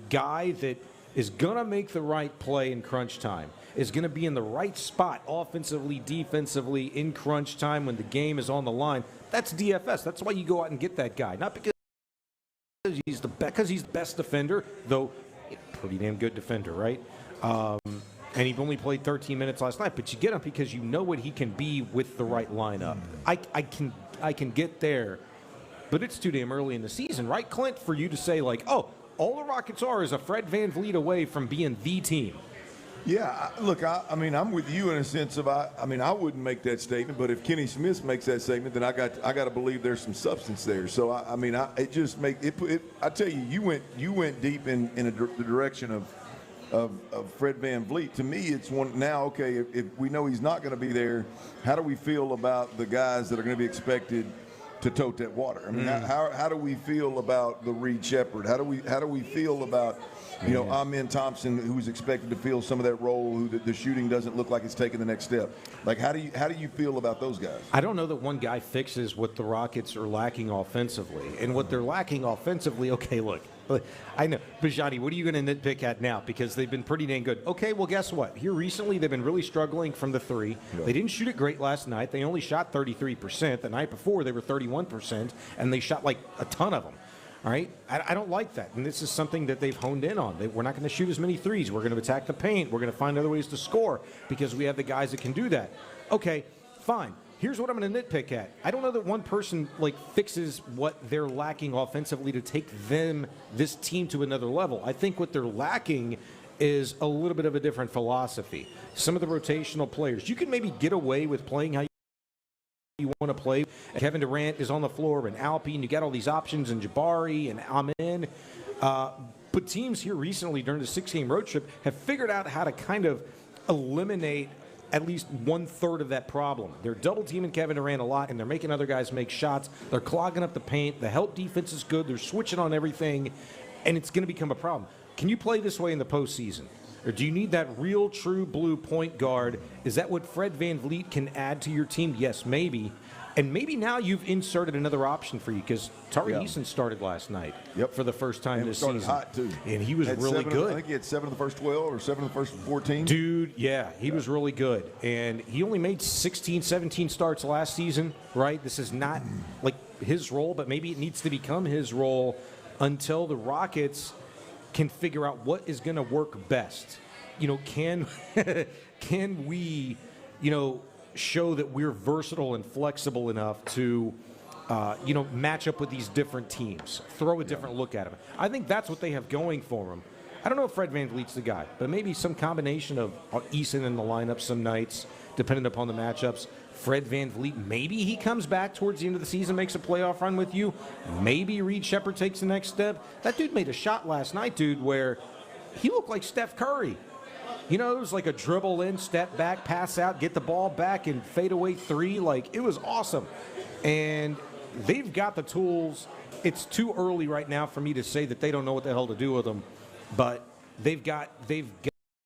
Speaker 21: guy that is going to make the right play in crunch time, is going to be in the right spot offensively, defensively, in crunch time when the game is on the line. That's DFS. That's why you go out and get that guy. Not because he's the best defender, though pretty damn good defender, right? And he only played 13 minutes last night, but you get him because you know what he can be with the right lineup. I can get there, but it's too damn early in the season, right, Clint, for you to say, like, oh, all the Rockets are is a Fred VanVleet away from being the team.
Speaker 10: Yeah, look, I'm with you in a sense of I wouldn't make that statement, but if Kenny Smith makes that statement, then I got to believe there's some substance there. So I tell you, you went deep in the direction of Fred VanVleet. To me, it's one now. Okay, if we know he's not going to be there, how do we feel about the guys that are going to be expected to tote that water? I mean, how do we feel about the Reed Shepherd? How do we feel about Amen Thompson, who's expected to fill some of that role, who the shooting doesn't look like it's taking the next step? Like, how do you feel about those guys?
Speaker 21: I don't know that one guy fixes what the Rockets are lacking offensively. And what they're lacking offensively, okay, look, I know. Bijani, what are you going to nitpick at now? Because they've been pretty dang good. Okay, well, guess what? Here recently, they've been really struggling from the three. Yeah. They didn't shoot it great last night. They only shot 33%. The night before, they were 31%, and they shot like a ton of them. All right? I don't like that, and this is something that they've honed in on. We're not going to shoot as many threes. We're going to attack the paint. We're going to find other ways to score because we have the guys that can do that. Okay, fine. Here's what I'm going to nitpick at. I don't know that one person fixes what they're lacking offensively to take this team to another level. I think what they're lacking is a little bit of a different philosophy. Some of the rotational players, you can maybe get away with playing how you want to play. Kevin Durant is on the floor, and Alpine, you got all these options, and Jabari and Amen. But teams here recently during the 6-game road trip have figured out how to kind of eliminate at least 1/3 of that problem. They're double-teaming Kevin Durant a lot, and they're making other guys make shots. They're clogging up the paint. The help defense is good. They're switching on everything, and it's going to become a problem. Can you play this way in the postseason? Or do you need that real, true blue point guard? Is that what Fred VanVleet can add to your team? Yes, maybe. And maybe now you've inserted another option for you because Tari Eason started last night for the first time this season.
Speaker 10: Hot too.
Speaker 21: And he was really good.
Speaker 10: I think he had 7 of the first 12 or 7 of the first 14.
Speaker 21: Dude, yeah, he was really good. And he only made 16, 17 starts last season, right? This is not like his role, but maybe it needs to become his role until the Rockets can figure out what is going to work best. You know, can we, show that we're versatile and flexible enough to, match up with these different teams, throw a different look at them. I think that's what they have going for them. I don't know if Fred VanVleet's the guy, but maybe some combination of Eason in the lineup some nights, depending upon the matchups. Fred VanVleet, maybe he comes back towards the end of the season, makes a playoff run with you. Maybe Reed Shepherd takes the next step. That dude made a shot last night, dude, where he looked like Steph Curry. It was like a dribble in, step back, pass out, get the ball back, and fade away three. Like, it was awesome. And they've got the tools. It's too early right now for me to say that they don't know what the hell to do with them. But they've got the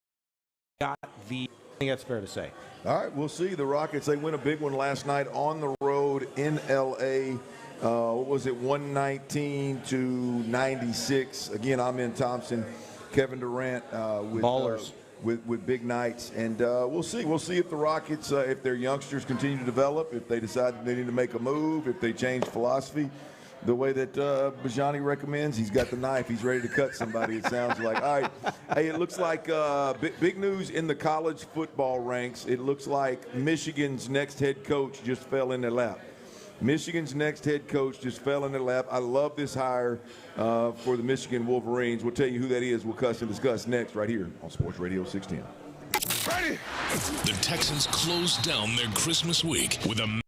Speaker 21: – I think that's fair to say.
Speaker 10: All right, we'll see. The Rockets, they win a big one last night on the road in L.A. What was it, 119-96. Again, Amen Thompson, Kevin Durant with
Speaker 21: ballers.
Speaker 10: With big nights. And we'll see. We'll see if the Rockets, if their youngsters continue to develop, if they decide that they need to make a move, if they change philosophy. The way that Bijani recommends, he's got the knife. He's ready to cut somebody, it sounds like. All right. Hey, it looks like big news in the college football ranks. It looks like Michigan's next head coach just fell in their lap. Michigan's next head coach just fell in their lap. I love this hire for the Michigan Wolverines. We'll tell you who that is. We'll discuss next right here on Sports Radio 610.
Speaker 1: Ready? The Texans closed down their Christmas week with a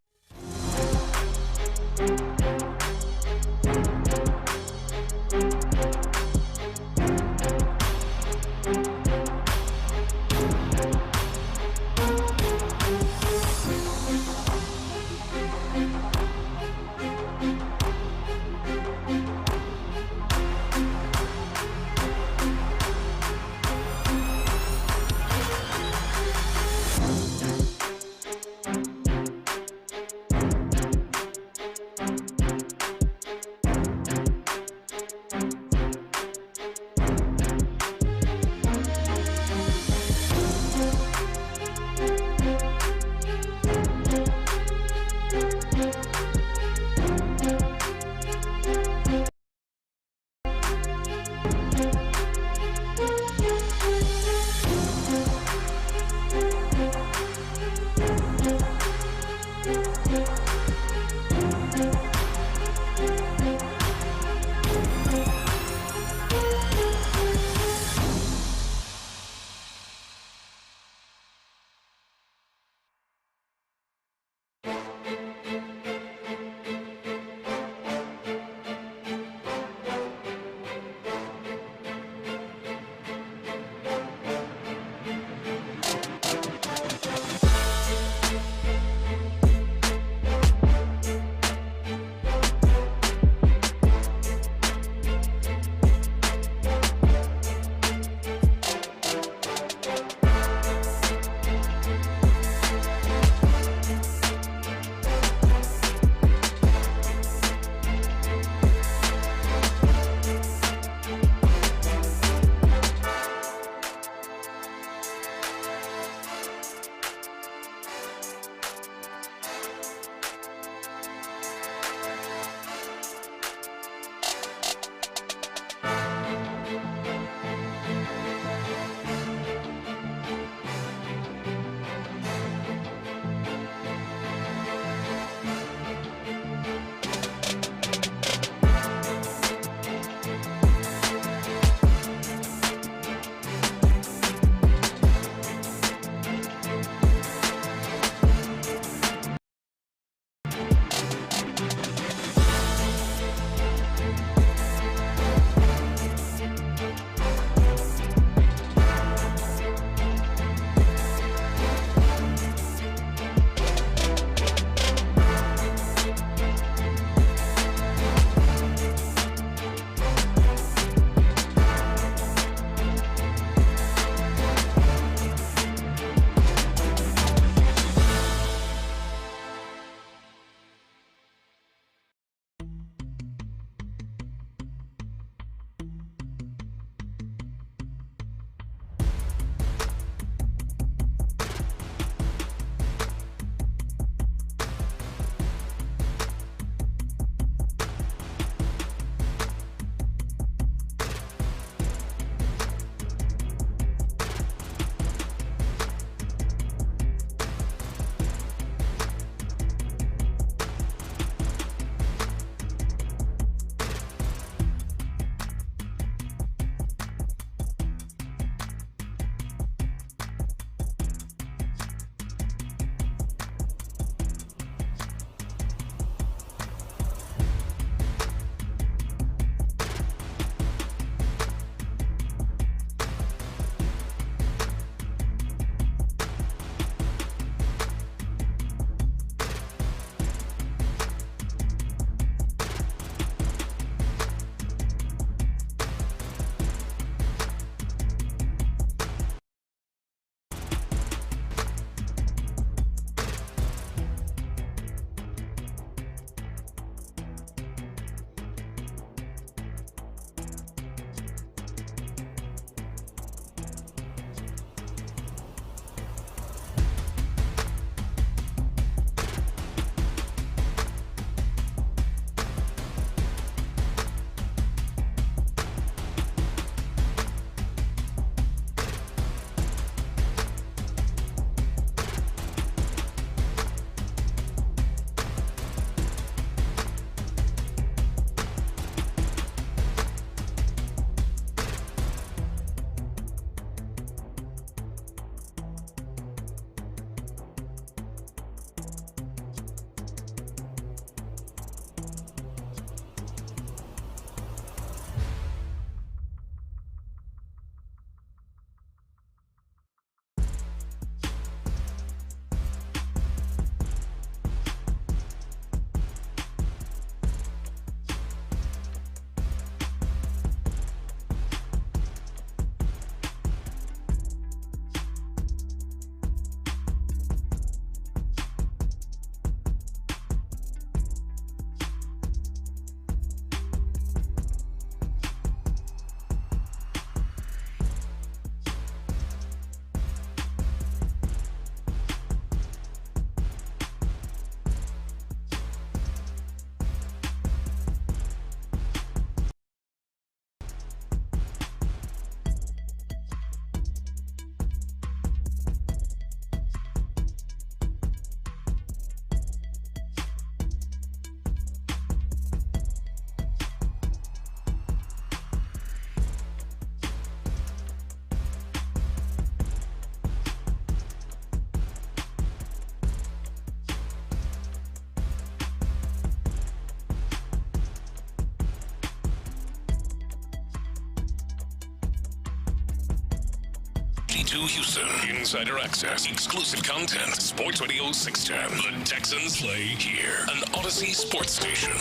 Speaker 1: to Houston. Insider access, exclusive content. Sports Radio 610. The Texans play here. An Odyssey sports station.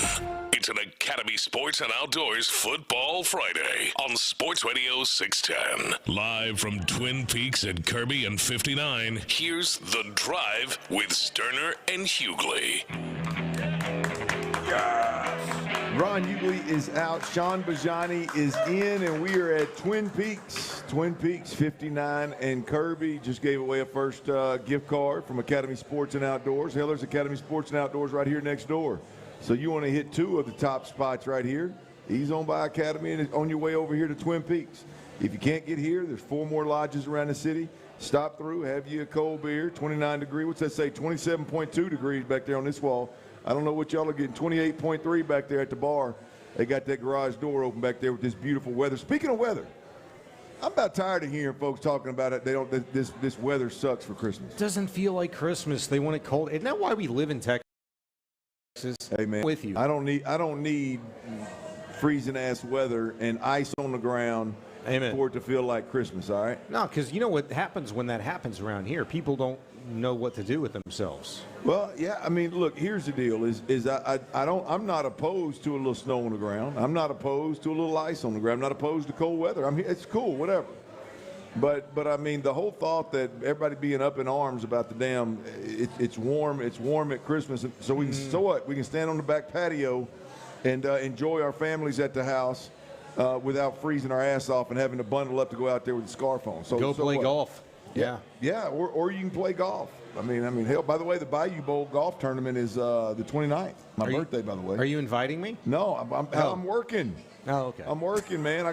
Speaker 1: It's an Academy Sports and Outdoors Football Friday on Sports Radio 610. Live from Twin Peaks at Kirby and 59, here's The Drive with Stoerner and Hughley.
Speaker 10: Ron Hughley is out. Sean Bijani is in, and we are at Twin Peaks. Twin Peaks 59 and Kirby just gave away a first gift card from Academy Sports and Outdoors. Hell, there's Academy Sports and Outdoors right here next door. So you want to hit two of the top spots right here. He's owned by Academy and is on your way over here to Twin Peaks. If you can't get here, there's 4 more lodges around the city. Stop through, have you a cold beer, 29 degree. What's that say? 27.2 degrees back there on this wall. I don't know what y'all are getting. 28.3 back there at the bar. They got that garage door open back there with this beautiful weather. Speaking of weather, I'm about tired of hearing folks talking about it. This weather sucks for Christmas.
Speaker 21: It doesn't feel like Christmas. They want it cold. Isn't that why we live in Texas?
Speaker 10: Hey man,
Speaker 21: with you.
Speaker 10: I don't need freezing ass weather and ice on the ground.
Speaker 21: Amen.
Speaker 10: For it to feel like Christmas, all right?
Speaker 21: No, because you know what happens when that happens around here? People don't know what to do with themselves.
Speaker 10: Well, yeah, I mean, look, here's the deal: I'm not opposed to a little snow on the ground. I'm not opposed to a little ice on the ground. I'm not opposed to cold weather. I mean, it's cool, whatever. But I mean, the whole thought that everybody being up in arms about the damn, it's warm at Christmas, so we can so what? We can stand on the back patio and enjoy our families at the house. Without freezing our ass off and having to bundle up to go out there with a scarf on. So
Speaker 21: play
Speaker 10: what?
Speaker 21: Golf.
Speaker 10: Yeah, or you can play golf. I mean, hell, by the way, the Bayou Bowl golf tournament is the 29th. My birthday, by the way.
Speaker 21: Are you inviting me?
Speaker 10: No, I'm working.
Speaker 21: Oh, okay.
Speaker 10: I'm working, man. I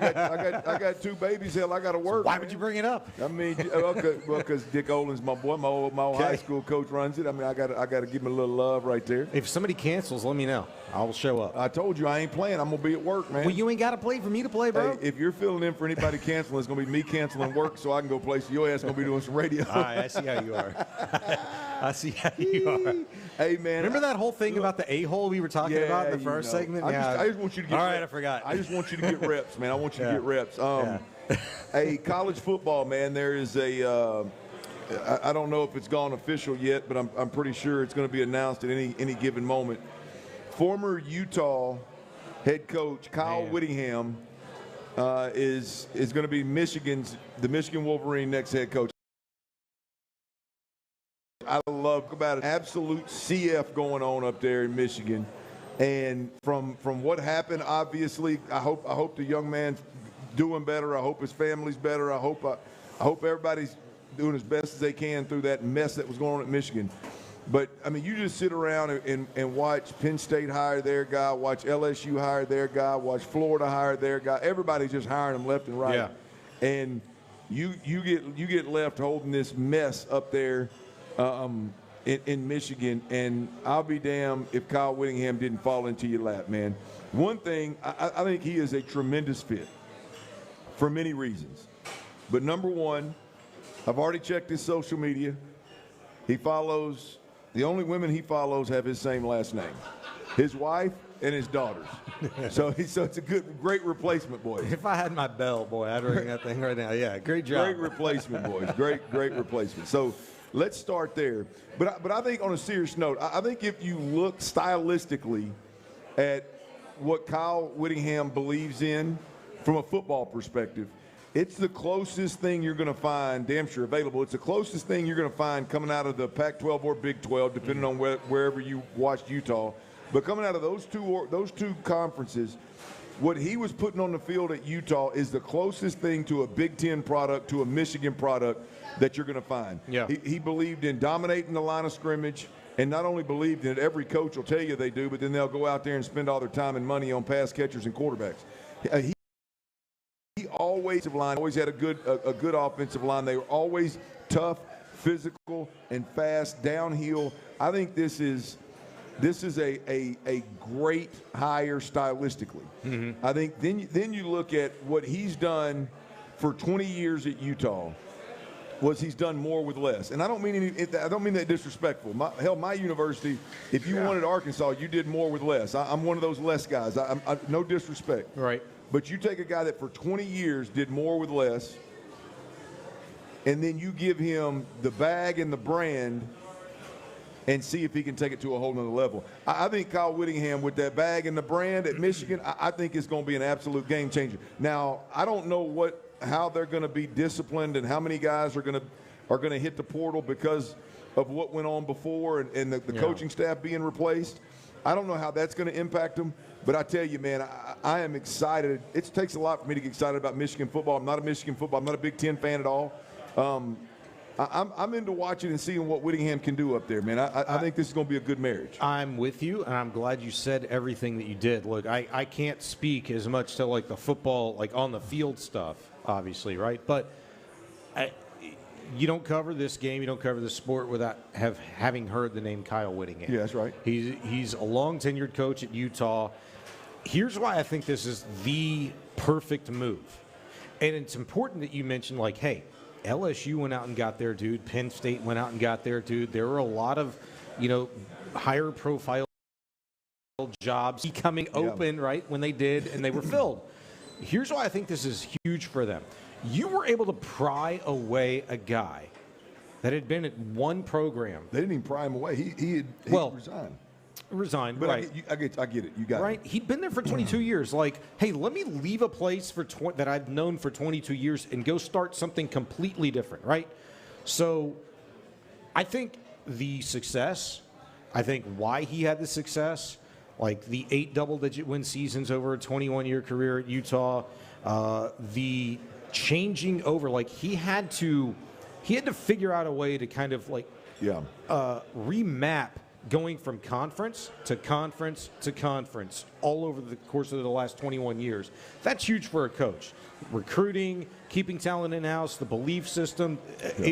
Speaker 10: got 2 babies. Hell, I got to work.
Speaker 21: So why
Speaker 10: man.
Speaker 21: would you bring it up?
Speaker 10: I mean, because Dick Olin's my boy. My old high school coach runs it. I mean, I got to give him a little love right there.
Speaker 21: If somebody cancels, let me know. I will show up.
Speaker 10: I told you I ain't playing. I'm gonna be at work, man.
Speaker 21: Well, you ain't got to play for me to play, bro.
Speaker 10: Hey, if you're filling in for anybody canceling, it's gonna be me canceling work, so I can go play. So your ass gonna be doing some radio.
Speaker 21: All right, I see how you are. I see how you are.
Speaker 10: Hey, man.
Speaker 21: Remember that whole thing about the a-hole we were talking about in the first segment?
Speaker 10: I just want you to get
Speaker 21: All
Speaker 10: reps.
Speaker 21: right, I forgot.
Speaker 10: I just want you to get reps, man. I want you to get reps. Hey, college football, man, there is I don't know if it's gone official yet, but I'm pretty sure it's going to be announced at any given moment. Former Utah head coach Kyle Whittingham is going to be the Michigan Wolverine next head coach. I love about it. Absolute CF going on up there in Michigan. And from what happened, obviously, I hope the young man's doing better. I hope his family's better. I hope everybody's doing as best as they can through that mess that was going on at Michigan. But, I mean, you just sit around and watch Penn State hire their guy, watch LSU hire their guy, watch Florida hire their guy. Everybody's just hiring them left and right.
Speaker 21: Yeah.
Speaker 10: And you get left holding this mess up there in Michigan, and I'll be damned if Kyle Whittingham didn't fall into your lap, man. One thing, I think he is a tremendous fit for many reasons. But number one, I've already checked his social media. The only women he follows have his same last name. His wife and his daughters. So it's a great replacement, boys.
Speaker 21: If I had my bell, boy, I'd ring that thing right now. Yeah, great job.
Speaker 10: Great replacement, boys. Great replacement. So let's start there. But I think on a serious note, I think if you look stylistically at what Kyle Whittingham believes in from a football perspective, it's the closest thing you're going to find, damn sure available. It's the closest thing you're going to find coming out of the Pac-12 or Big 12, depending on wherever you watched Utah. But coming out of those two conferences, what he was putting on the field at Utah is the closest thing to a Big Ten product, to a Michigan product that you're going to find.
Speaker 21: Yeah.
Speaker 10: He believed in dominating the line of scrimmage, and not only believed in it, every coach will tell you they do, but then they'll go out there and spend all their time and money on pass catchers and quarterbacks. He always had a good offensive line. They were always tough, physical, and fast downhill. I think this is a great hire stylistically. Mm-hmm. I think then you look at what he's done for 20 years at Utah. He's done more with less, and I don't mean that disrespectful. My university, if you wanted Arkansas, you did more with less. I'm one of those less guys. I no disrespect.
Speaker 21: Right.
Speaker 10: But you take a guy that for 20 years did more with less, and then you give him the bag and the brand and see if he can take it to a whole nother level. I think Kyle Whittingham with that bag and the brand at Michigan, I think it's going to be an absolute game changer. Now, I don't know how they're going to be disciplined and how many guys are going to hit the portal because of what went on before and the coaching staff being replaced. I don't know how that's going to impact them, but I tell you, man, I am excited. It takes a lot for me to get excited about Michigan football. I'm not a Big Ten fan at all. I'm into watching and seeing what Whittingham can do up there, man. I think this is going to be a good marriage.
Speaker 21: I'm with you, and I'm glad you said everything that you did. Look, I can't speak as much to, like, the football, like, on the field stuff, obviously, right? But you don't cover this game, you don't cover this sport without having heard the name Kyle Whittingham.
Speaker 10: Yeah, that's right.
Speaker 21: He's a long-tenured coach at Utah. Here's why I think this is the perfect move. And it's important that you mention, like, hey, LSU went out and got their dude. Penn State went out and got their dude. There were a lot of, higher profile jobs coming open, right, when they did, and they were filled. Here's why I think this is huge for them. You were able to pry away a guy that had been at one program.
Speaker 10: They didn't even pry him away. He resigned. But
Speaker 21: right.
Speaker 10: I get it. You got it.
Speaker 21: Right? He'd been there for 22 years. Like, hey, let me leave a place that I've known for 22 years and go start something completely different, right? So I think the success, I think why he had the success, like the 8 double-digit win seasons over a 21-year career at Utah, the changing over, like he had to figure out a way to kind of like remap going from conference to conference to conference all over the course of the last 21 years. That's huge for a coach. Recruiting, keeping talent in-house, the belief system,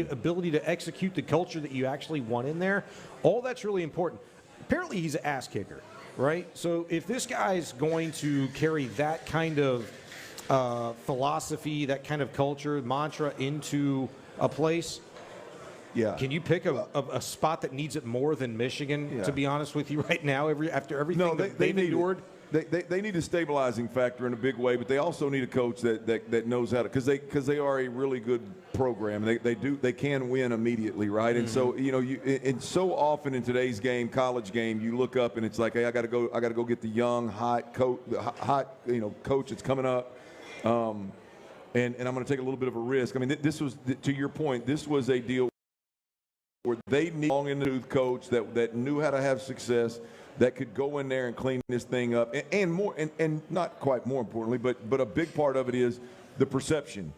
Speaker 21: ability to execute the culture that you actually want in there, all that's really important. Apparently he's an ass kicker, right? So if this guy's going to carry that kind of philosophy, that kind of culture, mantra into a place, can you pick a spot that needs it more than Michigan, to be honest with you, right now, after everything they've endured?
Speaker 10: They need a stabilizing factor in a big way, but they also need a coach that knows how to, because they are a really good program. They can win immediately, right? And so and so often in today's game, college game, you look up and it's like, hey, I got to go get the young hot coach that's coming up, and I'm going to take a little bit of a risk. I mean, this was, to your point, this was a deal where they need a long in the tooth coach that knew how to have success, that could go in there and clean this thing up, and not quite more importantly, but a big part of it is the perception,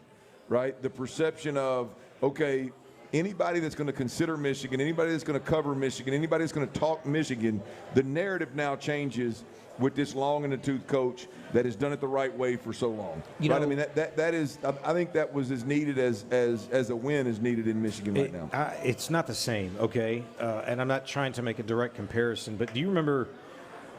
Speaker 10: right? The perception of, okay, anybody that's going to consider Michigan, anybody that's going to cover Michigan, anybody that's going to talk Michigan, the narrative now changes with this long in the tooth coach that has done it the right way for so long. Right? I mean, that is, I think that was as needed as a win is needed in Michigan right now.
Speaker 21: It's not the same, okay? And I'm not trying to make a direct comparison, but do you remember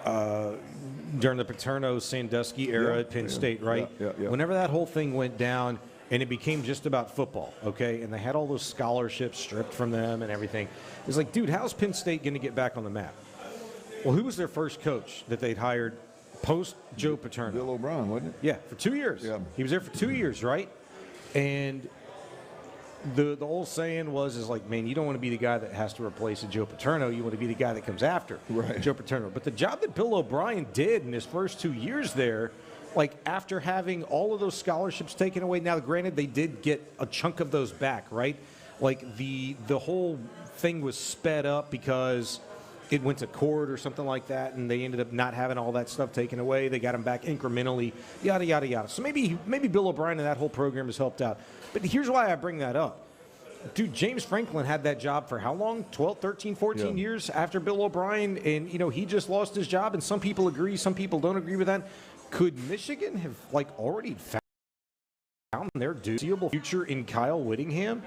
Speaker 21: during the Paterno-Sandusky era at Penn State, right?
Speaker 10: Yeah.
Speaker 21: Whenever that whole thing went down and it became just about football, okay? And they had all those scholarships stripped from them and everything. It was like, dude, how's Penn State going to get back on the map? Well, who was their first coach that they'd hired post Joe Paterno?
Speaker 10: Bill O'Brien, wasn't it?
Speaker 21: Yeah, for 2 years.
Speaker 10: Yeah.
Speaker 21: He was there for 2 years, right? And the old saying is like, man, you don't want to be the guy that has to replace a Joe Paterno. You want to be the guy that comes after Joe Paterno. But the job that Bill O'Brien did in his first 2 years there, like after having all of those scholarships taken away, now granted they did get a chunk of those back, right? Like the whole thing was sped up because it went to court or something like that, and they ended up not having all that stuff taken away. They got them back incrementally, yada, yada, yada. So maybe Bill O'Brien and that whole program has helped out. But here's why I bring that up. Dude, James Franklin had that job for how long? 12, 13, 14 years after Bill O'Brien, and, he just lost his job, and some people agree, some people don't agree with that. Could Michigan have, already found their foreseeable future in Kyle Whittingham?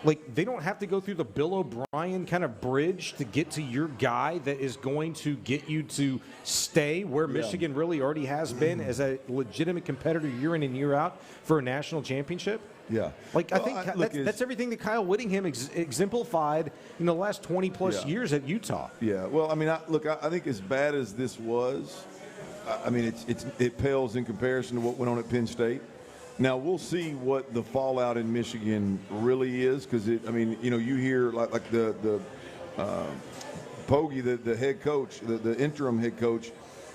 Speaker 21: Like, they don't have to go through the Bill O'Brien kind of bridge to get to your guy that is going to get you to stay where Michigan really already has been as a legitimate competitor year in and year out for a national championship.
Speaker 10: Yeah.
Speaker 21: I think that's everything that Kyle Whittingham exemplified in the last 20-plus years at Utah.
Speaker 10: Yeah. Well, I mean, I think as bad as this was, I mean, it pales in comparison to what went on at Penn State. Now we'll see what the fallout in Michigan really is, because you hear like the Pogge, the head coach, the interim head coach.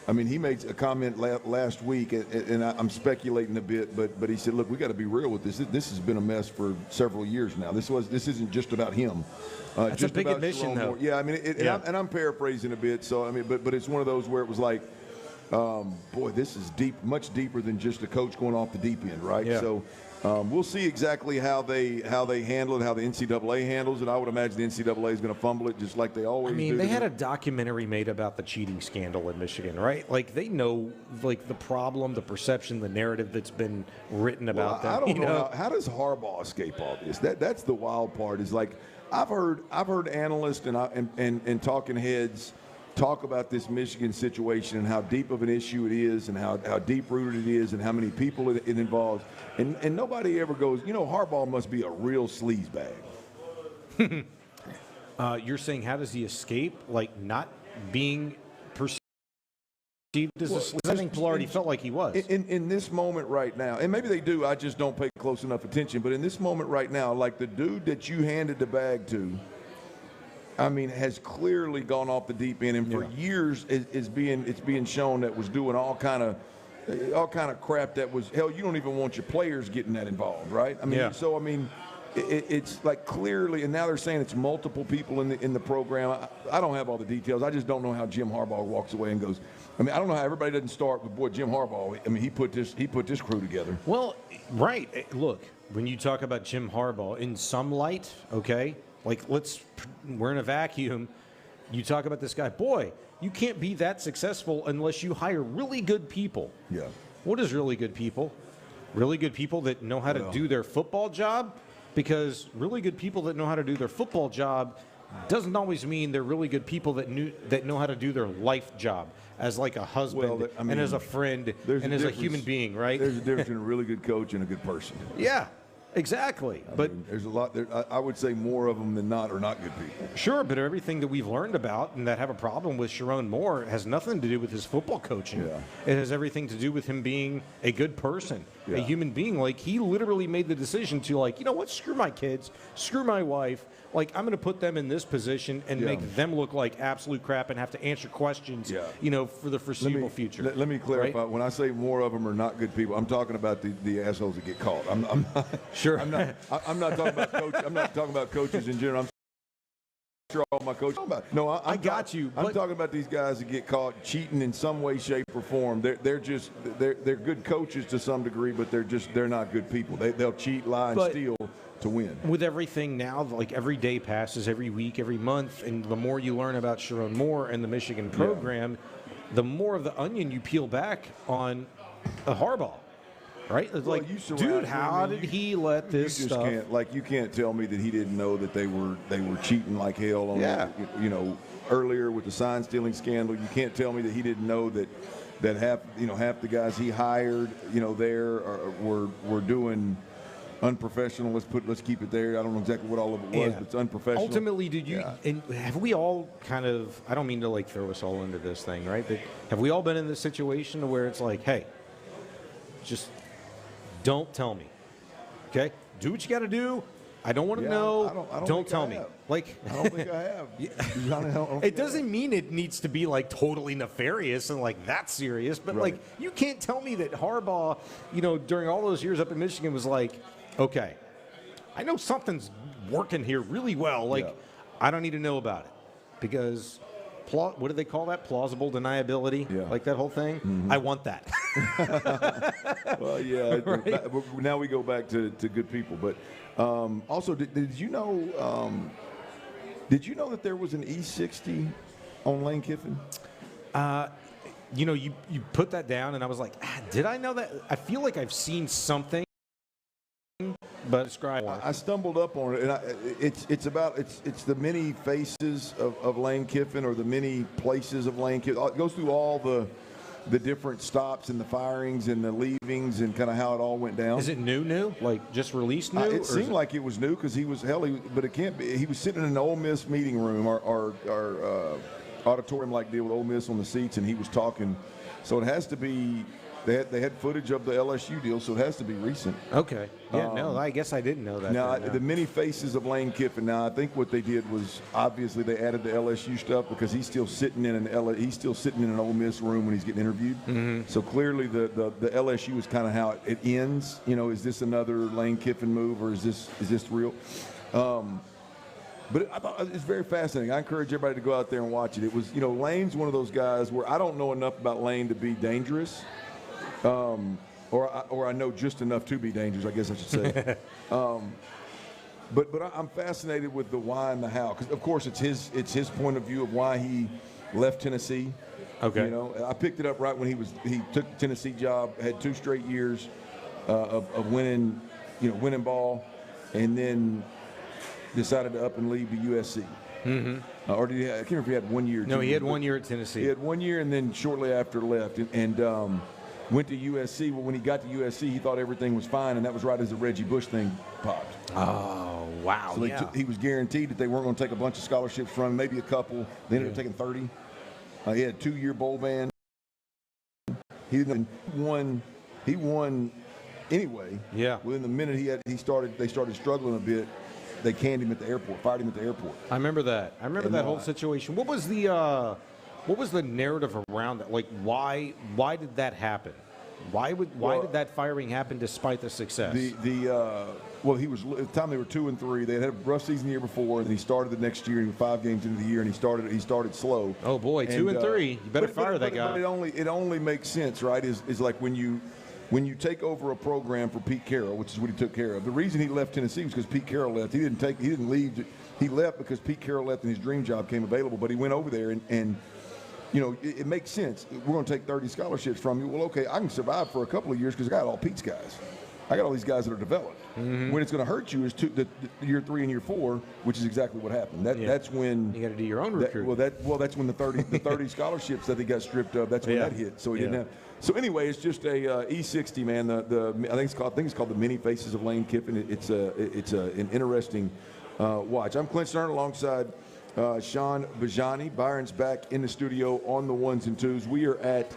Speaker 10: I mean, he made a comment last week, and I'm speculating a bit, but he said, "Look, we got to be real with this. This has been a mess for several years now. This isn't just about him.
Speaker 21: That's
Speaker 10: just
Speaker 21: a big
Speaker 10: about
Speaker 21: admission, though.
Speaker 10: Yeah, I mean, and I'm paraphrasing a bit. So I mean, but it's one of those where it was like, boy, this is deep, much deeper than just a coach going off the deep end, right?
Speaker 21: Yeah.
Speaker 10: So we'll see exactly how they handle it, how the NCAA handles it. I would imagine the NCAA is going to fumble it just like they always do.
Speaker 21: I mean, they had a documentary made about the cheating scandal in Michigan, right? Like, they know, like, the problem, the perception, the narrative that's been written about them.
Speaker 10: I don't know. How does Harbaugh escape all this? That's the wild part. Is like I've heard analysts and talking heads talk about this Michigan situation and how deep of an issue it is and how deep-rooted it is and how many people it involves. And nobody ever goes, Harbaugh must be a real sleazebag.
Speaker 21: You're saying, how does he escape, like, not being perceived as a sleaze? I think people already felt like he was.
Speaker 10: In this moment right now, and maybe they do, I just don't pay close enough attention, but in this moment right now, like the dude that you handed the bag to, I mean, has clearly gone off the deep end, and for years it's being shown that was doing all kind of crap that was, hell, you don't even want your players getting that involved, right? I mean, so I mean, it's like clearly, and now they're saying it's multiple people in the program. I don't have all the details. I just don't know how Jim Harbaugh walks away and goes. I mean, I don't know how everybody doesn't start with, boy, Jim Harbaugh. I mean, he put this crew together.
Speaker 21: Well, right. Look, when you talk about Jim Harbaugh, in some light, okay. Like, we're in a vacuum. You talk about this guy. Boy, you can't be that successful unless you hire really good people.
Speaker 10: Yeah.
Speaker 21: What is really good people? Really good people that know how to do their football job? Because really good people that know how to do their football job doesn't always mean they're really good people that know how to do their life job as like a husband and as a friend and as a human being, right?
Speaker 10: There's a difference between a really good coach and a good person.
Speaker 21: Yeah. Exactly, but
Speaker 10: there's a lot. I would say more of them than not are not good people.
Speaker 21: Sure, but everything that we've learned about and that have a problem with Sharon Moore has nothing to do with his football coaching.
Speaker 10: Yeah.
Speaker 21: It has everything to do with him being a good person, a human being. Like, he literally made the decision to, like, you know what? Screw my kids, screw my wife. Like, I'm going to put them in this position and make them look like absolute crap and have to answer questions, for the foreseeable future.
Speaker 10: Let me clarify. Right? When I say more of them are not good people, I'm talking about the assholes that get caught. I'm not,
Speaker 21: sure.
Speaker 10: I'm not talking about coaches. I'm not talking about coaches in general. I'm sure all my coaches. I got you. I'm talking about these guys that get caught cheating in some way, shape, or form. They're good coaches to some degree, but they're not good people. They'll cheat, lie, and steal to win.
Speaker 21: With everything now, like, every day passes, every week, every month, and the more you learn about Sharon Moore and the Michigan program, the more of the onion you peel back on Harbaugh, right? It's like, dude, how did he let this stuff?
Speaker 10: You can't tell me that he didn't know that they were cheating like hell on earlier with the sign stealing scandal. You can't tell me that he didn't know that half the guys he hired there were doing unprofessional. Let's keep it there. I don't know exactly what all of it was, but it's unprofessional.
Speaker 21: Ultimately, did you? And have we all kind of? I don't mean to like throw us all into this thing, right? But have we all been in this situation where it's like, hey, just don't tell me, okay? Do what you got to do. I don't want to know. Don't tell me. Like,
Speaker 10: I don't think I have.
Speaker 21: It doesn't mean it needs to be like totally nefarious and like that serious, but like, you can't tell me that Harbaugh, during all those years up in Michigan was like, okay, I know something's working here really well. Like, I don't need to know about it because, what do they call that? Plausible deniability? Yeah. Like that whole thing? Mm-hmm. I want that.
Speaker 10: Well, yeah. Now we go back to good people. But also, did you know that there was an E60 on Lane Kiffin?
Speaker 21: You put that down, and I was like, did I know that? I feel like I've seen something. But describe.
Speaker 10: I stumbled up on it, and it's the many faces of Lane Kiffin, or the many places of Lane Kiffin. It goes through all the different stops and the firings and the leavings and kind of how it all went down.
Speaker 21: Is it new? Like just released new?
Speaker 10: It seemed like it was new because but it can't be. He was sitting in an Ole Miss meeting room, our auditorium like deal with Ole Miss on the seats, and he was talking. So it has to be They had footage of the LSU deal, so it has to be recent.
Speaker 21: Okay. Yeah, no, I guess I didn't know that.
Speaker 10: Now,
Speaker 21: then, no.
Speaker 10: the many faces of Lane Kiffin. Now, I think what they did was obviously they added the LSU stuff because he's still sitting in an Ole Miss room when he's getting interviewed.
Speaker 21: Mm-hmm.
Speaker 10: So clearly, the LSU is kind of how it ends. You know, is this another Lane Kiffin move or is this real? But I thought it's very fascinating. I encourage everybody to go out there and watch it. It was, Lane's one of those guys where I don't know enough about Lane to be dangerous. Or I know just enough to be dangerous, I guess I should say. But I'm fascinated with the why and the how, because of course it's his point of view of why he left Tennessee.
Speaker 21: Okay.
Speaker 10: I picked it up right when he took the Tennessee job, had 2 straight years of winning, winning ball, and then decided to up and leave to USC.
Speaker 21: Mm-hmm.
Speaker 10: Or I can't remember if he had 1 year.
Speaker 21: No, he had 1 year at Tennessee.
Speaker 10: He had 1 year, and then shortly after left, and went to USC. Well, when he got to USC, he thought everything was fine, and that was right as the Reggie Bush thing popped.
Speaker 21: Oh, wow.
Speaker 10: So he was guaranteed that they weren't going to take a bunch of scholarships from him, maybe a couple. They ended up taking 30. He had a 2-year bowl ban. He won anyway.
Speaker 21: Yeah.
Speaker 10: Within the minute they started struggling a bit. They canned him at the airport, fired him at the airport.
Speaker 21: I remember that. That whole situation. What was the narrative around that? Like, why did that happen? Why did that firing happen despite the success?
Speaker 10: Well, he was at the time they were 2-3. They had a rough season the year before, and he started the next year. He was 5 games into the year, and he started slow.
Speaker 21: Oh boy, 2-3. You better fire that guy.
Speaker 10: But it only makes sense, right? Is like when you take over a program for Pete Carroll, which is what he took care of. The reason he left Tennessee was because Pete Carroll left. He didn't leave. He left because Pete Carroll left and his dream job came available. But he went over there and it makes sense. We're going to take 30 scholarships from you. Well, okay, I can survive for a couple of years because I got all Pete's guys. I got all these guys that are developed. Mm-hmm. When it's going to hurt you is the year 3 and year 4, which is exactly what happened. That's when
Speaker 21: you got to do your own recruiting.
Speaker 10: That's when the 30 scholarships that he got stripped of. That's when that hit. So he didn't have. So anyway, it's just a E60, man. I think it's called the Many Faces of Lane Kiffin. It's an interesting watch. I'm Clint Stoerner alongside Sean Bijani. Byron's back in the studio on the 1s and 2s. We are at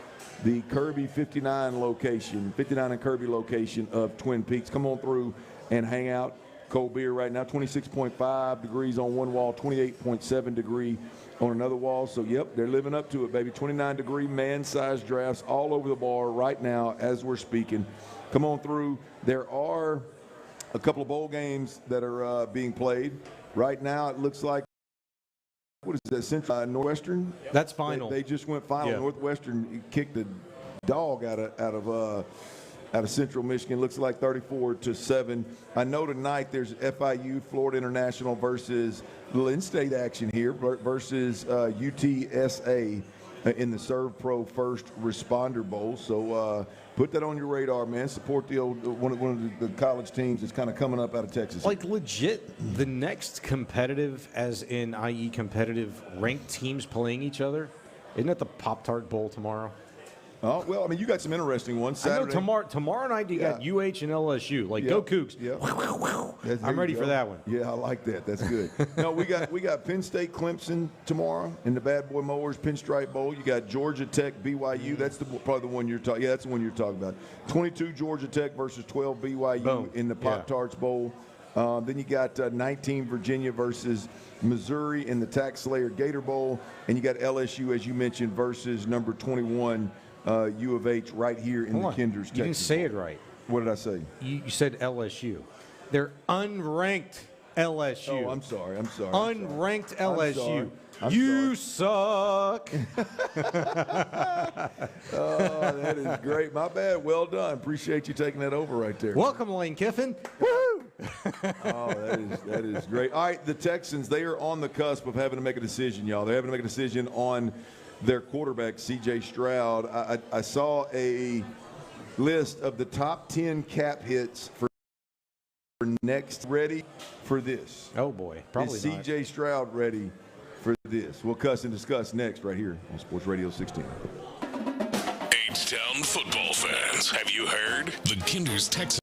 Speaker 10: the Kirby 59 and Kirby location of Twin Peaks. Come on through and hang out. Cold beer right now, 26.5 degrees on one wall, 28.7 degree on another wall. So, yep, they're living up to it, baby. 29-degree man-sized drafts all over the bar right now as we're speaking. Come on through. There are a couple of bowl games that are being played. Right now, it looks like, what is that, Central Northwestern?
Speaker 21: That's final.
Speaker 10: They just went final. Yeah. Northwestern kicked the dog out of Central Michigan. Looks like 34-7. I know tonight there's FIU, Florida International versus little in-state action here versus UTSA in the Serve Pro First Responder Bowl. So put that on your radar, man. Support the one of the college teams that's kind of coming up out of Texas.
Speaker 21: Like legit, the next competitive, as in i.e. competitive, ranked teams playing each other. Isn't that the Pop-Tart Bowl tomorrow?
Speaker 10: Oh, well, I mean, you got some interesting ones. Saturday.
Speaker 21: I know tomorrow night you got UH and LSU. Like, go Cougs.
Speaker 10: Yeah.
Speaker 21: I'm ready for that one.
Speaker 10: Yeah, I like that. That's good. No, we got Penn State, Clemson tomorrow in the Bad Boy Mowers Pinstripe Bowl. You got Georgia Tech, BYU. That's probably the one you're talking. Yeah, that's the one you're talking about. 22 Georgia Tech versus 12 BYU in the Pop-Tarts Bowl. Then you got 19 Virginia versus Missouri in the Tax Slayer Gator Bowl, and you got LSU, as you mentioned, versus number 21. U of H right here in the Kinders, Texas.
Speaker 21: You didn't say it right.
Speaker 10: What did I say?
Speaker 21: You said LSU. They're unranked LSU.
Speaker 10: Oh, I'm sorry.
Speaker 21: Unranked LSU.
Speaker 10: You
Speaker 21: suck.
Speaker 10: Oh, that is great. My bad. Well done. Appreciate you taking that over right there.
Speaker 21: Welcome, Lane Kiffin. Woo!
Speaker 10: Oh, that is great. All right, the Texans, they are on the cusp of having to make a decision, y'all. They're having to make a decision on their quarterback, C.J. Stroud. I saw a list of the top 10 cap hits for next. Ready for this?
Speaker 21: Oh, boy. Probably
Speaker 10: is C.J. Stroud ready for this? We'll cuss and discuss next right here on Sports Radio 16.
Speaker 1: H-Town football fans, have you heard? The Kinders Texans.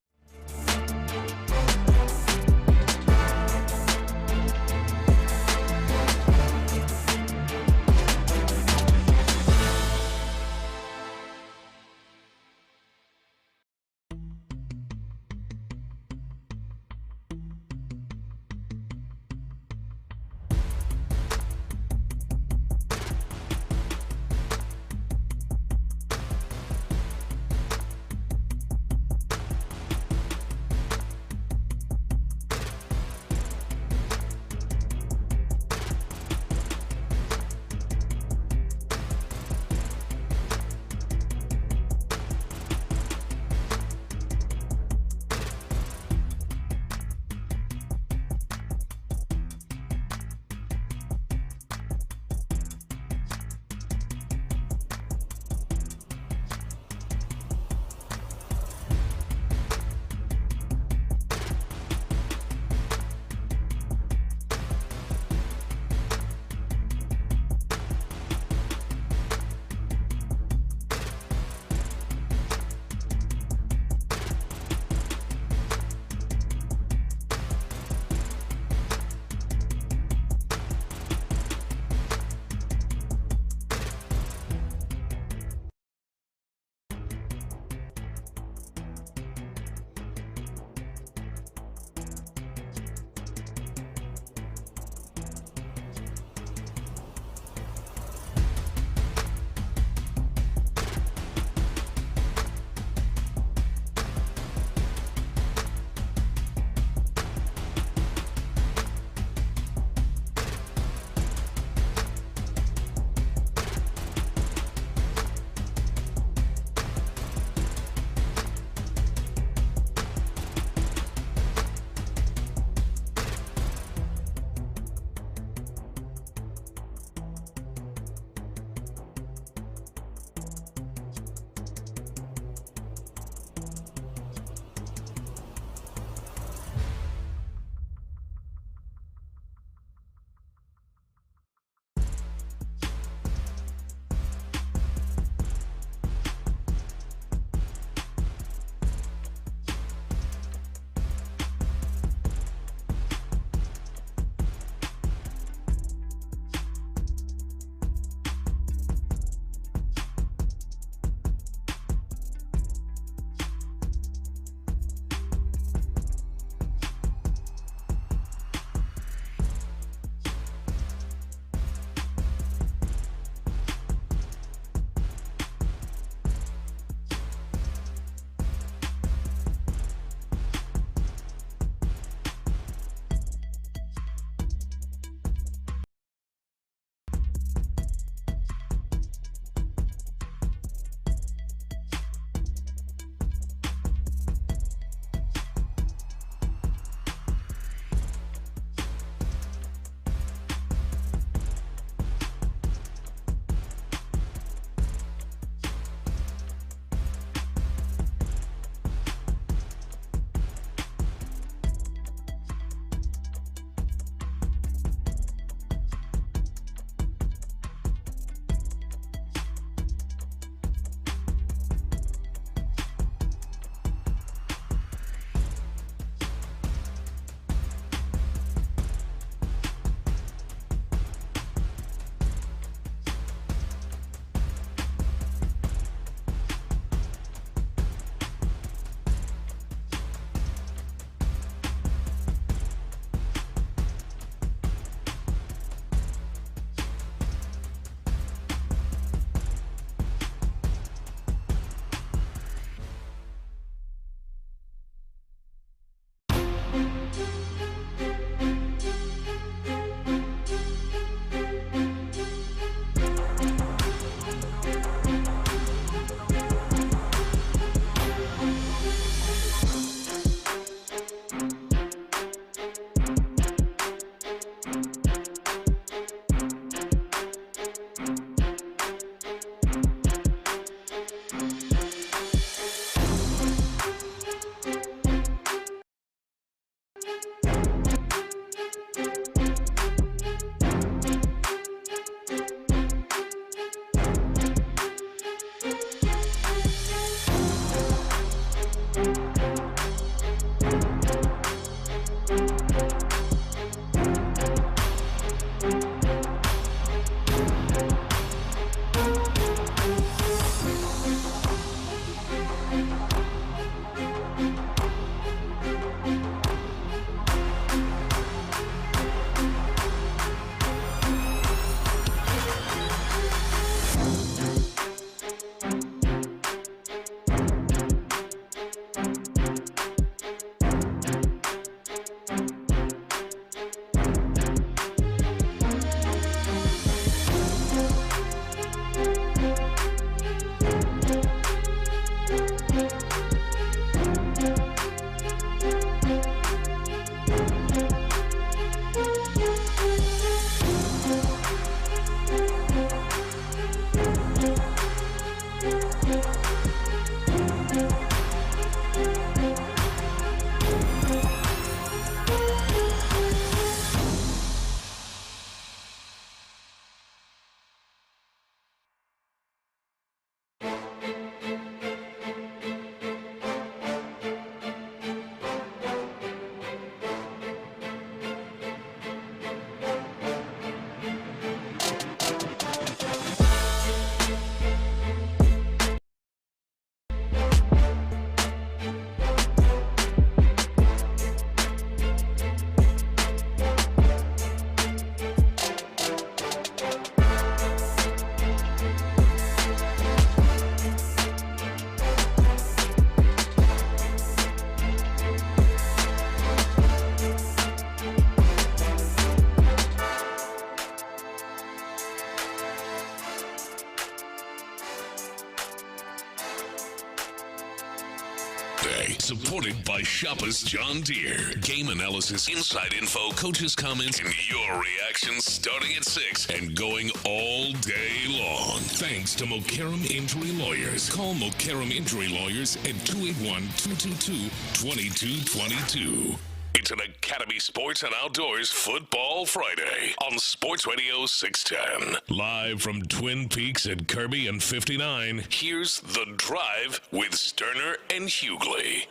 Speaker 1: supported by Shoppers John Deere. Game analysis, inside info, coaches' comments, and your reactions starting at 6 and going all day long. Thanks to Mokaram Injury Lawyers. Call Mokaram Injury Lawyers at 281-222-2222. It's an Academy Sports and Outdoors Football Friday on Sports Radio 610. Live from Twin Peaks at Kirby and 59, here's The Drive with Stoerner and Hughley.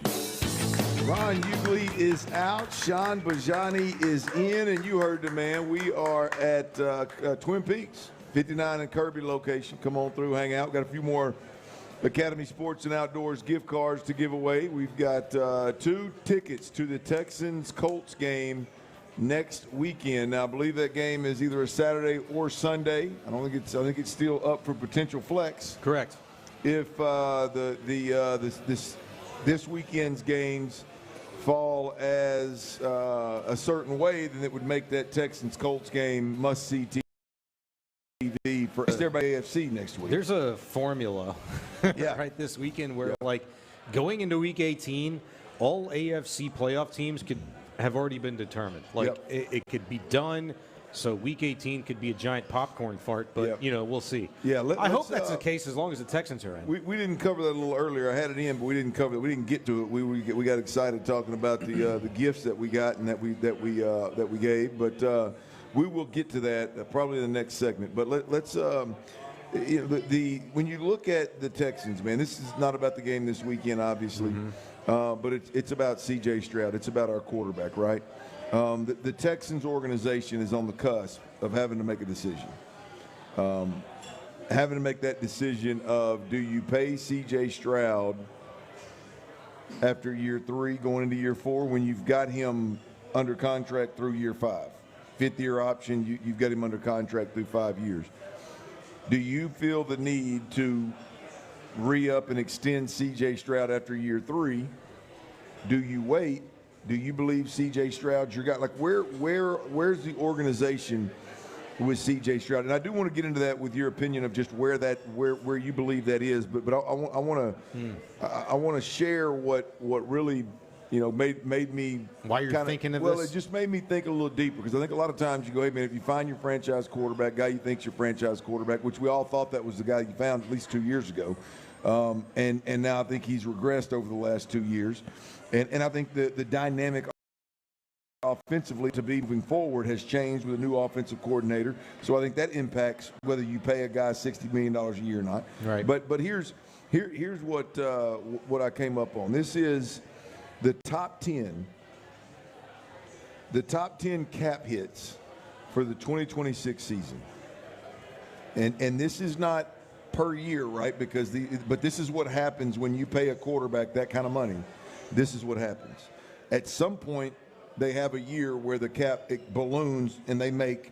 Speaker 10: Ron Hughley is out. Sean Bijani is in, and you heard the man. We are at Twin Peaks, 59 and Kirby location. Come on through, hang out. Got a few more Academy Sports and Outdoors gift cards to give away. We've got 2 tickets to the Texans-Colts game next weekend. Now, I believe that game is either a Saturday or Sunday. I think it's still up for potential flex.
Speaker 21: Correct.
Speaker 10: If this weekend's games fall as a certain way, then it would make that Texans-Colts game must-see TV for everybody AFC next week.
Speaker 21: There's a formula right this weekend where, like, going into Week 18, all AFC playoff teams could have already been determined. Like, it could be done, so Week 18 could be a giant popcorn fart, but, we'll see.
Speaker 10: Yeah,
Speaker 21: I hope that's the case as long as the Texans are in.
Speaker 10: We didn't cover that a little earlier. I had it in, but we didn't cover it. We didn't get to it. We got excited talking about the gifts that we got and that we gave, but we will get to that probably in the next segment. But let's when you look at the Texans, man, this is not about the game this weekend, obviously, but it's about C.J. Stroud. It's about our quarterback, right? The Texans organization is on the cusp of having to make a decision. Having to make that decision of, do you pay C.J. Stroud after year 3 going into year 4 when you've got him under contract through year 5? 5th-year option, you've got him under contract through 5 years. Do you feel the need to re-up and extend C.J. Stroud after year 3? Do you wait? Do you believe C.J. Stroud's your guy? Like, where's the organization with C.J. Stroud? And I do want to get into that with your opinion of just where you believe that is. But I want to share what really made me
Speaker 21: why you're thinking of this?
Speaker 10: Well, it just made me think a little deper, because I think a lot of times you go, hey man, if you find your franchise quarterback, guy you think's your franchise quarterback, which we all thought that was the guy you found at least 2 years ago, and now I think he's regressed over the last 2 years, and I think the dynamic offensively to be moving forward has changed with a new offensive coordinator. So I think that impacts whether you pay a guy $60 million a year or not.
Speaker 21: Right.
Speaker 10: But here's what I came up on. This is the top 10 cap hits for the 2026 season. And this is not per year, right? But this is what happens when you pay a quarterback that kind of money. This is what happens. At some point, they have a year where the cap balloons and they make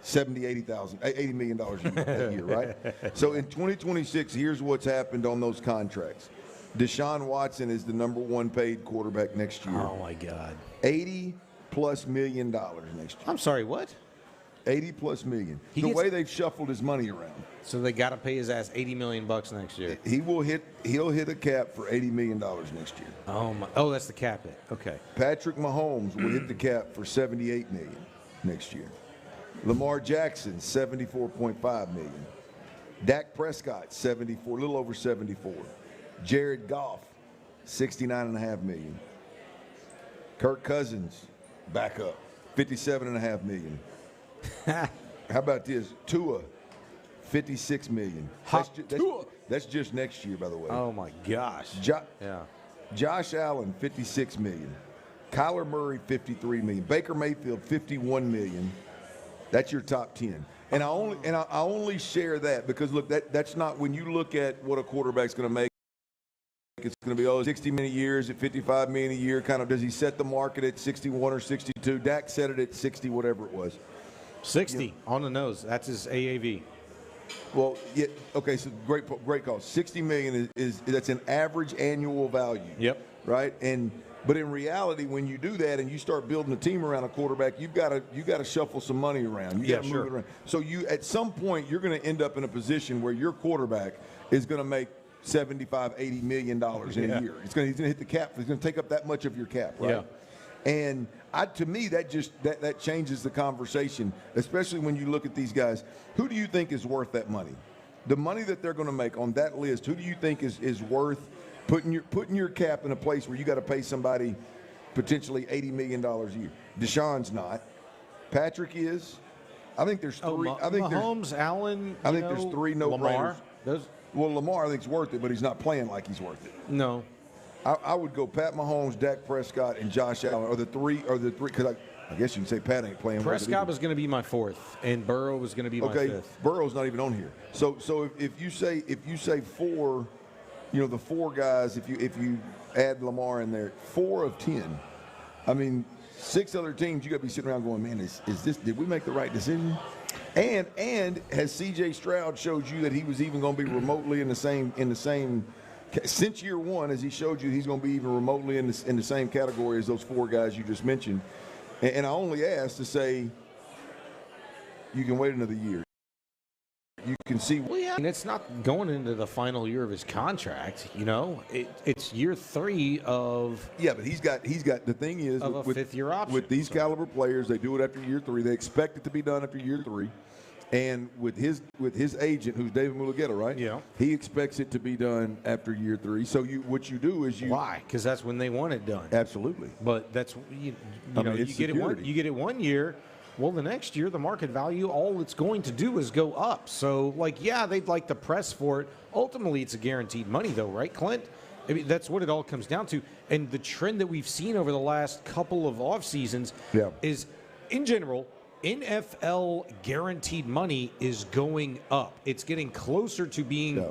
Speaker 10: $80 million a year, right? So in 2026, here's what's happened on those contracts. Deshaun Watson is the number 1 paid quarterback next year.
Speaker 21: Oh, my God.
Speaker 10: $80+ million next year.
Speaker 21: I'm sorry, what?
Speaker 10: $80+ million. The way they've shuffled his money around.
Speaker 21: So they got to pay his ass $80 million next year.
Speaker 10: He'll hit a cap for $80 million next year.
Speaker 21: Oh, that's the cap hit. Okay.
Speaker 10: Patrick Mahomes will hit the cap for $78 million next year. Lamar Jackson, $74.5 million. Dak Prescott, a little over 74. Jared Goff, $69.5 million. Kirk Cousins, back up, $57.5 million. How about this? Tua, $56 million. That's just next year, by the way.
Speaker 21: Oh my gosh.
Speaker 10: Josh Allen, $56 million. Kyler Murray, $53 million. Baker Mayfield, $51 million. That's your top 10. And I only share that because look, that's not when you look at what a quarterback's going to make. It's going to be 60 million a year, is it 55 million a year? Kind of, does he set the market at 61 or 62? Dak set it at 60, whatever it was.
Speaker 21: 60 on the nose. That's his AAV.
Speaker 10: Well, yeah. Okay, so great call. 60 million is that's an average annual value.
Speaker 21: Yep.
Speaker 10: Right, but in reality, when you do that and you start building a team around a quarterback, you got to shuffle some money around. You got to move it around. So at some point you're going to end up in a position where your quarterback is going to make $75-80 million in a year. He's going to hit the cap. He's going to take up that much of your cap, right?
Speaker 21: Yeah.
Speaker 10: And to me, that changes the conversation, especially when you look at these guys. Who do you think is worth that money? The money that they're going to make on that list, who do you think is worth putting your cap in a place where you got to pay somebody potentially $80 million a year? Deshaun's not. Patrick is. I think there's three. I think
Speaker 21: Mahomes, Allen.
Speaker 10: I think there's three no-brainers.
Speaker 21: Lamar.
Speaker 10: Well, Lamar I think is worth it, but he's not playing like he's worth it.
Speaker 21: No.
Speaker 10: I would go Pat Mahomes, Dak Prescott, and Josh Allen are the three. Because I guess you can say Pat ain't playing.
Speaker 21: Prescott was going to be my fourth, and Burrow was going to be my fifth.
Speaker 10: Burrow's not even on here. So if you say four, the four guys, if you add Lamar in there, 4 of 10. I mean, 6 other teams you got to be sitting around going, man, is this? Did we make the right decision? And has C.J. Stroud showed you that he was even going to be remotely in the same since year one, as he showed you, he's going to be even remotely in the same category as those 4 guys you just mentioned. And I only asked to say you can wait another year. You can see.
Speaker 21: Well, yeah, and it's not going into the final year of his contract. It's year 3 of.
Speaker 10: Yeah, but he's got. The thing is,
Speaker 21: of a 5th-year option.
Speaker 10: With these caliber players, they do it after year 3. They expect it to be done after year 3. And with his agent, who's David Mulugheta, right?
Speaker 21: Yeah.
Speaker 10: He expects it to be done after year 3. So what you do is
Speaker 21: why? Because that's when they want it done.
Speaker 10: Absolutely.
Speaker 21: But that's you get it 1 year. Well, the next year, the market value, all it's going to do is go up. So, they'd like to press for it. Ultimately, it's a guaranteed money, though, right, Clint? I mean, that's what it all comes down to. And the trend that we've seen over the last couple of off seasons is, in general, NFL guaranteed money is going up. It's getting closer to being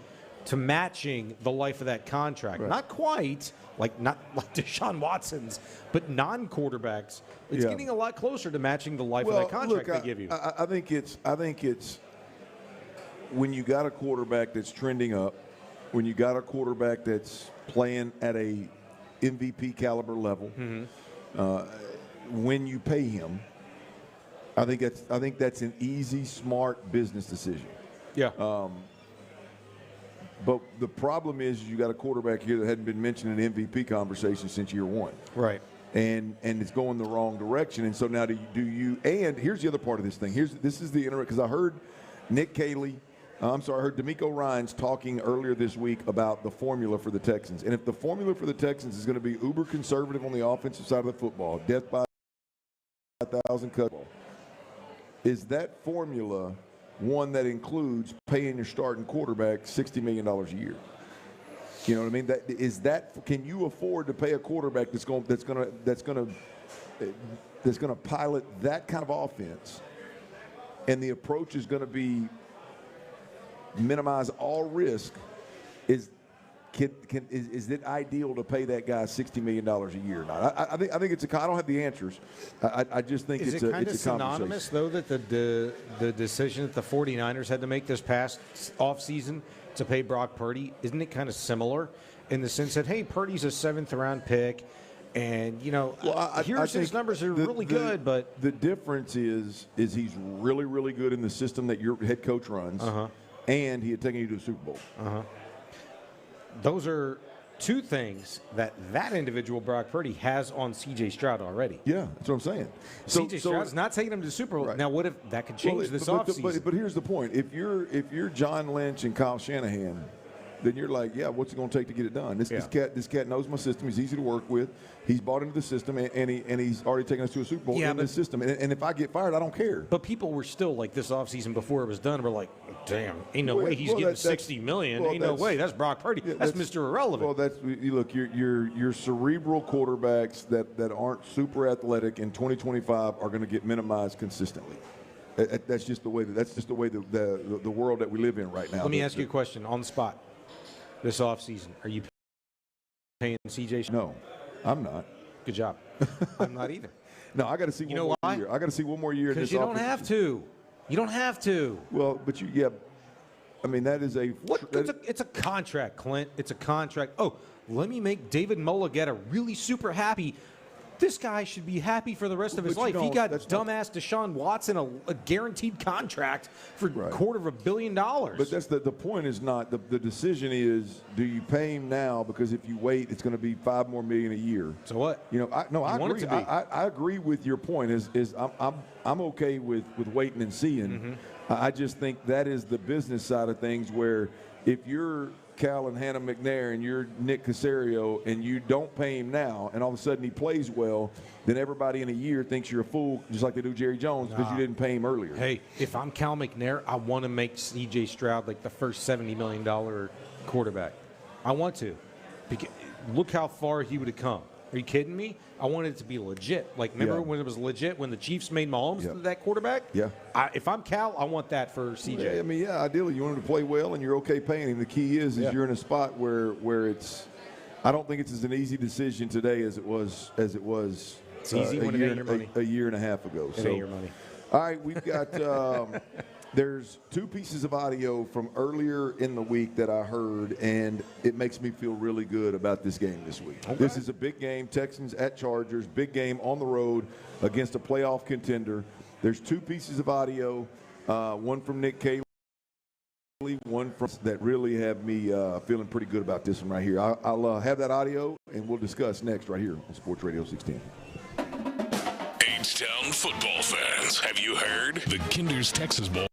Speaker 21: to matching the life of that contract. Right. Not quite not like Deshaun Watson's, but non-quarterbacks. It's getting a lot closer to matching the life of that contract they give you.
Speaker 10: I think it's when you got a quarterback that's trending up, when you got a quarterback that's playing at a MVP caliber level, when you pay him. I think that's an easy, smart business decision.
Speaker 21: Yeah.
Speaker 10: But the problem is you got a quarterback here that hadn't been mentioned in the MVP conversation since year 1.
Speaker 21: Right.
Speaker 10: And it's going the wrong direction. And so now do you and here's the other part of this thing. This is the interesting, because I heard I heard D'Amico Ryans talking earlier this week about the formula for the Texans. And if the formula for the Texans is going to be uber conservative on the offensive side of the football, death by 1,000 cuts, is that formula one that includes paying your starting quarterback $60 million a year? You know what I mean? Can you afford to pay a quarterback that's going to pilot that kind of offense, and the approach is going to be minimize all risk? Is it ideal to pay that guy $60 million a year? I think it's I don't have the answers. I just think it's a conversation.
Speaker 21: Is it kind of synonymous, though, that the decision that the 49ers had to make this past offseason to pay Brock Purdy, isn't it kind of similar in the sense that, hey, Purdy's a 7th-round pick, and, his numbers are really good, but
Speaker 10: the difference is he's really, really good in the system that your head coach runs, and he had taken you to the Super Bowl.
Speaker 21: Those are 2 things that individual Brock Purdy has on C.J. Stroud already.
Speaker 10: Yeah, that's what I'm saying.
Speaker 21: C.J. Stroud's not taking him to the Super Bowl. Right. Now, what if that could change this offseason?
Speaker 10: But here's the point. If you're John Lynch and Kyle Shanahan, then you're like, what's it going to take to get it done? This cat knows my system. He's easy to work with. He's bought into the system, and he's already taken us to a Super Bowl in this system. And if I get fired, I don't care.
Speaker 21: But people were still like this offseason before it was done. We're like, damn, ain't no way he's getting $60 million. Ain't no way. That's Brock Purdy. That's Mr. Irrelevant.
Speaker 10: Well, look, your cerebral quarterbacks that aren't super athletic in 2025 are going to get minimized consistently. That's just the way the world that we live in right now.
Speaker 21: Let me ask you a question on the spot. This offseason, are you paying CJ?
Speaker 10: No, I'm not.
Speaker 21: Good job. I'm not either.
Speaker 10: No, I got to see one more year. I got to see one more year.
Speaker 21: Because you don't have to. You don't have to.
Speaker 10: Well, but I mean, that is
Speaker 21: it's a contract, Clint. It's a contract. Oh, let me make David Mulugheta really super happy. This guy should be happy for the rest of his life. He got dumbass Deshaun Watson a guaranteed contract for $250 million.
Speaker 10: But that's the point is not the decision is, do you pay him now, because if you wait it's going to be $5 more million a year.
Speaker 21: So what?
Speaker 10: I agree. I agree with your point. I'm okay with waiting and seeing.
Speaker 21: Mm-hmm.
Speaker 10: I just think that is the business side of things, where if you're Cal and Hannah McNair and you're Nick Caserio and you don't pay him now and all of a sudden he plays well, then everybody in a year thinks you're a fool, just like they do Jerry Jones, because you didn't pay him earlier.
Speaker 21: Hey, if I'm Cal McNair, I want to make C.J. Stroud like the first $70 million quarterback. I want to. Because look how far he would have come. Are you kidding me? I wanted it to be legit. Like, remember when it was legit when the Chiefs made Mahomes that quarterback?
Speaker 10: Yeah.
Speaker 21: If I'm Cal, I want that for CJ.
Speaker 10: Yeah, ideally you want him to play well and you're okay paying him. The key is you're in a spot where it's. I don't think it's as an easy decision today as it was.
Speaker 21: It's easy when it ain't your money.
Speaker 10: A year and a half ago.
Speaker 21: It ain't your money.
Speaker 10: All right, we've got. There's 2 pieces of audio from earlier in the week that I heard, and it makes me feel really good about this game this week. Okay. This is a big game, Texans at Chargers, big game on the road against a playoff contender. There's 2 pieces of audio, one from Nick Caley, one from that really have me feeling pretty good about this one right here. I'll have that audio, and we'll discuss next right here on Sports Radio 610.
Speaker 1: H-Town football fans, have you heard? The Kinder's Texas Bowl.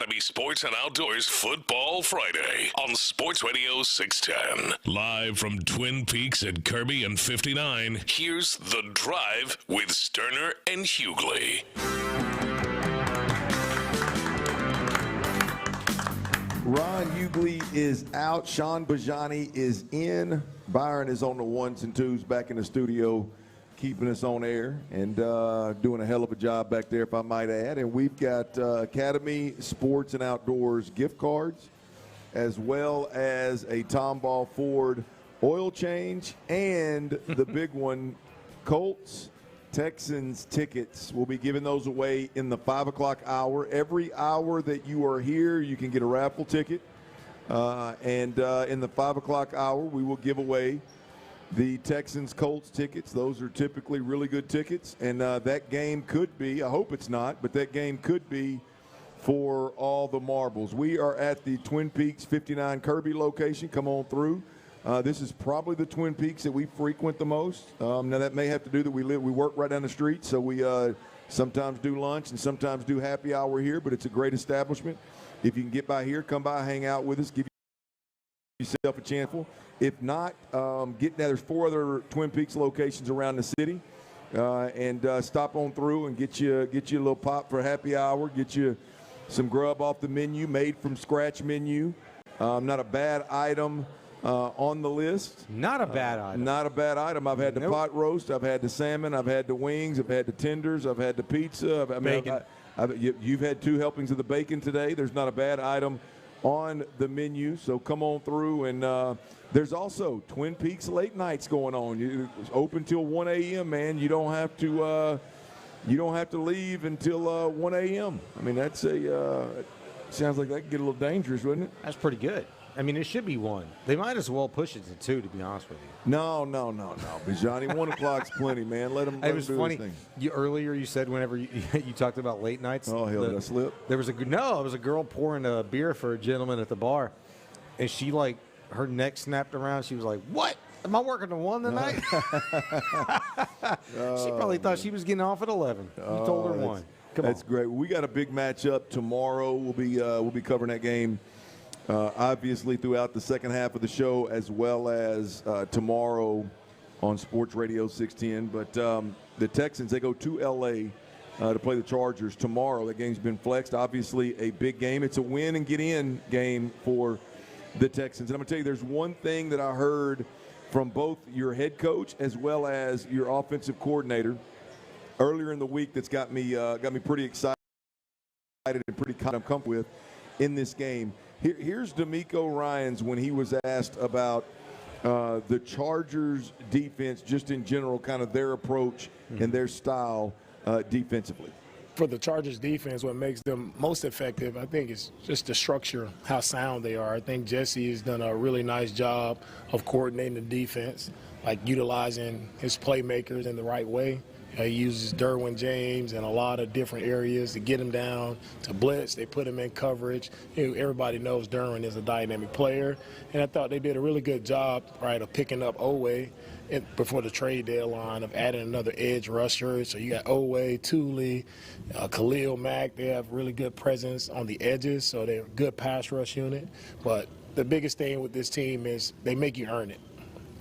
Speaker 1: Happy Sports and Outdoors Football Friday on Sports Radio 610. Live from Twin Peaks at Kirby and 59, here's The Drive with Stoerner and Hughley.
Speaker 10: Ron Hughley is out. Sean Bijani is in. Byron is on the ones and twos back in the studio, keeping us on air and doing a hell of a job back there, if I might add. And we've got Academy Sports and Outdoors gift cards, as well as a Tomball Ford oil change, and the big one, Colts Texans tickets. We'll be giving those away in the 5 o'clock hour. Every hour that you are here, you can get a raffle ticket. And in the 5 o'clock hour, we will give away the Texans Colts tickets. Those are typically really good tickets. And that game could be, I hope it's not, but that game could be for all the marbles. We are at the Twin Peaks 59 Kirby location. Come on through. This is probably the Twin Peaks that we frequent the most. Now that may have to do that we work right down the street, so we sometimes do lunch and sometimes do happy hour here, but it's a great establishment. If you can get by here, come by, hang out with us, give yourself a chance. If not, there's 4 other Twin Peaks locations around the city, and stop on through and get you a little pop for happy hour, get you some grub off the menu, made from scratch menu. Not a bad item on the list.
Speaker 21: Not a bad item.
Speaker 10: Not a bad item. I've had the pot roast. I've had the salmon. I've had the wings. I've had the tenders. I've had the pizza.
Speaker 21: Bacon.
Speaker 10: You've had 2 helpings of the bacon today. There's not a bad item on the menu, so come on through. And there's also Twin Peaks late nights going on. It's open till 1 a.m., man. You don't have to leave until 1 a.m. I mean, that's sounds like that could get a little dangerous, wouldn't it?
Speaker 21: That's pretty good. I mean, it should be 1. They might as well push it to 2, to be honest with you.
Speaker 10: No. Bijani, 1 o'clock's plenty, man. Let them do his thing.
Speaker 21: Earlier you said whenever you talked about late nights.
Speaker 10: Oh, hell, did I slip?
Speaker 21: There was a girl pouring a beer for a gentleman at the bar, and she, her neck snapped around. She was like, "What? Am I working to 1 tonight?" She probably thought she was getting off at 11. You told her 1.
Speaker 10: That's great. We got a big matchup tomorrow. We'll be covering that game. Obviously throughout the second half of the show, as well as tomorrow on Sports Radio 610. But the Texans, they go to L.A. To play the Chargers tomorrow. That game's been flexed. Obviously a big game. It's a win and get in game for the Texans. And I'm going to tell you, there's one thing that I heard from both your head coach as well as your offensive coordinator earlier in the week that's got me pretty excited and pretty comfortable with in this game. Here's DeMeco Ryans when he was asked about the Chargers defense, just in general, kind of their approach and their style defensively.
Speaker 3: For the Chargers defense, what makes them most effective, I think, is just the structure, how sound they are. I think Jesse has done a really nice job of coordinating the defense, like utilizing his playmakers in the right way. He uses Derwin James in a lot of different areas to get him down to blitz. They put him in coverage. Everybody knows Derwin is a dynamic player. And I thought they did a really good job, right, of picking up Owe before the trade deadline, of adding another edge rusher. So you got Owe, Thule, Khalil Mack. They have really good presence on the edges, so they're a good pass rush unit. But the biggest thing with this team is they make you earn it.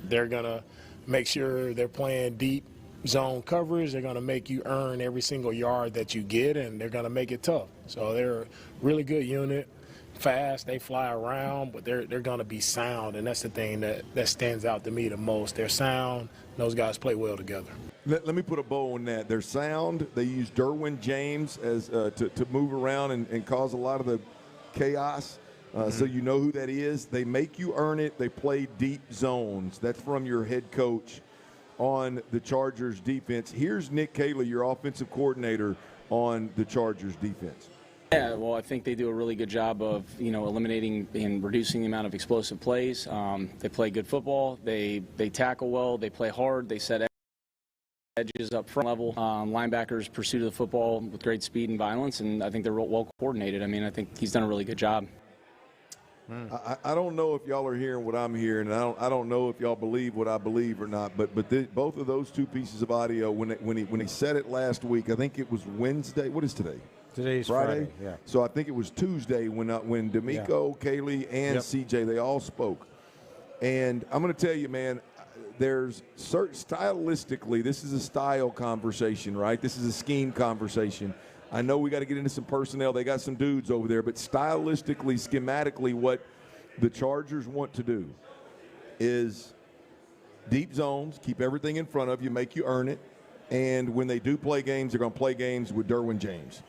Speaker 3: They're going to make sure they're playing deep zone coverage. They're going to make you earn every single yard that you get, and they're going to make it tough. So they're a really good unit, fast, they fly around, but they're going to be sound, and that's the thing that stands out to me the most. They're sound. Those guys play well together.
Speaker 10: Let me put a bow on that. They're sound. They use Derwin James as to move around and cause a lot of the chaos. So you know who that is. They make you earn it. They play deep zones. That's from your head coach on the Chargers defense. Here's Nick Caley, your offensive coordinator, on the Chargers defense.
Speaker 18: Yeah, well, I think they do a really good job of, eliminating and reducing the amount of explosive plays. They play good football. They tackle well. They play hard. They set edges up front level. Linebackers pursue the football with great speed and violence, and I think they're well coordinated. I mean, I think he's done a really good job.
Speaker 10: I don't know if y'all are hearing what I'm hearing, and I don't know if y'all believe what I believe or not. But both of those two pieces of audio, when he said it last week, I think it was Wednesday. What is today?
Speaker 21: Today's Friday. Yeah.
Speaker 10: So I think it was Tuesday when D'Amico, Kaylee, and CJ, they all spoke. And I'm going to tell you, man, there's stylistically, this is a style conversation, right? This is a scheme conversation. I know we got to get into some personnel. They got some dudes over there, but stylistically, schematically, what the Chargers want to do is deep zones, keep everything in front of you, make you earn it. And when they do play games, they're going to play games with Derwin James,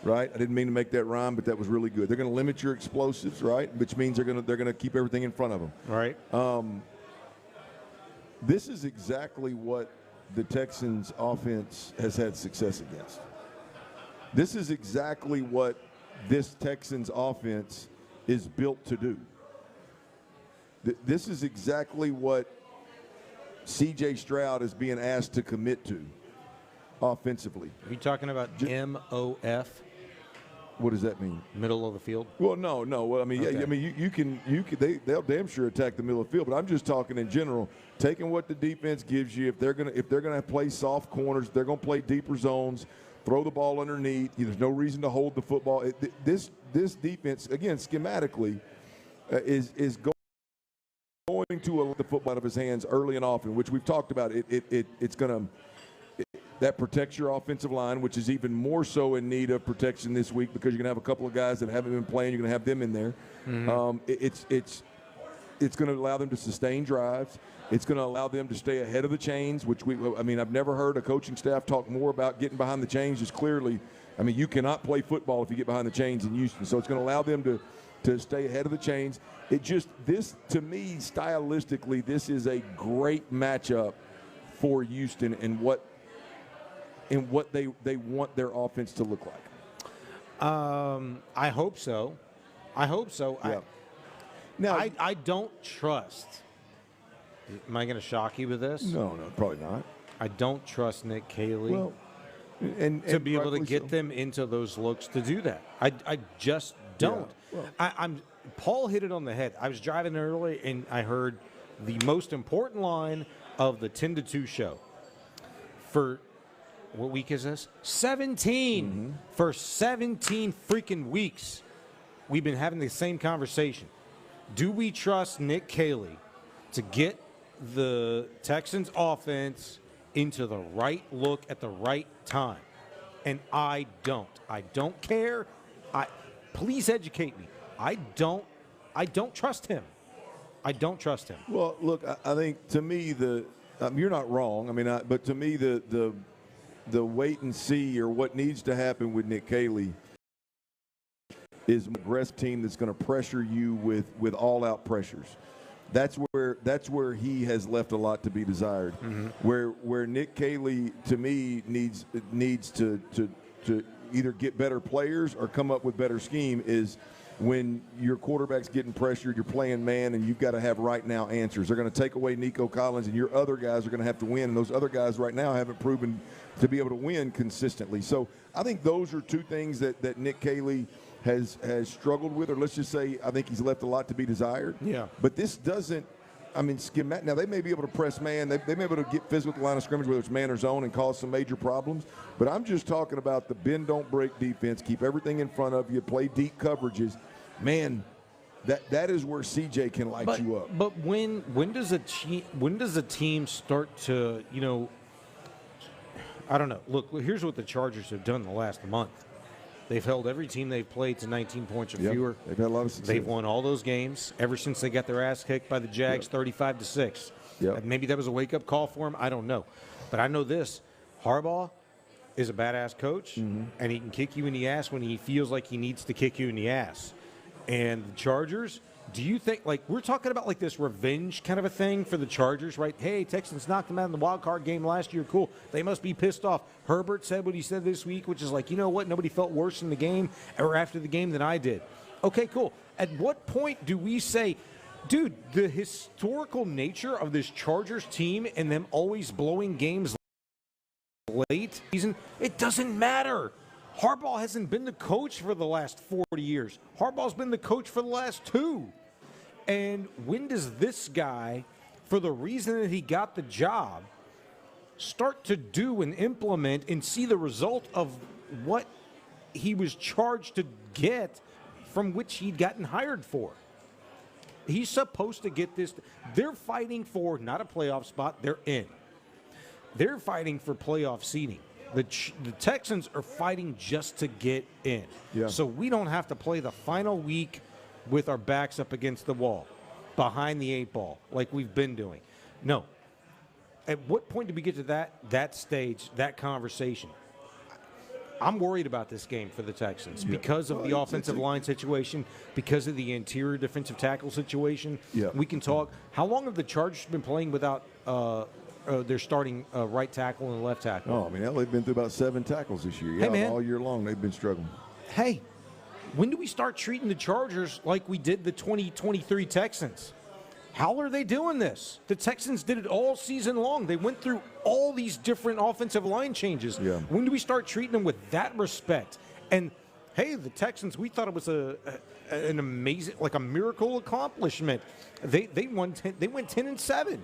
Speaker 10: right? I didn't mean to make that rhyme, but that was really good. They're going to limit your explosives, right? Which means they're going to keep everything in front of them.
Speaker 21: Right.
Speaker 10: This is exactly what the Texans' offense has had success against. This is exactly what this Texans' offense is built to do. This is exactly what C.J. Stroud is being asked to commit to offensively.
Speaker 21: Are you talking about MOF?
Speaker 10: What does that mean?
Speaker 21: Middle of the field?
Speaker 10: Well, no. Well, I mean,
Speaker 21: Okay.
Speaker 10: yeah, I mean, you can. They'll damn sure attack the middle of the field. But I'm just talking in general, taking what the defense gives you. If they're gonna play soft corners, they're gonna play deeper zones, throw the ball underneath. There's no reason to hold the football. This defense, again, schematically, is going to allow the football out of his hands early and often, which we've talked about. It's gonna. That protects your offensive line, which is even more so in need of protection this week because you're going to have a couple of guys that haven't been playing. You're going to have them in there. Mm-hmm. It's going to allow them to sustain drives. It's going to allow them to stay ahead of the chains, which I've never heard a coaching staff talk more about getting behind the chains. Just clearly, you cannot play football if you get behind the chains in Houston. So it's going to allow them to stay ahead of the chains. This, to me, stylistically, this is a great matchup for Houston and what they want their offense to look like.
Speaker 21: I hope so. Yeah. Now, I don't trust. Am I going to shock you with this?
Speaker 10: No, probably not.
Speaker 21: I don't trust Nick Caley to be able to get them into those looks to do that. I just don't. Yeah. Well, Paul hit it on the head. I was driving early and I heard the most important line of the 10 to 2 show. For what week is this? 17. Mm-hmm. For 17 freaking weeks, we've been having the same conversation. Do we trust Nick Caley to get the Texans offense into the right look at the right time? And I don't. I don't care. Please educate me. I don't trust him. I don't trust him.
Speaker 10: Well, look, I think to me you're not wrong. But to me the wait and see or what needs to happen with Nick Caley is an aggressive team that's going to pressure you with all-out pressures. That's where he has left a lot to be desired. Mm-hmm. Where Nick Caley, to me, needs to either get better players or come up with better scheme is when your quarterback's getting pressured, you're playing man, and you've got to have right now answers. They're going to take away Nico Collins, and your other guys are going to have to win, and those other guys right now haven't proven to be able to win consistently. So I think those are two things that Nick Caley has struggled with, or let's just say I think he's left a lot to be desired.
Speaker 21: Yeah.
Speaker 10: But this doesn't – now they may be able to press man. They may be able to get physical at the line of scrimmage, whether it's man or zone, and cause some major problems. But I'm just talking about the bend, don't break defense, keep everything in front of you, play deep coverages. Man, that is where CJ can light you up.
Speaker 21: But when does a team start to, I don't know. Look, here's what the Chargers have done the last month. They've held every team they've played to 19 points or fewer.
Speaker 10: They've had a lot of success.
Speaker 21: They've won all those games ever since they got their ass kicked by the Jags 35-6.
Speaker 10: Yep.
Speaker 21: Maybe that was a wake-up call for him. I don't know. But I know this. Harbaugh is a badass coach, and he can kick you in the ass when he feels like he needs to kick you in the ass. And the Chargers, do you think, we're talking about this revenge kind of a thing for the Chargers, right? Hey, Texans knocked them out in the wild card game last year. Cool. They must be pissed off. Herbert said what he said this week, which is you know what? Nobody felt worse in the game or after the game than I did. Okay, cool. At what point do we say, dude, the historical nature of this Chargers team and them always blowing games late season, it doesn't matter. Harbaugh hasn't been the coach for the last 40 years. Harbaugh's been the coach for the last 2. And when does this guy, for the reason that he got the job, start to do and implement and see the result of what he was charged to get from which he'd gotten hired for. He's supposed to get this. They're fighting for not a playoff spot. They're in. They're fighting for playoff seeding. The Texans are fighting just to get in.
Speaker 10: Yeah.
Speaker 21: So we don't have to play the final week with our backs up against the wall, behind the 8 ball, like we've been doing. No. At what point do we get to that stage, that conversation? I'm worried about this game for the Texans because of the offensive line situation, because of the interior defensive tackle situation.
Speaker 10: Yeah.
Speaker 21: We can talk. How long have the Chargers been playing without their starting right tackle and left tackle?
Speaker 10: Oh, I mean, hell, they've been through about 7 tackles this year.
Speaker 21: Hey, man.
Speaker 10: All year long they've been struggling.
Speaker 21: Hey, when do we start treating the Chargers like we did the 2023 Texans? How are they doing this? The Texans did it all season long. They went through all these different offensive line changes.
Speaker 10: Yeah.
Speaker 21: When do we start treating them with that respect? And, hey, the Texans, we thought it was an amazing, like a miracle accomplishment. They went 10-7.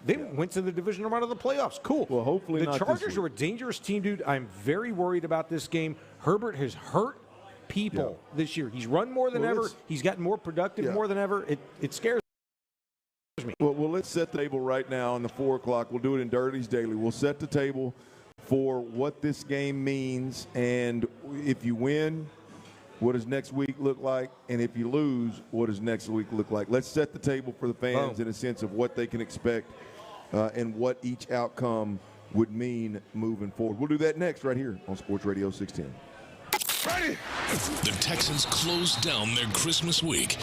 Speaker 21: They went to the divisional round of the playoffs. Cool.
Speaker 10: Well, hopefully
Speaker 21: the
Speaker 10: not
Speaker 21: Chargers
Speaker 10: this
Speaker 21: are a dangerous team, dude. I'm very worried about this game. Herbert has hurt people this year. He's run more than ever. He's gotten more productive more than ever. It scares me.
Speaker 10: Well, let's set the table right now on the 4 o'clock. We'll do it in Dirty's Daily. We'll set the table for what this game means, and if you win, what does next week look like? And if you lose, what does next week look like? Let's set the table for the fans in a sense of what they can expect and what each outcome would mean moving forward. We'll do that next right here on Sports Radio 610.
Speaker 1: Ready? The Texans close down their Christmas week.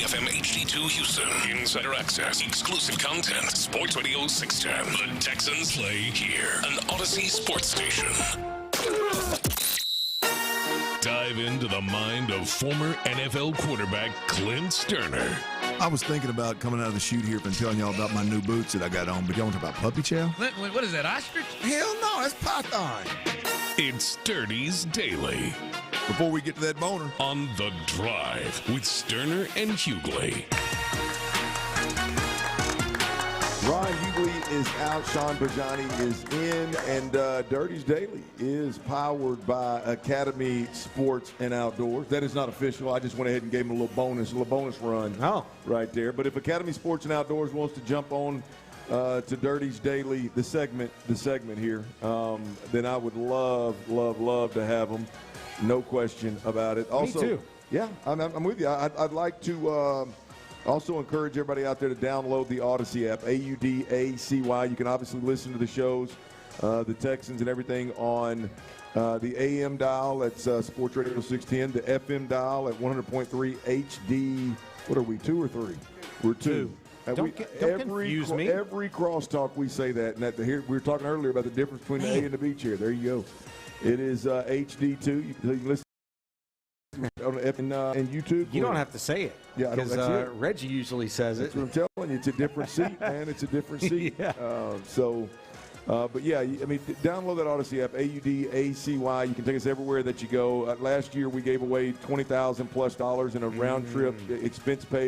Speaker 1: FM HD2 Houston. Insider access, exclusive content. Sports Radio 610. The Texans play here. An Odyssey sports station. Dive into the mind of former NFL quarterback Clint Stoerner.
Speaker 17: I was thinking about coming out of the chute here and telling y'all about my new boots that I got on, but y'all want to talk about puppy chow?
Speaker 22: What is that, ostrich?
Speaker 17: Hell no, that's python.
Speaker 1: It's Sturdy's Daily.
Speaker 17: Before we get to that boner.
Speaker 1: On The Drive with Stoerner and Hughley.
Speaker 10: Ron Hughley is out, Sean Bijani is in, and Dirty's Daily is powered by Academy Sports and Outdoors. That is not official. I just went ahead and gave him a little bonus run right there. But if Academy Sports and Outdoors wants to jump on to Dirty's Daily, the segment here, then I would love to have them. No question about it. Also,
Speaker 21: me too.
Speaker 10: Yeah, I'm with you. I'd like to also encourage everybody out there to download the Odyssey app, AUDACY. You can obviously listen to the shows, the Texans and everything on the AM dial. That's Sports Radio 610. The FM dial at 100.3 HD. What are we, 2 or 3? We're 2.
Speaker 21: Don't confuse me.
Speaker 10: Every crosstalk we say that. And here, we were talking earlier about the difference between the A and the B chair. There you go. It is HD2. You can listen on and YouTube.
Speaker 21: You don't have to say it.
Speaker 10: Yeah,
Speaker 21: because Reggie usually says
Speaker 10: that's
Speaker 21: it.
Speaker 10: That's what I'm telling you. It's a different seat, man. It's a different seat.
Speaker 21: Yeah.
Speaker 10: But yeah, I mean, download that Odyssey app, AUDACY. You can take us everywhere that you go. Last year, we gave away $20,000+ in a round trip,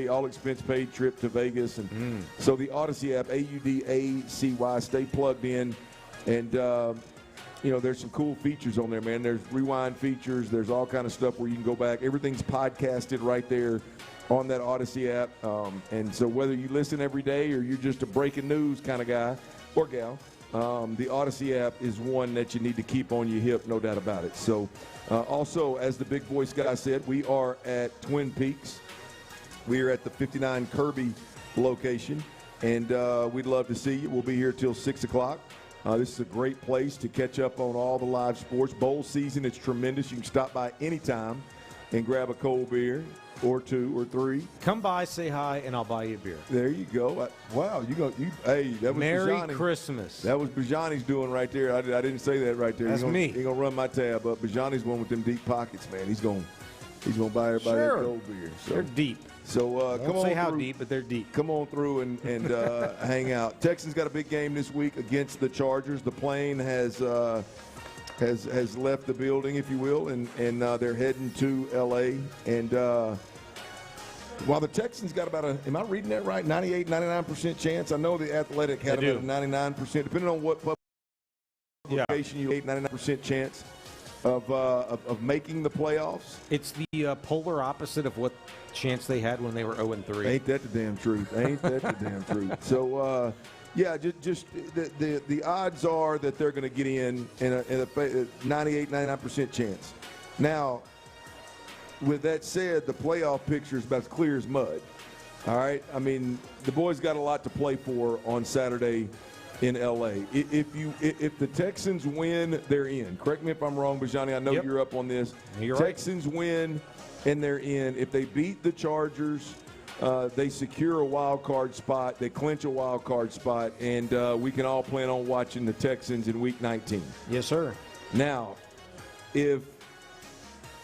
Speaker 10: all expense paid trip to Vegas. And so the Odyssey app, AUDACY. Stay plugged in, and there's some cool features on there, man. There's rewind features. There's all kind of stuff where you can go back. Everything's podcasted right there on that Odyssey app. And so whether you listen every day or you're just a breaking news kind of guy or gal, the Odyssey app is one that you need to keep on your hip, no doubt about it. So also, as the big voice guy said, we are at Twin Peaks. We are at the 59 Kirby location, and we'd love to see you. We'll be here till 6 o'clock. This is a great place to catch up on all the live sports. Bowl season is tremendous. You can stop by anytime and grab a cold beer or 2 or 3.
Speaker 21: Come by, say hi, and I'll buy you a beer.
Speaker 10: There you go. Wow, hey, that was
Speaker 21: Merry
Speaker 10: Bijani.
Speaker 21: Christmas.
Speaker 10: That was Bijani's doing right there. I didn't say that right there.
Speaker 21: That's me.
Speaker 10: He's gonna run my tab up. Bijani's one with them deep pockets, man. He's gonna buy everybody a cold beer. So.
Speaker 21: They're deep.
Speaker 10: So
Speaker 21: come on say how deep, but they're deep.
Speaker 10: Come on through and hang out. Texans got a big game this week against the Chargers. The plane has left the building, if you will, and they're heading to L.A. And while the Texans got about am I reading that right? 98, 99% chance. I know the Athletic had about a 99%, depending on what publication you 99% chance of making the playoffs.
Speaker 21: It's the polar opposite of what chance they had when they were 0-3.
Speaker 10: Ain't that the damn truth? Ain't that the damn truth? So, just the odds are that they're going to get in a 98, 99% chance. Now, with that said, the playoff picture is about as clear as mud. All right? I mean, the boys got a lot to play for on Saturday in L.A. If the Texans win, they're in. Correct me if I'm wrong, Bijani. I know you're up on this.
Speaker 21: You're
Speaker 10: Texans win, and they're in. If they beat the Chargers, they secure a wild card spot. They clinch a wild card spot, and we can all plan on watching the Texans in Week 19.
Speaker 21: Yes, sir.
Speaker 10: Now, if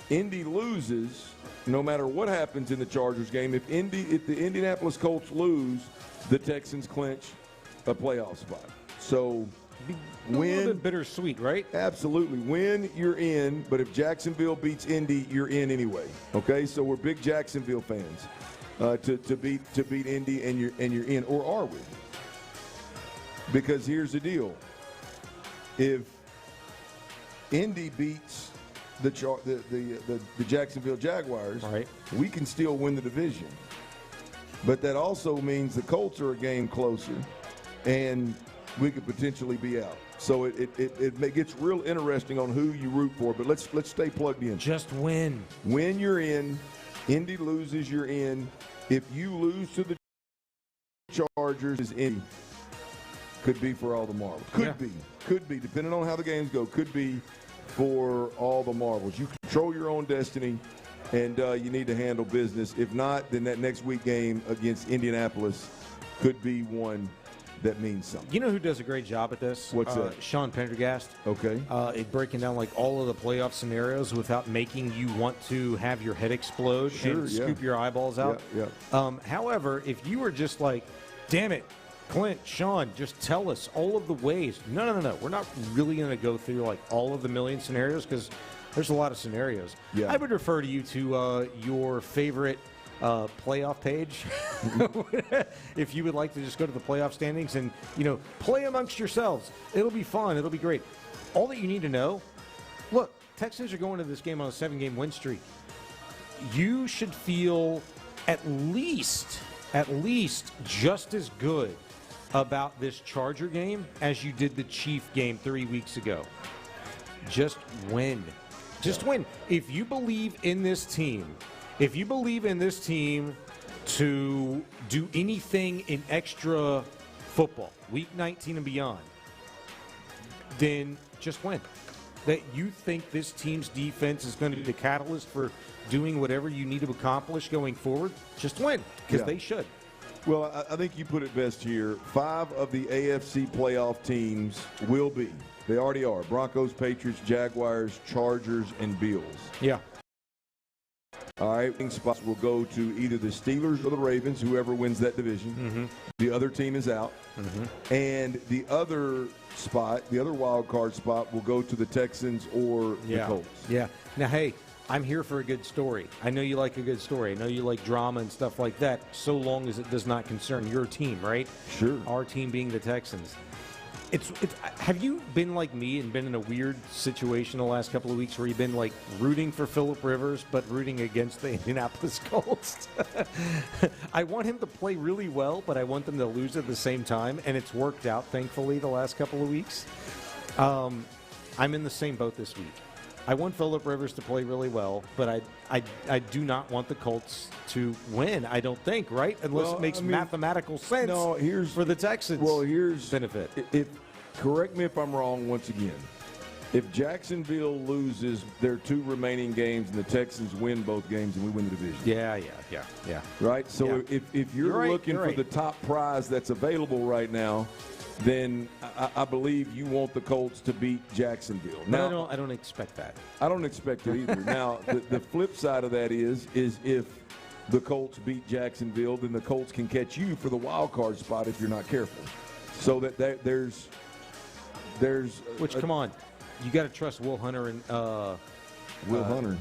Speaker 10: Indy loses, no matter what happens in the Chargers game, if the Indianapolis Colts lose, the Texans clinch a playoff spot. So
Speaker 21: a little bit bittersweet, right?
Speaker 10: Absolutely. Win, you're in, but if Jacksonville beats Indy, you're in anyway. Okay, so we're big Jacksonville fans to beat Indy, and you're in, or are we? Because here's the deal: if Indy beats the Jacksonville Jaguars, right, we can still win the division. But that also means the Colts are a game closer, and we could potentially be out. So it gets real interesting on who you root for. But let's stay plugged in.
Speaker 21: Just win.
Speaker 10: When you're in, Indy loses, you're in. If you lose to the Chargers, is Indy. Could be for all the marbles. Could be, depending on how the games go. Could be for all the marbles. You control your own destiny. and you need to handle business. If not, then that next week game against Indianapolis could be one that means something.
Speaker 21: You know who does a great job at this?
Speaker 10: What's that?
Speaker 21: Sean Pendergast.
Speaker 10: Okay.
Speaker 21: Breaking down like all of the playoff scenarios without making you want to have your head explode and scoop your eyeballs out. However, if you were just like, damn it, Clint, Sean, just tell us all of the ways. No. We're not really going to go through like all of the million scenarios because there's a lot of scenarios.
Speaker 10: Yeah.
Speaker 21: I would refer to you to your favorite playoff page if you would like to just go to the playoff standings and play amongst yourselves. It'll be fun. It'll be great. All that you need to know, look, Texans are going to this game on a 7-game win streak. You should feel at least just as good about this Charger game as you did the Chief game 3 weeks ago. Just win. Win. If you believe in this team to do anything in extra football, week 19 and beyond, then just win. That you think this team's defense is going to be the catalyst for doing whatever you need to accomplish going forward, just win, because they should.
Speaker 10: Well, I think you put it best here. 5 of the AFC playoff teams will be. They already are. Broncos, Patriots, Jaguars, Chargers, and Bills.
Speaker 21: Yeah.
Speaker 10: All right, spots will go to either the Steelers or the Ravens, whoever wins that division.
Speaker 21: Mm-hmm.
Speaker 10: The other team is out.
Speaker 21: Mm-hmm.
Speaker 10: And the other spot, the other wild card spot, will go to the Texans or the Colts.
Speaker 21: Yeah. Now, hey, I'm here for a good story. I know you like a good story. I know you like drama and stuff like that, so long as it does not concern your team, right?
Speaker 10: Sure.
Speaker 21: Our team being the Texans. Have you been like me and been in a weird situation the last couple of weeks where you've been like rooting for Phillip Rivers but rooting against the Indianapolis Colts? I want him to play really well, but I want them to lose at the same time, and it's worked out, thankfully, the last couple of weeks. I'm in the same boat this week. I want Phillip Rivers to play really well, but I do not want the Colts to win, I don't think, right? Unless it makes mathematical sense for the Texans' benefit.
Speaker 10: Correct me if I'm wrong once again. If Jacksonville loses their 2 remaining games and the Texans win both games and we win the division.
Speaker 21: Yeah.
Speaker 10: Right? So if you're looking for the top prize that's available right now, then I believe you want the Colts to beat Jacksonville.
Speaker 21: Now, I don't expect that.
Speaker 10: I don't expect it either. Now, the flip side of that is if the Colts beat Jacksonville, then the Colts can catch you for the wild card spot if you're not careful. So that there's
Speaker 21: come on, you got to trust Will Hunter and Will Hunter,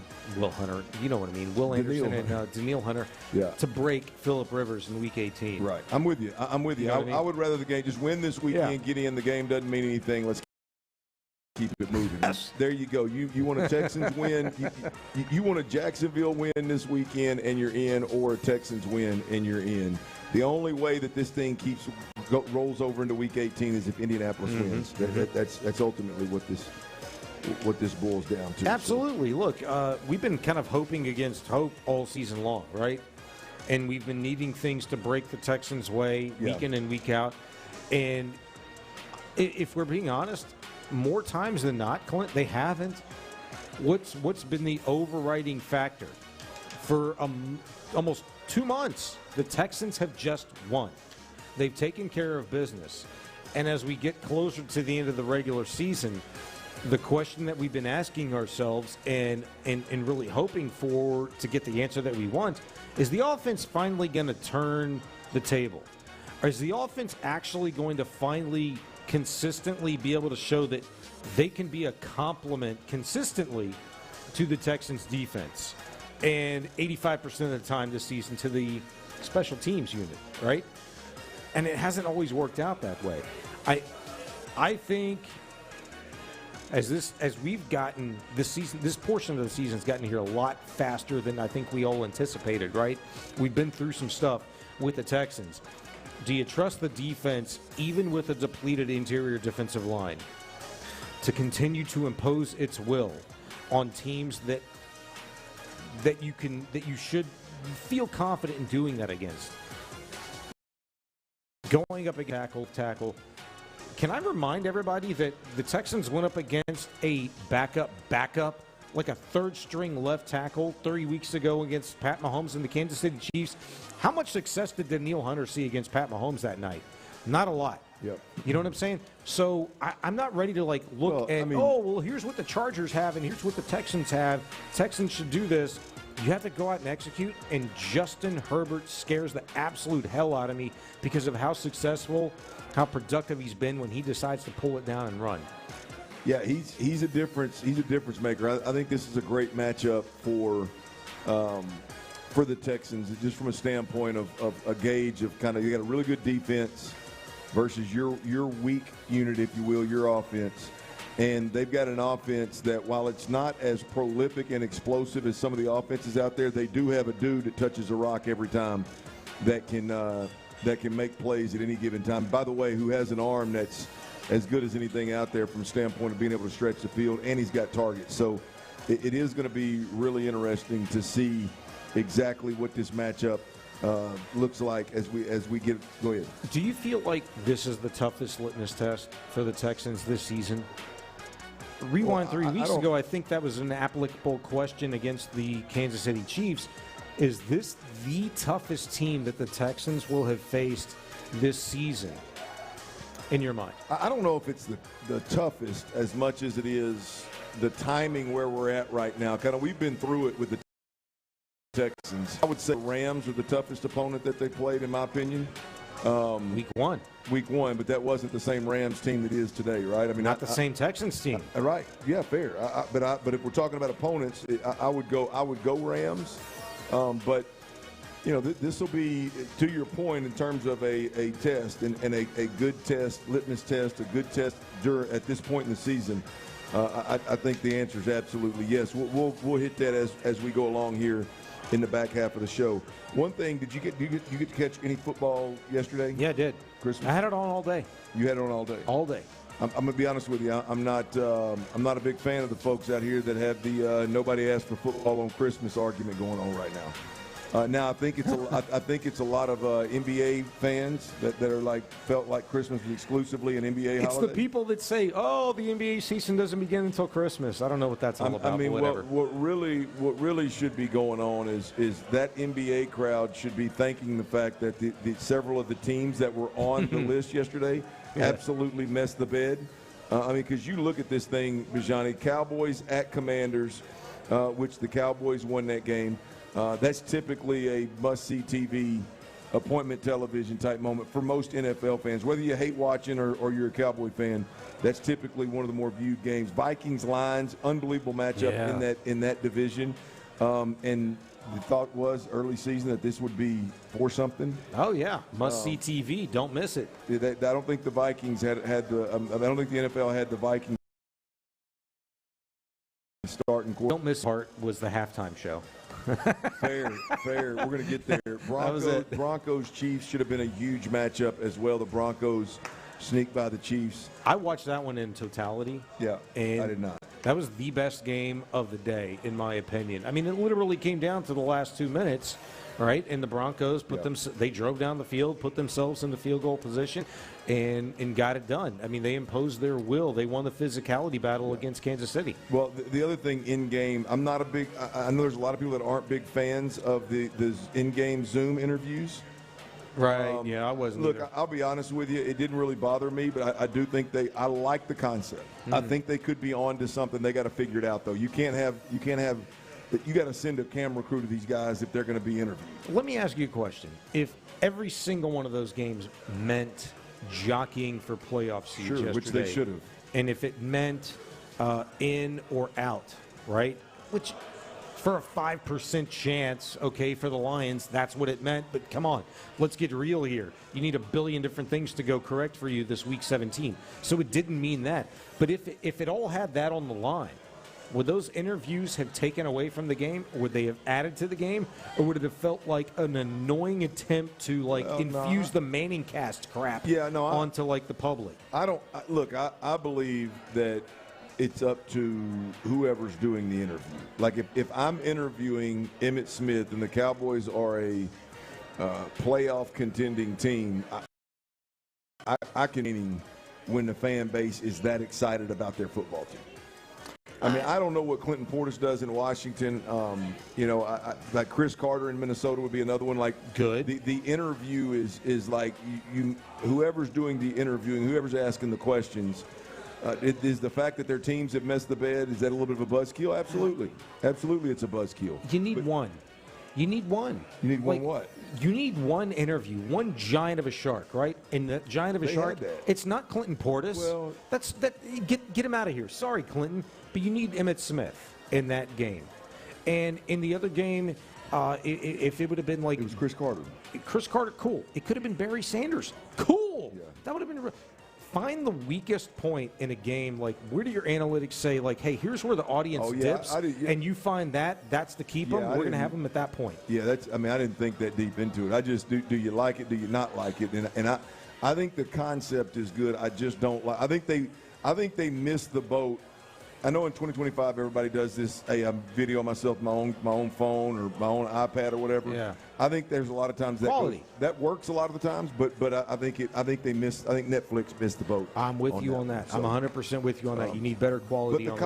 Speaker 21: you know what I mean, Will Anderson and Danielle Hunter to break Phillip Rivers in Week 18.
Speaker 10: Right, I'm with you. You know I would rather the game just win this weekend, get in. The game doesn't mean anything. Let's keep it moving. Yes. There you go. You want a Texans win, you want a Jacksonville win this weekend, and you're in, or a Texans win and you're in. The only way that this thing rolls over into Week 18 is if Indianapolis wins. That's ultimately what this boils down to.
Speaker 21: Absolutely. Look, we've been kind of hoping against hope all season long, right? And we've been needing things to break the Texans' way week in and week out. And if we're being honest, more times than not, Clint, they haven't. What's been the overriding factor? For almost 2 months, the Texans have just won. They've taken care of business. And as we get closer to the end of the regular season, the question that we've been asking ourselves and really hoping for to get the answer that we want is the offense finally going to turn the table? Or is the offense actually going to finally consistently be able to show that they can be a complement consistently to the Texans' defense? And 85% of the time this season to the special teams unit, right? And it hasn't always worked out that way. I think as we've gotten this season, this portion of the season's gotten here a lot faster than I think we all anticipated, right? We've been through some stuff with the Texans. Do you trust the defense, even with a depleted interior defensive line, to continue to impose its will on teams that you should feel confident in doing that against? Going up against tackle. Can I remind everybody that the Texans went up against a backup like a third-string left tackle 3 weeks ago against Pat Mahomes and the Kansas City Chiefs. How much success did Daniil Hunter see against Pat Mahomes that night? Not a lot.
Speaker 10: Yep.
Speaker 21: You know what I'm saying? So I'm not ready to look here's what the Chargers have and here's what the Texans have. Texans should do this. You have to go out and execute, and Justin Herbert scares the absolute hell out of me because of how successful, how productive he's been when he decides to pull it down and run.
Speaker 10: Yeah, he's a difference maker. I think this is a great matchup for the Texans, just from a standpoint of a gauge of kind of, you got a really good defense versus your weak unit, if you will, your offense. And they've got an offense that, while it's not as prolific and explosive as some of the offenses out there, they do have a dude that touches a rock every time that can make plays at any given time. By the way, who has an arm that's as good as anything out there from a standpoint of being able to stretch the field, and he's got targets. So it is going to be really interesting to see exactly what this matchup looks like as we get. Go ahead.
Speaker 21: Do you feel like this is the toughest litmus test for the Texans this season? Rewind 3 weeks ago, I think that was an applicable question against the Kansas City Chiefs. Is this the toughest team that the Texans will have faced this season, in your mind?
Speaker 10: I don't know if it's the toughest as much as it is the timing where we're at right now. Kind of, we've been through it with the Texans. I would say Rams are the toughest opponent that they played, in my opinion.
Speaker 21: Week one,
Speaker 10: but that wasn't the same Rams team that is today, right? I mean,
Speaker 21: not the same Texans team,
Speaker 10: right? Yeah, fair. But if we're talking about opponents, I would go Rams. But you know, this will be, to your point, in terms of a test and a good test, litmus test, a good test at this point in the season. I think the answer is absolutely yes. We'll hit that as we go along here in the back half of the show. One thing, did you get to catch any football yesterday?
Speaker 21: Yeah, I did.
Speaker 10: Christmas.
Speaker 21: I had it on all day.
Speaker 10: You had it on all day.
Speaker 21: All day.
Speaker 10: I'm gonna be honest with you. I'm not a big fan of the folks out here that have the nobody asked for football on Christmas argument going on right now. Now I think it's a lot of NBA fans that are felt like Christmas was exclusively an NBA holiday.
Speaker 21: It's the people that say, "Oh, the NBA season doesn't begin until Christmas." I don't know what that's all about.
Speaker 10: I mean,
Speaker 21: whatever.
Speaker 10: what really should be going on is that NBA crowd should be thanking the fact that the several of the teams that were on the list yesterday absolutely messed the bed. I mean, because you look at this thing, Bijani, Cowboys at Commanders, which the Cowboys won that game. That's typically a must-see TV, appointment television type moment for most NFL fans. Whether you hate watching or you're a Cowboy fan, that's typically one of the more viewed games. Vikings Lions, unbelievable matchup in that division. And the thought was early season that this would be for something.
Speaker 21: Oh yeah, must-see TV. Don't miss it.
Speaker 10: I don't think the Vikings had the. I don't think the NFL had the Vikings starting quarter.
Speaker 21: Don't miss part was the halftime show.
Speaker 10: Fair. We're going to get there. Broncos Chiefs should have been a huge matchup as well. The Broncos sneak by the Chiefs.
Speaker 21: I watched that one in totality.
Speaker 10: Yeah,
Speaker 21: and
Speaker 10: I did not.
Speaker 21: That was the best game of the day, in my opinion. I mean, it literally came down to the last 2 minutes, right? And the Broncos they drove down the field, put themselves in the field goal position, and got it done. I mean, they imposed their will. They won the physicality battle against Kansas City.
Speaker 10: Well, the other thing in game, I'm not a big. I know there's a lot of people that aren't big fans of the in-game Zoom interviews.
Speaker 21: Right. Yeah, I wasn't.
Speaker 10: Look,
Speaker 21: either.
Speaker 10: I'll be honest with you. It didn't really bother me, but I do think I like the concept. I think they could be on to something. They got to figure it out, though. You got to send a camera crew to these guys if they're going to be interviewed.
Speaker 21: Let me ask you a question. If every single one of those games meant jockeying for playoff seeds yesterday,
Speaker 10: which they should have,
Speaker 21: and if it meant in or out, right? Which, for a 5% chance, okay, for the Lions, that's what it meant. But come on, let's get real here. You need a billion different things to go correct for you this week 17. So it didn't mean that. But if it all had that on the line, would those interviews have taken away from the game? Or would they have added to the game? Or would it have felt like an annoying attempt to infuse the Manning cast crap onto the public?
Speaker 10: I believe that it's up to whoever's doing the interview. Like if I'm interviewing Emmitt Smith and the Cowboys are a playoff contending team, I can when the fan base is that excited about their football team. I mean, I don't know what Clinton Portis does in Washington. Like Chris Carter in Minnesota would be another one. Like,
Speaker 21: good.
Speaker 10: The interview is like you whoever's doing the interviewing, whoever's asking the questions. Is the fact that their teams have messed the bed, is that a little bit of a buzzkill? Absolutely. Absolutely, it's a buzzkill.
Speaker 21: You need one. You need one.
Speaker 10: You need one what?
Speaker 21: You need one interview, one giant of a shark, right? And the giant of a shark, it's not Clinton Portis. Well, get him out of here. Sorry, Clinton, but you need Emmitt Smith in that game. And in the other game, if it would have been like
Speaker 10: it was Chris Carter.
Speaker 21: Chris Carter, cool. It could have been Barry Sanders, cool. Yeah. That would have been. Find the weakest point in a game. Like, where do your analytics say, like, hey, here's where the audience dips, and you find that's the keep them. We're going to have them at that point.
Speaker 10: Yeah, I didn't think that deep into it. I just do you like it? Do you not like it? And I think the concept is good. I just don't like. I think they missed the boat. I know in 2025 everybody does this. Hey, I'm videoing myself my own phone or my own iPad or whatever.
Speaker 21: Yeah.
Speaker 10: I think there's a lot of times that works a lot of the times, but I think Netflix missed the boat.
Speaker 21: I'm with you on that. I'm 100% with you on that. You need better quality.
Speaker 10: But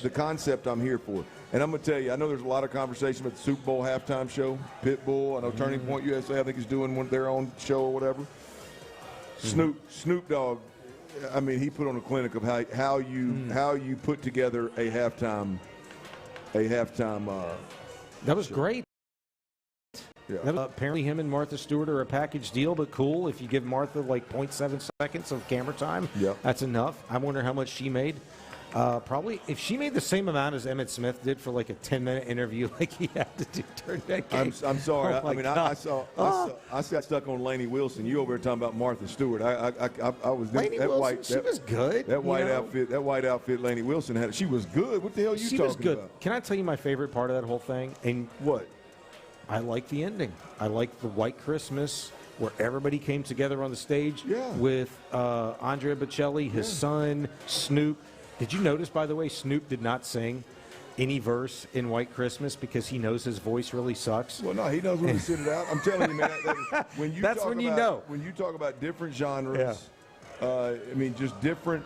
Speaker 10: the concept I'm here for. And I'm going to tell you, I know there's a lot of conversation about the Super Bowl halftime show. Pitbull, I know Turning Point USA, I think is doing their own show or whatever. Snoop Dogg. I mean, he put on a clinic of how you put together a halftime.
Speaker 21: That was great.
Speaker 10: Yeah.
Speaker 21: Apparently, him and Martha Stewart are a package deal, but cool. If you give Martha like 0.7 seconds of camera time, that's enough. I wonder how much she made. Probably, if she made the same amount as Emmitt Smith did for like a 10-minute interview, like he had to do during that game.
Speaker 10: I'm sorry.
Speaker 21: Oh
Speaker 10: I got stuck on Lainey Wilson. You over here talking about Martha Stewart. I was
Speaker 21: Lainey Wilson. She was good.
Speaker 10: That white outfit. Lainey Wilson had. She was good. What the hell are you talking about? She was good.
Speaker 21: Can I tell you my favorite part of that whole thing? And
Speaker 10: what?
Speaker 21: I like the ending. I like the White Christmas where everybody came together on the stage with Andrea Bocelli, his son, Snoop. Did you notice, by the way, Snoop did not sing any verse in White Christmas because he knows his voice really sucks?
Speaker 10: Well, no, he knows when to sit it out. I'm telling you, man. When you talk about different genres, I mean, just different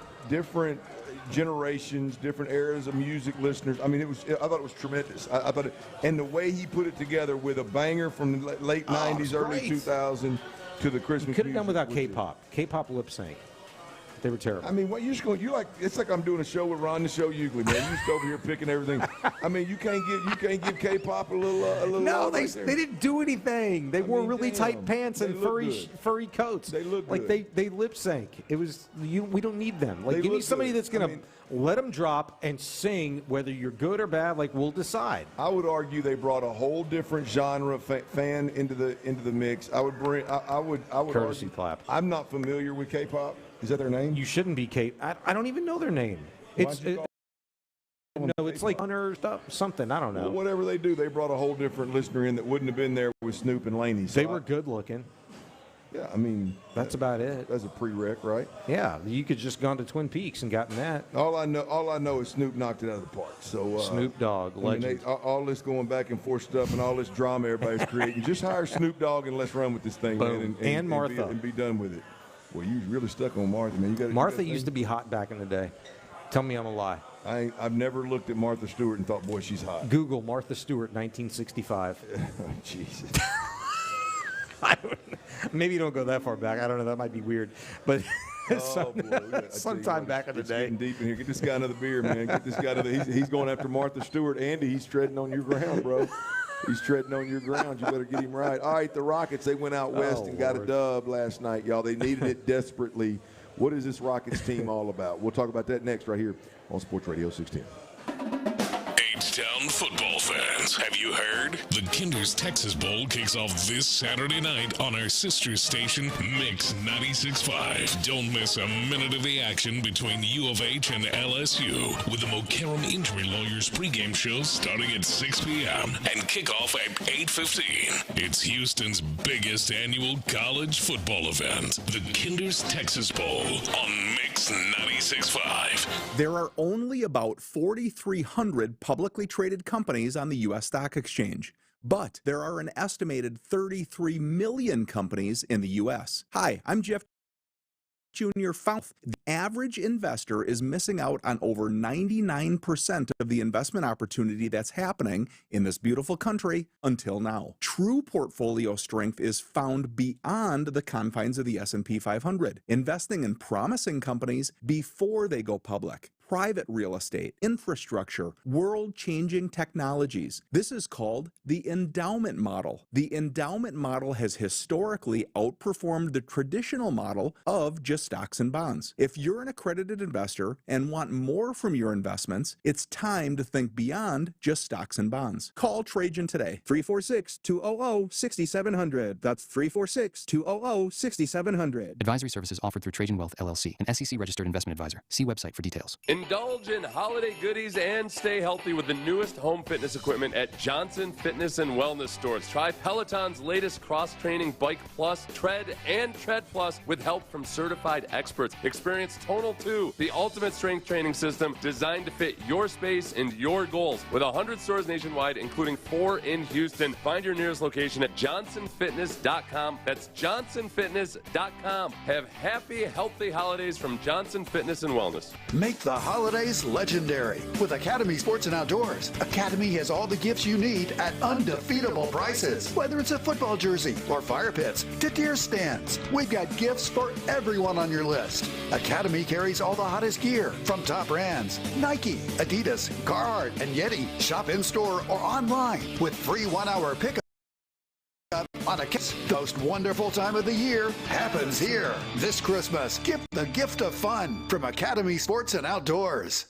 Speaker 10: generations, different eras of music listeners. I mean, I thought it was tremendous. I thought and the way he put it together with a banger from the late 90s, early 2000 to the Christmas.
Speaker 21: You could have done without K-pop. K-pop lip sync. They were terrible.
Speaker 10: I mean, what it's like I'm doing a show with Ron the Show Hughley, man. You just over here picking everything. I mean, you can't give K-pop a little.
Speaker 21: No, they didn't do anything. They wore really tight pants and furry coats.
Speaker 10: They look
Speaker 21: like
Speaker 10: good.
Speaker 21: they lip sync. It was we don't need them. Like, give me somebody that's gonna let them drop and sing, whether you're good or bad. Like, we'll decide.
Speaker 10: I would argue they brought a whole different genre fan into the mix. I would
Speaker 21: Courtesy
Speaker 10: argue,
Speaker 21: clap.
Speaker 10: I'm not familiar with K-pop. Is that their name?
Speaker 21: You shouldn't be Kate. I don't even know their name. It's like Hunter stuff, something. I don't know.
Speaker 10: Well, whatever they do, they brought a whole different listener in that wouldn't have been there with Snoop and Lainey. So
Speaker 21: they were good looking.
Speaker 10: Yeah, I mean,
Speaker 21: that's about it.
Speaker 10: That's a prereq, right?
Speaker 21: Yeah, you could just gone to Twin Peaks and gotten that.
Speaker 10: All I know is Snoop knocked it out of the park. So
Speaker 21: Snoop Dogg, legend.
Speaker 10: All this going back and forth stuff and all this drama everybody's creating. Just hire Snoop Dogg and let's run with this thing, man,
Speaker 21: and Martha,
Speaker 10: and be done with it. Well, you really stuck on Martha, man.
Speaker 21: Martha used to be hot back in the day. Tell me I'm a lie.
Speaker 10: I've never looked at Martha Stewart and thought, boy, she's hot.
Speaker 21: Google Martha Stewart, 1965.
Speaker 10: Jesus.
Speaker 21: Maybe you don't go that far back. I don't know. That might be weird. But sometime back in the day.
Speaker 10: Getting deep in here. Get this guy another beer, man. Get this guy another. He's going after Martha Stewart. Andy, he's treading on your ground, bro. He's treading on your ground. You better get him right. All right, the Rockets, they went out west and got a dub last night, y'all. They needed it desperately. What is this Rockets team all about? We'll talk about that next right here on Sports Radio 610.
Speaker 1: H-Town football fans, have you heard? The Kinder's Texas Bowl kicks off this Saturday night on our sister station, Mix 96.5. Don't miss a minute of the action between U of H and LSU with the Mokaram Injury Lawyers pregame show starting at 6 p.m. and kickoff at 8:15. It's Houston's biggest annual college football event, the Kinder's Texas Bowl on Mix 96.5.
Speaker 5: There are only about 4,300 publicly traded companies on the U.S. Stock Exchange, but there are an estimated 33 million companies in the U.S. Hi, I'm Jeff Jr. found the average investor is missing out on over 99% of the investment opportunity that's happening in this beautiful country until now. True portfolio strength is found beyond the confines of the S&P 500, investing in promising companies before they go public. Private real estate, infrastructure, world-changing technologies. This is called the endowment model. The endowment model has historically outperformed the traditional model of just stocks and bonds. If you're an accredited investor and want more from your investments, it's time to think beyond just stocks and bonds. Call Trajan today, 346-200-6700. That's 346-200-6700.
Speaker 11: Advisory services offered through Trajan Wealth, LLC, an SEC-registered investment advisor. See website for details.
Speaker 22: Indulge in holiday goodies and stay healthy with the newest home fitness equipment at Johnson Fitness and Wellness Stores. Try Peloton's latest cross-training Bike Plus, Tread, and Tread Plus with help from certified experts. Experience Tonal 2, the ultimate strength training system designed to fit your space and your goals. With 100 stores nationwide, including 4 in Houston. Find your nearest location at johnsonfitness.com. That's johnsonfitness.com. Have happy, healthy holidays from Johnson Fitness and Wellness.
Speaker 23: Make the holidays legendary with Academy Sports and Outdoors. Academy has all the gifts you need at undefeatable prices. Whether it's a football jersey or fire pits to deer stands, we've got gifts for everyone on your list. Academy carries all the hottest gear from top brands Nike, Adidas, Carhartt, and Yeti. Shop in store or online with free 1-hour pickup on a kiss. The most wonderful time of the year happens here. This Christmas, give the gift of fun from Academy Sports and Outdoors.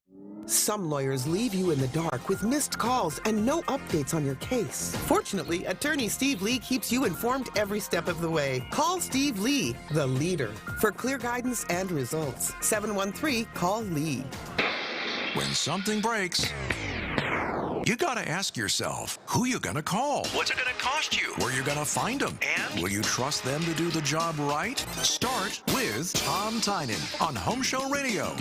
Speaker 24: Some lawyers leave you in the dark with missed calls and no updates on your case. Fortunately, attorney Steve Lee keeps you informed every step of the way. Call Steve Lee, the leader, for clear guidance and results. 713-CALL-LEE.
Speaker 25: When something breaks, you gotta ask yourself, who you gonna call?
Speaker 26: What's it gonna cost you?
Speaker 25: Where you gonna find them?
Speaker 26: And?
Speaker 25: Will you trust them to do the job right? Start with Tom Tynan on Home Show Radio.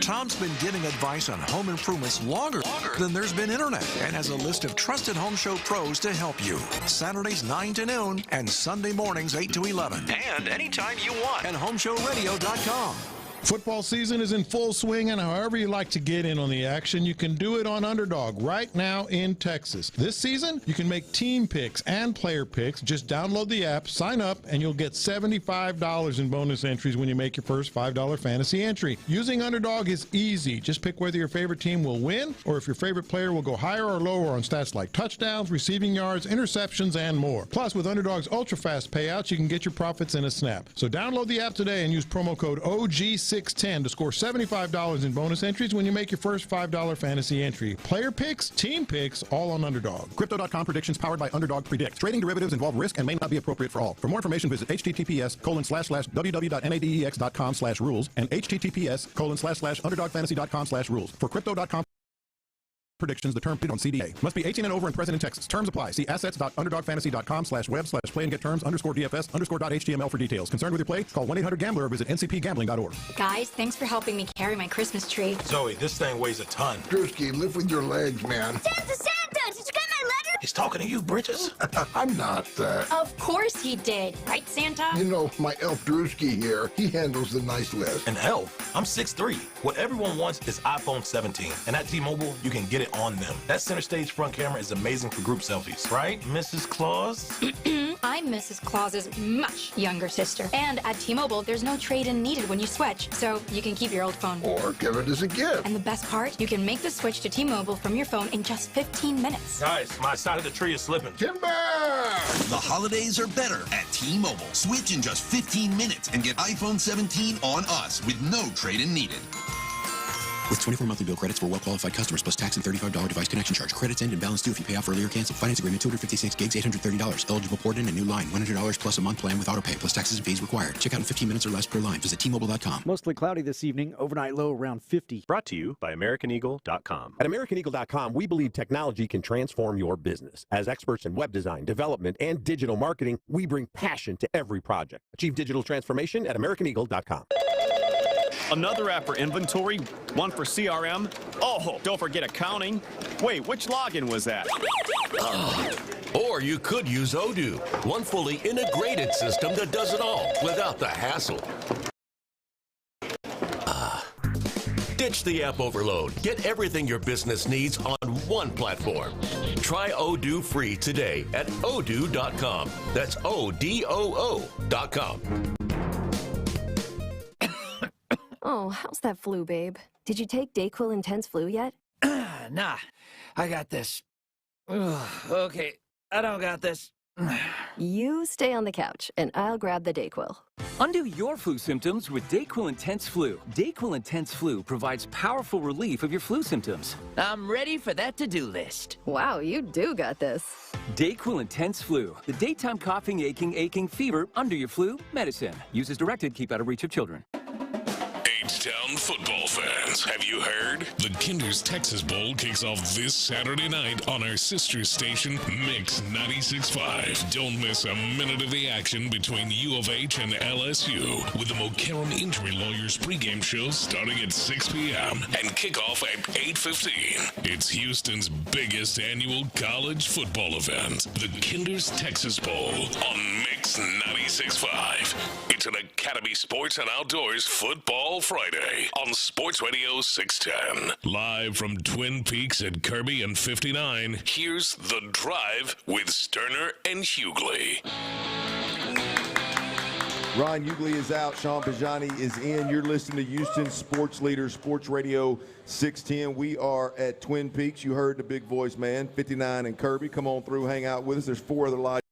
Speaker 25: Tom's been giving advice on home improvements longer than there's been internet and has a list of trusted Home Show pros to help you. Saturdays 9 to noon and Sunday mornings 8 to 11.
Speaker 26: And anytime you want.
Speaker 25: And HomeshowRadio.com.
Speaker 20: Football season is in full swing, and however you like to get in on the action, you can do it on Underdog right now in Texas. This season, you can make team picks and player picks. Just download the app, sign up, and you'll get $75 in bonus entries when you make your first $5 fantasy entry. Using Underdog is easy. Just pick whether your favorite team will win or if your favorite player will go higher or lower on stats like touchdowns, receiving yards, interceptions, and more. Plus, with Underdog's ultra-fast payouts, you can get your profits in a snap. So download the app today and use promo code OG610 to score $75 in bonus entries when you make your first $5 fantasy entry. Player picks, team picks, all on Underdog.
Speaker 27: Crypto.com predictions powered by Underdog predict. Trading derivatives involve risk and may not be appropriate for all. For more information, visit https://www.nadex.com/rules and https://underdogfantasy.com/rules. For Crypto.com predictions, the term on CDA. Must be 18 and over and present in Texas. Terms apply. See assets.underdogfantasy.com/web/play and get terms _DFS_.html for details. Concerned with your play? Call 1-800-GAMBLER or visit ncpgambling.org.
Speaker 28: Guys, thanks for helping me carry my Christmas tree.
Speaker 29: Zoe, this thing weighs a ton.
Speaker 30: Drewski, lift with your legs, man.
Speaker 28: Santa! Did you get my letter?
Speaker 29: He's talking to you, Bridges.
Speaker 30: I'm not that.
Speaker 28: Of course he did. Right, Santa?
Speaker 30: You know, my elf Drewski here, he handles the nice list.
Speaker 29: An elf? I'm 6'3". What everyone wants is iPhone 17. And at T-Mobile, you can get it on them. That center stage front camera is amazing for group selfies. Right, Mrs. Claus?
Speaker 28: I'm Mrs. Claus's much younger sister. And at T-Mobile, there's no trade-in needed when you switch. So you can keep your old phone.
Speaker 30: Or give it as a gift.
Speaker 28: And the best part, you can make the switch to T-Mobile from your phone in just 15 minutes.
Speaker 29: Guys, my side of the tree is slipping.
Speaker 30: Timber!
Speaker 31: The holidays are better at T-Mobile. Switch in just 15 minutes and get iPhone 17 on us with no trade-in needed. With 24 monthly bill credits for well-qualified customers plus tax and $35 device connection charge. Credits end and balance due if you pay off earlier or cancel. Finance agreement 256 gigs, $830. Eligible port in a new line. $100 plus a month plan with auto pay plus taxes and fees required. Check out in 15 minutes or less per line. Visit T-Mobile.com.
Speaker 32: Mostly cloudy this evening. Overnight low around 50.
Speaker 33: Brought to you by AmericanEagle.com. At AmericanEagle.com, we believe technology can transform your business. As experts in web design, development, and digital marketing, we bring passion to every project. Achieve digital transformation at AmericanEagle.com.
Speaker 34: Another app for inventory, one for CRM. Oh, don't forget accounting. Wait, which login was that?
Speaker 35: Or you could use Odoo, one fully integrated system that does it all without the hassle. Ditch the app overload. Get everything your business needs on one platform. Try Odoo free today at odoo.com. That's ODOO.com.
Speaker 2: Oh, how's that flu, babe? Did you take Dayquil Intense Flu yet?
Speaker 3: Nah, I got this. Ugh, okay, I don't got this.
Speaker 2: You stay on the couch, and I'll grab the Dayquil.
Speaker 4: Undo your flu symptoms with Dayquil Intense Flu. Dayquil Intense Flu provides powerful relief of your flu symptoms.
Speaker 3: I'm ready for that to-do list.
Speaker 2: Wow, you do got this.
Speaker 4: Dayquil Intense Flu. The daytime coughing, aching, fever, under your flu medicine. Use as directed. Keep out of reach of children.
Speaker 1: H-Town football fans, have you heard? The Kinder's Texas Bowl kicks off this Saturday night on our sister station, Mix 96.5. Don't miss a minute of the action between U of H and LSU, with the McCarran Injury Lawyers pregame show starting at 6 p.m. and kickoff at 8:15. It's Houston's biggest annual college football event, the Kinder's Texas Bowl on Mix 96.5. It's an Academy Sports and Outdoors Football Friday on Sports Radio 610. Live from Twin Peaks at Kirby and 59, here's The Drive with Stoerner and Hughley.
Speaker 10: Ryan Hughley is out. Sean Bijani is in. You're listening to Houston Sports Leader, Sports Radio 610. We are at Twin Peaks. You heard the big voice man, 59 and Kirby. Come on through, hang out with us. There's 4 other lodges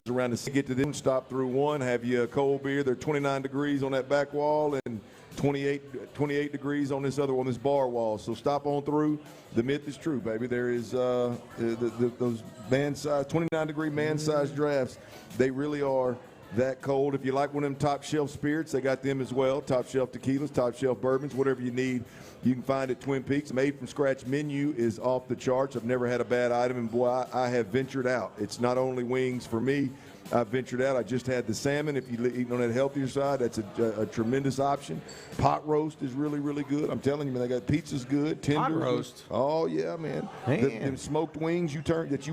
Speaker 10: around the city. Get to them, stop through one, have you a cold beer. They're 29 degrees on that back wall and 28 degrees on this other one, this bar wall. So stop on through. The myth is true, baby. There is those man-sized, 29-degree man-sized drafts. They really are that cold. If you like one of them top-shelf spirits, they got them as well. Top-shelf tequilas, top-shelf bourbons, whatever you need, you can find at Twin Peaks. Made-from-scratch menu is off the charts. I've never had a bad item, and boy, I have ventured out. It's not only wings for me. I've ventured out. I just had the salmon. If you eat on that healthier side, that's a tremendous option. Pot roast is really, really good. I'm telling you, man, they got pizza's good. Tenders.
Speaker 21: Pot roast?
Speaker 10: Oh, yeah, man. Them smoked wings you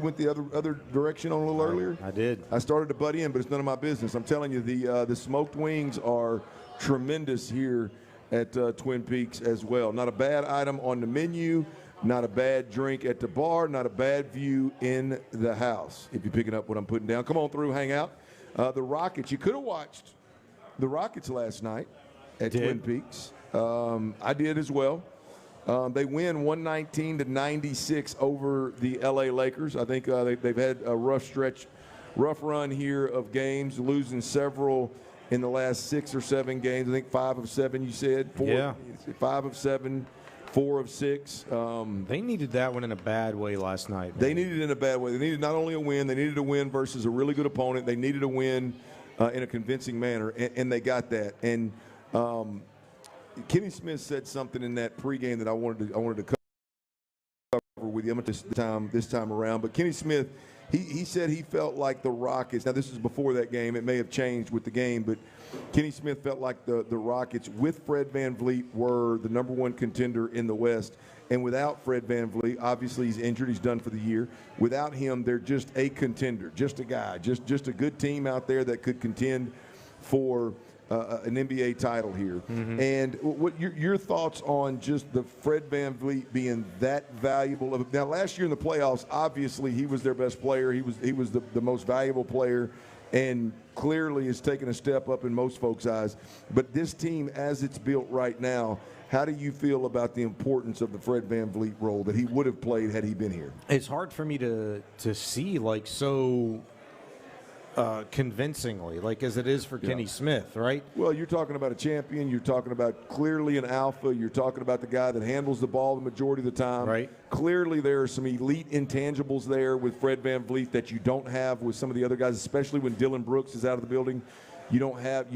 Speaker 10: went the other direction on a little earlier?
Speaker 21: I did.
Speaker 10: I started to butt in, but it's none of my business. I'm telling you, the smoked wings are tremendous here at Twin Peaks as well. Not a bad item on the menu. Not a bad drink at the bar, not a bad view in the house, if you're picking up what I'm putting down. Come on through, hang out. The Rockets, you could have watched the Rockets last night at Twin Peaks. I did as well. They win 119-96 over the L.A. Lakers. I think they've had a rough run here of games, losing several in the last 6 or 7 games. I think 5 of 7, you said? 5 of 7. 4 of 6.
Speaker 21: They needed that one in a bad way last night. Man.
Speaker 10: They needed it in a bad way. They needed not only a win, they needed a win versus a really good opponent. They needed a win in a convincing manner, and they got that. And Kenny Smith said something in that pregame that I wanted to cover with you this time around. But Kenny Smith, he said he felt like the Rockets. Now, this is before that game. It may have changed with the game, but Kenny Smith felt like the Rockets with Fred VanVleet were the number 1 contender in the West. And without Fred VanVleet, obviously he's injured, he's done for the year. Without him, they're just a contender, just a guy, just a good team out there that could contend for an NBA title here. Mm-hmm. And what your thoughts on just the Fred VanVleet being that valuable? Now, last year in the playoffs, obviously he was their best player. He was the most valuable player, and clearly has taken a step up in most folks' eyes. But this team, as it's built right now, how do you feel about the importance of the Fred VanVleet role that he would have played had he been here?
Speaker 21: It's hard for me to see so convincingly, as it is for Kenny Smith, right?
Speaker 10: Well, you're talking about a champion. You're talking about clearly an alpha. You're talking about the guy that handles the ball the majority of the time.
Speaker 21: Right.
Speaker 10: Clearly there are some elite intangibles there with Fred VanVleet that you don't have with some of the other guys, especially when Dylan Brooks is out of the building. You don't have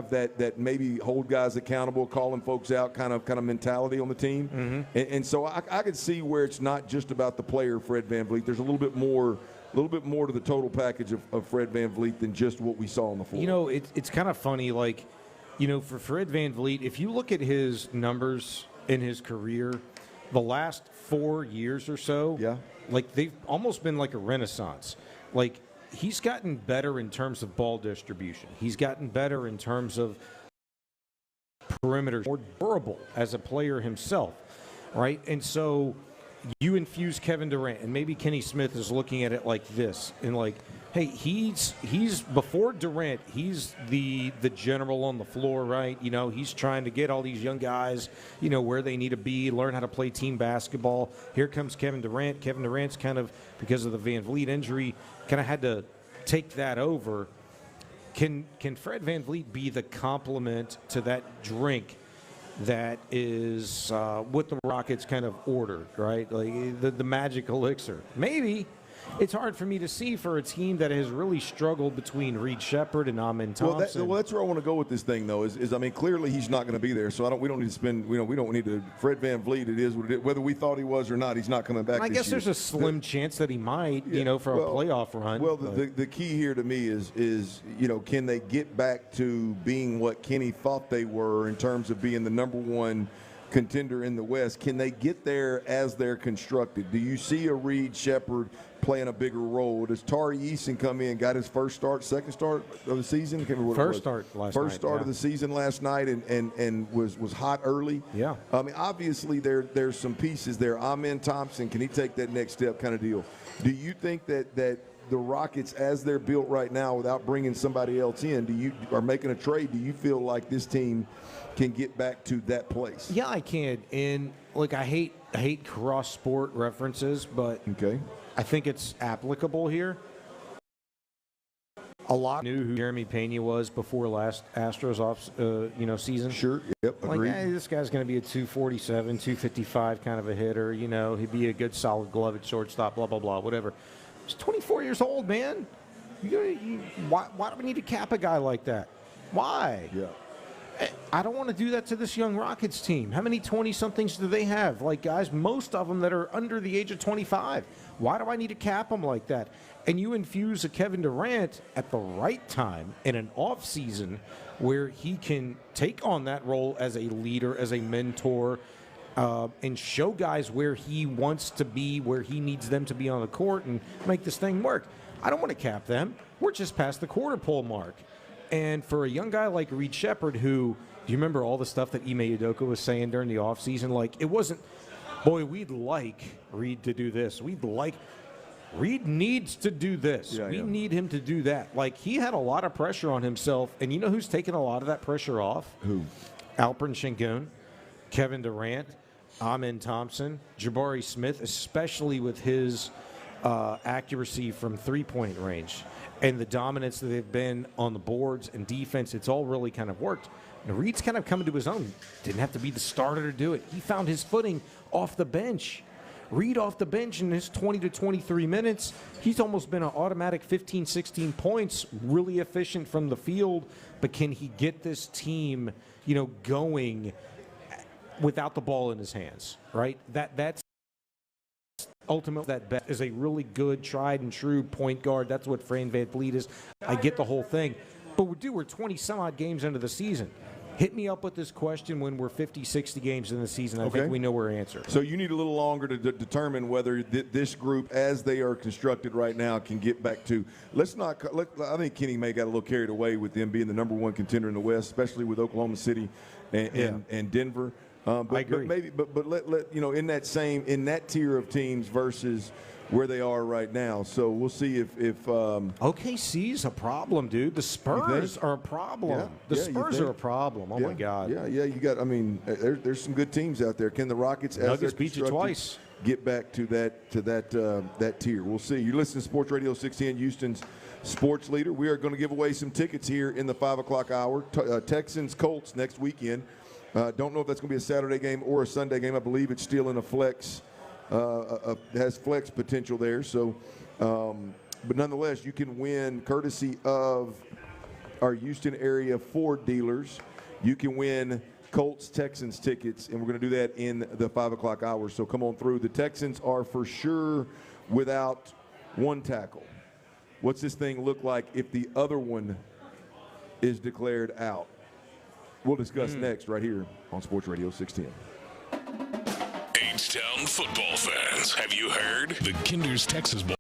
Speaker 10: that maybe hold guys accountable, calling folks out kind of mentality on the team. Mm-hmm. And so I could see where it's not just about the player Fred VanVleet. There's a little bit more to the total package of Fred VanVleet than just what we saw on the floor.
Speaker 21: It's kind of funny, for Fred VanVleet, if you look at his numbers in his career, the last 4 years or so, they've almost been like a renaissance. He's gotten better in terms of ball distribution. He's gotten better in terms of perimeter, more durable as a player himself, right? And so you infuse Kevin Durant, and maybe Kenny Smith is looking at it like this, and like, hey, he's before Durant, he's the general on the floor, right? You know, he's trying to get all these young guys, you know, where they need to be, learn how to play team basketball. Here comes Kevin Durant. Kevin Durant's kind of, because of the Van Vliet injury, kind of had to take that over. Can Fred Van Vliet be the complement to that drink that is what the Rockets kind of ordered, right? Like the magic elixir? Maybe. It's hard for me to see for a team that has really struggled between Reed Sheppard and Amen Thompson.
Speaker 10: Well, that's where I want to go with this thing, though. Is I mean, clearly he's not going to be there, so we don't need to spend. We don't need to. Fred Van Vliet, it is what it is. Whether we thought he was or not, he's not coming back.
Speaker 21: I guess there's a slim chance that he might, for a playoff run.
Speaker 10: Well, the key here to me is can they get back to being what Kenny thought they were in terms of being the number one contender in the West? Can they get there as they're constructed? Do you see a Reed Sheppard playing a bigger role? Does Tari Eason come in, got his second start of the season?
Speaker 21: First start
Speaker 10: of the season last night, and was hot early.
Speaker 21: Yeah.
Speaker 10: I mean, obviously there's some pieces there. Amen Thompson, can he take that next step kind of deal? Do you think that the Rockets, as they're built right now, without bringing somebody else in, or making a trade, do you feel like this team can get back to that place?
Speaker 21: Yeah, I can. And look, I hate cross sport references, but
Speaker 10: okay,
Speaker 21: I think it's applicable here. A lot knew who Jeremy Pena was before last Astros season.
Speaker 10: Sure. Yep.
Speaker 21: Like,
Speaker 10: Agreed.
Speaker 21: Hey, this guy's going to be a 247, 255 kind of a hitter. He'd be a good solid glove at shortstop. Blah blah blah. Whatever. He's 24 years old, man. Why do we need to cap a guy like that? Why?
Speaker 10: Yeah.
Speaker 21: I don't want to do that to this young Rockets team. How many 20-somethings do they have? Like, guys, most of them that are under the age of 25. Why do I need to cap them like that? And you infuse a Kevin Durant at the right time in an off season where he can take on that role as a leader, as a mentor, and show guys where he wants to be, where he needs them to be on the court, and make this thing work. I don't want to cap them. We're just past the quarter pole mark. And for a young guy like Reed Sheppard, who, do you remember all the stuff that Ime Udoka was saying during the offseason? Like, it wasn't, boy, we'd like Reed to do this. Reed needs to do this.
Speaker 10: Yeah,
Speaker 21: we need him to do that. Like, he had a lot of pressure on himself. And you know who's taken a lot of that pressure off?
Speaker 10: Who?
Speaker 21: Alperen Sengun, Kevin Durant, Amen Thompson, Jabari Smith, especially with his accuracy from three-point range and the dominance that they've been on the boards and defense. It's all really kind of worked. And Reed's kind of coming to his own. Didn't have to be the starter to do it. He found his footing off the bench. Reed off the bench in his 20 to 23 minutes, he's almost been an automatic 15, 16 points, really efficient from the field. But can he get this team, going without the ball in his hands, right? That's ultimately that bet is a really good, tried and true point guard. That's what Fran Van Vliet is. I get the whole thing. But we're 20-some-odd games into the season. Hit me up with this question when we're 50, 60 games in the season. I think we know our answer.
Speaker 10: So you need a little longer to determine whether this group, as they are constructed right now, can get back to. I think Kenny may got a little carried away with them being the number one contender in the West, especially with Oklahoma City and Denver.
Speaker 21: I agree.
Speaker 10: But let in that tier of teams versus where they are right now. So we'll see if
Speaker 21: OKC's a problem, dude. The Spurs are a problem. The Spurs are a problem. Oh my God.
Speaker 10: Yeah. You got. I mean, there's some good teams out there. Can the Rockets, as they're
Speaker 21: beat you twice,
Speaker 10: get back to that tier? We'll see. You're listening to Sports Radio 610, Houston's sports leader. We are going to give away some tickets here in the 5 o'clock hour. Texans Colts next weekend. Don't know if that's going to be a Saturday game or a Sunday game. I believe it's still in a flex. Has flex potential there. So, but nonetheless, you can win courtesy of our Houston area Ford dealers. You can win Colts Texans tickets, and we're going to do that in the 5 o'clock hour. So come on through. The Texans are for sure without one tackle. What's this thing look like if the other one is declared out? We'll discuss next right here on Sports Radio 610.
Speaker 1: H-Town football fans, have you heard? The Kinder's Texas Bowl.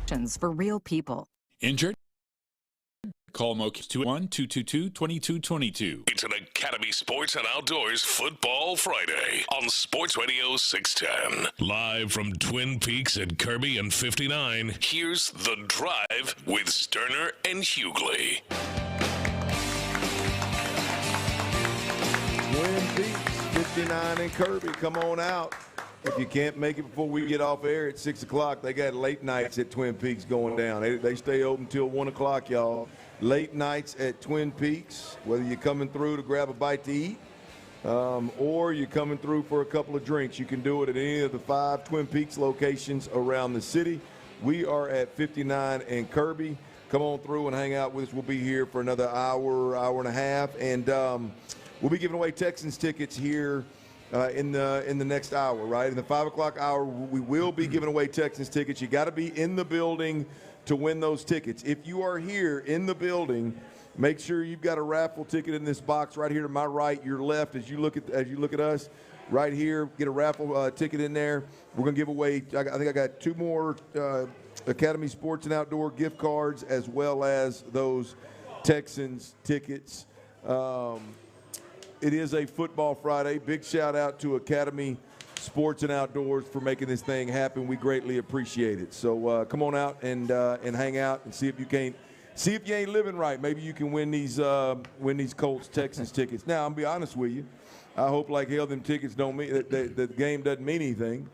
Speaker 5: For real people.
Speaker 6: Injured? Call Moke 212-222-2222.
Speaker 1: It's an Academy Sports and Outdoors Football Friday on Sports Radio 610. Live from Twin Peaks at Kirby and 59, here's The Drive with Stoerner and Hughley.
Speaker 10: Twin Peaks, 59 and Kirby, come on out. If you can't make it before we get off air at 6 o'clock, they got late nights at Twin Peaks going down. They stay open till 1 o'clock, y'all. Late nights at Twin Peaks, whether you're coming through to grab a bite to eat or you're coming through for a couple of drinks, you can do it at any of the 5 Twin Peaks locations around the city. We are at 59 and Kirby. Come on through and hang out with us. We'll be here for another hour and a half, and we'll be giving away Texans tickets here in the next hour, right? In the 5 o'clock hour, we will be giving away Texans tickets. You got to be in the building to win those tickets. If you are here in the building, make sure you've got a raffle ticket in this box right here to my right, your left. As you look at us, right here, get a raffle ticket in there. We're gonna give away. I think I got 2 more Academy Sports and Outdoor gift cards, as well as those Texans tickets. It is a football Friday. Big shout out to Academy Sports and Outdoors for making this thing happen. We greatly appreciate it. So come on out and hang out and see if you ain't living right. Maybe you can win these Colts Texans tickets. Now, I'm gonna be honest with you. I hope like hell them tickets don't mean that the game doesn't mean anything.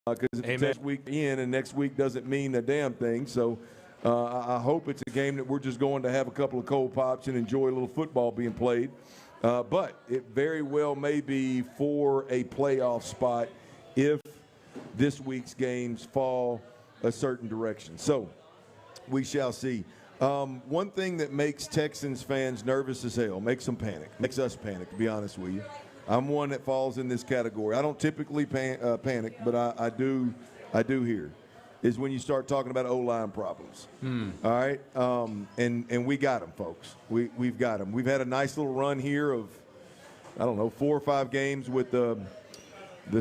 Speaker 10: Because it's next week in and next week doesn't mean a damn thing. So I hope it's a game that we're just going to have a couple of cold pops and enjoy a little football being played. But it very well may be for a playoff spot if this week's games fall a certain direction. So we shall see. One thing that makes Texans fans nervous as hell, makes them panic, makes us panic, to be honest with you. I'm one that falls in this category. I don't typically panic, but I do here, is when you start talking about O-line problems. All right? And we got them, folks. We've got them. We've had a nice little run here of, 4 or 5 games with the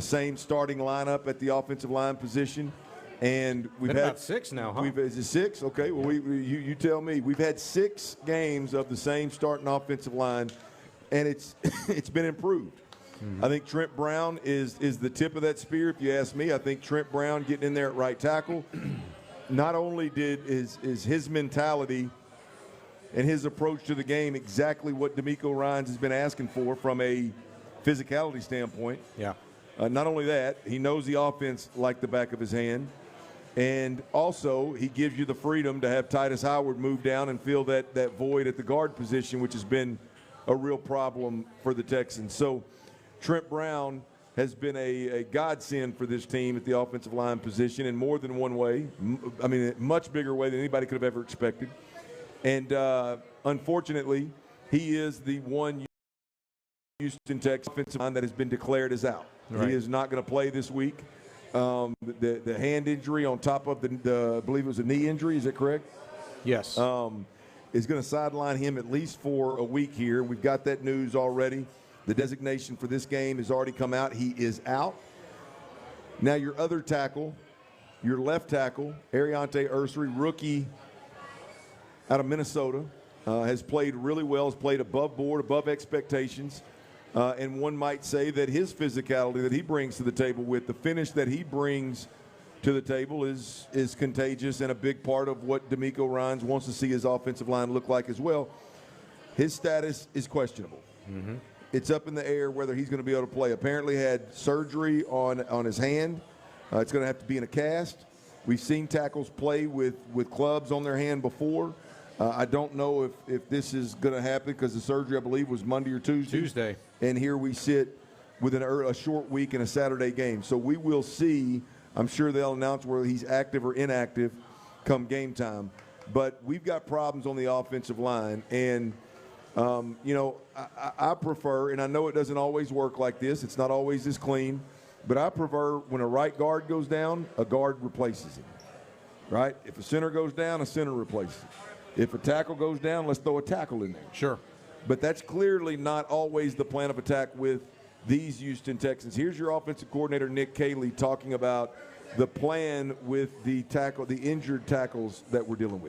Speaker 10: same starting lineup at the offensive line position. And we've had
Speaker 21: about 6 now, huh?
Speaker 10: Is it 6? Okay, well, you tell me. We've had 6 games of the same starting offensive line, and it's been improved. I think Trent Brown is the tip of that spear, if you ask me. I think Trent Brown getting in there at right tackle, not only is his mentality and his approach to the game exactly what D'Amico Ryans has been asking for from a physicality standpoint.
Speaker 21: Yeah.
Speaker 10: Not only that, he knows the offense like the back of his hand. And also, he gives you the freedom to have Titus Howard move down and fill that void at the guard position, which has been a real problem for the Texans. So Trent Brown has been a godsend for this team at the offensive line position in more than one way. I mean, a much bigger way than anybody could have ever expected. And unfortunately, he is the one Houston Texans offensive line that has been declared as out. Right. He is not going to play this week. The hand injury on top of the I believe it was a knee injury. Is that correct?
Speaker 21: Yes.
Speaker 10: Is going to sideline him at least for a week here. We've got that news already. The designation for this game has already come out. He is out. Now your other tackle, your left tackle, Ariante Ursary, rookie out of Minnesota, has played really well, has played above board, above expectations. And one might say that his physicality that he brings to the table with the finish that he brings to the table is contagious and a big part of what D'Amico Ryans wants to see his offensive line look like as well. His status is questionable. Mm-hmm. It's up in the air whether he's going to be able to play. Apparently had surgery on his hand. It's going to have to be in a cast. We've seen tackles play with clubs on their hand before. I don't know if this is going to happen because the surgery, I believe, was Monday or Tuesday. And here we sit with a short week and a Saturday game. So we will see. I'm sure they'll announce whether he's active or inactive come game time. But we've got problems on the offensive line. And, I prefer, and I know it doesn't always work like this. It's not always this clean. But I prefer when a right guard goes down, a guard replaces him. Right? If a center goes down, a center replaces him. If a tackle goes down, let's throw a tackle in there.
Speaker 21: Sure.
Speaker 10: But that's clearly not always the plan of attack with these Houston Texans. Here's your offensive coordinator, Nick Caley, talking about the plan with the injured tackles that we're dealing with.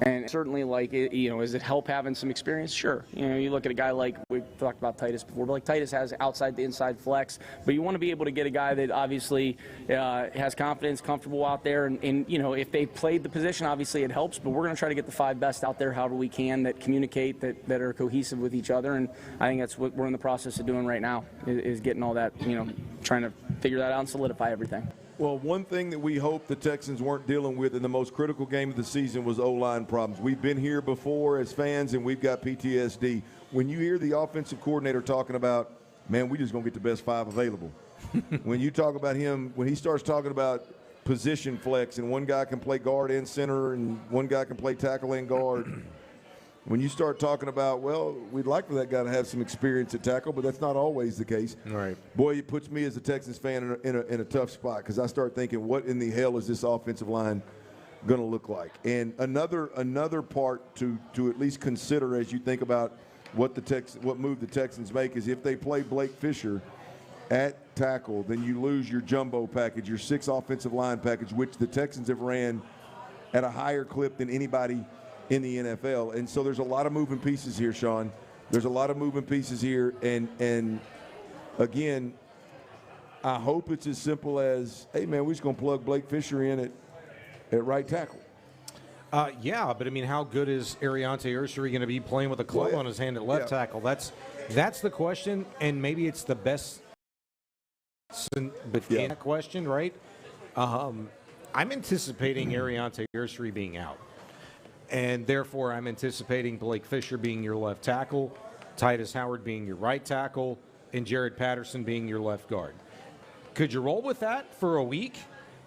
Speaker 5: And certainly, does it help having some experience? Sure. You look at a guy like, we talked about Titus before, but like Titus has outside the inside flex, but you want to be able to get a guy that obviously has confidence, comfortable out there, and if they played the position, obviously it helps, but we're going to try to get the 5 best out there however we can that communicate, that are cohesive with each other, and I think that's what we're in the process of doing right now, is getting all that, trying to figure that out and solidify everything.
Speaker 10: Well, one thing that we hope the Texans weren't dealing with in the most critical game of the season was O-line problems. We've been here before as fans, and we've got PTSD. When you hear the offensive coordinator talking about, man, we just going to get the best 5 available. When you talk about him, when he starts talking about position flex and one guy can play guard and center and one guy can play tackle and guard, when you start talking about, well, we'd like for that guy to have some experience at tackle, but that's not always the case.
Speaker 21: Right.
Speaker 10: Boy, it puts me as a Texans fan in a tough spot because I start thinking, what in the hell is this offensive line going to look like? And another part to at least consider as you think about what move the Texans make is if they play Blake Fisher at tackle, then you lose your jumbo package, your 6 offensive line package, which the Texans have ran at a higher clip than anybody in the NFL. And so there's a lot of moving pieces here, Sean. There's a lot of moving pieces here. And again, I hope it's as simple as, hey, man, we're just going to plug Blake Fisher in at right tackle.
Speaker 21: Yeah, but I mean, how good is Ariante Ursary going to be playing with a club on his hand at left tackle? That's the question, and maybe it's the best but that question, right? I'm anticipating Ariante Ursary being out. And therefore, I'm anticipating Blake Fisher being your left tackle, Titus Howard being your right tackle, and Jared Patterson being your left guard. Could you roll with that for a week?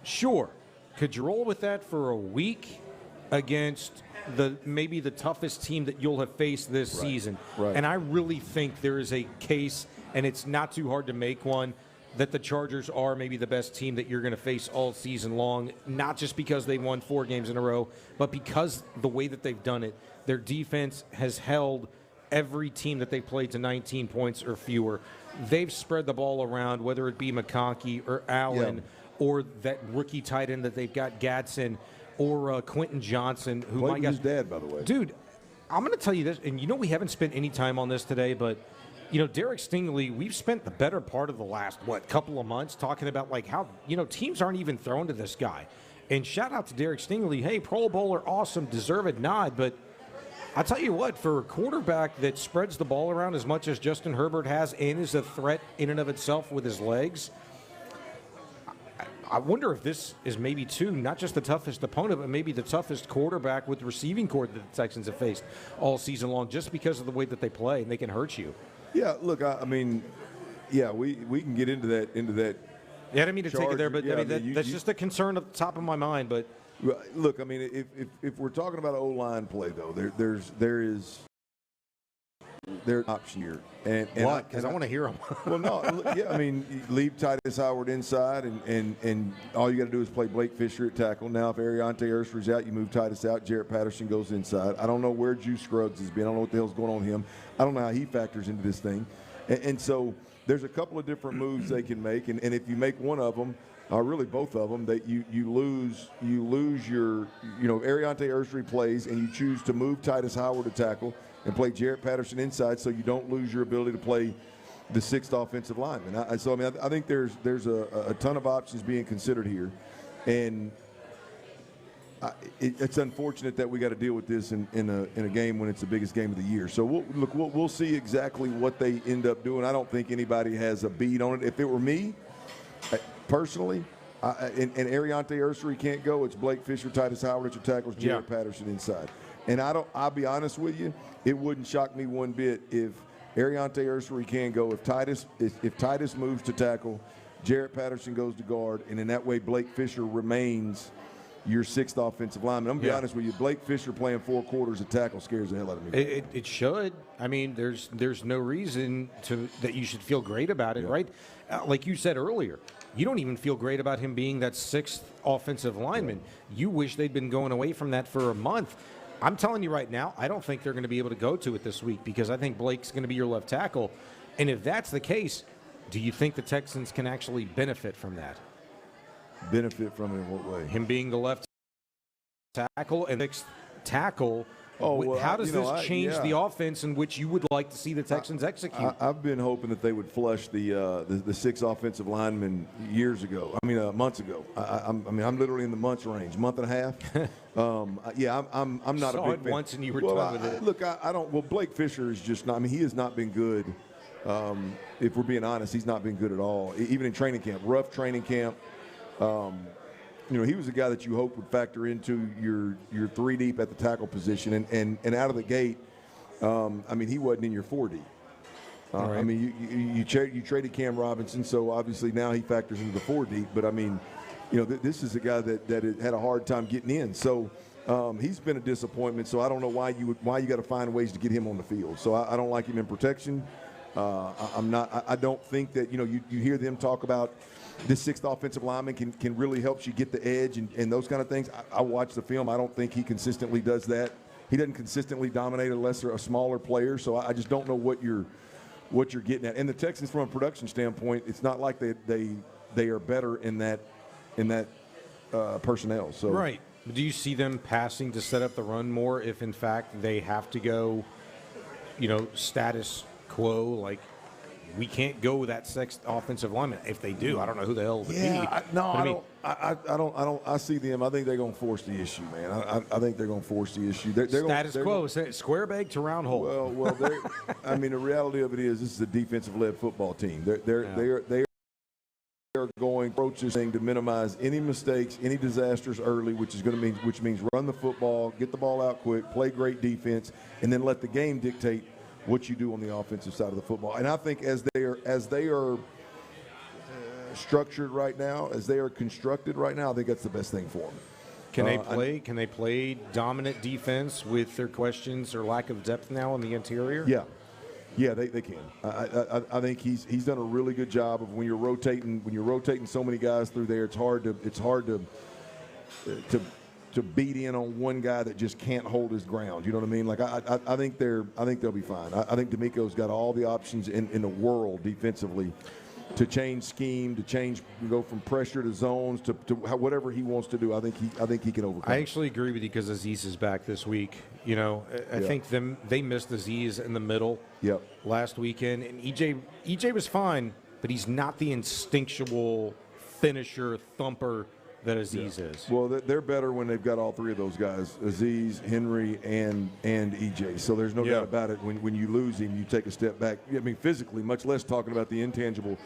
Speaker 21: Sure. Could you roll with that for a week against maybe the toughest team that you'll have faced this season?
Speaker 10: Right.
Speaker 21: And I really think there is a case, and it's not too hard to make one, that the Chargers are maybe the best team that you're going to face all season long, not just because they won 4 games in a row, but because the way that they've done it. Their defense has held every team that they played to 19 points or fewer. They've spread the ball around, whether it be McConkey or Allen or that rookie tight end that they've got, Gadsden, or Quentin Johnson, who
Speaker 10: Clayton's his dad, by the way.
Speaker 21: Dude, I'm going to tell you this, and we haven't spent any time on this today, but Derek Stingley, we've spent the better part of the last, couple of months talking about how, teams aren't even thrown to this guy. And shout out to Derek Stingley. Hey, Pro Bowler, awesome, deserved nod. But I'll tell you what, for a quarterback that spreads the ball around as much as Justin Herbert has and is a threat in and of itself with his legs, I wonder if this is maybe, too, not just the toughest opponent, but maybe the toughest quarterback with receiving cord that the Texans have faced all season long just because of the way that they play, and they can hurt you.
Speaker 10: Yeah, look, I mean, we can get into that.
Speaker 21: Yeah, I didn't mean to take it there, but that's just a concern at the top of my mind. But
Speaker 10: look, I mean, if we're talking about O-line play, though, there's option here. And
Speaker 21: what? Because I want to hear them.
Speaker 10: Well, no, I mean, leave Titus Howard inside, and all you got to do is play Blake Fisher at tackle. Now, if Ariante Ursary's out, you move Titus out. Jarrett Patterson goes inside. I don't know where Juice Scruggs has been. I don't know what the hell's going on with him. I don't know how he factors into this thing. And so there's a couple of different moves they can make, and if you make one of them, really both of them, that you lose your, Ariante Ursary plays, and you choose to move Titus Howard to tackle and play Jarrett Patterson inside, so you don't lose your ability to play the 6th offensive lineman. I think there's a ton of options being considered here, and it's unfortunate that we got to deal with this in a game when it's the biggest game of the year. So we'll see exactly what they end up doing. I don't think anybody has a beat on it. If it were me, personally, and Ariante Ursary can't go, it's Blake Fisher, Titus Howard at your tackles, Jarrett Patterson inside. And I'll be honest with you, it wouldn't shock me one bit if Ariante Ursary can go. If Titus moves to tackle, Jarrett Patterson goes to guard, and in that way Blake Fisher remains your 6th offensive lineman. I'm going to be honest with you, Blake Fisher playing 4 quarters of tackle scares the hell out of me.
Speaker 21: It should. I mean, there's no reason that you should feel great about it, right? Like you said earlier, you don't even feel great about him being that 6th offensive lineman. You wish they'd been going away from that for a month. I'm telling you right now, I don't think they're going to be able to go to it this week because I think Blake's going to be your left tackle. And if that's the case, Do you think the Texans can actually benefit from that?
Speaker 10: Benefit from it in what way?
Speaker 21: Him being the left tackle and sixth tackle. How does this change the offense in which you would like to see the Texans execute?
Speaker 10: I've been hoping that they would flush the 6 offensive linemen months ago. I'm literally in the months range, month and a half. I'm not a big fan.
Speaker 21: Once and you were done with it.
Speaker 10: Look, I don't. Well, Blake Fisher is just not. I mean, he has not been good. If we're being honest, he's not been good at all. Even in training camp, rough training camp. He was a guy that you hoped would factor into your 3 deep at the tackle position, and out of the gate, he wasn't in your 4 deep.
Speaker 21: Right.
Speaker 10: You traded Cam Robinson, so obviously now he factors into the 4 deep. But this is a guy that had a hard time getting in. So he's been a disappointment. So I don't know why you got to find ways to get him on the field. So I don't like him in protection. I don't think that you hear them talk about this 6th offensive lineman can really help you get the edge and those kind of things. I watch the film. I don't think he consistently does that. He doesn't consistently dominate a smaller player. So I just don't know what you're getting at. And the Texans, from a production standpoint, it's not like they are better in that personnel. So
Speaker 21: right. Do you see them passing to set up the run more if in fact they have to go, status quo, like we can't go with that 6th offensive lineman? If they do, I don't know who the hell it would be.
Speaker 10: I see them. I think they're going to force the issue, man. I think they're going to force the issue.
Speaker 21: Status quo, square peg to round hole.
Speaker 10: Well, the reality of it is this is a defensive-led football team. They are going approach this thing to minimize any mistakes, any disasters early, which means run the football, get the ball out quick, play great defense, and then let the game dictate what you do on the offensive side of the football. And I think as they are structured right now, as they are constructed right now, I think that's the best thing for them.
Speaker 21: Can they play dominant defense with their questions or lack of depth now in the interior?
Speaker 10: Yeah, they can. I think he's done a really good job of when you're rotating so many guys through there. It's hard to beat in on one guy that just can't hold his ground. You know what I mean? Like I think they'll be fine. I think D'Amico's got all the options in the world defensively to change scheme, to go from pressure to zones to whatever he wants to do. I think he can overcome.
Speaker 21: I actually agree with you because Azeez is back this week. I think they missed Azeez in the middle last weekend, and EJ was fine, but he's not the instinctual finisher thumper that Azeez is.
Speaker 10: Well, they're better when they've got all 3 of those guys, Azeez, Henry, and EJ. So there's no doubt about it. When you lose him, you take a step back. Physically, much less talking about the intangible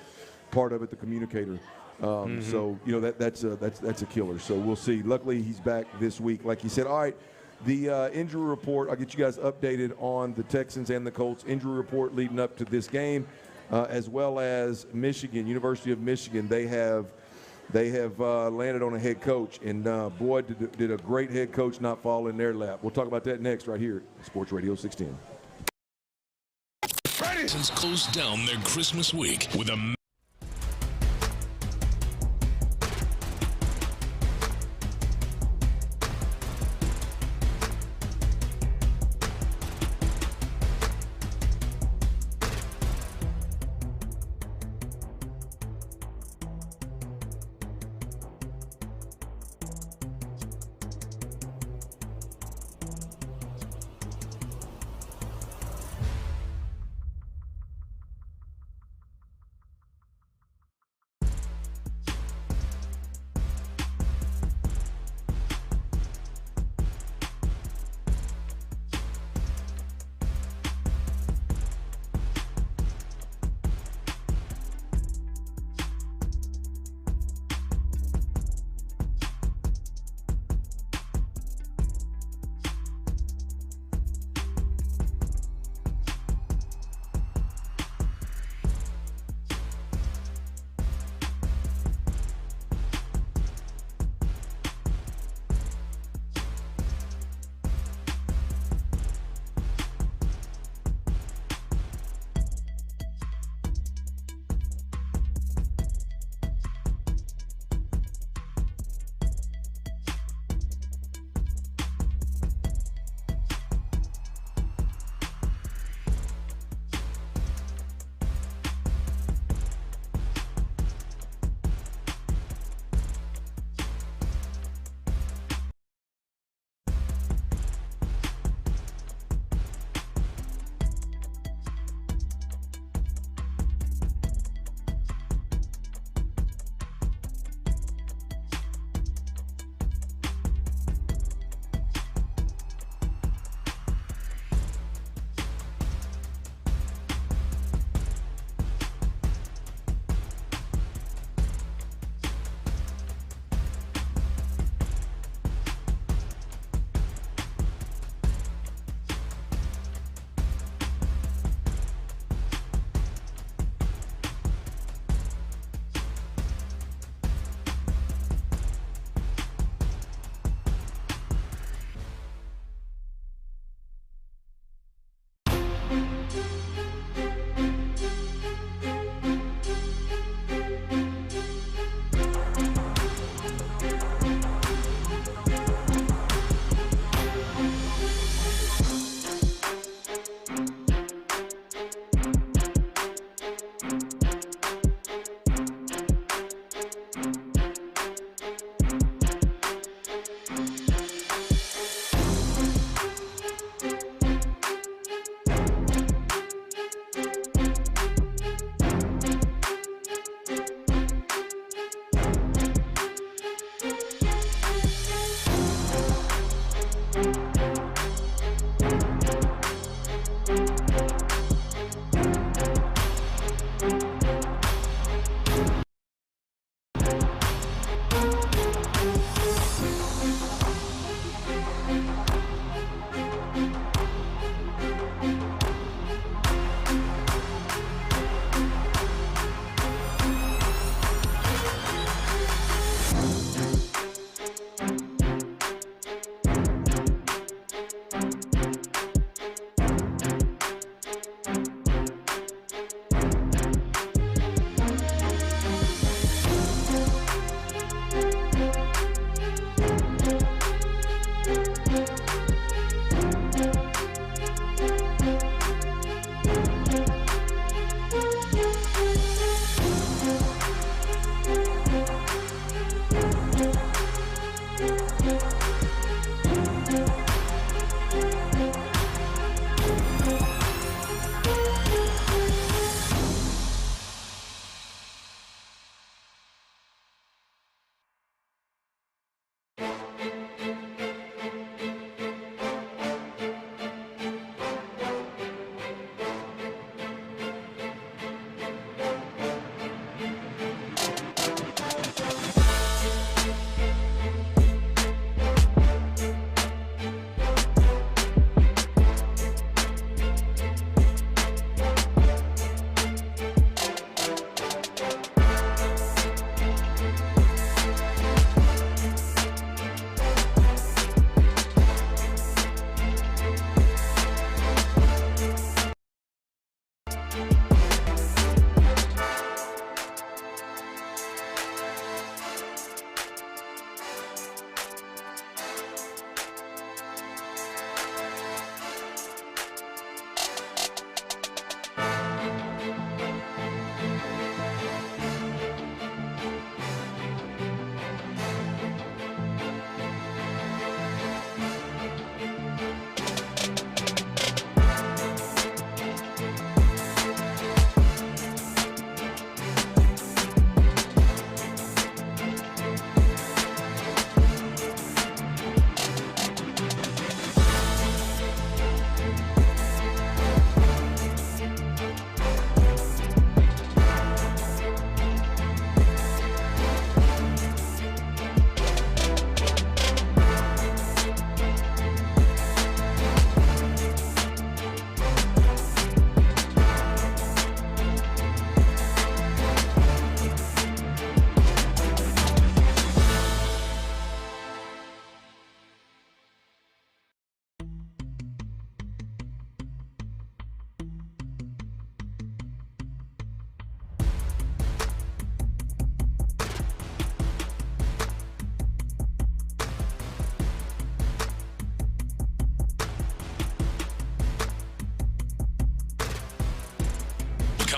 Speaker 10: part of it, the communicator. So that's a killer. So we'll see. Luckily, he's back this week, like you said. All right, the injury report. I'll get you guys updated on the Texans and the Colts injury report leading up to this game, as well as Michigan, University of Michigan. They have landed on a head coach, and boy, did a great head coach not fall in their lap. We'll talk about that next right here at Sports Radio 610.
Speaker 1: Texans closed down their Christmas week with a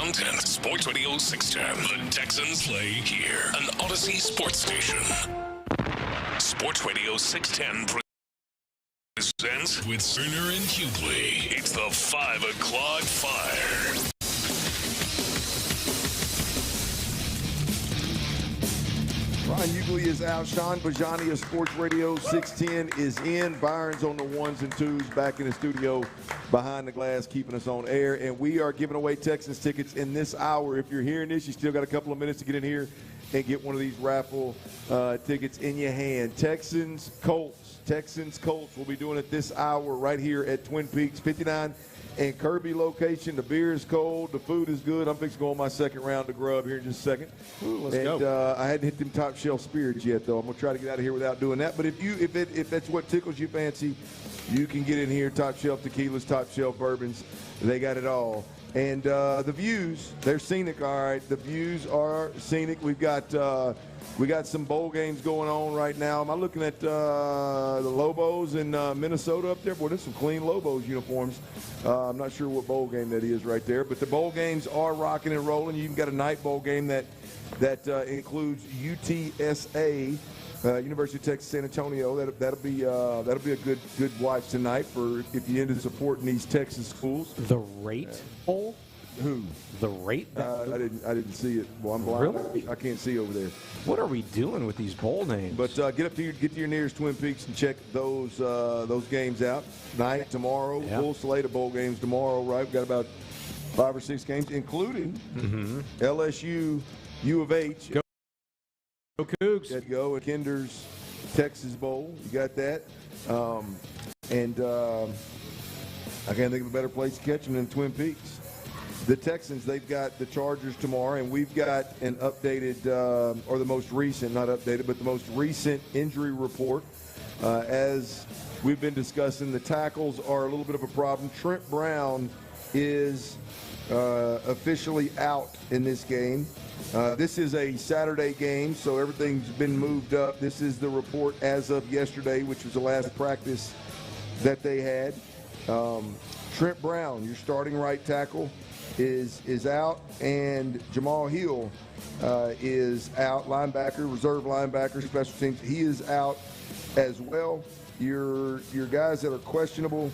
Speaker 1: content. Sports Radio 610. The Texans play here. An Odyssey sports station. Sports Radio 610 presents with Stoerner and Hughley. It's the 5 o'clock fire.
Speaker 10: Ryan Hughley is out. Sean Bijani of Sports Radio 610 is in. Byron's on the ones and twos back in the studio behind the glass, keeping us on air. And we are giving away Texans tickets in this hour. If you're hearing this, you still got a couple of minutes to get in here and get one of these raffle tickets in your hand. Texans Colts. We'll be doing it this hour right here at Twin Peaks 59 and Kirby location. The beer is cold. The food is good. I'm fixing to go on my second round of grub here in just a second.
Speaker 21: Ooh, let's go.
Speaker 10: I hadn't hit them top shelf spirits yet, though. I'm going to try to get out of here without doing that. But if that's what tickles you fancy, you can get in here. Top shelf tequilas, top shelf bourbons. They got it all. And the views, they're scenic, all right. The views are scenic. We got some bowl games going on right now. Am I looking at the Lobos in Minnesota up there? Boy, there's some clean Lobos uniforms. I'm not sure what bowl game that is right there, but the bowl games are rocking and rolling. You even got a night bowl game that includes UTSA, University of Texas San Antonio. That'll be a good watch tonight for if you're into supporting these Texas schools.
Speaker 21: The Rate Bowl.
Speaker 10: Who?
Speaker 21: The Rate?
Speaker 10: I didn't see it. Well, I'm blind.
Speaker 21: Really?
Speaker 10: I can't see over there.
Speaker 21: What are we doing with these bowl names?
Speaker 10: But get to your nearest Twin Peaks and check those games out. Tonight, tomorrow, full slate of bowl games tomorrow. Right, we've got about 5 or 6 games, including LSU, U of H.
Speaker 21: Go Cougs.
Speaker 10: There you go. And Kinder's Texas Bowl. You got that. I can't think of a better place to catch them than Twin Peaks. The Texans, they've got the Chargers tomorrow, and we've got an updated, or the most recent, not updated, but the most recent injury report. As we've been discussing, the tackles are a little bit of a problem. Trent Brown is officially out in this game. This is a Saturday game, so everything's been moved up. This is the report as of yesterday, which was the last practice that they had. Trent Brown, your starting right tackle, is out, and Jamal Hill is out, linebacker, reserve linebacker, special teams. He is out as well. Your guys that are questionable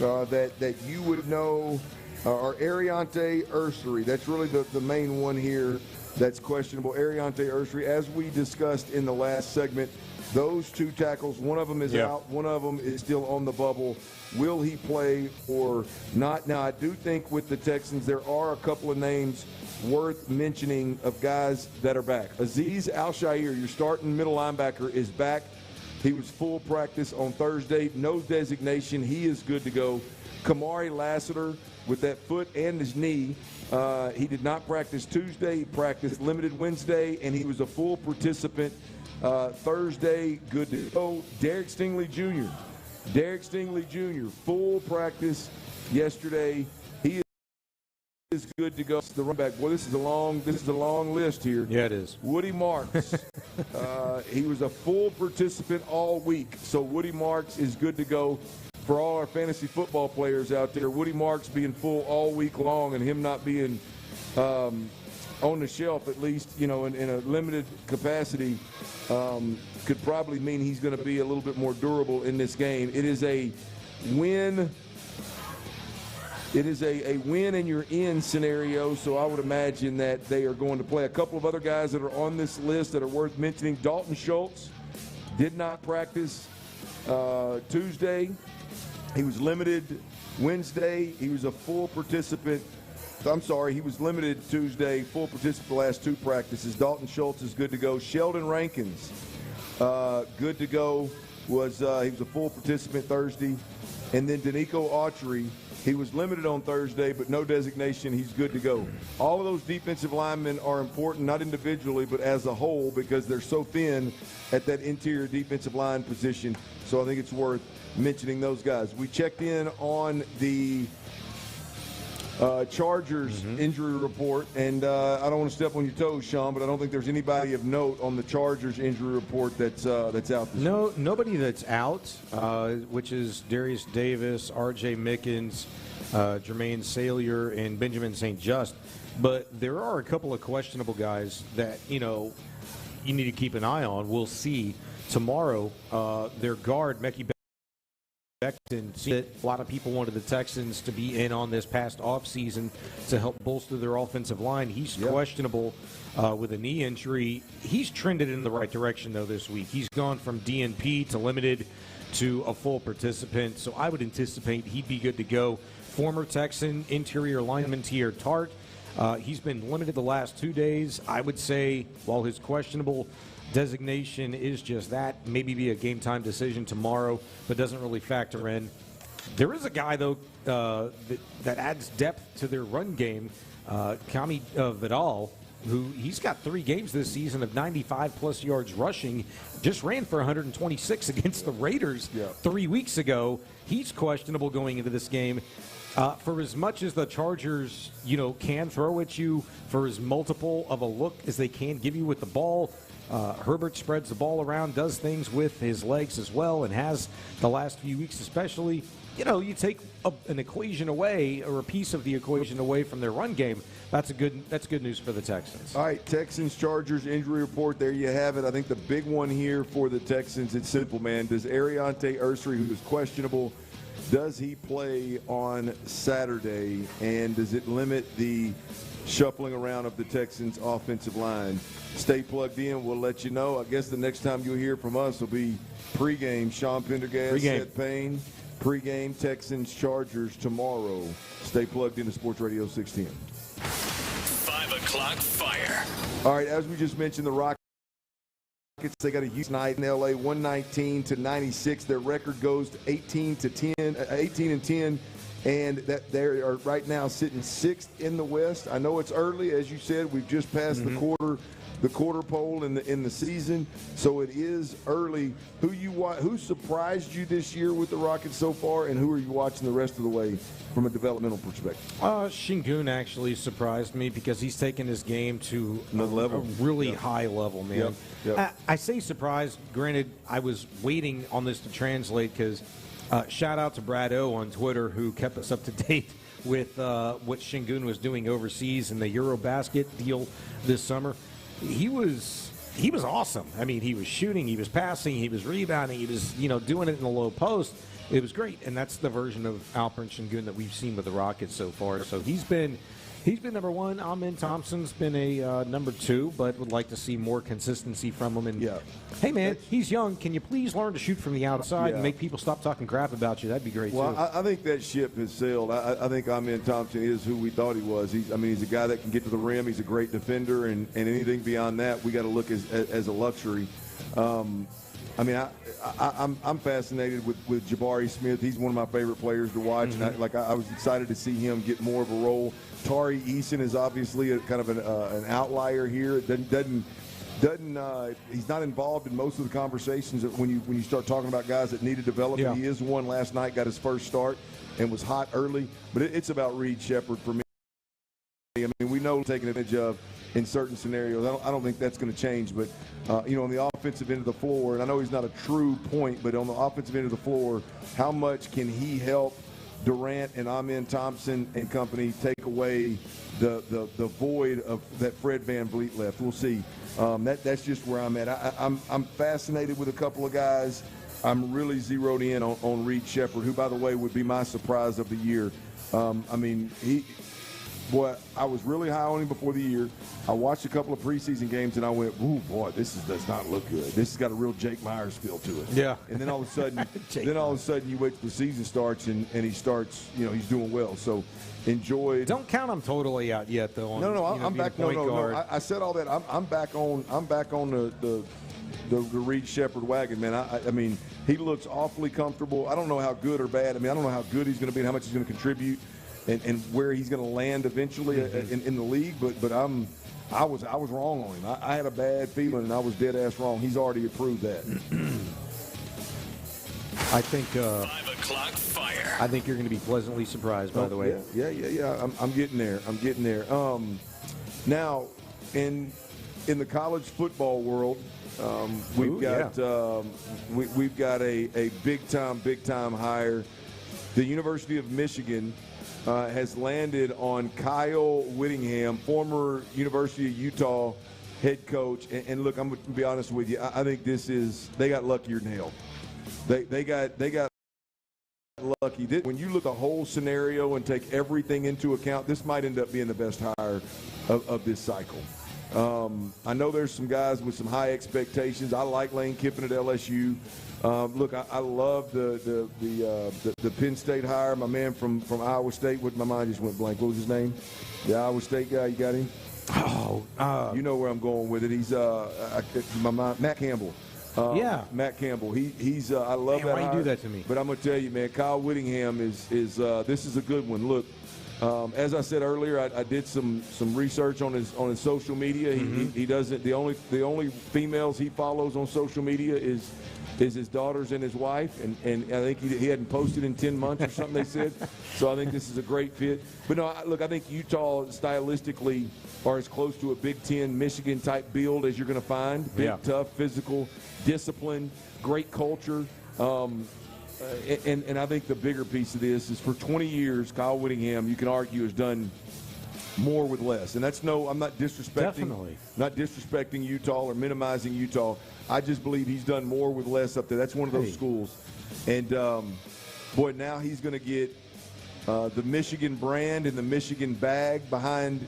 Speaker 10: that you would know are Ariante Ursery. That's really the main one here that's questionable. Ariante Ursery, as we discussed in the last segment, those 2 tackles, one of them is out, one of them is still on the bubble. Will he play or not? Now, I do think with the Texans, there are a couple of names worth mentioning of guys that are back. Azeez Al-Shaair, your starting middle linebacker, is back. He was full practice on Thursday. No designation. He is good to go. Kamari Lassiter with that foot and his knee. He did not practice Tuesday. He practiced limited Wednesday, and he was a full participant Thursday. Good to go. Derek Stingley Jr., full practice yesterday. He is good to go. The running back. Boy, this is a long list here.
Speaker 21: Yeah, it is.
Speaker 10: Woody Marks. He was a full participant all week. So Woody Marks is good to go. For all our fantasy football players out there, Woody Marks being full all week long and him not being on the shelf, at least, in a limited capacity, could probably mean he's going to be a little bit more durable in this game. It is a win. It is a win and you're in scenario, so I would imagine that they are going to play. A couple of other guys that are on this list that are worth mentioning. Dalton Schultz did not practice Tuesday. He was limited Wednesday. He was a full participant. He was limited Tuesday, full participant the last 2 practices. Dalton Schultz is good to go. Sheldon Rankins, good to go. He was a full participant Thursday. And then Danico Autry, he was limited on Thursday, but no designation. He's good to go. All of those defensive linemen are important, not individually, but as a whole, because they're so thin at that interior defensive line position. So I think it's worth mentioning those guys. We checked in on the Chargers injury report, and I don't want to step on your toes, Sean, but I don't think there's anybody of note on the Chargers injury report that's out this week.
Speaker 21: Nobody that's out, which is Darius Davis, R.J. Mickens, Jermaine Salyer, and Benjamin St. Just. But there are a couple of questionable guys that, you need to keep an eye on. We'll see tomorrow. Their guard, Mekhi Becton, a lot of people wanted the Texans to be in on this past offseason to help bolster their offensive line. He's questionable with a knee injury. He's trended in the right direction, though, this week. He's gone from DNP to limited to a full participant, so I would anticipate he'd be good to go. Former Texan interior lineman Tier Tart, he's been limited the last 2 days. I would say, while his questionable designation is just that, maybe be a game-time decision tomorrow, but doesn't really factor in. There is a guy, though, that adds depth to their run game, Kami Vidal, who he's got 3 games this season of 95-plus yards rushing, just ran for 126 against the Raiders 3 weeks ago. He's questionable going into this game. For as much as the Chargers, can throw at you, for as multiple of a look as they can give you with the ball, Herbert spreads the ball around, does things with his legs as well, and has the last few weeks especially. You take an equation away, or a piece of the equation away from their run game. That's good news for the Texans.
Speaker 10: All right, Texans-Chargers injury report. There you have it. I think the big one here for the Texans, it's simple, man. Does Ariante Ursary, who is questionable, does he play on Saturday? And does it limit the shuffling around of the Texans' offensive line? Stay plugged in. We'll let you know. I guess the next time you'll hear from us will be pregame. Sean Pendergast, Seth Payne. Pregame Texans-Chargers tomorrow. Stay plugged into Sports Radio 610.
Speaker 1: 5 o'clock fire.
Speaker 10: All right, as we just mentioned, the Rockets, they got a huge night in L.A., 119-96. Their record goes to 18-10, and that they are right now sitting 6th in the West. I know it's early, as you said. We've just passed the quarter pole in the season, so it is early. Who surprised you this year with the Rockets so far, and who are you watching the rest of the way from a developmental perspective?
Speaker 21: Şengün actually surprised me because he's taken his game to a really high level, man. I say surprised. Granted, I was waiting on this to translate because shout out to Brad O on Twitter, who kept us up to date with what Şengün was doing overseas in the Eurobasket deal this summer. He was awesome. I mean, he was shooting, he was passing, he was rebounding, he was doing it in the low post. It was great, and that's the version of Alperen Şengün that we've seen with the Rockets so far. So he's been number one. Amin Thompson's been a number 2, but would like to see more consistency from him. And hey, man, he's young. Can you please learn to shoot from the outside and make people stop talking crap about you? That'd be great, too.
Speaker 10: I think that ship has sailed. I think Amin Thompson is who we thought he was. He's a guy that can get to the rim. He's a great defender, and anything beyond that, we got to look as a luxury. I'm fascinated with Jabari Smith. He's one of my favorite players to watch, and I was excited to see him get more of a role. Tari Eason is obviously kind of an outlier here. He's not involved in most of the conversations when you start talking about guys that need to develop. He is one last night, got his first start, and was hot early. But it's about Reed Sheppard for me. I mean, we know taking advantage of in certain scenarios. I don't think that's going to change. But, on the offensive end of the floor, and I know he's not a true point, but on the offensive end of the floor, how much can he help Durant and Amin Thompson and company take away the void of that Fred VanVleet left? We'll see. That's just where I'm at. I'm fascinated with a couple of guys. I'm really zeroed in on Reed Sheppard, who, by the way, would be my surprise of the year. I was really high on him before the year. I watched a couple of preseason games, and I went, ooh, boy, this does not look good. This has got a real Jake Myers feel to it.
Speaker 21: Yeah.
Speaker 10: And then all of a sudden, you wait till the season starts, and he starts, he's doing well. So enjoyed.
Speaker 21: Don't count him totally out yet, though.
Speaker 10: I'm back. No. I said all that. I'm back on the Reed Sheppard wagon, man. I mean, he looks awfully comfortable. I don't know how good or bad. I don't know how good he's going to be and how much he's going to contribute. And where he's going to land eventually in the league, but I was wrong on him. I had a bad feeling, and I was dead ass wrong. He's already approved that.
Speaker 21: I think
Speaker 1: 5 o'clock fire.
Speaker 21: I think you're going to be pleasantly surprised. By the way,
Speaker 10: yeah. I'm getting there. Now, in the college football world, we've got a big time hire. The University of Michigan has landed on Kyle Whittingham, former University of Utah head coach. And look, I'm going to be honest with you. I think they got luckier than hell. They got lucky. When you look at the whole scenario and take everything into account, this might end up being the best hire of this cycle. I know there's some guys with some high expectations. I like Lane Kiffin at LSU. Look, I love the Penn State hire. My man from Iowa State. My mind just went blank. What was his name? The Iowa State guy. You got him? You know where I'm going with it. He's Matt Campbell. Matt Campbell. He's I love that.
Speaker 21: Why
Speaker 10: hire,
Speaker 21: you do that to me?
Speaker 10: But I'm gonna tell you, man, Kyle Whittingham is this is a good one. Look, as I said earlier, I did some research on his social media. He doesn't. The only females he follows on social media is his daughters and his wife, and I think he hadn't posted in 10 months or something. They said. So I think this is a great fit. But no, look, I think Utah stylistically are as close to a Big Ten Michigan type build as you're going to find. Big, tough, physical, discipline, great culture. And I think the bigger piece of this is for 20 years, Kyle Whittingham, you can argue, has done more with less. And that's I'm not disrespecting Utah or minimizing Utah. I just believe he's done more with less up there. That's one of those schools. And, boy, now he's going to get the Michigan brand and the Michigan bag behind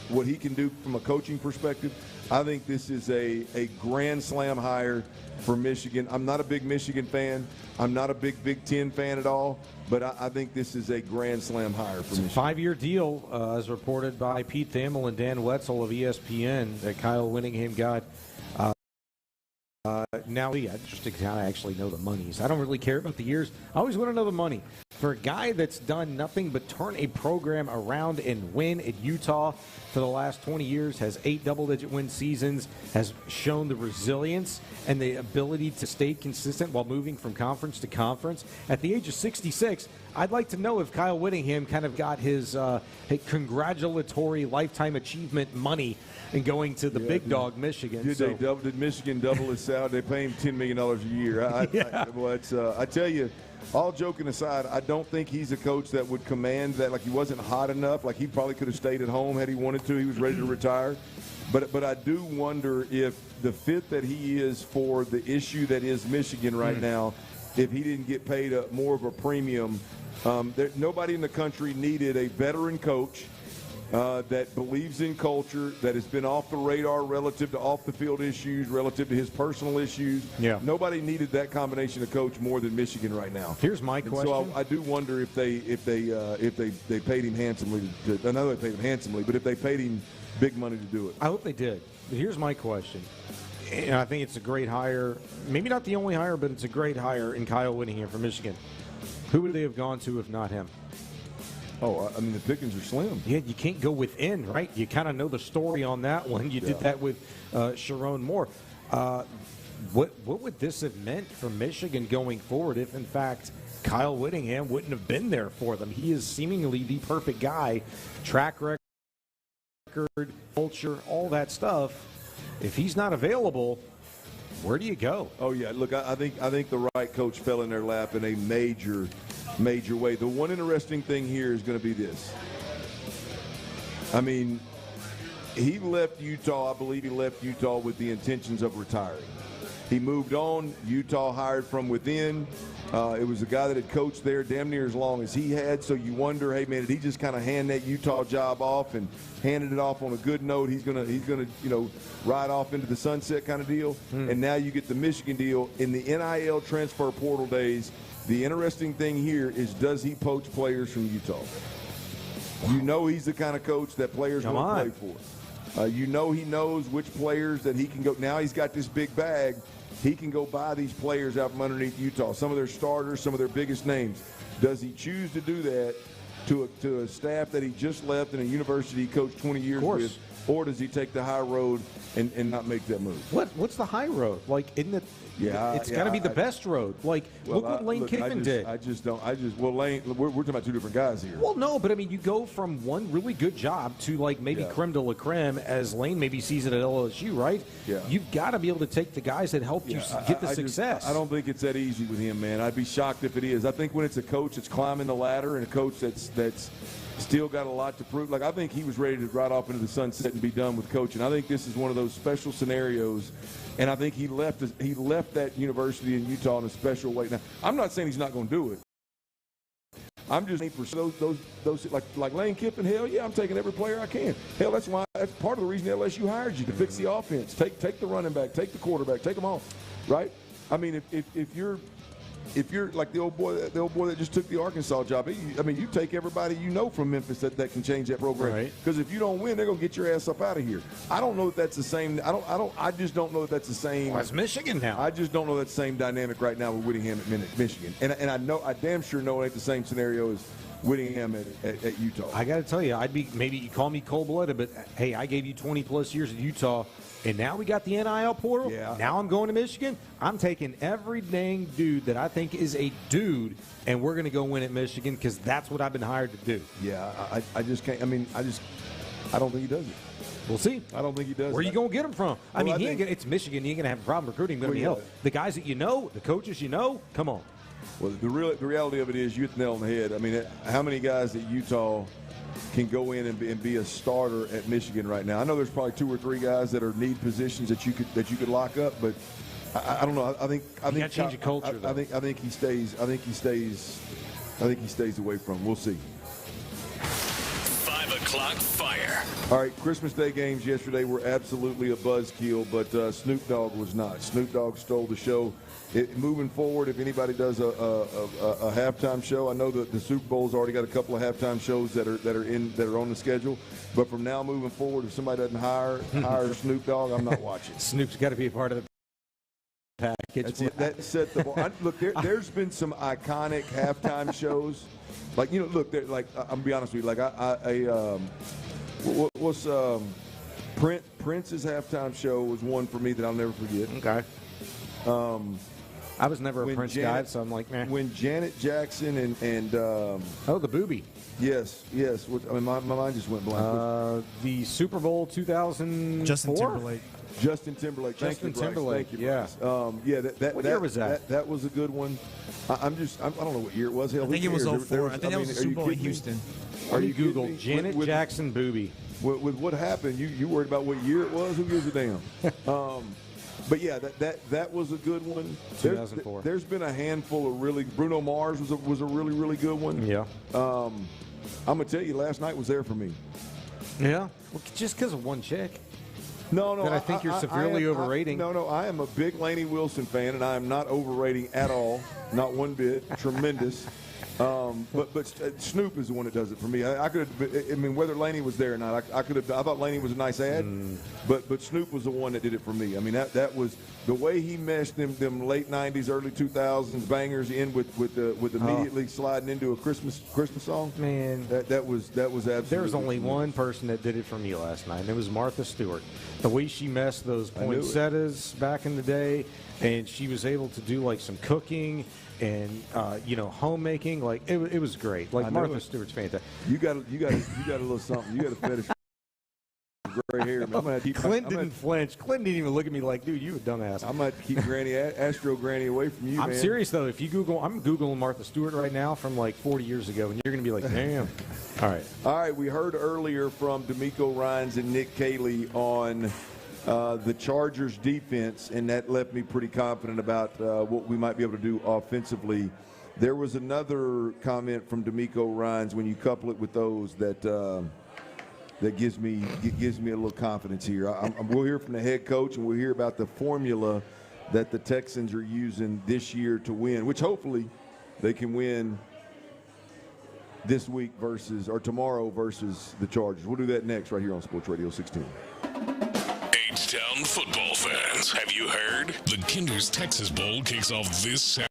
Speaker 10: what he can do from a coaching perspective. I think this is a grand slam hire for Michigan. I'm not a big Michigan fan. I'm not a big Big Ten fan at all. But I think this is a grand slam hire for Michigan.
Speaker 21: 5-year deal, as reported by Pete Thamel and Dan Wetzel of ESPN, that Kyle Whittingham got. Now, interesting to actually know the monies. I don't really care about the years. I always want to know the money. For a guy that's done nothing but turn a program around and win at Utah for the last 20 years, has 8 double-digit win seasons, has shown the resilience and the ability to stay consistent while moving from conference to conference. At the age of 66, I'd like to know if Kyle Whittingham kind of got his congratulatory lifetime achievement money and going to the big dog Michigan.
Speaker 10: Did Michigan double his salary? They pay him $10 million a year. I tell you, all joking aside, I don't think he's a coach that would command that. Like, he wasn't hot enough. Like, he probably could have stayed at home had he wanted to. He was ready to retire. But I do wonder if the fit that he is for the issue that is Michigan right now, if he didn't get paid more of a premium. Nobody in the country needed a veteran coach that believes in culture, that has been off the radar relative to off-the-field issues, relative to his personal issues.
Speaker 21: Yeah.
Speaker 10: Nobody needed that combination of coach more than Michigan right now.
Speaker 21: Here's my question.
Speaker 10: So I do wonder if they paid him handsomely. I know they paid him handsomely, but if they paid him big money to do it.
Speaker 21: I hope they did. But here's my question. And I think it's a great hire. Maybe not the only hire, but it's a great hire in Kyle Whittingham for Michigan. Who would they have gone to if not him?
Speaker 10: Oh, I mean, the pickings are slim.
Speaker 21: Yeah, you can't go within, right? You kind of know the story on that one. You did that with Sharon Moore. What would this have meant for Michigan going forward if, in fact, Kyle Whittingham wouldn't have been there for them? He is seemingly the perfect guy. Track record, culture, all that stuff. If he's not available, where do you go?
Speaker 10: Oh, yeah. Look, I think the right coach fell in their lap in a major way. The one interesting thing here is going to be this. I mean, he left Utah. I believe he left Utah with the intentions of retiring. He moved on. Utah hired from within. It was a guy that had coached there damn near as long as he had. So you wonder, hey man, did he just kind of hand that Utah job off and handed it off on a good note? He's gonna ride off into the sunset kind of deal. And now you get the Michigan deal in the NIL transfer portal days. The interesting thing here is, does he poach players from Utah? You know he's the kind of coach that players want to play for. You know he knows which players that he can go. Now he's got this big bag. He can go buy these players out from underneath Utah, some of their starters, some of their biggest names. Does he choose to do that to a staff that he just left in a university he coached 20 years with, or does he take the high road and not make that move?
Speaker 21: What's the high road? Like, isn't it? Yeah, it's got to be the best road. Like, look what Lane Kiffin did.
Speaker 10: Lane, we're talking about two different guys here.
Speaker 21: Well, no, but I mean, you go from one really good job to like maybe creme de la creme, as Lane maybe sees it at LSU, right? Yeah. You've got to be able to take the guys that help you get the success.
Speaker 10: I don't think it's that easy with him, man. I'd be shocked if it is. I think when it's a coach that's climbing the ladder and a coach that's Still got a lot to prove. Like, I think he was ready to ride off into the sunset and be done with coaching. I think this is one of those special scenarios, and I think he left that university in Utah in a special way. Now, I'm not saying he's not going to do it. I'm just saying for those like Lane Kiffin. Hell yeah, I'm taking every player I can. Hell, that's part of the reason LSU hired you, to fix the offense. Take the running back, take the quarterback, take them all, right? I mean, if you're like the old boy that just took the Arkansas job, you take everybody you know from Memphis that can change that program.
Speaker 21: Right.
Speaker 10: Because if you don't win, they're gonna get your ass up out of here. I don't know if that's the same. I just don't know if that's the same.
Speaker 21: Well, it's Michigan now.
Speaker 10: I just don't know that's the same dynamic right now with Whittingham at Michigan. And I damn sure know it ain't the same scenario as Whittingham at Utah.
Speaker 21: I got to tell you, maybe you call me cold-blooded, but hey, I gave you 20-plus years at Utah, and now we got the NIL portal.
Speaker 10: Yeah.
Speaker 21: Now I'm going to Michigan. I'm taking every dang dude that I think is a dude, and we're going to go win at Michigan because that's what I've been hired to do.
Speaker 10: Yeah, I just can't. I don't think he does it.
Speaker 21: We'll see.
Speaker 10: I don't think he does.
Speaker 21: Where are you going to get him from?
Speaker 10: Well,
Speaker 21: It's Michigan. He ain't going to have a problem recruiting. Going to be held. The guys that you know, the coaches you know, come on.
Speaker 10: Well, the reality of it is, you hit the nail on the head. I mean, how many guys at Utah can go in and be a starter at Michigan right now? I know there's probably 2 or 3 guys that are need positions that you could lock up, but I don't know. I think
Speaker 21: change the culture.
Speaker 10: I think he stays. I think he stays away from. We'll see.
Speaker 1: 5 o'clock fire.
Speaker 10: All right, Christmas Day games yesterday were absolutely a buzzkill, but Snoop Dogg was not. Snoop Dogg stole the show. Moving forward, if anybody does a halftime show, I know that the Super Bowl's already got a couple of halftime shows that are on the schedule. But from now moving forward, if somebody doesn't hire Snoop Dogg, I'm not watching.
Speaker 21: Snoop's got to be a part of the package.
Speaker 10: That set the bar. Look, there's been some iconic halftime shows. Like, look, like I'm gonna be honest with you. Like what's Prince's halftime show was one for me that I'll never forget.
Speaker 21: Okay. I was never a Prince guy, so I'm like, man.
Speaker 10: When Janet Jackson and
Speaker 21: the Booby.
Speaker 10: Yes. My mind just went blank.
Speaker 21: The Super Bowl 2004.
Speaker 7: Justin Timberlake.
Speaker 10: Thank you,
Speaker 21: Timberlake.
Speaker 10: Bryce. What
Speaker 21: year was that?
Speaker 10: That was a good one. I don't know what year it was. Hell,
Speaker 7: I think it was 04. I think that was the Super Bowl in Houston.
Speaker 10: Are you
Speaker 21: Google
Speaker 10: Janet
Speaker 21: Jackson Booby?
Speaker 10: With what happened, you worried about what year it was? Who gives a damn? But yeah, that was a good one.
Speaker 21: 2004.
Speaker 10: There's been a handful of really. Bruno Mars was a really, really good one.
Speaker 21: Yeah.
Speaker 10: I'm gonna tell you, last night was there for me.
Speaker 21: Yeah. Well, just because of one chick.
Speaker 10: No.
Speaker 21: That I think you're severely overrating.
Speaker 10: No. I am a big Lainey Wilson fan, and I am not overrating at all. Not one bit. Tremendous. But Snoop is the one that does it for me. I could. I mean, whether Lainey was there or not, I could have. I thought Lainey was a nice ad, but Snoop was the one that did it for me. I mean, that was the way he meshed them late '90s, early 2000s bangers in with immediately sliding into a Christmas song.
Speaker 21: Man,
Speaker 10: that was absolutely.
Speaker 21: There was only one person that did it for me last night, and it was Martha Stewart. The way she messed those poinsettias back in the day, and she was able to do like some cooking and homemaking. Like it was great. Like Martha Stewart's fantastic.
Speaker 10: You got a little something. You got a fetish for gray hair. Man. I'm gonna have to keep,
Speaker 21: Clint didn't flinch. Clint didn't even look at me like, dude, you a dumbass.
Speaker 10: I'm gonna have to keep Astro Granny away from you.
Speaker 21: I'm serious though. If you Google, I'm Googling Martha Stewart right now from like 40 years ago, and you're gonna be like, damn. All right.
Speaker 10: We heard earlier from D'Amico Ryans and Nick Caley on the Chargers defense, and that left me pretty confident about what we might be able to do offensively. There was another comment from D'Amico Ryans when you couple it with those that gives me a little confidence here. We'll hear from the head coach, and we'll hear about the formula that the Texans are using this year to win, which hopefully they can win this week tomorrow versus the Chargers. We'll do that next right here on Sports Radio 610.
Speaker 1: H-Town football fans, have you heard? The Kinder's Texas Bowl kicks off this Saturday.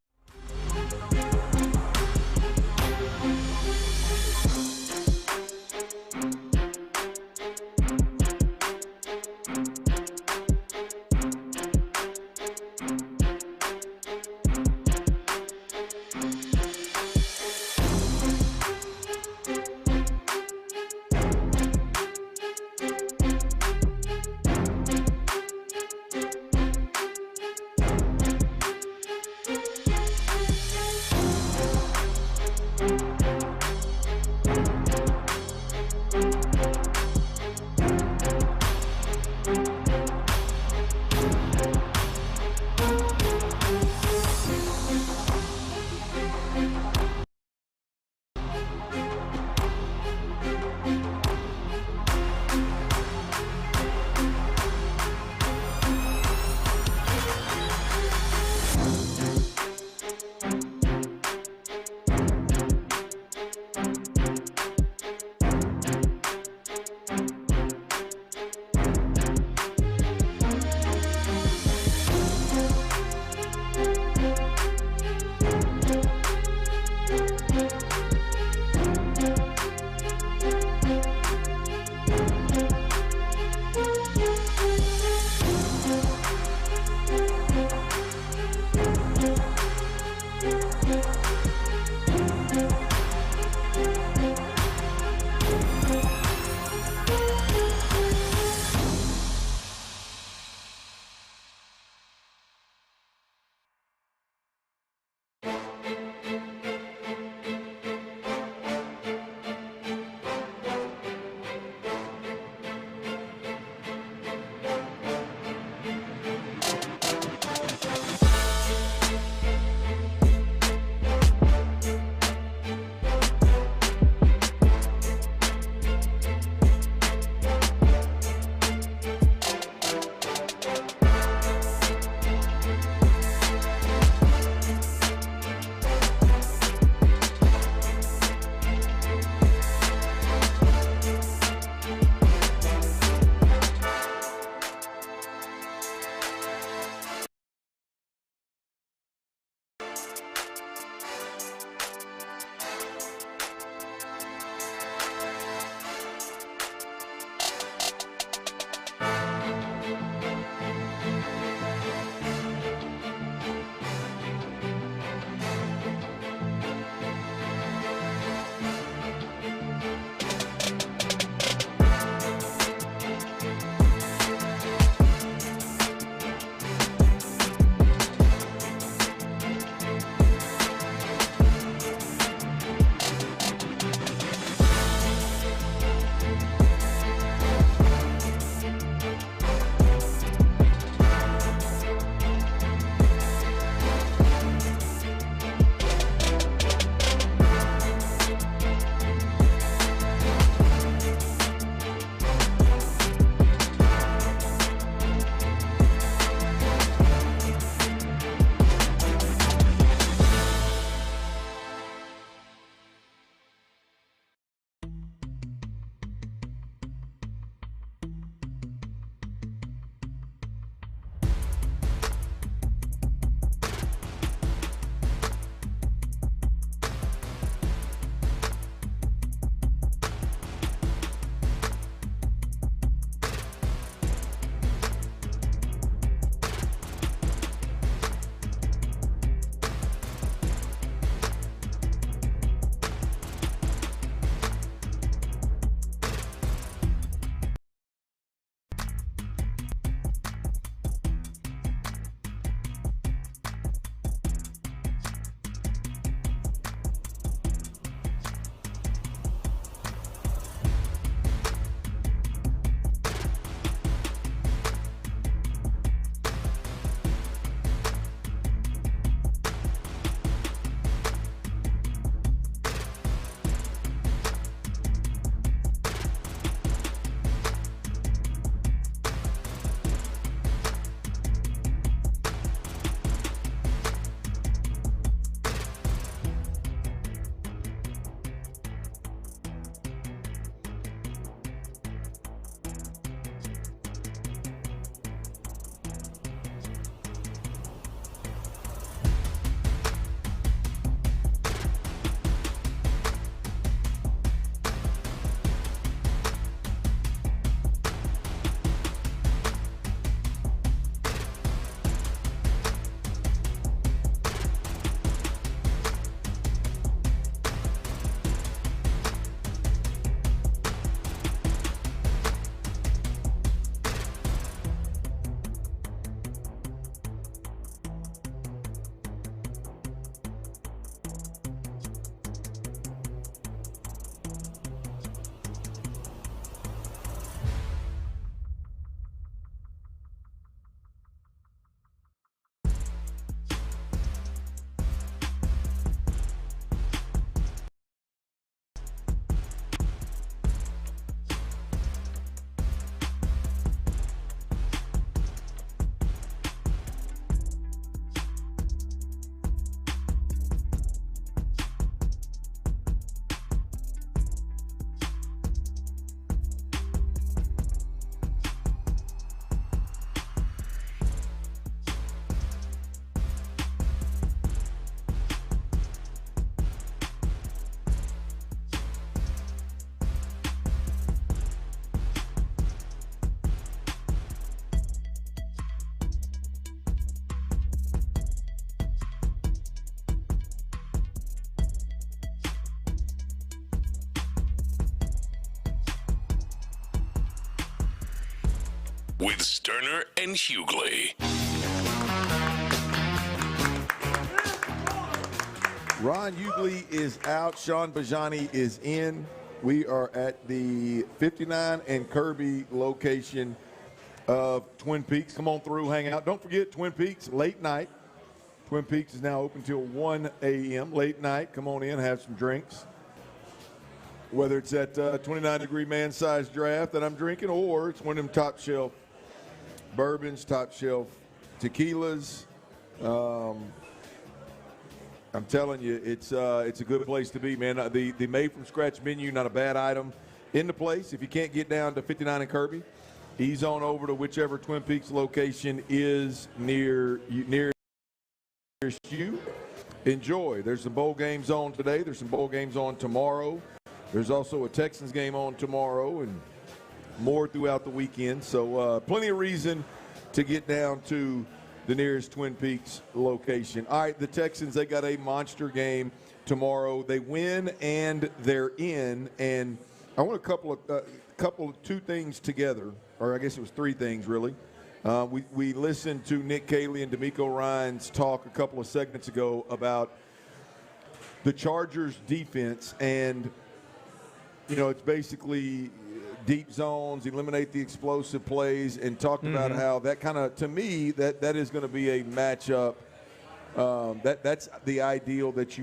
Speaker 1: with Stoerner and Hughley.
Speaker 10: Ron Hughley is out. Sean Bijani is in. We are at the 59 and Kirby location of Twin Peaks. Come on through, hang out. Don't forget, Twin Peaks, late night. Twin Peaks is now open till 1 a.m. Late night. Come on in, have some drinks. Whether it's that 29-degree man-sized draft that I'm drinking, or it's one of them top-shelf bourbons, top-shelf tequilas. I'm telling you, it's a good place to be, man. The made-from-scratch menu, not a bad item in the place. If you can't get down to 59 and Kirby, ease on over to whichever Twin Peaks location is near you. Enjoy. There's some bowl games on today. There's some bowl games on tomorrow. There's also a Texans game on tomorrow and more throughout the weekend. So plenty of reason to get down to the nearest Twin Peaks location. All right, the Texans, they got a monster game tomorrow. They win and they're in. And I want two things together, or I guess it was three things really. We listened to Nick Caley and D'Amico Ryans talk a couple of segments ago about the Chargers defense, and it's basically deep zones, eliminate the explosive plays, and talked about how that kind of, to me, that is going to be a matchup. That's the ideal that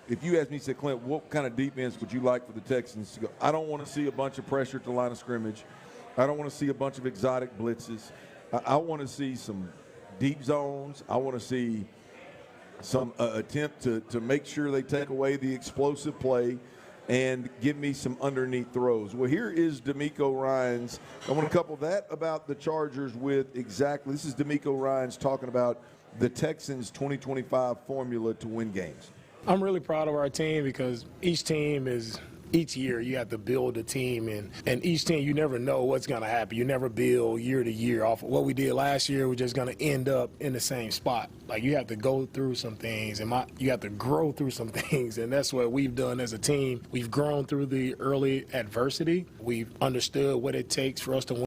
Speaker 10: if you ask me, say, Clint, what kind of defense would you like for the Texans to go? I don't want to see a bunch of pressure at the line of scrimmage. I don't want to see a bunch of exotic blitzes. I want to see some deep zones. I want to see some attempt to make sure they take away the explosive play and give me some underneath throws. Well, here is D'Amico Ryans. I want to couple that about the Chargers with this is D'Amico Ryans talking about the Texans' 2025 formula to win games.
Speaker 8: I'm really proud of our team because each year you have to build a team, and each team you never know what's going to happen. You never build year to year off of what we did last year. We're just going to end up in the same spot. Like, you have to go through some things, and you have to grow through some things, and that's what we've done as a team. We've grown through the early adversity. We've understood what it takes for us to win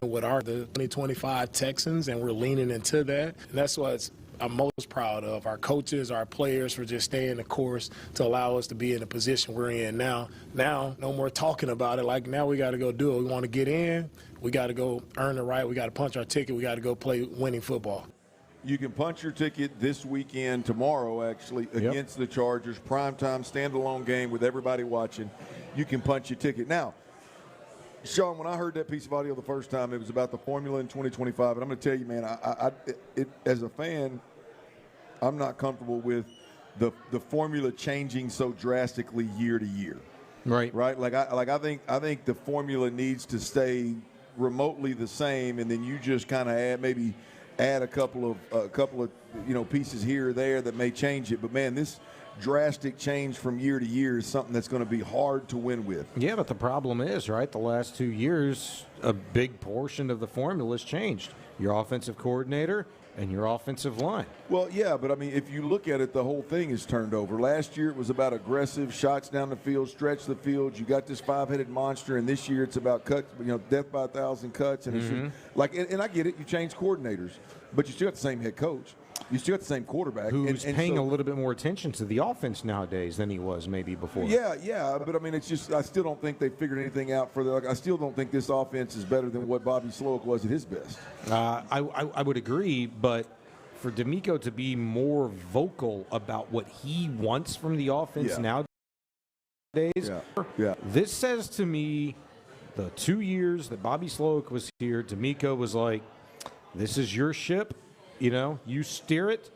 Speaker 8: with the 2025 Texans, and we're leaning into that. And that's what I'm most proud of. Our coaches, our players, for just staying the course to allow us to be in the position we're in now. Now, no more talking about it. Like, now we got to go do it. We want to get in. We got to go earn the right. We got to punch our ticket. We got to go play winning football.
Speaker 10: You can punch your ticket this weekend, tomorrow actually, against the Chargers. Primetime, standalone game with everybody watching. You can punch your ticket. Now, Sean, when I heard that piece of audio the first time, it was about the formula in 2025. And I'm going to tell you, man, as a fan, I'm not comfortable with the formula changing so drastically year to year.
Speaker 21: Right.
Speaker 10: Like I think the formula needs to stay remotely the same, and then you just kind of add a couple of pieces here or there that may change it. But man, this drastic change from year to year is something that's going to be hard to win with.
Speaker 21: Yeah, but the problem is, right, the last 2 years, a big portion of the formula has changed. Your offensive coordinator and your offensive line.
Speaker 10: Well, yeah, but I mean, if you look at it, the whole thing is turned over. Last year it was about aggressive shots down the field, stretch the field. You got this five-headed monster, and this year it's about cuts, death by 1,000 cuts. And it's just, and I get it, you change coordinators, but you still got the same head coach. You still got the same quarterback.
Speaker 21: Who's paying a little bit more attention to the offense nowadays than he was maybe before.
Speaker 10: Yeah, but I mean, it's just, I still don't think they figured anything out I still don't think this offense is better than what Bobby Sloak was at his best.
Speaker 21: I would agree, but for D'Amico to be more vocal about what he wants from the offense nowadays, this says to me the 2 years that Bobby Sloak was here, D'Amico was like, this is your ship. You steer it.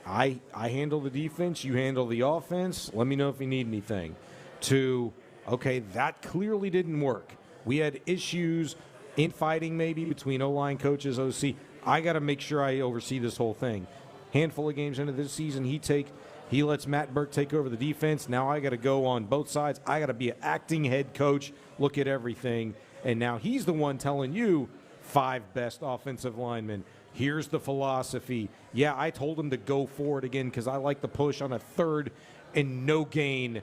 Speaker 21: I handle the defense. You handle the offense. Let me know if you need anything. Okay, that clearly didn't work. We had issues, infighting maybe between O-line coaches, OC. I got to make sure I oversee this whole thing. Handful of games into this season, he lets Matt Burke take over the defense. Now I got to go on both sides. I got to be an acting head coach, look at everything. And now he's the one telling you 5 best offensive linemen. Here's the philosophy. Yeah, I told him to go for it again because I like the push on a 3rd and no gain.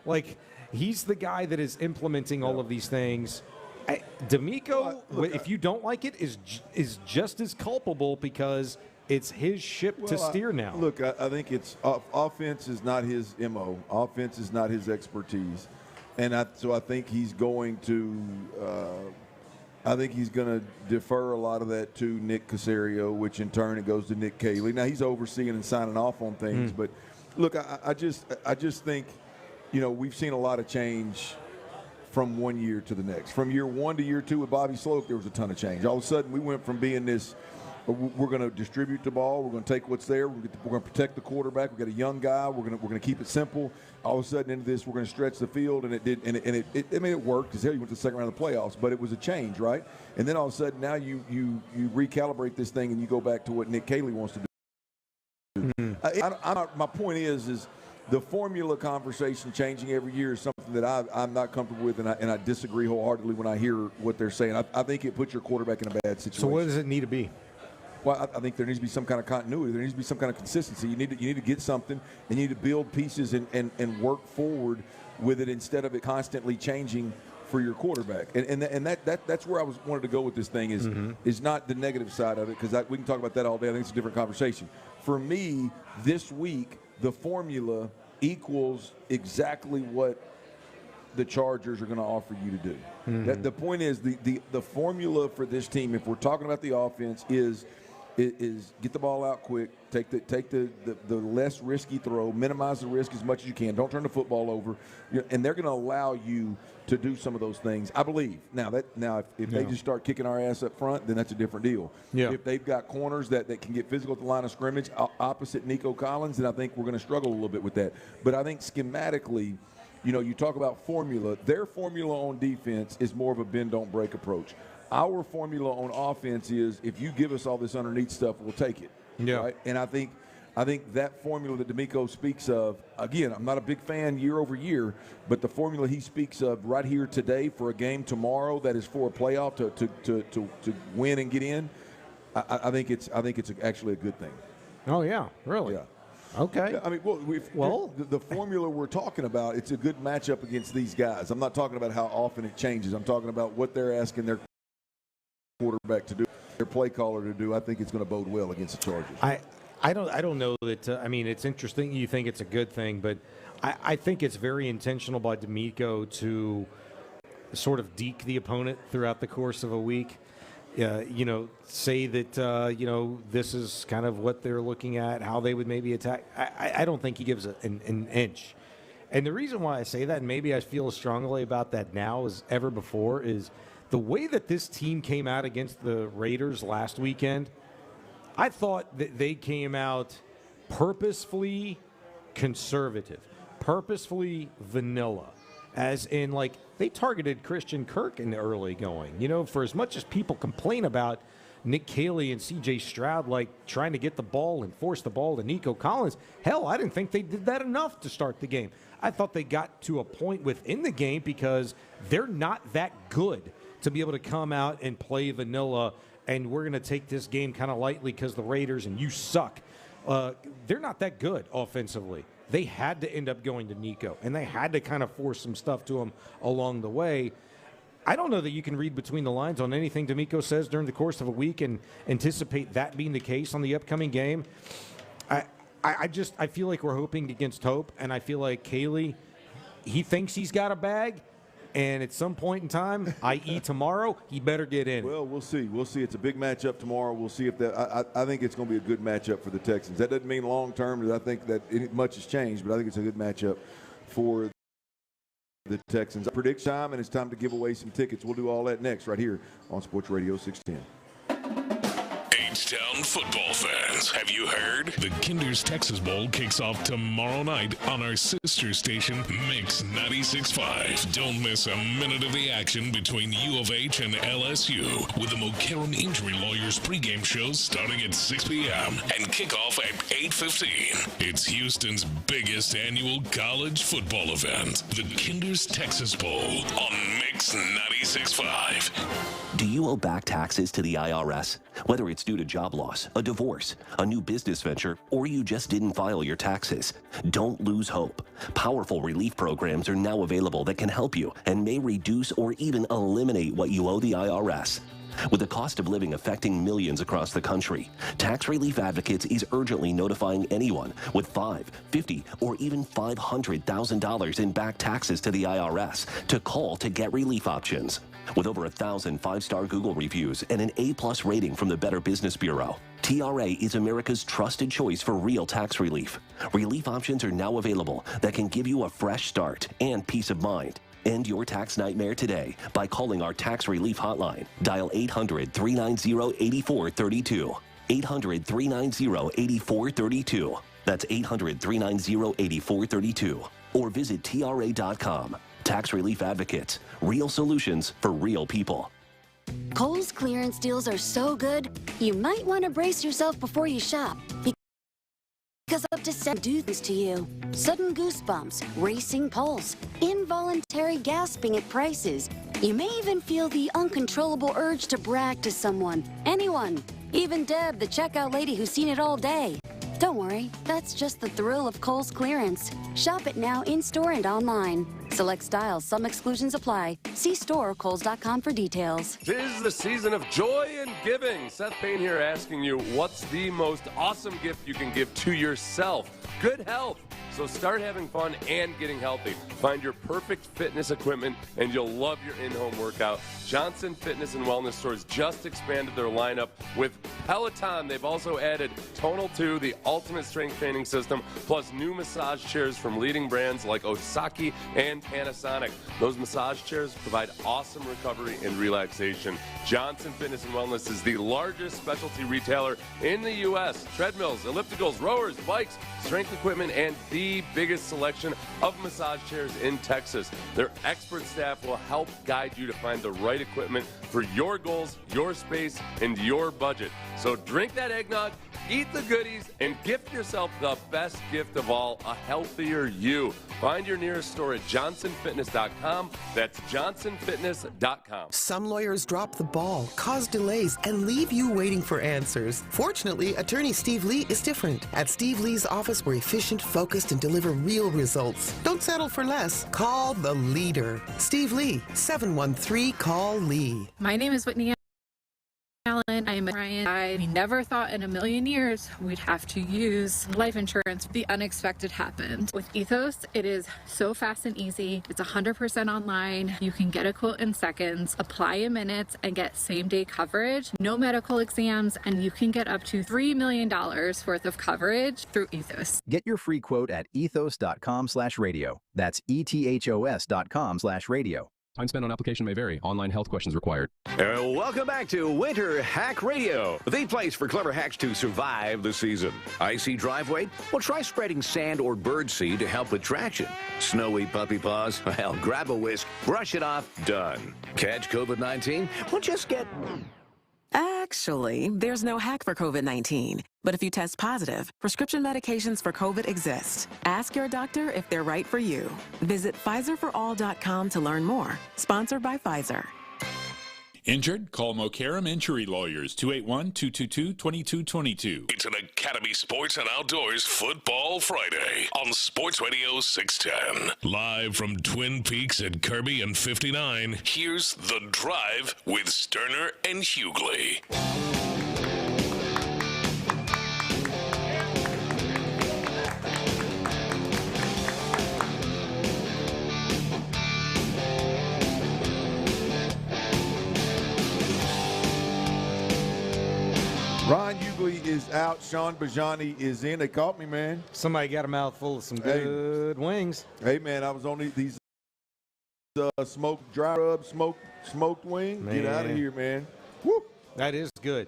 Speaker 21: Like, he's the guy that is implementing all of these things. D'Amico, if you don't like it, is just as culpable because it's his ship to steer now.
Speaker 10: Look, I think it's offense is not his MO. Offense is not his expertise. And so I think he's going to defer a lot of that to Nick Caserio, which in turn it goes to Nick Caley. Now he's overseeing and signing off on things, but look, I just think, we've seen a lot of change from one year to the next. From year 1 to year 2 with Bobby Sloak, there was a ton of change. All of a sudden, we went from being this, we're going to distribute the ball, we're going to take what's there, we're going to protect the quarterback, we've got a young guy, we're going to keep it simple. All of a sudden, into this, we're going to stretch the field, and it worked because hell, you went to the second round of the playoffs, but it was a change, right? And then all of a sudden, now you recalibrate this thing and you go back to what Nick Caley wants to do. My point is the formula conversation changing every year is something that I'm not comfortable with, and I disagree wholeheartedly when I hear what they're saying. I think it puts your quarterback in a bad situation.
Speaker 21: So what does it need to be?
Speaker 10: Well, I think there needs to be some kind of continuity. There needs to be some kind of consistency. You need to get something, and you need to build pieces and work forward with it instead of it constantly changing for your quarterback. And that's where I wanted to go with this thing is not the negative side of it, because we can talk about that all day. I think it's a different conversation. For me, this week, the formula equals exactly what the Chargers are going to offer you to do. The point is the formula for this team, if we're talking about the offense, is get the ball out quick, take the less risky throw, minimize the risk as much as you can, don't turn the football over, and they're going to allow you to do some of those things, I believe. Now if they just start kicking our ass up front, then that's a different deal. If they've got corners that can get physical at the line of scrimmage opposite Nico Collins, then I think we're going to struggle a little bit with that. But I think schematically, you talk about formula. Their formula on defense is more of a bend, don't break approach. Our formula on offense is if you give us all this underneath stuff, we'll take it. Right? And I think that formula that D'Amico speaks of, again, I'm not a big fan year over year, but the formula he speaks of right here today for a game tomorrow that is for a playoff to win and get in, I think it's actually a good thing.
Speaker 21: Oh yeah, really?
Speaker 10: Yeah.
Speaker 21: Okay.
Speaker 10: Yeah, I mean, the formula we're talking about, it's a good matchup against these guys. I'm not talking about how often it changes. I'm talking about what they're asking their quarterback to do, their play caller to do. I think it's going to bode well against the Chargers.
Speaker 21: I don't know that. I mean, it's interesting. You think it's a good thing, but I think it's very intentional by D'Amico to sort of deke the opponent throughout the course of a week. Say that, this is kind of what they're looking at, how they would maybe attack. I don't think he gives an inch. And the reason why I say that, and maybe I feel as strongly about that now as ever before, is the way that this team came out against the Raiders last weekend. I thought that they came out purposefully conservative, purposefully vanilla. As in, they targeted Christian Kirk in the early going. For as much as people complain about Nick Caley and C.J. Stroud, trying to get the ball and force the ball to Nico Collins, hell, I didn't think they did that enough to start the game. I thought they got to a point within the game because they're not that good to be able to come out and play vanilla, and we're going to take this game kind of lightly because the Raiders and you suck. They're not that good offensively. They had to end up going to Nico, and they had to kind of force some stuff to him along the way. I don't know that you can read between the lines on anything D'Amico says during the course of a week and anticipate that being the case on the upcoming game. I feel like we're hoping against hope, and I feel like Caley, he thinks he's got a bag, and at some point in time, i.e. tomorrow, he better get in.
Speaker 10: Well, we'll see. We'll see. It's a big matchup tomorrow. We'll see if that. I think it's going to be a good matchup for the Texans. That doesn't mean long term that I think that much has changed, but I think it's a good matchup for the Texans. Predict time, and it's time to give away some tickets. We'll do all that next right here on Sports Radio 610.
Speaker 1: H-Town football fans, have you heard? The Kinder's Texas Bowl kicks off tomorrow night on our sister station, Mix 96.5. Don't miss a minute of the action between U of H and LSU with the McCarran Injury Lawyers pregame shows starting at 6 p.m. and kickoff at 8:15. It's Houston's biggest annual college football event, the Kinder's Texas Bowl on Mix Sports 96.5.
Speaker 9: Do you owe back taxes to the IRS? Whether it's due to job loss, a divorce, a new business venture, or you just didn't file your taxes, don't lose hope. Powerful relief programs are now available that can help you and may reduce or even eliminate what you owe the IRS. With the cost of living affecting millions across the country, Tax Relief Advocates is urgently notifying anyone with $5, $50, or even $500,000 in back taxes to the IRS to call to get relief options. With over 1,000 5-star Google reviews and an A+ rating from the Better Business Bureau, TRA is America's trusted choice for real tax relief. Relief options are now available that can give you a fresh start and peace of mind. End your tax nightmare today by calling our tax relief hotline. Dial 800-390-8432. 800-390-8432. That's 800-390-8432. Or visit TRA.com. Tax Relief Advocates. Real solutions for real people.
Speaker 11: Kohl's clearance deals are so good, you might want to brace yourself before you shop. Because up to 7 do things to you. Sudden goosebumps, racing pulse, involuntary gasping at prices. You may even feel the uncontrollable urge to brag to someone, anyone, even Deb, the checkout lady who's seen it all day. Don't worry, that's just the thrill of Kohl's clearance. Shop it now in-store and online. Select styles, some exclusions apply. See store or Kohls.com for details.
Speaker 12: 'Tis the season of joy and giving. Seth Payne here asking you, what's the most awesome gift you can give to yourself? Good health. So start having fun and getting healthy. Find your perfect fitness equipment and you'll love your in-home workout. Johnson Fitness and Wellness Stores just expanded their lineup with Peloton. They've also added Tonal 2, the ultimate strength training system, plus new massage chairs from leading brands like Osaki and Panasonic. Those massage chairs provide awesome recovery and relaxation. Johnson Fitness and Wellness is the largest specialty retailer in the U.S. Treadmills, ellipticals, rowers, bikes, strength equipment, and the biggest selection of massage chairs in Texas. Their expert staff will help guide you to find the right equipment for your goals, your space, and your budget. So drink that eggnog, eat the goodies, and gift yourself the best gift of all, a healthier you. Find your nearest store at johnsonfitness.com. That's johnsonfitness.com.
Speaker 13: Some lawyers drop the ball, cause delays, and leave you waiting for answers. Fortunately, attorney Steve Lee is different. At Steve Lee's office, we're efficient, focused, and deliver real results. Don't settle for less. Call the leader. Steve Lee, 713-CALL-LEE.
Speaker 14: My name is Whitney Allen. I'm a Ryan. I never thought in a million years we'd have to use life insurance. The unexpected happened. With Ethos, it is so fast and easy. It's 100% online. You can get a quote in seconds, apply in minutes, and get same-day coverage. No medical exams, and you can get up to $3 million worth of coverage through Ethos.
Speaker 15: Get your free quote at ethos.com/radio. That's ethos.com/radio.
Speaker 16: Time spent on application may vary. Online health questions required.
Speaker 17: Welcome back to Winter Hack Radio, the place for clever hacks to survive the season. Icy driveway? Well, try spreading sand or birdseed to help with traction. Snowy puppy paws? Well, grab a whisk, brush it off, done. Catch COVID-19? Well, just get...
Speaker 18: Actually, there's no hack for COVID-19. But if you test positive, prescription medications for COVID exist. Ask your doctor if they're right for you. Visit PfizerForAll.com to learn more. Sponsored by Pfizer.
Speaker 6: Injured? Call Mokaram Injury Lawyers, 281-222-2222.
Speaker 1: It's an Academy Sports and Outdoors Football Friday on Sports Radio 610. Live from Twin Peaks at Kirby and 59, here's The Drive with Stoerner and Hughley.
Speaker 10: Ryan Hughley is out. Sean Bijani is in. They caught me, man.
Speaker 21: Somebody got a mouthful of some good wings.
Speaker 10: Hey, man, I was on these smoked dry rub, smoked wing.
Speaker 21: Man.
Speaker 10: Get out of here, man. Woo.
Speaker 21: That is good.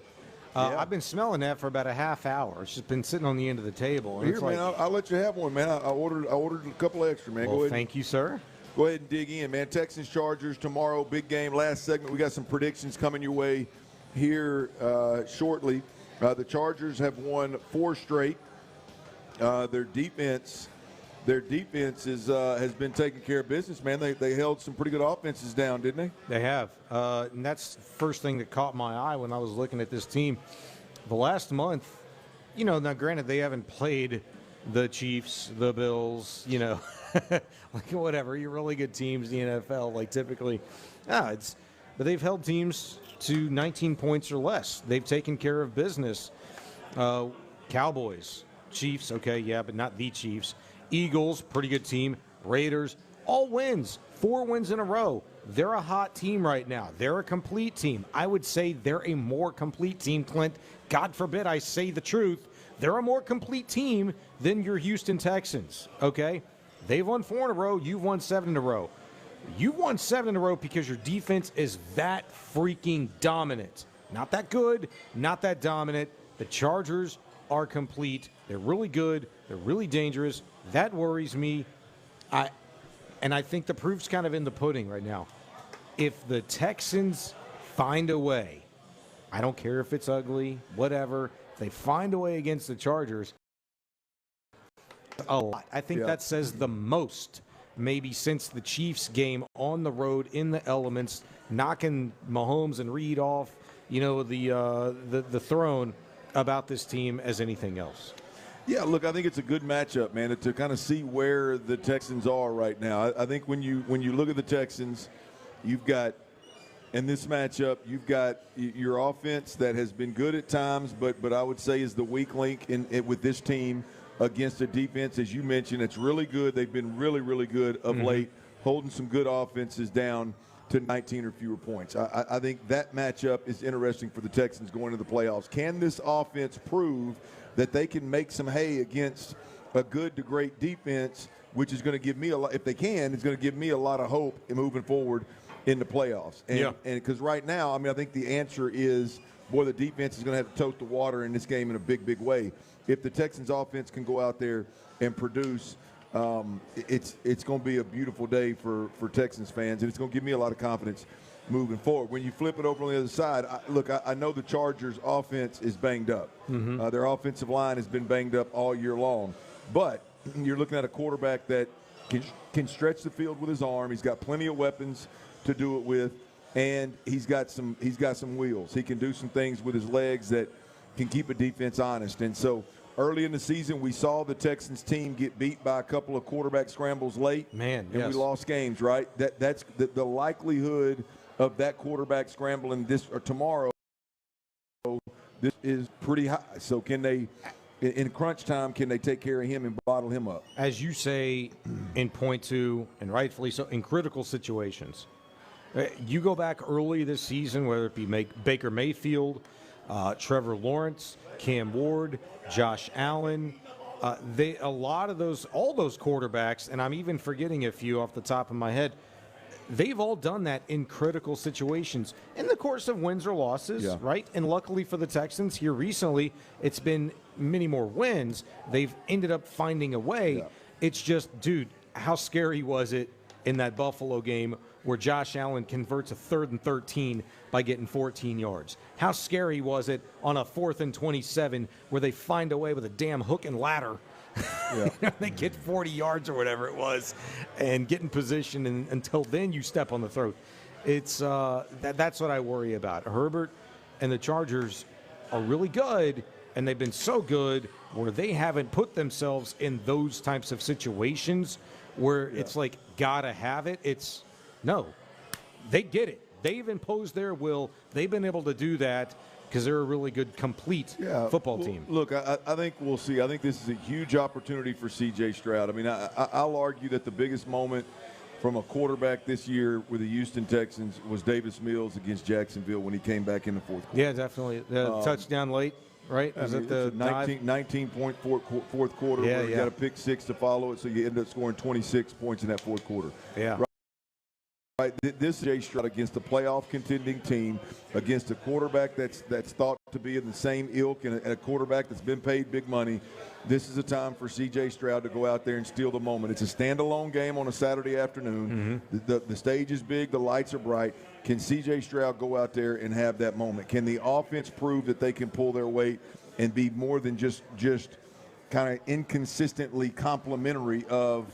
Speaker 10: Yeah.
Speaker 21: I've been smelling that for about a half hour. It's just been sitting on the end of the table. And
Speaker 10: Here,
Speaker 21: it's
Speaker 10: man,
Speaker 21: like,
Speaker 10: I'll let you have one, man. I ordered a couple extra, man.
Speaker 21: well,
Speaker 10: Go ahead.
Speaker 21: thank you, sir.
Speaker 10: Go ahead and dig in, man. Texans, Chargers tomorrow, big game. Last segment, we got some predictions coming your way here shortly. The Chargers have won 4 straight. Their defense their defense has been taking care of business, man. They held some pretty good offenses down, didn't they?
Speaker 21: They have. And that's the first thing that caught my eye when I was looking at this team. The last month, now granted they haven't played the Chiefs, the Bills, like whatever, you're really good teams in the NFL, like typically. But they've held teams to 19 points or less. They've taken care of business. Cowboys, Chiefs, okay, yeah, but not the Chiefs. Eagles, pretty good team. Raiders, all wins. 4 wins in a row. They're a hot team right now. They're a complete team. I would say they're a more complete team, Clint. God forbid I say the truth. They're a more complete team than your Houston Texans, okay? They've won 4 in a row. You've won 7 in a row. You've won 7 in a row because your defense is that freaking dominant. Not that good, not that dominant. The Chargers are complete. They're really good. They're really dangerous. That worries me. And I think the proof's kind of in the pudding right now. If the Texans find a way, I don't care if it's ugly, whatever, if they find a way against the Chargers, a lot. I think that says the most, maybe since the Chiefs game on the road in the elements, knocking Mahomes and Reed off, the throne about this team as anything else.
Speaker 10: Yeah, look, I think it's a good matchup, man, to kind of see where the Texans are right now. I think when you look at the Texans, you've got, in this matchup, you've got your offense that has been good at times, but I would say is the weak link with this team against a defense, as you mentioned, it's really good. They've been really, really good of late, holding some good offenses down to 19 or fewer points. I think that matchup is interesting for the Texans going into the playoffs. Can this offense prove that they can make some hay against a good to great defense, which is going to give me a lot, if they can, it's going to give me a lot of hope in moving forward in the playoffs. And because right now, I think the answer is, boy, the defense is going to have to toast the water in this game in a big, big way. If the Texans offense can go out there and produce, it's going to be a beautiful day for Texans fans, and it's going to give me a lot of confidence moving forward. When you flip it over on the other side, I know the Chargers' offense is banged up. Their offensive line has been banged up all year long. But you're looking at a quarterback that can stretch the field with his arm. He's got plenty of weapons to do it with, and he's got some wheels. He can do some things with his legs that can keep a defense honest. And so early in the season, we saw the Texans team get beat by a couple of quarterback scrambles late. And we lost games, right? That's the likelihood of that quarterback scrambling this or tomorrow. This is pretty high. So can they, in crunch time, can they take care of him and bottle him up?
Speaker 21: As you say in point 2, and rightfully so, in critical situations, you go back early this season, whether it be Baker Mayfield, Trevor Lawrence, Cam Ward, Josh Allen, all those quarterbacks, and I'm even forgetting a few off the top of my head, they've all done that in critical situations in the course of wins or losses, right? And luckily for the Texans here recently, it's been many more wins. They've ended up finding a way. It's just, dude, how scary was it in that Buffalo game where Josh Allen converts a 3rd and 13 by getting 14 yards? How scary was it on a 4th and 27 where they find a way with a damn hook and ladder? They get 40 yards or whatever it was and get in position, and until then you step on the throat. It's that's what I worry about. Herbert and the Chargers are really good, and they've been so good where they haven't put themselves in those types of situations where it's like gotta have it. It's no, they get it. They've imposed their will. They've been able to do that because they're a really good, complete football team.
Speaker 10: Look, I think we'll see. I think this is a huge opportunity for C.J. Stroud. I mean, I'll argue that the biggest moment from a quarterback this year with the Houston Texans was Davis Mills against Jacksonville when he came back in the 4th quarter.
Speaker 21: Yeah, definitely. The touchdown late, right? Was it the
Speaker 10: 19-point fourth quarter where you got a pick 6 to follow it, so you end up scoring 26 points in that 4th quarter.
Speaker 21: Yeah.
Speaker 10: Right, this is J. Stroud against a playoff contending team, against a quarterback that's thought to be in the same ilk, and a quarterback that's been paid big money. This is a time for C.J. Stroud to go out there and steal the moment. It's a standalone game on a Saturday afternoon. The stage is big, the lights are bright. Can C.J. Stroud go out there and have that moment? Can the offense prove that they can pull their weight and be more than just kind of inconsistently complimentary of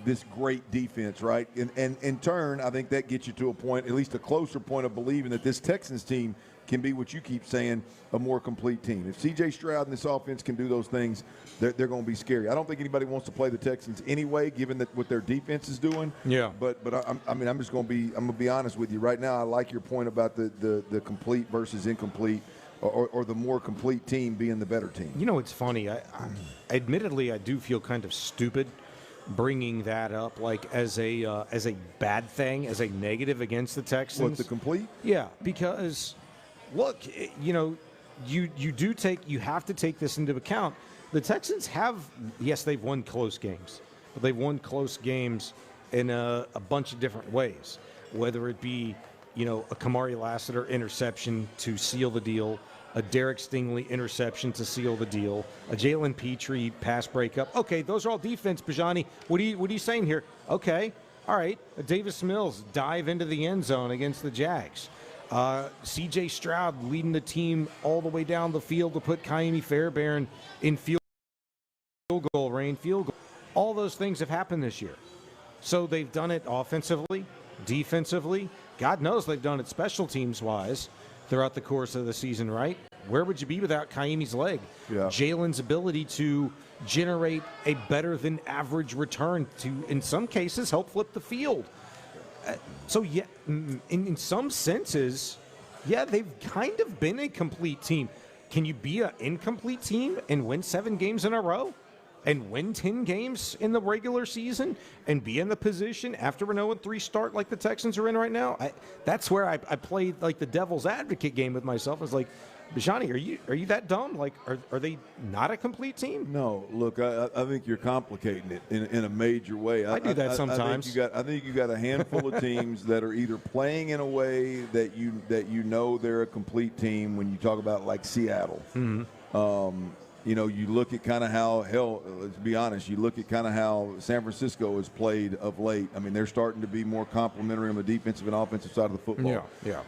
Speaker 10: this great defense, right? And in turn, I think that gets you to a point, at least a closer point of believing that this Texans team can be what you keep saying, a more complete team. If C.J. Stroud and this offense can do those things, they're going to be scary. I don't think anybody wants to play the Texans anyway, given that what their defense is doing.
Speaker 21: Yeah.
Speaker 10: But I'm just going to be honest with you right now. I like your point about the complete versus incomplete, or the more complete team being the better team.
Speaker 21: You know, it's funny. Admittedly, I do feel kind of stupid bringing that up, like as a bad thing, as a negative against the Texans.
Speaker 10: What, the complete?
Speaker 21: Yeah, because look, you know, you have to take this into account. The Texans have, yes, they've won close games, but they've won close games in a bunch of different ways, whether it be, you know, a Kamari Lassiter interception to seal the deal, a Derek Stingley interception to seal the deal, a Jalen Petrie pass breakup. Okay, those are all defense, Bijani. What are you saying here? Okay, all right, a Davis Mills dive into the end zone against the Jags. C.J. Stroud leading the team all the way down the field to put Kaimi Fairbairn in field goal range, field goal. All those things have happened this year. So they've done it offensively, defensively. God knows they've done it special teams-wise throughout the course of the season, right? Where would you be without Kaimi's leg? Yeah. Jalen's ability to generate a better-than-average return to, in some cases, help flip the field. So, yeah, in some senses, yeah, they've kind of been a complete team. Can you be an incomplete team and win 7 games in a row and win 10 games in the regular season and be in the position after an 0-3 start like the Texans are in right now? That's where I played like the devil's advocate game with myself. I was like, Bijani, are you that dumb? Like, are they not a complete team?
Speaker 10: No, look, I think you're complicating it in a major way.
Speaker 21: I do that sometimes.
Speaker 10: I think you got a handful of teams that are either playing in a way that you know they're a complete team. When you talk about like Seattle, you know, you look at kind of how let's be honest, you look at kind of how San Francisco has played of late. I mean, they're starting to be more complimentary on the defensive and offensive side of the football.
Speaker 21: Yeah.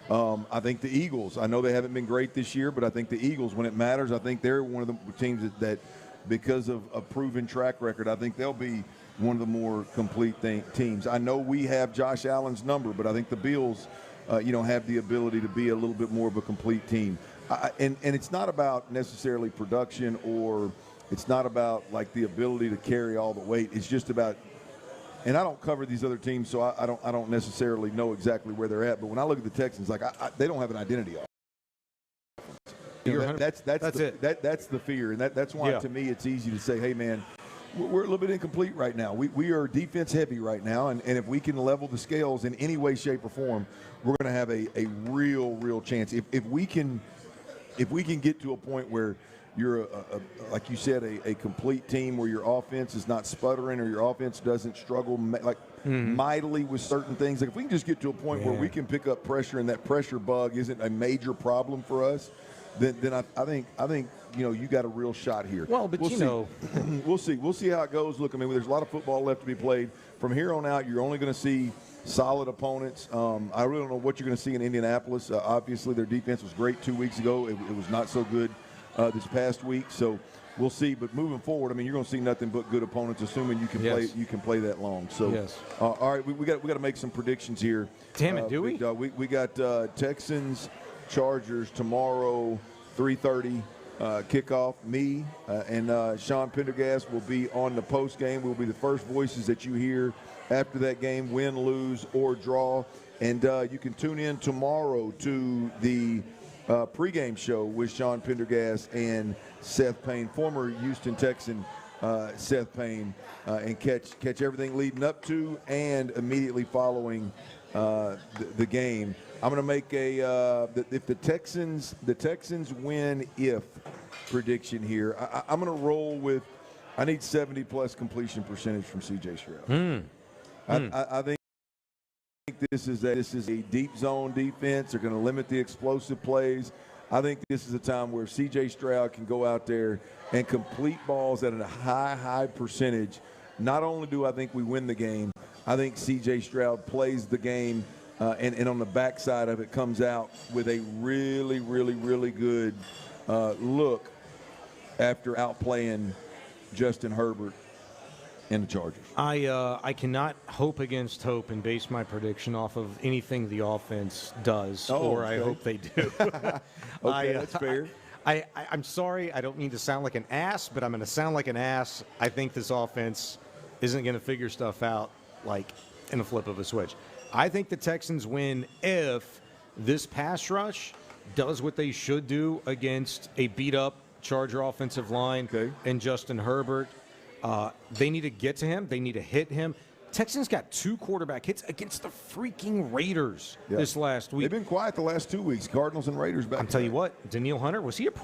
Speaker 10: I think the Eagles, I know they haven't been great this year, but I think the Eagles, when it matters, I think they're one of the teams that because of a proven track record, I think they'll be one of the more complete teams. I know we have Josh Allen's number, but I think the Bills, have the ability to be a little bit more of a complete team. And it's not about necessarily production, or it's not about like the ability to carry all the weight. It's just about, and I don't cover these other teams, so I don't necessarily know exactly where they're at. But when I look at the Texans, like they don't have an identity. That's the fear, and that's why to me it's easy to say, hey man, we're a little bit incomplete right now. We are defense heavy right now, and if we can level the scales in any way, shape, or form, we're going to have a real chance. If we can get to a point where you're, like you said, a complete team where your offense is not sputtering or your offense doesn't struggle mightily with certain things. Like if we can just get to a point where we can pick up pressure and that pressure bug isn't a major problem for us, then I think you got a real shot here.
Speaker 21: Well, but
Speaker 10: we'll see. We'll see how it goes. Look, I mean, there's a lot of football left to be played. From here on out, you're only going to see solid opponents. I really don't know what you're going to see in Indianapolis. Obviously, their defense was great 2 weeks ago. It was not so good this past week. So we'll see. But moving forward, I mean, you're going to see nothing but good opponents, assuming you can play. You can play that long. So, all right, we got to make some predictions here.
Speaker 21: Damn it, do we?
Speaker 10: We got Texans, Chargers tomorrow, 3:30. Kickoff. Me and Sean Pendergast will be on the post game. We'll be the first voices that you hear after that game, win, lose, or draw. And you can tune in tomorrow to the pregame show with Sean Pendergast and Seth Payne, former Houston Texan Seth Payne, and catch everything leading up to and immediately following the game. I'm going to make if the Texans win prediction here. I'm going to roll with, I need 70+ completion percentage from C.J. Stroud. I think this is a deep zone defense. They're going to limit the explosive plays. I think this is a time where C.J. Stroud can go out there and complete balls at a high percentage. Not only do I think we win the game, I think C.J. Stroud plays the game, and on the backside of it comes out with a really good look after outplaying Justin Herbert and the Chargers.
Speaker 21: I cannot hope against hope and base my prediction off of anything the offense does, or I hope they do.
Speaker 10: Okay, that's fair.
Speaker 21: I'm sorry, I don't mean to sound like an ass, but I'm going to sound like an ass. I think this offense isn't going to figure stuff out like in a flip of a switch. I think the Texans win if this pass rush does what they should do against a beat-up Charger offensive line and Justin Herbert. They need to get to him. They need to hit him. Texans got 2 quarterback hits against the freaking Raiders this last week.
Speaker 10: They've been quiet the last 2 weeks. Cardinals and Raiders back.
Speaker 21: I'll tell you what, Daniil Hunter, was he a